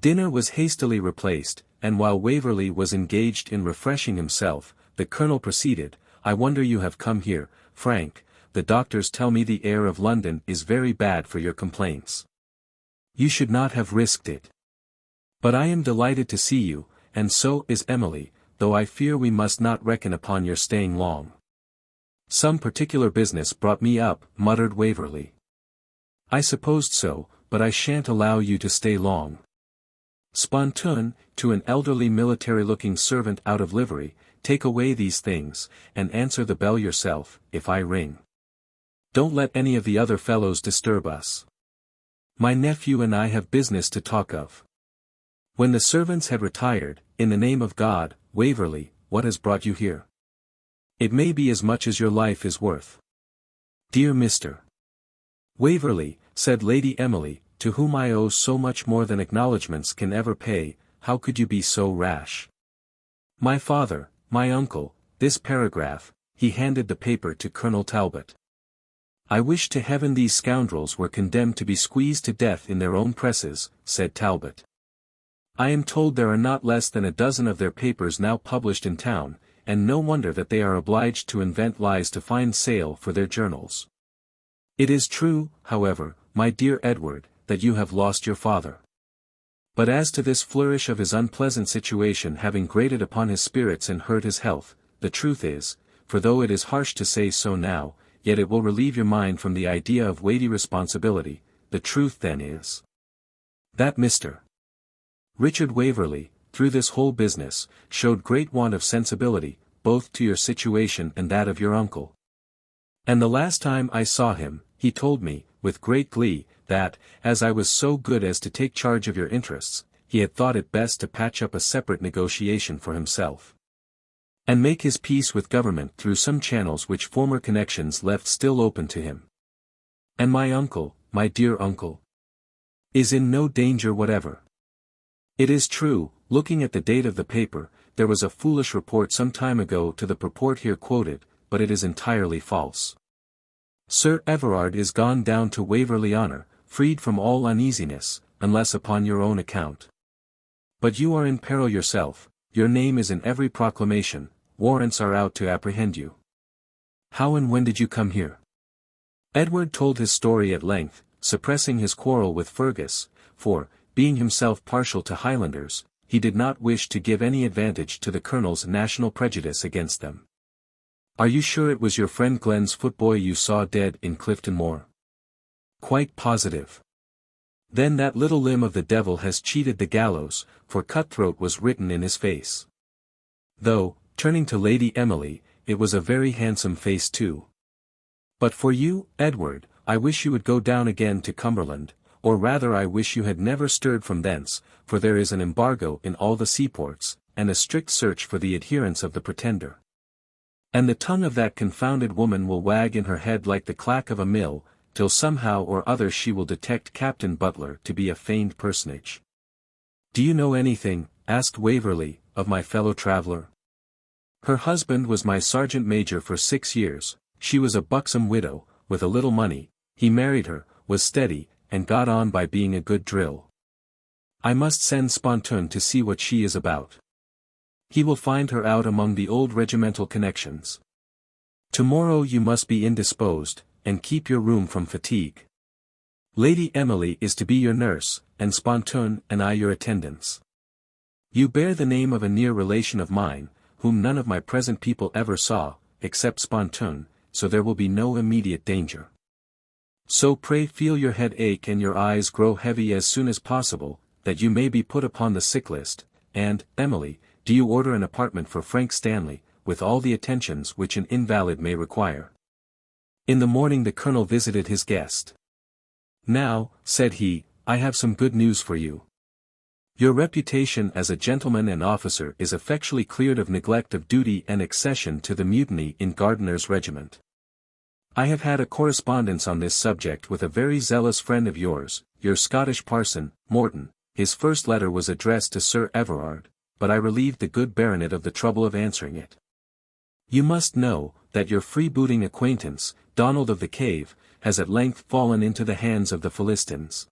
Dinner was hastily replaced, and while Waverley was engaged in refreshing himself, the colonel proceeded, "I wonder you have come here, Frank. The doctors tell me the air of London is very bad for your complaints. You should not have risked it. But I am delighted to see you, and so is Emily, though I fear we must not reckon upon your staying long." "Some particular business brought me up," muttered Waverley. "I supposed so, but I shan't allow you to stay long. Spontoon," to an elderly military-looking servant out of livery, "take away these things, and answer the bell yourself, if I ring. Don't let any of the other fellows disturb us. My nephew and I have business to talk of." When the servants had retired, "In the name of God, Waverley, what has brought you here? It may be as much as your life is worth." "Dear Mr. Waverley," said Lady Emily, "to whom I owe so much more than acknowledgments can ever pay, how could you be so rash? My father, my uncle, this paragraph," he handed the paper to Colonel Talbot. "I wish to heaven these scoundrels were condemned to be squeezed to death in their own presses," said Talbot. "I am told there are not less than a dozen of their papers now published in town, and no wonder that they are obliged to invent lies to find sale for their journals. It is true, however, my dear Edward, that you have lost your father. But as to this flourish of his unpleasant situation having grated upon his spirits and hurt his health, the truth is, for though it is harsh to say so now, yet it will relieve your mind from the idea of weighty responsibility, the truth then is, that Mr. Richard Waverley, through this whole business, showed great want of sensibility, both to your situation and that of your uncle. And the last time I saw him, he told me, with great glee, that, as I was so good as to take charge of your interests, he had thought it best to patch up a separate negotiation for himself, and make his peace with government through some channels which former connections left still open to him. And my uncle, my dear uncle, is in no danger whatever. It is true, looking at the date of the paper, there was a foolish report some time ago to the purport here quoted, but it is entirely false. Sir Everard is gone down to Waverley Honour, freed from all uneasiness, unless upon your own account. But you are in peril yourself, your name is in every proclamation, warrants are out to apprehend you. How and when did you come here?" Edward told his story at length, suppressing his quarrel with Fergus, for, being himself partial to Highlanders, he did not wish to give any advantage to the Colonel's national prejudice against them. "Are you sure it was your friend Glenn's footboy you saw dead in Clifton Moor?" "Quite positive." "Then that little limb of the devil has cheated the gallows, for cutthroat was written in his face. Though," turning to Lady Emily, "it was a very handsome face too. But for you, Edward, I wish you would go down again to Cumberland, or rather I wish you had never stirred from thence, for there is an embargo in all the seaports, and a strict search for the adherents of the Pretender. And the tongue of that confounded woman will wag in her head like the clack of a mill, till somehow or other she will detect Captain Butler to be a feigned personage." "Do you know anything," asked Waverley, "of my fellow traveller?" "Her husband was my sergeant major for 6 years, she was a buxom widow, with a little money, he married her, was steady, and got on by being a good drill. I must send Spontoon to see what she is about. He will find her out among the old regimental connections. Tomorrow you must be indisposed, and keep your room from fatigue. Lady Emily is to be your nurse, and Spontoon and I your attendants. You bear the name of a near relation of mine, whom none of my present people ever saw, except Spontoon, so there will be no immediate danger. So pray feel your head ache and your eyes grow heavy as soon as possible, that you may be put upon the sick list, and, Emily, do you order an apartment for Frank Stanley, with all the attentions which an invalid may require." In the morning the Colonel visited his guest. "Now," said he, "I have some good news for you. Your reputation as a gentleman and officer is effectually cleared of neglect of duty and accession to the mutiny in Gardiner's regiment. I have had a correspondence on this subject with a very zealous friend of yours, your Scottish parson, Morton. His first letter was addressed to Sir Everard, but I relieved the good baronet of the trouble of answering it. You must know, that your freebooting acquaintance, Donald of the Cave, has at length fallen into the hands of the Philistines.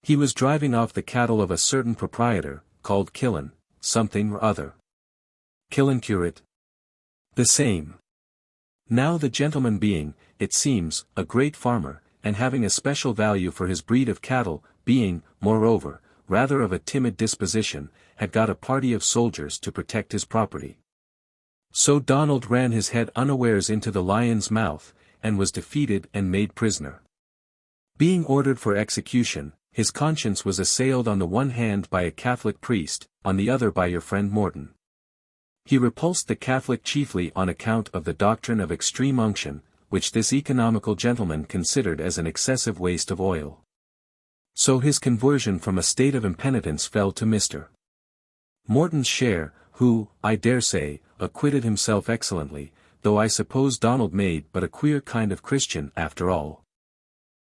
He was driving off the cattle of a certain proprietor, called Killen, something or other. Killen-curate? The same. Now the gentleman being, it seems, a great farmer, and having a special value for his breed of cattle, being, moreover, rather of a timid disposition, had got a party of soldiers to protect his property. So Donald ran his head unawares into the lion's mouth, and was defeated and made prisoner. Being ordered for execution, his conscience was assailed on the one hand by a Catholic priest, on the other by your friend Morton. He repulsed the Catholic chiefly on account of the doctrine of extreme unction, which this economical gentleman considered as an excessive waste of oil. So his conversion from a state of impenitence fell to Mr. Morton's share, who, I dare say, acquitted himself excellently, though I suppose Donald made but a queer kind of Christian after all.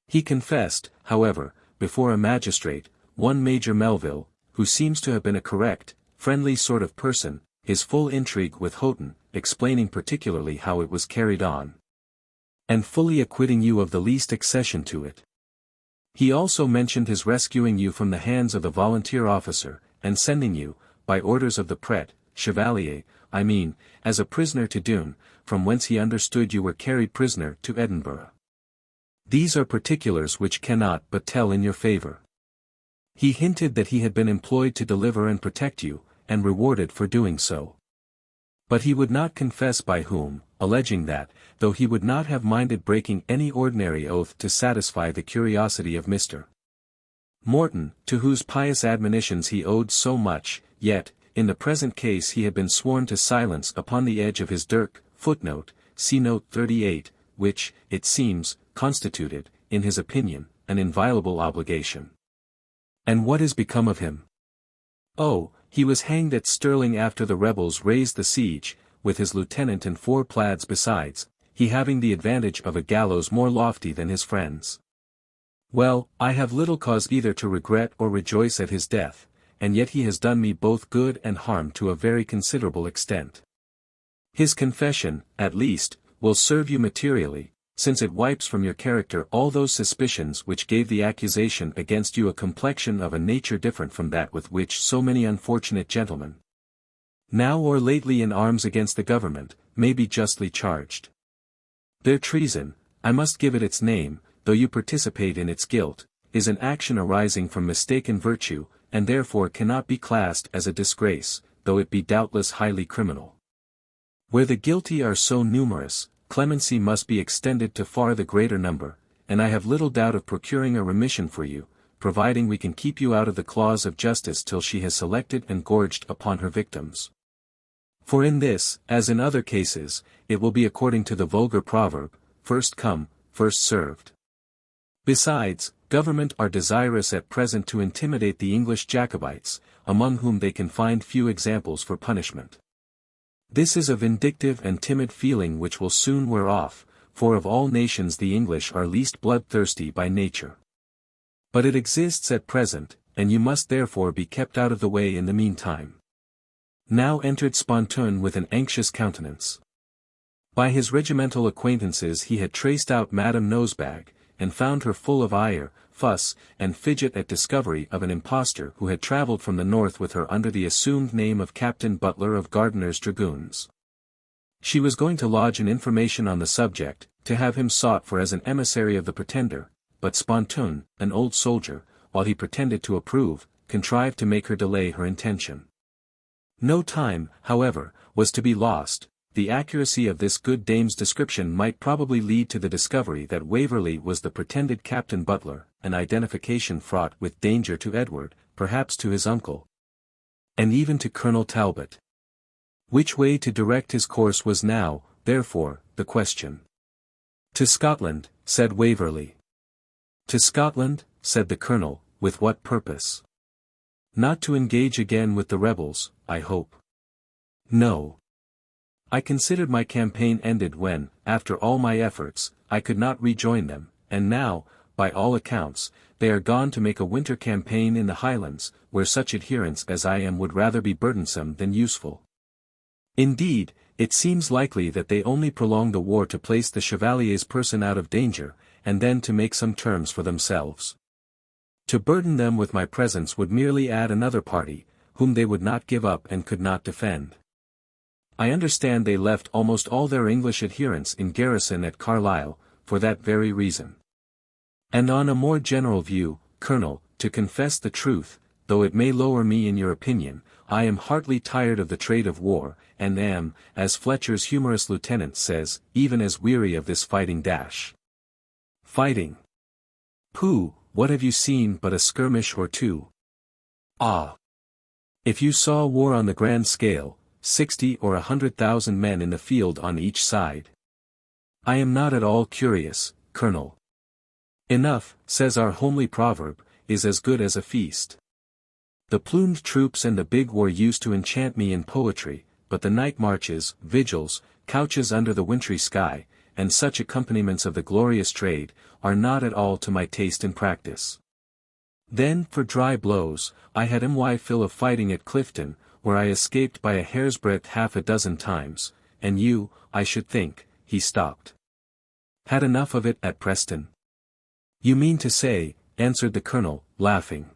He confessed, however, before a magistrate, one Major Melville, who seems to have been a correct, friendly sort of person, his full intrigue with Houghton, explaining particularly how it was carried on, and fully acquitting you of the least accession to it. He also mentioned his rescuing you from the hands of the volunteer officer, and sending you, by orders of the Chevalier, I mean, as a prisoner to Doune, from whence he understood you were carried prisoner to Edinburgh. These are particulars which cannot but tell in your favour. He hinted that he had been employed to deliver and protect you, and rewarded for doing so. But he would not confess by whom, alleging that, though he would not have minded breaking any ordinary oath to satisfy the curiosity of Mr. Morton, to whose pious admonitions he owed so much, yet, in the present case he had been sworn to silence upon the edge of his dirk, footnote, see note 38, which, it seems, constituted, in his opinion, an inviolable obligation. And what is become of him? Oh, he was hanged at Stirling after the rebels raised the siege, with his lieutenant and 4 plaids besides, he having the advantage of a gallows more lofty than his friends. Well, I have little cause either to regret or rejoice at his death, and yet he has done me both good and harm to a very considerable extent. His confession, at least, will serve you materially, since it wipes from your character all those suspicions which gave the accusation against you a complexion of a nature different from that with which so many unfortunate gentlemen, now or lately in arms against the government, may be justly charged. Their treason, I must give it its name, though you participate in its guilt, is an action arising from mistaken virtue, and therefore cannot be classed as a disgrace, though it be doubtless highly criminal. Where the guilty are so numerous, clemency must be extended to far the greater number, and I have little doubt of procuring a remission for you, providing we can keep you out of the claws of justice till she has selected and gorged upon her victims. For in this, as in other cases, it will be according to the vulgar proverb, first come, first served. Besides, government are desirous at present to intimidate the English Jacobites, among whom they can find few examples for punishment. This is a vindictive and timid feeling which will soon wear off, for of all nations the English are least bloodthirsty by nature. But it exists at present, and you must therefore be kept out of the way in the meantime. Now entered Spontoon with an anxious countenance. By his regimental acquaintances he had traced out Madame Nosebag, and found her full of ire, fuss, and fidget at discovery of an impostor who had travelled from the north with her under the assumed name of Captain Butler of Gardiner's Dragoons. She was going to lodge an information on the subject, to have him sought for as an emissary of the pretender, but Spontoon, an old soldier, while he pretended to approve, contrived to make her delay her intention. No time, however, was to be lost. The accuracy of this good dame's description might probably lead to the discovery that Waverley was the pretended Captain Butler, an identification fraught with danger to Edward, perhaps to his uncle, and even to Colonel Talbot. Which way to direct his course was now, therefore, the question. "To Scotland," said Waverley. "To Scotland," said the colonel, "with what purpose? Not to engage again with the rebels, I hope." "No. I considered my campaign ended when, after all my efforts, I could not rejoin them, and now, by all accounts, they are gone to make a winter campaign in the Highlands, where such adherents as I am would rather be burdensome than useful. Indeed, it seems likely that they only prolong the war to place the Chevalier's person out of danger, and then to make some terms for themselves. To burden them with my presence would merely add another party, whom they would not give up and could not defend. I understand they left almost all their English adherents in garrison at Carlisle, for that very reason. And on a more general view, Colonel, to confess the truth, though it may lower me in your opinion, I am heartily tired of the trade of war, and am, as Fletcher's humorous lieutenant says, even as weary of this fighting dash. Fighting? Pooh, what have you seen but a skirmish or two? Ah! If you saw war on the grand scale, 60 or 100,000 men in the field on each side. I am not at all curious, Colonel. Enough, says our homely proverb, is as good as a feast. The plumed troops and the big war used to enchant me in poetry, but the night marches, vigils, couches under the wintry sky, and such accompaniments of the glorious trade, are not at all to my taste in practice. Then, for dry blows, I had my fill of fighting at Clifton, where I escaped by a hair's breadth half a dozen times, and you, I should think, he stopped. Had enough of it at Preston? You mean to say, answered the colonel, laughing.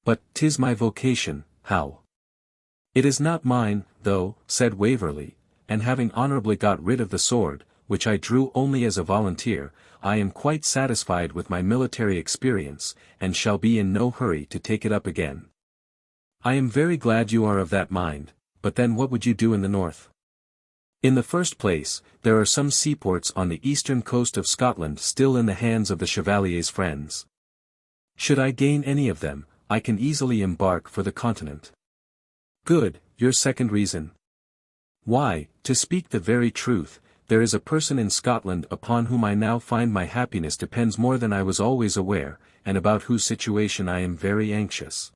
But 'tis my vocation, how? It is not mine, though, said Waverley, and having honourably got rid of the sword, which I drew only as a volunteer, I am quite satisfied with my military experience, and shall be in no hurry to take it up again. I am very glad you are of that mind, but then what would you do in the north? In the first place, there are some seaports on the eastern coast of Scotland still in the hands of the Chevalier's friends. Should I gain any of them, I can easily embark for the continent. Good, your second reason. Why, to speak the very truth, there is a person in Scotland upon whom I now find my happiness depends more than I was always aware, and about whose situation I am very anxious.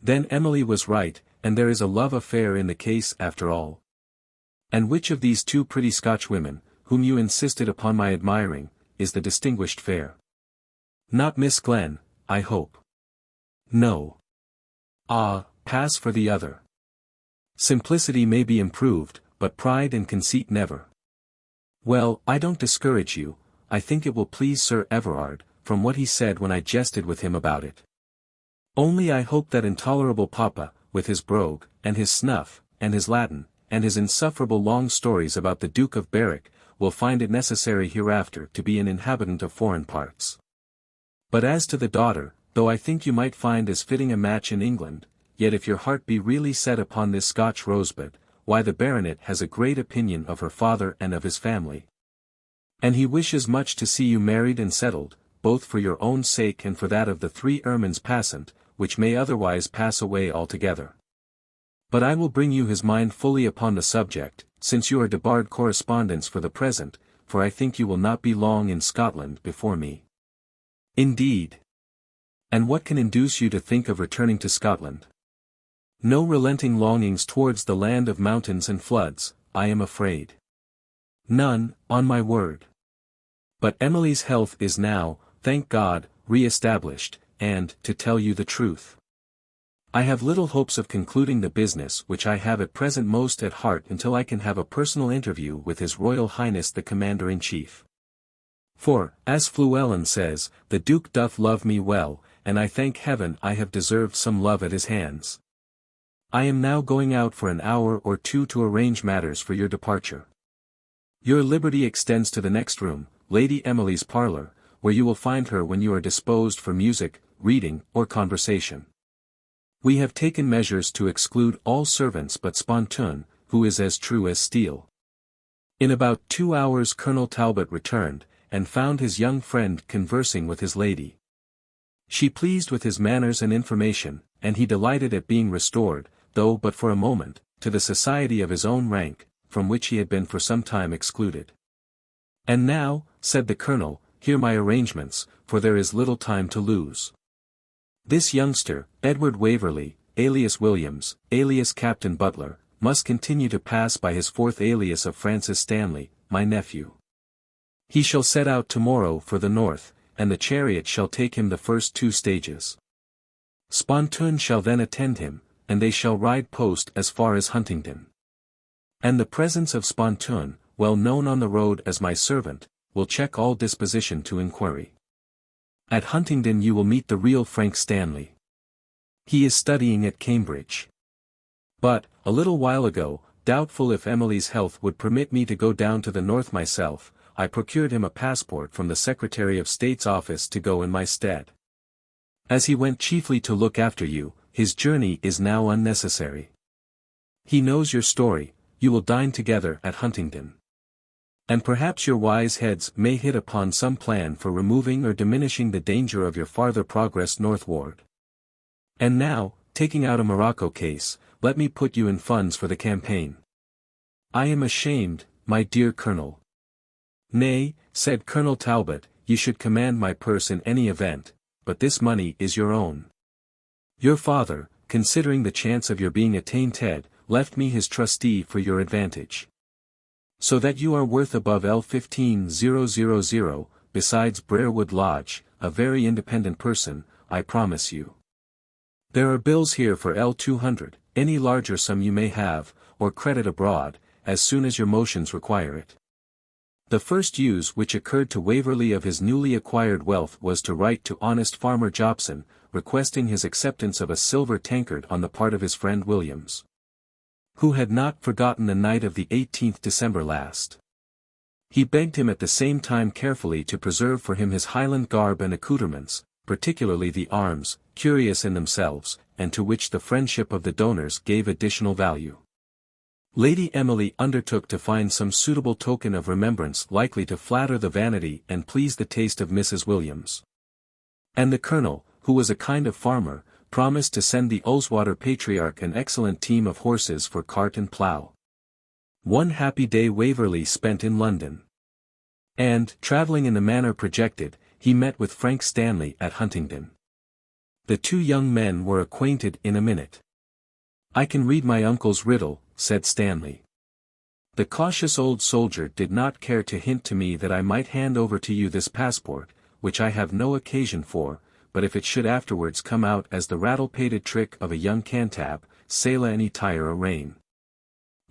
Then Emily was right, and there is a love affair in the case after all. And which of these two pretty Scotch women, whom you insisted upon my admiring, is the distinguished fair? Not Miss Glen, I hope. No. Ah, pass for the other. Simplicity may be improved, but pride and conceit never. Well, I don't discourage you, I think it will please Sir Everard, from what he said when I jested with him about it. Only I hope that intolerable papa, with his brogue, and his snuff, and his Latin, and his insufferable long stories about the Duke of Berwick, will find it necessary hereafter to be an inhabitant of foreign parts. But as to the daughter, though I think you might find as fitting a match in England, yet if your heart be really set upon this Scotch rosebud, why the baronet has a great opinion of her father and of his family. And he wishes much to see you married and settled, both for your own sake and for that of the 3 ermines passant, which may otherwise pass away altogether. But I will bring you his mind fully upon the subject, since you are debarred correspondence for the present, for I think you will not be long in Scotland before me. Indeed. And what can induce you to think of returning to Scotland? No relenting longings towards the land of mountains and floods, I am afraid. None, on my word. But Emily's health is now, thank God, re-established, and, to tell you the truth, I have little hopes of concluding the business which I have at present most at heart until I can have a personal interview with His Royal Highness the Commander-in-Chief. For, as Fluellen says, the Duke doth love me well, and I thank heaven I have deserved some love at his hands. I am now going out for an hour or two to arrange matters for your departure. Your liberty extends to the next room, Lady Emily's parlour, where you will find her when you are disposed for music, reading, or conversation. We have taken measures to exclude all servants but Spontoon, who is as true as steel. In about 2 hours Colonel Talbot returned, and found his young friend conversing with his lady. She pleased with his manners and information, and he delighted at being restored, though but for a moment, to the society of his own rank, from which he had been for some time excluded. And now, said the colonel, hear my arrangements, for there is little time to lose. This youngster, Edward Waverley, alias Williams, alias Captain Butler, must continue to pass by his 4th alias of Francis Stanley, my nephew. He shall set out tomorrow for the north, and the chariot shall take him the first 2 stages. Spontoon shall then attend him, and they shall ride post as far as Huntingdon. And the presence of Spontoon, well known on the road as my servant, will check all disposition to inquiry. At Huntingdon you will meet the real Frank Stanley. He is studying at Cambridge. But, a little while ago, doubtful if Emily's health would permit me to go down to the north myself, I procured him a passport from the Secretary of State's office to go in my stead. As he went chiefly to look after you, his journey is now unnecessary. He knows your story, you will dine together at Huntingdon. And perhaps your wise heads may hit upon some plan for removing or diminishing the danger of your farther progress northward. And now, taking out a Morocco case, let me put you in funds for the campaign. I am ashamed, my dear Colonel. Nay, said Colonel Talbot, you should command my purse in any event, but this money is your own. Your father, considering the chance of your being attainted, left me his trustee for your advantage. So that you are worth above L15,000, besides Briarwood Lodge, a very independent person, I promise you. There are bills here for L200, any larger sum you may have, or credit abroad, as soon as your motions require it. The first use which occurred to Waverley of his newly acquired wealth was to write to honest Farmer Jobson, requesting his acceptance of a silver tankard on the part of his friend Williams, who had not forgotten the night of the 18th December last. He begged him at the same time carefully to preserve for him his Highland garb and accoutrements, particularly the arms, curious in themselves, and to which the friendship of the donors gave additional value. Lady Emily undertook to find some suitable token of remembrance likely to flatter the vanity and please the taste of Mrs. Williams. And the Colonel, who was a kind of farmer, promised to send the Ullswater patriarch an excellent team of horses for cart and plough. One happy day Waverley spent in London. And, travelling in the manner projected, he met with Frank Stanley at Huntingdon. The two young men were acquainted in a minute. "I can read my uncle's riddle," said Stanley. The cautious old soldier did not care to hint to me that I might hand over to you this passport, which I have no occasion for, but if it should afterwards come out as the rattle-pated trick of a young cantab, cela any tire a rein.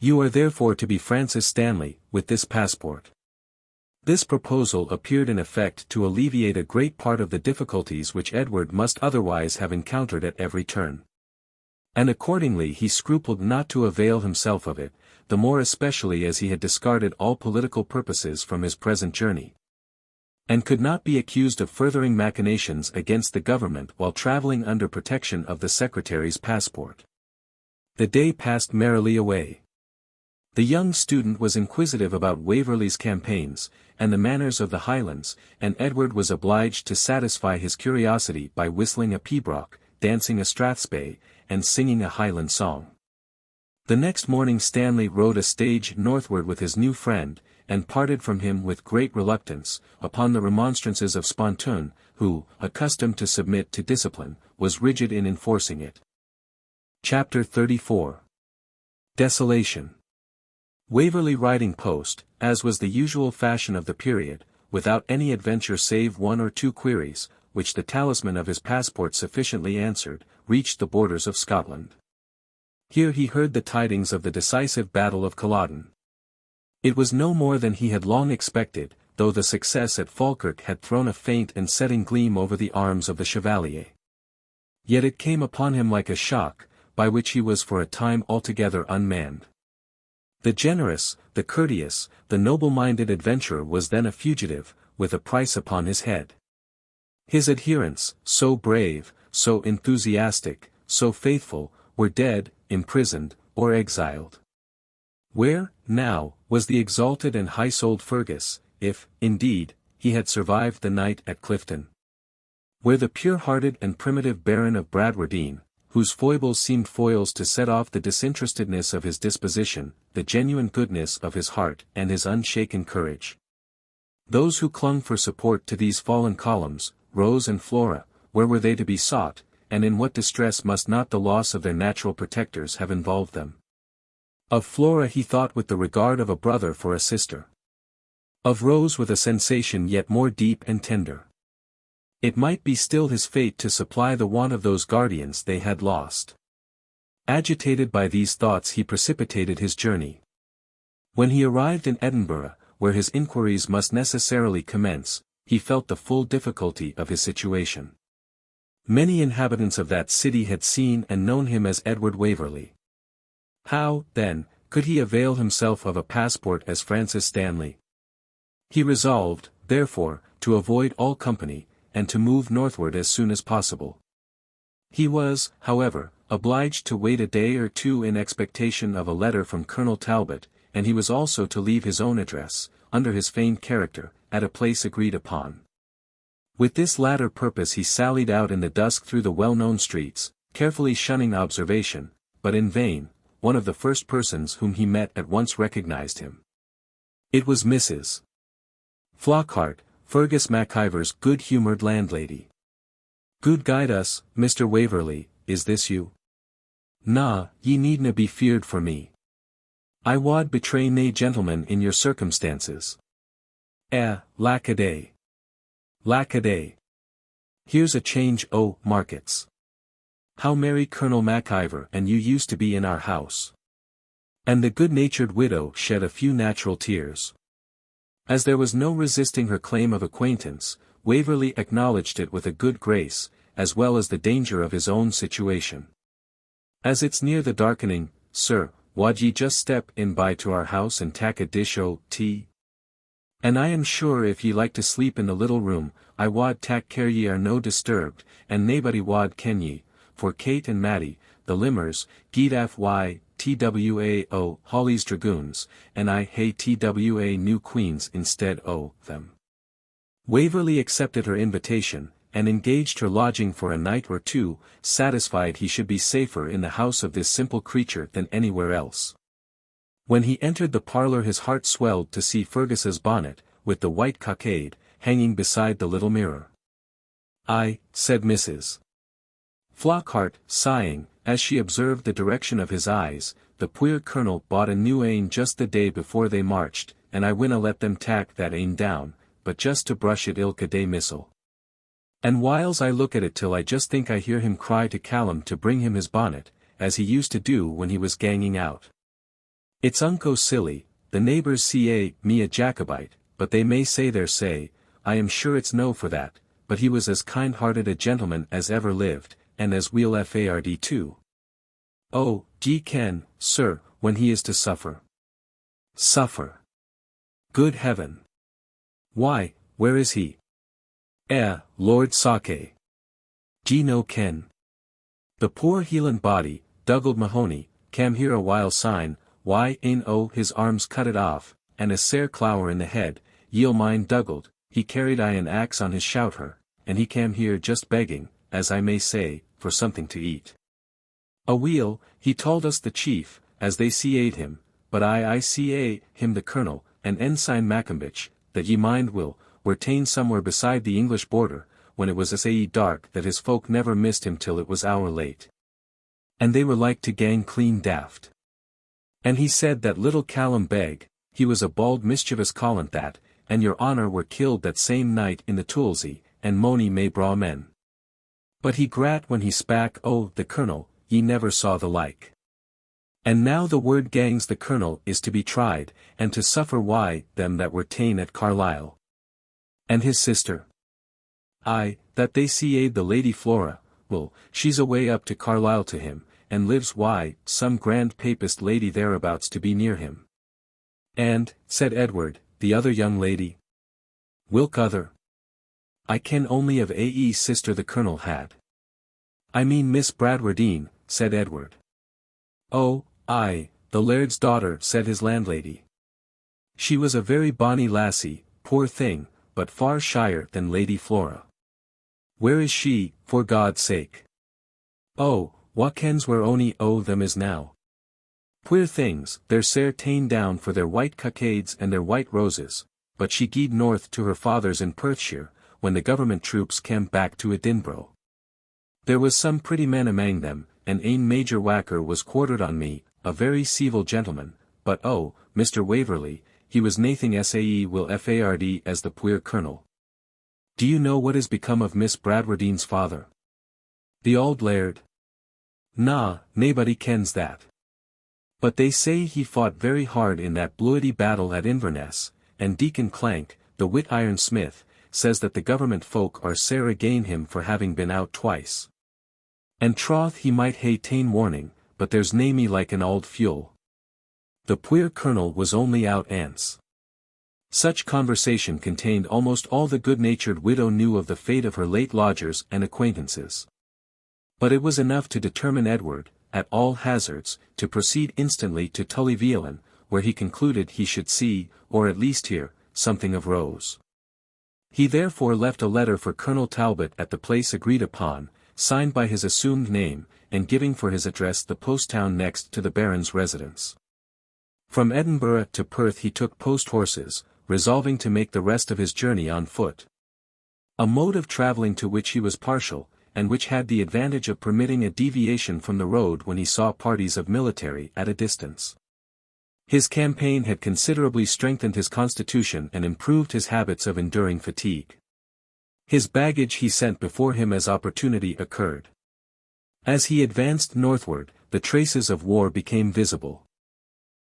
You are therefore to be Francis Stanley, with this passport. This proposal appeared in effect to alleviate a great part of the difficulties which Edward must otherwise have encountered at every turn. And accordingly he scrupled not to avail himself of it, the more especially as he had discarded all political purposes from his present journey, and could not be accused of furthering machinations against the government while travelling under protection of the secretary's passport. The day passed merrily away. The young student was inquisitive about Waverley's campaigns, and the manners of the Highlands, and Edward was obliged to satisfy his curiosity by whistling a pibroch, dancing a strathspey, and singing a Highland song. The next morning Stanley rode a stage northward with his new friend, and parted from him with great reluctance, upon the remonstrances of Spontoon, who, accustomed to submit to discipline, was rigid in enforcing it. Chapter 34. Desolation. Waverley riding post, as was the usual fashion of the period, without any adventure save one or two queries, which the talisman of his passport sufficiently answered, reached the borders of Scotland. Here he heard the tidings of the decisive battle of Culloden. It was no more than he had long expected, though the success at Falkirk had thrown a faint and setting gleam over the arms of the Chevalier. Yet it came upon him like a shock, by which he was for a time altogether unmanned. The generous, the courteous, the noble-minded adventurer was then a fugitive, with a price upon his head. His adherents, so brave, so enthusiastic, so faithful, were dead, imprisoned, or exiled. Where, now, was the exalted and high-souled Fergus, if, indeed, he had survived the night at Clifton? Where the pure-hearted and primitive Baron of Bradwardine, whose foibles seemed foils to set off the disinterestedness of his disposition, the genuine goodness of his heart and his unshaken courage? Those who clung for support to these fallen columns, Rose and Flora, where were they to be sought, and in what distress must not the loss of their natural protectors have involved them? Of Flora he thought with the regard of a brother for a sister. Of Rose with a sensation yet more deep and tender. It might be still his fate to supply the want of those guardians they had lost. Agitated by these thoughts he precipitated his journey. When he arrived in Edinburgh, where his inquiries must necessarily commence, he felt the full difficulty of his situation. Many inhabitants of that city had seen and known him as Edward Waverley. How, then, could he avail himself of a passport as Francis Stanley? He resolved, therefore, to avoid all company, and to move northward as soon as possible. He was, however, obliged to wait a day or two in expectation of a letter from Colonel Talbot, and he was also to leave his own address, under his feigned character, at a place agreed upon. With this latter purpose he sallied out in the dusk through the well-known streets, carefully shunning observation, but in vain. One of the first persons whom he met at once recognized him. It was Mrs. Flockhart, Fergus MacIvor's good-humoured landlady. Good guide us, Mr. Waverley, is this you? Na, ye needna be feared for me. I wad betray nae gentleman in your circumstances. Lack-a-day. Lack-a-day. Here's a change, oh, markets. How merry Colonel MacIver and you used to be in our house. And the good-natured widow shed a few natural tears. As there was no resisting her claim of acquaintance, Waverley acknowledged it with a good grace, as well as the danger of his own situation. As it's near the darkening, sir, wad ye just step in by to our house and tak a dish o' tea? And I am sure if ye like to sleep in the little room, I wad tak care ye are no disturbed, and naebody wad ken ye, for Kate and Matty, the limmers, gied fy, TWA Hawley's Dragoons, and I hae TWA New Queens instead o' them. Waverley accepted her invitation, and engaged her lodging for a night or two, satisfied he should be safer in the house of this simple creature than anywhere else. When he entered the parlour his heart swelled to see Fergus's bonnet, with the white cockade, hanging beside the little mirror. "Aye," said Mrs. Flockhart, sighing, as she observed the direction of his eyes, "the puir colonel bought a new ane just the day before they marched, and I winna let them tak that ane down, but just to brush it ilka day missile. And whiles I look at it till I just think I hear him cry to Callum to bring him his bonnet, as he used to do when he was ganging out. It's unco silly, the neighbours see me a Jacobite, but they may say their say, I am sure it's no for that, but he was as kind-hearted a gentleman as ever lived, and as weel fard too. Oh, d'ye ken, sir, when he is to suffer? Suffer. Good heaven! Why, where is he? Lord Sake. D'ye no ken? The poor Hieland body, Dougald Mahoney, cam here a while syne, why ane o' his arms cut it off, and a sair clower in the head, ye'll mind Dougald, he carried I an axe on his shouther, and he cam here just begging, as I may say, for something to eat. Aweel, he told us the chief, as they CA'd him, but I CA him the colonel, and Ensign Maccombich, that ye mind will, were ta'en somewhere beside the English border, when it was sae dark that his folk never missed him till it was hour late. And they were like to gang clean daft. And he said that little Callum Beg, he was a bald mischievous callant that, and your honour were killed that same night in the Toolsey, and mony may braw men. But he grat when he spak the colonel, ye never saw the like. And now the word gangs the colonel is to be tried, and to suffer why them that were ta'en at Carlisle. And his sister? Aye, that they CA'd the Lady Flora, well, she's away up to Carlisle to him, and lives some grand papist lady thereabouts to be near him. And, said Edward, the other young lady? Whilk other? I ken only of sister the colonel had. I mean Miss Bradwardine, said Edward. Oh, aye, the laird's daughter, said his landlady. She was a very bonny lassie, poor thing, but far shyer than Lady Flora. Where is she, for God's sake? Oh, wha kens where ony o' them is now? Queer things, they're sair ta'en down for their white cockades and their white roses, but she gied north to her father's in Perthshire, when the government troops came back to Edinburgh. There was some pretty men amang them, and ane Major Whacker was quartered on me, a very civil gentleman, but Mr. Waverley, he was nathing sae will fard as the puir colonel. Do you know what is become of Miss Bradwardine's father? The auld laird? Na, naebody kens that. But they say he fought very hard in that bloody battle at Inverness, and Deacon Clank, the wit iron smith, says that the government folk are sair again him for having been out twice. And troth he might hae ta'en warning, but there's nae me like an auld fuel. The puir colonel was only out ance. Such conversation contained almost all the good-natured widow knew of the fate of her late lodgers and acquaintances. But it was enough to determine Edward, at all hazards, to proceed instantly to Tullyveolan, where he concluded he should see, or at least hear, something of Rose. He therefore left a letter for Colonel Talbot at the place agreed upon, signed by his assumed name, and giving for his address the post-town next to the Baron's residence. From Edinburgh to Perth he took post-horses, resolving to make the rest of his journey on foot. A mode of travelling to which he was partial, and which had the advantage of permitting a deviation from the road when he saw parties of military at a distance. His campaign had considerably strengthened his constitution and improved his habits of enduring fatigue. His baggage he sent before him as opportunity occurred. As he advanced northward, the traces of war became visible.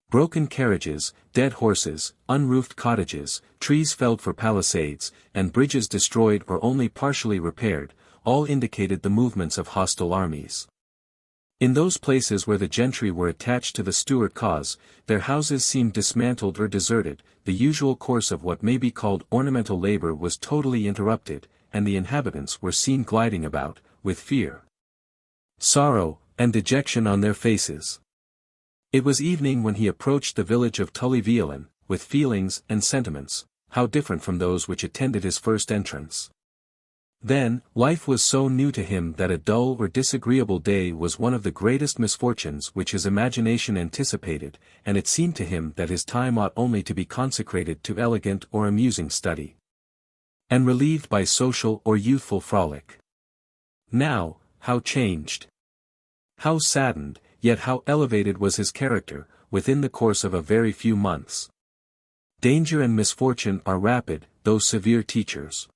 Broken carriages, dead horses, unroofed cottages, trees felled for palisades, and bridges destroyed or only partially repaired, all indicated the movements of hostile armies. In those places where the gentry were attached to the Stuart cause, their houses seemed dismantled or deserted, the usual course of what may be called ornamental labor was totally interrupted, and the inhabitants were seen gliding about, with fear, sorrow, and dejection on their faces. It was evening when he approached the village of Tullyveolan, with feelings and sentiments, how different from those which attended his first entrance. Then, life was so new to him that a dull or disagreeable day was one of the greatest misfortunes which his imagination anticipated, and it seemed to him that his time ought only to be consecrated to elegant or amusing study, and relieved by social or youthful frolic. Now, how changed! How saddened, yet how elevated was his character, within the course of a very few months. Danger and misfortune are rapid, though severe teachers.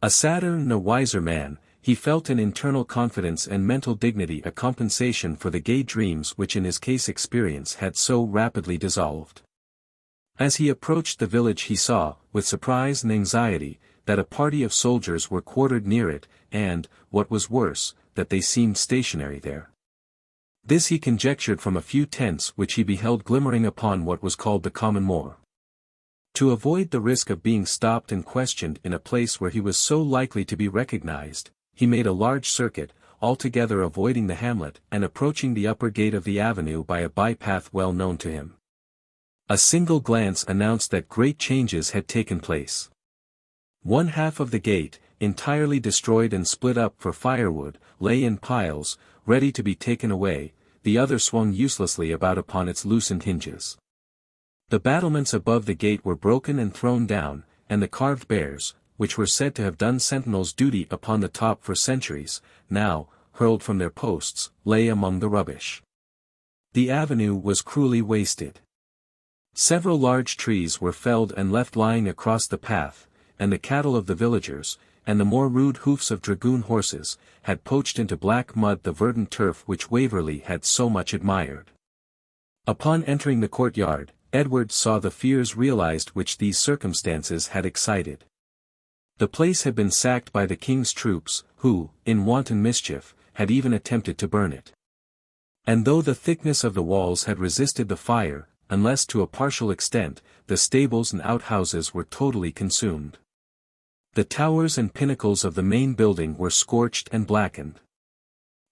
A sadder and a wiser man, he felt an internal confidence and mental dignity a compensation for the gay dreams which in his case experience had so rapidly dissolved. As he approached the village he saw, with surprise and anxiety, that a party of soldiers were quartered near it, and, what was worse, that they seemed stationary there. This he conjectured from a few tents which he beheld glimmering upon what was called the common moor. To avoid the risk of being stopped and questioned in a place where he was so likely to be recognized, he made a large circuit, altogether avoiding the hamlet and approaching the upper gate of the avenue by a by-path well known to him. A single glance announced that great changes had taken place. One half of the gate, entirely destroyed and split up for firewood, lay in piles, ready to be taken away, the other swung uselessly about upon its loosened hinges. The battlements above the gate were broken and thrown down, and the carved bears, which were said to have done sentinel's duty upon the top for centuries, now, hurled from their posts, lay among the rubbish. The avenue was cruelly wasted. Several large trees were felled and left lying across the path, and the cattle of the villagers, and the more rude hoofs of dragoon horses, had poached into black mud the verdant turf which Waverley had so much admired. Upon entering the courtyard, Edward saw the fears realized which these circumstances had excited. The place had been sacked by the king's troops, who, in wanton mischief, had even attempted to burn it. And though the thickness of the walls had resisted the fire, unless to a partial extent, the stables and outhouses were totally consumed. The towers and pinnacles of the main building were scorched and blackened.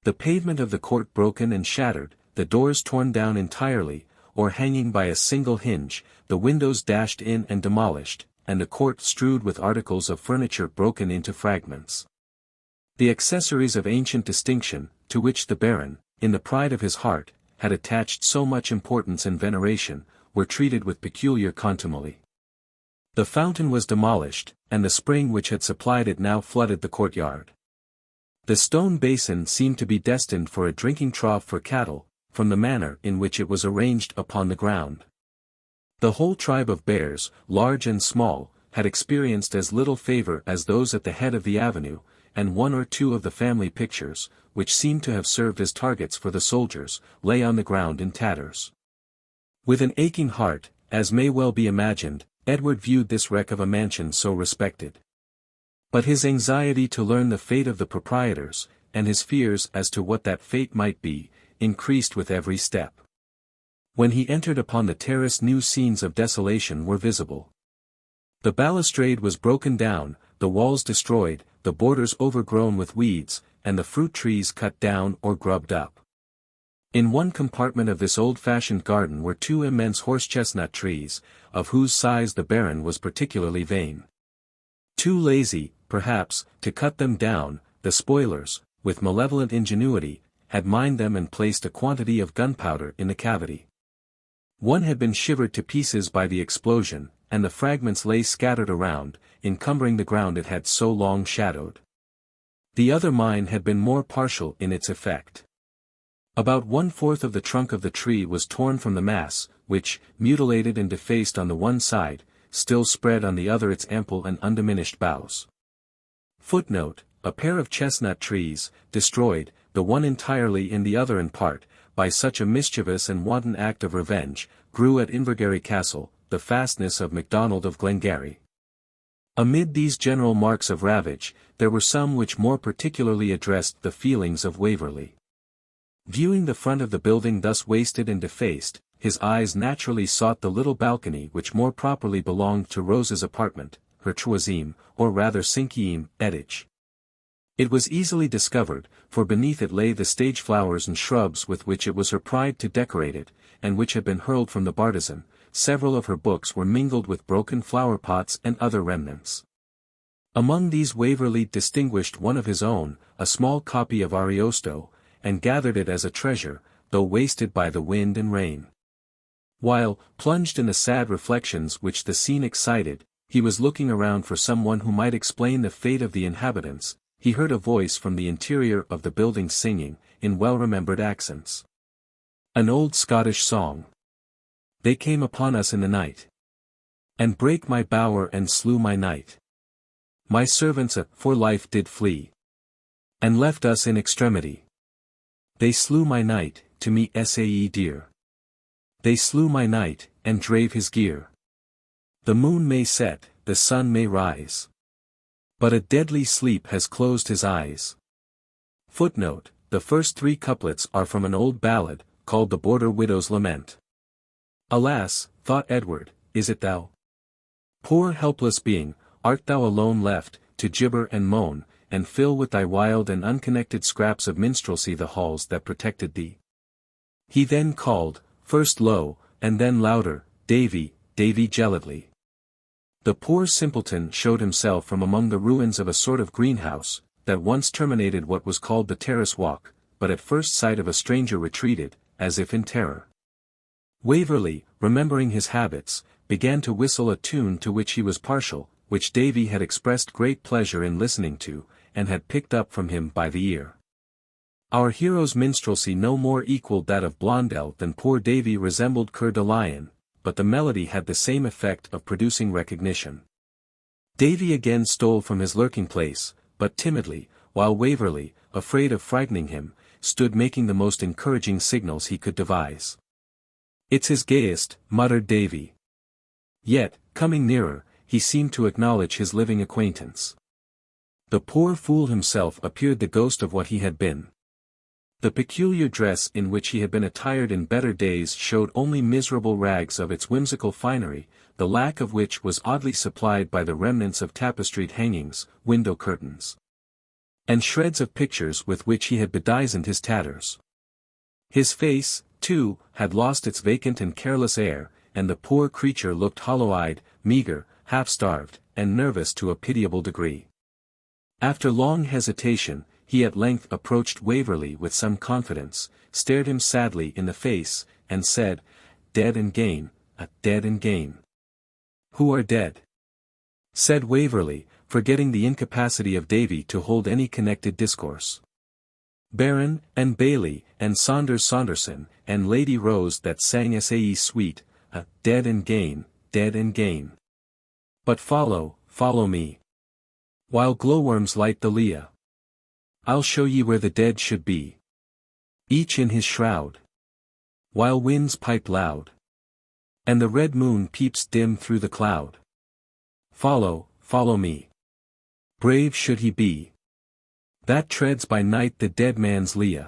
The pavement of the court broken and shattered, the doors torn down entirely, or hanging by a single hinge, the windows dashed in and demolished, and the court strewed with articles of furniture broken into fragments. The accessories of ancient distinction, to which the Baron, in the pride of his heart, had attached so much importance and veneration, were treated with peculiar contumely. The fountain was demolished, and the spring which had supplied it now flooded the courtyard. The stone basin seemed to be destined for a drinking trough for cattle, from the manner in which it was arranged upon the ground. The whole tribe of bears, large and small, had experienced as little favor as those at the head of the avenue, and one or two of the family pictures, which seemed to have served as targets for the soldiers, lay on the ground in tatters. With an aching heart, as may well be imagined, Edward viewed this wreck of a mansion so respected. But his anxiety to learn the fate of the proprietors, and his fears as to what that fate might be, increased with every step. When he entered upon the terrace new scenes of desolation were visible. The balustrade was broken down, the walls destroyed, the borders overgrown with weeds, and the fruit trees cut down or grubbed up. In one compartment of this old-fashioned garden were two immense horse-chestnut trees, of whose size the Baron was particularly vain. Too lazy, perhaps, to cut them down, the spoilers, with malevolent ingenuity, had mined them and placed a quantity of gunpowder in the cavity. One had been shivered to pieces by the explosion, and the fragments lay scattered around, encumbering the ground it had so long shadowed. The other mine had been more partial in its effect. About 1/4 of the trunk of the tree was torn from the mass, which, mutilated and defaced on the one side, still spread on the other its ample and undiminished boughs. Footnote: a pair of chestnut trees, destroyed, the one entirely and the other in part, by such a mischievous and wanton act of revenge, grew at Invergarry Castle, the fastness of MacDonald of Glengarry. Amid these general marks of ravage, there were some which more particularly addressed the feelings of Waverley. Viewing the front of the building thus wasted and defaced, his eyes naturally sought the little balcony which more properly belonged to Rose's apartment, her troisième, or rather cinquième, étage. It was easily discovered, for beneath it lay the stage flowers and shrubs with which it was her pride to decorate it, and which had been hurled from the bartizan. Several of her books were mingled with broken flower pots and other remnants. Among these Waverley distinguished one of his own, a small copy of Ariosto, and gathered it as a treasure, though wasted by the wind and rain. While, plunged in the sad reflections which the scene excited, he was looking around for someone who might explain the fate of the inhabitants, he heard a voice from the interior of the building singing, in well-remembered accents, an old Scottish song. They came upon us in the night, and brake my bower and slew my knight. My servants for life did flee, and left us in extremity. They slew my knight, to me sae dear. They slew my knight, and drave his gear. The moon may set, the sun may rise, but a deadly sleep has closed his eyes. Footnote: the first 3 couplets are from an old ballad, called the Border Widow's Lament. Alas, thought Edward, is it thou? Poor helpless being, art thou alone left, to gibber and moan, and fill with thy wild and unconnected scraps of minstrelsy the halls that protected thee? He then called, first low, and then louder, Davy, Davy Gelatly. The poor simpleton showed himself from among the ruins of a sort of greenhouse, that once terminated what was called the terrace walk, but at first sight of a stranger retreated, as if in terror. Waverley, remembering his habits, began to whistle a tune to which he was partial, which Davy had expressed great pleasure in listening to, and had picked up from him by the ear. Our hero's minstrelsy no more equalled that of Blondel than poor Davy resembled Coeur de Lion, but the melody had the same effect of producing recognition. Davy again stole from his lurking place, but timidly, while Waverley, afraid of frightening him, stood making the most encouraging signals he could devise. "It's his gayest," muttered Davy. Yet, coming nearer, he seemed to acknowledge his living acquaintance. The poor fool himself appeared the ghost of what he had been. The peculiar dress in which he had been attired in better days showed only miserable rags of its whimsical finery, the lack of which was oddly supplied by the remnants of tapestried hangings, window curtains, and shreds of pictures with which he had bedizened his tatters. His face, too, had lost its vacant and careless air, and the poor creature looked hollow-eyed, meagre, half-starved, and nervous to a pitiable degree. After long hesitation, he at length approached Waverley with some confidence, stared him sadly in the face, and said, "Dead and Gane, dead and Gane." "Who are dead?" said Waverley, forgetting the incapacity of Davy to hold any connected discourse. "Baron, and Bailey, and Saunders Saunderson, and Lady Rose that sang sae sweet, dead and Gane, dead and Gane. But follow, follow me, while glowworms light the lea. I'll show ye where the dead should be, each in his shroud, while winds pipe loud, and the red moon peeps dim through the cloud. Follow, follow me. Brave should he be, that treads by night the dead man's lea."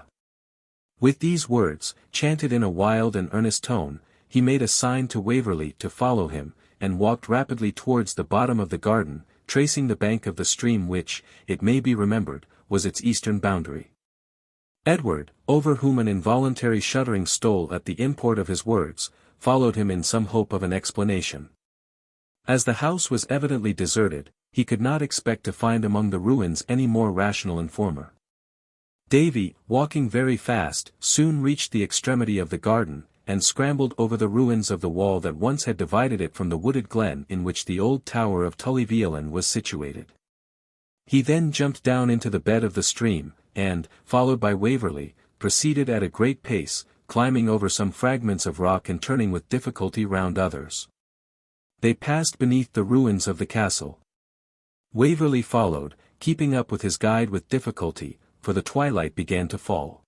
With these words, chanted in a wild and earnest tone, he made a sign to Waverley to follow him, and walked rapidly towards the bottom of the garden, tracing the bank of the stream which, it may be remembered, was its eastern boundary. Edward, over whom an involuntary shuddering stole at the import of his words, followed him in some hope of an explanation. As the house was evidently deserted, he could not expect to find among the ruins any more rational informer. Davy, walking very fast, soon reached the extremity of the garden, and scrambled over the ruins of the wall that once had divided it from the wooded glen in which the old tower of Tully Veolan was situated. He then jumped down into the bed of the stream, and, followed by Waverley, proceeded at a great pace, climbing over some fragments of rock and turning with difficulty round others. They passed beneath the ruins of the castle. Waverley followed, keeping up with his guide with difficulty, for the twilight began to fall.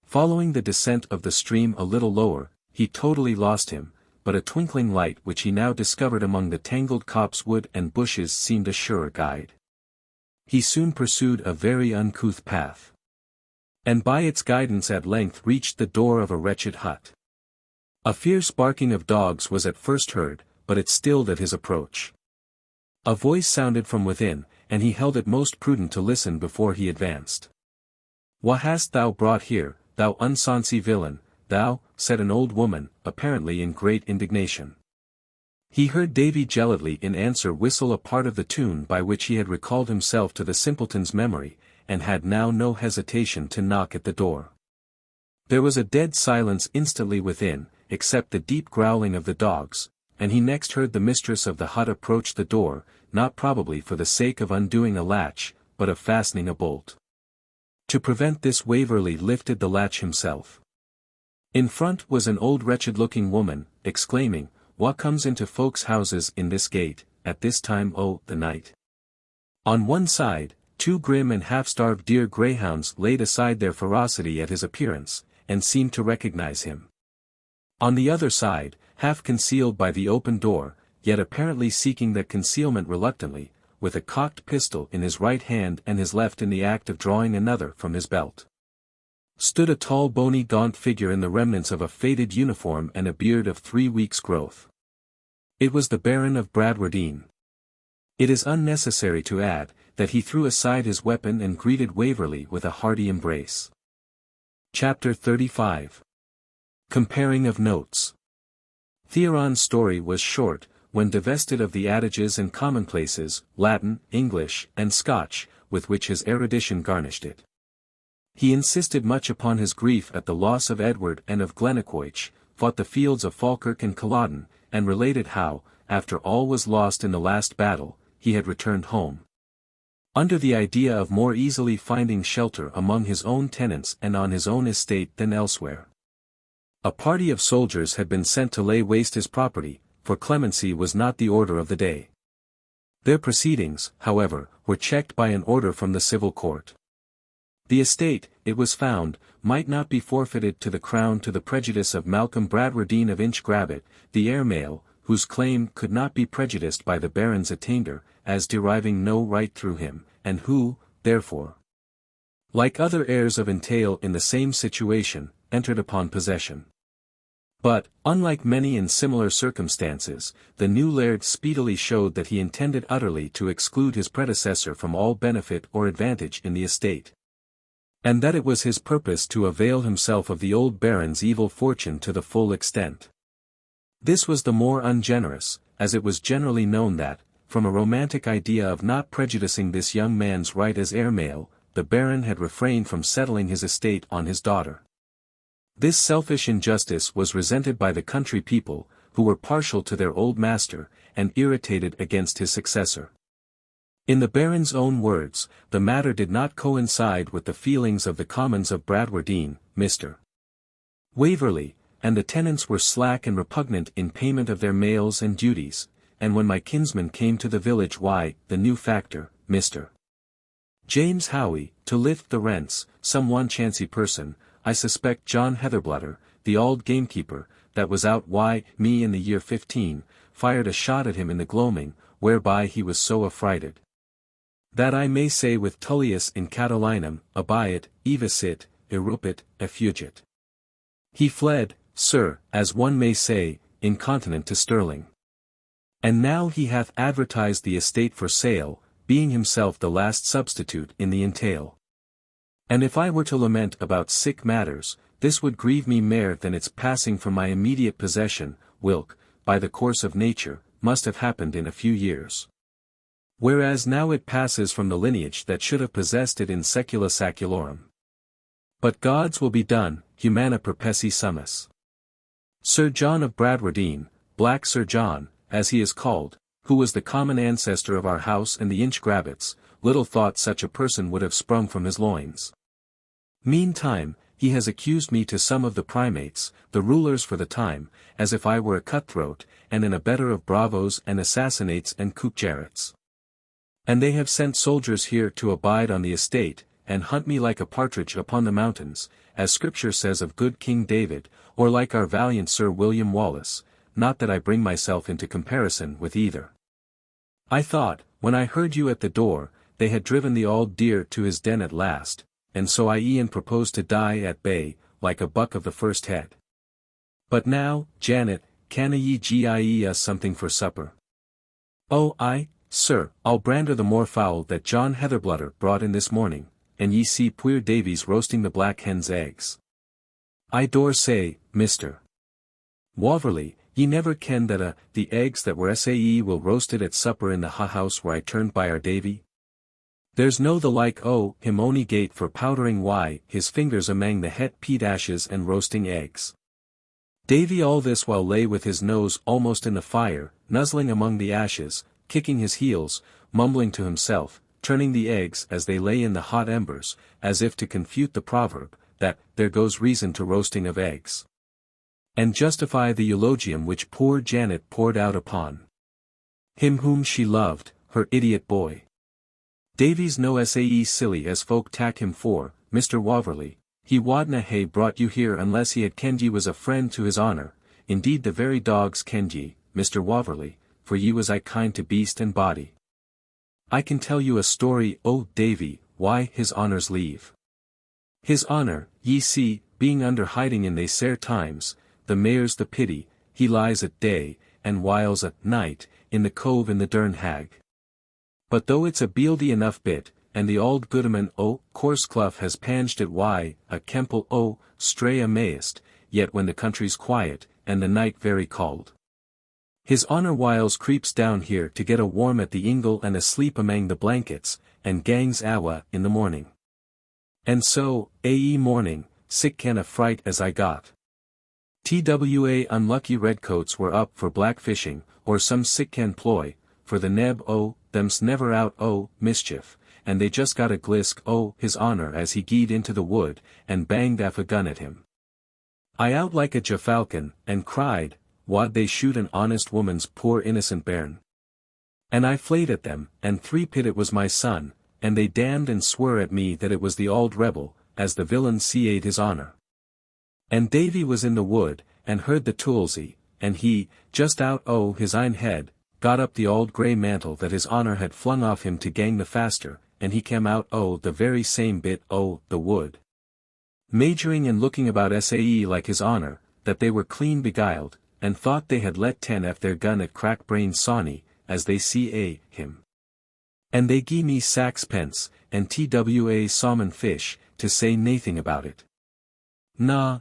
Following the descent of the stream a little lower, he totally lost him, but a twinkling light which he now discovered among the tangled copsewood and bushes seemed a surer guide. He soon pursued a very uncouth path, and by its guidance at length reached the door of a wretched hut. A fierce barking of dogs was at first heard, but it stilled at his approach. A voice sounded from within, and he held it most prudent to listen before he advanced. "What hast thou brought here, thou unsonsy villain, thou?" said an old woman, apparently in great indignation. He heard Davy Gellatley in answer whistle a part of the tune by which he had recalled himself to the simpleton's memory, and had now no hesitation to knock at the door. There was a dead silence instantly within, except the deep growling of the dogs, and he next heard the mistress of the hut approach the door, not probably for the sake of undoing a latch, but of fastening a bolt. To prevent this Waverley lifted the latch himself. In front was an old wretched-looking woman, exclaiming, "What comes into folks' houses in this gate, at this time o' the night?" On one side, two grim and half-starved deer greyhounds laid aside their ferocity at his appearance, and seemed to recognize him. On the other side, half concealed by the open door, yet apparently seeking that concealment reluctantly, with a cocked pistol in his right hand and his left in the act of drawing another from his belt, stood a tall bony gaunt figure in the remnants of a faded uniform and a beard of 3 weeks' growth. It was the Baron of Bradwardine. It is unnecessary to add, that he threw aside his weapon and greeted Waverley with a hearty embrace. Chapter 35. Comparing of Notes. Theron's story was short, when divested of the adages and commonplaces, Latin, English, and Scotch, with which his erudition garnished it. He insisted much upon his grief at the loss of Edward and of Glennaquoich, fought the fields of Falkirk and Culloden, and related how, after all was lost in the last battle, he had returned home, under the idea of more easily finding shelter among his own tenants and on his own estate than elsewhere. A party of soldiers had been sent to lay waste his property, for clemency was not the order of the day. Their proceedings, however, were checked by an order from the civil court. The estate, it was found, might not be forfeited to the crown to the prejudice of Malcolm Bradwardine of Inchgrabbit, the heir male, whose claim could not be prejudiced by the baron's attainder, as deriving no right through him, and who, therefore, like other heirs of entail in the same situation, entered upon possession. But, unlike many in similar circumstances, the new laird speedily showed that he intended utterly to exclude his predecessor from all benefit or advantage in the estate, and that it was his purpose to avail himself of the old baron's evil fortune to the full extent. This was the more ungenerous, as it was generally known that, from a romantic idea of not prejudicing this young man's right as heir male, the baron had refrained from settling his estate on his daughter. This selfish injustice was resented by the country people, who were partial to their old master, and irritated against his successor. In the baron's own words, the matter did not coincide with the feelings of the commons of Bradwardine, Mr. Waverley, and the tenants were slack and repugnant in payment of their mails and duties, and when my kinsman came to the village the new factor, Mr. James Howie, to lift the rents, some one chancy person, I suspect John Heatherblutter, the auld gamekeeper, that was out me in the year 15, fired a shot at him in the gloaming, whereby he was so affrighted, that I may say with Tullius in Catilinum, abiet, evasit, erupit, effugit. He fled, sir, as one may say, incontinent to Stirling. And now he hath advertised the estate for sale, being himself the last substitute in the entail. And if I were to lament about sick matters, this would grieve me mair than its passing from my immediate possession, whilk, by the course of nature, must have happened in a few years. Whereas now it passes from the lineage that should have possessed it in secula saculorum. But God's will be done, humana perpessi summus. Sir John of Bradwardine, Black Sir John, as he is called, who was the common ancestor of our house and the Inchgrabbits, little thought such a person would have sprung from his loins. Meantime, he has accused me to some of the primates, the rulers for the time, as if I were a cutthroat, and an abettor of bravos and assassinates and coupjarets. And they have sent soldiers here to abide on the estate, and hunt me like a partridge upon the mountains, as Scripture says of good King David, or like our valiant Sir William Wallace, not that I bring myself into comparison with either. I thought, when I heard you at the door, they had driven the auld deer to his den at last, and so I e'en proposed to die at bay, like a buck of the first head. But now, Janet, canna ye gie us something for supper? Oh, aye, sir, I'll brander the moor fowl that John Heatherblutter brought in this morning, and ye see puir Davies roasting the black hen's eggs. I dore say, Mr. Waverley, ye never ken that the eggs that were sae will roasted at supper in the house where I turned by our Davy? There's no the like him ony gate for powdering his fingers amang the het peat ashes and roasting eggs. Davy all this while lay with his nose almost in the fire, nuzzling among the ashes, kicking his heels, mumbling to himself, turning the eggs as they lay in the hot embers, as if to confute the proverb, that there goes reason to roasting of eggs. And justify the eulogium which poor Janet poured out upon him whom she loved, her idiot boy. Davy's no sae silly as folk tak him for, Mr. Waverley, he wadna hae brought you here unless he had kenned ye was a friend to his honour, indeed the very dogs kenned ye, Mr. Waverley, for ye was kind to beast and body. I can tell you a story, Davy, why his honour's leave. His honour, ye see, being under hiding in they sair times, the mayor's the pity, he lies at day, and whiles at night, in the cove in the Dern Hag. But though it's a bealdy enough bit, and the auld goodman Corsclough has panged it a Campbell stray amazed, yet when the country's quiet, and the night very cold, his honour whiles creeps down here to get a warm at the ingle and asleep amang the blankets, and gangs awa in the morning. And so, morning, sick can a fright as I got. Twa unlucky redcoats were up for black fishing, or some sick can ploy, for the neb them's never out mischief, and they just got a glisk his honour as he gied into the wood, and banged a gun at him. I out like a jafalcon, and cried, wad they shoot an honest woman's poor innocent bairn? And I flayed at them, and three-pit it was my son, and they damned and swore at me that it was the auld rebel, as the villain seaed his honour. And Davy was in the wood, and heard the toolsy, and he, just out his ain head, got up the auld grey mantle that his honour had flung off him to gang the faster, and he came out the very same bit the wood. Majoring and looking about sae like his honour, that they were clean beguiled, and thought they had let 10 f their gun at crack-brained Sawney, as they see him. And they gie me saxpence, and twa salmon fish, to say naething about it. Na,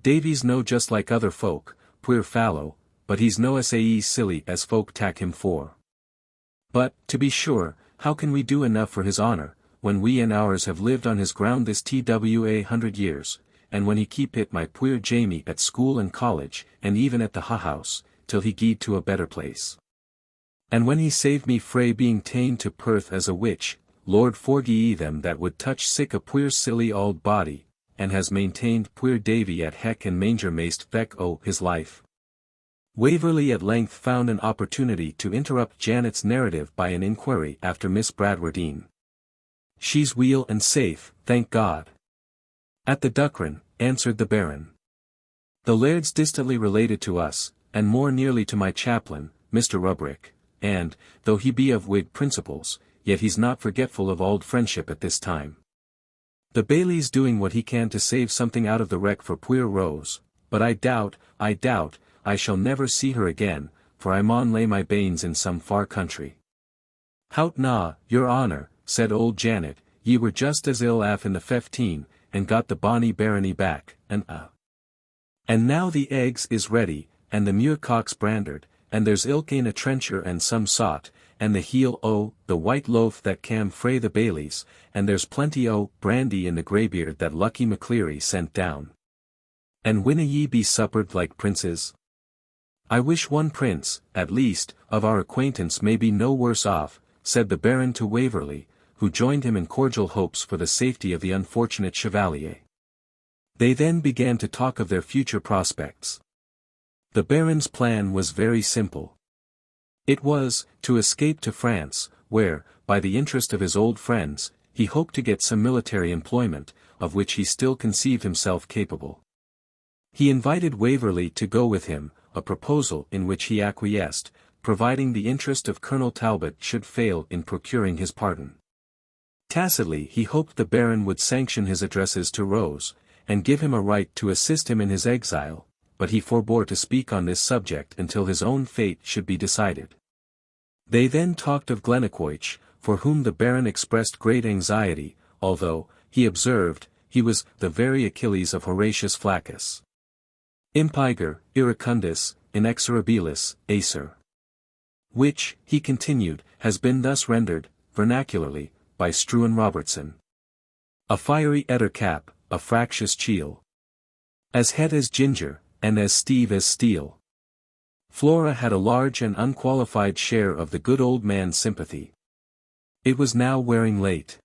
Davy's no just like other folk, puir fallow, but he's no sae silly as folk tak him for. But, to be sure, how can we do enough for his honour, when we and ours have lived on his ground this twa 100 years, and when he keep it my puir Jamie at school and college, and even at the house, till he gied to a better place. And when he saved me frae being ta'en to Perth as a witch, Lord forgie them that would touch sick a puir silly auld body, and has maintained puir Davy at heck and manger maist feck his life. Waverley at length found an opportunity to interrupt Janet's narrative by an inquiry after Miss Bradwardine. She's weel and safe, thank God. At the Duckrin, answered the Baron. The laird's distantly related to us, and more nearly to my chaplain, Mr. Rubrick, and, though he be of Whig principles, yet he's not forgetful of auld friendship at this time. The Bailie's doing what he can to save something out of the wreck for puir Rose, but I doubt, I shall never see her again, for I maun lay my banes in some far country. Hout na, your honour, said old Janet, ye were just as ill af in the 15, and got the bonny barony back, and now the eggs is ready, and the muircocks brandered, and there's ilk ane a trencher and some sot, and the heel the white loaf that cam frae the Baileys, and there's plenty brandy in the greybeard that Lucky McCleary sent down. And winna ye be suppered like princes? I wish one prince, at least, of our acquaintance may be no worse off, said the Baron to Waverley, who joined him in cordial hopes for the safety of the unfortunate chevalier. They then began to talk of their future prospects. The Baron's plan was very simple. It was, to escape to France, where, by the interest of his old friends, he hoped to get some military employment, of which he still conceived himself capable. He invited Waverley to go with him, a proposal in which he acquiesced, providing the interest of Colonel Talbot should fail in procuring his pardon. Tacitly he hoped the Baron would sanction his addresses to Rose, and give him a right to assist him in his exile, but he forbore to speak on this subject until his own fate should be decided. They then talked of Glennaquoich, for whom the Baron expressed great anxiety, although, he observed, he was the very Achilles of Horatius Flaccus. Impiger, iracundus, inexorabilis, acer. Which, he continued, has been thus rendered, vernacularly, by Struan Robertson. A fiery etter cap, a fractious cheel. As het as ginger, and as steve as steel. Flora had a large and unqualified share of the good old man's sympathy. It was now wearing late.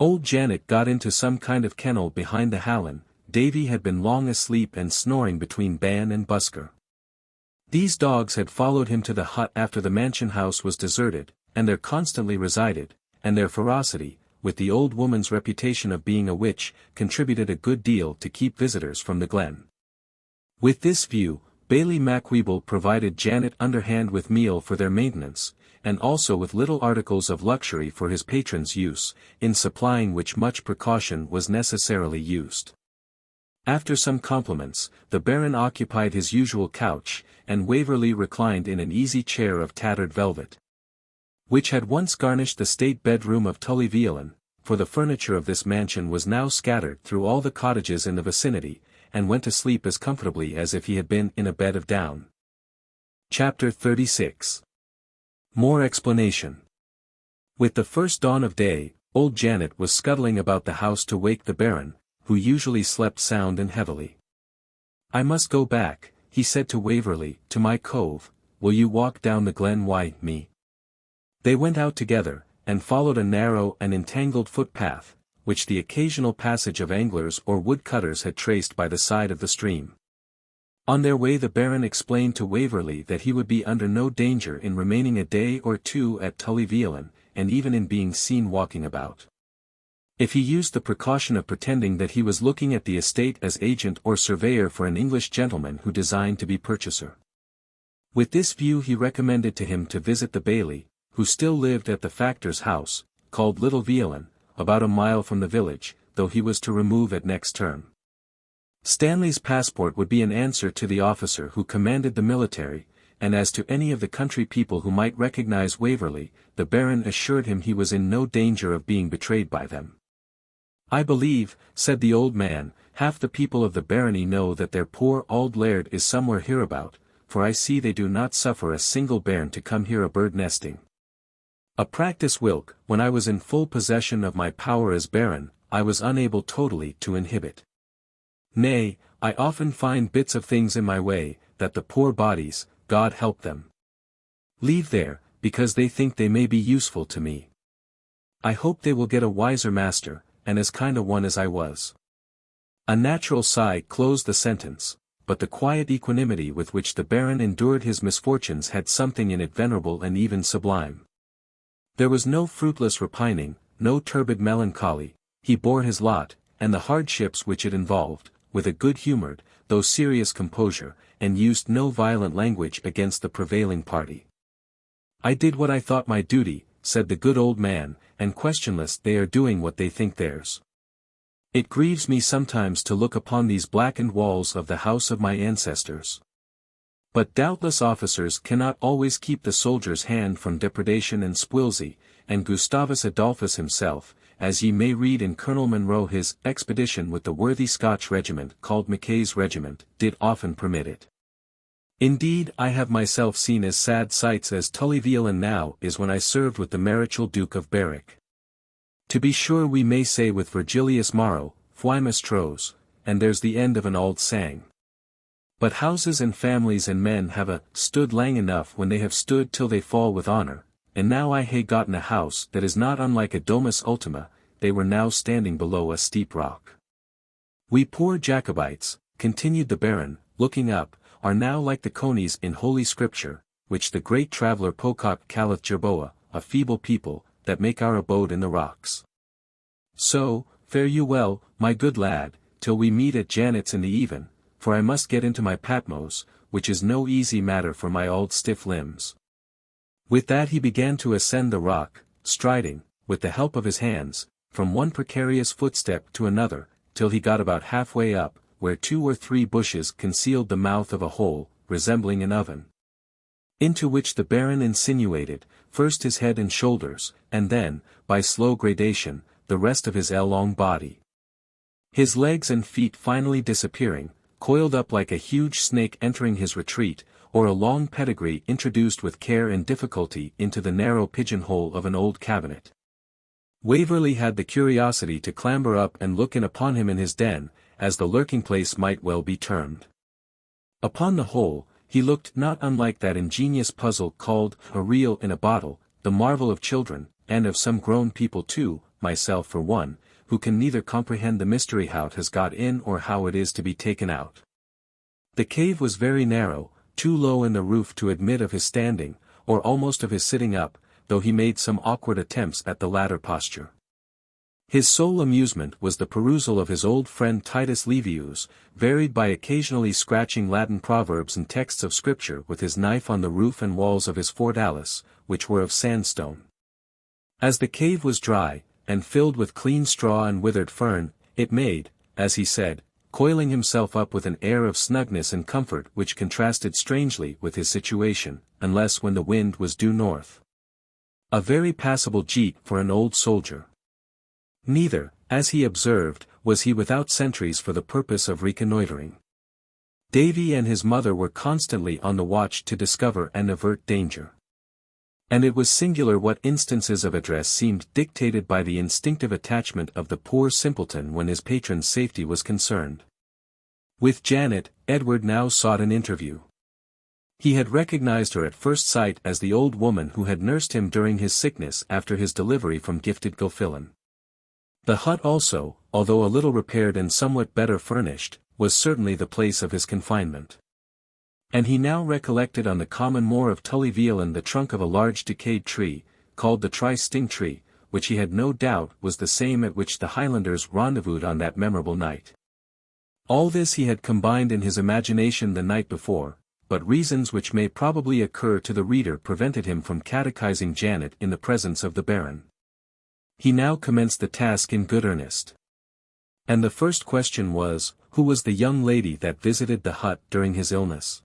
Old Janet got into some kind of kennel behind the hallan. Davy had been long asleep and snoring between Ban and Busker. These dogs had followed him to the hut after the mansion house was deserted, and there constantly resided, and their ferocity, with the old woman's reputation of being a witch, contributed a good deal to keep visitors from the glen. With this view, Bailie Macwheeble provided Janet underhand with meal for their maintenance, and also with little articles of luxury for his patron's use, in supplying which much precaution was necessarily used. After some compliments, the Baron occupied his usual couch, and Waverley reclined in an easy chair of tattered velvet, which had once garnished the state bedroom of Tullyveolan, for the furniture of this mansion was now scattered through all the cottages in the vicinity, and went to sleep as comfortably as if he had been in a bed of down. Chapter 36. More explanation. With the first dawn of day, old Janet was scuttling about the house to wake the Baron, who usually slept sound and heavily. "I must go back," he said to Waverley, "to my cove. Will you walk down the glen wi' me?" They went out together, and followed a narrow and entangled footpath, which the occasional passage of anglers or woodcutters had traced by the side of the stream. On their way the Baron explained to Waverley that he would be under no danger in remaining a day or two at Tullyveolan, and even in being seen walking about, if he used the precaution of pretending that he was looking at the estate as agent or surveyor for an English gentleman who designed to be purchaser. With this view he recommended to him to visit the Bailey, who still lived at the factor's house, called Little Veolan, about a mile from the village, though he was to remove at next term. Stanley's passport would be an answer to the officer who commanded the military, and as to any of the country people who might recognize Waverley, the Baron assured him he was in no danger of being betrayed by them. "I believe," said the old man, "half the people of the barony know that their poor auld laird is somewhere hereabout, for I see they do not suffer a single bairn to come here a bird nesting. A practice whilk, when I was in full possession of my power as Baron, I was unable totally to inhibit. Nay, I often find bits of things in my way, that the poor bodies, God help them, leave there, because they think they may be useful to me. I hope they will get a wiser master, and as kind a one as I was." A natural sigh closed the sentence, but the quiet equanimity with which the Baron endured his misfortunes had something in it venerable and even sublime. There was no fruitless repining, no turbid melancholy. He bore his lot, and the hardships which it involved, with a good-humoured, though serious composure, and used no violent language against the prevailing party. "I did what I thought my duty," said the good old man, "and questionless they are doing what they think theirs. It grieves me sometimes to look upon these blackened walls of the house of my ancestors. But doubtless officers cannot always keep the soldier's hand from depredation and squilsy, and Gustavus Adolphus himself, as ye may read in Colonel Monro his expedition with the worthy Scotch regiment called Mackay's regiment, did often permit it. Indeed I have myself seen as sad sights as Tullyveolan now is when I served with the Marichal Duke of Berwick. To be sure we may say with Virgilius Morrow, Fuimus tros, and there's the end of an auld sang. But houses and families and men have stood lang enough when they have stood till they fall with honour, and now I hae gotten a house that is not unlike a domus ultima. They were now standing below a steep rock. We poor Jacobites, continued the Baron, looking up, are now like the conies in Holy Scripture, which the great traveller Pocock calleth Jerboa, a feeble people, that make our abode in the rocks. So, fare you well, my good lad, till we meet at Janet's in the even, for I must get into my Patmos, which is no easy matter for my old stiff limbs. With that he began to ascend the rock, striding, with the help of his hands, from one precarious footstep to another, till he got about halfway up, where 2 or 3 bushes concealed the mouth of a hole, resembling an oven, into which the Baron insinuated, first his head and shoulders, and then, by slow gradation, the rest of his long body. His legs and feet finally disappearing, coiled up like a huge snake entering his retreat, or a long pedigree introduced with care and difficulty into the narrow pigeonhole of an old cabinet. Waverley had the curiosity to clamber up and look in upon him in his den, as the lurking-place might well be termed. Upon the whole, he looked not unlike that ingenious puzzle called a reel in a bottle, the marvel of children, and of some grown people too, myself for one, who can neither comprehend the mystery how it has got in or how it is to be taken out. The cave was very narrow, too low in the roof to admit of his standing, or almost of his sitting up, though he made some awkward attempts at the latter posture. His sole amusement was the perusal of his old friend Titus Livius, varied by occasionally scratching Latin proverbs and texts of Scripture with his knife on the roof and walls of his fortalice, which were of sandstone. As the cave was dry, and filled with clean straw and withered fern, it made, as he said, coiling himself up with an air of snugness and comfort which contrasted strangely with his situation, unless when the wind was due north. A very passable jeet for an old soldier. Neither, as he observed, was he without sentries for the purpose of reconnoitring. Davy and his mother were constantly on the watch to discover and avert danger. And it was singular what instances of address seemed dictated by the instinctive attachment of the poor simpleton when his patron's safety was concerned. With Janet, Edward now sought an interview. He had recognized her at first sight as the old woman who had nursed him during his sickness after his delivery from gifted Gilfillan. The hut also, although a little repaired and somewhat better furnished, was certainly the place of his confinement. And he now recollected on the common moor of Tullyveolan the trunk of a large decayed tree, called the Tri-Sting tree, which he had no doubt was the same at which the Highlanders rendezvoused on that memorable night. All this he had combined in his imagination the night before, but reasons which may probably occur to the reader prevented him from catechizing Janet in the presence of the Baron. He now commenced the task in good earnest. And the first question was, who was the young lady that visited the hut during his illness?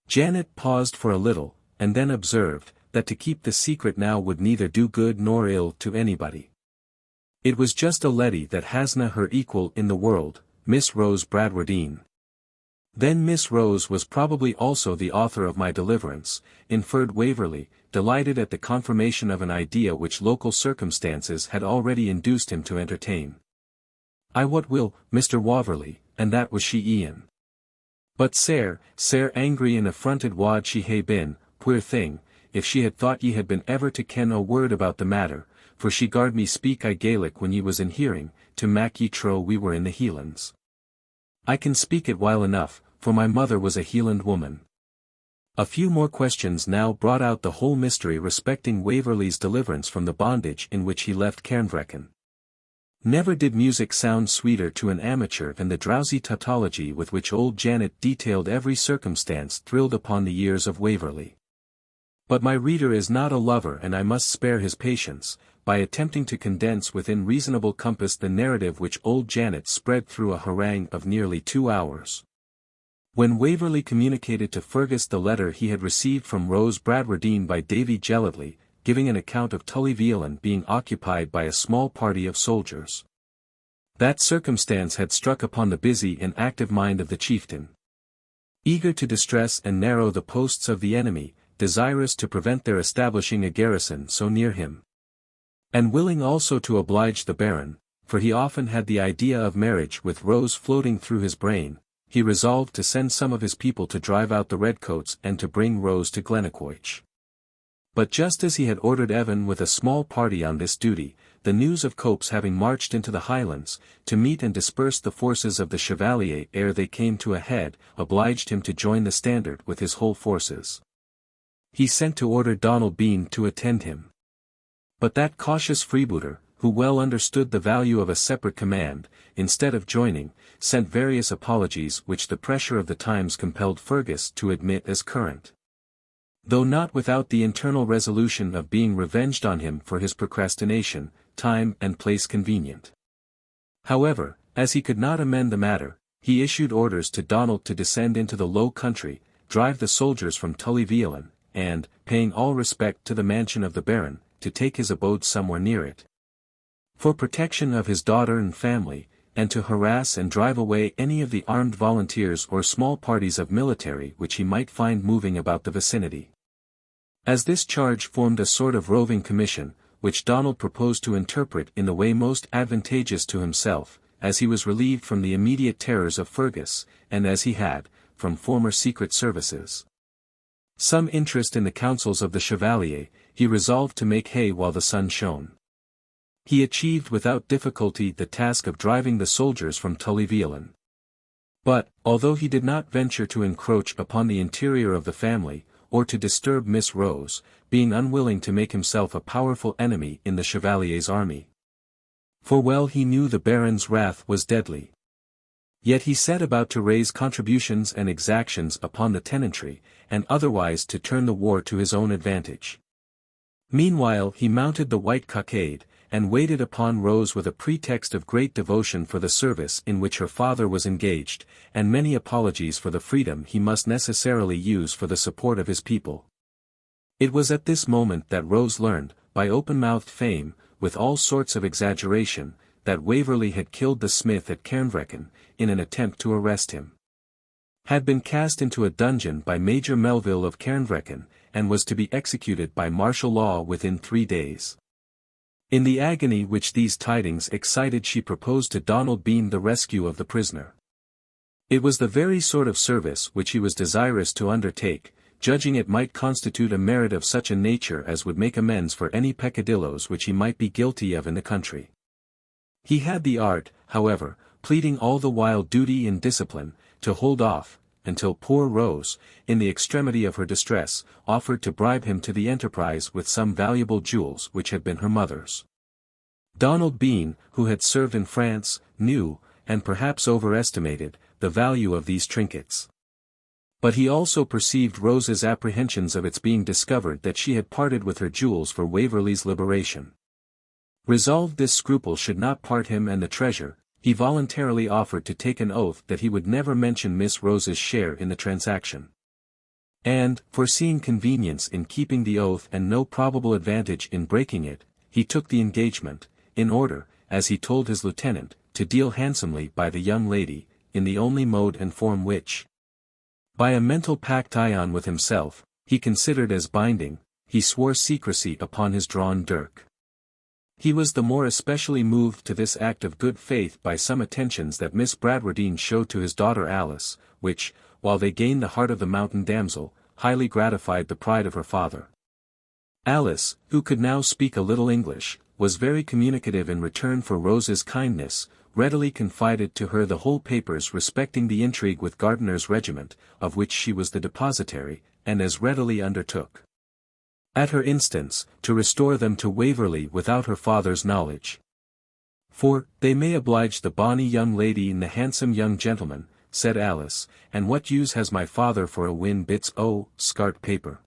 Janet paused for a little, and then observed, that to keep the secret now would neither do good nor ill to anybody. It was just a leddy that hasna her equal in the world, Miss Rose Bradwardine. Then Miss Rose was probably also the author of my deliverance, inferred Waverley, delighted at the confirmation of an idea which local circumstances had already induced him to entertain. I what will, Mr. Waverley, and that was she e'en. But sair angry and affronted wad she hae been, poor thing, if she had thought ye had been ever to ken a word about the matter, for she garred me speak I Gaelic when ye was in hearing, to mak ye trow we were in the Hielands. I can speak it well enough, for my mother was a Hieland woman. A few more questions now brought out the whole mystery respecting Waverley's deliverance from the bondage in which he left Cairnvreckan. Never did music sound sweeter to an amateur than the drowsy tautology with which old Janet detailed every circumstance thrilled upon the ears of Waverley. But my reader is not a lover and I must spare his patience, by attempting to condense within reasonable compass the narrative which old Janet spread through a harangue of nearly 2 hours. When Waverley communicated to Fergus the letter he had received from Rose Bradwardine by Davy Gellatley, giving an account of Tullyveolan being occupied by a small party of soldiers. That circumstance had struck upon the busy and active mind of the chieftain. Eager to distress and narrow the posts of the enemy, desirous to prevent their establishing a garrison so near him, and willing also to oblige the Baron, for he often had the idea of marriage with Rose floating through his brain, he resolved to send some of his people to drive out the redcoats and to bring Rose to Glennaquoich. But just as he had ordered Evan with a small party on this duty, the news of Cope's having marched into the Highlands, to meet and disperse the forces of the Chevalier ere they came to a head, obliged him to join the standard with his whole forces. He sent to order Donald Bean to attend him. But that cautious freebooter, who well understood the value of a separate command, instead of joining, sent various apologies which the pressure of the times compelled Fergus to admit as current. Though not without the internal resolution of being revenged on him for his procrastination, time and place convenient. However, as he could not amend the matter, he issued orders to Donald to descend into the Low Country, drive the soldiers from Tullyveolan, and, paying all respect to the mansion of the Baron, to take his abode somewhere near it. For protection of his daughter and family, and to harass and drive away any of the armed volunteers or small parties of military which he might find moving about the vicinity. As this charge formed a sort of roving commission, which Donald proposed to interpret in the way most advantageous to himself, as he was relieved from the immediate terrors of Fergus, and as he had, from former secret services, some interest in the counsels of the Chevalier, he resolved to make hay while the sun shone. He achieved without difficulty the task of driving the soldiers from Tullyveolan. But, although he did not venture to encroach upon the interior of the family, or to disturb Miss Rose, being unwilling to make himself a powerful enemy in the Chevalier's army. For well he knew the Baron's wrath was deadly. Yet he set about to raise contributions and exactions upon the tenantry, and otherwise to turn the war to his own advantage. Meanwhile he mounted the white cockade, and waited upon Rose with a pretext of great devotion for the service in which her father was engaged, and many apologies for the freedom he must necessarily use for the support of his people. It was at this moment that Rose learned, by open-mouthed fame, with all sorts of exaggeration, that Waverley had killed the smith at Cairnvreckan, in an attempt to arrest him. Had been cast into a dungeon by Major Melville of Cairnvreckan, and was to be executed by martial law within 3 days. In the agony which these tidings excited she proposed to Donald Bean the rescue of the prisoner. It was the very sort of service which he was desirous to undertake, judging it might constitute a merit of such a nature as would make amends for any peccadilloes which he might be guilty of in the country. He had the art, however, pleading all the while duty and discipline, to hold off, until poor Rose, in the extremity of her distress, offered to bribe him to the enterprise with some valuable jewels which had been her mother's. Donald Bean, who had served in France, knew, and perhaps overestimated, the value of these trinkets. But he also perceived Rose's apprehensions of its being discovered that she had parted with her jewels for Waverley's liberation. Resolved this scruple should not part him and the treasure, he voluntarily offered to take an oath that he would never mention Miss Rose's share in the transaction. And, foreseeing convenience in keeping the oath and no probable advantage in breaking it, he took the engagement, in order, as he told his lieutenant, to deal handsomely by the young lady, in the only mode and form which, by a mental pact ion with himself, he considered as binding, he swore secrecy upon his drawn dirk. He was the more especially moved to this act of good faith by some attentions that Miss Bradwardine showed to his daughter Alice, which, while they gained the heart of the mountain damsel, highly gratified the pride of her father. Alice, who could now speak a little English, was very communicative in return for Rose's kindness, readily confided to her the whole papers respecting the intrigue with Gardiner's regiment, of which she was the depositary, and as readily undertook, at her instance, to restore them to Waverley without her father's knowledge. For, they may oblige the bonny young lady and the handsome young gentleman, said Alice, and what use has my father for a win bits o' scart paper?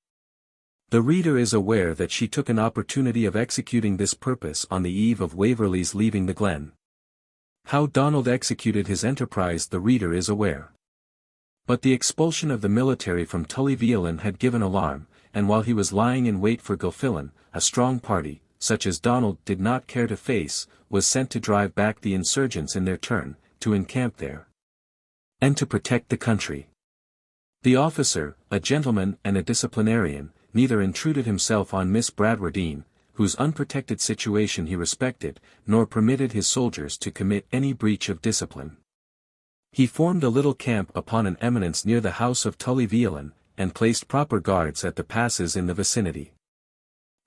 The reader is aware that she took an opportunity of executing this purpose on the eve of Waverley's leaving the glen. How Donald executed his enterprise the reader is aware. But the expulsion of the military from Tullyveolan had given alarm, and while he was lying in wait for Gilfillan, a strong party, such as Donald did not care to face, was sent to drive back the insurgents in their turn, to encamp there, and to protect the country. The officer, a gentleman and a disciplinarian, neither intruded himself on Miss Bradwardine, whose unprotected situation he respected, nor permitted his soldiers to commit any breach of discipline. He formed a little camp upon an eminence near the house of Tullyveolan, and placed proper guards at the passes in the vicinity.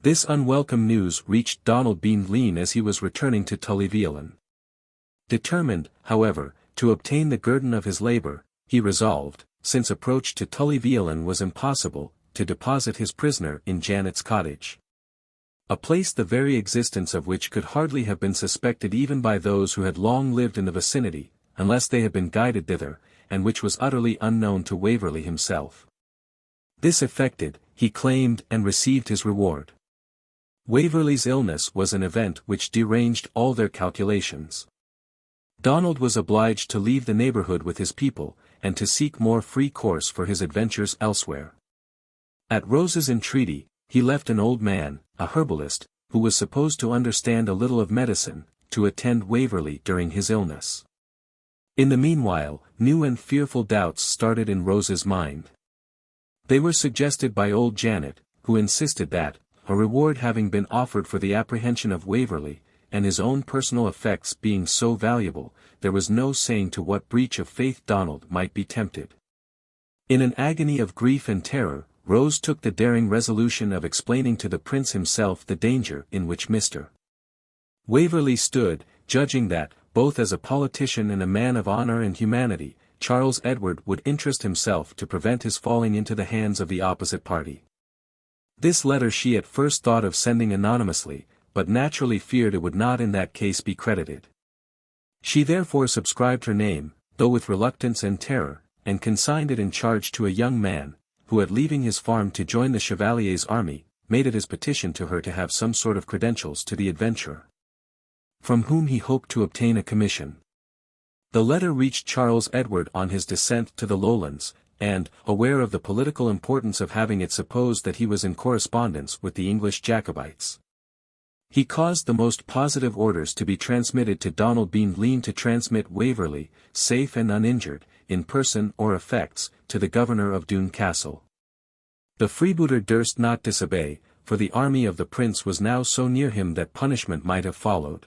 This unwelcome news reached Donald Bean Lean as he was returning to Tullyveolan. Determined, however, to obtain the guerdon of his labour, he resolved, since approach to Tullyveolan was impossible, to deposit his prisoner in Janet's cottage. A place the very existence of which could hardly have been suspected even by those who had long lived in the vicinity, unless they had been guided thither, and which was utterly unknown to Waverley himself. This effected, he claimed and received his reward. Waverley's illness was an event which deranged all their calculations. Donald was obliged to leave the neighbourhood with his people, and to seek more free course for his adventures elsewhere. At Rose's entreaty, he left an old man, a herbalist, who was supposed to understand a little of medicine, to attend Waverley during his illness. In the meanwhile, new and fearful doubts started in Rose's mind. They were suggested by old Janet, who insisted that, a reward having been offered for the apprehension of Waverley, and his own personal effects being so valuable, there was no saying to what breach of faith Donald might be tempted. In an agony of grief and terror, Rose took the daring resolution of explaining to the prince himself the danger in which Mr. Waverley stood, judging that, both as a politician and a man of honour and humanity, Charles Edward would interest himself to prevent his falling into the hands of the opposite party. This letter she at first thought of sending anonymously, but naturally feared it would not in that case be credited. She therefore subscribed her name, though with reluctance and terror, and consigned it in charge to a young man, who at leaving his farm to join the Chevalier's army, made it his petition to her to have some sort of credentials to the adventurer, from whom he hoped to obtain a commission. The letter reached Charles Edward on his descent to the Lowlands, and, aware of the political importance of having it supposed that he was in correspondence with the English Jacobites, he caused the most positive orders to be transmitted to Donald Bean Lean to transmit Waverley, safe and uninjured, in person or effects, to the governor of Doune Castle. The freebooter durst not disobey, for the army of the prince was now so near him that punishment might have followed.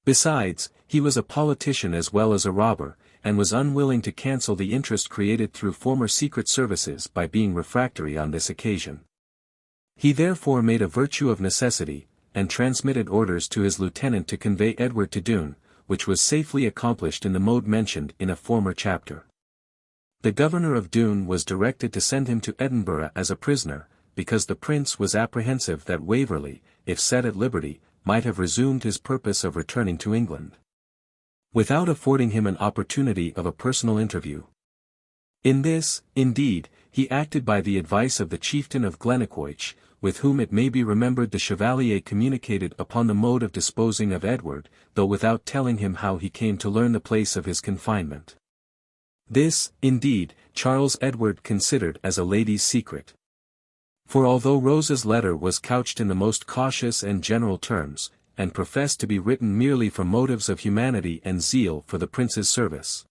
Besides, he was a politician as well as a robber, and was unwilling to cancel the interest created through former secret services by being refractory on this occasion. He therefore made a virtue of necessity, and transmitted orders to his lieutenant to convey Edward to Doune, which was safely accomplished in the mode mentioned in a former chapter. The governor of Doune was directed to send him to Edinburgh as a prisoner, because the prince was apprehensive that Waverley, if set at liberty, might have resumed his purpose of returning to England, without affording him an opportunity of a personal interview. In this, indeed, he acted by the advice of the chieftain of Glennaquoich, with whom it may be remembered the Chevalier communicated upon the mode of disposing of Edward, though without telling him how he came to learn the place of his confinement. This, indeed, Charles Edward considered as a lady's secret. For although Rose's letter was couched in the most cautious and general terms, and professed to be written merely from motives of humanity and zeal for the prince's service,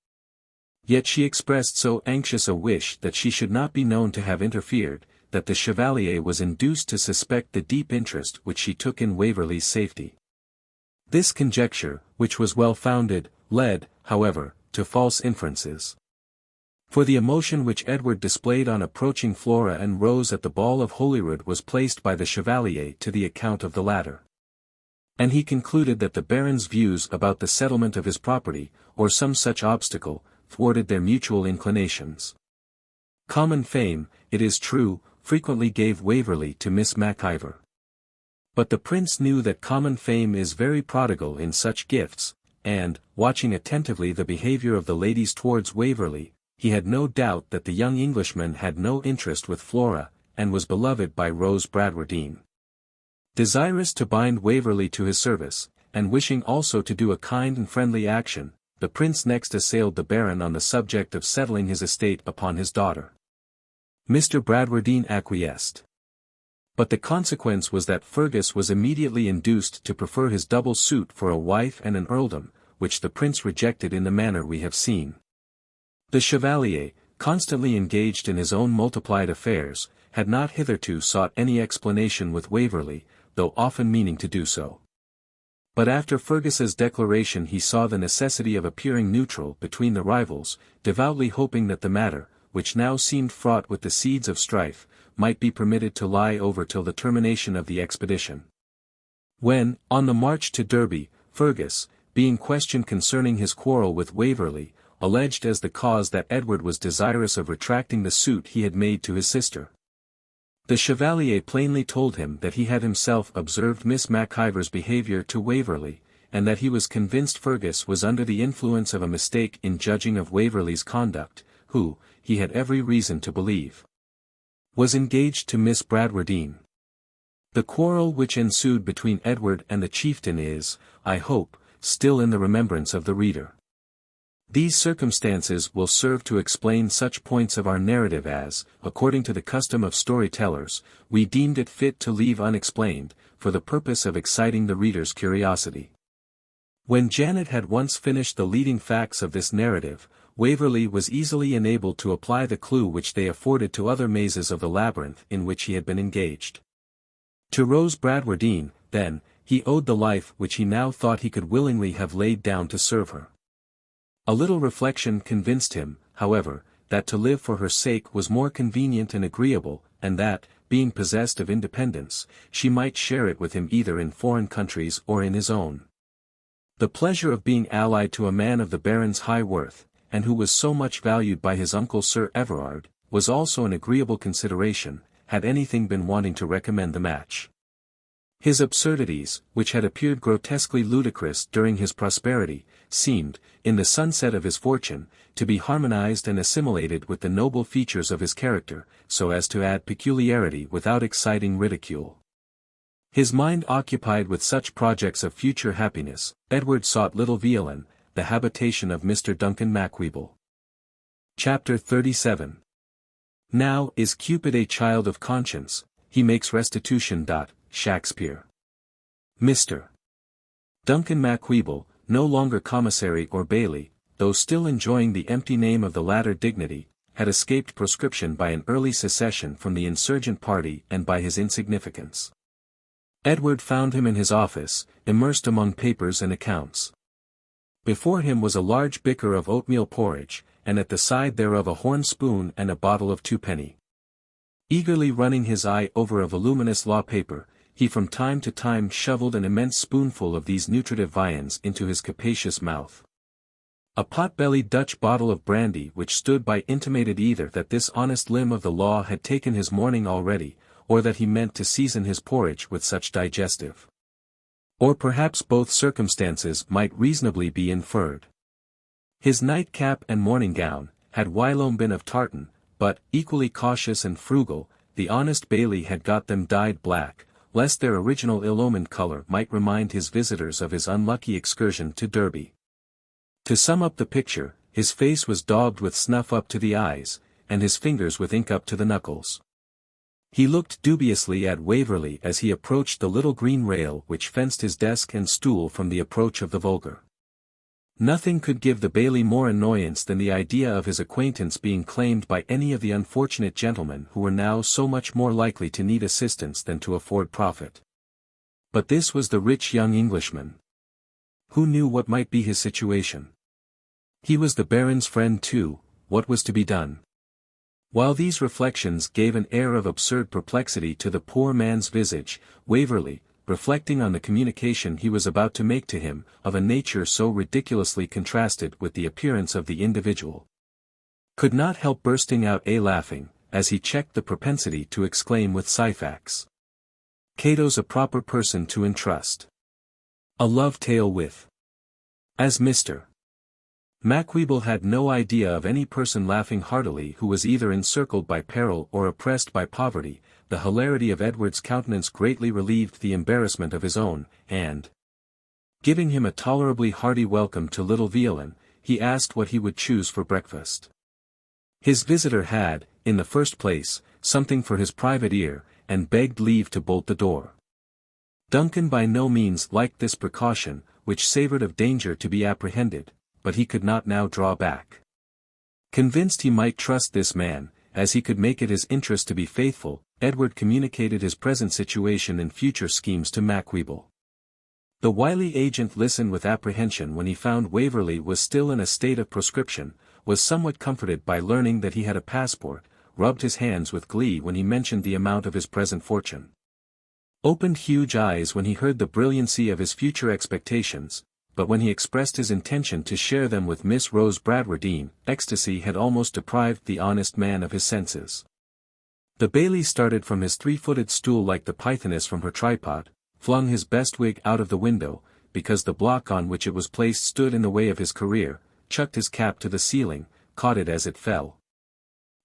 yet she expressed so anxious a wish that she should not be known to have interfered, that the Chevalier was induced to suspect the deep interest which she took in Waverley's safety. This conjecture, which was well founded, led, however, to false inferences. For the emotion which Edward displayed on approaching Flora and Rose at the ball of Holyrood was placed by the Chevalier to the account of the latter. And he concluded that the Baron's views about the settlement of his property, or some such obstacle, thwarted their mutual inclinations. Common fame, it is true, frequently gave Waverley to Miss MacIver. But the prince knew that common fame is very prodigal in such gifts, and, watching attentively the behaviour of the ladies towards Waverley, he had no doubt that the young Englishman had no interest with Flora, and was beloved by Rose Bradwardine. Desirous to bind Waverley to his service, and wishing also to do a kind and friendly action, the prince next assailed the Baron on the subject of settling his estate upon his daughter. Mr. Bradwardine acquiesced. But the consequence was that Fergus was immediately induced to prefer his double suit for a wife and an earldom, which the prince rejected in the manner we have seen. The Chevalier, constantly engaged in his own multiplied affairs, had not hitherto sought any explanation with Waverley, though often meaning to do so. But after Fergus's declaration he saw the necessity of appearing neutral between the rivals, devoutly hoping that the matter, which now seemed fraught with the seeds of strife, might be permitted to lie over till the termination of the expedition. When, on the march to Derby, Fergus, being questioned concerning his quarrel with Waverley, alleged as the cause that Edward was desirous of retracting the suit he had made to his sister. The Chevalier plainly told him that he had himself observed Miss Maciver's behaviour to Waverley, and that he was convinced Fergus was under the influence of a mistake in judging of Waverley's conduct, who, he had every reason to believe, was engaged to Miss Bradwardine. The quarrel which ensued between Edward and the chieftain is, I hope, still in the remembrance of the reader. These circumstances will serve to explain such points of our narrative as, according to the custom of storytellers, we deemed it fit to leave unexplained, for the purpose of exciting the reader's curiosity. When Janet had once finished the leading facts of this narrative, Waverley was easily enabled to apply the clue which they afforded to other mazes of the labyrinth in which he had been engaged. To Rose Bradwardine, then, he owed the life which he now thought he could willingly have laid down to serve her. A little reflection convinced him, however, that to live for her sake was more convenient and agreeable, and that, being possessed of independence, she might share it with him either in foreign countries or in his own. The pleasure of being allied to a man of the Baron's high worth, and who was so much valued by his uncle Sir Everard, was also an agreeable consideration, had anything been wanting to recommend the match. His absurdities, which had appeared grotesquely ludicrous during his prosperity, seemed, in the sunset of his fortune, to be harmonized and assimilated with the noble features of his character, so as to add peculiarity without exciting ridicule. His mind occupied with such projects of future happiness, Edward sought Little Veolan, the habitation of Mr. Duncan Macwheeble. Chapter 37. Now is Cupid a child of conscience, he makes restitution. Shakspeare. Mr. Duncan Macwheeble, no longer commissary or bailey, though still enjoying the empty name of the latter dignity, had escaped proscription by an early secession from the insurgent party and by his insignificance. Edward found him in his office, immersed among papers and accounts. Before him was a large bicker of oatmeal porridge, and at the side thereof a horn spoon and a bottle of twopenny. Eagerly running his eye over a voluminous law paper, he from time to time shovelled an immense spoonful of these nutritive viands into his capacious mouth. A pot-bellied Dutch bottle of brandy which stood by intimated either that this honest limb of the law had taken his morning already, or that he meant to season his porridge with such digestive. Or perhaps both circumstances might reasonably be inferred. His nightcap and morning gown, had whilome been of tartan, but, equally cautious and frugal, the honest bailey had got them dyed black, lest their original ill-omened colour might remind his visitors of his unlucky excursion to Derby. To sum up the picture, his face was daubed with snuff up to the eyes, and his fingers with ink up to the knuckles. He looked dubiously at Waverley as he approached the little green rail which fenced his desk and stool from the approach of the vulgar. Nothing could give the bailey more annoyance than the idea of his acquaintance being claimed by any of the unfortunate gentlemen who were now so much more likely to need assistance than to afford profit. But this was the rich young Englishman. Who knew what might be his situation? He was the Baron's friend too, what was to be done? While these reflections gave an air of absurd perplexity to the poor man's visage, Waverley, reflecting on the communication he was about to make to him, of a nature so ridiculously contrasted with the appearance of the individual, could not help bursting out laughing, as he checked the propensity to exclaim with Syphax. Cato's a proper person to entrust a love tale with. As Mr. Macwheeble had no idea of any person laughing heartily who was either encircled by peril or oppressed by poverty, the hilarity of Edward's countenance greatly relieved the embarrassment of his own, and, giving him a tolerably hearty welcome to Little Veolan, he asked what he would choose for breakfast. His visitor had, in the first place, something for his private ear, and begged leave to bolt the door. Duncan by no means liked this precaution, which savoured of danger to be apprehended, but he could not now draw back. Convinced he might trust this man, as he could make it his interest to be faithful, Edward communicated his present situation and future schemes to Macwheeble. The wily agent listened with apprehension when he found Waverley was still in a state of proscription, was somewhat comforted by learning that he had a passport, rubbed his hands with glee when he mentioned the amount of his present fortune. Opened huge eyes when he heard the brilliancy of his future expectations, but when he expressed his intention to share them with Miss Rose Bradwardine, ecstasy had almost deprived the honest man of his senses. The Bailey started from his three-footed stool like the pythoness from her tripod, flung his best wig out of the window, because the block on which it was placed stood in the way of his career, chucked his cap to the ceiling, caught it as it fell,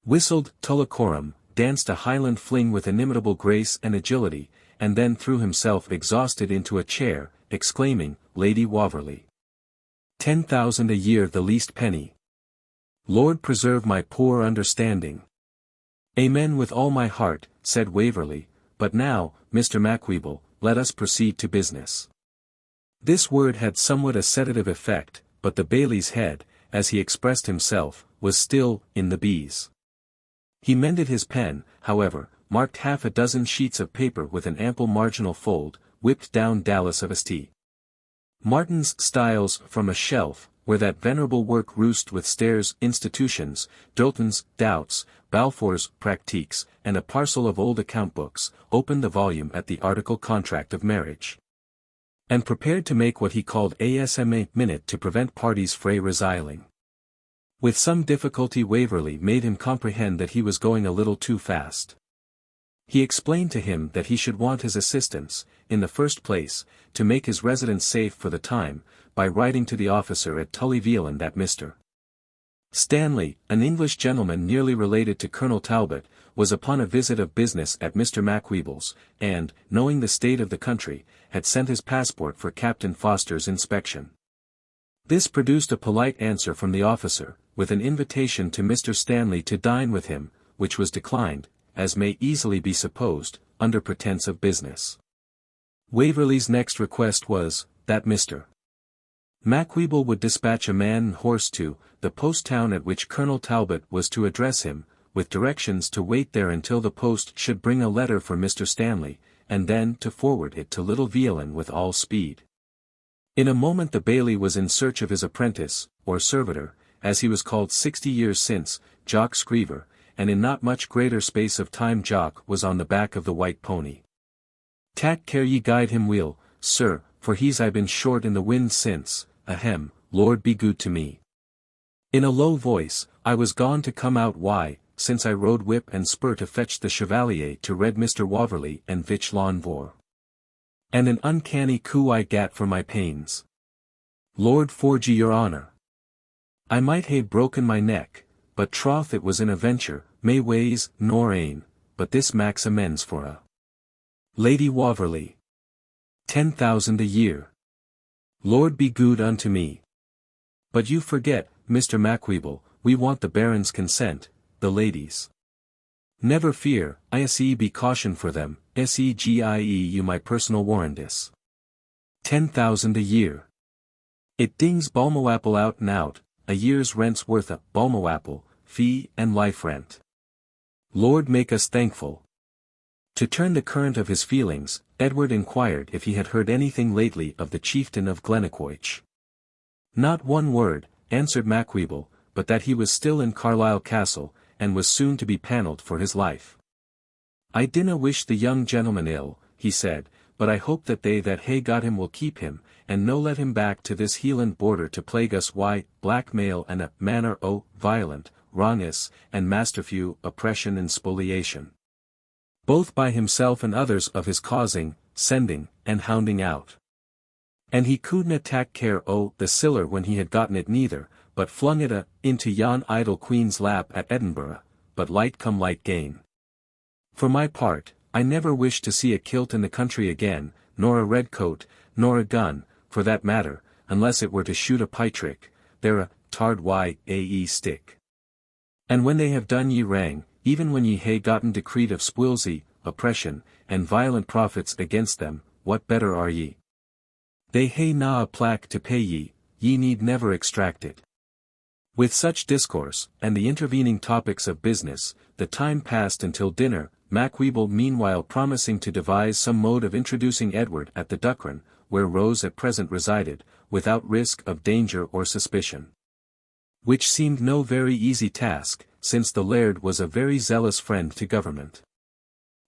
whistled Tullocorum, danced a Highland fling with inimitable grace and agility, and then threw himself exhausted into a chair, exclaiming, "Lady Waverley! 10,000 a year the least penny! Lord preserve my poor understanding!" "Amen with all my heart," said Waverley, "but now, Mr. Macwheeble, let us proceed to business." This word had somewhat a sedative effect, but the Bailey's head, as he expressed himself, was still in the bees. He mended his pen, however, marked half a dozen sheets of paper with an ample marginal fold, whipped down Dallas of St. Martin's Styles from a shelf, where that venerable work roosted with Stairs' Institutions, Doulton's Doubts, Balfour's Practiques, and a parcel of old account books, opened the volume at the article Contract of Marriage, and prepared to make what he called ASMA minute to prevent parties frae resiling. With some difficulty Waverley made him comprehend that he was going a little too fast. He explained to him that he should want his assistance, in the first place, to make his residence safe for the time, by writing to the officer at Tullyveolan that Mr. Stanley, an English gentleman nearly related to Colonel Talbot, was upon a visit of business at Mr. Macwheeble's, and, knowing the state of the country, had sent his passport for Captain Foster's inspection. This produced a polite answer from the officer, with an invitation to Mr. Stanley to dine with him, which was declined, as may easily be supposed, under pretence of business. Waverley's next request was, that Mr. Macwheeble would dispatch a man and horse to the post town at which Colonel Talbot was to address him, with directions to wait there until the post should bring a letter for Mr. Stanley, and then to forward it to Little Veolan with all speed. In a moment the Bailey was in search of his apprentice, or servitor, as he was called 60 years since, Jock Screever, and in not much greater space of time Jock was on the back of the white pony. "Tak care ye guide him weel, sir, for he's I been short in the wind since, ahem, Lord be good to me." In a low voice, "I was gone to come out why, since I rode whip and spur to fetch the Chevalier to red Mr. Waverley and Vich Lawnvor. And an uncanny coo I gat for my pains. Lord forgie your honour. I might hae broken my neck, but troth it was in a venture, may ways, nor ane, but this maks amends for a Lady Waverley. 10,000 a year. Lord be good unto me. But you forget, Mr. Macwheeble, we want the Baron's consent, the ladies. Never fear, I be caution for them, segie you my personal warrandis. 10,000 a year. It dings Balmawapple out and out, a year's rent's worth a Balmawapple, fee and life rent. Lord make us thankful." To turn the current of his feelings, Edward inquired if he had heard anything lately of the chieftain of Glennaquoich. "Not one word," answered Macwheeble, "but that he was still in Carlisle Castle, and was soon to be panelled for his life. I dinna wish the young gentleman ill," he said, "but I hope that they that hae got him will keep him, and no let him back to this Hieland border to plague us wi' blackmail and a manner o' violent, wrongness, and masterfew oppression and spoliation. Both by himself and others of his causing, sending, and hounding out. And he couldna tak care o' the siller when he had gotten it neither, but flung it into yon idle queen's lap at Edinburgh, but light come light gain. For my part, I never wish to see a kilt in the country again, nor a red coat, nor a gun, for that matter, unless it were to shoot a pietrick, they're a tard ye stick. And when they have done ye wrang, even when ye hae gotten decreed of spuilsy, oppression, and violent profits against them, what better are ye? They hae na a plaque to pay ye need never extract it." With such discourse, and the intervening topics of business, the time passed until dinner, Macwheeble meanwhile promising to devise some mode of introducing Edward at the Duckran, where Rose at present resided, without risk of danger or suspicion. Which seemed no very easy task, since the laird was a very zealous friend to government.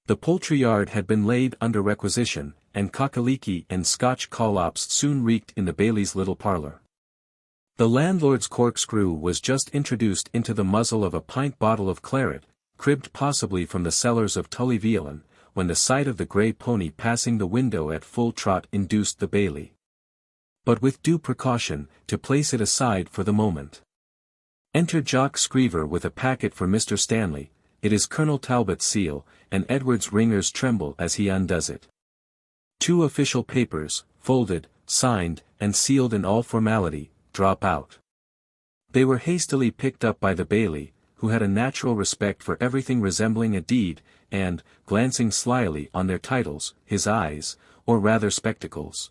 The poultry yard had been laid under requisition, and cockaliki and Scotch collops soon reeked in the bailie's little parlour. The landlord's corkscrew was just introduced into the muzzle of a pint bottle of claret, cribbed possibly from the cellars of Tullyveolan, when the sight of the grey pony passing the window at full trot induced the bailie, but with due precaution, to place it aside for the moment. Enter Jock Screever with a packet for Mr. Stanley. It is Colonel Talbot's seal, and Edward's ringers tremble as he undoes it. 2 official papers, folded, signed, and sealed in all formality, drop out. They were hastily picked up by the bailie, who had a natural respect for everything resembling a deed, and, glancing slyly on their titles, his eyes, or rather spectacles,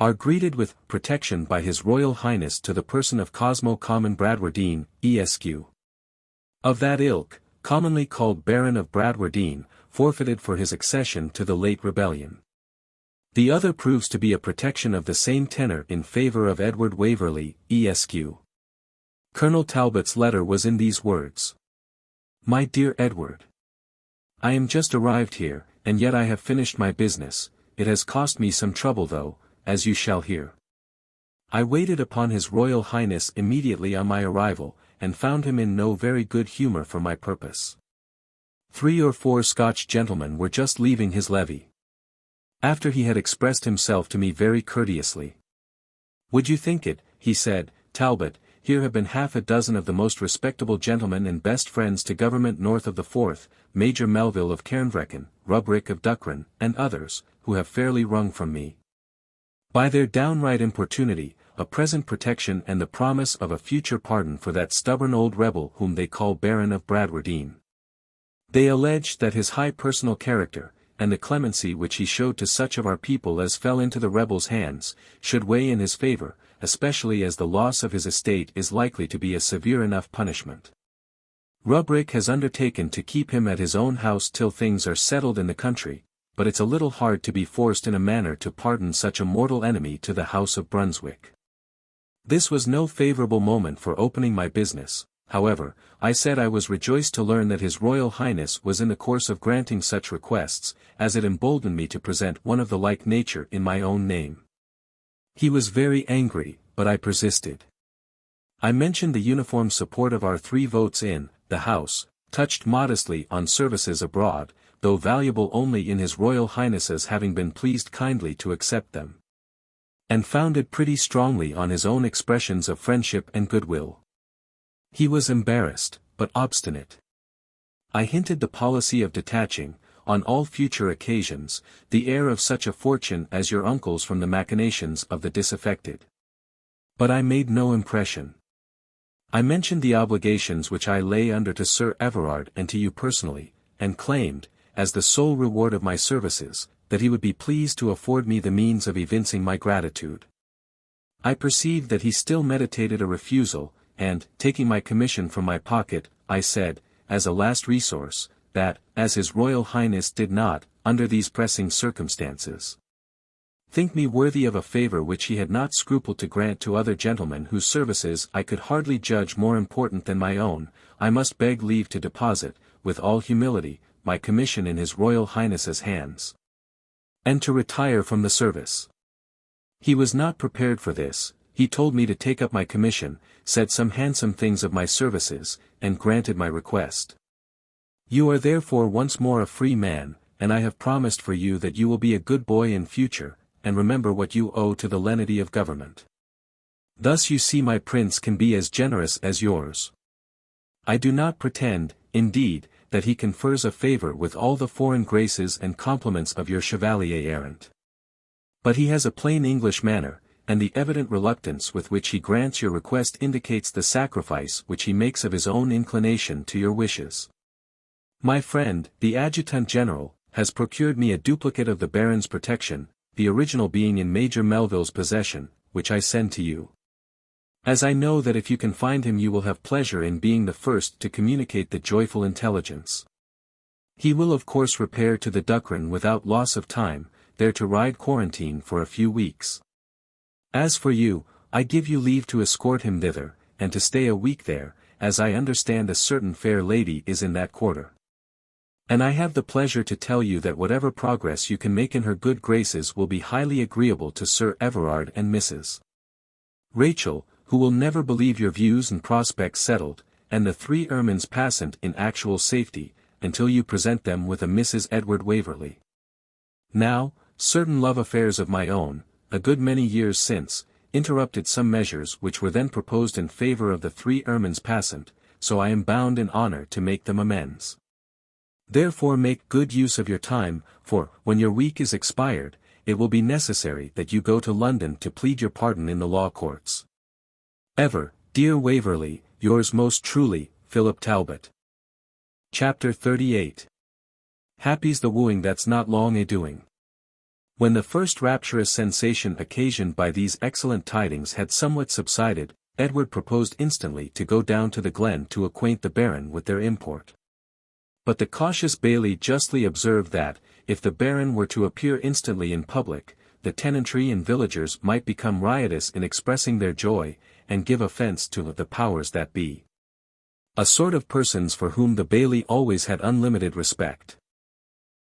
are greeted with protection by His Royal Highness to the person of Cosmo Common Bradwardine, Esq. Of that ilk, commonly called Baron of Bradwardine, forfeited for his accession to the late rebellion. The other proves to be a protection of the same tenor in favour of Edward Waverley, Esq. Colonel Talbot's letter was in these words. My dear Edward, I am just arrived here, and yet I have finished my business. It has cost me some trouble though, as you shall hear. I waited upon His Royal Highness immediately on my arrival, and found him in no very good humour for my purpose. 3 or 4 Scotch gentlemen were just leaving his levee, after he had expressed himself to me very courteously. Would you think it, he said, Talbot, here have been half a dozen of the most respectable gentlemen and best friends to government north of the Forth, Major Melville of Cairnvreckan, Rubrick of Duckran, and others, who have fairly wrung from me, by their downright importunity, a present protection and the promise of a future pardon for that stubborn old rebel whom they call Baron of Bradwardine. They allege that his high personal character, and the clemency which he showed to such of our people as fell into the rebels' hands, should weigh in his favour, especially as the loss of his estate is likely to be a severe enough punishment. Rubrick has undertaken to keep him at his own house till things are settled in the country, but it's a little hard to be forced in a manner to pardon such a mortal enemy to the House of Brunswick. This was no favourable moment for opening my business. However, I said I was rejoiced to learn that His Royal Highness was in the course of granting such requests, as it emboldened me to present one of the like nature in my own name. He was very angry, but I persisted. I mentioned the uniform support of our 3 votes in the House, touched modestly on services abroad, though valuable only in His Royal Highness's having been pleased kindly to accept them, and founded pretty strongly on his own expressions of friendship and goodwill. He was embarrassed, but obstinate. I hinted the policy of detaching, on all future occasions, the heir of such a fortune as your uncle's from the machinations of the disaffected. But I made no impression. I mentioned the obligations which I lay under to Sir Everard and to you personally, and claimed, as the sole reward of my services, that he would be pleased to afford me the means of evincing my gratitude. I perceived that he still meditated a refusal, and, taking my commission from my pocket, I said, as a last resource, that, as His Royal Highness did not, under these pressing circumstances, think me worthy of a favour which he had not scrupled to grant to other gentlemen whose services I could hardly judge more important than my own, I must beg leave to deposit, with all humility, my commission in His Royal Highness's hands, and to retire from the service. He was not prepared for this. He told me to take up my commission, said some handsome things of my services, and granted my request. You are therefore once more a free man, and I have promised for you that you will be a good boy in future, and remember what you owe to the lenity of government. Thus you see my prince can be as generous as yours. I do not pretend, indeed, that he confers a favour with all the foreign graces and compliments of your chevalier errant. But he has a plain English manner, and the evident reluctance with which he grants your request indicates the sacrifice which he makes of his own inclination to your wishes. My friend, the Adjutant General, has procured me a duplicate of the Baron's protection, the original being in Major Melville's possession, which I send to you, as I know that if you can find him you will have pleasure in being the first to communicate the joyful intelligence. He will of course repair to the Duckran without loss of time, there to ride quarantine for a few weeks. As for you, I give you leave to escort him thither, and to stay a week there, as I understand a certain fair lady is in that quarter. And I have the pleasure to tell you that whatever progress you can make in her good graces will be highly agreeable to Sir Everard and Mrs. Rachel, who will never believe your views and prospects settled, and the 3 ermines passant in actual safety, until you present them with a Mrs. Edward Waverley. Now, certain love affairs of my own, a good many years since, interrupted some measures which were then proposed in favour of the 3 ermines passant, so I am bound in honour to make them amends. Therefore make good use of your time, for, when your week is expired, it will be necessary that you go to London to plead your pardon in the law courts. Ever, dear Waverley, yours most truly, Philip Talbot. Chapter 38. Happy's the wooing that's not long a-doing. When the first rapturous sensation occasioned by these excellent tidings had somewhat subsided, Edward proposed instantly to go down to the glen to acquaint the Baron with their import. But the cautious Bailey justly observed that, if the Baron were to appear instantly in public, the tenantry and villagers might become riotous in expressing their joy, and give offence to the powers that be. A sort of persons for whom the Bailey always had unlimited respect.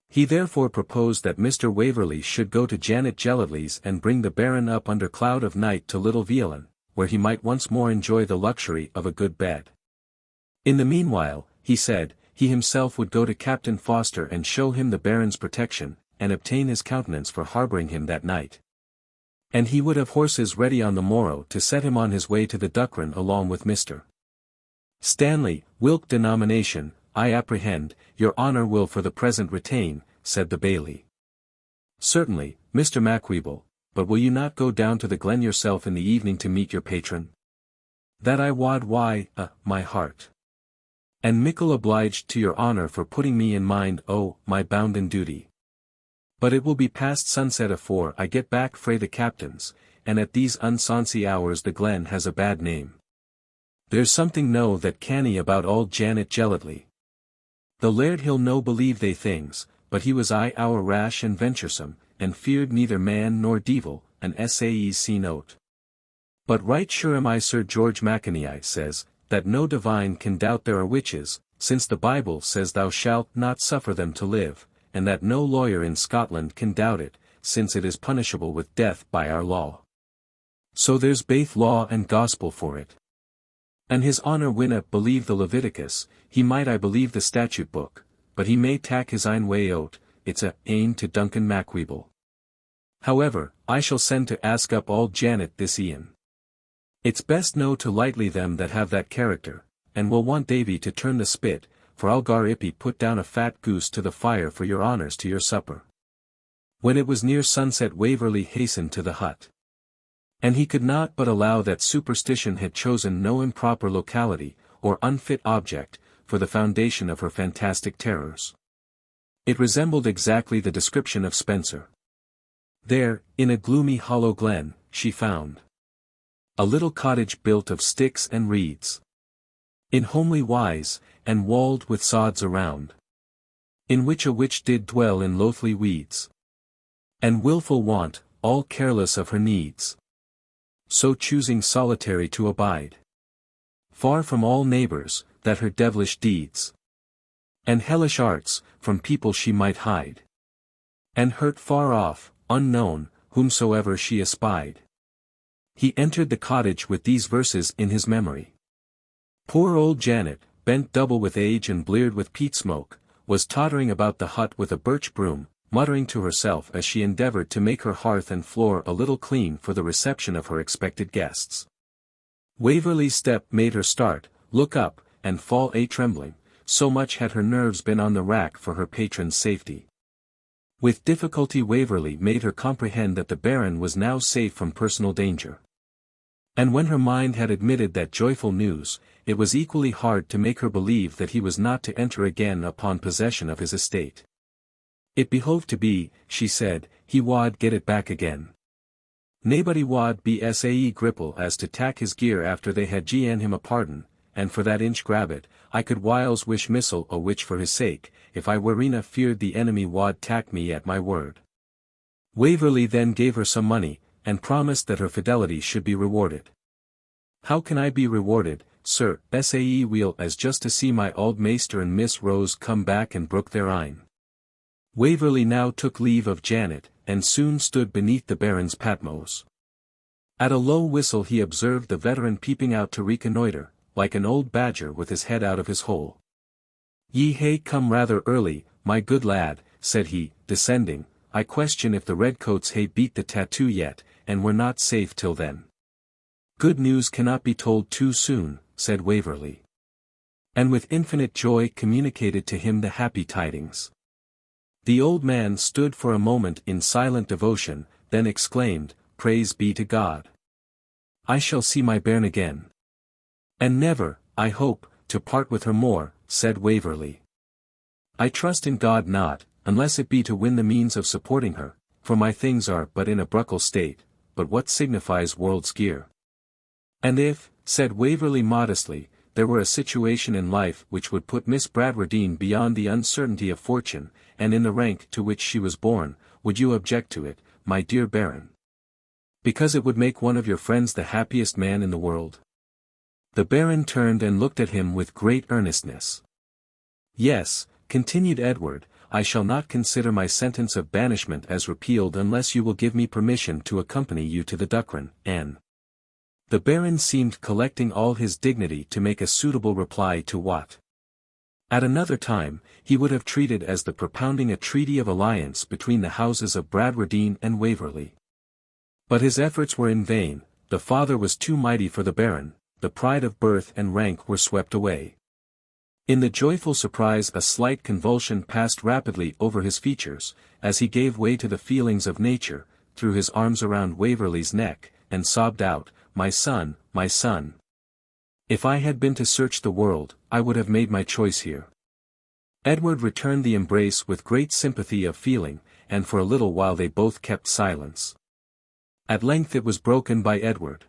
He therefore proposed that Mr. Waverley should go to Janet Gellatley's and bring the Baron up under cloud of night to Little Veolan, where he might once more enjoy the luxury of a good bed. In the meanwhile, he said, he himself would go to Captain Foster and show him the Baron's protection, and obtain his countenance for harbouring him that night. And he would have horses ready on the morrow to set him on his way to the Duckren along with Mr. Stanley, whilk denomination, I apprehend, your honour will for the present retain, said the Bailey. Certainly, Mr. Macwheeble, but will you not go down to the glen yourself in the evening to meet your patron? That I wad why, my heart. And mickle obliged to your honour for putting me in mind my bounden duty. But it will be past sunset afore I get back frae the captain's, and at these unsonsy hours the glen has a bad name. There's something no that canny about auld Janet Gellatley. The laird he'll no believe they things, but he was our rash and venturesome, and feared neither man nor devil, an sae's note. But right sure am I Sir George Mackany says, that no divine can doubt there are witches, since the Bible says thou shalt not suffer them to live, and that no lawyer in Scotland can doubt it, since it is punishable with death by our law. So there's baith law and gospel for it. And his honour winna believe the Leviticus, he might I believe the statute book, but he may tack his ain way out, it's ain to Duncan Macwheeble. However, I shall send to ask up auld Janet this e'en. It's best no to lightly them that have that character, and will want Davy to turn the spit, for I'll gar Ippy put down a fat goose to the fire for your honours to your supper. When it was near sunset Waverley hastened to the hut. And he could not but allow that superstition had chosen no improper locality, or unfit object, for the foundation of her fantastic terrors. It resembled exactly the description of Spenser. There, in a gloomy hollow glen, she found a little cottage built of sticks and reeds, in homely wise, and walled with sods around, in which a witch did dwell in loathly weeds, and wilful want, all careless of her needs, so choosing solitary to abide, far from all neighbours, that her devilish deeds and hellish arts, from people she might hide, and hurt far off, unknown, whomsoever she espied. He entered the cottage with these verses in his memory. Poor old Janet, bent double with age and bleared with peat smoke, was tottering about the hut with a birch broom, muttering to herself as she endeavoured to make her hearth and floor a little clean for the reception of her expected guests. Waverley's step made her start, look up, and fall a-trembling, so much had her nerves been on the rack for her patron's safety. With difficulty Waverley made her comprehend that the Baron was now safe from personal danger. And when her mind had admitted that joyful news, it was equally hard to make her believe that he was not to enter again upon possession of his estate. It behoved to be, she said, he wad get it back again. Naebody wad be sae gripple as to tack his gear after they had gi'en him a pardon, and for that inch grabbit, I could whiles wish missile a witch for his sake, if I werena feared the enemy wad tack me at my word. Waverley then gave her some money, and promised that her fidelity should be rewarded. How can I be rewarded, sir, sae weel as just to see my auld maester and Miss Rose come back and brook their een. Waverley now took leave of Janet, and soon stood beneath the Baron's Patmos. At a low whistle he observed the veteran peeping out to reconnoitre, like an old badger with his head out of his hole. "Ye hae come rather early, my good lad," said he, descending. "I question if the redcoats hae beat the tattoo yet, and we're not safe till then." "Good news cannot be told too soon," said Waverley. And with infinite joy communicated to him the happy tidings. The old man stood for a moment in silent devotion, then exclaimed, "Praise be to God! I shall see my bairn again. And never, I hope, to part with her more," said Waverley. "I trust in God not, unless it be to win the means of supporting her, for my things are but in a bruckle state, but what signifies world's gear? And if," said Waverley modestly, "there were a situation in life which would put Miss Bradwardine beyond the uncertainty of fortune, and in the rank to which she was born, would you object to it, my dear Baron? Because it would make one of your friends the happiest man in the world?" The Baron turned and looked at him with great earnestness. "Yes," continued Edward, "I shall not consider my sentence of banishment as repealed unless you will give me permission to accompany you to the Duckren, and—" The Baron seemed collecting all his dignity to make a suitable reply to what, at another time, he would have treated as the propounding a treaty of alliance between the houses of Bradwardine and Waverley. But his efforts were in vain, the father was too mighty for the Baron, the pride of birth and rank were swept away. In the joyful surprise a slight convulsion passed rapidly over his features, as he gave way to the feelings of nature, threw his arms around Waverley's neck, and sobbed out, my son, my son. If I had been to search the world, I would have made my choice here." Edward returned the embrace with great sympathy of feeling, and for a little while they both kept silence. At length it was broken by Edward.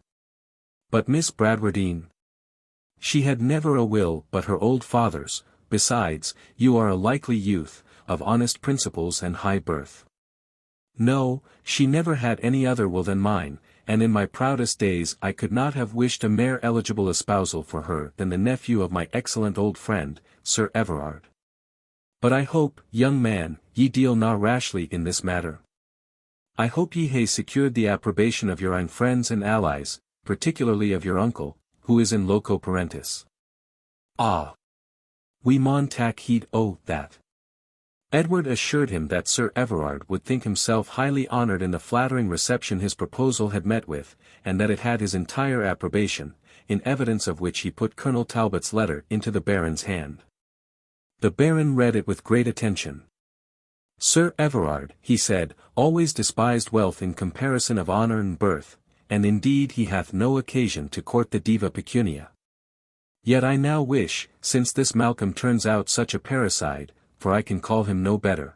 "But Miss Bradwardine? She had never a will but her old father's. Besides, you are a likely youth, of honest principles and high birth." "No, she never had any other will than mine, and in my proudest days I could not have wished a more eligible espousal for her than the nephew of my excellent old friend, Sir Everard. But I hope, young man, ye deal na rashly in this matter. I hope ye hae secured the approbation of your own friends and allies, particularly of your uncle, who is in loco parentis." "Ah! We maun tak heed o' that." Edward assured him that Sir Everard would think himself highly honoured in the flattering reception his proposal had met with, and that it had his entire approbation, in evidence of which he put Colonel Talbot's letter into the Baron's hand. The Baron read it with great attention. "Sir Everard," he said, "always despised wealth in comparison of honour and birth, and indeed he hath no occasion to court the diva pecunia. Yet I now wish, since this Malcolm turns out such a parricide, for I can call him no better,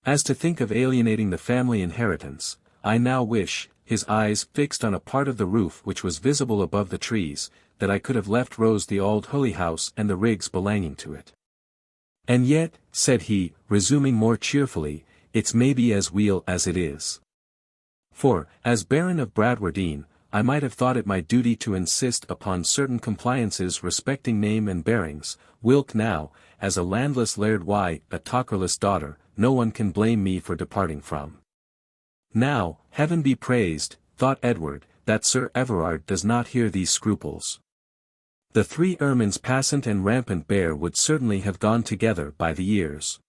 as to think of alienating the family inheritance, I now wish," his eyes fixed on a part of the roof which was visible above the trees, "that I could have left Rose the auld Hully house and the rigs belanging to it. And yet," said he, resuming more cheerfully, "it's maybe as weel as it is. For, as Baron of Bradwardine, I might have thought it my duty to insist upon certain compliances respecting name and bearings, whilk now, as a landless laird a talkerless daughter, no one can blame me for departing from. Now, heaven be praised, thought Edward, that Sir Everard does not hear these scruples. The three ermines passant and rampant bear would certainly have gone together by the ears."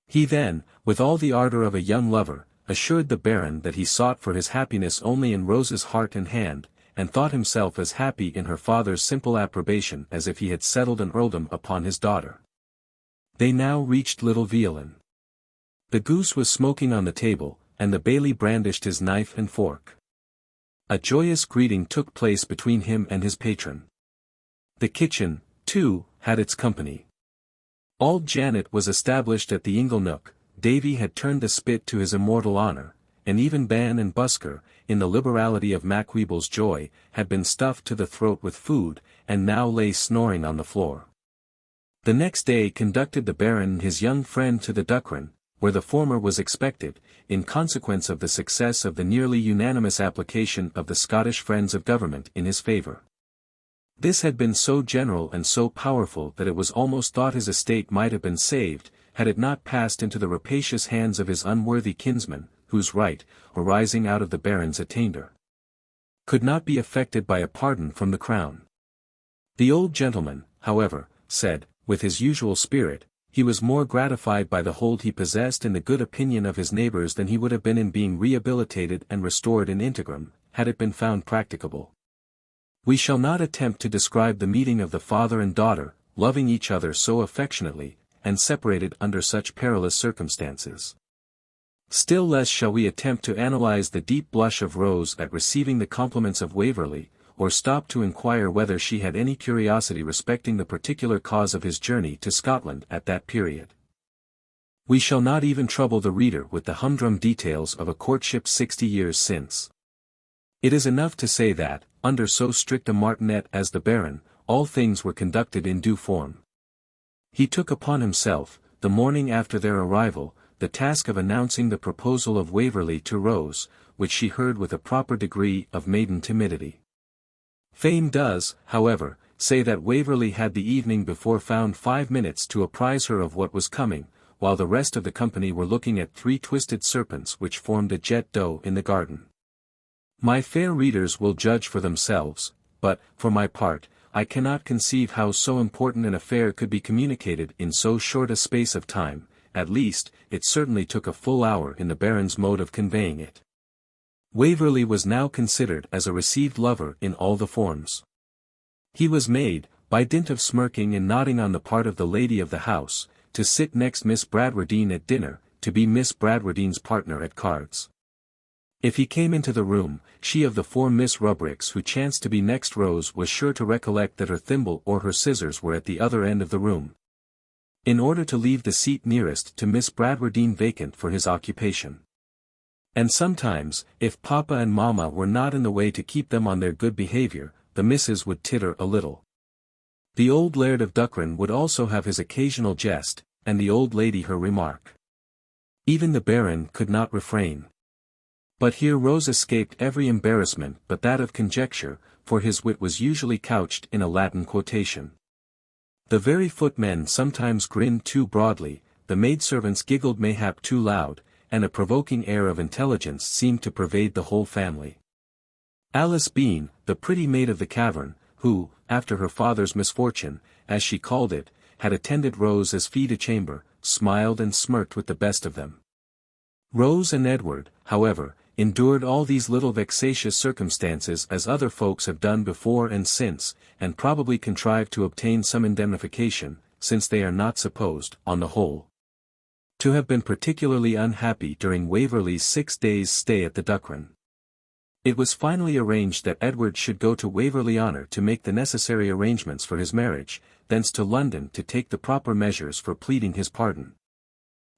He then, with all the ardour of a young lover, assured the Baron that he sought for his happiness only in Rose's heart and hand, and thought himself as happy in her father's simple approbation as if he had settled an earldom upon his daughter. They now reached Little Veolan. The goose was smoking on the table, and the baillie brandished his knife and fork. A joyous greeting took place between him and his patron. The kitchen, too, had its company. Auld Janet was established at the ingle nook, Davy had turned the spit to his immortal honour, and even Ban and Busker, in the liberality of Macwheeble's joy, had been stuffed to the throat with food, and now lay snoring on the floor. The next day conducted the Baron and his young friend to the Duckren, where the former was expected, in consequence of the success of the nearly unanimous application of the Scottish friends of government in his favour. This had been so general and so powerful that it was almost thought his estate might have been saved, had it not passed into the rapacious hands of his unworthy kinsman, whose right, arising out of the baron's attainder, could not be affected by a pardon from the crown. The old gentleman, however, said, with his usual spirit, he was more gratified by the hold he possessed in the good opinion of his neighbors than he would have been in being rehabilitated and restored in integrum, had it been found practicable. We shall not attempt to describe the meeting of the father and daughter, loving each other so affectionately, and separated under such perilous circumstances. Still less shall we attempt to analyze the deep blush of Rose at receiving the compliments of Waverley, or stop to inquire whether she had any curiosity respecting the particular cause of his journey to Scotland at that period. We shall not even trouble the reader with the humdrum details of a courtship 60 years since. It is enough to say that, under so strict a martinet as the Baron, all things were conducted in due form. He took upon himself, the morning after their arrival, the task of announcing the proposal of Waverley to Rose, which she heard with a proper degree of maiden timidity. Fame does, however, say that Waverley had the evening before found 5 minutes to apprise her of what was coming, while the rest of the company were looking at 3 twisted serpents which formed a jet d'eau in the garden. My fair readers will judge for themselves, but, for my part, I cannot conceive how so important an affair could be communicated in so short a space of time. At least, it certainly took a full hour in the Baron's mode of conveying it. Waverley was now considered as a received lover in all the forms. He was made, by dint of smirking and nodding on the part of the lady of the house, to sit next Miss Bradwardine at dinner, to be Miss Bradwardine's partner at cards. If he came into the room, she of the 4 Miss Rubricks who chanced to be next Rose was sure to recollect that her thimble or her scissors were at the other end of the room, in order to leave the seat nearest to Miss Bradwardine vacant for his occupation. And sometimes, if Papa and Mamma were not in the way to keep them on their good behavior, the misses would titter a little. The old Laird of Duckran would also have his occasional jest, and the old lady her remark. Even the Baron could not refrain. But here Rose escaped every embarrassment but that of conjecture, for his wit was usually couched in a Latin quotation. The very footmen sometimes grinned too broadly, the maidservants giggled mayhap too loud, and a provoking air of intelligence seemed to pervade the whole family. Alice Bean, the pretty maid of the cavern, who, after her father's misfortune, as she called it, had attended Rose as fille de chambre, smiled and smirked with the best of them. Rose and Edward, however, endured all these little vexatious circumstances as other folks have done before and since, and probably contrived to obtain some indemnification, since they are not supposed, on the whole, to have been particularly unhappy during Waverley's 6 days' stay at the Duckran. It was finally arranged that Edward should go to Waverley Honour to make the necessary arrangements for his marriage, thence to London to take the proper measures for pleading his pardon,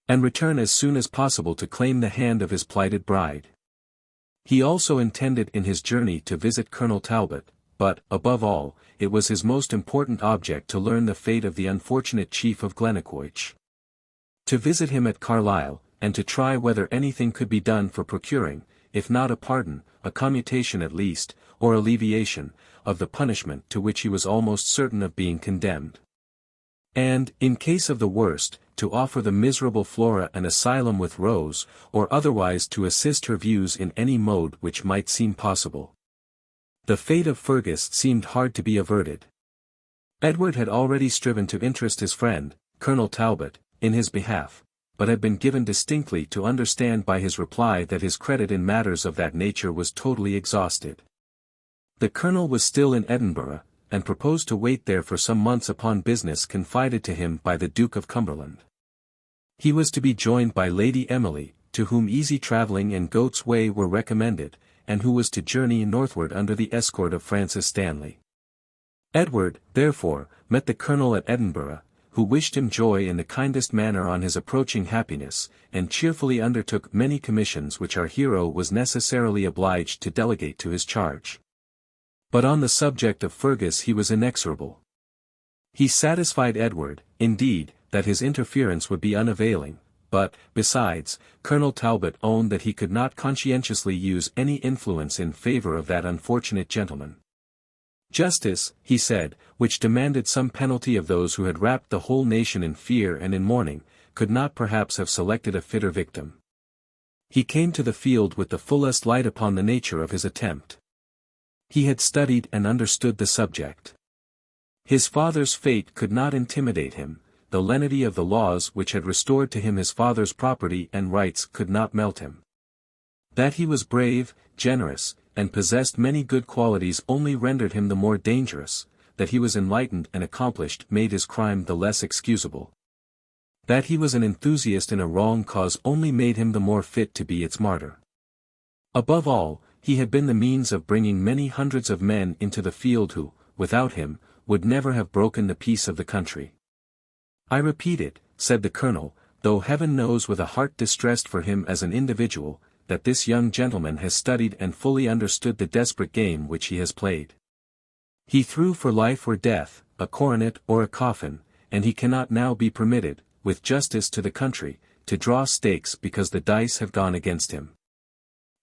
and return as soon as possible to claim the hand of his plighted bride. He also intended in his journey to visit Colonel Talbot, but, above all, it was his most important object to learn the fate of the unfortunate chief of Glennaquoich, to visit him at Carlisle, and to try whether anything could be done for procuring, if not a pardon, a commutation at least, or alleviation, of the punishment to which he was almost certain of being condemned. And, in case of the worst, to offer the miserable Flora an asylum with Rose, or otherwise to assist her views in any mode which might seem possible. The fate of Fergus seemed hard to be averted. Edward had already striven to interest his friend, Colonel Talbot, in his behalf, but had been given distinctly to understand by his reply that his credit in matters of that nature was totally exhausted. The colonel was still in Edinburgh, and proposed to wait there for some months upon business confided to him by the Duke of Cumberland. He was to be joined by Lady Emily, to whom easy travelling and Goat's Way were recommended, and who was to journey northward under the escort of Francis Stanley. Edward, therefore, met the colonel at Edinburgh, who wished him joy in the kindest manner on his approaching happiness, and cheerfully undertook many commissions which our hero was necessarily obliged to delegate to his charge. But on the subject of Fergus he was inexorable. He satisfied Edward, indeed, that his interference would be unavailing, but, besides, Colonel Talbot owned that he could not conscientiously use any influence in favour of that unfortunate gentleman. Justice, he said, which demanded some penalty of those who had wrapped the whole nation in fear and in mourning, could not perhaps have selected a fitter victim. He came to the field with the fullest light upon the nature of his attempt. He had studied and understood the subject. His father's fate could not intimidate him, the lenity of the laws which had restored to him his father's property and rights could not melt him. That he was brave, generous, and possessed many good qualities only rendered him the more dangerous, that he was enlightened and accomplished made his crime the less excusable. That he was an enthusiast in a wrong cause only made him the more fit to be its martyr. Above all, he had been the means of bringing many hundreds of men into the field who, without him, would never have broken the peace of the country. I repeat it, said the colonel, though heaven knows with a heart distressed for him as an individual, that this young gentleman has studied and fully understood the desperate game which he has played. He threw for life or death, a coronet or a coffin, and he cannot now be permitted, with justice to the country, to draw stakes because the dice have gone against him.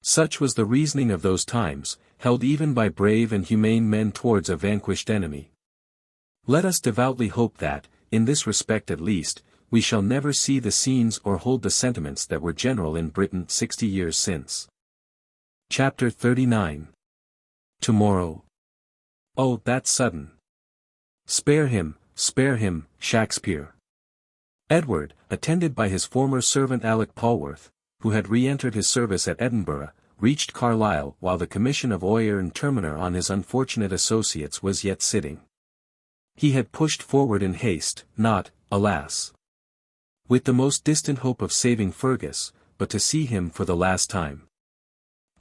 Such was the reasoning of those times, held even by brave and humane men towards a vanquished enemy. Let us devoutly hope that, in this respect at least, we shall never see the scenes or hold the sentiments that were general in Britain 60 years since. Chapter 39. Tomorrow. Oh, that's sudden. Spare him, Shakspeare. Edward, attended by his former servant Alec Polwarth, who had re-entered his service at Edinburgh, reached Carlisle while the commission of oyer and terminer on his unfortunate associates was yet sitting. He had pushed forward in haste, not, alas, with the most distant hope of saving Fergus, but to see him for the last time.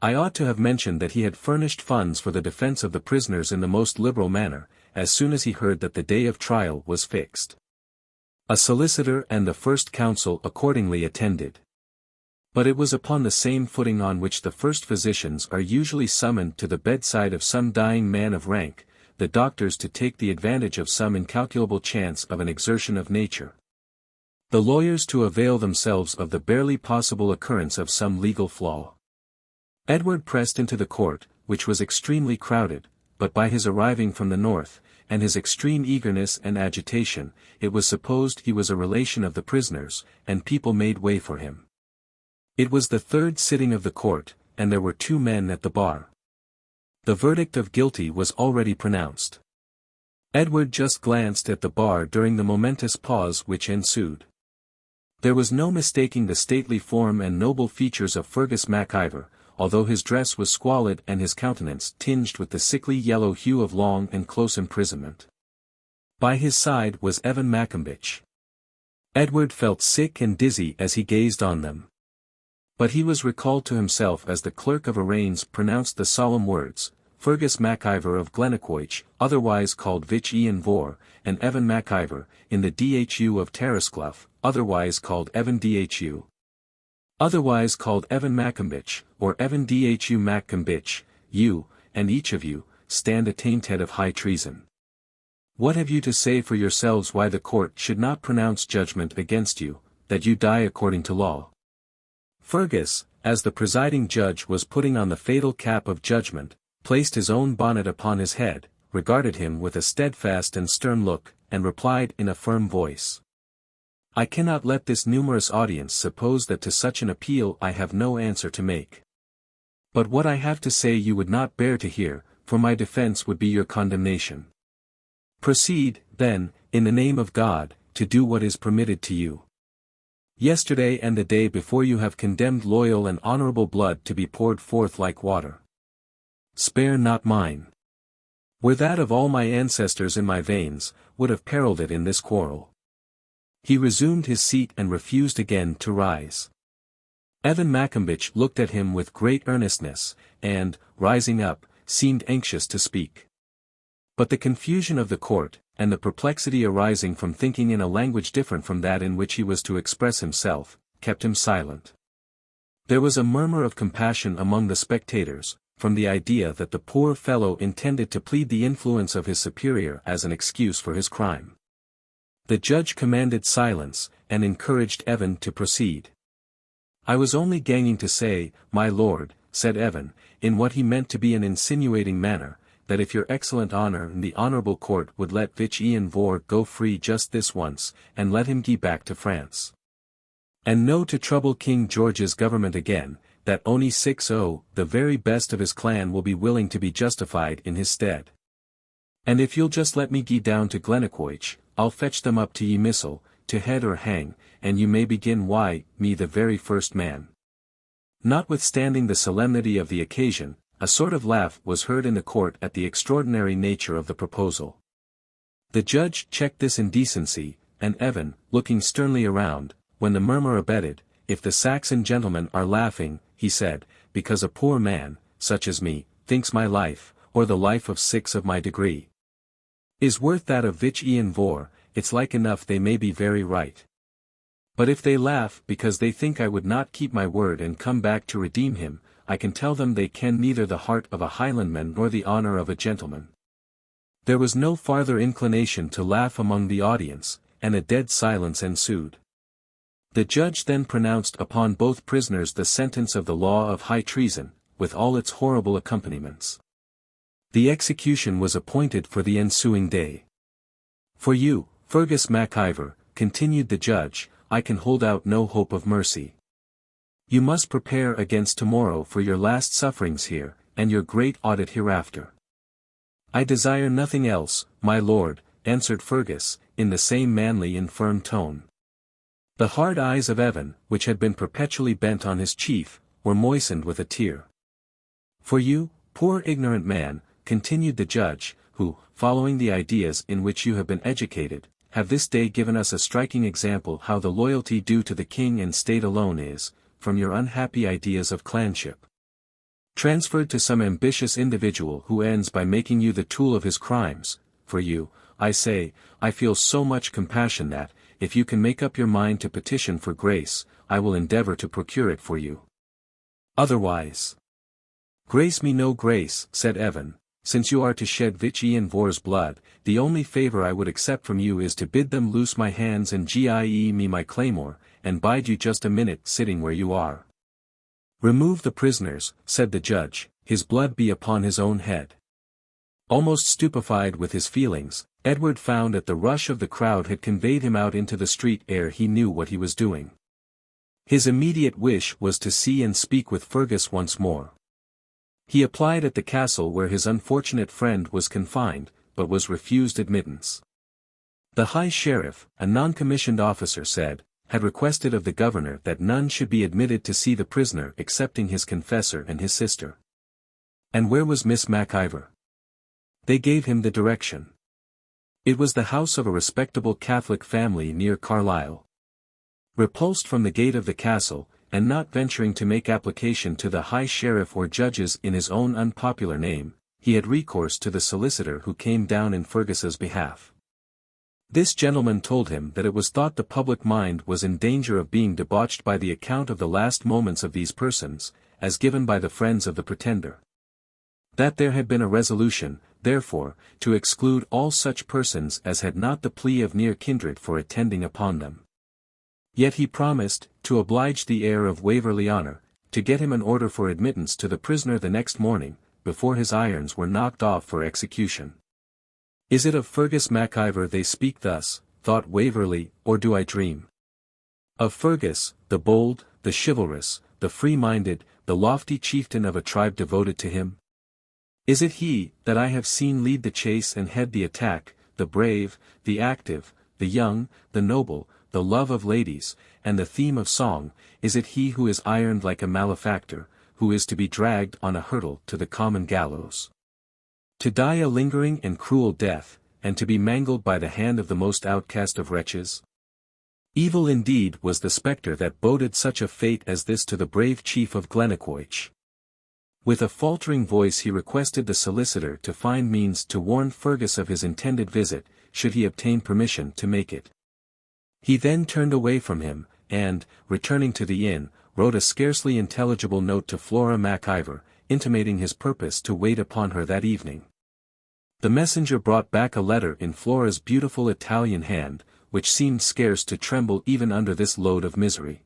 I ought to have mentioned that he had furnished funds for the defence of the prisoners in the most liberal manner, as soon as he heard that the day of trial was fixed. A solicitor and the first counsel accordingly attended. But it was upon the same footing on which the first physicians are usually summoned to the bedside of some dying man of rank, the doctors to take the advantage of some incalculable chance of an exertion of nature. The lawyers to avail themselves of the barely possible occurrence of some legal flaw. Edward pressed into the court, which was extremely crowded, but by his arriving from the north, and his extreme eagerness and agitation, it was supposed he was a relation of the prisoners, and people made way for him. It was the third sitting of the court, and there were 2 men at the bar. The verdict of guilty was already pronounced. Edward just glanced at the bar during the momentous pause which ensued. There was no mistaking the stately form and noble features of Fergus MacIvor, although his dress was squalid and his countenance tinged with the sickly yellow hue of long and close imprisonment. By his side was Evan Maccombich. Edward felt sick and dizzy as he gazed on them. But he was recalled to himself as the clerk of arraigns pronounced the solemn words, Fergus MacIvor of Glennaquoich, otherwise called Vich Ian Vor, and Evan MacIvor, in the Dhu of Terrasclough, otherwise called Evan Dhu. Otherwise called Evan Maccombich, or Evan Dhu Maccombich, you, and each of you, stand attainted of high treason. What have you to say for yourselves why the court should not pronounce judgment against you, that you die according to law? Fergus, as the presiding judge was putting on the fatal cap of judgment, placed his own bonnet upon his head, regarded him with a steadfast and stern look, and replied in a firm voice. I cannot let this numerous audience suppose that to such an appeal I have no answer to make. But what I have to say you would not bear to hear, for my defense would be your condemnation. Proceed, then, in the name of God, to do what is permitted to you. Yesterday and the day before you have condemned loyal and honorable blood to be poured forth like water. Spare not mine. Were that of all my ancestors in my veins, would have perilled it in this quarrel. He resumed his seat and refused again to rise. Evan Maccombich looked at him with great earnestness, and, rising up, seemed anxious to speak. But the confusion of the court, and the perplexity arising from thinking in a language different from that in which he was to express himself, kept him silent. There was a murmur of compassion among the spectators, from the idea that the poor fellow intended to plead the influence of his superior as an excuse for his crime. The judge commanded silence, and encouraged Evan to proceed. I was only ganging to say, my lord, said Evan, in what he meant to be an insinuating manner, that if your excellent honour and the honourable court would let Vich Ian Vor go free just this once, and let him gie back to France. And no to trouble King George's government again, that ony 6-0, the very best of his clan will be willing to be justified in his stead. And if you'll just let me gie down to Glennaquoich, I'll fetch them up to ye missile, to head or hang, and you may begin why, me the very first man. Notwithstanding the solemnity of the occasion, a sort of laugh was heard in the court at the extraordinary nature of the proposal. The judge checked this indecency, and Evan, looking sternly around, when the murmur abated, if the Saxon gentlemen are laughing, he said, because a poor man, such as me, thinks my life, or the life of 6 of my degree, is worth that of Vich Ian Vor, it's like enough they may be very right. But if they laugh because they think I would not keep my word and come back to redeem him, I can tell them they ken neither the heart of a Highlandman nor the honour of a gentleman. There was no farther inclination to laugh among the audience, and a dead silence ensued. The judge then pronounced upon both prisoners the sentence of the law of high treason, with all its horrible accompaniments. The execution was appointed for the ensuing day. For you, Fergus MacIver, continued the judge, I can hold out no hope of mercy. You must prepare against tomorrow for your last sufferings here, and your great audit hereafter. I desire nothing else, my lord, answered Fergus, in the same manly and firm tone. The hard eyes of Evan, which had been perpetually bent on his chief, were moistened with a tear. For you, poor ignorant man, continued the judge, who, following the ideas in which you have been educated, have this day given us a striking example how the loyalty due to the king and state alone is, from your unhappy ideas of clanship, transferred to some ambitious individual who ends by making you the tool of his crimes. For you, I say, I feel so much compassion that, if you can make up your mind to petition for grace, I will endeavour to procure it for you. Otherwise, grace me no grace, said Evan, since you are to shed Vich Ian Vor's blood, the only favour I would accept from you is to bid them loose my hands and gie me my claymore, and bide you just a minute sitting where you are. Remove the prisoners, said the judge, his blood be upon his own head. Almost stupefied with his feelings, Edward found that the rush of the crowd had conveyed him out into the street ere he knew what he was doing. His immediate wish was to see and speak with Fergus once more. He applied at the castle where his unfortunate friend was confined, but was refused admittance. The High Sheriff, a non-commissioned officer said, had requested of the governor that none should be admitted to see the prisoner excepting his confessor and his sister. And where was Miss MacIver? They gave him the direction. It was the house of a respectable Catholic family near Carlisle. Repulsed from the gate of the castle, and not venturing to make application to the High Sheriff or judges in his own unpopular name, he had recourse to the solicitor who came down in Fergus's behalf. This gentleman told him that it was thought the public mind was in danger of being debauched by the account of the last moments of these persons, as given by the friends of the pretender. That there had been a resolution, therefore, to exclude all such persons as had not the plea of near kindred for attending upon them. Yet he promised, to oblige the heir of Waverley honour, to get him an order for admittance to the prisoner the next morning, before his irons were knocked off for execution. Is it of Fergus MacIver they speak thus, thought Waverley, or do I dream? Of Fergus, the bold, the chivalrous, the free-minded, the lofty chieftain of a tribe devoted to him? Is it he, that I have seen lead the chase and head the attack, the brave, the active, the young, the noble, the love of ladies, and the theme of song? Is it he who is ironed like a malefactor, who is to be dragged on a hurdle to the common gallows, to die a lingering and cruel death, and to be mangled by the hand of the most outcast of wretches? Evil indeed was the spectre that boded such a fate as this to the brave chief of Glennaquoich. With a faltering voice he requested the solicitor to find means to warn Fergus of his intended visit, should he obtain permission to make it. He then turned away from him, and, returning to the inn, wrote a scarcely intelligible note to Flora MacIver, intimating his purpose to wait upon her that evening. The messenger brought back a letter in Flora's beautiful Italian hand, which seemed scarce to tremble even under this load of misery.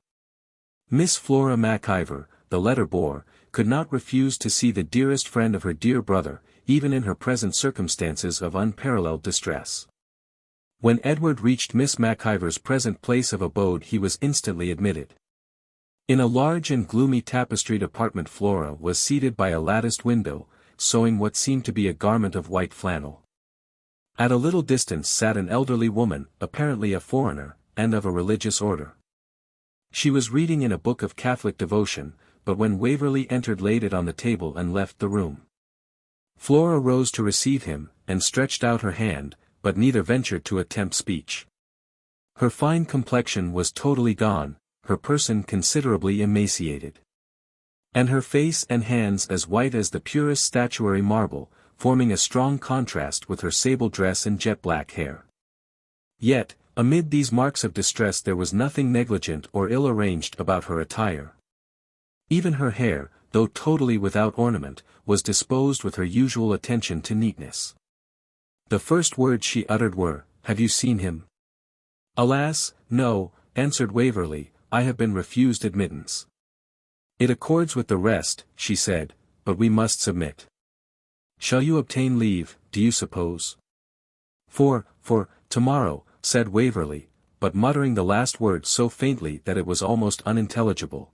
Miss Flora MacIver, the letter bore, could not refuse to see the dearest friend of her dear brother, even in her present circumstances of unparalleled distress. When Edward reached Miss MacIvor's present place of abode he was instantly admitted. In a large and gloomy tapestried apartment Flora was seated by a latticed window, sewing what seemed to be a garment of white flannel. At a little distance sat an elderly woman, apparently a foreigner, and of a religious order. She was reading in a book of Catholic devotion, but when Waverley entered laid it on the table and left the room. Flora rose to receive him, and stretched out her hand, but neither ventured to attempt speech. Her fine complexion was totally gone, her person considerably emaciated. And her face and hands as white as the purest statuary marble, forming a strong contrast with her sable dress and jet-black hair. Yet, amid these marks of distress there was nothing negligent or ill-arranged about her attire. Even her hair, though totally without ornament, was disposed with her usual attention to neatness. The first words she uttered were, "Have you seen him?" "Alas, no," answered Waverley, "I have been refused admittance." "It accords with the rest," she said, "but we must submit." "Shall you obtain leave, do you suppose?" For tomorrow," said Waverley, but muttering the last word so faintly that it was almost unintelligible.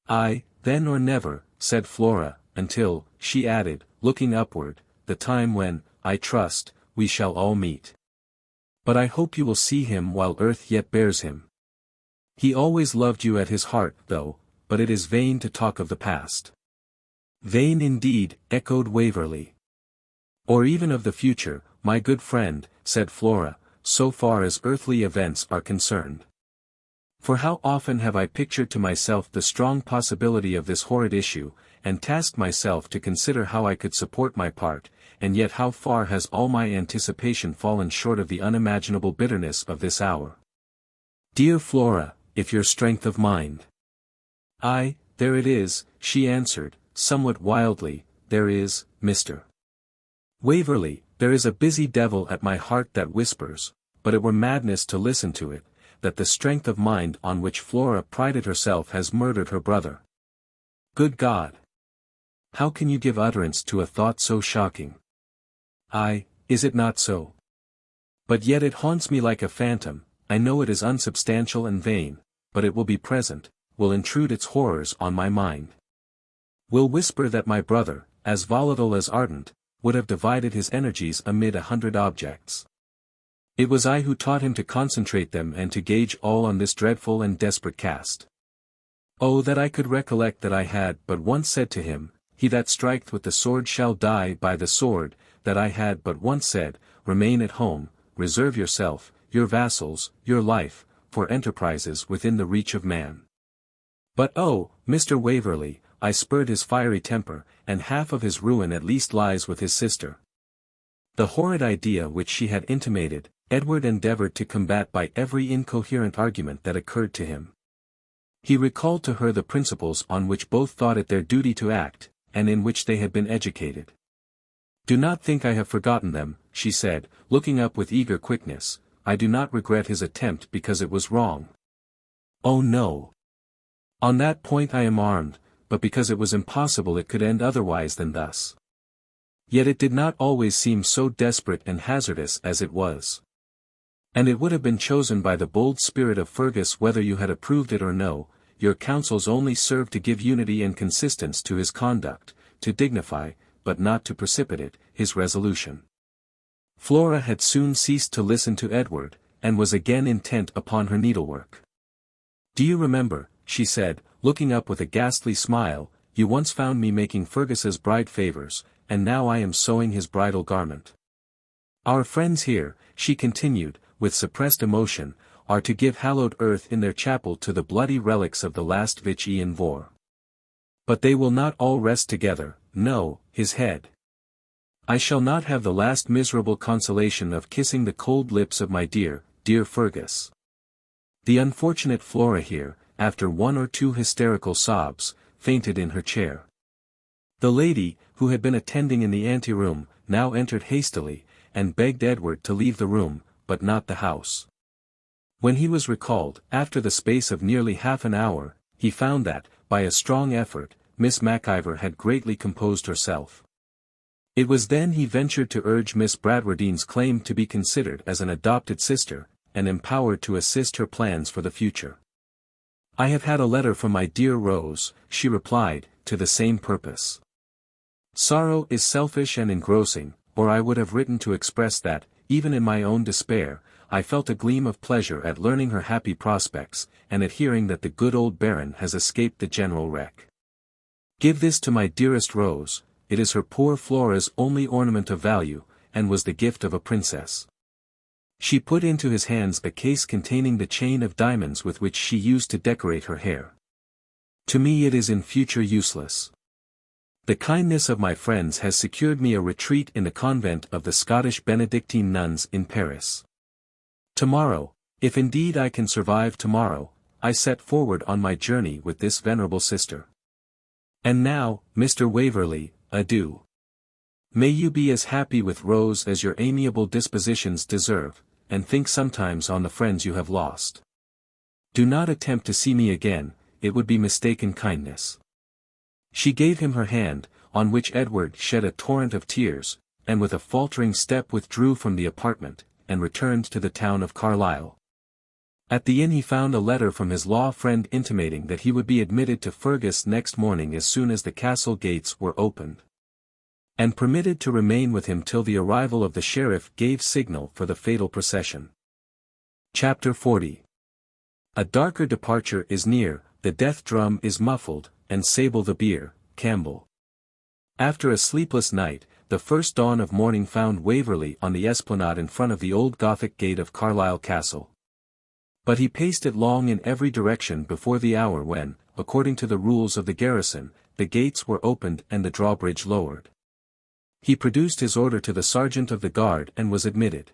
"Aye, then or never," said Flora, "until," she added, looking upward, "the time when, I trust, we shall all meet. But I hope you will see him while earth yet bears him. He always loved you at his heart, though, but it is vain to talk of the past." "Vain indeed," echoed Waverley. "Or even of the future, my good friend," said Flora, "so far as earthly events are concerned. For how often have I pictured to myself the strong possibility of this horrid issue, and tasked myself to consider how I could support my part, and yet how far has all my anticipation fallen short of the unimaginable bitterness of this hour. Dear Flora, if your strength of mind—" "Aye, there it is," she answered, somewhat wildly, "there is, Mr. Waverley, there is a busy devil at my heart that whispers, but it were madness to listen to it, that the strength of mind on which Flora prided herself has murdered her brother. Good God! How can you give utterance to a thought so shocking? Aye, is it not so? But yet it haunts me like a phantom. I know it is unsubstantial and vain, but it will be present, will intrude its horrors on my mind. Will whisper that my brother, as volatile as ardent, would have divided his energies amid 100 objects. It was I who taught him to concentrate them and to gauge all on this dreadful and desperate cast. Oh, that I could recollect that I had but once said to him, 'He that striketh with the sword shall die by the sword,' that I had but once said, 'Remain at home, reserve yourself, your vassals, your life, for enterprises within the reach of man.' But oh, Mr. Waverley, I spurred his fiery temper, and half of his ruin at least lies with his sister." The horrid idea which she had intimated, Edward endeavoured to combat by every incoherent argument that occurred to him. He recalled to her the principles on which both thought it their duty to act, and in which they had been educated. "Do not think I have forgotten them," she said, looking up with eager quickness. "I do not regret his attempt because it was wrong. Oh no! On that point I am armed, but because it was impossible it could end otherwise than thus. Yet it did not always seem so desperate and hazardous as it was. And it would have been chosen by the bold spirit of Fergus whether you had approved it or no. Your counsels only served to give unity and consistence to his conduct, to dignify, but not to precipitate, his resolution." Flora had soon ceased to listen to Edward, and was again intent upon her needlework. "Do you remember," she said, looking up with a ghastly smile, "you once found me making Fergus's bride favours, and now I am sewing his bridal garment. Our friends here," she continued, with suppressed emotion, "are to give hallowed earth in their chapel to the bloody relics of the last Vichy in Vor. But they will not all rest together, no, his head. I shall not have the last miserable consolation of kissing the cold lips of my dear, dear Fergus." The unfortunate Flora here, after one or two hysterical sobs, fainted in her chair. The lady, who had been attending in the anteroom, now entered hastily, and begged Edward to leave the room, but not the house. When he was recalled, after the space of nearly half an hour, he found that, by a strong effort, Miss MacIvor had greatly composed herself. It was then he ventured to urge Miss Bradwardine's claim to be considered as an adopted sister, and empowered to assist her plans for the future. "I have had a letter from my dear Rose," she replied, "to the same purpose. Sorrow is selfish and engrossing, or I would have written to express that, even in my own despair, I felt a gleam of pleasure at learning her happy prospects, and at hearing that the good old Baron has escaped the general wreck. Give this to my dearest Rose, it is her poor Flora's only ornament of value, and was the gift of a princess." She put into his hands a case containing the chain of diamonds with which she used to decorate her hair. "To me it is in future useless. The kindness of my friends has secured me a retreat in the convent of the Scottish Benedictine nuns in Paris. Tomorrow, if indeed I can survive tomorrow, I set forward on my journey with this venerable sister. And now, Mr. Waverley, adieu. May you be as happy with Rose as your amiable dispositions deserve, and think sometimes on the friends you have lost. Do not attempt to see me again, it would be mistaken kindness." She gave him her hand, on which Edward shed a torrent of tears, and with a faltering step withdrew from the apartment, and returned to the town of Carlisle. At the inn he found a letter from his law friend intimating that he would be admitted to Fergus next morning as soon as the castle gates were opened, and permitted to remain with him till the arrival of the sheriff gave signal for the fatal procession. Chapter 40. A darker departure is near, the death drum is muffled, and Sable the Bier, Campbell. After a sleepless night, the first dawn of morning found Waverley on the esplanade in front of the old Gothic gate of Carlisle Castle. But he paced it long in every direction before the hour when, according to the rules of the garrison, the gates were opened and the drawbridge lowered. He produced his order to the sergeant of the guard and was admitted.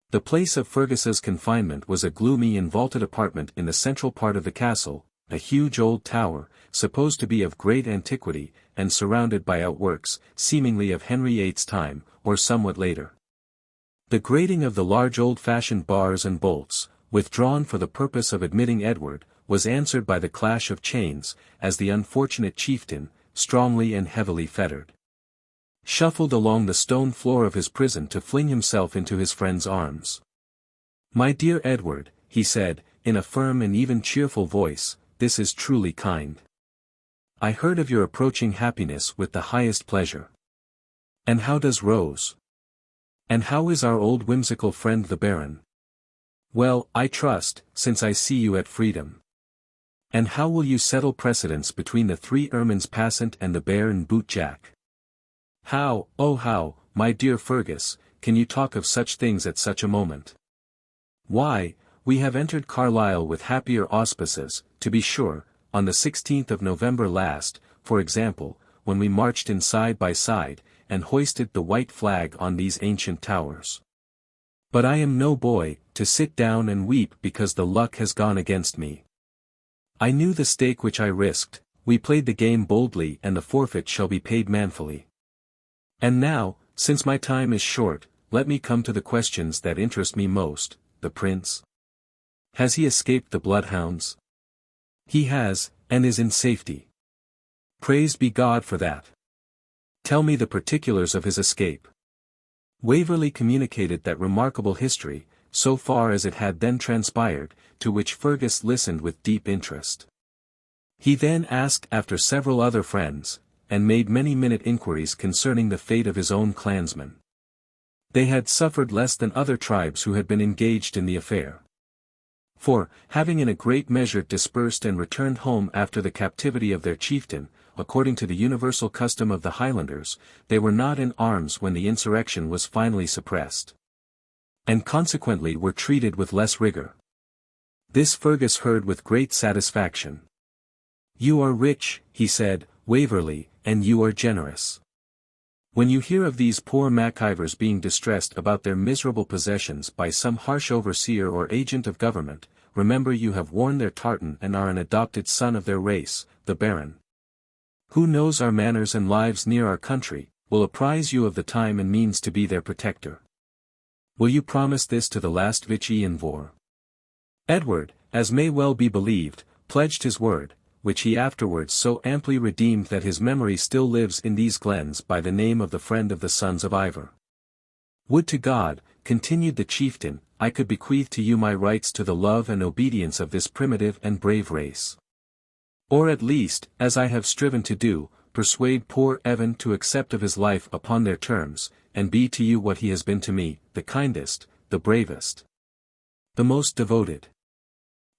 The place of Fergus's confinement was a gloomy and vaulted apartment in the central part of the castle, a huge old tower, supposed to be of great antiquity, and surrounded by outworks, seemingly of Henry VIII's time, or somewhat later. The grating of the large old-fashioned bars and bolts, withdrawn for the purpose of admitting Edward, was answered by the clash of chains, as the unfortunate chieftain, strongly and heavily fettered, shuffled along the stone floor of his prison to fling himself into his friend's arms. "My dear Edward," he said, in a firm and even cheerful voice, "this is truly kind. I heard of your approaching happiness with the highest pleasure. And how does Rose? And how is our old whimsical friend the Baron? Well, I trust, since I see you at freedom. And how will you settle precedence between the three ermines passant and the bear and boot jack? How, oh how, my dear Fergus, can you talk of such things at such a moment? Why, we have entered Carlisle with happier auspices, to be sure, on the 16th of November last, for example, when we marched in side by side, and hoisted the white flag on these ancient towers. But I am no boy, to sit down and weep because the luck has gone against me. I knew the stake which I risked, we played the game boldly and the forfeit shall be paid manfully. And now, since my time is short, let me come to the questions that interest me most. The prince? Has he escaped the bloodhounds? He has, and is in safety. Praised be God for that. Tell me the particulars of his escape." Waverley communicated that remarkable history, so far as it had then transpired, to which Fergus listened with deep interest. He then asked after several other friends, and made many minute inquiries concerning the fate of his own clansmen. They had suffered less than other tribes who had been engaged in the affair. For, having in a great measure dispersed and returned home after the captivity of their chieftain, according to the universal custom of the Highlanders, they were not in arms when the insurrection was finally suppressed, and consequently were treated with less rigor. This Fergus heard with great satisfaction. "You are rich," he said, "Waverley, and you are generous. When you hear of these poor MacIvors being distressed about their miserable possessions by some harsh overseer or agent of government, remember you have worn their tartan and are an adopted son of their race, the Baron, who knows our manners and lives near our country, will apprise you of the time and means to be their protector. Will you promise this to the last Vichy in Vor?" Edward, as may well be believed, pledged his word, which he afterwards so amply redeemed that his memory still lives in these glens by the name of the friend of the sons of Ivor. Would to God, continued the chieftain, I could bequeath to you my rights to the love and obedience of this primitive and brave race. Or at least, as I have striven to do, persuade poor Evan to accept of his life upon their terms, and be to you what he has been to me, the kindest, the bravest, the most devoted.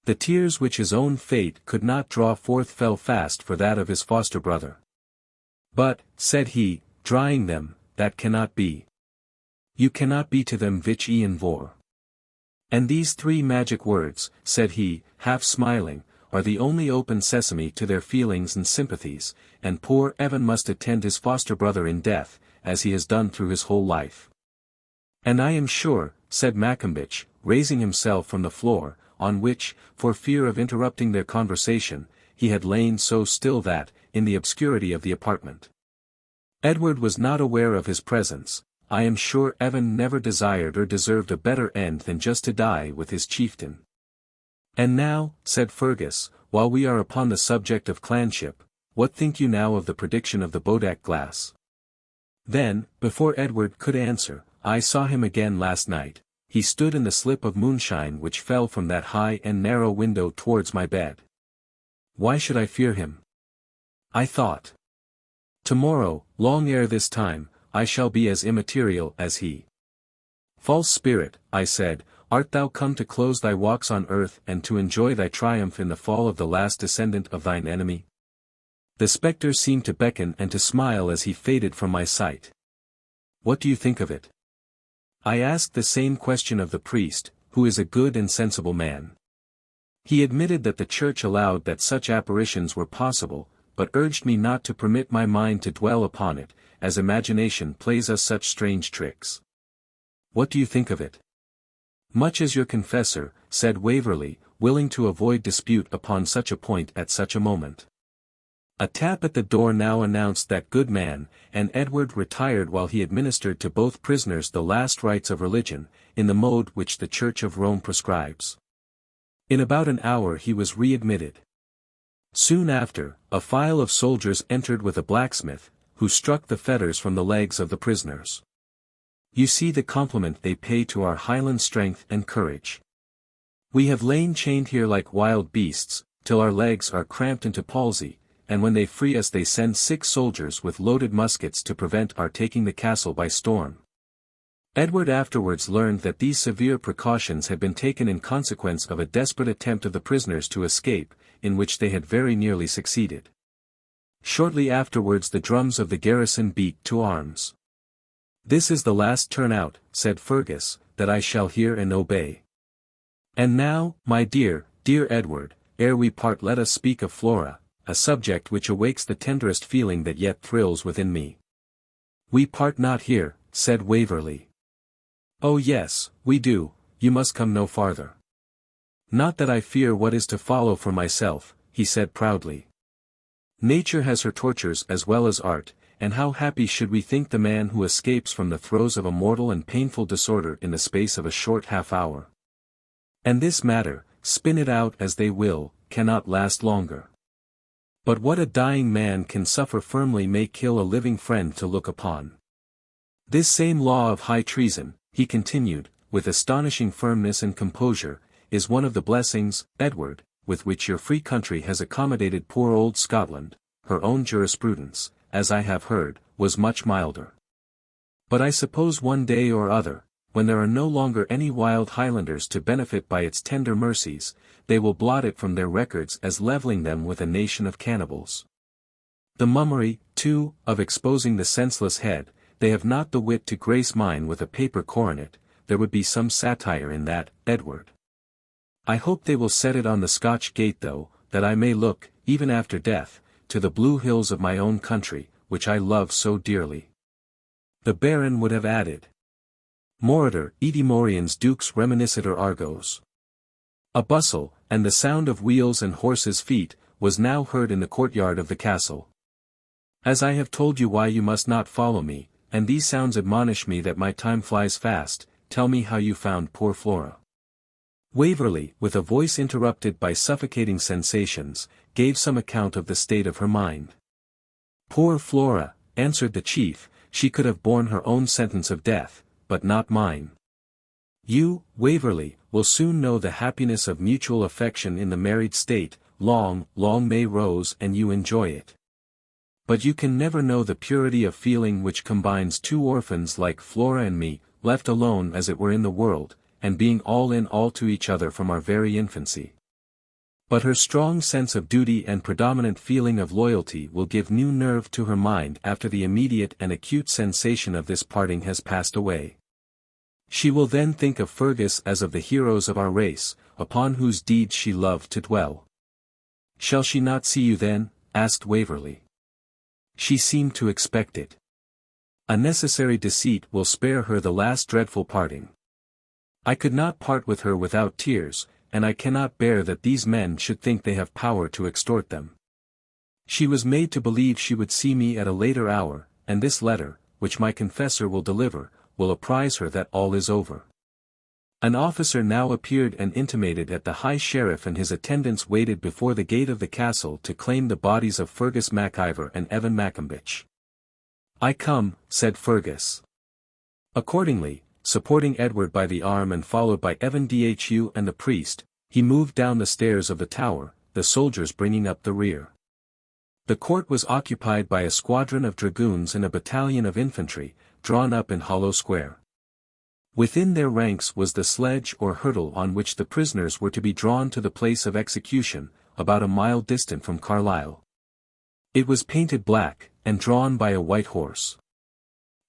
The tears which his own fate could not draw forth fell fast for that of his foster brother. But, said he, drying them, that cannot be. You cannot be to them vich Ian vor. And these three magic words, said he, half smiling, are the only open sesame to their feelings and sympathies, and poor Evan must attend his foster brother in death, as he has done through his whole life. And I am sure, said Maccombich, raising himself from the floor, on which, for fear of interrupting their conversation, he had lain so still that, in the obscurity of the apartment, Edward was not aware of his presence. I am sure Evan never desired or deserved a better end than just to die with his chieftain. And now, said Fergus, while we are upon the subject of clanship, what think you now of the prediction of the Bodak glass? Then, before Edward could answer, I saw him again last night. He stood in the slip of moonshine which fell from that high and narrow window towards my bed. Why should I fear him? I thought. Tomorrow, long ere this time, I shall be as immaterial as he. False spirit, I said, art thou come to close thy walks on earth and to enjoy thy triumph in the fall of the last descendant of thine enemy? The spectre seemed to beckon and to smile as he faded from my sight. What do you think of it? I asked the same question of the priest, who is a good and sensible man. He admitted that the church allowed that such apparitions were possible, but urged me not to permit my mind to dwell upon it, as imagination plays us such strange tricks. What do you think of it? Much as your confessor, said Waverley, willing to avoid dispute upon such a point at such a moment. A tap at the door now announced that good man, and Edward retired while he administered to both prisoners the last rites of religion, in the mode which the Church of Rome prescribes. In about an hour he was readmitted. Soon after, a file of soldiers entered with a blacksmith, who struck the fetters from the legs of the prisoners. You see the compliment they pay to our Highland strength and courage. We have lain chained here like wild beasts, till our legs are cramped into palsy, and when they free us they send 6 soldiers with loaded muskets to prevent our taking the castle by storm. Edward afterwards learned that these severe precautions had been taken in consequence of a desperate attempt of the prisoners to escape, in which they had very nearly succeeded. Shortly afterwards the drums of the garrison beat to arms. This is the last turnout, said Fergus, that I shall hear and obey. And now, my dear Edward, ere we part let us speak of Flora, a subject which awakes the tenderest feeling that yet thrills within me. We part not here, said Waverley. Oh yes, we do, you must come no farther. Not that I fear what is to follow for myself, he said proudly. Nature has her tortures as well as art, and how happy should we think the man who escapes from the throes of a mortal and painful disorder in the space of a short half-hour. And this matter, spin it out as they will, cannot last longer. But what a dying man can suffer firmly may kill a living friend to look upon. This same law of high treason, he continued, with astonishing firmness and composure, is one of the blessings, Edward, with which your free country has accommodated poor old Scotland. Her own jurisprudence, as I have heard, was much milder. But I suppose one day or other, when there are no longer any wild Highlanders to benefit by its tender mercies, they will blot it from their records as levelling them with a nation of cannibals. The mummery, too, of exposing the senseless head, they have not the wit to grace mine with a paper coronet. There would be some satire in that, Edward. I hope they will set it on the Scotch gate though, that I may look, even after death, to the blue hills of my own country, which I love so dearly. The Baron would have added. Moritor, Edi Moriens Dux reminiscitor Argos. A bustle, and the sound of wheels and horses' feet, was now heard in the courtyard of the castle. As I have told you why you must not follow me, and these sounds admonish me that my time flies fast, tell me how you found poor Flora. Waverley, with a voice interrupted by suffocating sensations, gave some account of the state of her mind. "Poor Flora," answered the chief, "she could have borne her own sentence of death, but not mine. You, Waverley, will soon know the happiness of mutual affection in the married state. Long, long may Rose and you enjoy it. But you can never know the purity of feeling which combines two orphans like Flora and me, left alone as it were in the world, and being all in all to each other from our very infancy. But her strong sense of duty and predominant feeling of loyalty will give new nerve to her mind after the immediate and acute sensation of this parting has passed away. She will then think of Fergus as of the heroes of our race, upon whose deeds she loved to dwell." "Shall she not see you then?" asked Waverley. "She seemed to expect it. A necessary deceit will spare her the last dreadful parting. I could not part with her without tears, and I cannot bear that these men should think they have power to extort them. She was made to believe she would see me at a later hour, and this letter, which my confessor will deliver, will apprise her that all is over." An officer now appeared and intimated that the High Sheriff and his attendants waited before the gate of the castle to claim the bodies of Fergus MacIvor and Evan Maccombich. "I come," said Fergus. Accordingly, supporting Edward by the arm and followed by Evan Dhu and the priest, he moved down the stairs of the tower, the soldiers bringing up the rear. The court was occupied by a squadron of dragoons and a battalion of infantry, drawn up in hollow square. Within their ranks was the sledge or hurdle on which the prisoners were to be drawn to the place of execution, about a mile distant from Carlisle. It was painted black, and drawn by a white horse.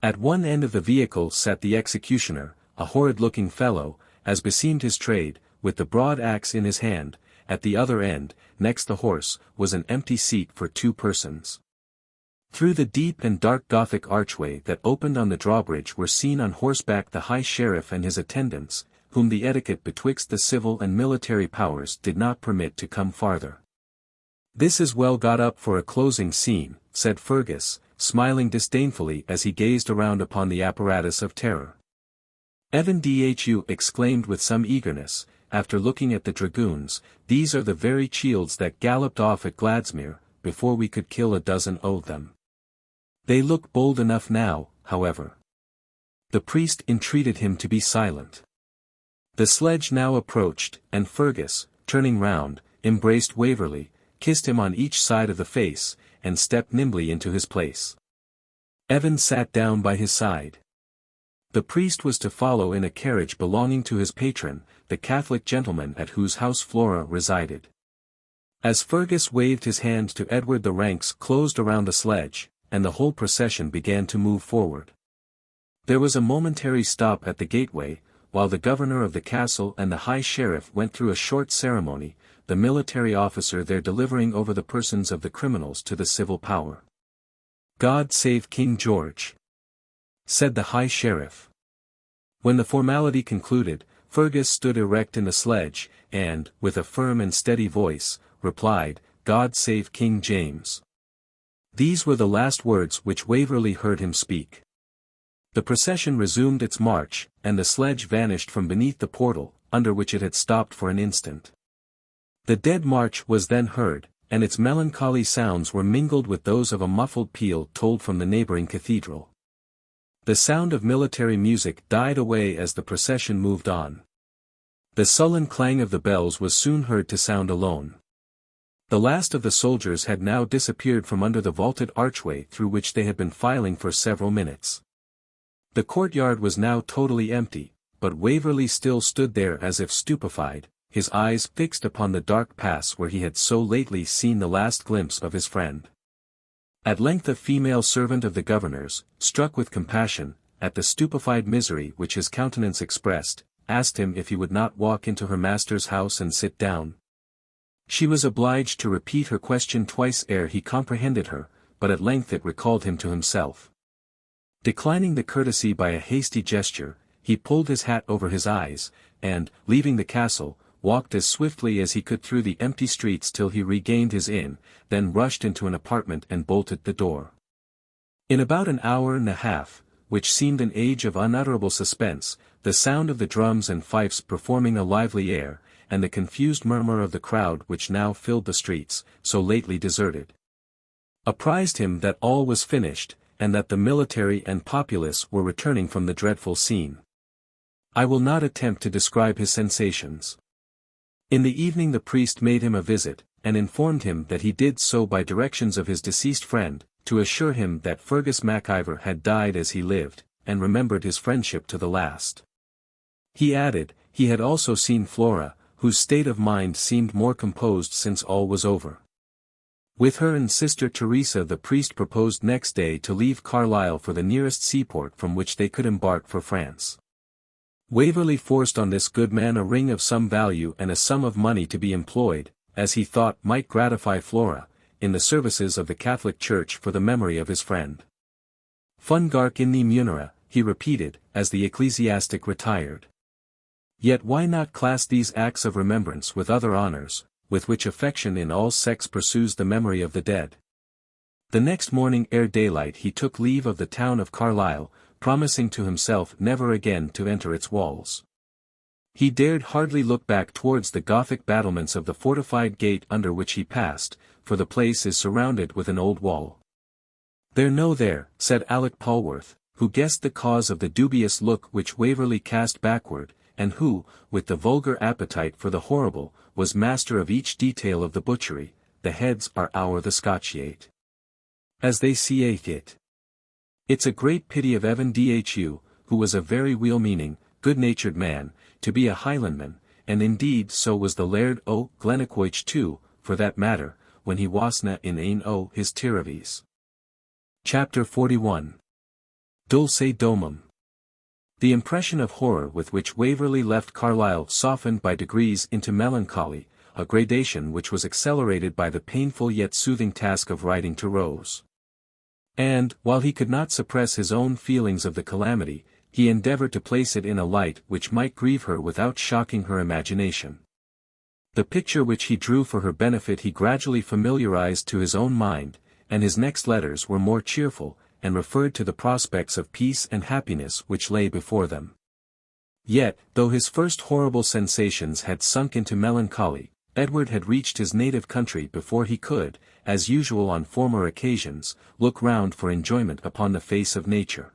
At one end of the vehicle sat the executioner, a horrid-looking fellow, as beseemed his trade, with the broad axe in his hand. At the other end, next the horse, was an empty seat for 2 persons. Through the deep and dark Gothic archway that opened on the drawbridge were seen on horseback the High Sheriff and his attendants, whom the etiquette betwixt the civil and military powers did not permit to come farther. "This is well got up for a closing scene," said Fergus, smiling disdainfully as he gazed around upon the apparatus of terror. Evan Dhu exclaimed with some eagerness, after looking at the dragoons, "These are the very shields that galloped off at Gladsmere, before we could kill a dozen of them. They look bold enough now, however." The priest entreated him to be silent. The sledge now approached, and Fergus, turning round, embraced Waverley, kissed him on each side of the face, and stepped nimbly into his place. Evan sat down by his side. The priest was to follow in a carriage belonging to his patron, the Catholic gentleman at whose house Flora resided. As Fergus waved his hand to Edward, the ranks closed around the sledge, and the whole procession began to move forward. There was a momentary stop at the gateway, while the governor of the castle and the High Sheriff went through a short ceremony, the military officer there delivering over the persons of the criminals to the civil power. "God save King George," said the High Sheriff. When the formality concluded, Fergus stood erect in the sledge, and, with a firm and steady voice, replied, "God save King James." These were the last words which Waverley heard him speak. The procession resumed its march, and the sledge vanished from beneath the portal, under which it had stopped for an instant. The Dead March was then heard, and its melancholy sounds were mingled with those of a muffled peal tolled from the neighbouring cathedral. The sound of military music died away as the procession moved on. The sullen clang of the bells was soon heard to sound alone. The last of the soldiers had now disappeared from under the vaulted archway through which they had been filing for several minutes. The courtyard was now totally empty, but Waverley still stood there as if stupefied, his eyes fixed upon the dark pass where he had so lately seen the last glimpse of his friend. At length a female servant of the governor's, struck with compassion, at the stupefied misery which his countenance expressed, asked him if he would not walk into her master's house and sit down. She was obliged to repeat her question twice ere he comprehended her, but at length it recalled him to himself. Declining the courtesy by a hasty gesture, he pulled his hat over his eyes, and, leaving the castle, walked as swiftly as he could through the empty streets till he regained his inn, then rushed into an apartment and bolted the door. In about an hour and a half, which seemed an age of unutterable suspense, the sound of the drums and fifes performing a lively air, and the confused murmur of the crowd which now filled the streets, so lately deserted, apprised him that all was finished, and that the military and populace were returning from the dreadful scene. I will not attempt to describe his sensations. In the evening the priest made him a visit, and informed him that he did so by directions of his deceased friend, to assure him that Fergus MacIver had died as he lived, and remembered his friendship to the last. He added, he had also seen Flora, whose state of mind seemed more composed since all was over. With her and sister Teresa the priest proposed next day to leave Carlisle for the nearest seaport from which they could embark for France. Waverley forced on this good man a ring of some value and a sum of money to be employed, as he thought might gratify Flora, in the services of the Catholic Church for the memory of his friend. Fungark in the munera, he repeated, as the ecclesiastic retired. Yet why not class these acts of remembrance with other honours, with which affection in all sects pursues the memory of the dead? The next morning ere daylight he took leave of the town of Carlisle, promising to himself never again to enter its walls. He dared hardly look back towards the Gothic battlements of the fortified gate under which he passed, for the place is surrounded with an old wall. "There no there," said Alec Polwarth, who guessed the cause of the dubious look which Waverley cast backward, and who, with the vulgar appetite for the horrible, was master of each detail of the butchery. "The heads are our the Scotchiate, as they see it. It's a great pity of Evan Dhu, who was a very well-meaning, good-natured man, to be a Highlandman, and indeed so was the Laird o' Glennaquoich too, for that matter, when he wasna in ane o' his tiravies." Chapter 41. Dulce Domum. The impression of horror with which Waverley left Carlisle softened by degrees into melancholy, a gradation which was accelerated by the painful yet soothing task of writing to Rose. And, while he could not suppress his own feelings of the calamity, he endeavoured to place it in a light which might grieve her without shocking her imagination. The picture which he drew for her benefit he gradually familiarized to his own mind, and his next letters were more cheerful, and referred to the prospects of peace and happiness which lay before them. Yet, though his first horrible sensations had sunk into melancholy, Edward had reached his native country before he could, as usual on former occasions, look round for enjoyment upon the face of nature.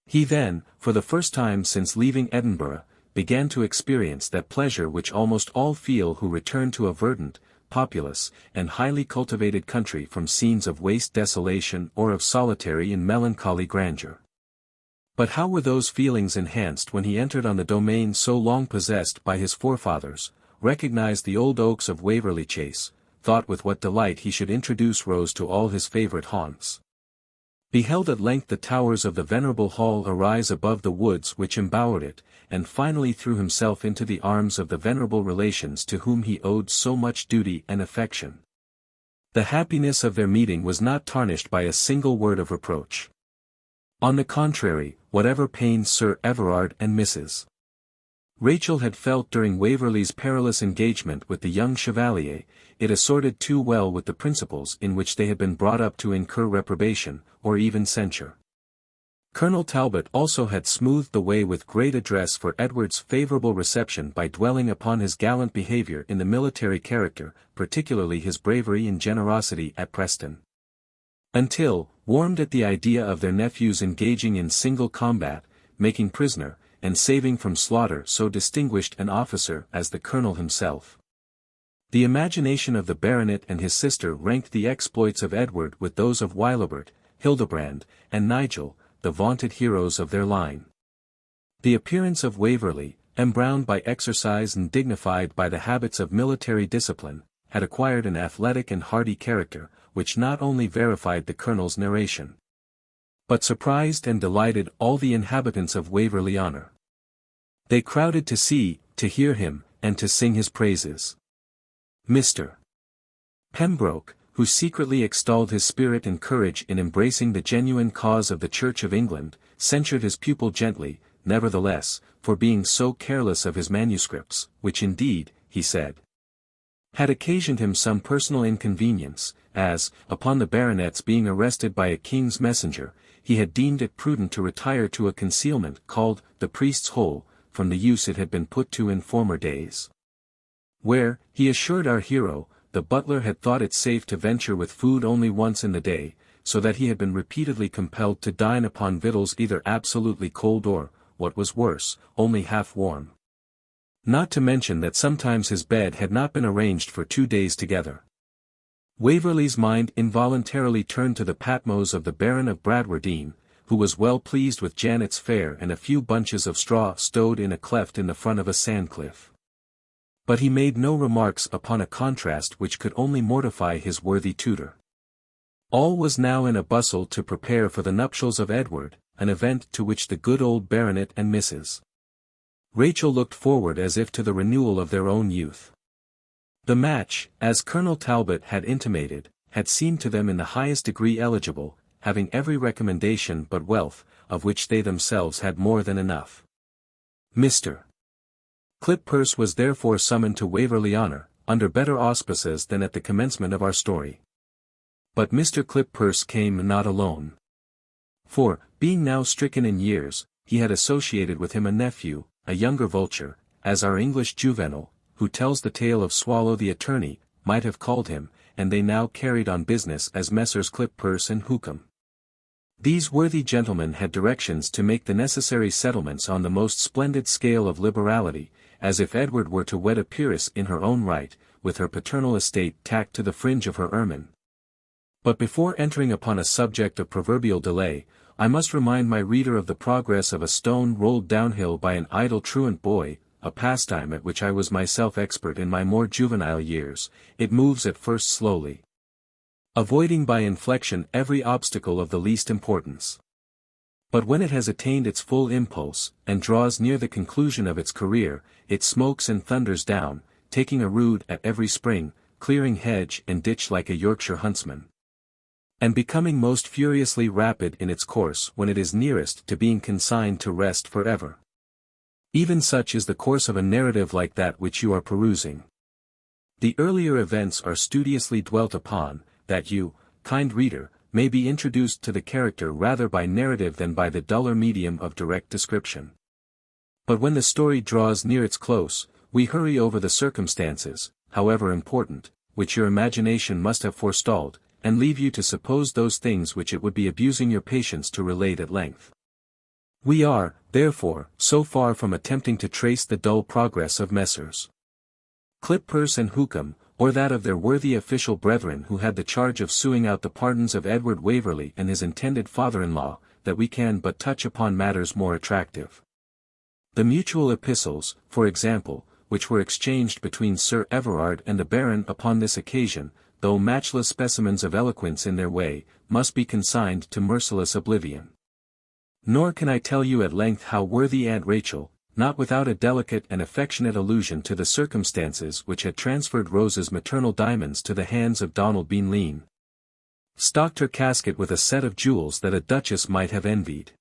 He then, for the first time since leaving Edinburgh, began to experience that pleasure which almost all feel who return to a verdant, populous, and highly cultivated country from scenes of waste desolation or of solitary and melancholy grandeur. But how were those feelings enhanced when he entered on the domain so long possessed by his forefathers, recognized the old oaks of Waverley Chase, thought with what delight he should introduce Rose to all his favourite haunts, beheld at length the towers of the venerable hall arise above the woods which embowered it, and finally threw himself into the arms of the venerable relations to whom he owed so much duty and affection. The happiness of their meeting was not tarnished by a single word of reproach. On the contrary, whatever pained Sir Everard and Mrs. Rachel had felt during Waverley's perilous engagement with the young Chevalier, it assorted too well with the principles in which they had been brought up to incur reprobation, or even censure. Colonel Talbot also had smoothed the way with great address for Edward's favourable reception by dwelling upon his gallant behaviour in the military character, particularly his bravery and generosity at Preston. Until, warmed at the idea of their nephew's engaging in single combat, making prisoner, and saving from slaughter so distinguished an officer as the colonel himself, the imagination of the baronet and his sister ranked the exploits of Edward with those of Wilobert, Hildebrand, and Nigel, the vaunted heroes of their line. The appearance of Waverley, embrowned by exercise and dignified by the habits of military discipline, had acquired an athletic and hardy character, which not only verified the colonel's narration, but surprised and delighted all the inhabitants of Waverley Honour. They crowded to see, to hear him, and to sing his praises. Mr. Pembroke, who secretly extolled his spirit and courage in embracing the genuine cause of the Church of England, censured his pupil gently, nevertheless, for being so careless of his manuscripts, which indeed, he said, had occasioned him some personal inconvenience, as, upon the baronet's being arrested by a king's messenger, he had deemed it prudent to retire to a concealment called the priest's hole, from the use it had been put to in former days. Where, he assured our hero, the butler had thought it safe to venture with food only once in the day, so that he had been repeatedly compelled to dine upon victuals either absolutely cold or, what was worse, only half warm. Not to mention that sometimes his bed had not been arranged for 2 days together. Waverley's mind involuntarily turned to the Patmos of the Baron of Bradwardine, who was well pleased with Janet's fare and a few bunches of straw stowed in a cleft in the front of a sandcliff. But he made no remarks upon a contrast which could only mortify his worthy tutor. All was now in a bustle to prepare for the nuptials of Edward, an event to which the good old baronet and Mrs. Rachel looked forward as if to the renewal of their own youth. The match, as Colonel Talbot had intimated, had seemed to them in the highest degree eligible, having every recommendation but wealth, of which they themselves had more than enough. Mr. Clippurse was therefore summoned to Waverley Honour, under better auspices than at the commencement of our story. But Mr. Clippurse came not alone. For, being now stricken in years, he had associated with him a nephew, a younger vulture, as our English Juvenal, who tells the tale of Swallow the attorney, might have called him, and they now carried on business as Messrs. Clippurse and Hookham. These worthy gentlemen had directions to make the necessary settlements on the most splendid scale of liberality, as if Edward were to wed a peeress in her own right, with her paternal estate tacked to the fringe of her ermine. But before entering upon a subject of proverbial delay, I must remind my reader of the progress of a stone rolled downhill by an idle truant boy, a pastime at which I was myself expert in my more juvenile years. It moves at first slowly, avoiding by inflection every obstacle of the least importance. But when it has attained its full impulse, and draws near the conclusion of its career, it smokes and thunders down, taking a rood at every spring, clearing hedge and ditch like a Yorkshire huntsman, and becoming most furiously rapid in its course when it is nearest to being consigned to rest forever. Even such is the course of a narrative like that which you are perusing. The earlier events are studiously dwelt upon, that you, kind reader, may be introduced to the character rather by narrative than by the duller medium of direct description. But when the story draws near its close, we hurry over the circumstances, however important, which your imagination must have forestalled, and leave you to suppose those things which it would be abusing your patience to relate at length. We are, therefore, so far from attempting to trace the dull progress of Messrs. Clippurse and Hookham, or that of their worthy official brethren who had the charge of suing out the pardons of Edward Waverley and his intended father-in-law, that we can but touch upon matters more attractive. The mutual epistles, for example, which were exchanged between Sir Everard and the Baron upon this occasion, though matchless specimens of eloquence in their way, must be consigned to merciless oblivion. Nor can I tell you at length how worthy Aunt Rachel, not without a delicate and affectionate allusion to the circumstances which had transferred Rose's maternal diamonds to the hands of Donald Bean Lean, stocked her casket with a set of jewels that a duchess might have envied.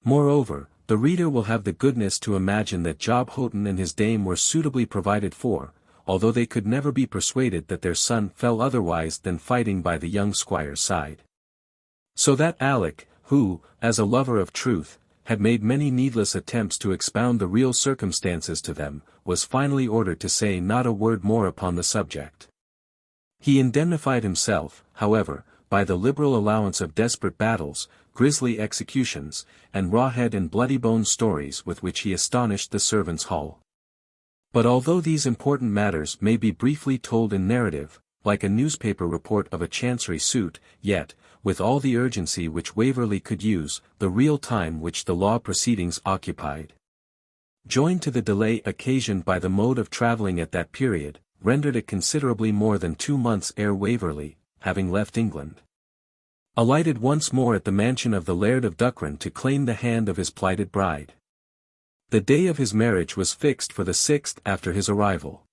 Moreover, the reader will have the goodness to imagine that Job Houghton and his dame were suitably provided for, although they could never be persuaded that their son fell otherwise than fighting by the young squire's side. So that Alick, who, as a lover of truth, had made many needless attempts to expound the real circumstances to them, was finally ordered to say not a word more upon the subject. He indemnified himself, however, by the liberal allowance of desperate battles, grisly executions, and rawhead and bloody-bone stories with which he astonished the servants' hall. But although these important matters may be briefly told in narrative, like a newspaper report of a chancery suit, yet, with all the urgency which Waverley could use, the real time which the law proceedings occupied, joined to the delay occasioned by the mode of travelling at that period, rendered it considerably more than 2 months ere Waverley, having left England, alighted once more at the mansion of the Laird of Duckran to claim the hand of his plighted bride. The day of his marriage was fixed for the 6th after his arrival.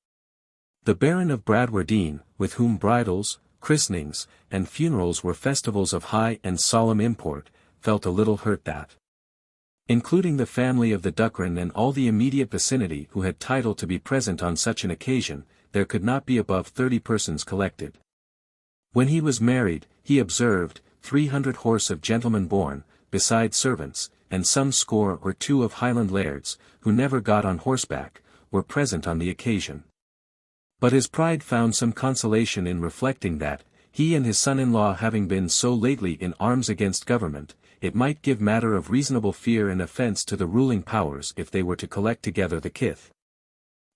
The Baron of Bradwardine, with whom bridals, christenings, and funerals were festivals of high and solemn import, felt a little hurt that, including the family of the Duckran and all the immediate vicinity who had title to be present on such an occasion, there could not be above 30 persons collected. When he was married, he observed, 300 horse of gentlemen born, besides servants, and some score or two of Highland lairds, who never got on horseback, were present on the occasion. But his pride found some consolation in reflecting that, he and his son-in-law having been so lately in arms against government, it might give matter of reasonable fear and offence to the ruling powers if they were to collect together the kith,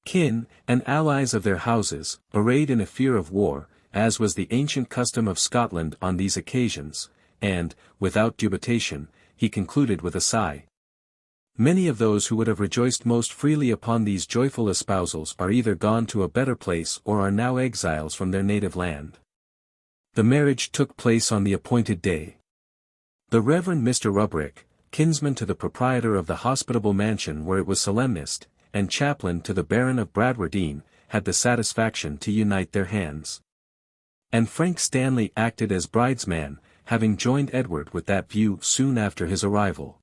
kin, and allies of their houses, arrayed in a fear of war, as was the ancient custom of Scotland on these occasions, and, without dubitation, he concluded with a sigh. Many of those who would have rejoiced most freely upon these joyful espousals are either gone to a better place or are now exiles from their native land. The marriage took place on the appointed day. The Reverend Mr. Rubrick, kinsman to the proprietor of the hospitable mansion where it was solemnist, and chaplain to the Baron of Bradwardine, had the satisfaction to unite their hands. And Frank Stanley acted as bridesman, having joined Edward with that view soon after his arrival.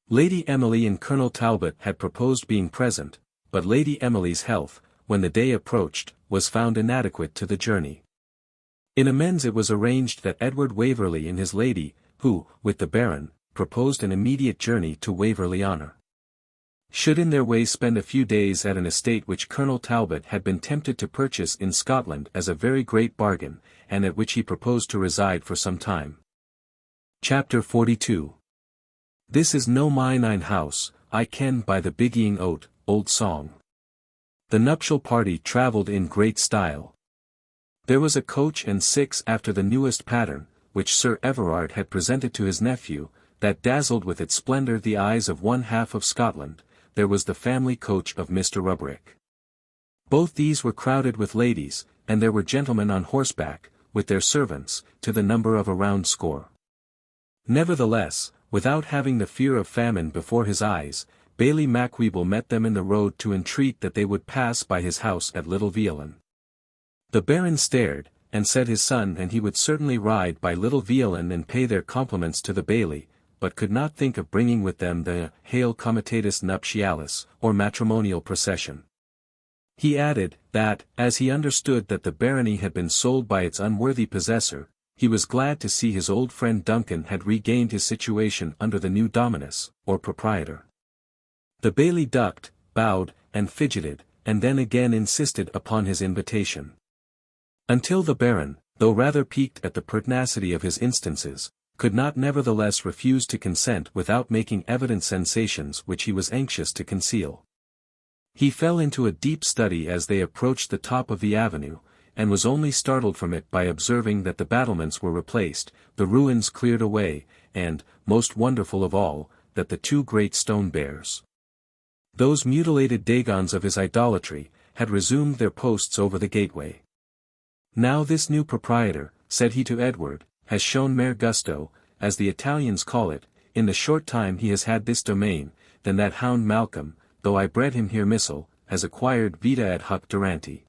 Lady Emily and Colonel Talbot had proposed being present, but Lady Emily's health, when the day approached, was found inadequate to the journey. In amends it was arranged that Edward Waverley and his lady, who, with the Baron, proposed an immediate journey to Waverley Honour, should in their way spend a few days at an estate which Colonel Talbot had been tempted to purchase in Scotland as a very great bargain, and at which he proposed to reside for some time. Chapter 42. This is no mine own house, I ken by the bigging oat, old song. The nuptial party travelled in great style. There was a coach and six after the newest pattern, which Sir Everard had presented to his nephew, that dazzled with its splendour the eyes of one half of Scotland. There was the family coach of Mr. Rubrick. Both these were crowded with ladies, and there were gentlemen on horseback, with their servants, to the number of a round score. Nevertheless, without having the fear of famine before his eyes, Bailie Macwheeble met them in the road to entreat that they would pass by his house at Little Veolan. The Baron stared, and said his son and he would certainly ride by Little Veolan and pay their compliments to the Bailie, but could not think of bringing with them the Hail Comitatus Nuptialis, or matrimonial procession. He added, that, as he understood that the barony had been sold by its unworthy possessor, he was glad to see his old friend Duncan had regained his situation under the new dominus, or proprietor. The Bailie ducked, bowed, and fidgeted, and then again insisted upon his invitation. Until the Baron, though rather piqued at the pertinacity of his instances, could not nevertheless refuse to consent without making evident sensations which he was anxious to conceal. He fell into a deep study as they approached the top of the avenue, and was only startled from it by observing that the battlements were replaced, the ruins cleared away, and, most wonderful of all, that the two great stone bears, those mutilated Dagons of his idolatry, had resumed their posts over the gateway. Now this new proprietor, said he to Edward, has shown mere gusto, as the Italians call it, in the short time he has had this domain, than that hound Malcolm, though I bred him here missile, has acquired vita et huc duranti.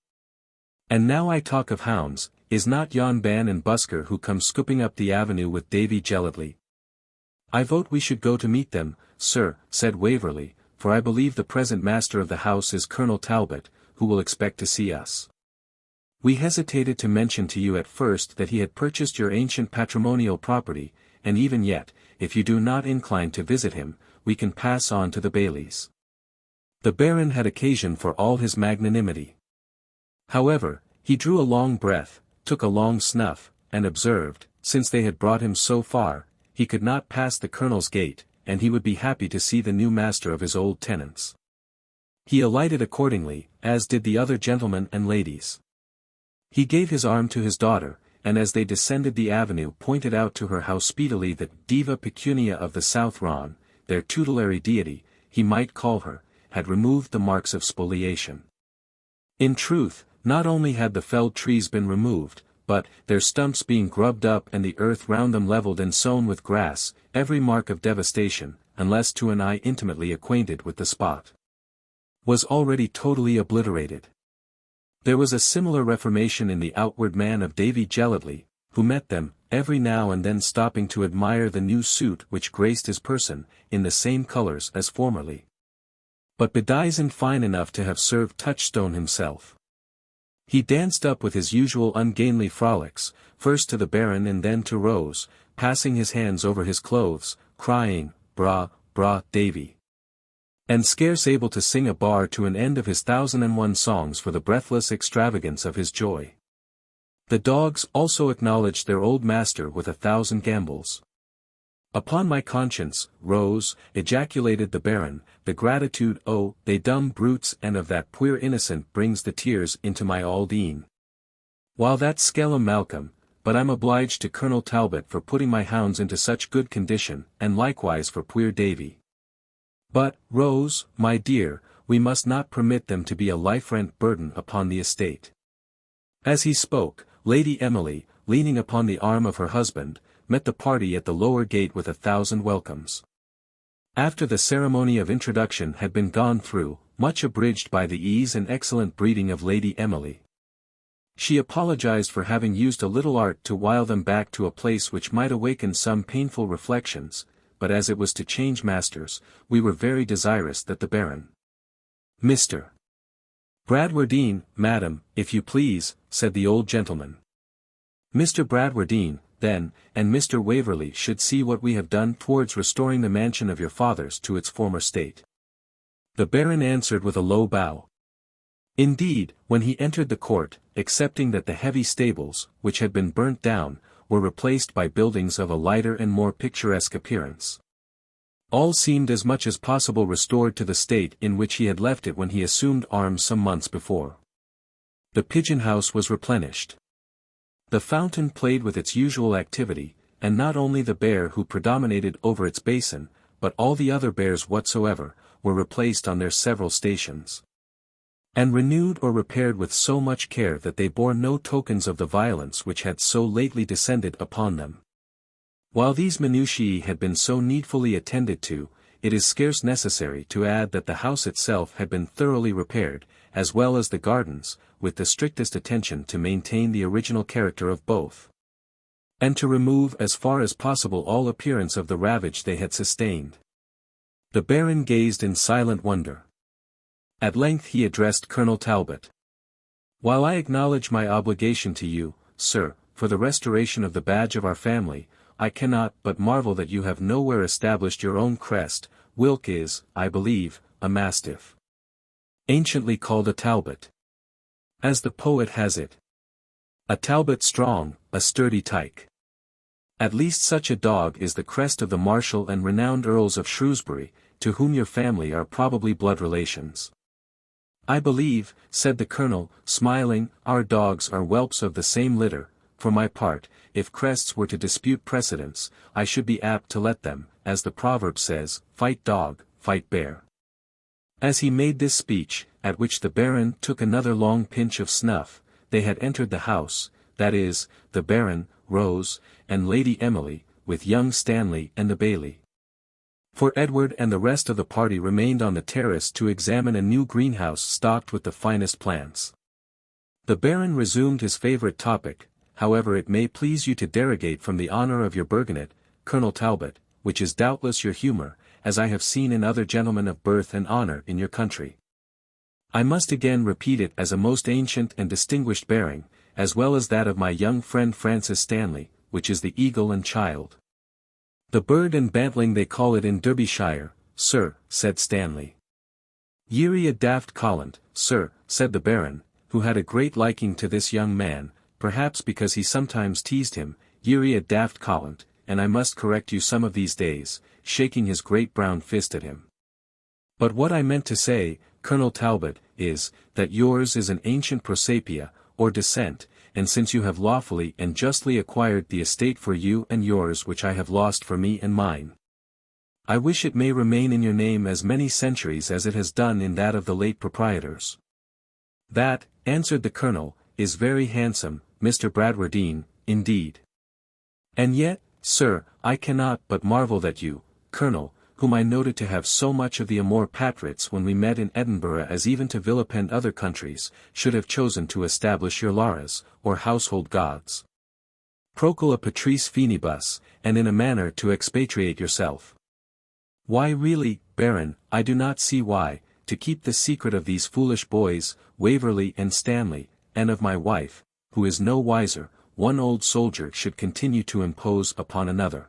And now I talk of hounds, is not yon Ban and Busker who come scooping up the avenue with Davy Gellatley? I vote we should go to meet them, sir, said Waverley, for I believe the present master of the house is Colonel Talbot, who will expect to see us. We hesitated to mention to you at first that he had purchased your ancient patrimonial property, and even yet, if you do not incline to visit him, we can pass on to the Bailies. The Baron had occasion for all his magnanimity. However, he drew a long breath, took a long snuff, and observed, since they had brought him so far, he could not pass the Colonel's gate, and he would be happy to see the new master of his old tenants. He alighted accordingly, as did the other gentlemen and ladies. He gave his arm to his daughter, and as they descended the avenue pointed out to her how speedily the Diva Pecunia of the South Ron, their tutelary deity, he might call her, had removed the marks of spoliation. In truth, not only had the felled trees been removed, but, their stumps being grubbed up and the earth round them levelled and sown with grass, every mark of devastation, unless to an eye intimately acquainted with the spot, was already totally obliterated. There was a similar reformation in the outward man of Davy Gellatley, who met them, every now and then stopping to admire the new suit which graced his person, in the same colours as formerly, but bedizened fine enough to have served Touchstone himself. He danced up with his usual ungainly frolics, first to the Baron and then to Rose, passing his hands over his clothes, crying, "Bra, bra, Davy," and scarce able to sing a bar to an end of his 1001 songs for the breathless extravagance of his joy. The dogs also acknowledged their old master with 1,000 gambols. "Upon my conscience, Rose," ejaculated the Baron, "the gratitude oh, they dumb brutes and of that puir innocent brings the tears into my Aldine. While that skellum Malcolm, but I'm obliged to Colonel Talbot for putting my hounds into such good condition, and likewise for puir Davy. But, Rose, my dear, we must not permit them to be a life-rent burden upon the estate." As he spoke, Lady Emily, leaning upon the arm of her husband, met the party at the lower gate with 1,000 welcomes. After the ceremony of introduction had been gone through, much abridged by the ease and excellent breeding of Lady Emily, she apologized for having used a little art to wile them back to a place which might awaken some painful reflections, but as it was to change masters, we were very desirous that the Baron, "Mr. Bradwardine, madam, if you please," said the old gentleman. "Mr. Bradwardine, then, and Mr. Waverley should see what we have done towards restoring the mansion of your fathers to its former state." The Baron answered with a low bow. Indeed, when he entered the court, excepting that the heavy stables, which had been burnt down, were replaced by buildings of a lighter and more picturesque appearance, all seemed as much as possible restored to the state in which he had left it when he assumed arms some months before. The pigeon-house was replenished. The fountain played with its usual activity, and not only the bear who predominated over its basin, but all the other bears whatsoever, were replaced on their several stations, and renewed or repaired with so much care that they bore no tokens of the violence which had so lately descended upon them. While these minutiae had been so needfully attended to, it is scarce necessary to add that the house itself had been thoroughly repaired, as well as the gardens, with the strictest attention to maintain the original character of both, and to remove as far as possible all appearance of the ravage they had sustained. The Baron gazed in silent wonder. At length he addressed Colonel Talbot. "While I acknowledge my obligation to you, sir, for the restoration of the badge of our family, I cannot but marvel that you have nowhere established your own crest, whilk is, I believe, a mastiff, anciently called a Talbot. As the poet has it, a Talbot strong, a sturdy tyke. At least such a dog is the crest of the martial and renowned Earls of Shrewsbury, to whom your family are probably blood relations." "I believe," said the Colonel, smiling, "our dogs are whelps of the same litter. For my part, if crests were to dispute precedence, I should be apt to let them, as the proverb says, fight dog, fight bear." As he made this speech, at which the Baron took another long pinch of snuff, they had entered the house, that is, the Baron, Rose, and Lady Emily, with young Stanley and the Bailey. For Edward and the rest of the party remained on the terrace to examine a new greenhouse stocked with the finest plants. The Baron resumed his favourite topic: "However it may please you to derogate from the honour of your burgonet, Colonel Talbot, which is doubtless your humour, as I have seen in other gentlemen of birth and honour in your country, I must again repeat it as a most ancient and distinguished bearing, as well as that of my young friend Francis Stanley, which is the eagle and child. The bird and bantling they call it in Derbyshire, sir," said Stanley. "Ye're a daft callant, sir," said the Baron, who had a great liking to this young man, perhaps because he sometimes teased him, "Ye're a daft callant, and I must correct you some of these days," shaking his great brown fist at him. "But what I meant to say, Colonel Talbot, is, that yours is an ancient prosapia, or descent, and since you have lawfully and justly acquired the estate for you and yours which I have lost for me and mine, I wish it may remain in your name as many centuries as it has done in that of the late proprietors." "That," answered the Colonel, "is very handsome, Mr. Bradwardine, indeed. And yet, sir, I cannot but marvel that you, Colonel, whom I noted to have so much of the amour patriots when we met in Edinburgh as even to vilipend other countries, should have chosen to establish your Laras, or household gods, procula patris finibus, and in a manner to expatriate yourself. Why really, Baron, I do not see why, to keep the secret of these foolish boys, Waverley and Stanley, and of my wife, who is no wiser, one old soldier should continue to impose upon another.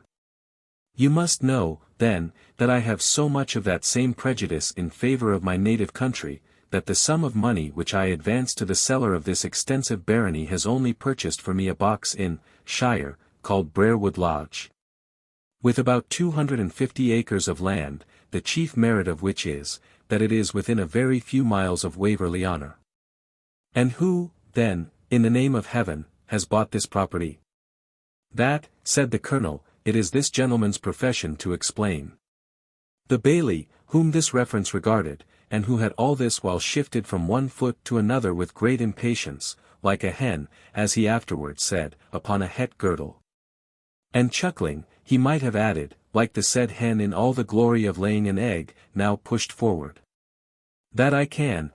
You must know, then, that I have so much of that same prejudice in favor of my native country, that the sum of money which I advance to the seller of this extensive barony has only purchased for me a box in shire, called Brerewood Lodge. With about 250 acres of land, the chief merit of which is, that it is within a very few miles of Waverley Honour. And who, then, in the name of heaven, has bought this property? That, said the colonel, it is this gentleman's profession to explain. The bailey, whom this reference regarded, and who had all this while shifted from one foot to another with great impatience, like a hen, as he afterwards said, upon a het girdle. And chuckling, he might have added, like the said hen in all the glory of laying an egg, now pushed forward. That I can,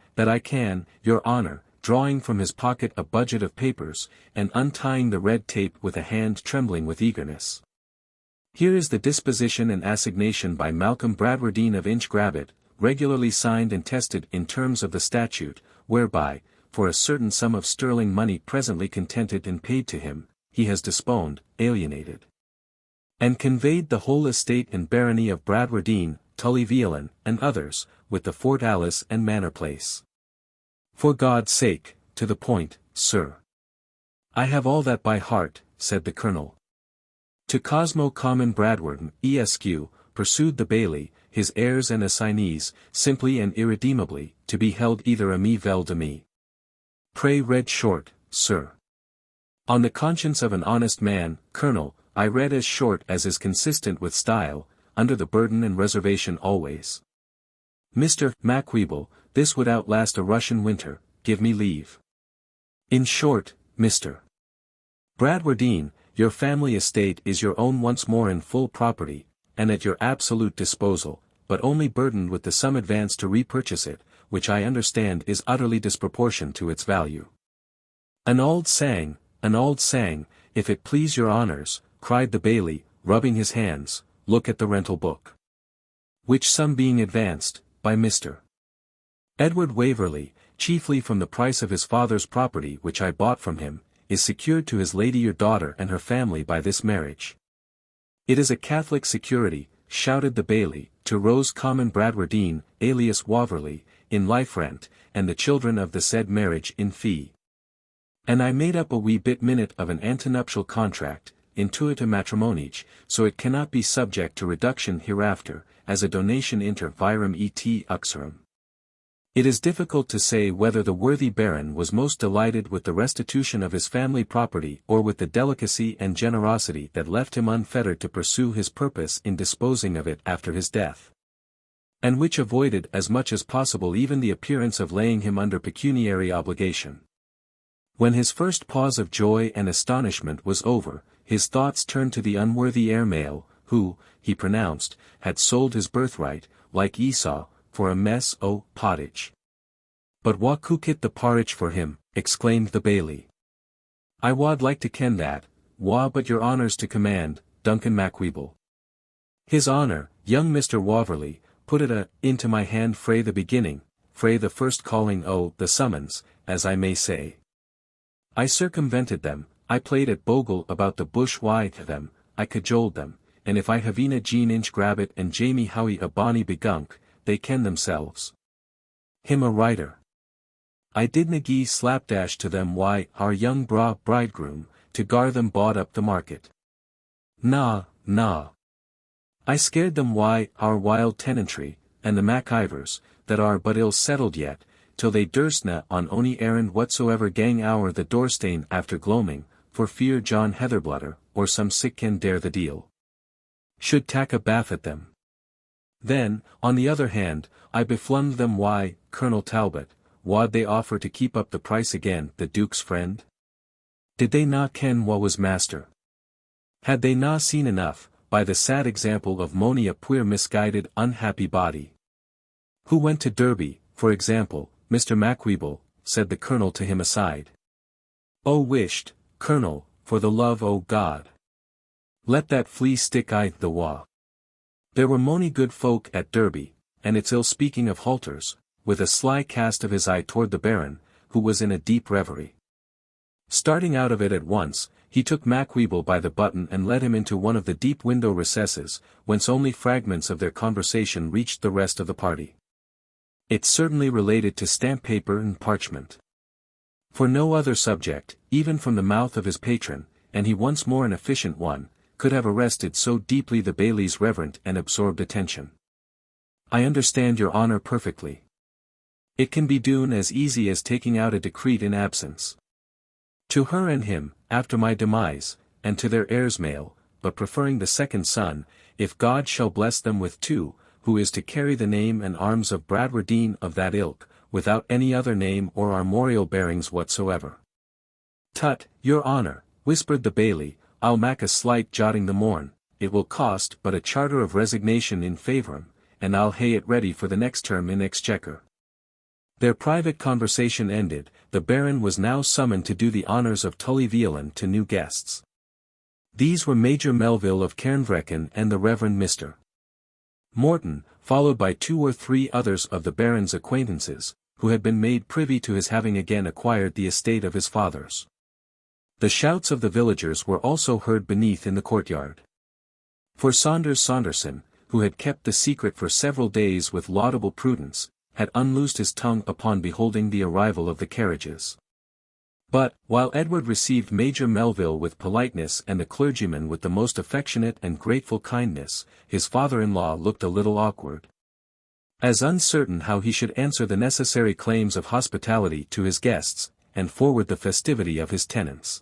your honour, drawing from his pocket a budget of papers, and untying the red tape with a hand trembling with eagerness. Here is the disposition and assignation by Malcolm Bradwardine of Inchgrabbit, regularly signed and tested in terms of the statute, whereby, for a certain sum of sterling money presently contented and paid to him, he has dispossessed, alienated, and conveyed the whole estate and barony of Bradwardine, Tully-Veolan, and others, with the Fort Alice and Manor Place. For God's sake, to the point, sir. I have all that by heart, said the colonel. To Cosmo Common Bradwardine, Esq., pursued the bailey, his heirs and assignees, simply and irredeemably, to be held either a me vel de me. Pray read short, sir. On the conscience of an honest man, colonel, I read as short as is consistent with style, under the burden and reservation always. Mr. Macweeble, this would outlast a Russian winter, give me leave. In short, Mr. Bradwardine, your family estate is your own once more in full property, and at your absolute disposal, but only burdened with the sum advanced to repurchase it, which I understand is utterly disproportioned to its value. An auld sang, if it please your honours, cried the bailey, rubbing his hands, look at the rental book. Which sum being advanced, by Mr. Edward Waverley, chiefly from the price of his father's property which I bought from him, is secured to his lady your daughter and her family by this marriage. It is a Catholic security, shouted the bailey, to Rose Common Bradwardine, alias Waverley, in life rent, and the children of the said marriage in fee. And I made up a wee bit minute of an antenuptial contract, intuita matrimonige, so it cannot be subject to reduction hereafter, as a donation inter virum et uxorum. It is difficult to say whether the worthy baron was most delighted with the restitution of his family property or with the delicacy and generosity that left him unfettered to pursue his purpose in disposing of it after his death, and which avoided as much as possible even the appearance of laying him under pecuniary obligation. When his first pause of joy and astonishment was over, his thoughts turned to the unworthy heir male, who, he pronounced, had sold his birthright, like Esau, for a mess o' pottage. But wha cookit the porridge for him, exclaimed the bailey. I wad like to ken that, wha but your honours to command, Duncan Macweeble. His honour, young Mr. Waverley, put it into my hand frae the beginning, frae the first calling o' the summons, as I may say. I circumvented them, I played at bogle about the bush wi' them, I cajoled them, and if I havena Jean Inchgrabbit and Jamie Howie a bonny begunk, they ken themselves. Him a writer. I didna gie slapdash to them why our young bridegroom, to gar them bought up the market. Na. I scared them why our wild tenantry, and the Macivers, that are but ill settled yet, till they durstna on ony errand whatsoever gang ower the doorstane after gloaming, for fear John Heatherblutter, or some sicken dare the deal, should tak a bath at them. Then, on the other hand, I beflummed them why, Colonel Talbot, wad they offer to keep up the price again, the Duke's friend? Did they na ken wha was master? Had they na seen enough, by the sad example of mony a puir misguided unhappy body, who went to Derby, for example, Mr. Macweeble, said the colonel to him aside. O wished, colonel, for the love o' God, let that flea stick I the wa. There were mony good folk at Derby, and it's ill speaking of halters, with a sly cast of his eye toward the baron, who was in a deep reverie. Starting out of it at once, he took Macwheeble by the button and led him into one of the deep window recesses, whence only fragments of their conversation reached the rest of the party. It certainly related to stamp paper and parchment. For no other subject, even from the mouth of his patron, and he once more an efficient one, could have arrested so deeply the bailie's reverent and absorbed attention. "I understand your honour perfectly. It can be done as easy as taking out a decreet in absence. To her and him, after my demise, and to their heirs male, but preferring the second son, if God shall bless them with two, who is to carry the name and arms of Bradwardine of that ilk, without any other name or armorial bearings whatsoever." "Tut, your honour," whispered the baillie, "I'll mak a slight jotting the morn, it will cost but a charter of resignation in favour'em, and I'll hae it ready for the next term in Exchequer." Their private conversation ended, the Baron was now summoned to do the honours of Tullyveolan to new guests. These were Major Melville of Cairnvreckan and the Reverend Mr. Morton, followed by 2 or 3 others of the Baron's acquaintances, who had been made privy to his having again acquired the estate of his fathers. The shouts of the villagers were also heard beneath in the courtyard. For Saunders Saunderson, who had kept the secret for several days with laudable prudence, had unloosed his tongue upon beholding the arrival of the carriages. But, while Edward received Major Melville with politeness and the clergyman with the most affectionate and grateful kindness, his father-in-law looked a little awkward, as uncertain how he should answer the necessary claims of hospitality to his guests, and forward the festivity of his tenants.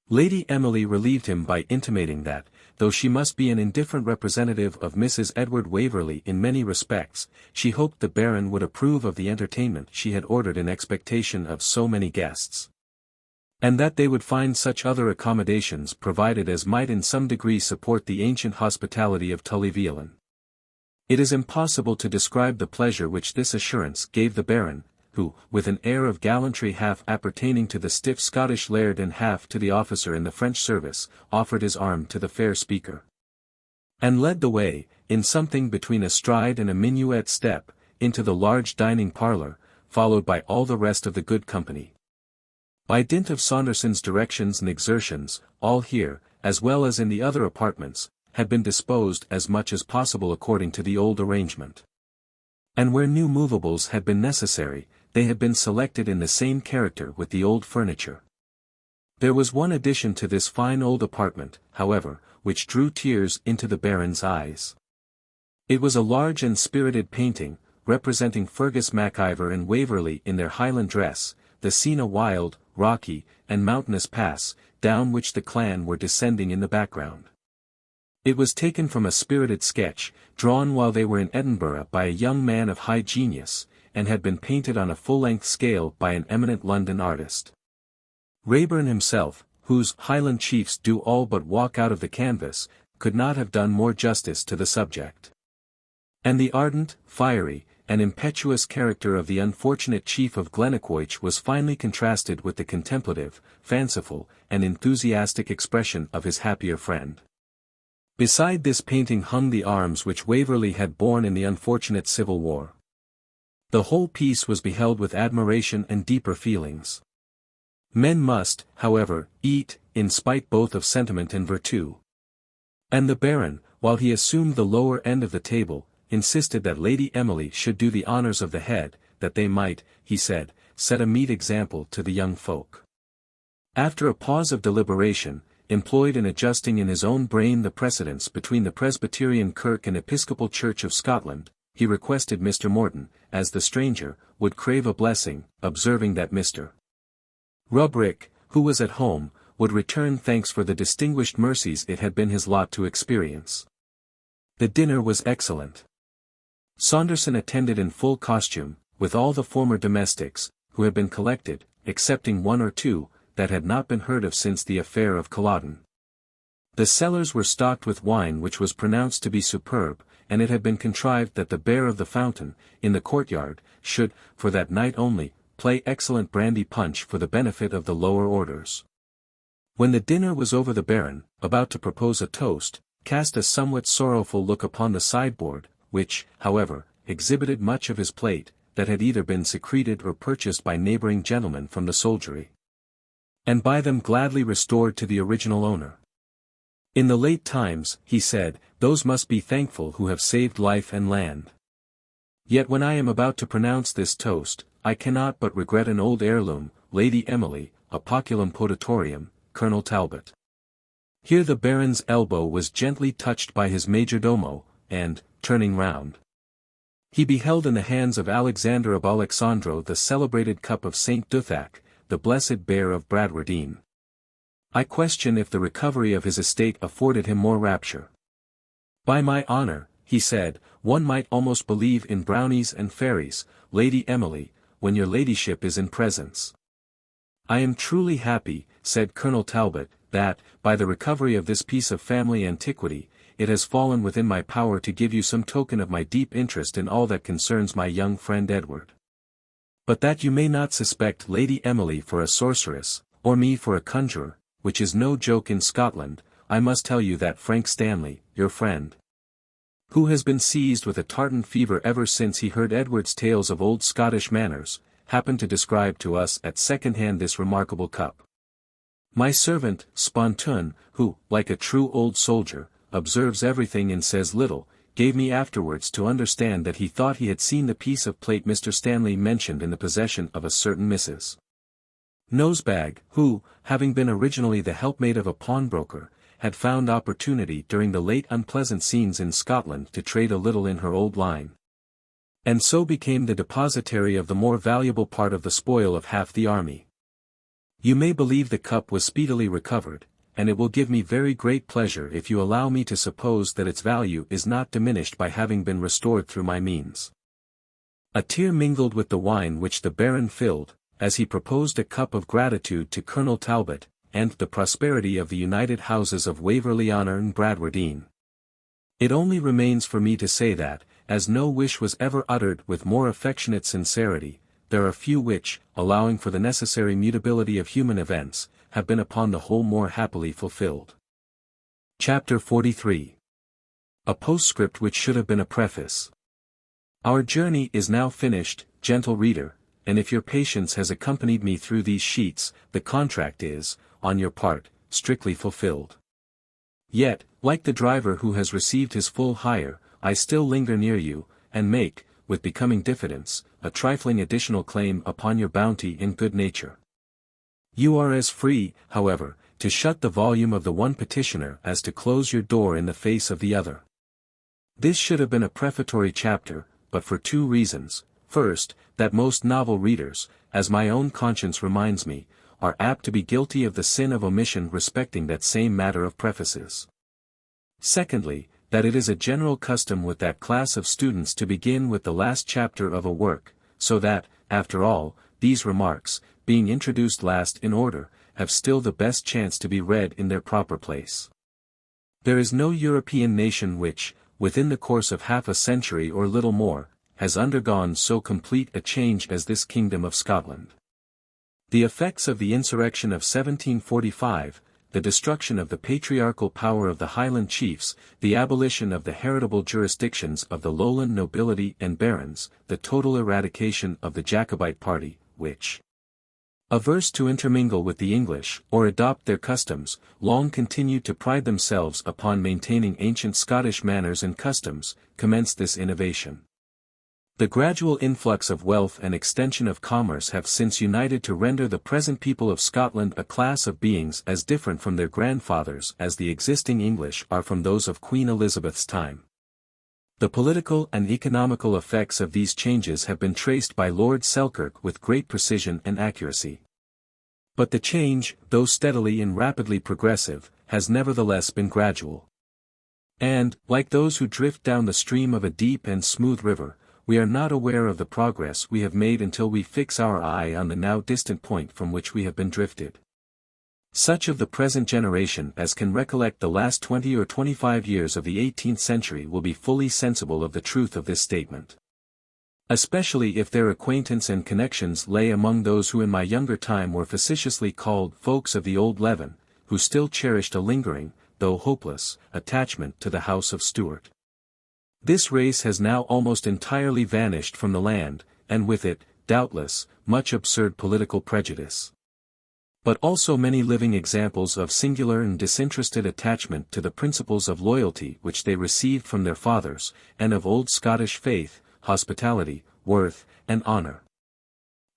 Lady Emily relieved him by intimating that, though she must be an indifferent representative of Mrs. Edward Waverley in many respects, she hoped the Baron would approve of the entertainment she had ordered in expectation of so many guests, and that they would find such other accommodations provided as might in some degree support the ancient hospitality of Tullyveolan. It is impossible to describe the pleasure which this assurance gave the Baron, who, with an air of gallantry half appertaining to the stiff Scottish laird and half to the officer in the French service, offered his arm to the fair speaker, and led the way, in something between a stride and a minuet step, into the large dining parlour, followed by all the rest of the good company. By dint of Saunderson's directions and exertions, all here, as well as in the other apartments, had been disposed as much as possible according to the old arrangement. And where new movables had been necessary, they had been selected in the same character with the old furniture. There was one addition to this fine old apartment, however, which drew tears into the Baron's eyes. It was a large and spirited painting, representing Fergus MacIver and Waverley in their Highland dress, the scene a wild, rocky, and mountainous pass, down which the clan were descending in the background. It was taken from a spirited sketch, drawn while they were in Edinburgh by a young man of high genius, and had been painted on a full-length scale by an eminent London artist. Raeburn himself, whose Highland chiefs do all but walk out of the canvas, could not have done more justice to the subject. And the ardent, fiery, and impetuous character of the unfortunate chief of Glennaquoich was finely contrasted with the contemplative, fanciful, and enthusiastic expression of his happier friend. Beside this painting hung the arms which Waverley had borne in the unfortunate civil war. The whole piece was beheld with admiration and deeper feelings. Men must, however, eat, in spite both of sentiment and virtue. And the Baron, while he assumed the lower end of the table, insisted that Lady Emily should do the honours of the head, that they might, he said, set a meet example to the young folk. After a pause of deliberation, employed in adjusting in his own brain the precedence between the Presbyterian Kirk and Episcopal Church of Scotland, he requested Mr. Morton, as the stranger, would crave a blessing, observing that Mr. Rubrick, who was at home, would return thanks for the distinguished mercies it had been his lot to experience. The dinner was excellent. Saunderson attended in full costume, with all the former domestics, who had been collected, excepting 1 or 2, that had not been heard of since the affair of Culloden. The cellars were stocked with wine which was pronounced to be superb, and it had been contrived that the Bear of the Fountain, in the courtyard, should, for that night only, play excellent brandy punch for the benefit of the lower orders. When the dinner was over, the Baron, about to propose a toast, cast a somewhat sorrowful look upon the sideboard, which, however, exhibited much of his plate, that had either been secreted or purchased by neighbouring gentlemen from the soldiery. and by them gladly restored to the original owner. In the late times, he said, those must be thankful who have saved life and land. Yet when I am about to pronounce this toast, I cannot but regret an old heirloom, Lady Emily, a poculum potatorium, Colonel Talbot. Here the Baron's elbow was gently touched by his majordomo, and, turning round, he beheld in the hands of Alexander of Alexandro the celebrated cup of Saint Duthac, the blessed Baron of Bradwardine. I question if the recovery of his estate afforded him more rapture. By my honour, he said, one might almost believe in brownies and fairies, Lady Emily, when your ladyship is in presence. I am truly happy, said Colonel Talbot, that, by the recovery of this piece of family antiquity, it has fallen within my power to give you some token of my deep interest in all that concerns my young friend Edward. But that you may not suspect Lady Emily for a sorceress, or me for a conjurer, which is no joke in Scotland, I must tell you that Frank Stanley, your friend, who has been seized with a tartan fever ever since he heard Edward's tales of old Scottish manners, happened to describe to us at second-hand this remarkable cup. My servant, Spontoon, who, like a true old soldier, observes everything and says little, gave me afterwards to understand that he thought he had seen the piece of plate Mr. Stanley mentioned in the possession of a certain Mrs. Nosebag, who, having been originally the helpmate of a pawnbroker, had found opportunity during the late unpleasant scenes in Scotland to trade a little in her old line, and so became the depositary of the more valuable part of the spoil of half the army. You may believe the cup was speedily recovered, and it will give me very great pleasure if you allow me to suppose that its value is not diminished by having been restored through my means. A tear mingled with the wine which the Baron filled, as he proposed a cup of gratitude to Colonel Talbot, and the prosperity of the united houses of Waverley and Bradwardine. It only remains for me to say that, as no wish was ever uttered with more affectionate sincerity, there are few which, allowing for the necessary mutability of human events, have been upon the whole more happily fulfilled. Chapter 43. A postscript which should have been a preface. Our journey is now finished, gentle reader, and if your patience has accompanied me through these sheets, the contract is, on your part, strictly fulfilled. Yet, like the driver who has received his full hire, I still linger near you, and make, with becoming diffidence, a trifling additional claim upon your bounty and good nature. You are as free, however, to shut the volume of the one petitioner as to close your door in the face of the other. This should have been a prefatory chapter, but for two reasons. First, that most novel readers, as my own conscience reminds me, are apt to be guilty of the sin of omission respecting that same matter of prefaces. Secondly, that it is a general custom with that class of students to begin with the last chapter of a work, so that, after all, these remarks, being introduced last in order, have still the best chance to be read in their proper place. There is no European nation which, within the course of half a century or little more, has undergone so complete a change as this Kingdom of Scotland. The effects of the insurrection of 1745, the destruction of the patriarchal power of the Highland chiefs, the abolition of the heritable jurisdictions of the lowland nobility and barons, the total eradication of the Jacobite party, which, averse to intermingle with the English, or adopt their customs, long continued to pride themselves upon maintaining ancient Scottish manners and customs, commenced this innovation. The gradual influx of wealth and extension of commerce have since united to render the present people of Scotland a class of beings as different from their grandfathers as the existing English are from those of Queen Elizabeth's time. The political and economical effects of these changes have been traced by Lord Selkirk with great precision and accuracy. But the change, though steadily and rapidly progressive, has nevertheless been gradual. And, like those who drift down the stream of a deep and smooth river, we are not aware of the progress we have made until we fix our eye on the now distant point from which we have been drifted. Such of the present generation as can recollect the last 20 or 25 years of the 18th century will be fully sensible of the truth of this statement. Especially if their acquaintance and connections lay among those who in my younger time were facetiously called folks of the old leaven, who still cherished a lingering, though hopeless, attachment to the house of Stuart. This race has now almost entirely vanished from the land, and with it, doubtless, much absurd political prejudice. but also many living examples of singular and disinterested attachment to the principles of loyalty which they received from their fathers, and of old Scottish faith, hospitality, worth, and honour.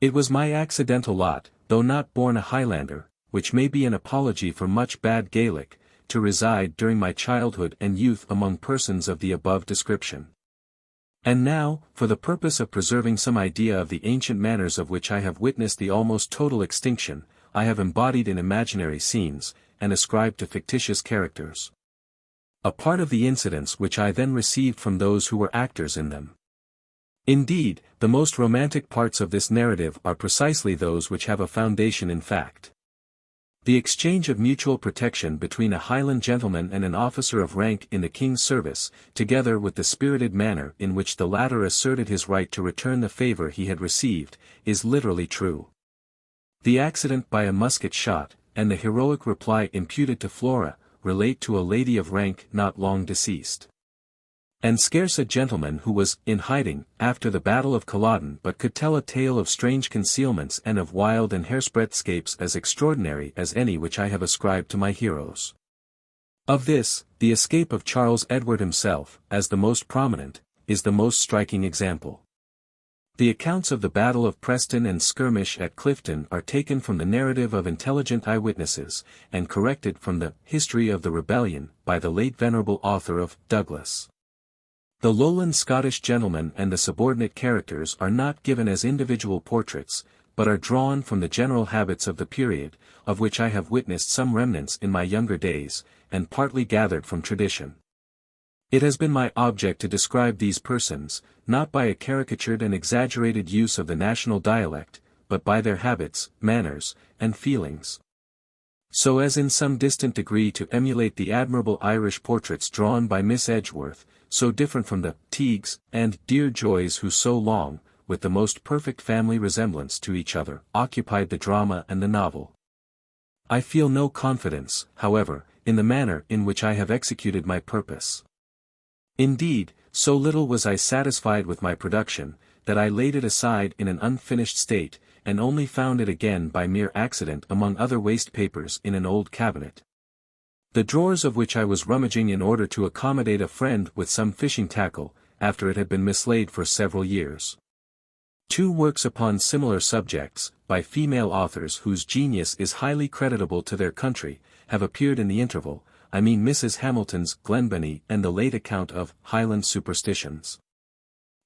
It was my accidental lot, though not born a Highlander, which may be an apology for much bad Gaelic, to reside during my childhood and youth among persons of the above description. And now, for the purpose of preserving some idea of the ancient manners of which I have witnessed the almost total extinction, I have embodied in imaginary scenes, and ascribed to fictitious characters a part of the incidents which I then received from those who were actors in them. Indeed, the most romantic parts of this narrative are precisely those which have a foundation in fact. The exchange of mutual protection between a Highland gentleman and an officer of rank in the king's service, together with the spirited manner in which the latter asserted his right to return the favour he had received, is literally true. The accident by a musket shot, and the heroic reply imputed to Flora, relate to a lady of rank not long deceased. And scarce a gentleman who was in hiding after the battle of Culloden but could tell a tale of strange concealments and of wild and hairsbreadth escapes as extraordinary as any which I have ascribed to my heroes. Of this, the escape of Charles Edward himself, as the most prominent, is the most striking example. The accounts of the Battle of Preston and Skirmish at Clifton are taken from the narrative of intelligent eyewitnesses, and corrected from the History of the Rebellion by the late venerable author of Douglas. The Lowland Scottish gentleman and the subordinate characters are not given as individual portraits, but are drawn from the general habits of the period, of which I have witnessed some remnants in my younger days, and partly gathered from tradition. It has been my object to describe these persons, not by a caricatured and exaggerated use of the national dialect, but by their habits, manners, and feelings, so as in some distant degree to emulate the admirable Irish portraits drawn by Miss Edgeworth, so different from the Teagues and Dear Joys who so long, with the most perfect family resemblance to each other, occupied the drama and the novel. I feel no confidence, however, in the manner in which I have executed my purpose. Indeed, so little was I satisfied with my production, that I laid it aside in an unfinished state, and only found it again by mere accident among other waste papers in an old cabinet, the drawers of which I was rummaging in order to accommodate a friend with some fishing tackle, after it had been mislaid for several years. 2 works upon similar subjects, by female authors whose genius is highly creditable to their country, have appeared in the interval, I mean Mrs. Hamilton's Glenbenny and the late account of Highland Superstitions.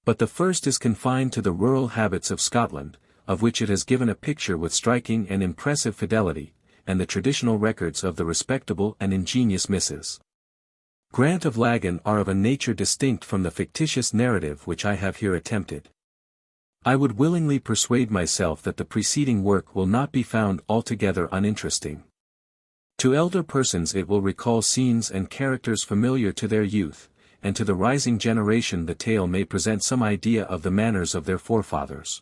But the first is confined to the rural habits of Scotland, of which it has given a picture with striking and impressive fidelity, and the traditional records of the respectable and ingenious Mrs. Grant of Laggan are of a nature distinct from the fictitious narrative which I have here attempted. I would willingly persuade myself that the preceding work will not be found altogether uninteresting. To elder persons it will recall scenes and characters familiar to their youth, and to the rising generation the tale may present some idea of the manners of their forefathers.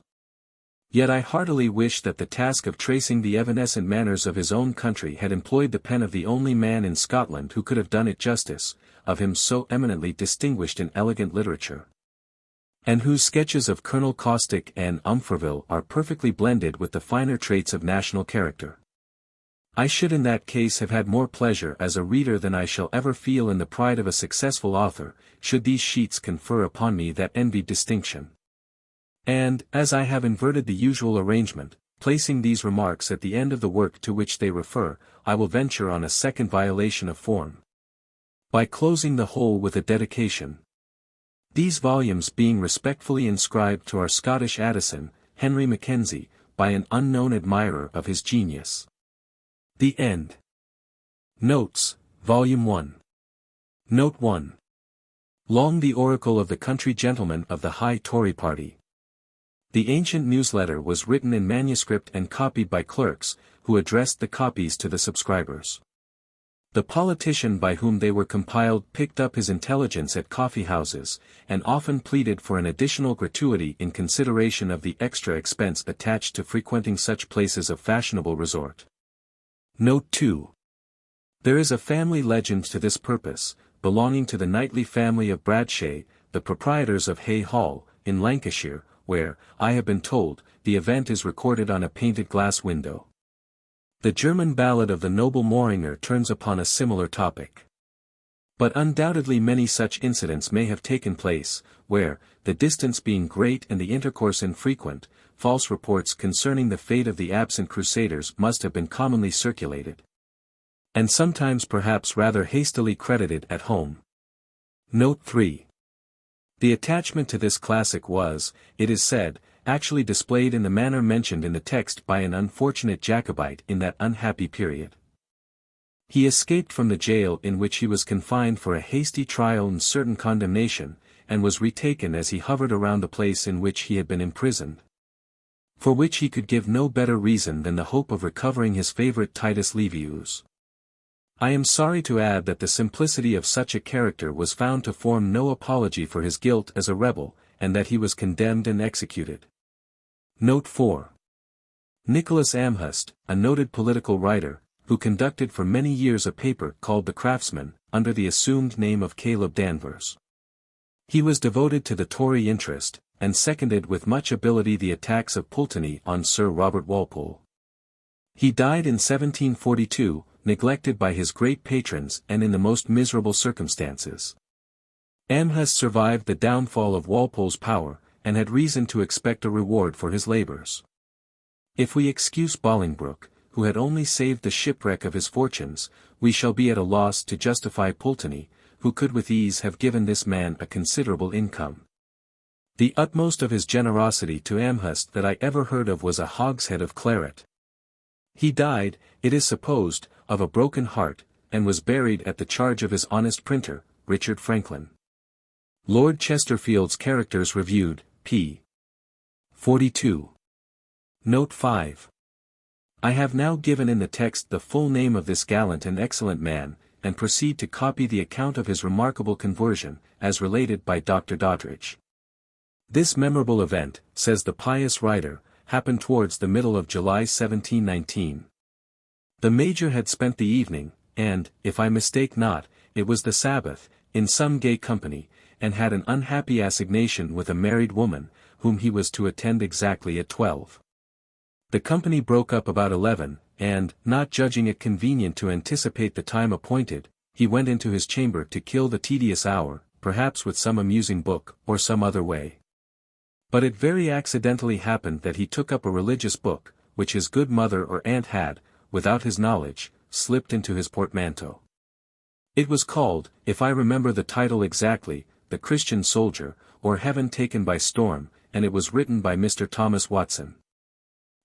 Yet I heartily wish that the task of tracing the evanescent manners of his own country had employed the pen of the only man in Scotland who could have done it justice, of him so eminently distinguished in elegant literature, and whose sketches of Colonel Caustic and Umfreville are perfectly blended with the finer traits of national character. I should in that case have had more pleasure as a reader than I shall ever feel in the pride of a successful author, should these sheets confer upon me that envied distinction. And, as I have inverted the usual arrangement, placing these remarks at the end of the work to which they refer, I will venture on a second violation of form, by closing the whole with a dedication. These volumes being respectfully inscribed to our Scottish Addison, Henry Mackenzie, by an unknown admirer of his genius. The End. Notes, Volume 1. Note 1. Long the oracle of the country gentlemen of the High Tory party. The ancient newsletter was written in manuscript and copied by clerks, who addressed the copies to the subscribers. The politician by whom they were compiled picked up his intelligence at coffee-houses, and often pleaded for an additional gratuity in consideration of the extra expense attached to frequenting such places of fashionable resort. Note 2. There is a family legend to this purpose, belonging to the knightly family of Bradshay, the proprietors of Hay Hall, in Lancashire, where, I have been told, the event is recorded on a painted glass window. The German ballad of the noble Morringer turns upon a similar topic. But undoubtedly many such incidents may have taken place, where, the distance being great and the intercourse infrequent, false reports concerning the fate of the absent crusaders must have been commonly circulated. And sometimes perhaps rather hastily credited at home. Note 3. The attachment to this classic was, it is said, actually displayed in the manner mentioned in the text by an unfortunate Jacobite in that unhappy period. He escaped from the jail in which he was confined for a hasty trial and certain condemnation, and was retaken as he hovered around the place in which he had been imprisoned. For which he could give no better reason than the hope of recovering his favourite Titus Livius. I am sorry to add that the simplicity of such a character was found to form no apology for his guilt as a rebel, and that he was condemned and executed. Note 4. Nicholas Amherst, a noted political writer, who conducted for many years a paper called The Craftsman, under the assumed name of Caleb Danvers. He was devoted to the Tory interest, and seconded with much ability the attacks of Pulteney on Sir Robert Walpole. He died in 1742, neglected by his great patrons and in the most miserable circumstances. Amherst survived the downfall of Walpole's power, and had reason to expect a reward for his labours. If we excuse Bolingbroke, who had only saved the shipwreck of his fortunes, we shall be at a loss to justify Pulteney, who could with ease have given this man a considerable income. The utmost of his generosity to Amherst that I ever heard of was a hogshead of claret. He died, it is supposed, of a broken heart, and was buried at the charge of his honest printer, Richard Franklin. Lord Chesterfield's Characters Reviewed, p. 42. Note 5. I have now given in the text the full name of this gallant and excellent man, and proceed to copy the account of his remarkable conversion, as related by Dr. Doddridge. This memorable event, says the pious writer, happened towards the middle of July 1719. The Major had spent the evening, and, if I mistake not, it was the Sabbath, in some gay company, and had an unhappy assignation with a married woman, whom he was to attend exactly at 12. The company broke up about 11, and, not judging it convenient to anticipate the time appointed, he went into his chamber to kill the tedious hour, perhaps with some amusing book, or some other way. But it very accidentally happened that he took up a religious book, which his good mother or aunt had, without his knowledge, slipped into his portmanteau. It was called, if I remember the title exactly, The Christian Soldier, or Heaven Taken by Storm, and it was written by Mr. Thomas Watson.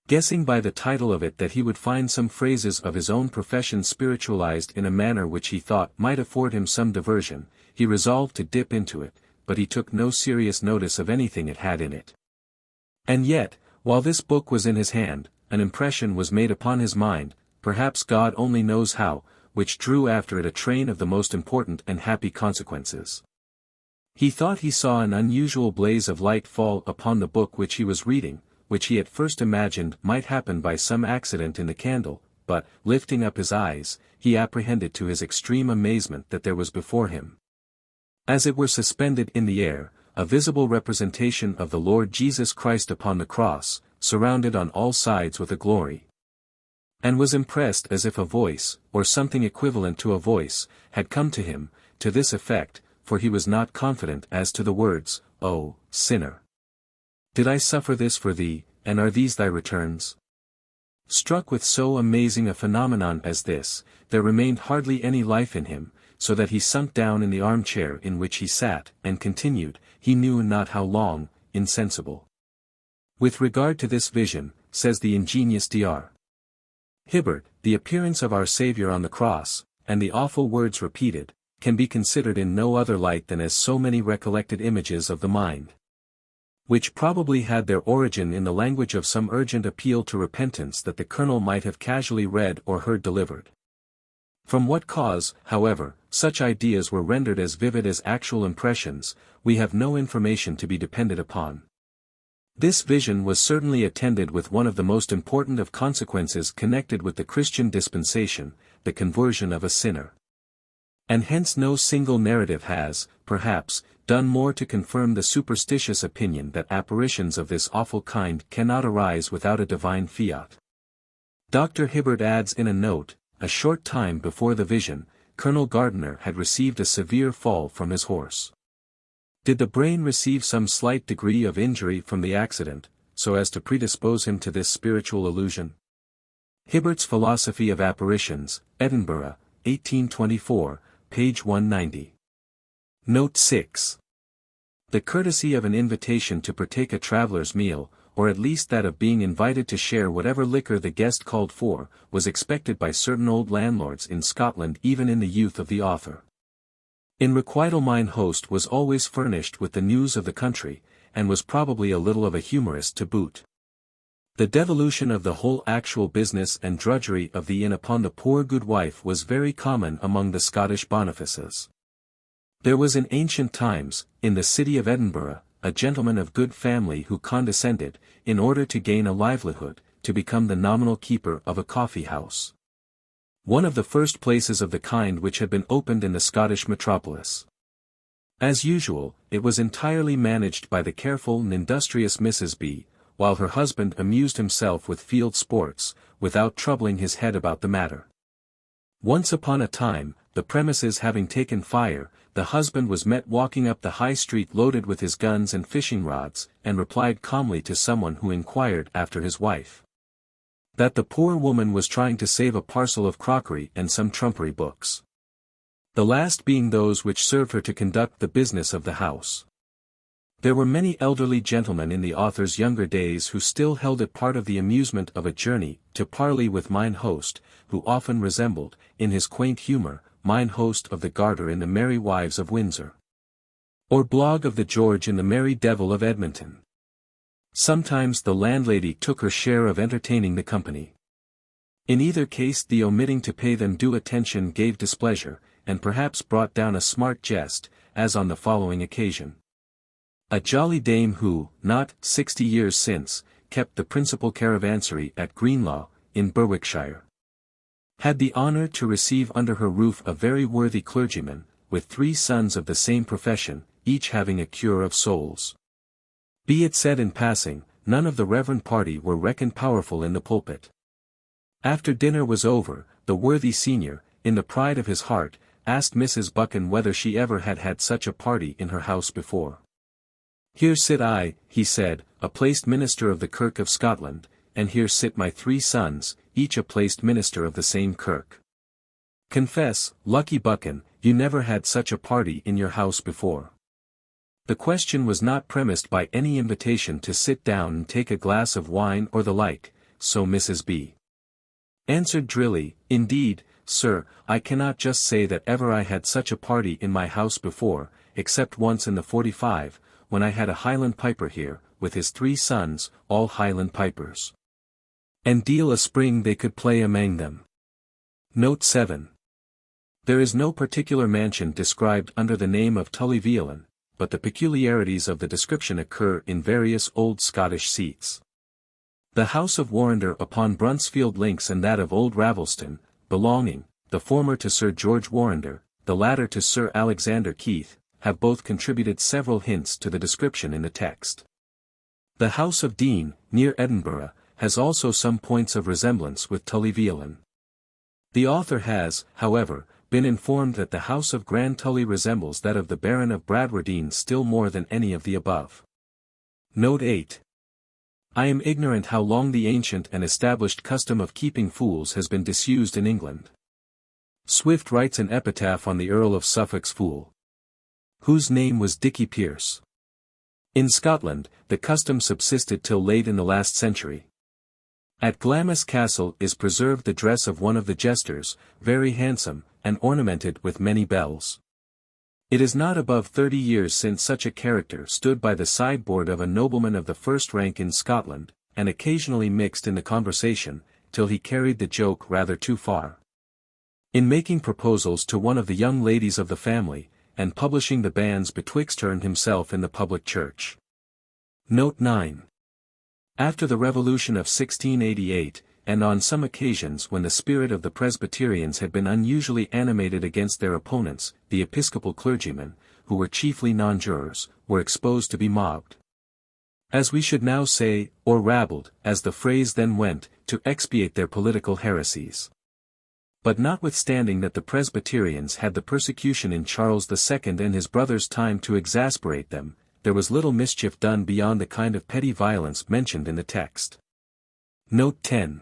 Guessing by the title of it that he would find some phrases of his own profession spiritualized in a manner which he thought might afford him some diversion, he resolved to dip into it, but he took no serious notice of anything it had in it. And yet, while this book was in his hand, an impression was made upon his mind, perhaps God only knows how, which drew after it a train of the most important and happy consequences. He thought he saw an unusual blaze of light fall upon the book which he was reading, which he at first imagined might happen by some accident in the candle, but, lifting up his eyes, he apprehended to his extreme amazement that there was before him, as it were suspended in the air, a visible representation of the Lord Jesus Christ upon the cross, surrounded on all sides with a glory. And was impressed as if a voice, or something equivalent to a voice, had come to him, to this effect, for he was not confident as to the words, "O, sinner! Did I suffer this for thee, and are these thy returns?" Struck with so amazing a phenomenon as this, there remained hardly any life in him, so that he sunk down in the armchair in which he sat, and continued, he knew not how long, insensible. With regard to this vision, says the ingenious Dr. Hibbert, the appearance of our Saviour on the cross, and the awful words repeated, can be considered in no other light than as so many recollected images of the mind, which probably had their origin in the language of some urgent appeal to repentance that the Colonel might have casually read or heard delivered. From what cause, however, such ideas were rendered as vivid as actual impressions, we have no information to be depended upon. This vision was certainly attended with one of the most important of consequences connected with the Christian dispensation, the conversion of a sinner. And hence no single narrative has, perhaps, done more to confirm the superstitious opinion that apparitions of this awful kind cannot arise without a divine fiat. Dr. Hibbert adds in a note, a short time before the vision, Colonel Gardiner had received a severe fall from his horse. Did the brain receive some slight degree of injury from the accident, so as to predispose him to this spiritual illusion? Hibbert's Philosophy of Apparitions, Edinburgh, 1824, page 190. Note 6. The courtesy of an invitation to partake a traveller's meal, or at least that of being invited to share whatever liquor the guest called for, was expected by certain old landlords in Scotland even in the youth of the author. In requital mine host was always furnished with the news of the country, and was probably a little of a humorist to boot. The devolution of the whole actual business and drudgery of the inn upon the poor goodwife was very common among the Scottish bonifaces. There was in ancient times, in the city of Edinburgh, a gentleman of good family who condescended, in order to gain a livelihood, to become the nominal keeper of a coffee-house. One of the first places of the kind which had been opened in the Scottish metropolis. As usual, it was entirely managed by the careful and industrious Mrs. B., while her husband amused himself with field sports, without troubling his head about the matter. Once upon a time, the premises having taken fire, the husband was met walking up the high street loaded with his guns and fishing rods, and replied calmly to someone who inquired after his wife. That the poor woman was trying to save a parcel of crockery and some trumpery books. The last being those which served her to conduct the business of the house. There were many elderly gentlemen in the author's younger days who still held it part of the amusement of a journey to parley with mine host, who often resembled, in his quaint humour, mine host of the Garter in the Merry Wives of Windsor. Or Blogg of the George in the Merry Devil of Edmonton. Sometimes the landlady took her share of entertaining the company. In either case the omitting to pay them due attention gave displeasure, and perhaps brought down a smart jest, as on the following occasion. A jolly dame who, not 60 years since, kept the principal caravansary at Greenlaw, in Berwickshire, had the honour to receive under her roof a very worthy clergyman, with 3 sons of the same profession, each having a cure of souls. Be it said in passing, none of the reverend party were reckoned powerful in the pulpit. After dinner was over, the worthy senior, in the pride of his heart, asked Mrs. Buchan whether she ever had had such a party in her house before. Here sit I, he said, a placed minister of the Kirk of Scotland, and here sit my 3 sons, each a placed minister of the same kirk. Confess, Lucky Buchan, you never had such a party in your house before. The question was not premised by any invitation to sit down and take a glass of wine or the like, so Mrs. B. answered drily, indeed, sir, I cannot just say that ever I had such a party in my house before, except once in the 45, when I had a Highland piper here, with his 3 sons, all Highland pipers. And deal a spring they could play amang them. Note 7. There is no particular mansion described under the name of Tullyveolan, but the peculiarities of the description occur in various old Scottish seats. The house of Warrender upon Bruntsfield Links and that of Old Ravelston, belonging, the former to Sir George Warrender, the latter to Sir Alexander Keith, have both contributed several hints to the description in the text. The house of Dean, near Edinburgh, has also some points of resemblance with Tullyveolan. The author has, however, been informed that the house of Grand Tully resembles that of the Baron of Bradwardine still more than any of the above. Note 8. I am ignorant how long the ancient and established custom of keeping fools has been disused in England. Swift writes an epitaph on the Earl of Suffolk's fool, whose name was Dicky Pearce. In Scotland, the custom subsisted till late in the last century. At Glamis Castle is preserved the dress of one of the jesters, very handsome, and ornamented with many bells. It is not above 30 years since such a character stood by the sideboard of a nobleman of the first rank in Scotland, and occasionally mixed in the conversation, till he carried the joke rather too far. In making proposals to one of the young ladies of the family, and publishing the banns betwixt her and himself in the public church. Note 9. After the Revolution of 1688, and on some occasions when the spirit of the Presbyterians had been unusually animated against their opponents, the episcopal clergymen, who were chiefly non-jurors, were exposed to be mobbed. As we should now say, or rabbled, as the phrase then went, to expiate their political heresies. But notwithstanding that the Presbyterians had the persecution in Charles II and his brother's time to exasperate them, there was little mischief done beyond the kind of petty violence mentioned in the text. Note 10.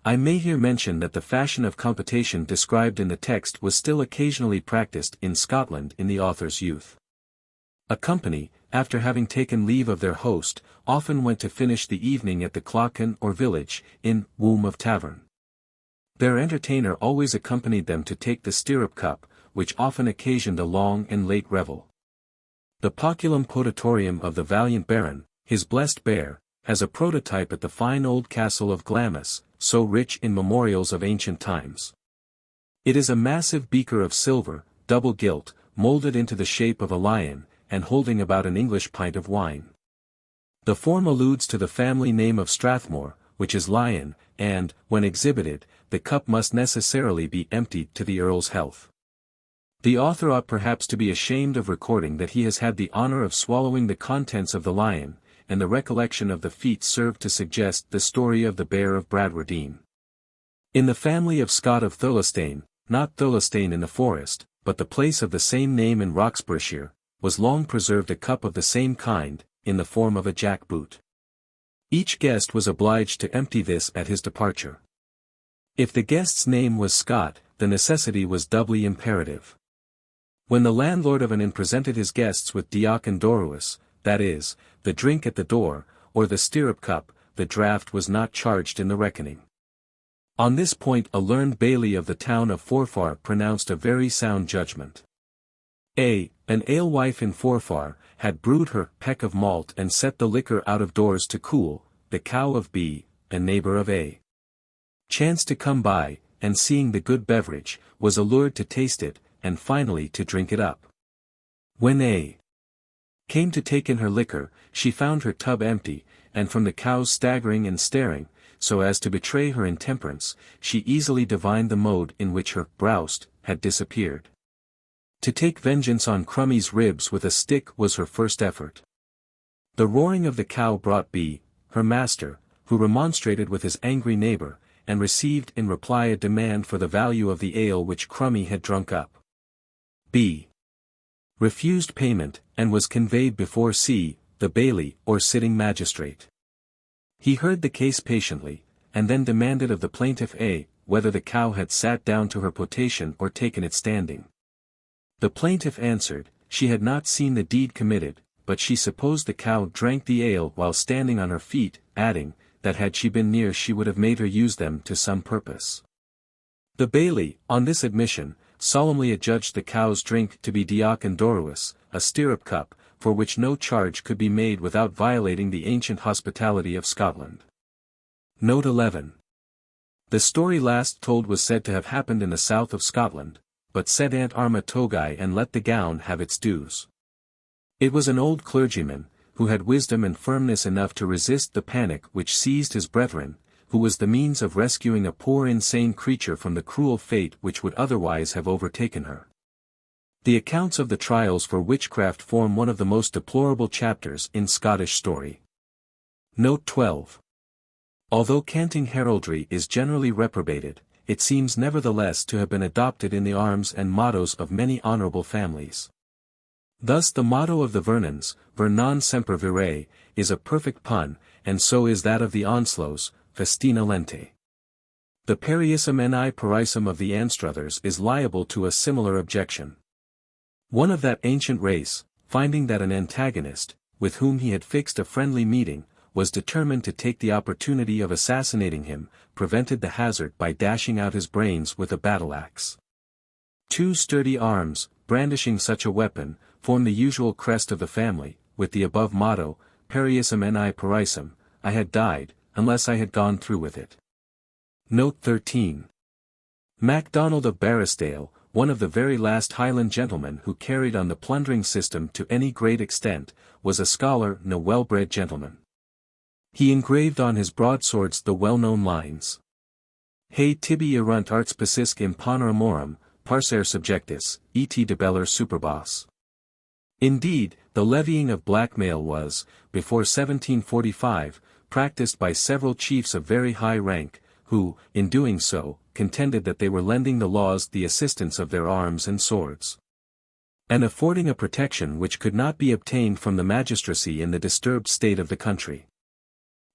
I may here mention that the fashion of computation described in the text was still occasionally practiced in Scotland in the author's youth. A company, after having taken leave of their host, often went to finish the evening at the clachan or village, inn, womb of tavern. Their entertainer always accompanied them to take the stirrup cup, which often occasioned a long and late revel. The Poculum Potatorium of the valiant Baron, his blessed Bier, has a prototype at the fine old castle of Glamis, so rich in memorials of ancient times. It is a massive beaker of silver, double gilt, moulded into the shape of a lion, and holding about an English pint of wine. The form alludes to the family name of Strathmore, which is lion, and, when exhibited, the cup must necessarily be emptied to the Earl's health. The author ought perhaps to be ashamed of recording that he has had the honor of swallowing the contents of the lion, and the recollection of the feat served to suggest the story of the Baron of Bradwardine. In the family of Scott of Thirlestane, not Thirlestane in the forest, but the place of the same name in Roxburghshire, was long preserved a cup of the same kind, in the form of a jack-boot. Each guest was obliged to empty this at his departure. If the guest's name was Scott, the necessity was doubly imperative. When the landlord of an inn presented his guests with diacon doruus, that is, the drink at the door, or the stirrup cup, the draught was not charged in the reckoning. On this point a learned baillie of the town of Forfar pronounced a very sound judgment. An alewife in Forfar, had brewed her peck of malt and set the liquor out of doors to cool. The cow of B, a neighbor of A, chanced to come by, and seeing the good beverage, was allured to taste it, and finally to drink it up. When A came to take in her liquor, she found her tub empty, and from the cow's staggering and staring, so as to betray her intemperance, she easily divined the mode in which her browst had disappeared. To take vengeance on Crummie's ribs with a stick was her first effort. The roaring of the cow brought B, her master, who remonstrated with his angry neighbor, and received in reply a demand for the value of the ale which Crummie had drunk up. B refused payment, and was conveyed before C, the baillie, or sitting magistrate. He heard the case patiently, and then demanded of the plaintiff A, whether the cow had sat down to her potation or taken it standing. The plaintiff answered, she had not seen the deed committed, but she supposed the cow drank the ale while standing on her feet, adding, that had she been near she would have made her use them to some purpose. The baillie, on this admission, solemnly adjudged the cow's drink to be diacon doruus, a stirrup cup, for which no charge could be made without violating the ancient hospitality of Scotland. Note 11. The story last told was said to have happened in the south of Scotland, but sed ant arma togae and let the gown have its dues. It was an old clergyman, who had wisdom and firmness enough to resist the panic which seized his brethren, who was the means of rescuing a poor insane creature from the cruel fate which would otherwise have overtaken her. The accounts of the trials for witchcraft form one of the most deplorable chapters in Scottish story. Note 12. Although canting heraldry is generally reprobated, it seems nevertheless to have been adopted in the arms and mottos of many honorable families. Thus the motto of the Vernons, Ver non semper virae, is a perfect pun, and so is that of the Onslows, Festina lente. The Periissum ni Parissum of the Anstruthers is liable to a similar objection. One of that ancient race, finding that an antagonist, with whom he had fixed a friendly meeting, was determined to take the opportunity of assassinating him, prevented the hazard by dashing out his brains with a battle-axe. Two sturdy arms, brandishing such a weapon, form the usual crest of the family, with the above motto, Periissum ni Parissum, I had died, unless I had gone through with it. Note 13. MacDonald of Barrisdale, one of the very last Highland gentlemen who carried on the plundering system to any great extent, was a scholar and a well-bred gentleman. He engraved on his broadswords the well-known lines. He tibi erunt arts pacisque imponere morum, parcere subjectus, et debellere superbos. Indeed, the levying of blackmail was, before 1745, practiced by several chiefs of very high rank, who, in doing so, contended that they were lending the laws the assistance of their arms and swords, and affording a protection which could not be obtained from the magistracy in the disturbed state of the country.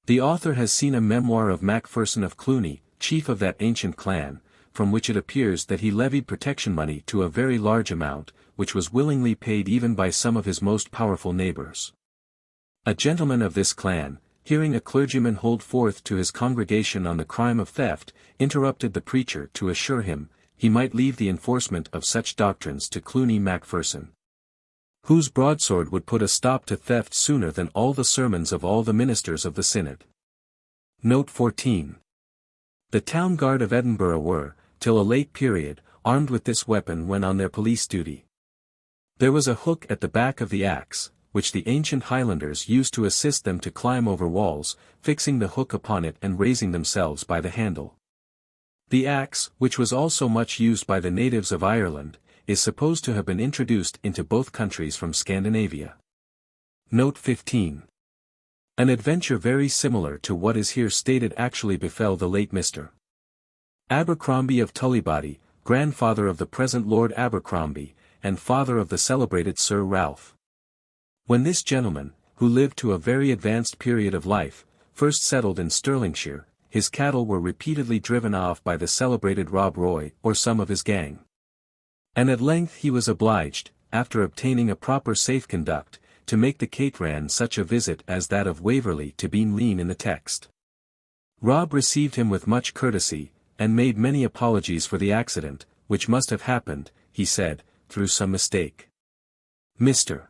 The author has seen a memoir of Macpherson of Cluny, chief of that ancient clan, from which it appears that he levied protection money to a very large amount, which was willingly paid even by some of his most powerful neighbors. A gentleman of this clan, hearing a clergyman hold forth to his congregation on the crime of theft, interrupted the preacher to assure him, he might leave the enforcement of such doctrines to Cluny Macpherson, whose broadsword would put a stop to theft sooner than all the sermons of all the ministers of the synod. Note 14. The town guard of Edinburgh were, till a late period, armed with this weapon when on their police duty. There was a hook at the back of the axe, which the ancient Highlanders used to assist them to climb over walls, fixing the hook upon it and raising themselves by the handle. The axe, which was also much used by the natives of Ireland, is supposed to have been introduced into both countries from Scandinavia. Note 15. An adventure very similar to what is here stated actually befell the late Mr. Abercrombie of Tullibody, grandfather of the present Lord Abercrombie, and father of the celebrated Sir Ralph. When this gentleman, who lived to a very advanced period of life, first settled in Stirlingshire, his cattle were repeatedly driven off by the celebrated Rob Roy or some of his gang. And at length he was obliged, after obtaining a proper safe conduct, to make the cateran such a visit as that of Waverley to Bean Lean in the text. Rob received him with much courtesy, and made many apologies for the accident, which must have happened, he said, through some mistake. Mr.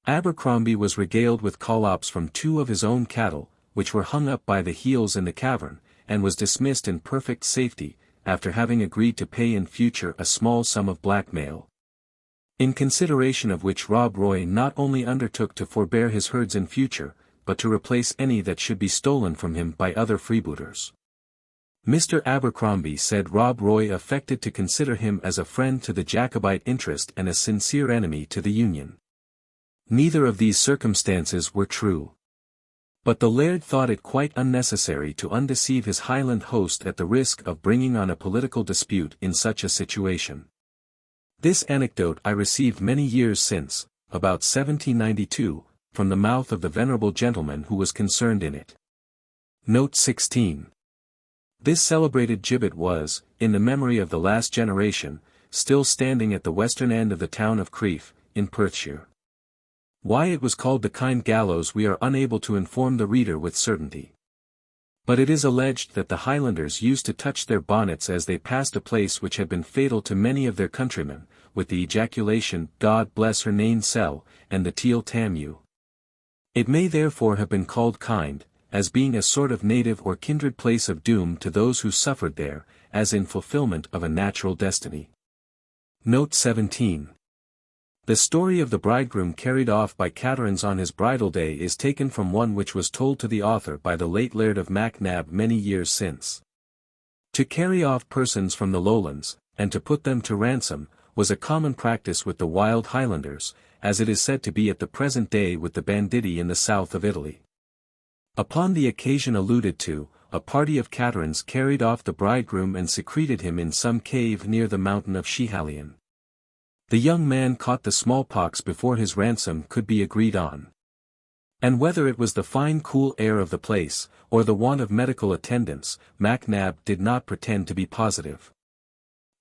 Abercrombie was regaled with collops from 2 of his own cattle, which were hung up by the heels in the cavern, and was dismissed in perfect safety, after having agreed to pay in future a small sum of blackmail, in consideration of which Rob Roy not only undertook to forbear his herds in future, but to replace any that should be stolen from him by other freebooters. Mr. Abercrombie said Rob Roy affected to consider him as a friend to the Jacobite interest and a sincere enemy to the Union. Neither of these circumstances were true. But the laird thought it quite unnecessary to undeceive his Highland host at the risk of bringing on a political dispute in such a situation. This anecdote I received many years since, about 1792, from the mouth of the venerable gentleman who was concerned in it. Note 16. This celebrated gibbet was, in the memory of the last generation, still standing at the western end of the town of Crieff, in Perthshire. Why it was called the Kind Gallows we are unable to inform the reader with certainty. But it is alleged that the Highlanders used to touch their bonnets as they passed a place which had been fatal to many of their countrymen, with the ejaculation, God bless her nane sell, and the teal tam you. It may therefore have been called Kind, as being a sort of native or kindred place of doom to those who suffered there, as in fulfillment of a natural destiny. Note 17. The story of the bridegroom carried off by caterans on his bridal day is taken from one which was told to the author by the late Laird of Macnab many years since. To carry off persons from the lowlands, and to put them to ransom, was a common practice with the wild Highlanders, as it is said to be at the present day with the banditti in the south of Italy. Upon the occasion alluded to, a party of caterans carried off the bridegroom and secreted him in some cave near the mountain of Schiehallion. The young man caught the smallpox before his ransom could be agreed on. And whether it was the fine cool air of the place, or the want of medical attendance, Macnab did not pretend to be positive.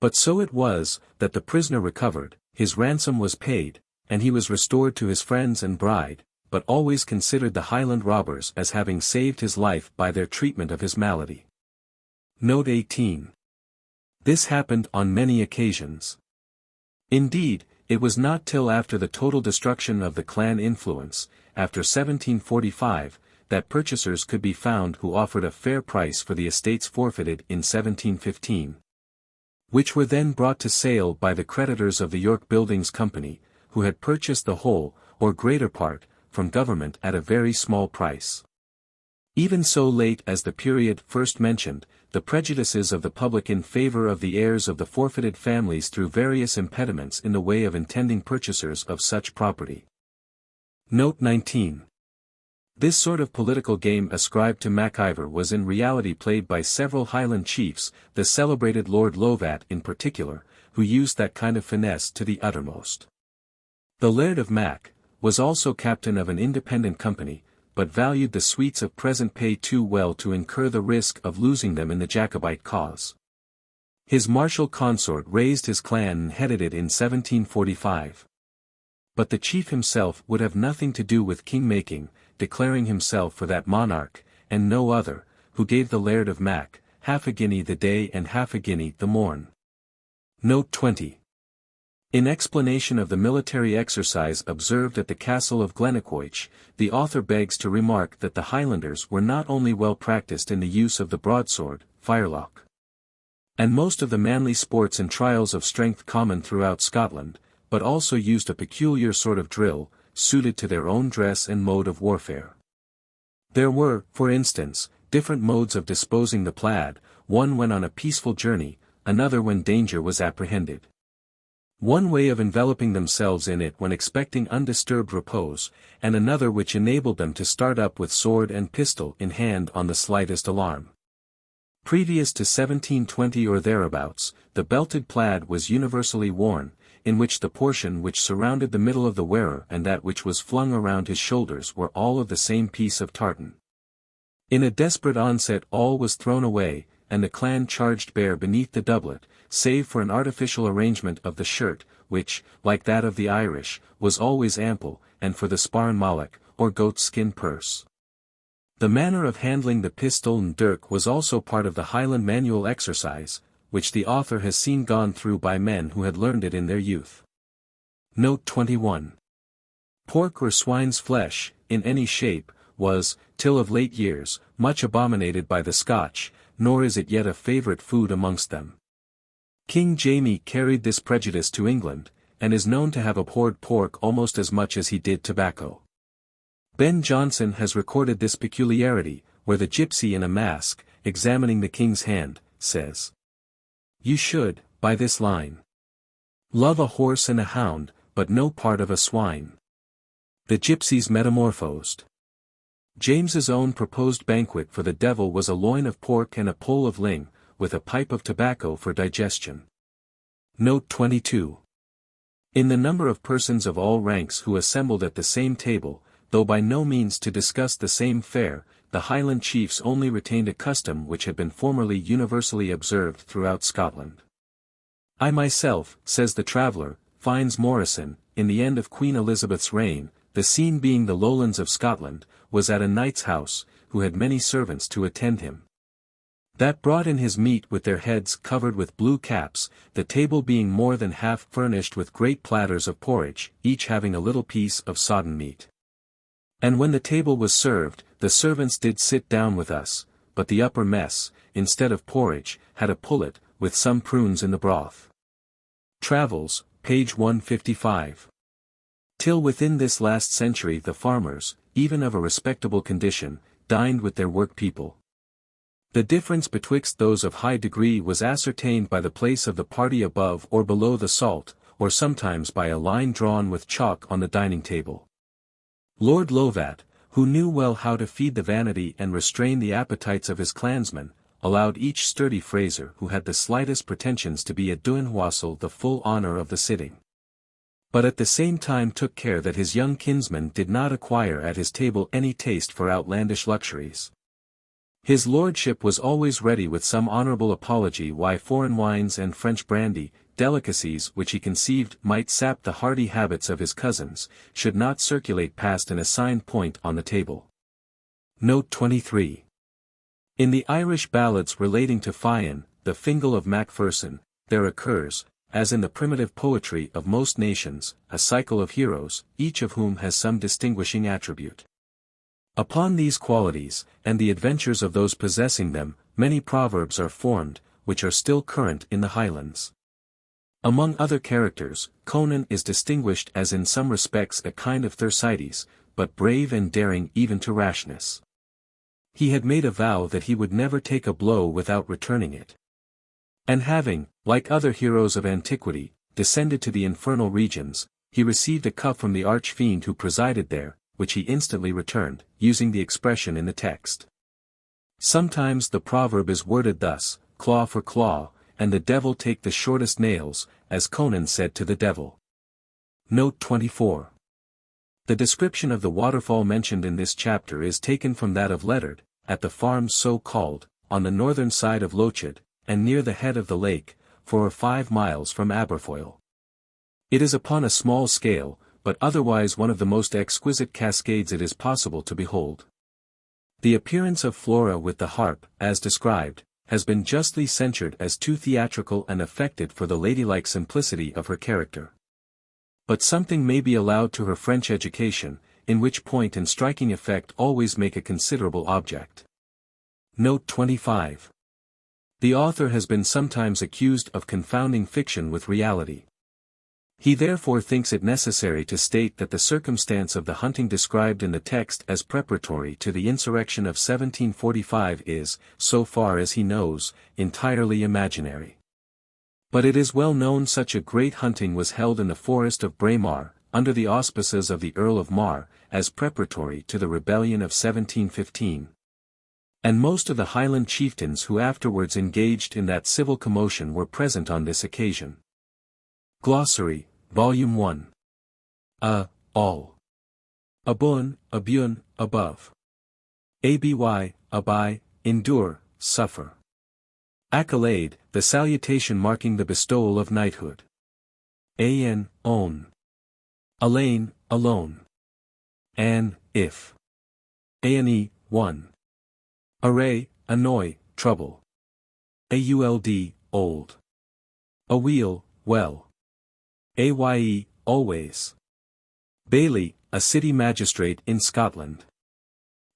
But so it was, that the prisoner recovered, his ransom was paid, and he was restored to his friends and bride, but always considered the Highland robbers as having saved his life by their treatment of his malady. Note 18. This happened on many occasions. Indeed, it was not till after the total destruction of the clan influence, after 1745, that purchasers could be found who offered a fair price for the estates forfeited in 1715. Which were then brought to sale by the creditors of the York Buildings Company, who had purchased the whole, or greater part, from government at a very small price. Even so late as the period first mentioned, the prejudices of the public in favor of the heirs of the forfeited families threw various impediments in the way of intending purchasers of such property. Note 19. This sort of political game ascribed to MacIver was in reality played by several Highland chiefs, the celebrated Lord Lovat in particular, who used that kind of finesse to the uttermost. The Laird of Mac was also captain of an independent company, but valued the sweets of present pay too well to incur the risk of losing them in the Jacobite cause. His martial consort raised his clan and headed it in 1745. But the chief himself would have nothing to do with king-making, declaring himself for that monarch, and no other, who gave the Laird of Mac half a guinea the day and half a guinea the morn. Note 20. In explanation of the military exercise observed at the castle of Glennaquoich, the author begs to remark that the Highlanders were not only well practised in the use of the broadsword, firelock, and most of the manly sports and trials of strength common throughout Scotland, but also used a peculiar sort of drill, suited to their own dress and mode of warfare. There were, for instance, different modes of disposing the plaid, one when on a peaceful journey, another when danger was apprehended. One way of enveloping themselves in it when expecting undisturbed repose, and another which enabled them to start up with sword and pistol in hand on the slightest alarm. Previous to 1720 or thereabouts, the belted plaid was universally worn, in which the portion which surrounded the middle of the wearer and that which was flung around his shoulders were all of the same piece of tartan. In a desperate onset all was thrown away, and the clan charged bare beneath the doublet, save for an artificial arrangement of the shirt, which, like that of the Irish, was always ample, and for the sparn malloch, or goat-skin purse. The manner of handling the pistol and dirk was also part of the Highland manual exercise, which the author has seen gone through by men who had learned it in their youth. Note 21. Pork or swine's flesh, in any shape, was, till of late years, much abominated by the Scotch, nor is it yet a favourite food amongst them. King Jamie carried this prejudice to England, and is known to have abhorred pork almost as much as he did tobacco. Ben Jonson has recorded this peculiarity, where the gipsy in a mask, examining the king's hand, says, "You should, by this line, love a horse and a hound, but no part of a swine." The gipsies metamorphosed. James's own proposed banquet for the devil was a loin of pork and a pole of ling, with a pipe of tobacco for digestion. Note 22. In the number of persons of all ranks who assembled at the same table, though by no means to discuss the same fare, the Highland chiefs only retained a custom which had been formerly universally observed throughout Scotland. "I myself," says the traveller, finds Morrison, in the end of Queen Elizabeth's reign, the scene being the lowlands of Scotland, was at a knight's house, who had many servants to attend him. That brought in his meat with their heads covered with blue caps, the table being more than half furnished with great platters of porridge, each having a little piece of sodden meat. And when the table was served, the servants did sit down with us, but the upper mess, instead of porridge, had a pullet, with some prunes in the broth. Travels, page 155. Till within this last century the farmers, even of a respectable condition, dined with their work-people. The difference betwixt those of high degree was ascertained by the place of the party above or below the salt, or sometimes by a line drawn with chalk on the dining table. Lord Lovat, who knew well how to feed the vanity and restrain the appetites of his clansmen, allowed each sturdy Fraser who had the slightest pretensions to be a duinwassel the full honour of the sitting. But at the same time took care that his young kinsman did not acquire at his table any taste for outlandish luxuries. His lordship was always ready with some honourable apology why foreign wines and French brandy, delicacies which he conceived might sap the hardy habits of his cousins, should not circulate past an assigned point on the table. Note 23. In the Irish ballads relating to Fian, the Fingal of Macpherson, there occurs, as in the primitive poetry of most nations, a cycle of heroes, each of whom has some distinguishing attribute. Upon these qualities, and the adventures of those possessing them, many proverbs are formed, which are still current in the Highlands. Among other characters, Conan is distinguished as in some respects a kind of Thersites, but brave and daring even to rashness. He had made a vow that he would never take a blow without returning it. And having, like other heroes of antiquity, descended to the infernal regions, he received a cuff from the arch-fiend who presided there, which he instantly returned, using the expression in the text. Sometimes the proverb is worded thus, claw for claw, and the devil take the shortest nails, as Conan said to the devil. Note 24. The description of the waterfall mentioned in this chapter is taken from that of Leonard, at the farm so called, on the northern side of Lochid, and near the head of the lake, 4 or 5 miles from Aberfoyle. It is upon a small scale, but otherwise one of the most exquisite cascades it is possible to behold. The appearance of Flora with the harp, as described, has been justly censured as too theatrical and affected for the ladylike simplicity of her character. But something may be allowed to her French education, in which point and striking effect always make a considerable object. Note 25. The author has been sometimes accused of confounding fiction with reality. He therefore thinks it necessary to state that the circumstance of the hunting described in the text as preparatory to the insurrection of 1745 is, so far as he knows, entirely imaginary. But it is well known such a great hunting was held in the forest of Braemar, under the auspices of the Earl of Mar, as preparatory to the rebellion of 1715. And most of the Highland chieftains who afterwards engaged in that civil commotion were present on this occasion. Glossary, Volume 1. All. Abun, abun, above. Aby, abai, endure, suffer. Accolade, the salutation marking the bestowal of knighthood. An, own. Alain, alone. An, if. Ane, one. Array, annoy, trouble. Auld, old. Awheel, well. Aye, always. Bailey, a city magistrate in Scotland.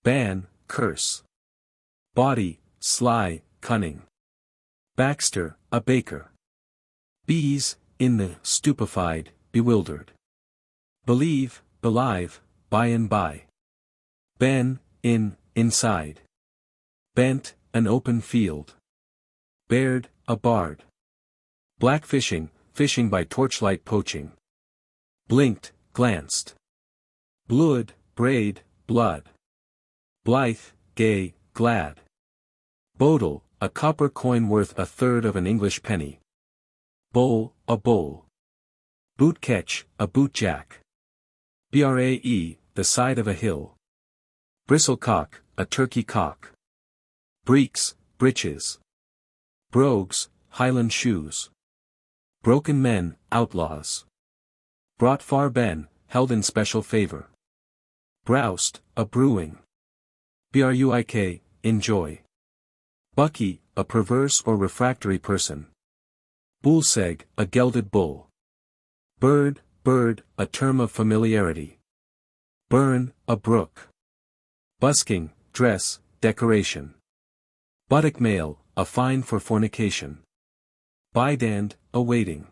Ban, curse. Body, sly, cunning. Baxter, a baker. Bees, in the, stupefied, bewildered. Believe, believe, by and by. Ben, in, inside. Bent, an open field. Baird, a bard. Blackfishing, fishing by torchlight poaching. Blinked, glanced. Blood, braid, blood. Blithe, gay, glad. Bodle, a copper coin worth 1/3 of an English penny. Bowl, a bowl. Boot catch, a bootjack. Brae, the side of a hill. Bristlecock, a turkey cock. Breeks, breeches. Brogues, Highland shoes. Broken men, outlaws. Brought far ben, held in special favor. Broust, a brewing. Bruik, enjoy. Bucky, a perverse or refractory person. Bullseg, a gelded bull. Bird, bird, a term of familiarity. Burn, a brook. Busking, dress, decoration. Buttock mail, a fine for fornication. Bidand, a waiting.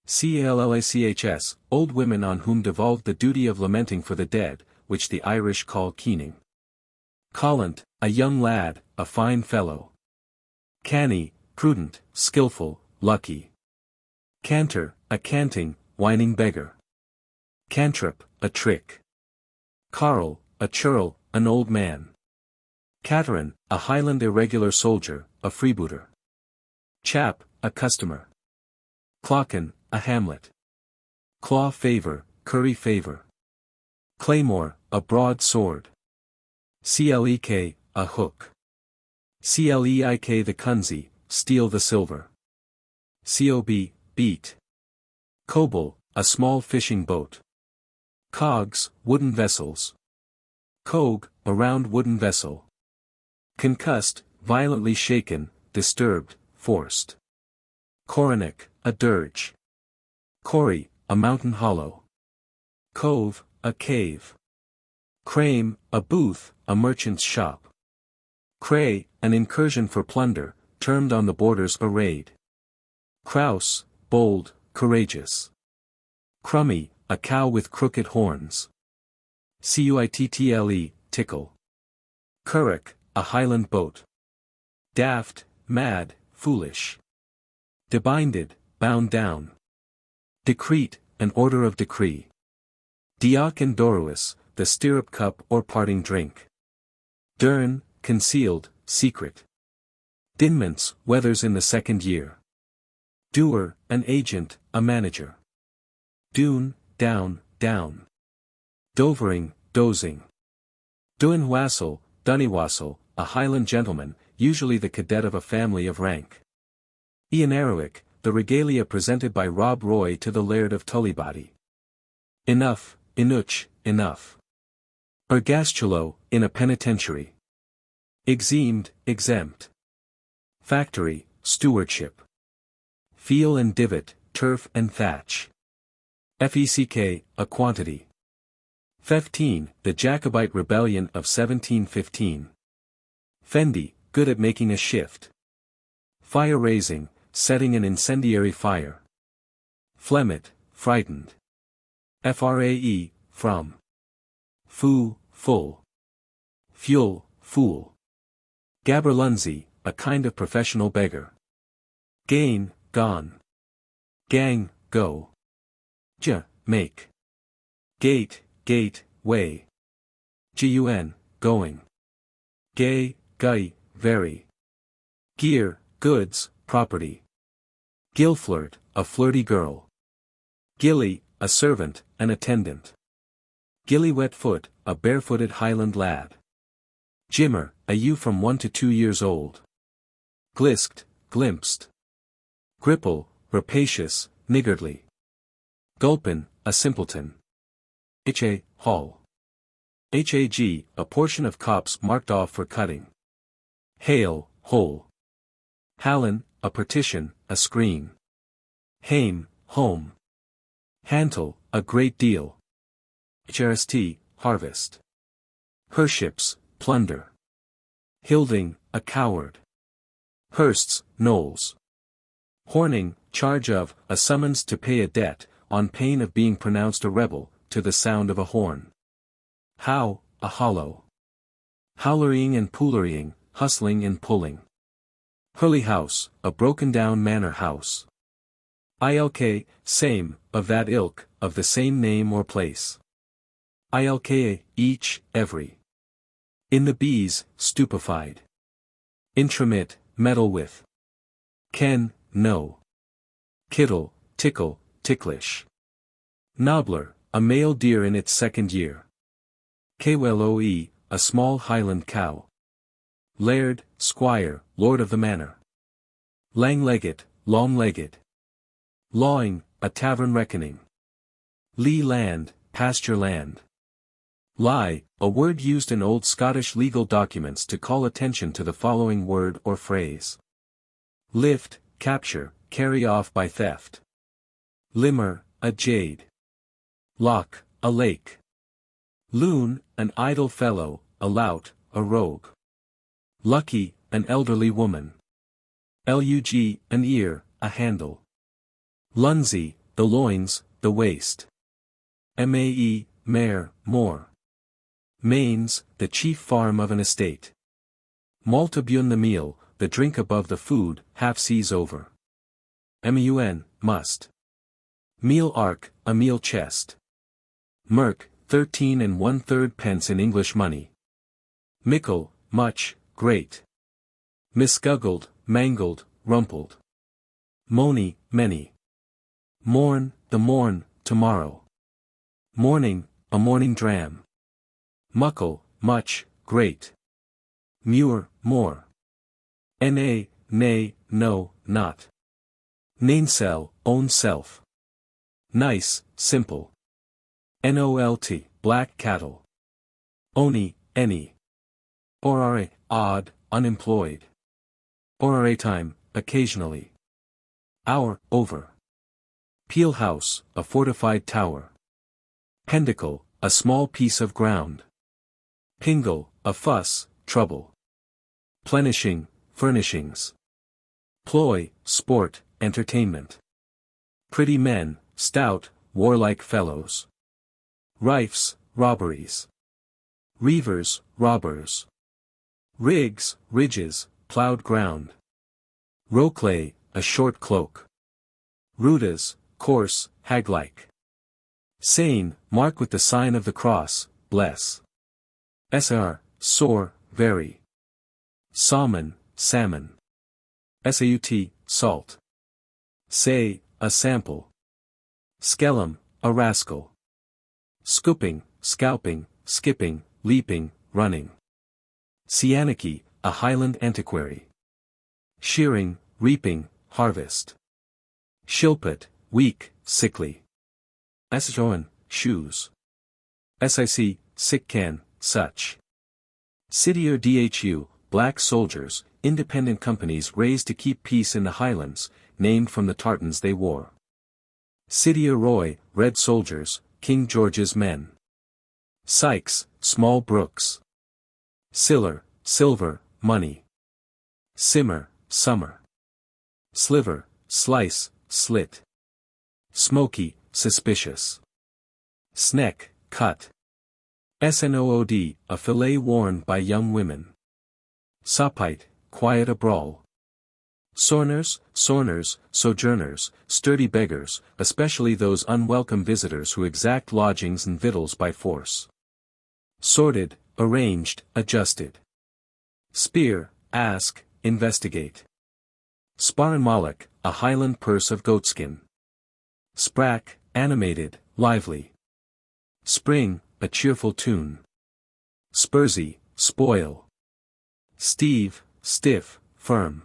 Callachs, old women on whom devolved the duty of lamenting for the dead, which the Irish call keening. Collant, a young lad, a fine fellow. Canny, prudent, skilful, lucky. Canter, a canting, whining beggar. Cantrip, a trick. Carl, a churl, an old man. Cateran, a Highland irregular soldier, a freebooter. Chap, a customer. Clocken, a hamlet. Claw favor, curry favor. Claymore, a broad sword. Clek, a hook. Cleik the cunzy, steal the silver. Cob, beat. Coble, a small fishing boat. Cogs, wooden vessels. Cogue, a round wooden vessel. Concussed, violently shaken, disturbed, forced. Coronic, a dirge. Corrie, a mountain hollow. Cove, a cave. Crame, a booth, a merchant's shop. Cray, an incursion for plunder, termed on the borders a raid. Crouse, bold, courageous. Crummy, a cow with crooked horns. Cuittle, tickle. Curragh, a Highland boat. Daft, mad, foolish. Debinded, bound down. Decreet, an order of decree. Dioc and Doruus, the stirrup cup or parting drink. Dern, concealed, secret. Dinments, weathers in the second year. Doer, an agent, a manager. Dune, down, down. Dovering, dozing. Duinwassel, Dunnywassel, a Highland gentleman, usually the cadet of a family of rank. Ianaroic, the regalia presented by Rob Roy to the Laird of Tullibody. Enough, inuch, enough. Ergastulo, in a penitentiary. Exemed, exempt. Factory, stewardship. Fiel and divot, turf and thatch. Feck, a quantity. 15, the Jacobite rebellion of 1715. Fendi, good at making a shift. Fire-raising, setting an incendiary fire. Flemmet, frightened. Frae, from. Foo, full. Fuel, fool. Gaberlunzie, a kind of professional beggar. Gain, gone. Gang, go. Make. Gate, gate, way. Gun, going. Gay, guy, very. Gear, goods, property. Gilflirt, a flirty girl. Gilly, a servant, an attendant. Gillywetfoot, a barefooted Highland lad. Jimmer, a youth from 1 to 2 years old. Glisked, glimpsed. Gripple, rapacious, niggardly. Gulpin, a simpleton. Hall. Hag, a portion of copse marked off for cutting. Hale, hole. Hallen, a partition, a screen. Haim, home. Hantle, a great deal. HRST, harvest. Herships, plunder. Hilding, a coward. Hursts, knolls. Horning, charge of, a summons to pay a debt, on pain of being pronounced a rebel, to the sound of a horn. How, a hollow. Howlerying and poolerying, hustling and pulling. Hurley house, a broken-down manor house. Ilk, same, of that ilk, of the same name or place. Ilka, each, every. In the bees, stupefied. Intromit, meddle with. Ken, no. Kittle, tickle, ticklish. Nobbler, a male deer in its second year. Kweloe, a small Highland cow. Laird, squire, lord of the manor. Lang-legged, long-legged. Lawing, a tavern reckoning. Lee land, pasture land. Lie, a word used in old Scottish legal documents to call attention to the following word or phrase. Lift, capture, carry off by theft. Limmer, a jade. Loch, a lake. Loon, an idle fellow, a lout, a rogue. Lucky, an elderly woman. Lug, an ear, a handle. Lunsey, the loins, the waist. Mae, mare, more. Mains, the chief farm of an estate. Maltabune the meal, the drink above the food, half seas over. Mun, must. Meal ark, a meal chest. Merk, 13 1/3 pence in English money. Mickle, much, great. Misguggled, mangled, rumpled. Mony, many. Morn, the morn, tomorrow. Morning, a morning dram. Muckle, much, great. Muir, more. Na, nay, no, not. Nainsell, own self. Nice, simple. Nolt, black cattle. Oni, any. Orare, odd, unemployed. Orare time, occasionally. Hour, over. Peel house, a fortified tower. Pendicle, a small piece of ground. Pingle, a fuss, trouble. Plenishing, furnishings. Ploy, sport, entertainment. Pretty men, stout, warlike fellows. Rifes, robberies. Reavers, robbers. Rigs, ridges, ploughed ground. Roclay, a short cloak. Rudas, coarse, hag-like. Sane, mark with the sign of the cross, bless. Sr, sore, very. Salmon, salmon. Saut, salt. Say, a sample. Skellum, a rascal. Scooping, scalping, skipping, leaping, running. Sianiki, a Highland antiquary. Shearing, reaping, harvest. Shilpit, weak, sickly. Sjoen, shoes. Sic, sick can, such. Suitor dhu, black soldiers, independent companies raised to keep peace in the Highlands, named from the tartans they wore. Suitor Roy, red soldiers, King George's men. Sykes, small brooks. Siller, silver, money. Simmer, summer. Sliver, slice, slit. Smoky, suspicious. Sneck, cut. Snood, a fillet worn by young women. Soppite, quiet a brawl. Sorners, sojourners, sturdy beggars, especially those unwelcome visitors who exact lodgings and victuals by force. Sorted, arranged, adjusted. Spear, ask, investigate. Sparenmalik, a Highland purse of goatskin. Sprack, animated, lively. Spring, a cheerful tune. Spursy, spoil. Steve, stiff, firm.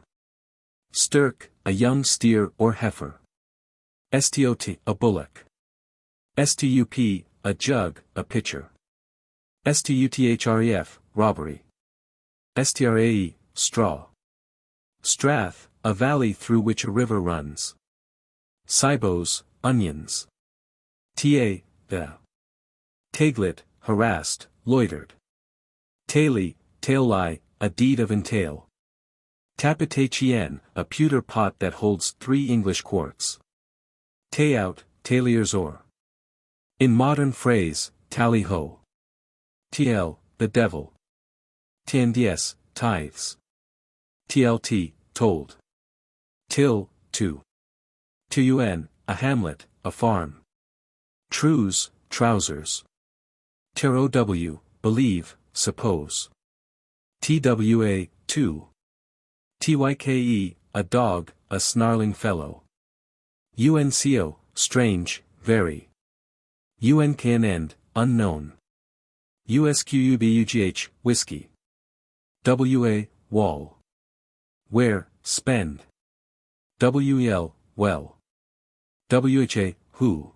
Stirk, a young steer or heifer. Stot, a bullock. Stup, a jug, a pitcher. Stuthref, robbery. Strae, straw. Strath, a valley through which a river runs. Sibos, onions. Ta, the. Taiglet, harassed, loitered. Taili, tail-lie, a deed of entail. Tapitachien, a pewter pot that holds 3 English quarts. Tayout, tailier's or. In modern phrase, tally-ho. Tl, the devil. Tnds, tithes. Tlt, told. Till, to. Tun, a hamlet, a farm. Trews, trousers. Trow, believe, suppose. Twa, two. Tyke, a dog, a snarling fellow. Unco, strange, very. Unknn, unknown. Usqubugh, whiskey. Wa, wall. Where, spend. Wel, well. Wha, who.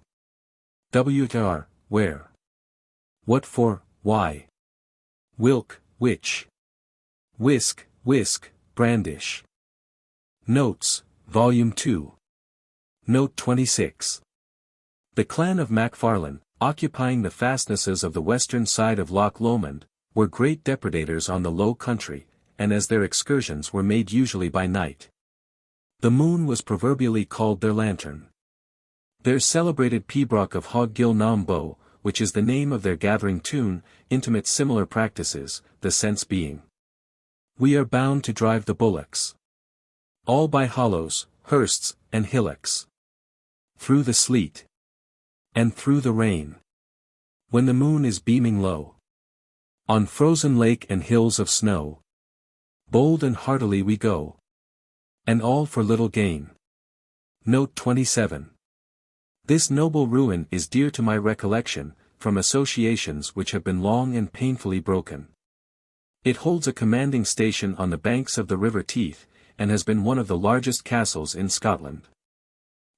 Whr, where. What for, why. Wilk, which. Whisk, brandish. Notes, Volume 2. Note 26. The clan of Macfarlane, occupying the fastnesses of the western side of Loch Lomond, were great depredators on the low country, and as their excursions were made usually by night. The moon was proverbially called their lantern. Their celebrated pibroch of Hoggill Nam Bo, which is the name of their gathering tune, intimates similar practices, the sense being. We are bound to drive the bullocks. All by hollows, hursts, and hillocks. Through the sleet. And through the rain. When the moon is beaming low. On frozen lake and hills of snow. Bold and heartily we go. And all for little gain. Note 27. This noble ruin is dear to my recollection, from associations which have been long and painfully broken. It holds a commanding station on the banks of the River Teith, and has been one of the largest castles in Scotland.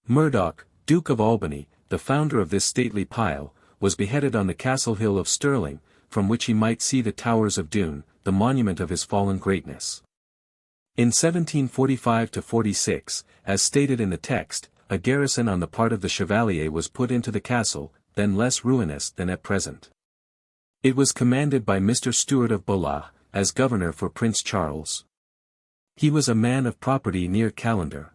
Murdoch, Duke of Albany, the founder of this stately pile, was beheaded on the castle hill of Stirling, from which he might see the towers of Doon, the monument of his fallen greatness. In 1745–46, as stated in the text, a garrison on the part of the Chevalier was put into the castle, then less ruinous than at present. It was commanded by Mr. Stuart of Bullah, as governor for Prince Charles. He was a man of property near Callander.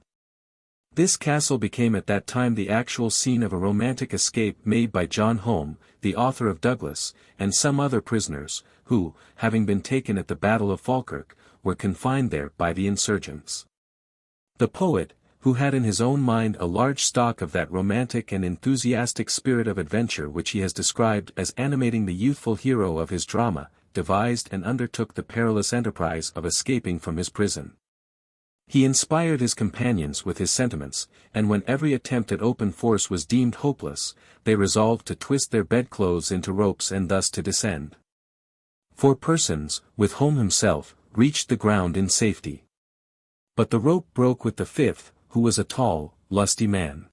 This castle became at that time the actual scene of a romantic escape made by John Home, the author of Douglas, and some other prisoners, who, having been taken at the Battle of Falkirk, were confined there by the insurgents. The poet, who had in his own mind a large stock of that romantic and enthusiastic spirit of adventure which he has described as animating the youthful hero of his drama, devised and undertook the perilous enterprise of escaping from his prison. He inspired his companions with his sentiments, and when every attempt at open force was deemed hopeless, they resolved to twist their bedclothes into ropes and thus to descend. 4 persons, with whom himself, reached the ground in safety. But the rope broke with the 5th, who was a tall, lusty man.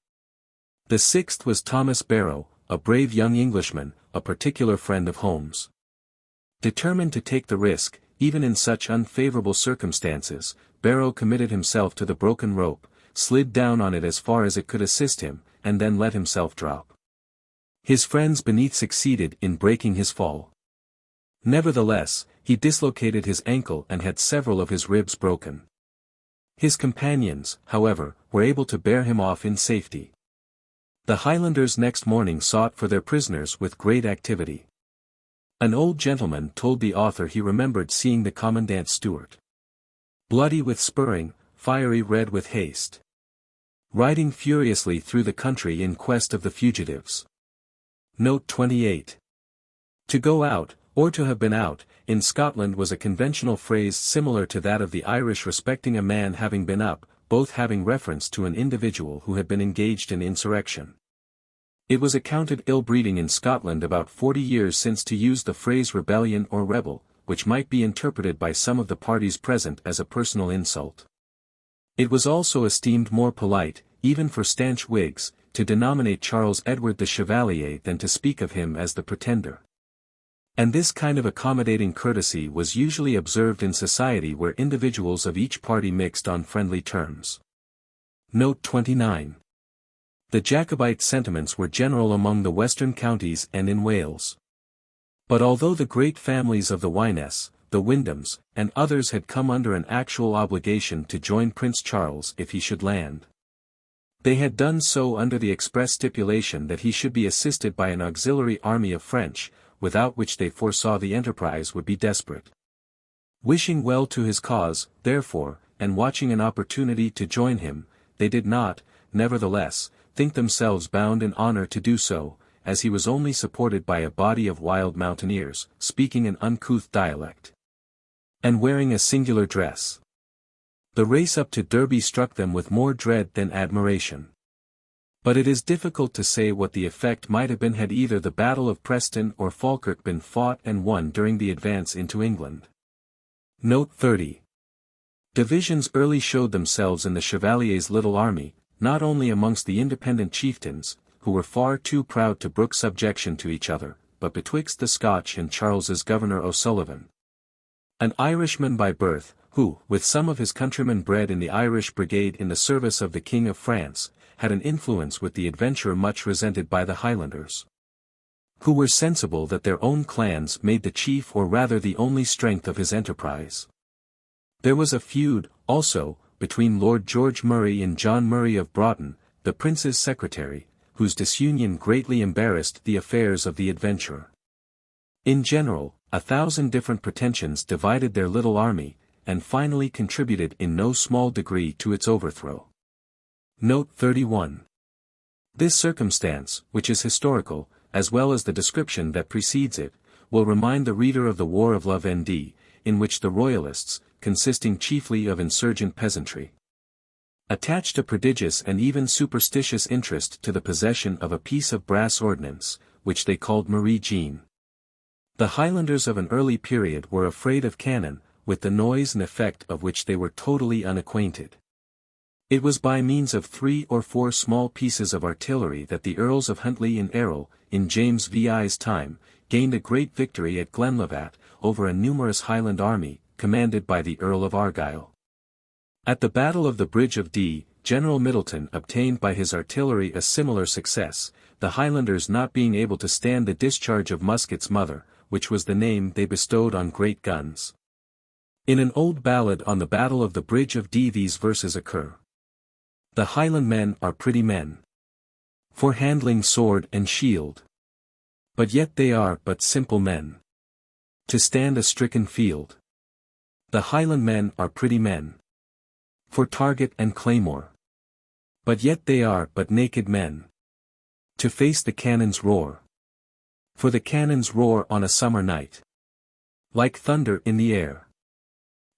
The 6th was Thomas Barrow, a brave young Englishman, a particular friend of Holmes. Determined to take the risk, even in such unfavorable circumstances, Barrow committed himself to the broken rope, slid down on it as far as it could assist him, and then let himself drop. His friends beneath succeeded in breaking his fall. Nevertheless, he dislocated his ankle and had several of his ribs broken. His companions, however, were able to bear him off in safety. The Highlanders next morning sought for their prisoners with great activity. An old gentleman told the author he remembered seeing the Commandant Stuart, bloody with spurring, fiery red with haste, riding furiously through the country in quest of the fugitives. Note 28. To go out, or to have been out, in Scotland was a conventional phrase similar to that of the Irish respecting a man having been up, both having reference to an individual who had been engaged in insurrection. It was accounted ill-breeding in Scotland about 40 years since to use the phrase rebellion or rebel, which might be interpreted by some of the parties present as a personal insult. It was also esteemed more polite, even for stanch Whigs, to denominate Charles Edward the Chevalier than to speak of him as the Pretender. And this kind of accommodating courtesy was usually observed in society where individuals of each party mixed on friendly terms. Note 29. The Jacobite sentiments were general among the western counties and in Wales. But although the great families of the Wyness, the Wyndhams, and others had come under an actual obligation to join Prince Charles if he should land, they had done so under the express stipulation that he should be assisted by an auxiliary army of French, without which they foresaw the enterprise would be desperate. Wishing well to his cause, therefore, and watching an opportunity to join him, they did not, nevertheless, think themselves bound in honor to do so, as he was only supported by a body of wild mountaineers, speaking an uncouth dialect, and wearing a singular dress. The race up to Derby struck them with more dread than admiration. But it is difficult to say what the effect might have been had either the Battle of Preston or Falkirk been fought and won during the advance into England. Note 30. Divisions early showed themselves in the Chevalier's little army, not only amongst the independent chieftains, who were far too proud to brook subjection to each other, but betwixt the Scotch and Charles's Governor O'Sullivan, an Irishman by birth, who, with some of his countrymen bred in the Irish Brigade in the service of the King of France, had an influence with the adventurer much resented by the Highlanders, who were sensible that their own clans made the chief or rather the only strength of his enterprise. There was a feud, also, between Lord George Murray and John Murray of Broughton, the prince's secretary, whose disunion greatly embarrassed the affairs of the adventurer. In general, 1,000 different pretensions divided their little army, and finally contributed in no small degree to its overthrow. Note 31. This circumstance, which is historical, as well as the description that precedes it, will remind the reader of the War of Love N.D., in which the Royalists, consisting chiefly of insurgent peasantry, attached a prodigious and even superstitious interest to the possession of a piece of brass ordnance, which they called Marie Jeanne. The Highlanders of an early period were afraid of cannon, with the noise and effect of which they were totally unacquainted. It was by means of 3 or 4 small pieces of artillery that the Earls of Huntly and Errol, in James VI's time, gained a great victory at Glenlivat, over a numerous Highland army, commanded by the Earl of Argyll. At the Battle of the Bridge of Dee, General Middleton obtained by his artillery a similar success, the Highlanders not being able to stand the discharge of Musquet's mother, which was the name they bestowed on great guns. In an old ballad on the Battle of the Bridge of Dee these verses occur. The Highland men are pretty men, for handling sword and shield, but yet they are but simple men to stand a stricken field. The Highland men are pretty men for target and claymore, But yet they are but naked men. To face the cannon's roar. For the cannon's roar on a summer night. Like thunder in the air.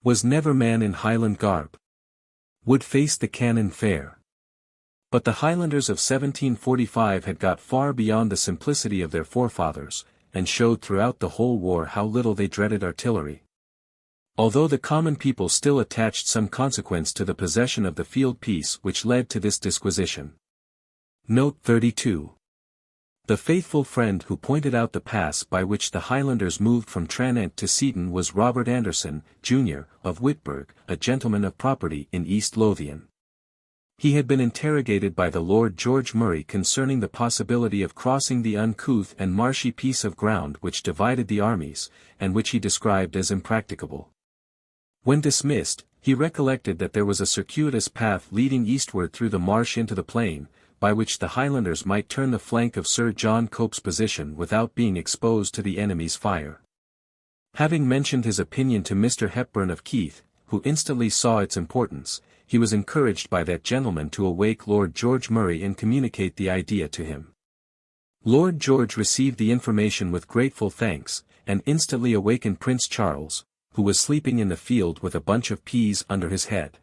Was never man in Highland garb. Would face the cannon fair. But the Highlanders of 1745 had got far beyond the simplicity of their forefathers, and showed throughout the whole war how little they dreaded artillery. Although the common people still attached some consequence to the possession of the field piece which led to this disquisition. Note 32. The faithful friend who pointed out the pass by which the Highlanders moved from Tranent to Seaton was Robert Anderson, Jr., of Whitburg, a gentleman of property in East Lothian. He had been interrogated by the Lord George Murray concerning the possibility of crossing the uncouth and marshy piece of ground which divided the armies, and which he described as impracticable. When dismissed, he recollected that there was a circuitous path leading eastward through the marsh into the plain, by which the Highlanders might turn the flank of Sir John Cope's position without being exposed to the enemy's fire. Having mentioned his opinion to Mr. Hepburn of Keith, who instantly saw its importance, he was encouraged by that gentleman to awake Lord George Murray and communicate the idea to him. Lord George received the information with grateful thanks, and instantly awakened Prince Charles, who was sleeping in the field with a bunch of peas under his head.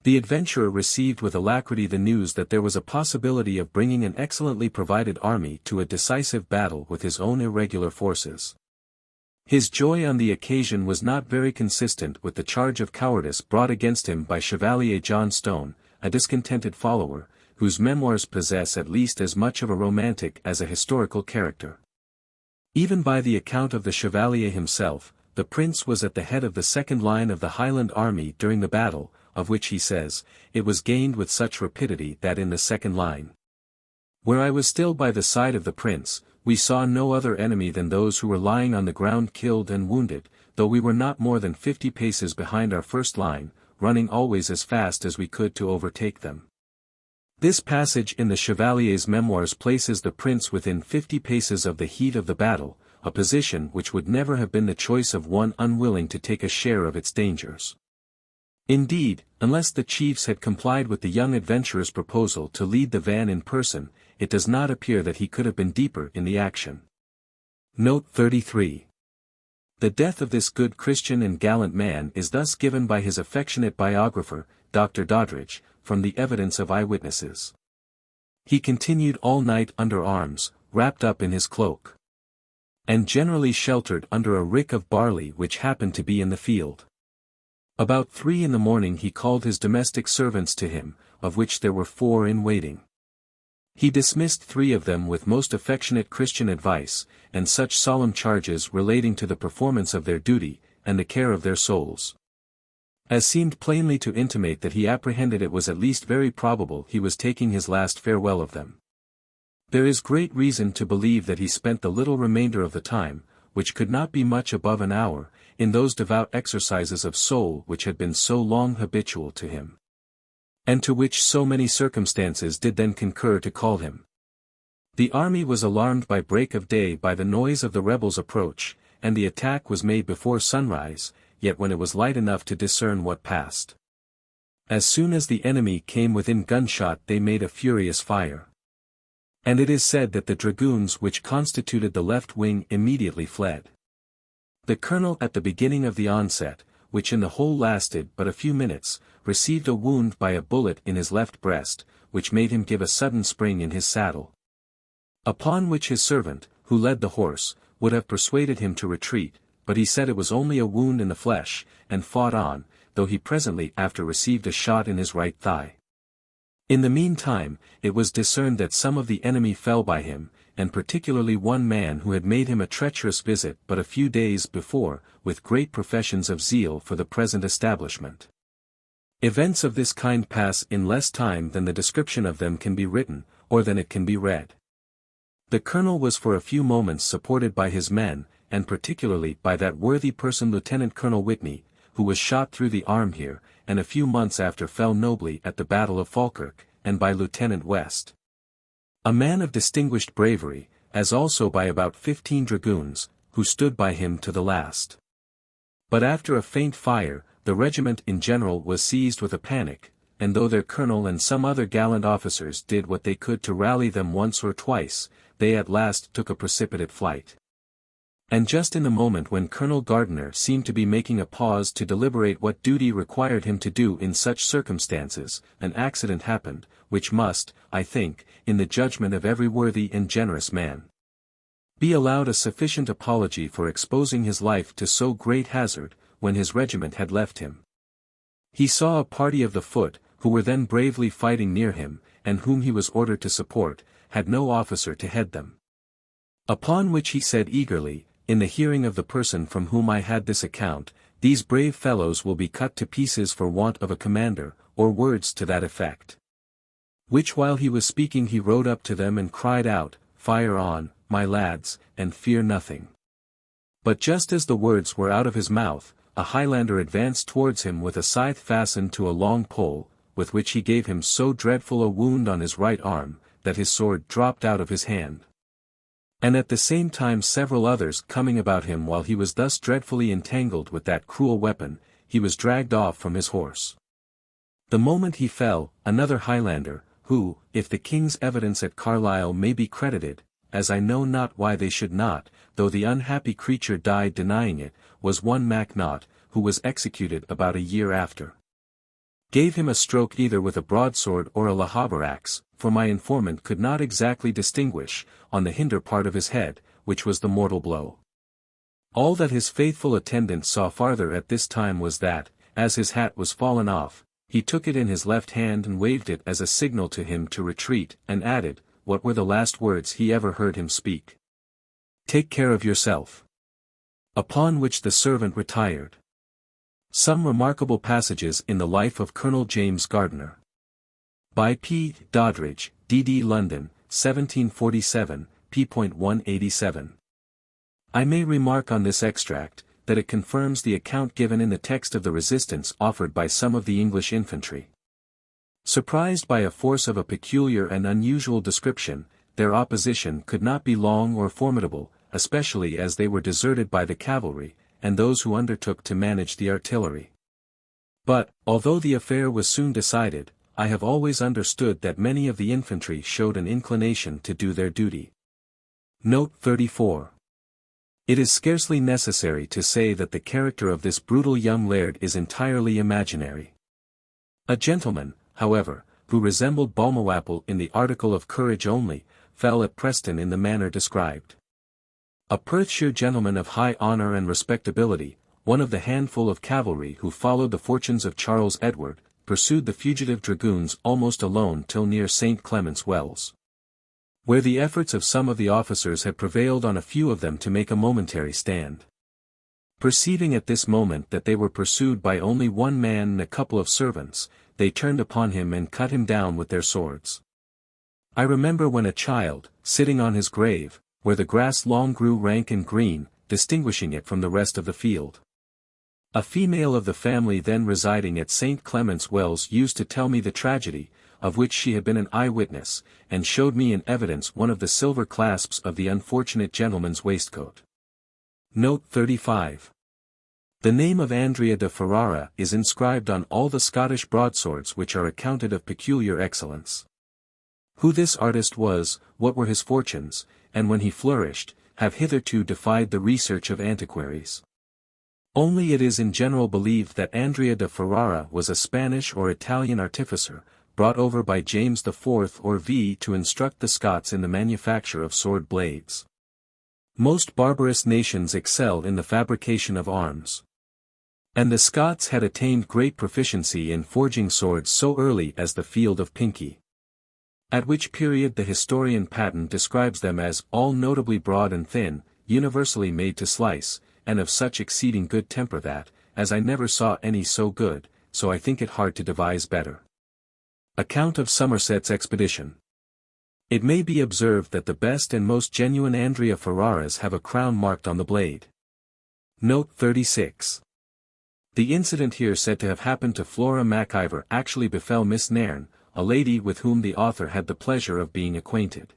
The adventurer received with alacrity the news that there was a possibility of bringing an excellently provided army to a decisive battle with his own irregular forces. His joy on the occasion was not very consistent with the charge of cowardice brought against him by Chevalier John Stone, a discontented follower, whose memoirs possess at least as much of a romantic as a historical character. Even by the account of the Chevalier himself, the prince was at the head of the second line of the Highland army during the battle, of which he says, it was gained with such rapidity that in the second line, where I was still by the side of the prince, we saw no other enemy than those who were lying on the ground killed and wounded, though we were not more than 50 paces behind our first line, running always as fast as we could to overtake them. This passage in the Chevalier's memoirs places the prince within 50 paces of the heat of the battle, a position which would never have been the choice of one unwilling to take a share of its dangers. Indeed, unless the chiefs had complied with the young adventurer's proposal to lead the van in person, it does not appear that he could have been deeper in the action. Note 33. The death of this good Christian and gallant man is thus given by his affectionate biographer, Dr. Doddridge, from the evidence of eyewitnesses. He continued all night under arms, wrapped up in his cloak, and generally sheltered under a rick of barley which happened to be in the field. About 3 in the morning he called his domestic servants to him, of which there were 4 in waiting. He dismissed 3 of them with most affectionate Christian advice, and such solemn charges relating to the performance of their duty, and the care of their souls, as seemed plainly to intimate that he apprehended it was at least very probable he was taking his last farewell of them. There is great reason to believe that he spent the little remainder of the time, which could not be much above an hour, in those devout exercises of soul which had been so long habitual to him, and to which so many circumstances did then concur to call him. The army was alarmed by break of day by the noise of the rebels' approach, and the attack was made before sunrise, yet when it was light enough to discern what passed. As soon as the enemy came within gunshot they made a furious fire. And it is said that the dragoons which constituted the left wing immediately fled. The colonel at the beginning of the onset, which in the whole lasted but a few minutes, received a wound by a bullet in his left breast, which made him give a sudden spring in his saddle. Upon which his servant, who led the horse, would have persuaded him to retreat, but he said it was only a wound in the flesh, and fought on, though he presently after received a shot in his right thigh. In the meantime, it was discerned that some of the enemy fell by him, and particularly one man who had made him a treacherous visit but a few days before, with great professions of zeal for the present establishment. Events of this kind pass in less time than the description of them can be written, or than it can be read. The colonel was for a few moments supported by his men, and particularly by that worthy person Lieutenant Colonel Whitney, who was shot through the arm here, and a few months after fell nobly at the Battle of Falkirk, and by Lieutenant West, a man of distinguished bravery, as also by about 15 dragoons, who stood by him to the last. But after a faint fire, the regiment in general was seized with a panic, and though their colonel and some other gallant officers did what they could to rally them once or twice, they at last took a precipitate flight. And just in the moment when Colonel Gardiner seemed to be making a pause to deliberate what duty required him to do in such circumstances, an accident happened, which must, I think, in the judgment of every worthy and generous man, be allowed a sufficient apology for exposing his life to so great hazard, when his regiment had left him. He saw a party of the foot, who were then bravely fighting near him, and whom he was ordered to support, had no officer to head them. Upon which he said eagerly, in the hearing of the person from whom I had this account, "These brave fellows will be cut to pieces for want of a commander," or words to that effect. Which while he was speaking he rode up to them and cried out, "Fire on, my lads, and fear nothing." But just as the words were out of his mouth, a Highlander advanced towards him with a scythe fastened to a long pole, with which he gave him so dreadful a wound on his right arm, that his sword dropped out of his hand. And at the same time several others coming about him while he was thus dreadfully entangled with that cruel weapon, he was dragged off from his horse. The moment he fell, another Highlander, who, if the king's evidence at Carlisle may be credited, as I know not why they should not, though the unhappy creature died denying it, was one Macnaught, who was executed about a year after, gave him a stroke either with a broadsword or a lahaber axe, for my informant could not exactly distinguish, on the hinder part of his head, which was the mortal blow. All that his faithful attendant saw farther at this time was that, as his hat was fallen off, he took it in his left hand and waved it as a signal to him to retreat, and added, what were the last words he ever heard him speak: "Take care of yourself." Upon which the servant retired. Some remarkable passages in the life of Colonel James Gardiner. By P. Doddridge, D.D. London, 1747, p.187. I may remark on this extract, that it confirms the account given in the text of the resistance offered by some of the English infantry. Surprised by a force of a peculiar and unusual description, their opposition could not be long or formidable, especially as they were deserted by the cavalry, and those who undertook to manage the artillery. But, although the affair was soon decided, I have always understood that many of the infantry showed an inclination to do their duty. Note 34. It is scarcely necessary to say that the character of this brutal young laird is entirely imaginary. A gentleman, however, who resembled Balmawhapple in the article of courage only, fell at Preston in the manner described. A Perthshire gentleman of high honour and respectability, one of the handful of cavalry who followed the fortunes of Charles Edward, pursued the fugitive dragoons almost alone till near St. Clement's Wells, where the efforts of some of the officers had prevailed on a few of them to make a momentary stand. Perceiving at this moment that they were pursued by only one man and a couple of servants, they turned upon him and cut him down with their swords. I remember when a child, sitting on his grave, where the grass long grew rank and green, distinguishing it from the rest of the field. A female of the family then residing at St. Clement's Wells used to tell me the tragedy, of which she had been an eye-witness, and showed me in evidence one of the silver clasps of the unfortunate gentleman's waistcoat. Note 35. The name of Andrea de Ferrara is inscribed on all the Scottish broadswords which are accounted of peculiar excellence. Who this artist was, what were his fortunes, and when he flourished, have hitherto defied the research of antiquaries. Only it is in general believed that Andrea de Ferrara was a Spanish or Italian artificer, brought over by James IV or V to instruct the Scots in the manufacture of sword blades. Most barbarous nations excelled in the fabrication of arms, and the Scots had attained great proficiency in forging swords so early as the field of Pinkie. At which period the historian Patten describes them as all notably broad and thin, universally made to slice, and of such exceeding good temper that, as I never saw any so good, so I think it hard to devise better. Account of Somerset's expedition. It may be observed that the best and most genuine Andrea Ferraras have a crown marked on the blade. Note 36. The incident here said to have happened to Flora MacIver actually befell Miss Nairn, a lady with whom the author had the pleasure of being acquainted.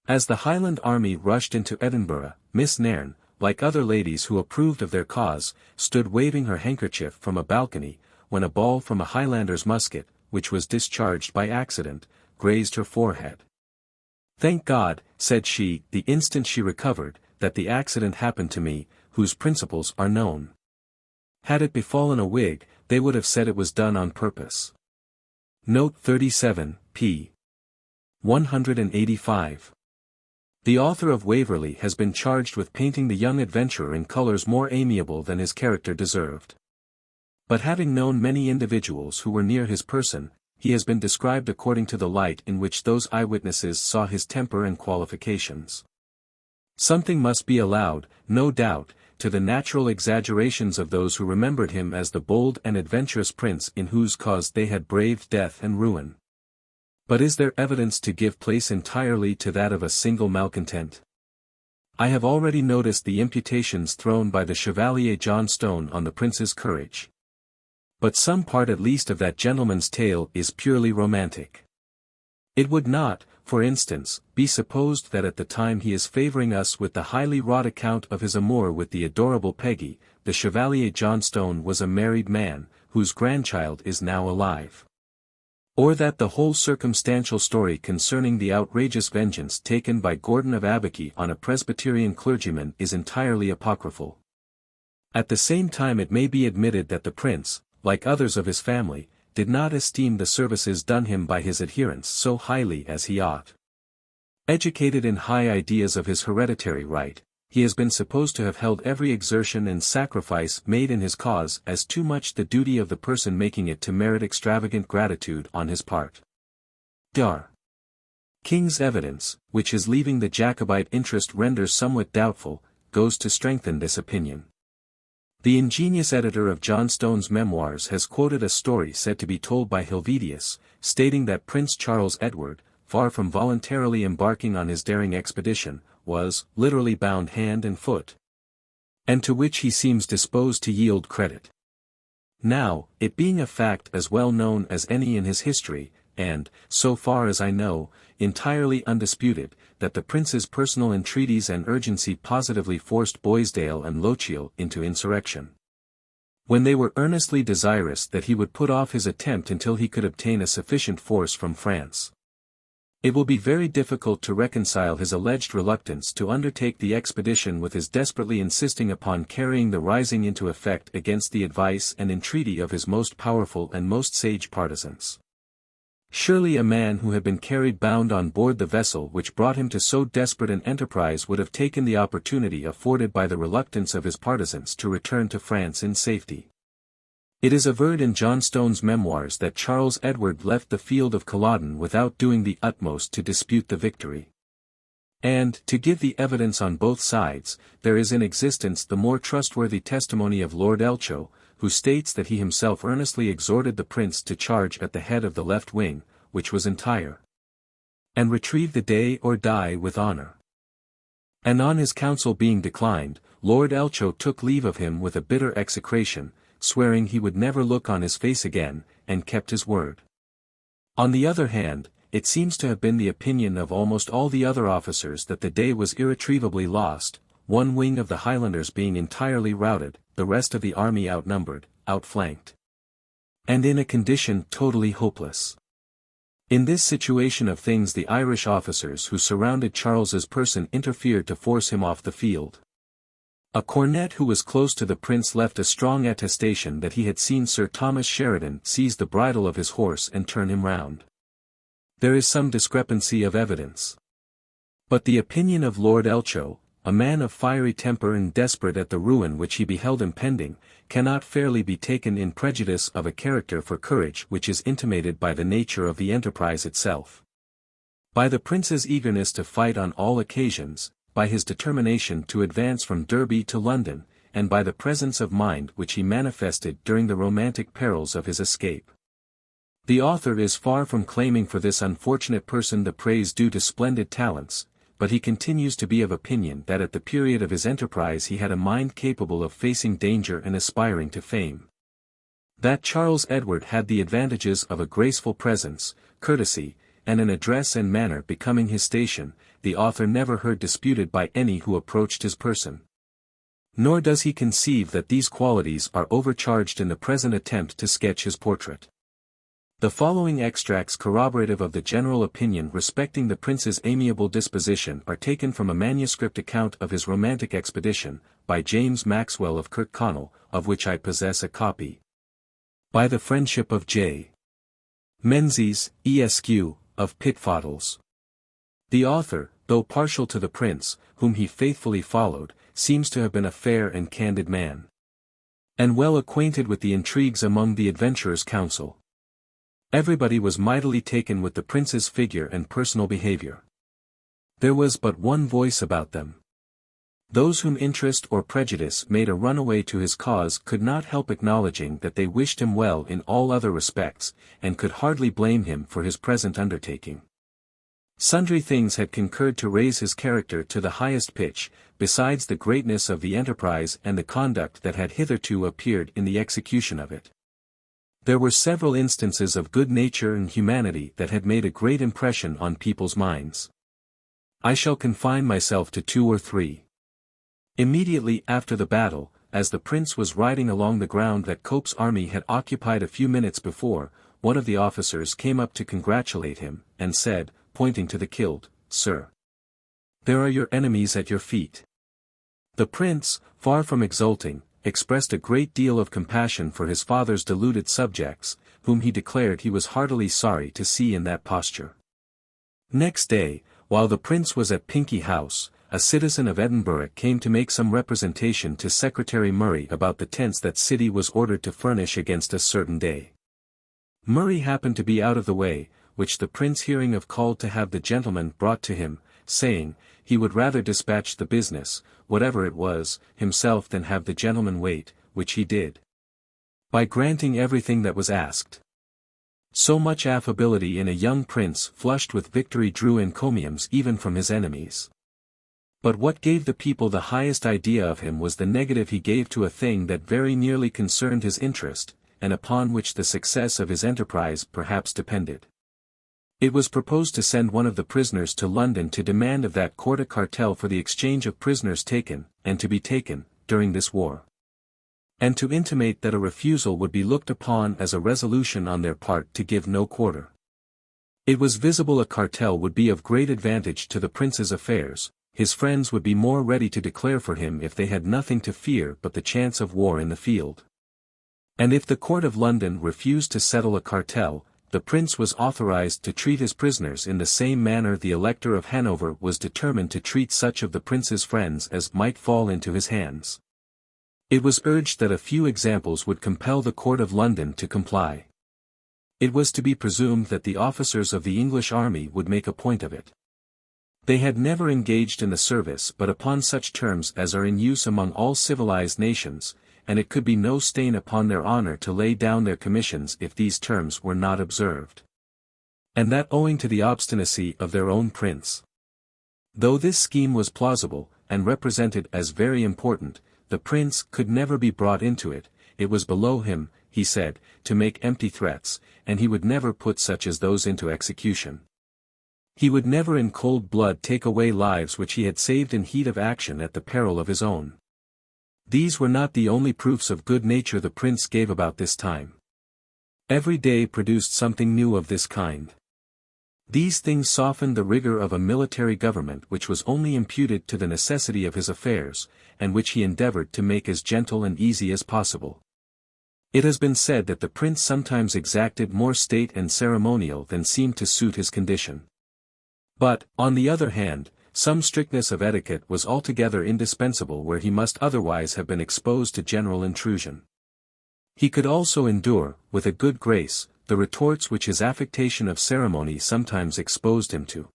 As the Highland army rushed into Edinburgh, Miss Nairn, like other ladies who approved of their cause, stood waving her handkerchief from a balcony, when a ball from a Highlander's musket, which was discharged by accident, grazed her forehead. "Thank God," said she, the instant she recovered, "that the accident happened to me, whose principles are known. Had it befallen a Whig, they would have said it was done on purpose." Note 37, p. 185. The author of Waverley has been charged with painting the young adventurer in colours more amiable than his character deserved. But having known many individuals who were near his person, he has been described according to the light in which those eyewitnesses saw his temper and qualifications. Something must be allowed, no doubt, to the natural exaggerations of those who remembered him as the bold and adventurous prince in whose cause they had braved death and ruin. But is there evidence to give place entirely to that of a single malcontent? I have already noticed the imputations thrown by the Chevalier Johnstone on the prince's courage. But some part at least of that gentleman's tale is purely romantic. It would not, for instance, be supposed that at the time he is favouring us with the highly wrought account of his amour with the adorable Peggy, the Chevalier Johnstone was a married man, whose grandchild is now alive. Or that the whole circumstantial story concerning the outrageous vengeance taken by Gordon of Abbey on a Presbyterian clergyman is entirely apocryphal. At the same time it may be admitted that the prince, like others of his family, did not esteem the services done him by his adherents so highly as he ought. Educated in high ideas of his hereditary right, he has been supposed to have held every exertion and sacrifice made in his cause as too much the duty of the person making it to merit extravagant gratitude on his part. Dar. King's evidence, which his leaving the Jacobite interest renders somewhat doubtful, goes to strengthen this opinion. The ingenious editor of Johnstone's memoirs has quoted a story said to be told by Helvidius, stating that Prince Charles Edward, far from voluntarily embarking on his daring expedition, was literally bound hand and foot. And to which he seems disposed to yield credit. Now, it being a fact as well known as any in his history, and, so far as I know, entirely undisputed, that the prince's personal entreaties and urgency positively forced Boisdale and Lochiel into insurrection. When they were earnestly desirous that he would put off his attempt until he could obtain a sufficient force from France. It will be very difficult to reconcile his alleged reluctance to undertake the expedition with his desperately insisting upon carrying the rising into effect against the advice and entreaty of his most powerful and most sage partisans. Surely a man who had been carried bound on board the vessel which brought him to so desperate an enterprise would have taken the opportunity afforded by the reluctance of his partisans to return to France in safety. It is averred in Johnstone's memoirs that Charles Edward left the field of Culloden without doing the utmost to dispute the victory. And, to give the evidence on both sides, there is in existence the more trustworthy testimony of Lord Elcho, who states that he himself earnestly exhorted the prince to charge at the head of the left wing, which was entire, and retrieve the day or die with honour. And on his counsel being declined, Lord Elcho took leave of him with a bitter execration, swearing he would never look on his face again, and kept his word. On the other hand, it seems to have been the opinion of almost all the other officers that the day was irretrievably lost, one wing of the Highlanders being entirely routed, the rest of the army outnumbered, outflanked, and in a condition totally hopeless. In this situation of things the Irish officers who surrounded Charles's person interfered to force him off the field. A cornet who was close to the prince left a strong attestation that he had seen Sir Thomas Sheridan seize the bridle of his horse and turn him round. There is some discrepancy of evidence. But the opinion of Lord Elcho, a man of fiery temper and desperate at the ruin which he beheld impending, cannot fairly be taken in prejudice of a character for courage which is intimated by the nature of the enterprise itself. By the prince's eagerness to fight on all occasions, by his determination to advance from Derby to London, and by the presence of mind which he manifested during the romantic perils of his escape. The author is far from claiming for this unfortunate person the praise due to splendid talents, but he continues to be of opinion that at the period of his enterprise he had a mind capable of facing danger and aspiring to fame. That Charles Edward had the advantages of a graceful presence, courtesy, and an address and manner becoming his station, the author never heard disputed by any who approached his person. Nor does he conceive that these qualities are overcharged in the present attempt to sketch his portrait. The following extracts corroborative of the general opinion respecting the prince's amiable disposition are taken from a manuscript account of his romantic expedition, by James Maxwell of Kirkconnell, of which I possess a copy. By the friendship of J. Menzies, Esq., of Pitfoddles. The author, though partial to the prince, whom he faithfully followed, seems to have been a fair and candid man, and well acquainted with the intrigues among the adventurers' council. Everybody was mightily taken with the prince's figure and personal behavior. There was but one voice about them. Those whom interest or prejudice made a runaway to his cause could not help acknowledging that they wished him well in all other respects, and could hardly blame him for his present undertaking. Sundry things had concurred to raise his character to the highest pitch, besides the greatness of the enterprise and the conduct that had hitherto appeared in the execution of it. There were several instances of good nature and humanity that had made a great impression on people's minds. I shall confine myself to 2 or 3. Immediately after the battle, as the prince was riding along the ground that Cope's army had occupied a few minutes before, one of the officers came up to congratulate him, and said, pointing to the killed, "Sir, there are your enemies at your feet." The prince, far from exulting, expressed a great deal of compassion for his father's deluded subjects, whom he declared he was heartily sorry to see in that posture. Next day, while the prince was at Pinkie House, a citizen of Edinburgh came to make some representation to Secretary Murray about the tents that city was ordered to furnish against a certain day. Murray happened to be out of the way, which the prince hearing of called to have the gentleman brought to him, saying, he would rather dispatch the business, whatever it was, himself than have the gentleman wait, which he did, by granting everything that was asked. So much affability in a young prince flushed with victory drew encomiums even from his enemies. But what gave the people the highest idea of him was the negative he gave to a thing that very nearly concerned his interest, and upon which the success of his enterprise perhaps depended. It was proposed to send one of the prisoners to London to demand of that court a cartel for the exchange of prisoners taken, and to be taken, during this war, and to intimate that a refusal would be looked upon as a resolution on their part to give no quarter. It was visible a cartel would be of great advantage to the prince's affairs, his friends would be more ready to declare for him if they had nothing to fear but the chance of war in the field. And if the court of London refused to settle a cartel, the prince was authorized to treat his prisoners in the same manner the Elector of Hanover was determined to treat such of the prince's friends as might fall into his hands. It was urged that a few examples would compel the court of London to comply. It was to be presumed that the officers of the English army would make a point of it. They had never engaged in the service but upon such terms as are in use among all civilized nations, and it could be no stain upon their honor to lay down their commissions if these terms were not observed. And that owing to the obstinacy of their own prince. Though this scheme was plausible, and represented as very important, the prince could never be brought into it, it was below him, he said, to make empty threats, and he would never put such as those into execution. He would never in cold blood take away lives which he had saved in heat of action at the peril of his own. These were not the only proofs of good nature the prince gave about this time. Every day produced something new of this kind. These things softened the rigor of a military government which was only imputed to the necessity of his affairs, and which he endeavored to make as gentle and easy as possible. It has been said that the prince sometimes exacted more state and ceremonial than seemed to suit his condition. But, on the other hand, some strictness of etiquette was altogether indispensable where he must otherwise have been exposed to general intrusion. He could also endure, with a good grace, the retorts which his affectation of ceremony sometimes exposed him to.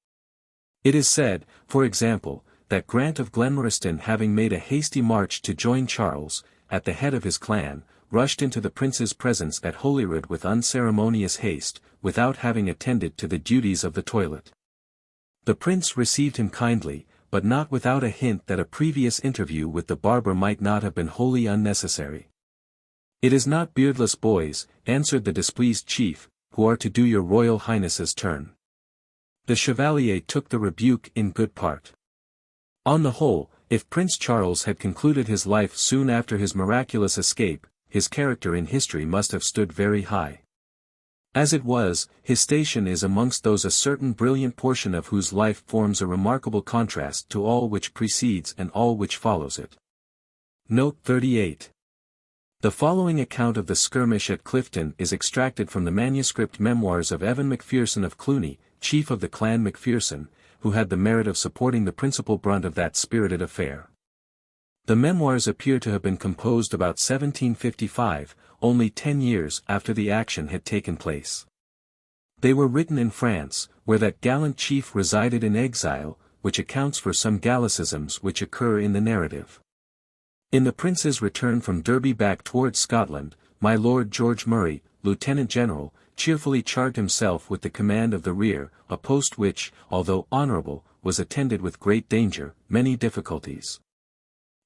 It is said, for example, that Grant of Glenmoriston having made a hasty march to join Charles, at the head of his clan, rushed into the prince's presence at Holyrood with unceremonious haste, without having attended to the duties of the toilet. The prince received him kindly, but not without a hint that a previous interview with the barber might not have been wholly unnecessary. "It is not beardless boys," answered the displeased chief, "who are to do your royal highness's turn." The chevalier took the rebuke in good part. On the whole, if Prince Charles had concluded his life soon after his miraculous escape, his character in history must have stood very high. As it was, his station is amongst those a certain brilliant portion of whose life forms a remarkable contrast to all which precedes and all which follows it. Note 38. The following account of the skirmish at Clifton is extracted from the manuscript memoirs of Evan Macpherson of Cluny, chief of the clan Macpherson, who had the merit of supporting the principal brunt of that spirited affair. The memoirs appear to have been composed about 1755, only 10 years after the action had taken place. They were written in France, where that gallant chief resided in exile, which accounts for some Gallicisms which occur in the narrative. In the prince's return from Derby back towards Scotland, my Lord George Murray, Lieutenant General, cheerfully charged himself with the command of the rear, a post which, although honourable, was attended with great danger, many difficulties,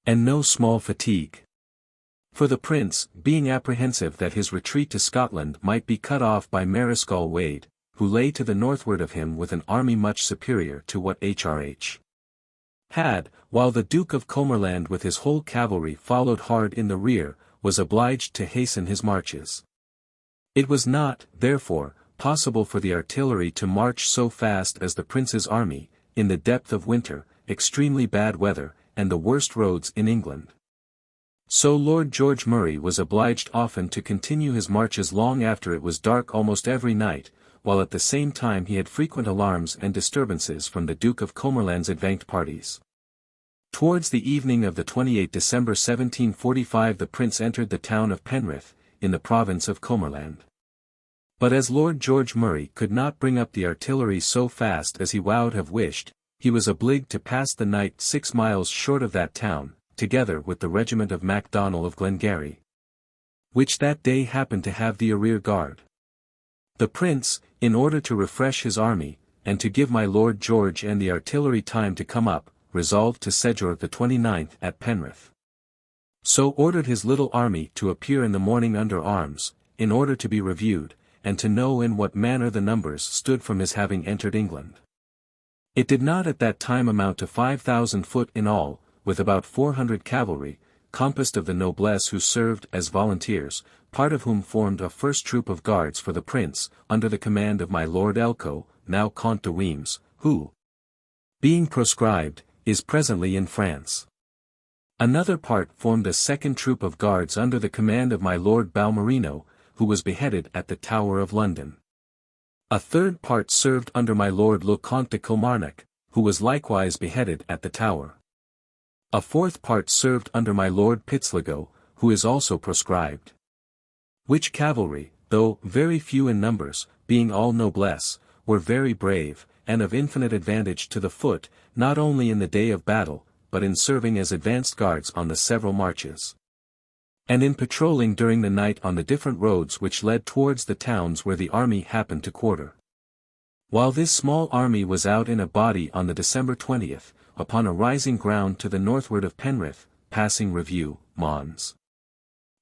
and no small fatigue. For the prince, being apprehensive that his retreat to Scotland might be cut off by Mareschal Wade, who lay to the northward of him with an army much superior to what H.R.H. had, while the Duke of Cumberland with his whole cavalry followed hard in the rear, was obliged to hasten his marches. It was not, therefore, possible for the artillery to march so fast as the prince's army, in the depth of winter, extremely bad weather, and the worst roads in England. So Lord George Murray was obliged often to continue his marches long after it was dark almost every night, while at the same time he had frequent alarms and disturbances from the Duke of Cumberland's advanced parties. Towards the evening of the 28th December 1745 the prince entered the town of Penrith, in the province of Cumberland. But as Lord George Murray could not bring up the artillery so fast as he would have wished, he was obliged to pass the night 6 miles short of that town, together with the regiment of Macdonell of Glengarry, which that day happened to have the rear guard. The prince, in order to refresh his army, and to give my Lord George and the artillery time to come up, resolved to sojourn the 29th at Penrith. So ordered his little army to appear in the morning under arms, in order to be reviewed, and to know in what manner the numbers stood from his having entered England. It did not at that time amount to 5,000 foot in all, with about 400 cavalry, composed of the noblesse who served as volunteers, part of whom formed a first troop of guards for the prince, under the command of my Lord Elcho, now Comte de Reims, who, being proscribed, is presently in France. Another part formed a second troop of guards under the command of my Lord Balmerino, who was beheaded at the Tower of London. A third part served under my Lord le Comte de Kilmarnock, who was likewise beheaded at the Tower. A fourth part served under my Lord Pitsligo, who is also proscribed. Which cavalry, though very few in numbers, being all noblesse, were very brave, and of infinite advantage to the foot, not only in the day of battle, but in serving as advanced guards on the several marches, and in patrolling during the night on the different roads which led towards the towns where the army happened to quarter. While this small army was out in a body on the December 20th, upon a rising ground to the northward of Penrith, passing review, Mons.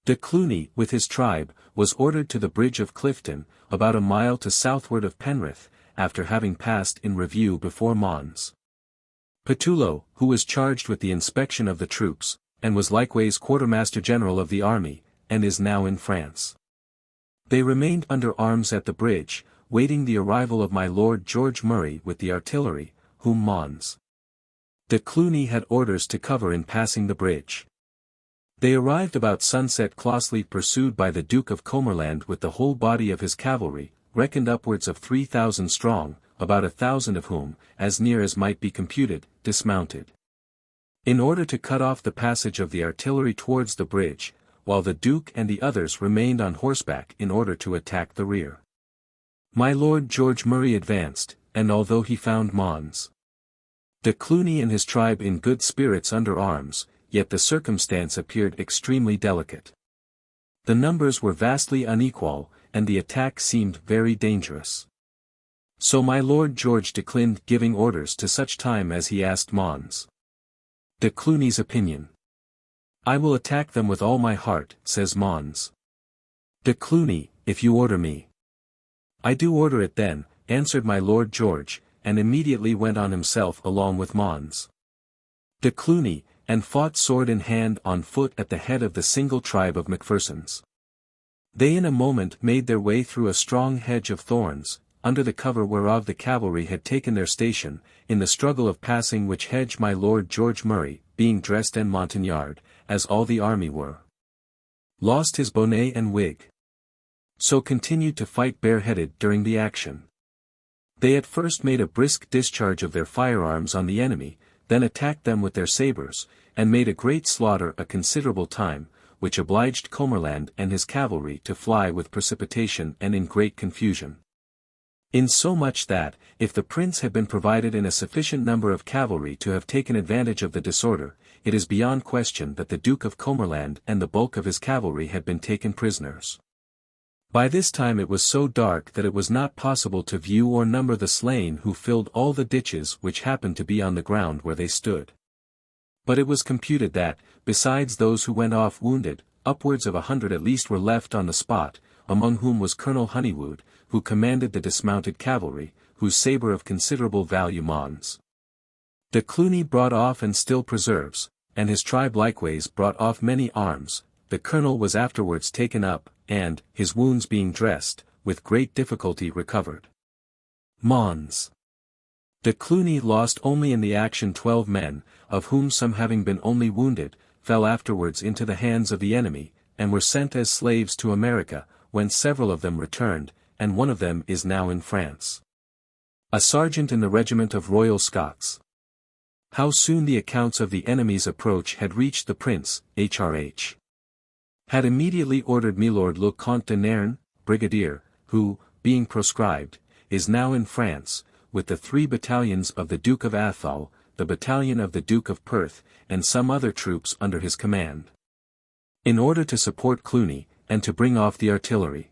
De Cluny, with his tribe, was ordered to the bridge of Clifton, about a mile to southward of Penrith, after having passed in review before Mons. Petullo, who was charged with the inspection of the troops, and was likewise quartermaster-general of the army, and is now in France. They remained under arms at the bridge, waiting the arrival of my Lord George Murray with the artillery, whom Mons. De Cluny had orders to cover in passing the bridge. They arrived about sunset closely pursued by the Duke of Cumberland with the whole body of his cavalry, reckoned upwards of 3,000 strong, about 1,000 of whom, as near as might be computed, dismounted, in order to cut off the passage of the artillery towards the bridge, while the Duke and the others remained on horseback in order to attack the rear. My Lord George Murray advanced, and although he found Mons. De Cluny and his tribe in good spirits under arms, yet the circumstance appeared extremely delicate. The numbers were vastly unequal, and the attack seemed very dangerous. So my Lord George declined giving orders to such time as he asked Mons. De Cluny's opinion. I will attack them with all my heart, says Mons. De Cluny, if you order me. I do order it then, answered my Lord George, and immediately went on himself along with Mons. De Cluny, and fought sword in hand on foot at the head of the single tribe of Macphersons. They in a moment made their way through a strong hedge of thorns, under the cover whereof the cavalry had taken their station, in the struggle of passing which hedge my Lord George Murray, being dressed en Montagnard, as all the army were, lost his bonnet and wig. So continued to fight bareheaded during the action. They at first made a brisk discharge of their firearms on the enemy, then attacked them with their sabres, and made a great slaughter a considerable time, which obliged Comerland and his cavalry to fly with precipitation and in great confusion. Insomuch that, if the prince had been provided in a sufficient number of cavalry to have taken advantage of the disorder, it is beyond question that the Duke of Comerland and the bulk of his cavalry had been taken prisoners. By this time it was so dark that it was not possible to view or number the slain who filled all the ditches which happened to be on the ground where they stood. But it was computed that, besides those who went off wounded, upwards of 100 at least were left on the spot, among whom was Colonel Honeywood, who commanded the dismounted cavalry, whose sabre of considerable value Mons. De Cluny brought off and still preserves, and his tribe likewise brought off many arms. The colonel was afterwards taken up, and, his wounds being dressed, with great difficulty recovered. Mons. De Cluny lost only in the action 12 men, of whom some having been only wounded, fell afterwards into the hands of the enemy, and were sent as slaves to America, whence several of them returned, and one of them is now in France. A sergeant in the regiment of Royal Scots. How soon the accounts of the enemy's approach had reached the prince, H.R.H. had immediately ordered Milord le Comte de Nairn, brigadier, who, being proscribed, is now in France, with the 3 battalions of the Duke of Atholl, the battalion of the Duke of Perth, and some other troops under his command, in order to support Cluny, and to bring off the artillery.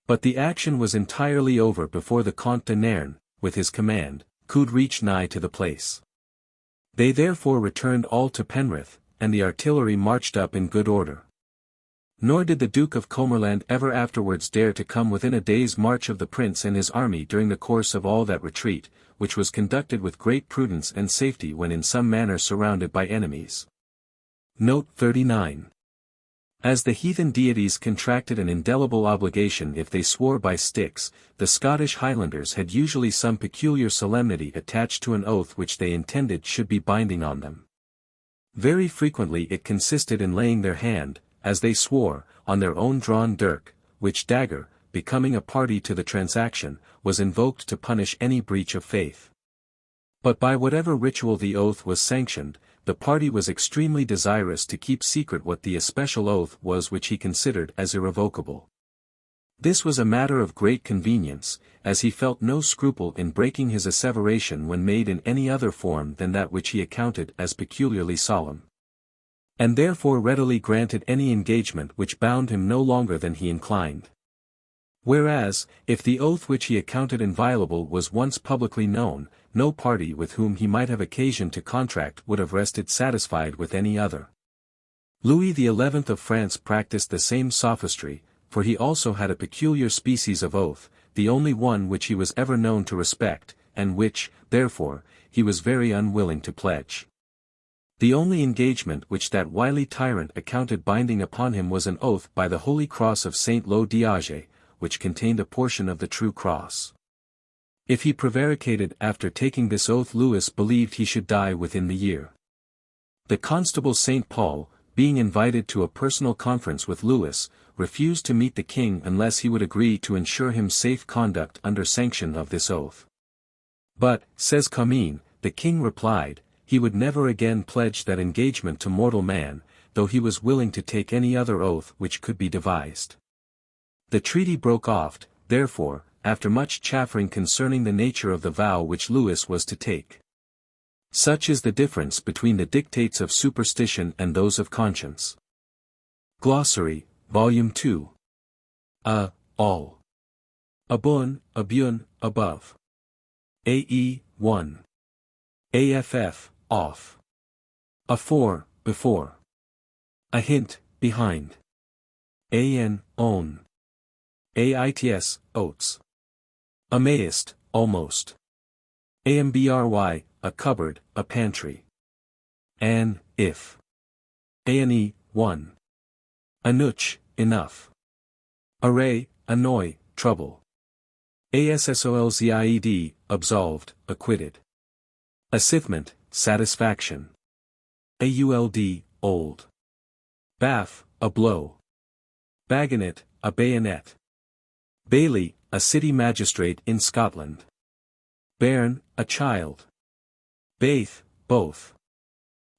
But the action was entirely over before the Comte de Nairn, with his command, could reach nigh to the place. They therefore returned all to Penrith, and the artillery marched up in good order. Nor did the Duke of Comerland ever afterwards dare to come within a day's march of the prince and his army during the course of all that retreat, which was conducted with great prudence and safety when in some manner surrounded by enemies. Note 39. As the heathen deities contracted an indelible obligation if they swore by Styx, the Scottish Highlanders had usually some peculiar solemnity attached to an oath which they intended should be binding on them. Very frequently it consisted in laying their hand, as they swore, on their own drawn dirk, which dagger, becoming a party to the transaction, was invoked to punish any breach of faith. But by whatever ritual the oath was sanctioned, the party was extremely desirous to keep secret what the especial oath was which he considered as irrevocable. This was a matter of great convenience, as he felt no scruple in breaking his asseveration when made in any other form than that which he accounted as peculiarly solemn, and therefore readily granted any engagement which bound him no longer than he inclined. Whereas, if the oath which he accounted inviolable was once publicly known, no party with whom he might have occasion to contract would have rested satisfied with any other. Louis XI of France practiced the same sophistry, for he also had a peculiar species of oath, the only one which he was ever known to respect, and which, therefore, he was very unwilling to pledge. The only engagement which that wily tyrant accounted binding upon him was an oath by the Holy Cross of Saint Lo d'Age, which contained a portion of the true cross. If he prevaricated after taking this oath, Louis believed he should die within the year. The constable Saint Paul, being invited to a personal conference with Louis, refused to meet the king unless he would agree to ensure him safe conduct under sanction of this oath. But, says Comines, the king replied, he would never again pledge that engagement to mortal man, though he was willing to take any other oath which could be devised. The treaty broke off, therefore, after much chaffering concerning the nature of the vow which Louis was to take. Such is the difference between the dictates of superstition and those of conscience. Glossary, Volume 2. All. Abun, abun, above. AE, 1. AFF, off. Afore, before. A hint, behind. AN, own. AITS, oats. Amazed, almost. AMBRY, a cupboard, a pantry. An, if. ANE, 1. Anuch, enough. Array, annoy, trouble. Assolzid, absolved, acquitted. Asithment, satisfaction. Auld, old. Baff, a blow. Bagonet, a bayonet. Bailey, a city magistrate in Scotland. Bairn, a child. Baith, both.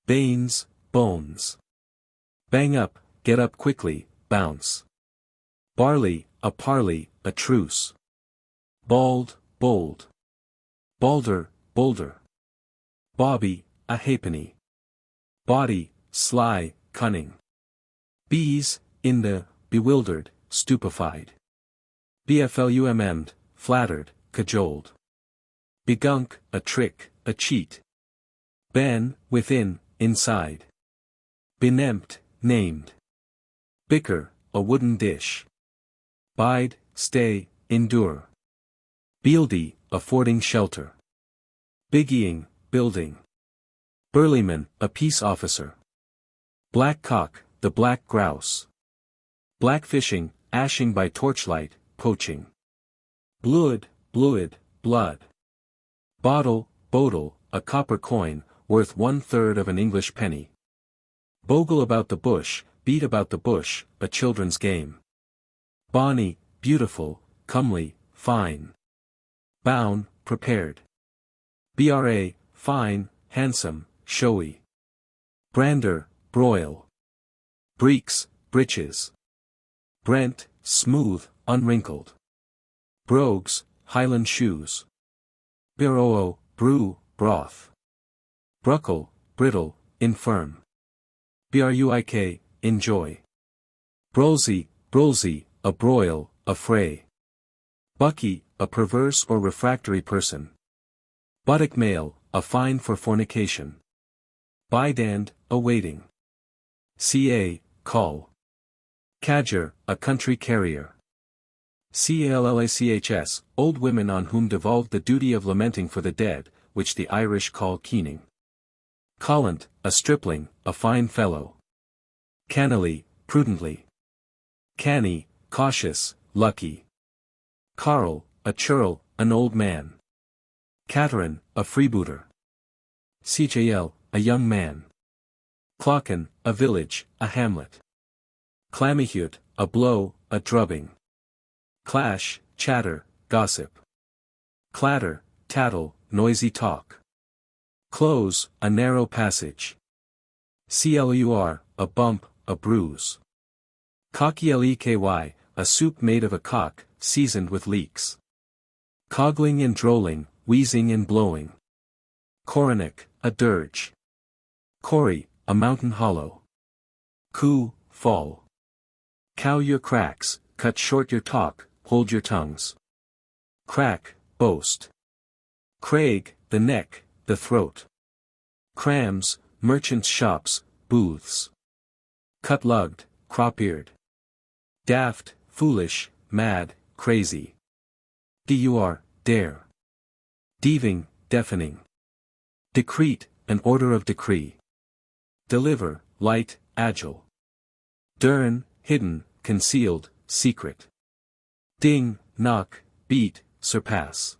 Banes, bones. Bang up, get up quickly, bounce. Barley, a parley, a truce. Bald, bold. Balder, boulder. Bobby, a halfpenny. Body, sly, cunning. Bees, in the, bewildered, stupefied. Bflummed, flattered, cajoled. Begunk, a trick, a cheat. Ben, within, inside. Benemt, named. Bicker, a wooden dish. Bide, stay, endure. Bealdy, affording shelter. Biggieing, building. Burlyman, a peace officer. Blackcock, the black grouse. Blackfishing, ashing by torchlight, poaching. Bluid, bluid, blood. Bottle, bodle, a copper coin, worth 1/3 of an English penny. Bogle about the bush, beat about the bush, a children's game. Bonny, beautiful, comely, fine. Bown, prepared. Bra, fine, handsome, showy. Brander, broil. Breeks, breeches. Brent, smooth, unwrinkled. Brogues, Highland shoes. Biroo, brew, broth. Bruckle, brittle, infirm. Bruik, enjoy. Brolsy, a broil, a fray. Bucky, a perverse or refractory person. Buttock male, a fine for fornication. Bydand, a waiting. Ca, call. Cadger, a country carrier. Callachs, old women on whom devolved the duty of lamenting for the dead, which the Irish call keening. Collant, a stripling, a fine fellow. Cannily, prudently. Canny, cautious, lucky. Carl, a churl, an old man. Caterin, a freebooter. Cjl, a young man. Clocken, a village, a hamlet. Clamihute, a blow, a drubbing. Clash, chatter, gossip. Clatter, tattle, noisy talk. Close, a narrow passage. Clur, a bump, a bruise. Cockleky, a soup made of a cock, seasoned with leeks. Cogling and drolling, wheezing and blowing. Coronic, a dirge. Corrie, a mountain hollow. Coo, fall. Cow your cracks, cut short your talk, hold your tongues. Crack, boast. Craig, the neck, the throat. Crams, merchants' shops, booths. Cut-lugged, crop-eared. Daft, foolish, mad, crazy. Dur, dare. Deaving, deafening. Decrete, an order of decree. Deliver, light, agile. Dern, hidden, concealed, secret. Ding, knock, beat, surpass.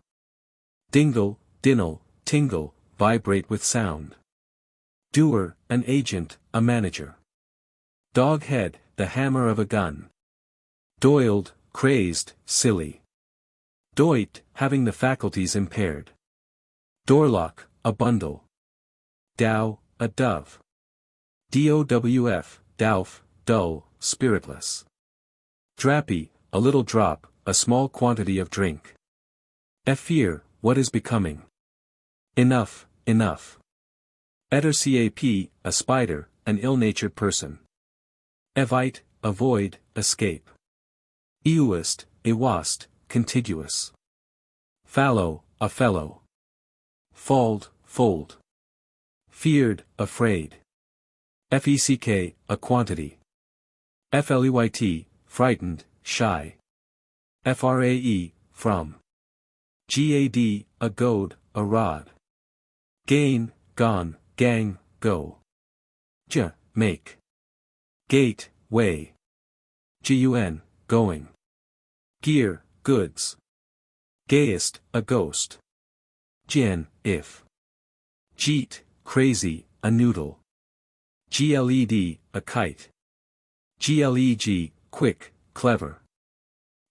Dingle, dinnel, tingle, vibrate with sound. Doer, an agent, a manager. Doghead, the hammer of a gun. Doiled, crazed, silly. Doit, having the faculties impaired. Doorlock, a bundle. Dow, a dove. Dowf, douf, dull, spiritless. Drappy, a little drop, a small quantity of drink. Effear, what is becoming. Enough, enough. Ettercap, a spider, an ill-natured person. Evite, avoid, escape. Euist, a wast, contiguous. Fallow, a fellow. Fald, fold. Feared, afraid. Feck, a quantity. Fleyt, frightened, shy. Frae, from. Gad, a goad, a rod. Gain, gone, gang, go. Make. Gate, way. Gun, going. Gear, goods. Gayest, a ghost. Gen, if. Jeet, crazy, a noodle. Gled, a kite. Gleg, quick, clever.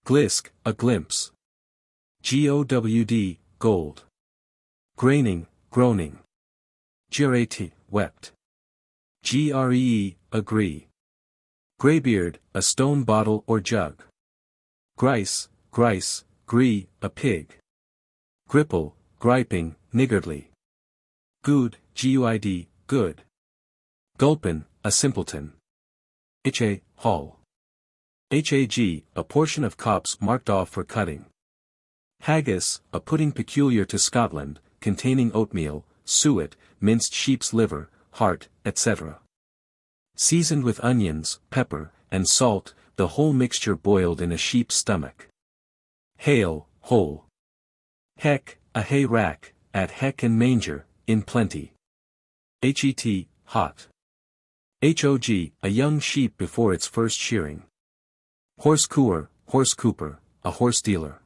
Glisk, a glimpse. Gowd, gold. Graining, groaning. Gerati, wept. Gree, agree. Greybeard, a stone bottle or jug. Grice, gree, a pig. Gripple, griping, niggardly. Good, guid, good. Gulpin, a simpleton. Hall. Hag, a portion of copse marked off for cutting. Haggis, a pudding peculiar to Scotland, containing oatmeal, suet, minced sheep's liver, heart, etc. Seasoned with onions, pepper, and salt, the whole mixture boiled in a sheep's stomach. Hale, whole. Heck, a hay rack, at heck and manger, in plenty. Het, hot. Hog, a young sheep before its first shearing. Horse cooer, horse cooper, a horse dealer.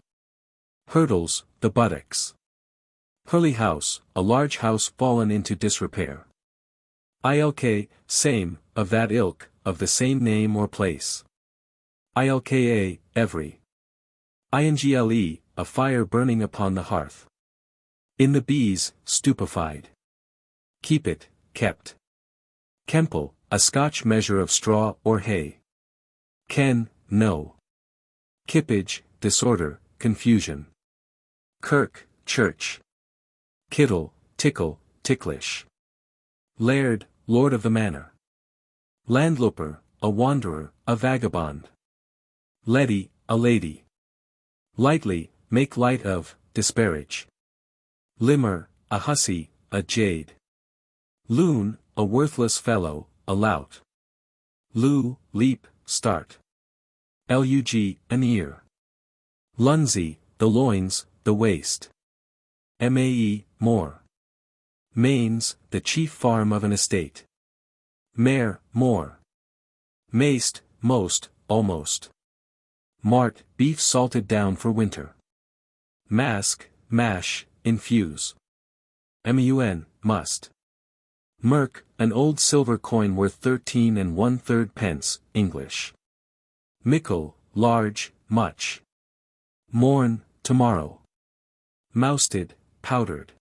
Hurdles, the buttocks. Hurley house, a large house fallen into disrepair. Ilk, same, of that ilk, of the same name or place. Ilka, every. Ingle, a fire burning upon the hearth. In the bees, stupefied. Keep it, kept. Campbell, a Scotch measure of straw or hay. Ken, no. Kippage, disorder, confusion. Kirk, church. Kittle, tickle, ticklish. Laird, lord of the manor. Landloper, a wanderer, a vagabond. Leddy, a lady. Lightly, make light of, disparage. Limmer, a hussy, a jade. Loon, a worthless fellow, a lout. Loo, leap, start. Lug, an ear. Lunsey, the loins, the waist. Mae, more. Mains, the chief farm of an estate. Mare, more. Maced, most, almost. Mart, beef salted down for winter. Mask, mash, infuse. Mun, must. Merk, an old silver coin worth 13 1/3 pence, English. Mickle, large, much. Morn, tomorrow. Mousted, powdered.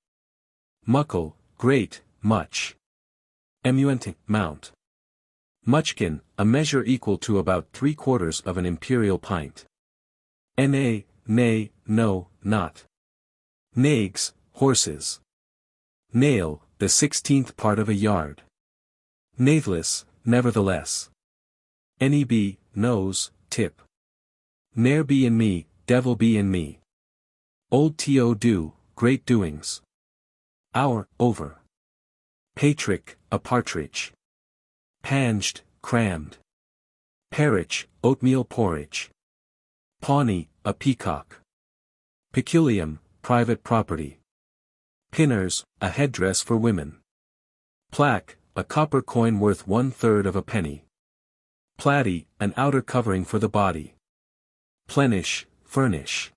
Muckle, great, much. Emuent, mount. Muchkin, a measure equal to about 3/4 of an imperial pint. Na, nay, no, not. Nags, horses. Nail, the 16th part of a yard. Natheless, nevertheless. Neb, nose, tip. Ne'er be in me, devil be in me. Old to do, great doings. Hour, over. Patrick, a partridge. Panged, crammed. Parritch, oatmeal porridge. Pawnee, a peacock. Peculium, private property. Pinners, a headdress for women. Plaque, a copper coin worth 1/3 of a penny. Platy, an outer covering for the body. Plenish, furnish.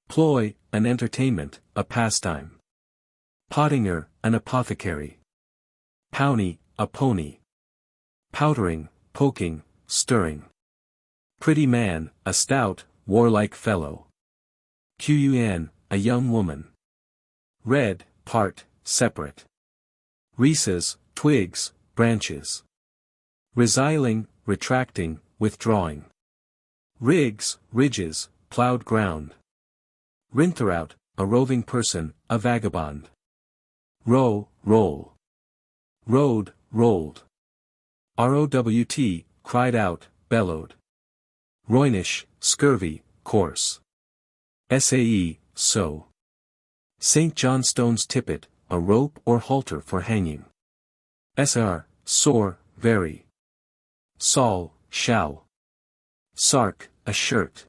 Ploy, an entertainment, a pastime. Pottinger, an apothecary. Powney, a pony. Powdering, poking, stirring. Pretty man, a stout, warlike fellow. Qun, a young woman. Red, part, separate. Rhesus, twigs, branches. Resiling, retracting, withdrawing. Rigs, ridges, plowed ground. Rintherout, a roving person, a vagabond. Row, roll. Rode, rolled. Rowt, cried out, bellowed. Roinish, scurvy, coarse. Sae, so. St. Johnstone's tippet, a rope or halter for hanging. Sr, sore, very. Sol, shall. Sark, a shirt.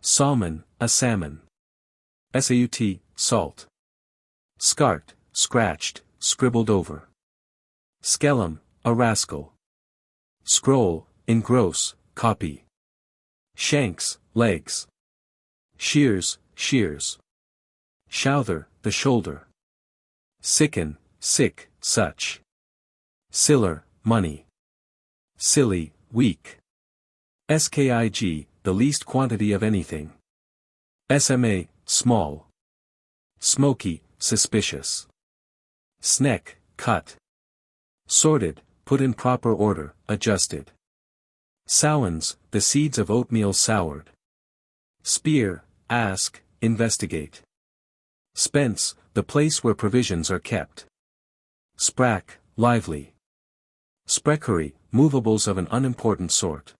Salmon, a salmon. Saut, salt. Scart, scratched, scribbled over. Skellum, a rascal. Scroll, engross, copy. Shanks, legs. Shears, shears. Shouther, the shoulder. Sicken, sick, such. Siller, money. Silly, weak. Skig, the least quantity of anything. Sma, small. Smoky, suspicious. Sneck, cut. Sorted, put in proper order, adjusted. Sowens, the seeds of oatmeal soured. Spear, ask, investigate. Spence, the place where provisions are kept. Sprack, lively. Spreckery, movables of an unimportant sort.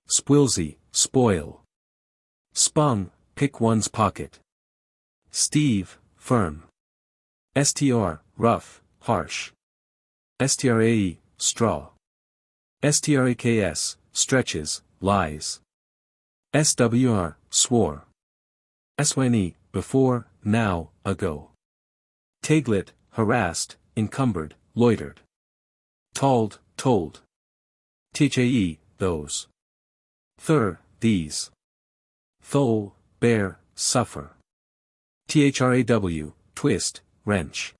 Spwilsy, spoil. Spung, pick one's pocket. Steve, firm. Str, rough, harsh. Strae, straw. Straks, stretches, lies. Swr, swore. Swn, before, now, ago. Taglet, harassed, encumbered, loitered. Told, told. Thae, those. Thur, these. Thole, bear, suffer. Thraw, twist, wrench.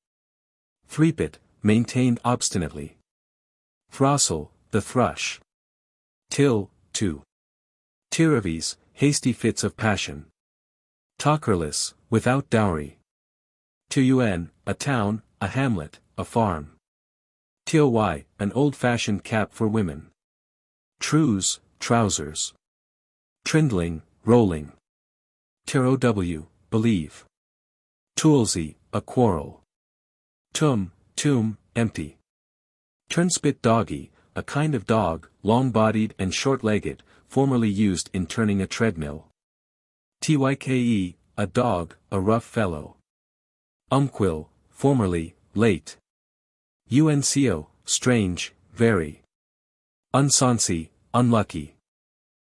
Threepit, maintained obstinately. Throstle, the thrush. Till, to. Tiraves, hasty fits of passion. Talkerless, without dowry. Tun, a town, a hamlet, a farm. Toy, an old-fashioned cap for women. Trews, trousers. Trindling, rolling. Tow, believe. Toolsy, a quarrel. Tomb, empty. Turnspit doggy, a kind of dog, long-bodied and short-legged, formerly used in turning a treadmill. Tyke, a dog, a rough fellow. Umquil, formerly, late. Unco, strange, very. Unsonsy, unlucky.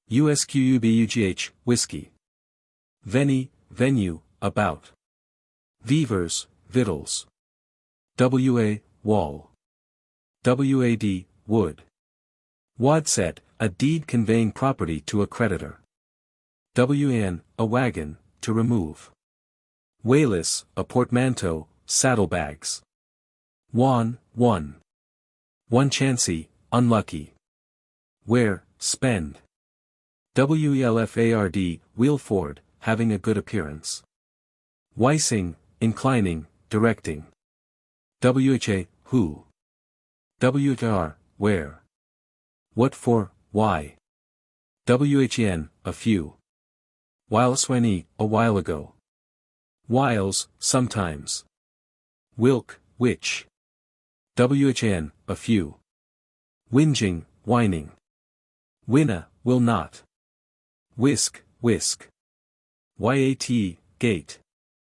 Usqubugh, whiskey. Venue, about. Weavers, victuals. Wall. Wad, wood. Wadset, a deed conveying property to a creditor. Wan, a wagon, to remove. Wayless, a portmanteau, saddlebags. One. One chancy, unlucky. Where, spend. Welfard, Wheelford, having a good appearance. Weissing, inclining, directing. Wha, who. Whr, where. What for, why. When, a few. Whilesweni, a while ago. Whiles, sometimes. Wilk, which. Whn, a few. Whinging, whining. Winna, will not. Whisk, whisk. Yat, gate.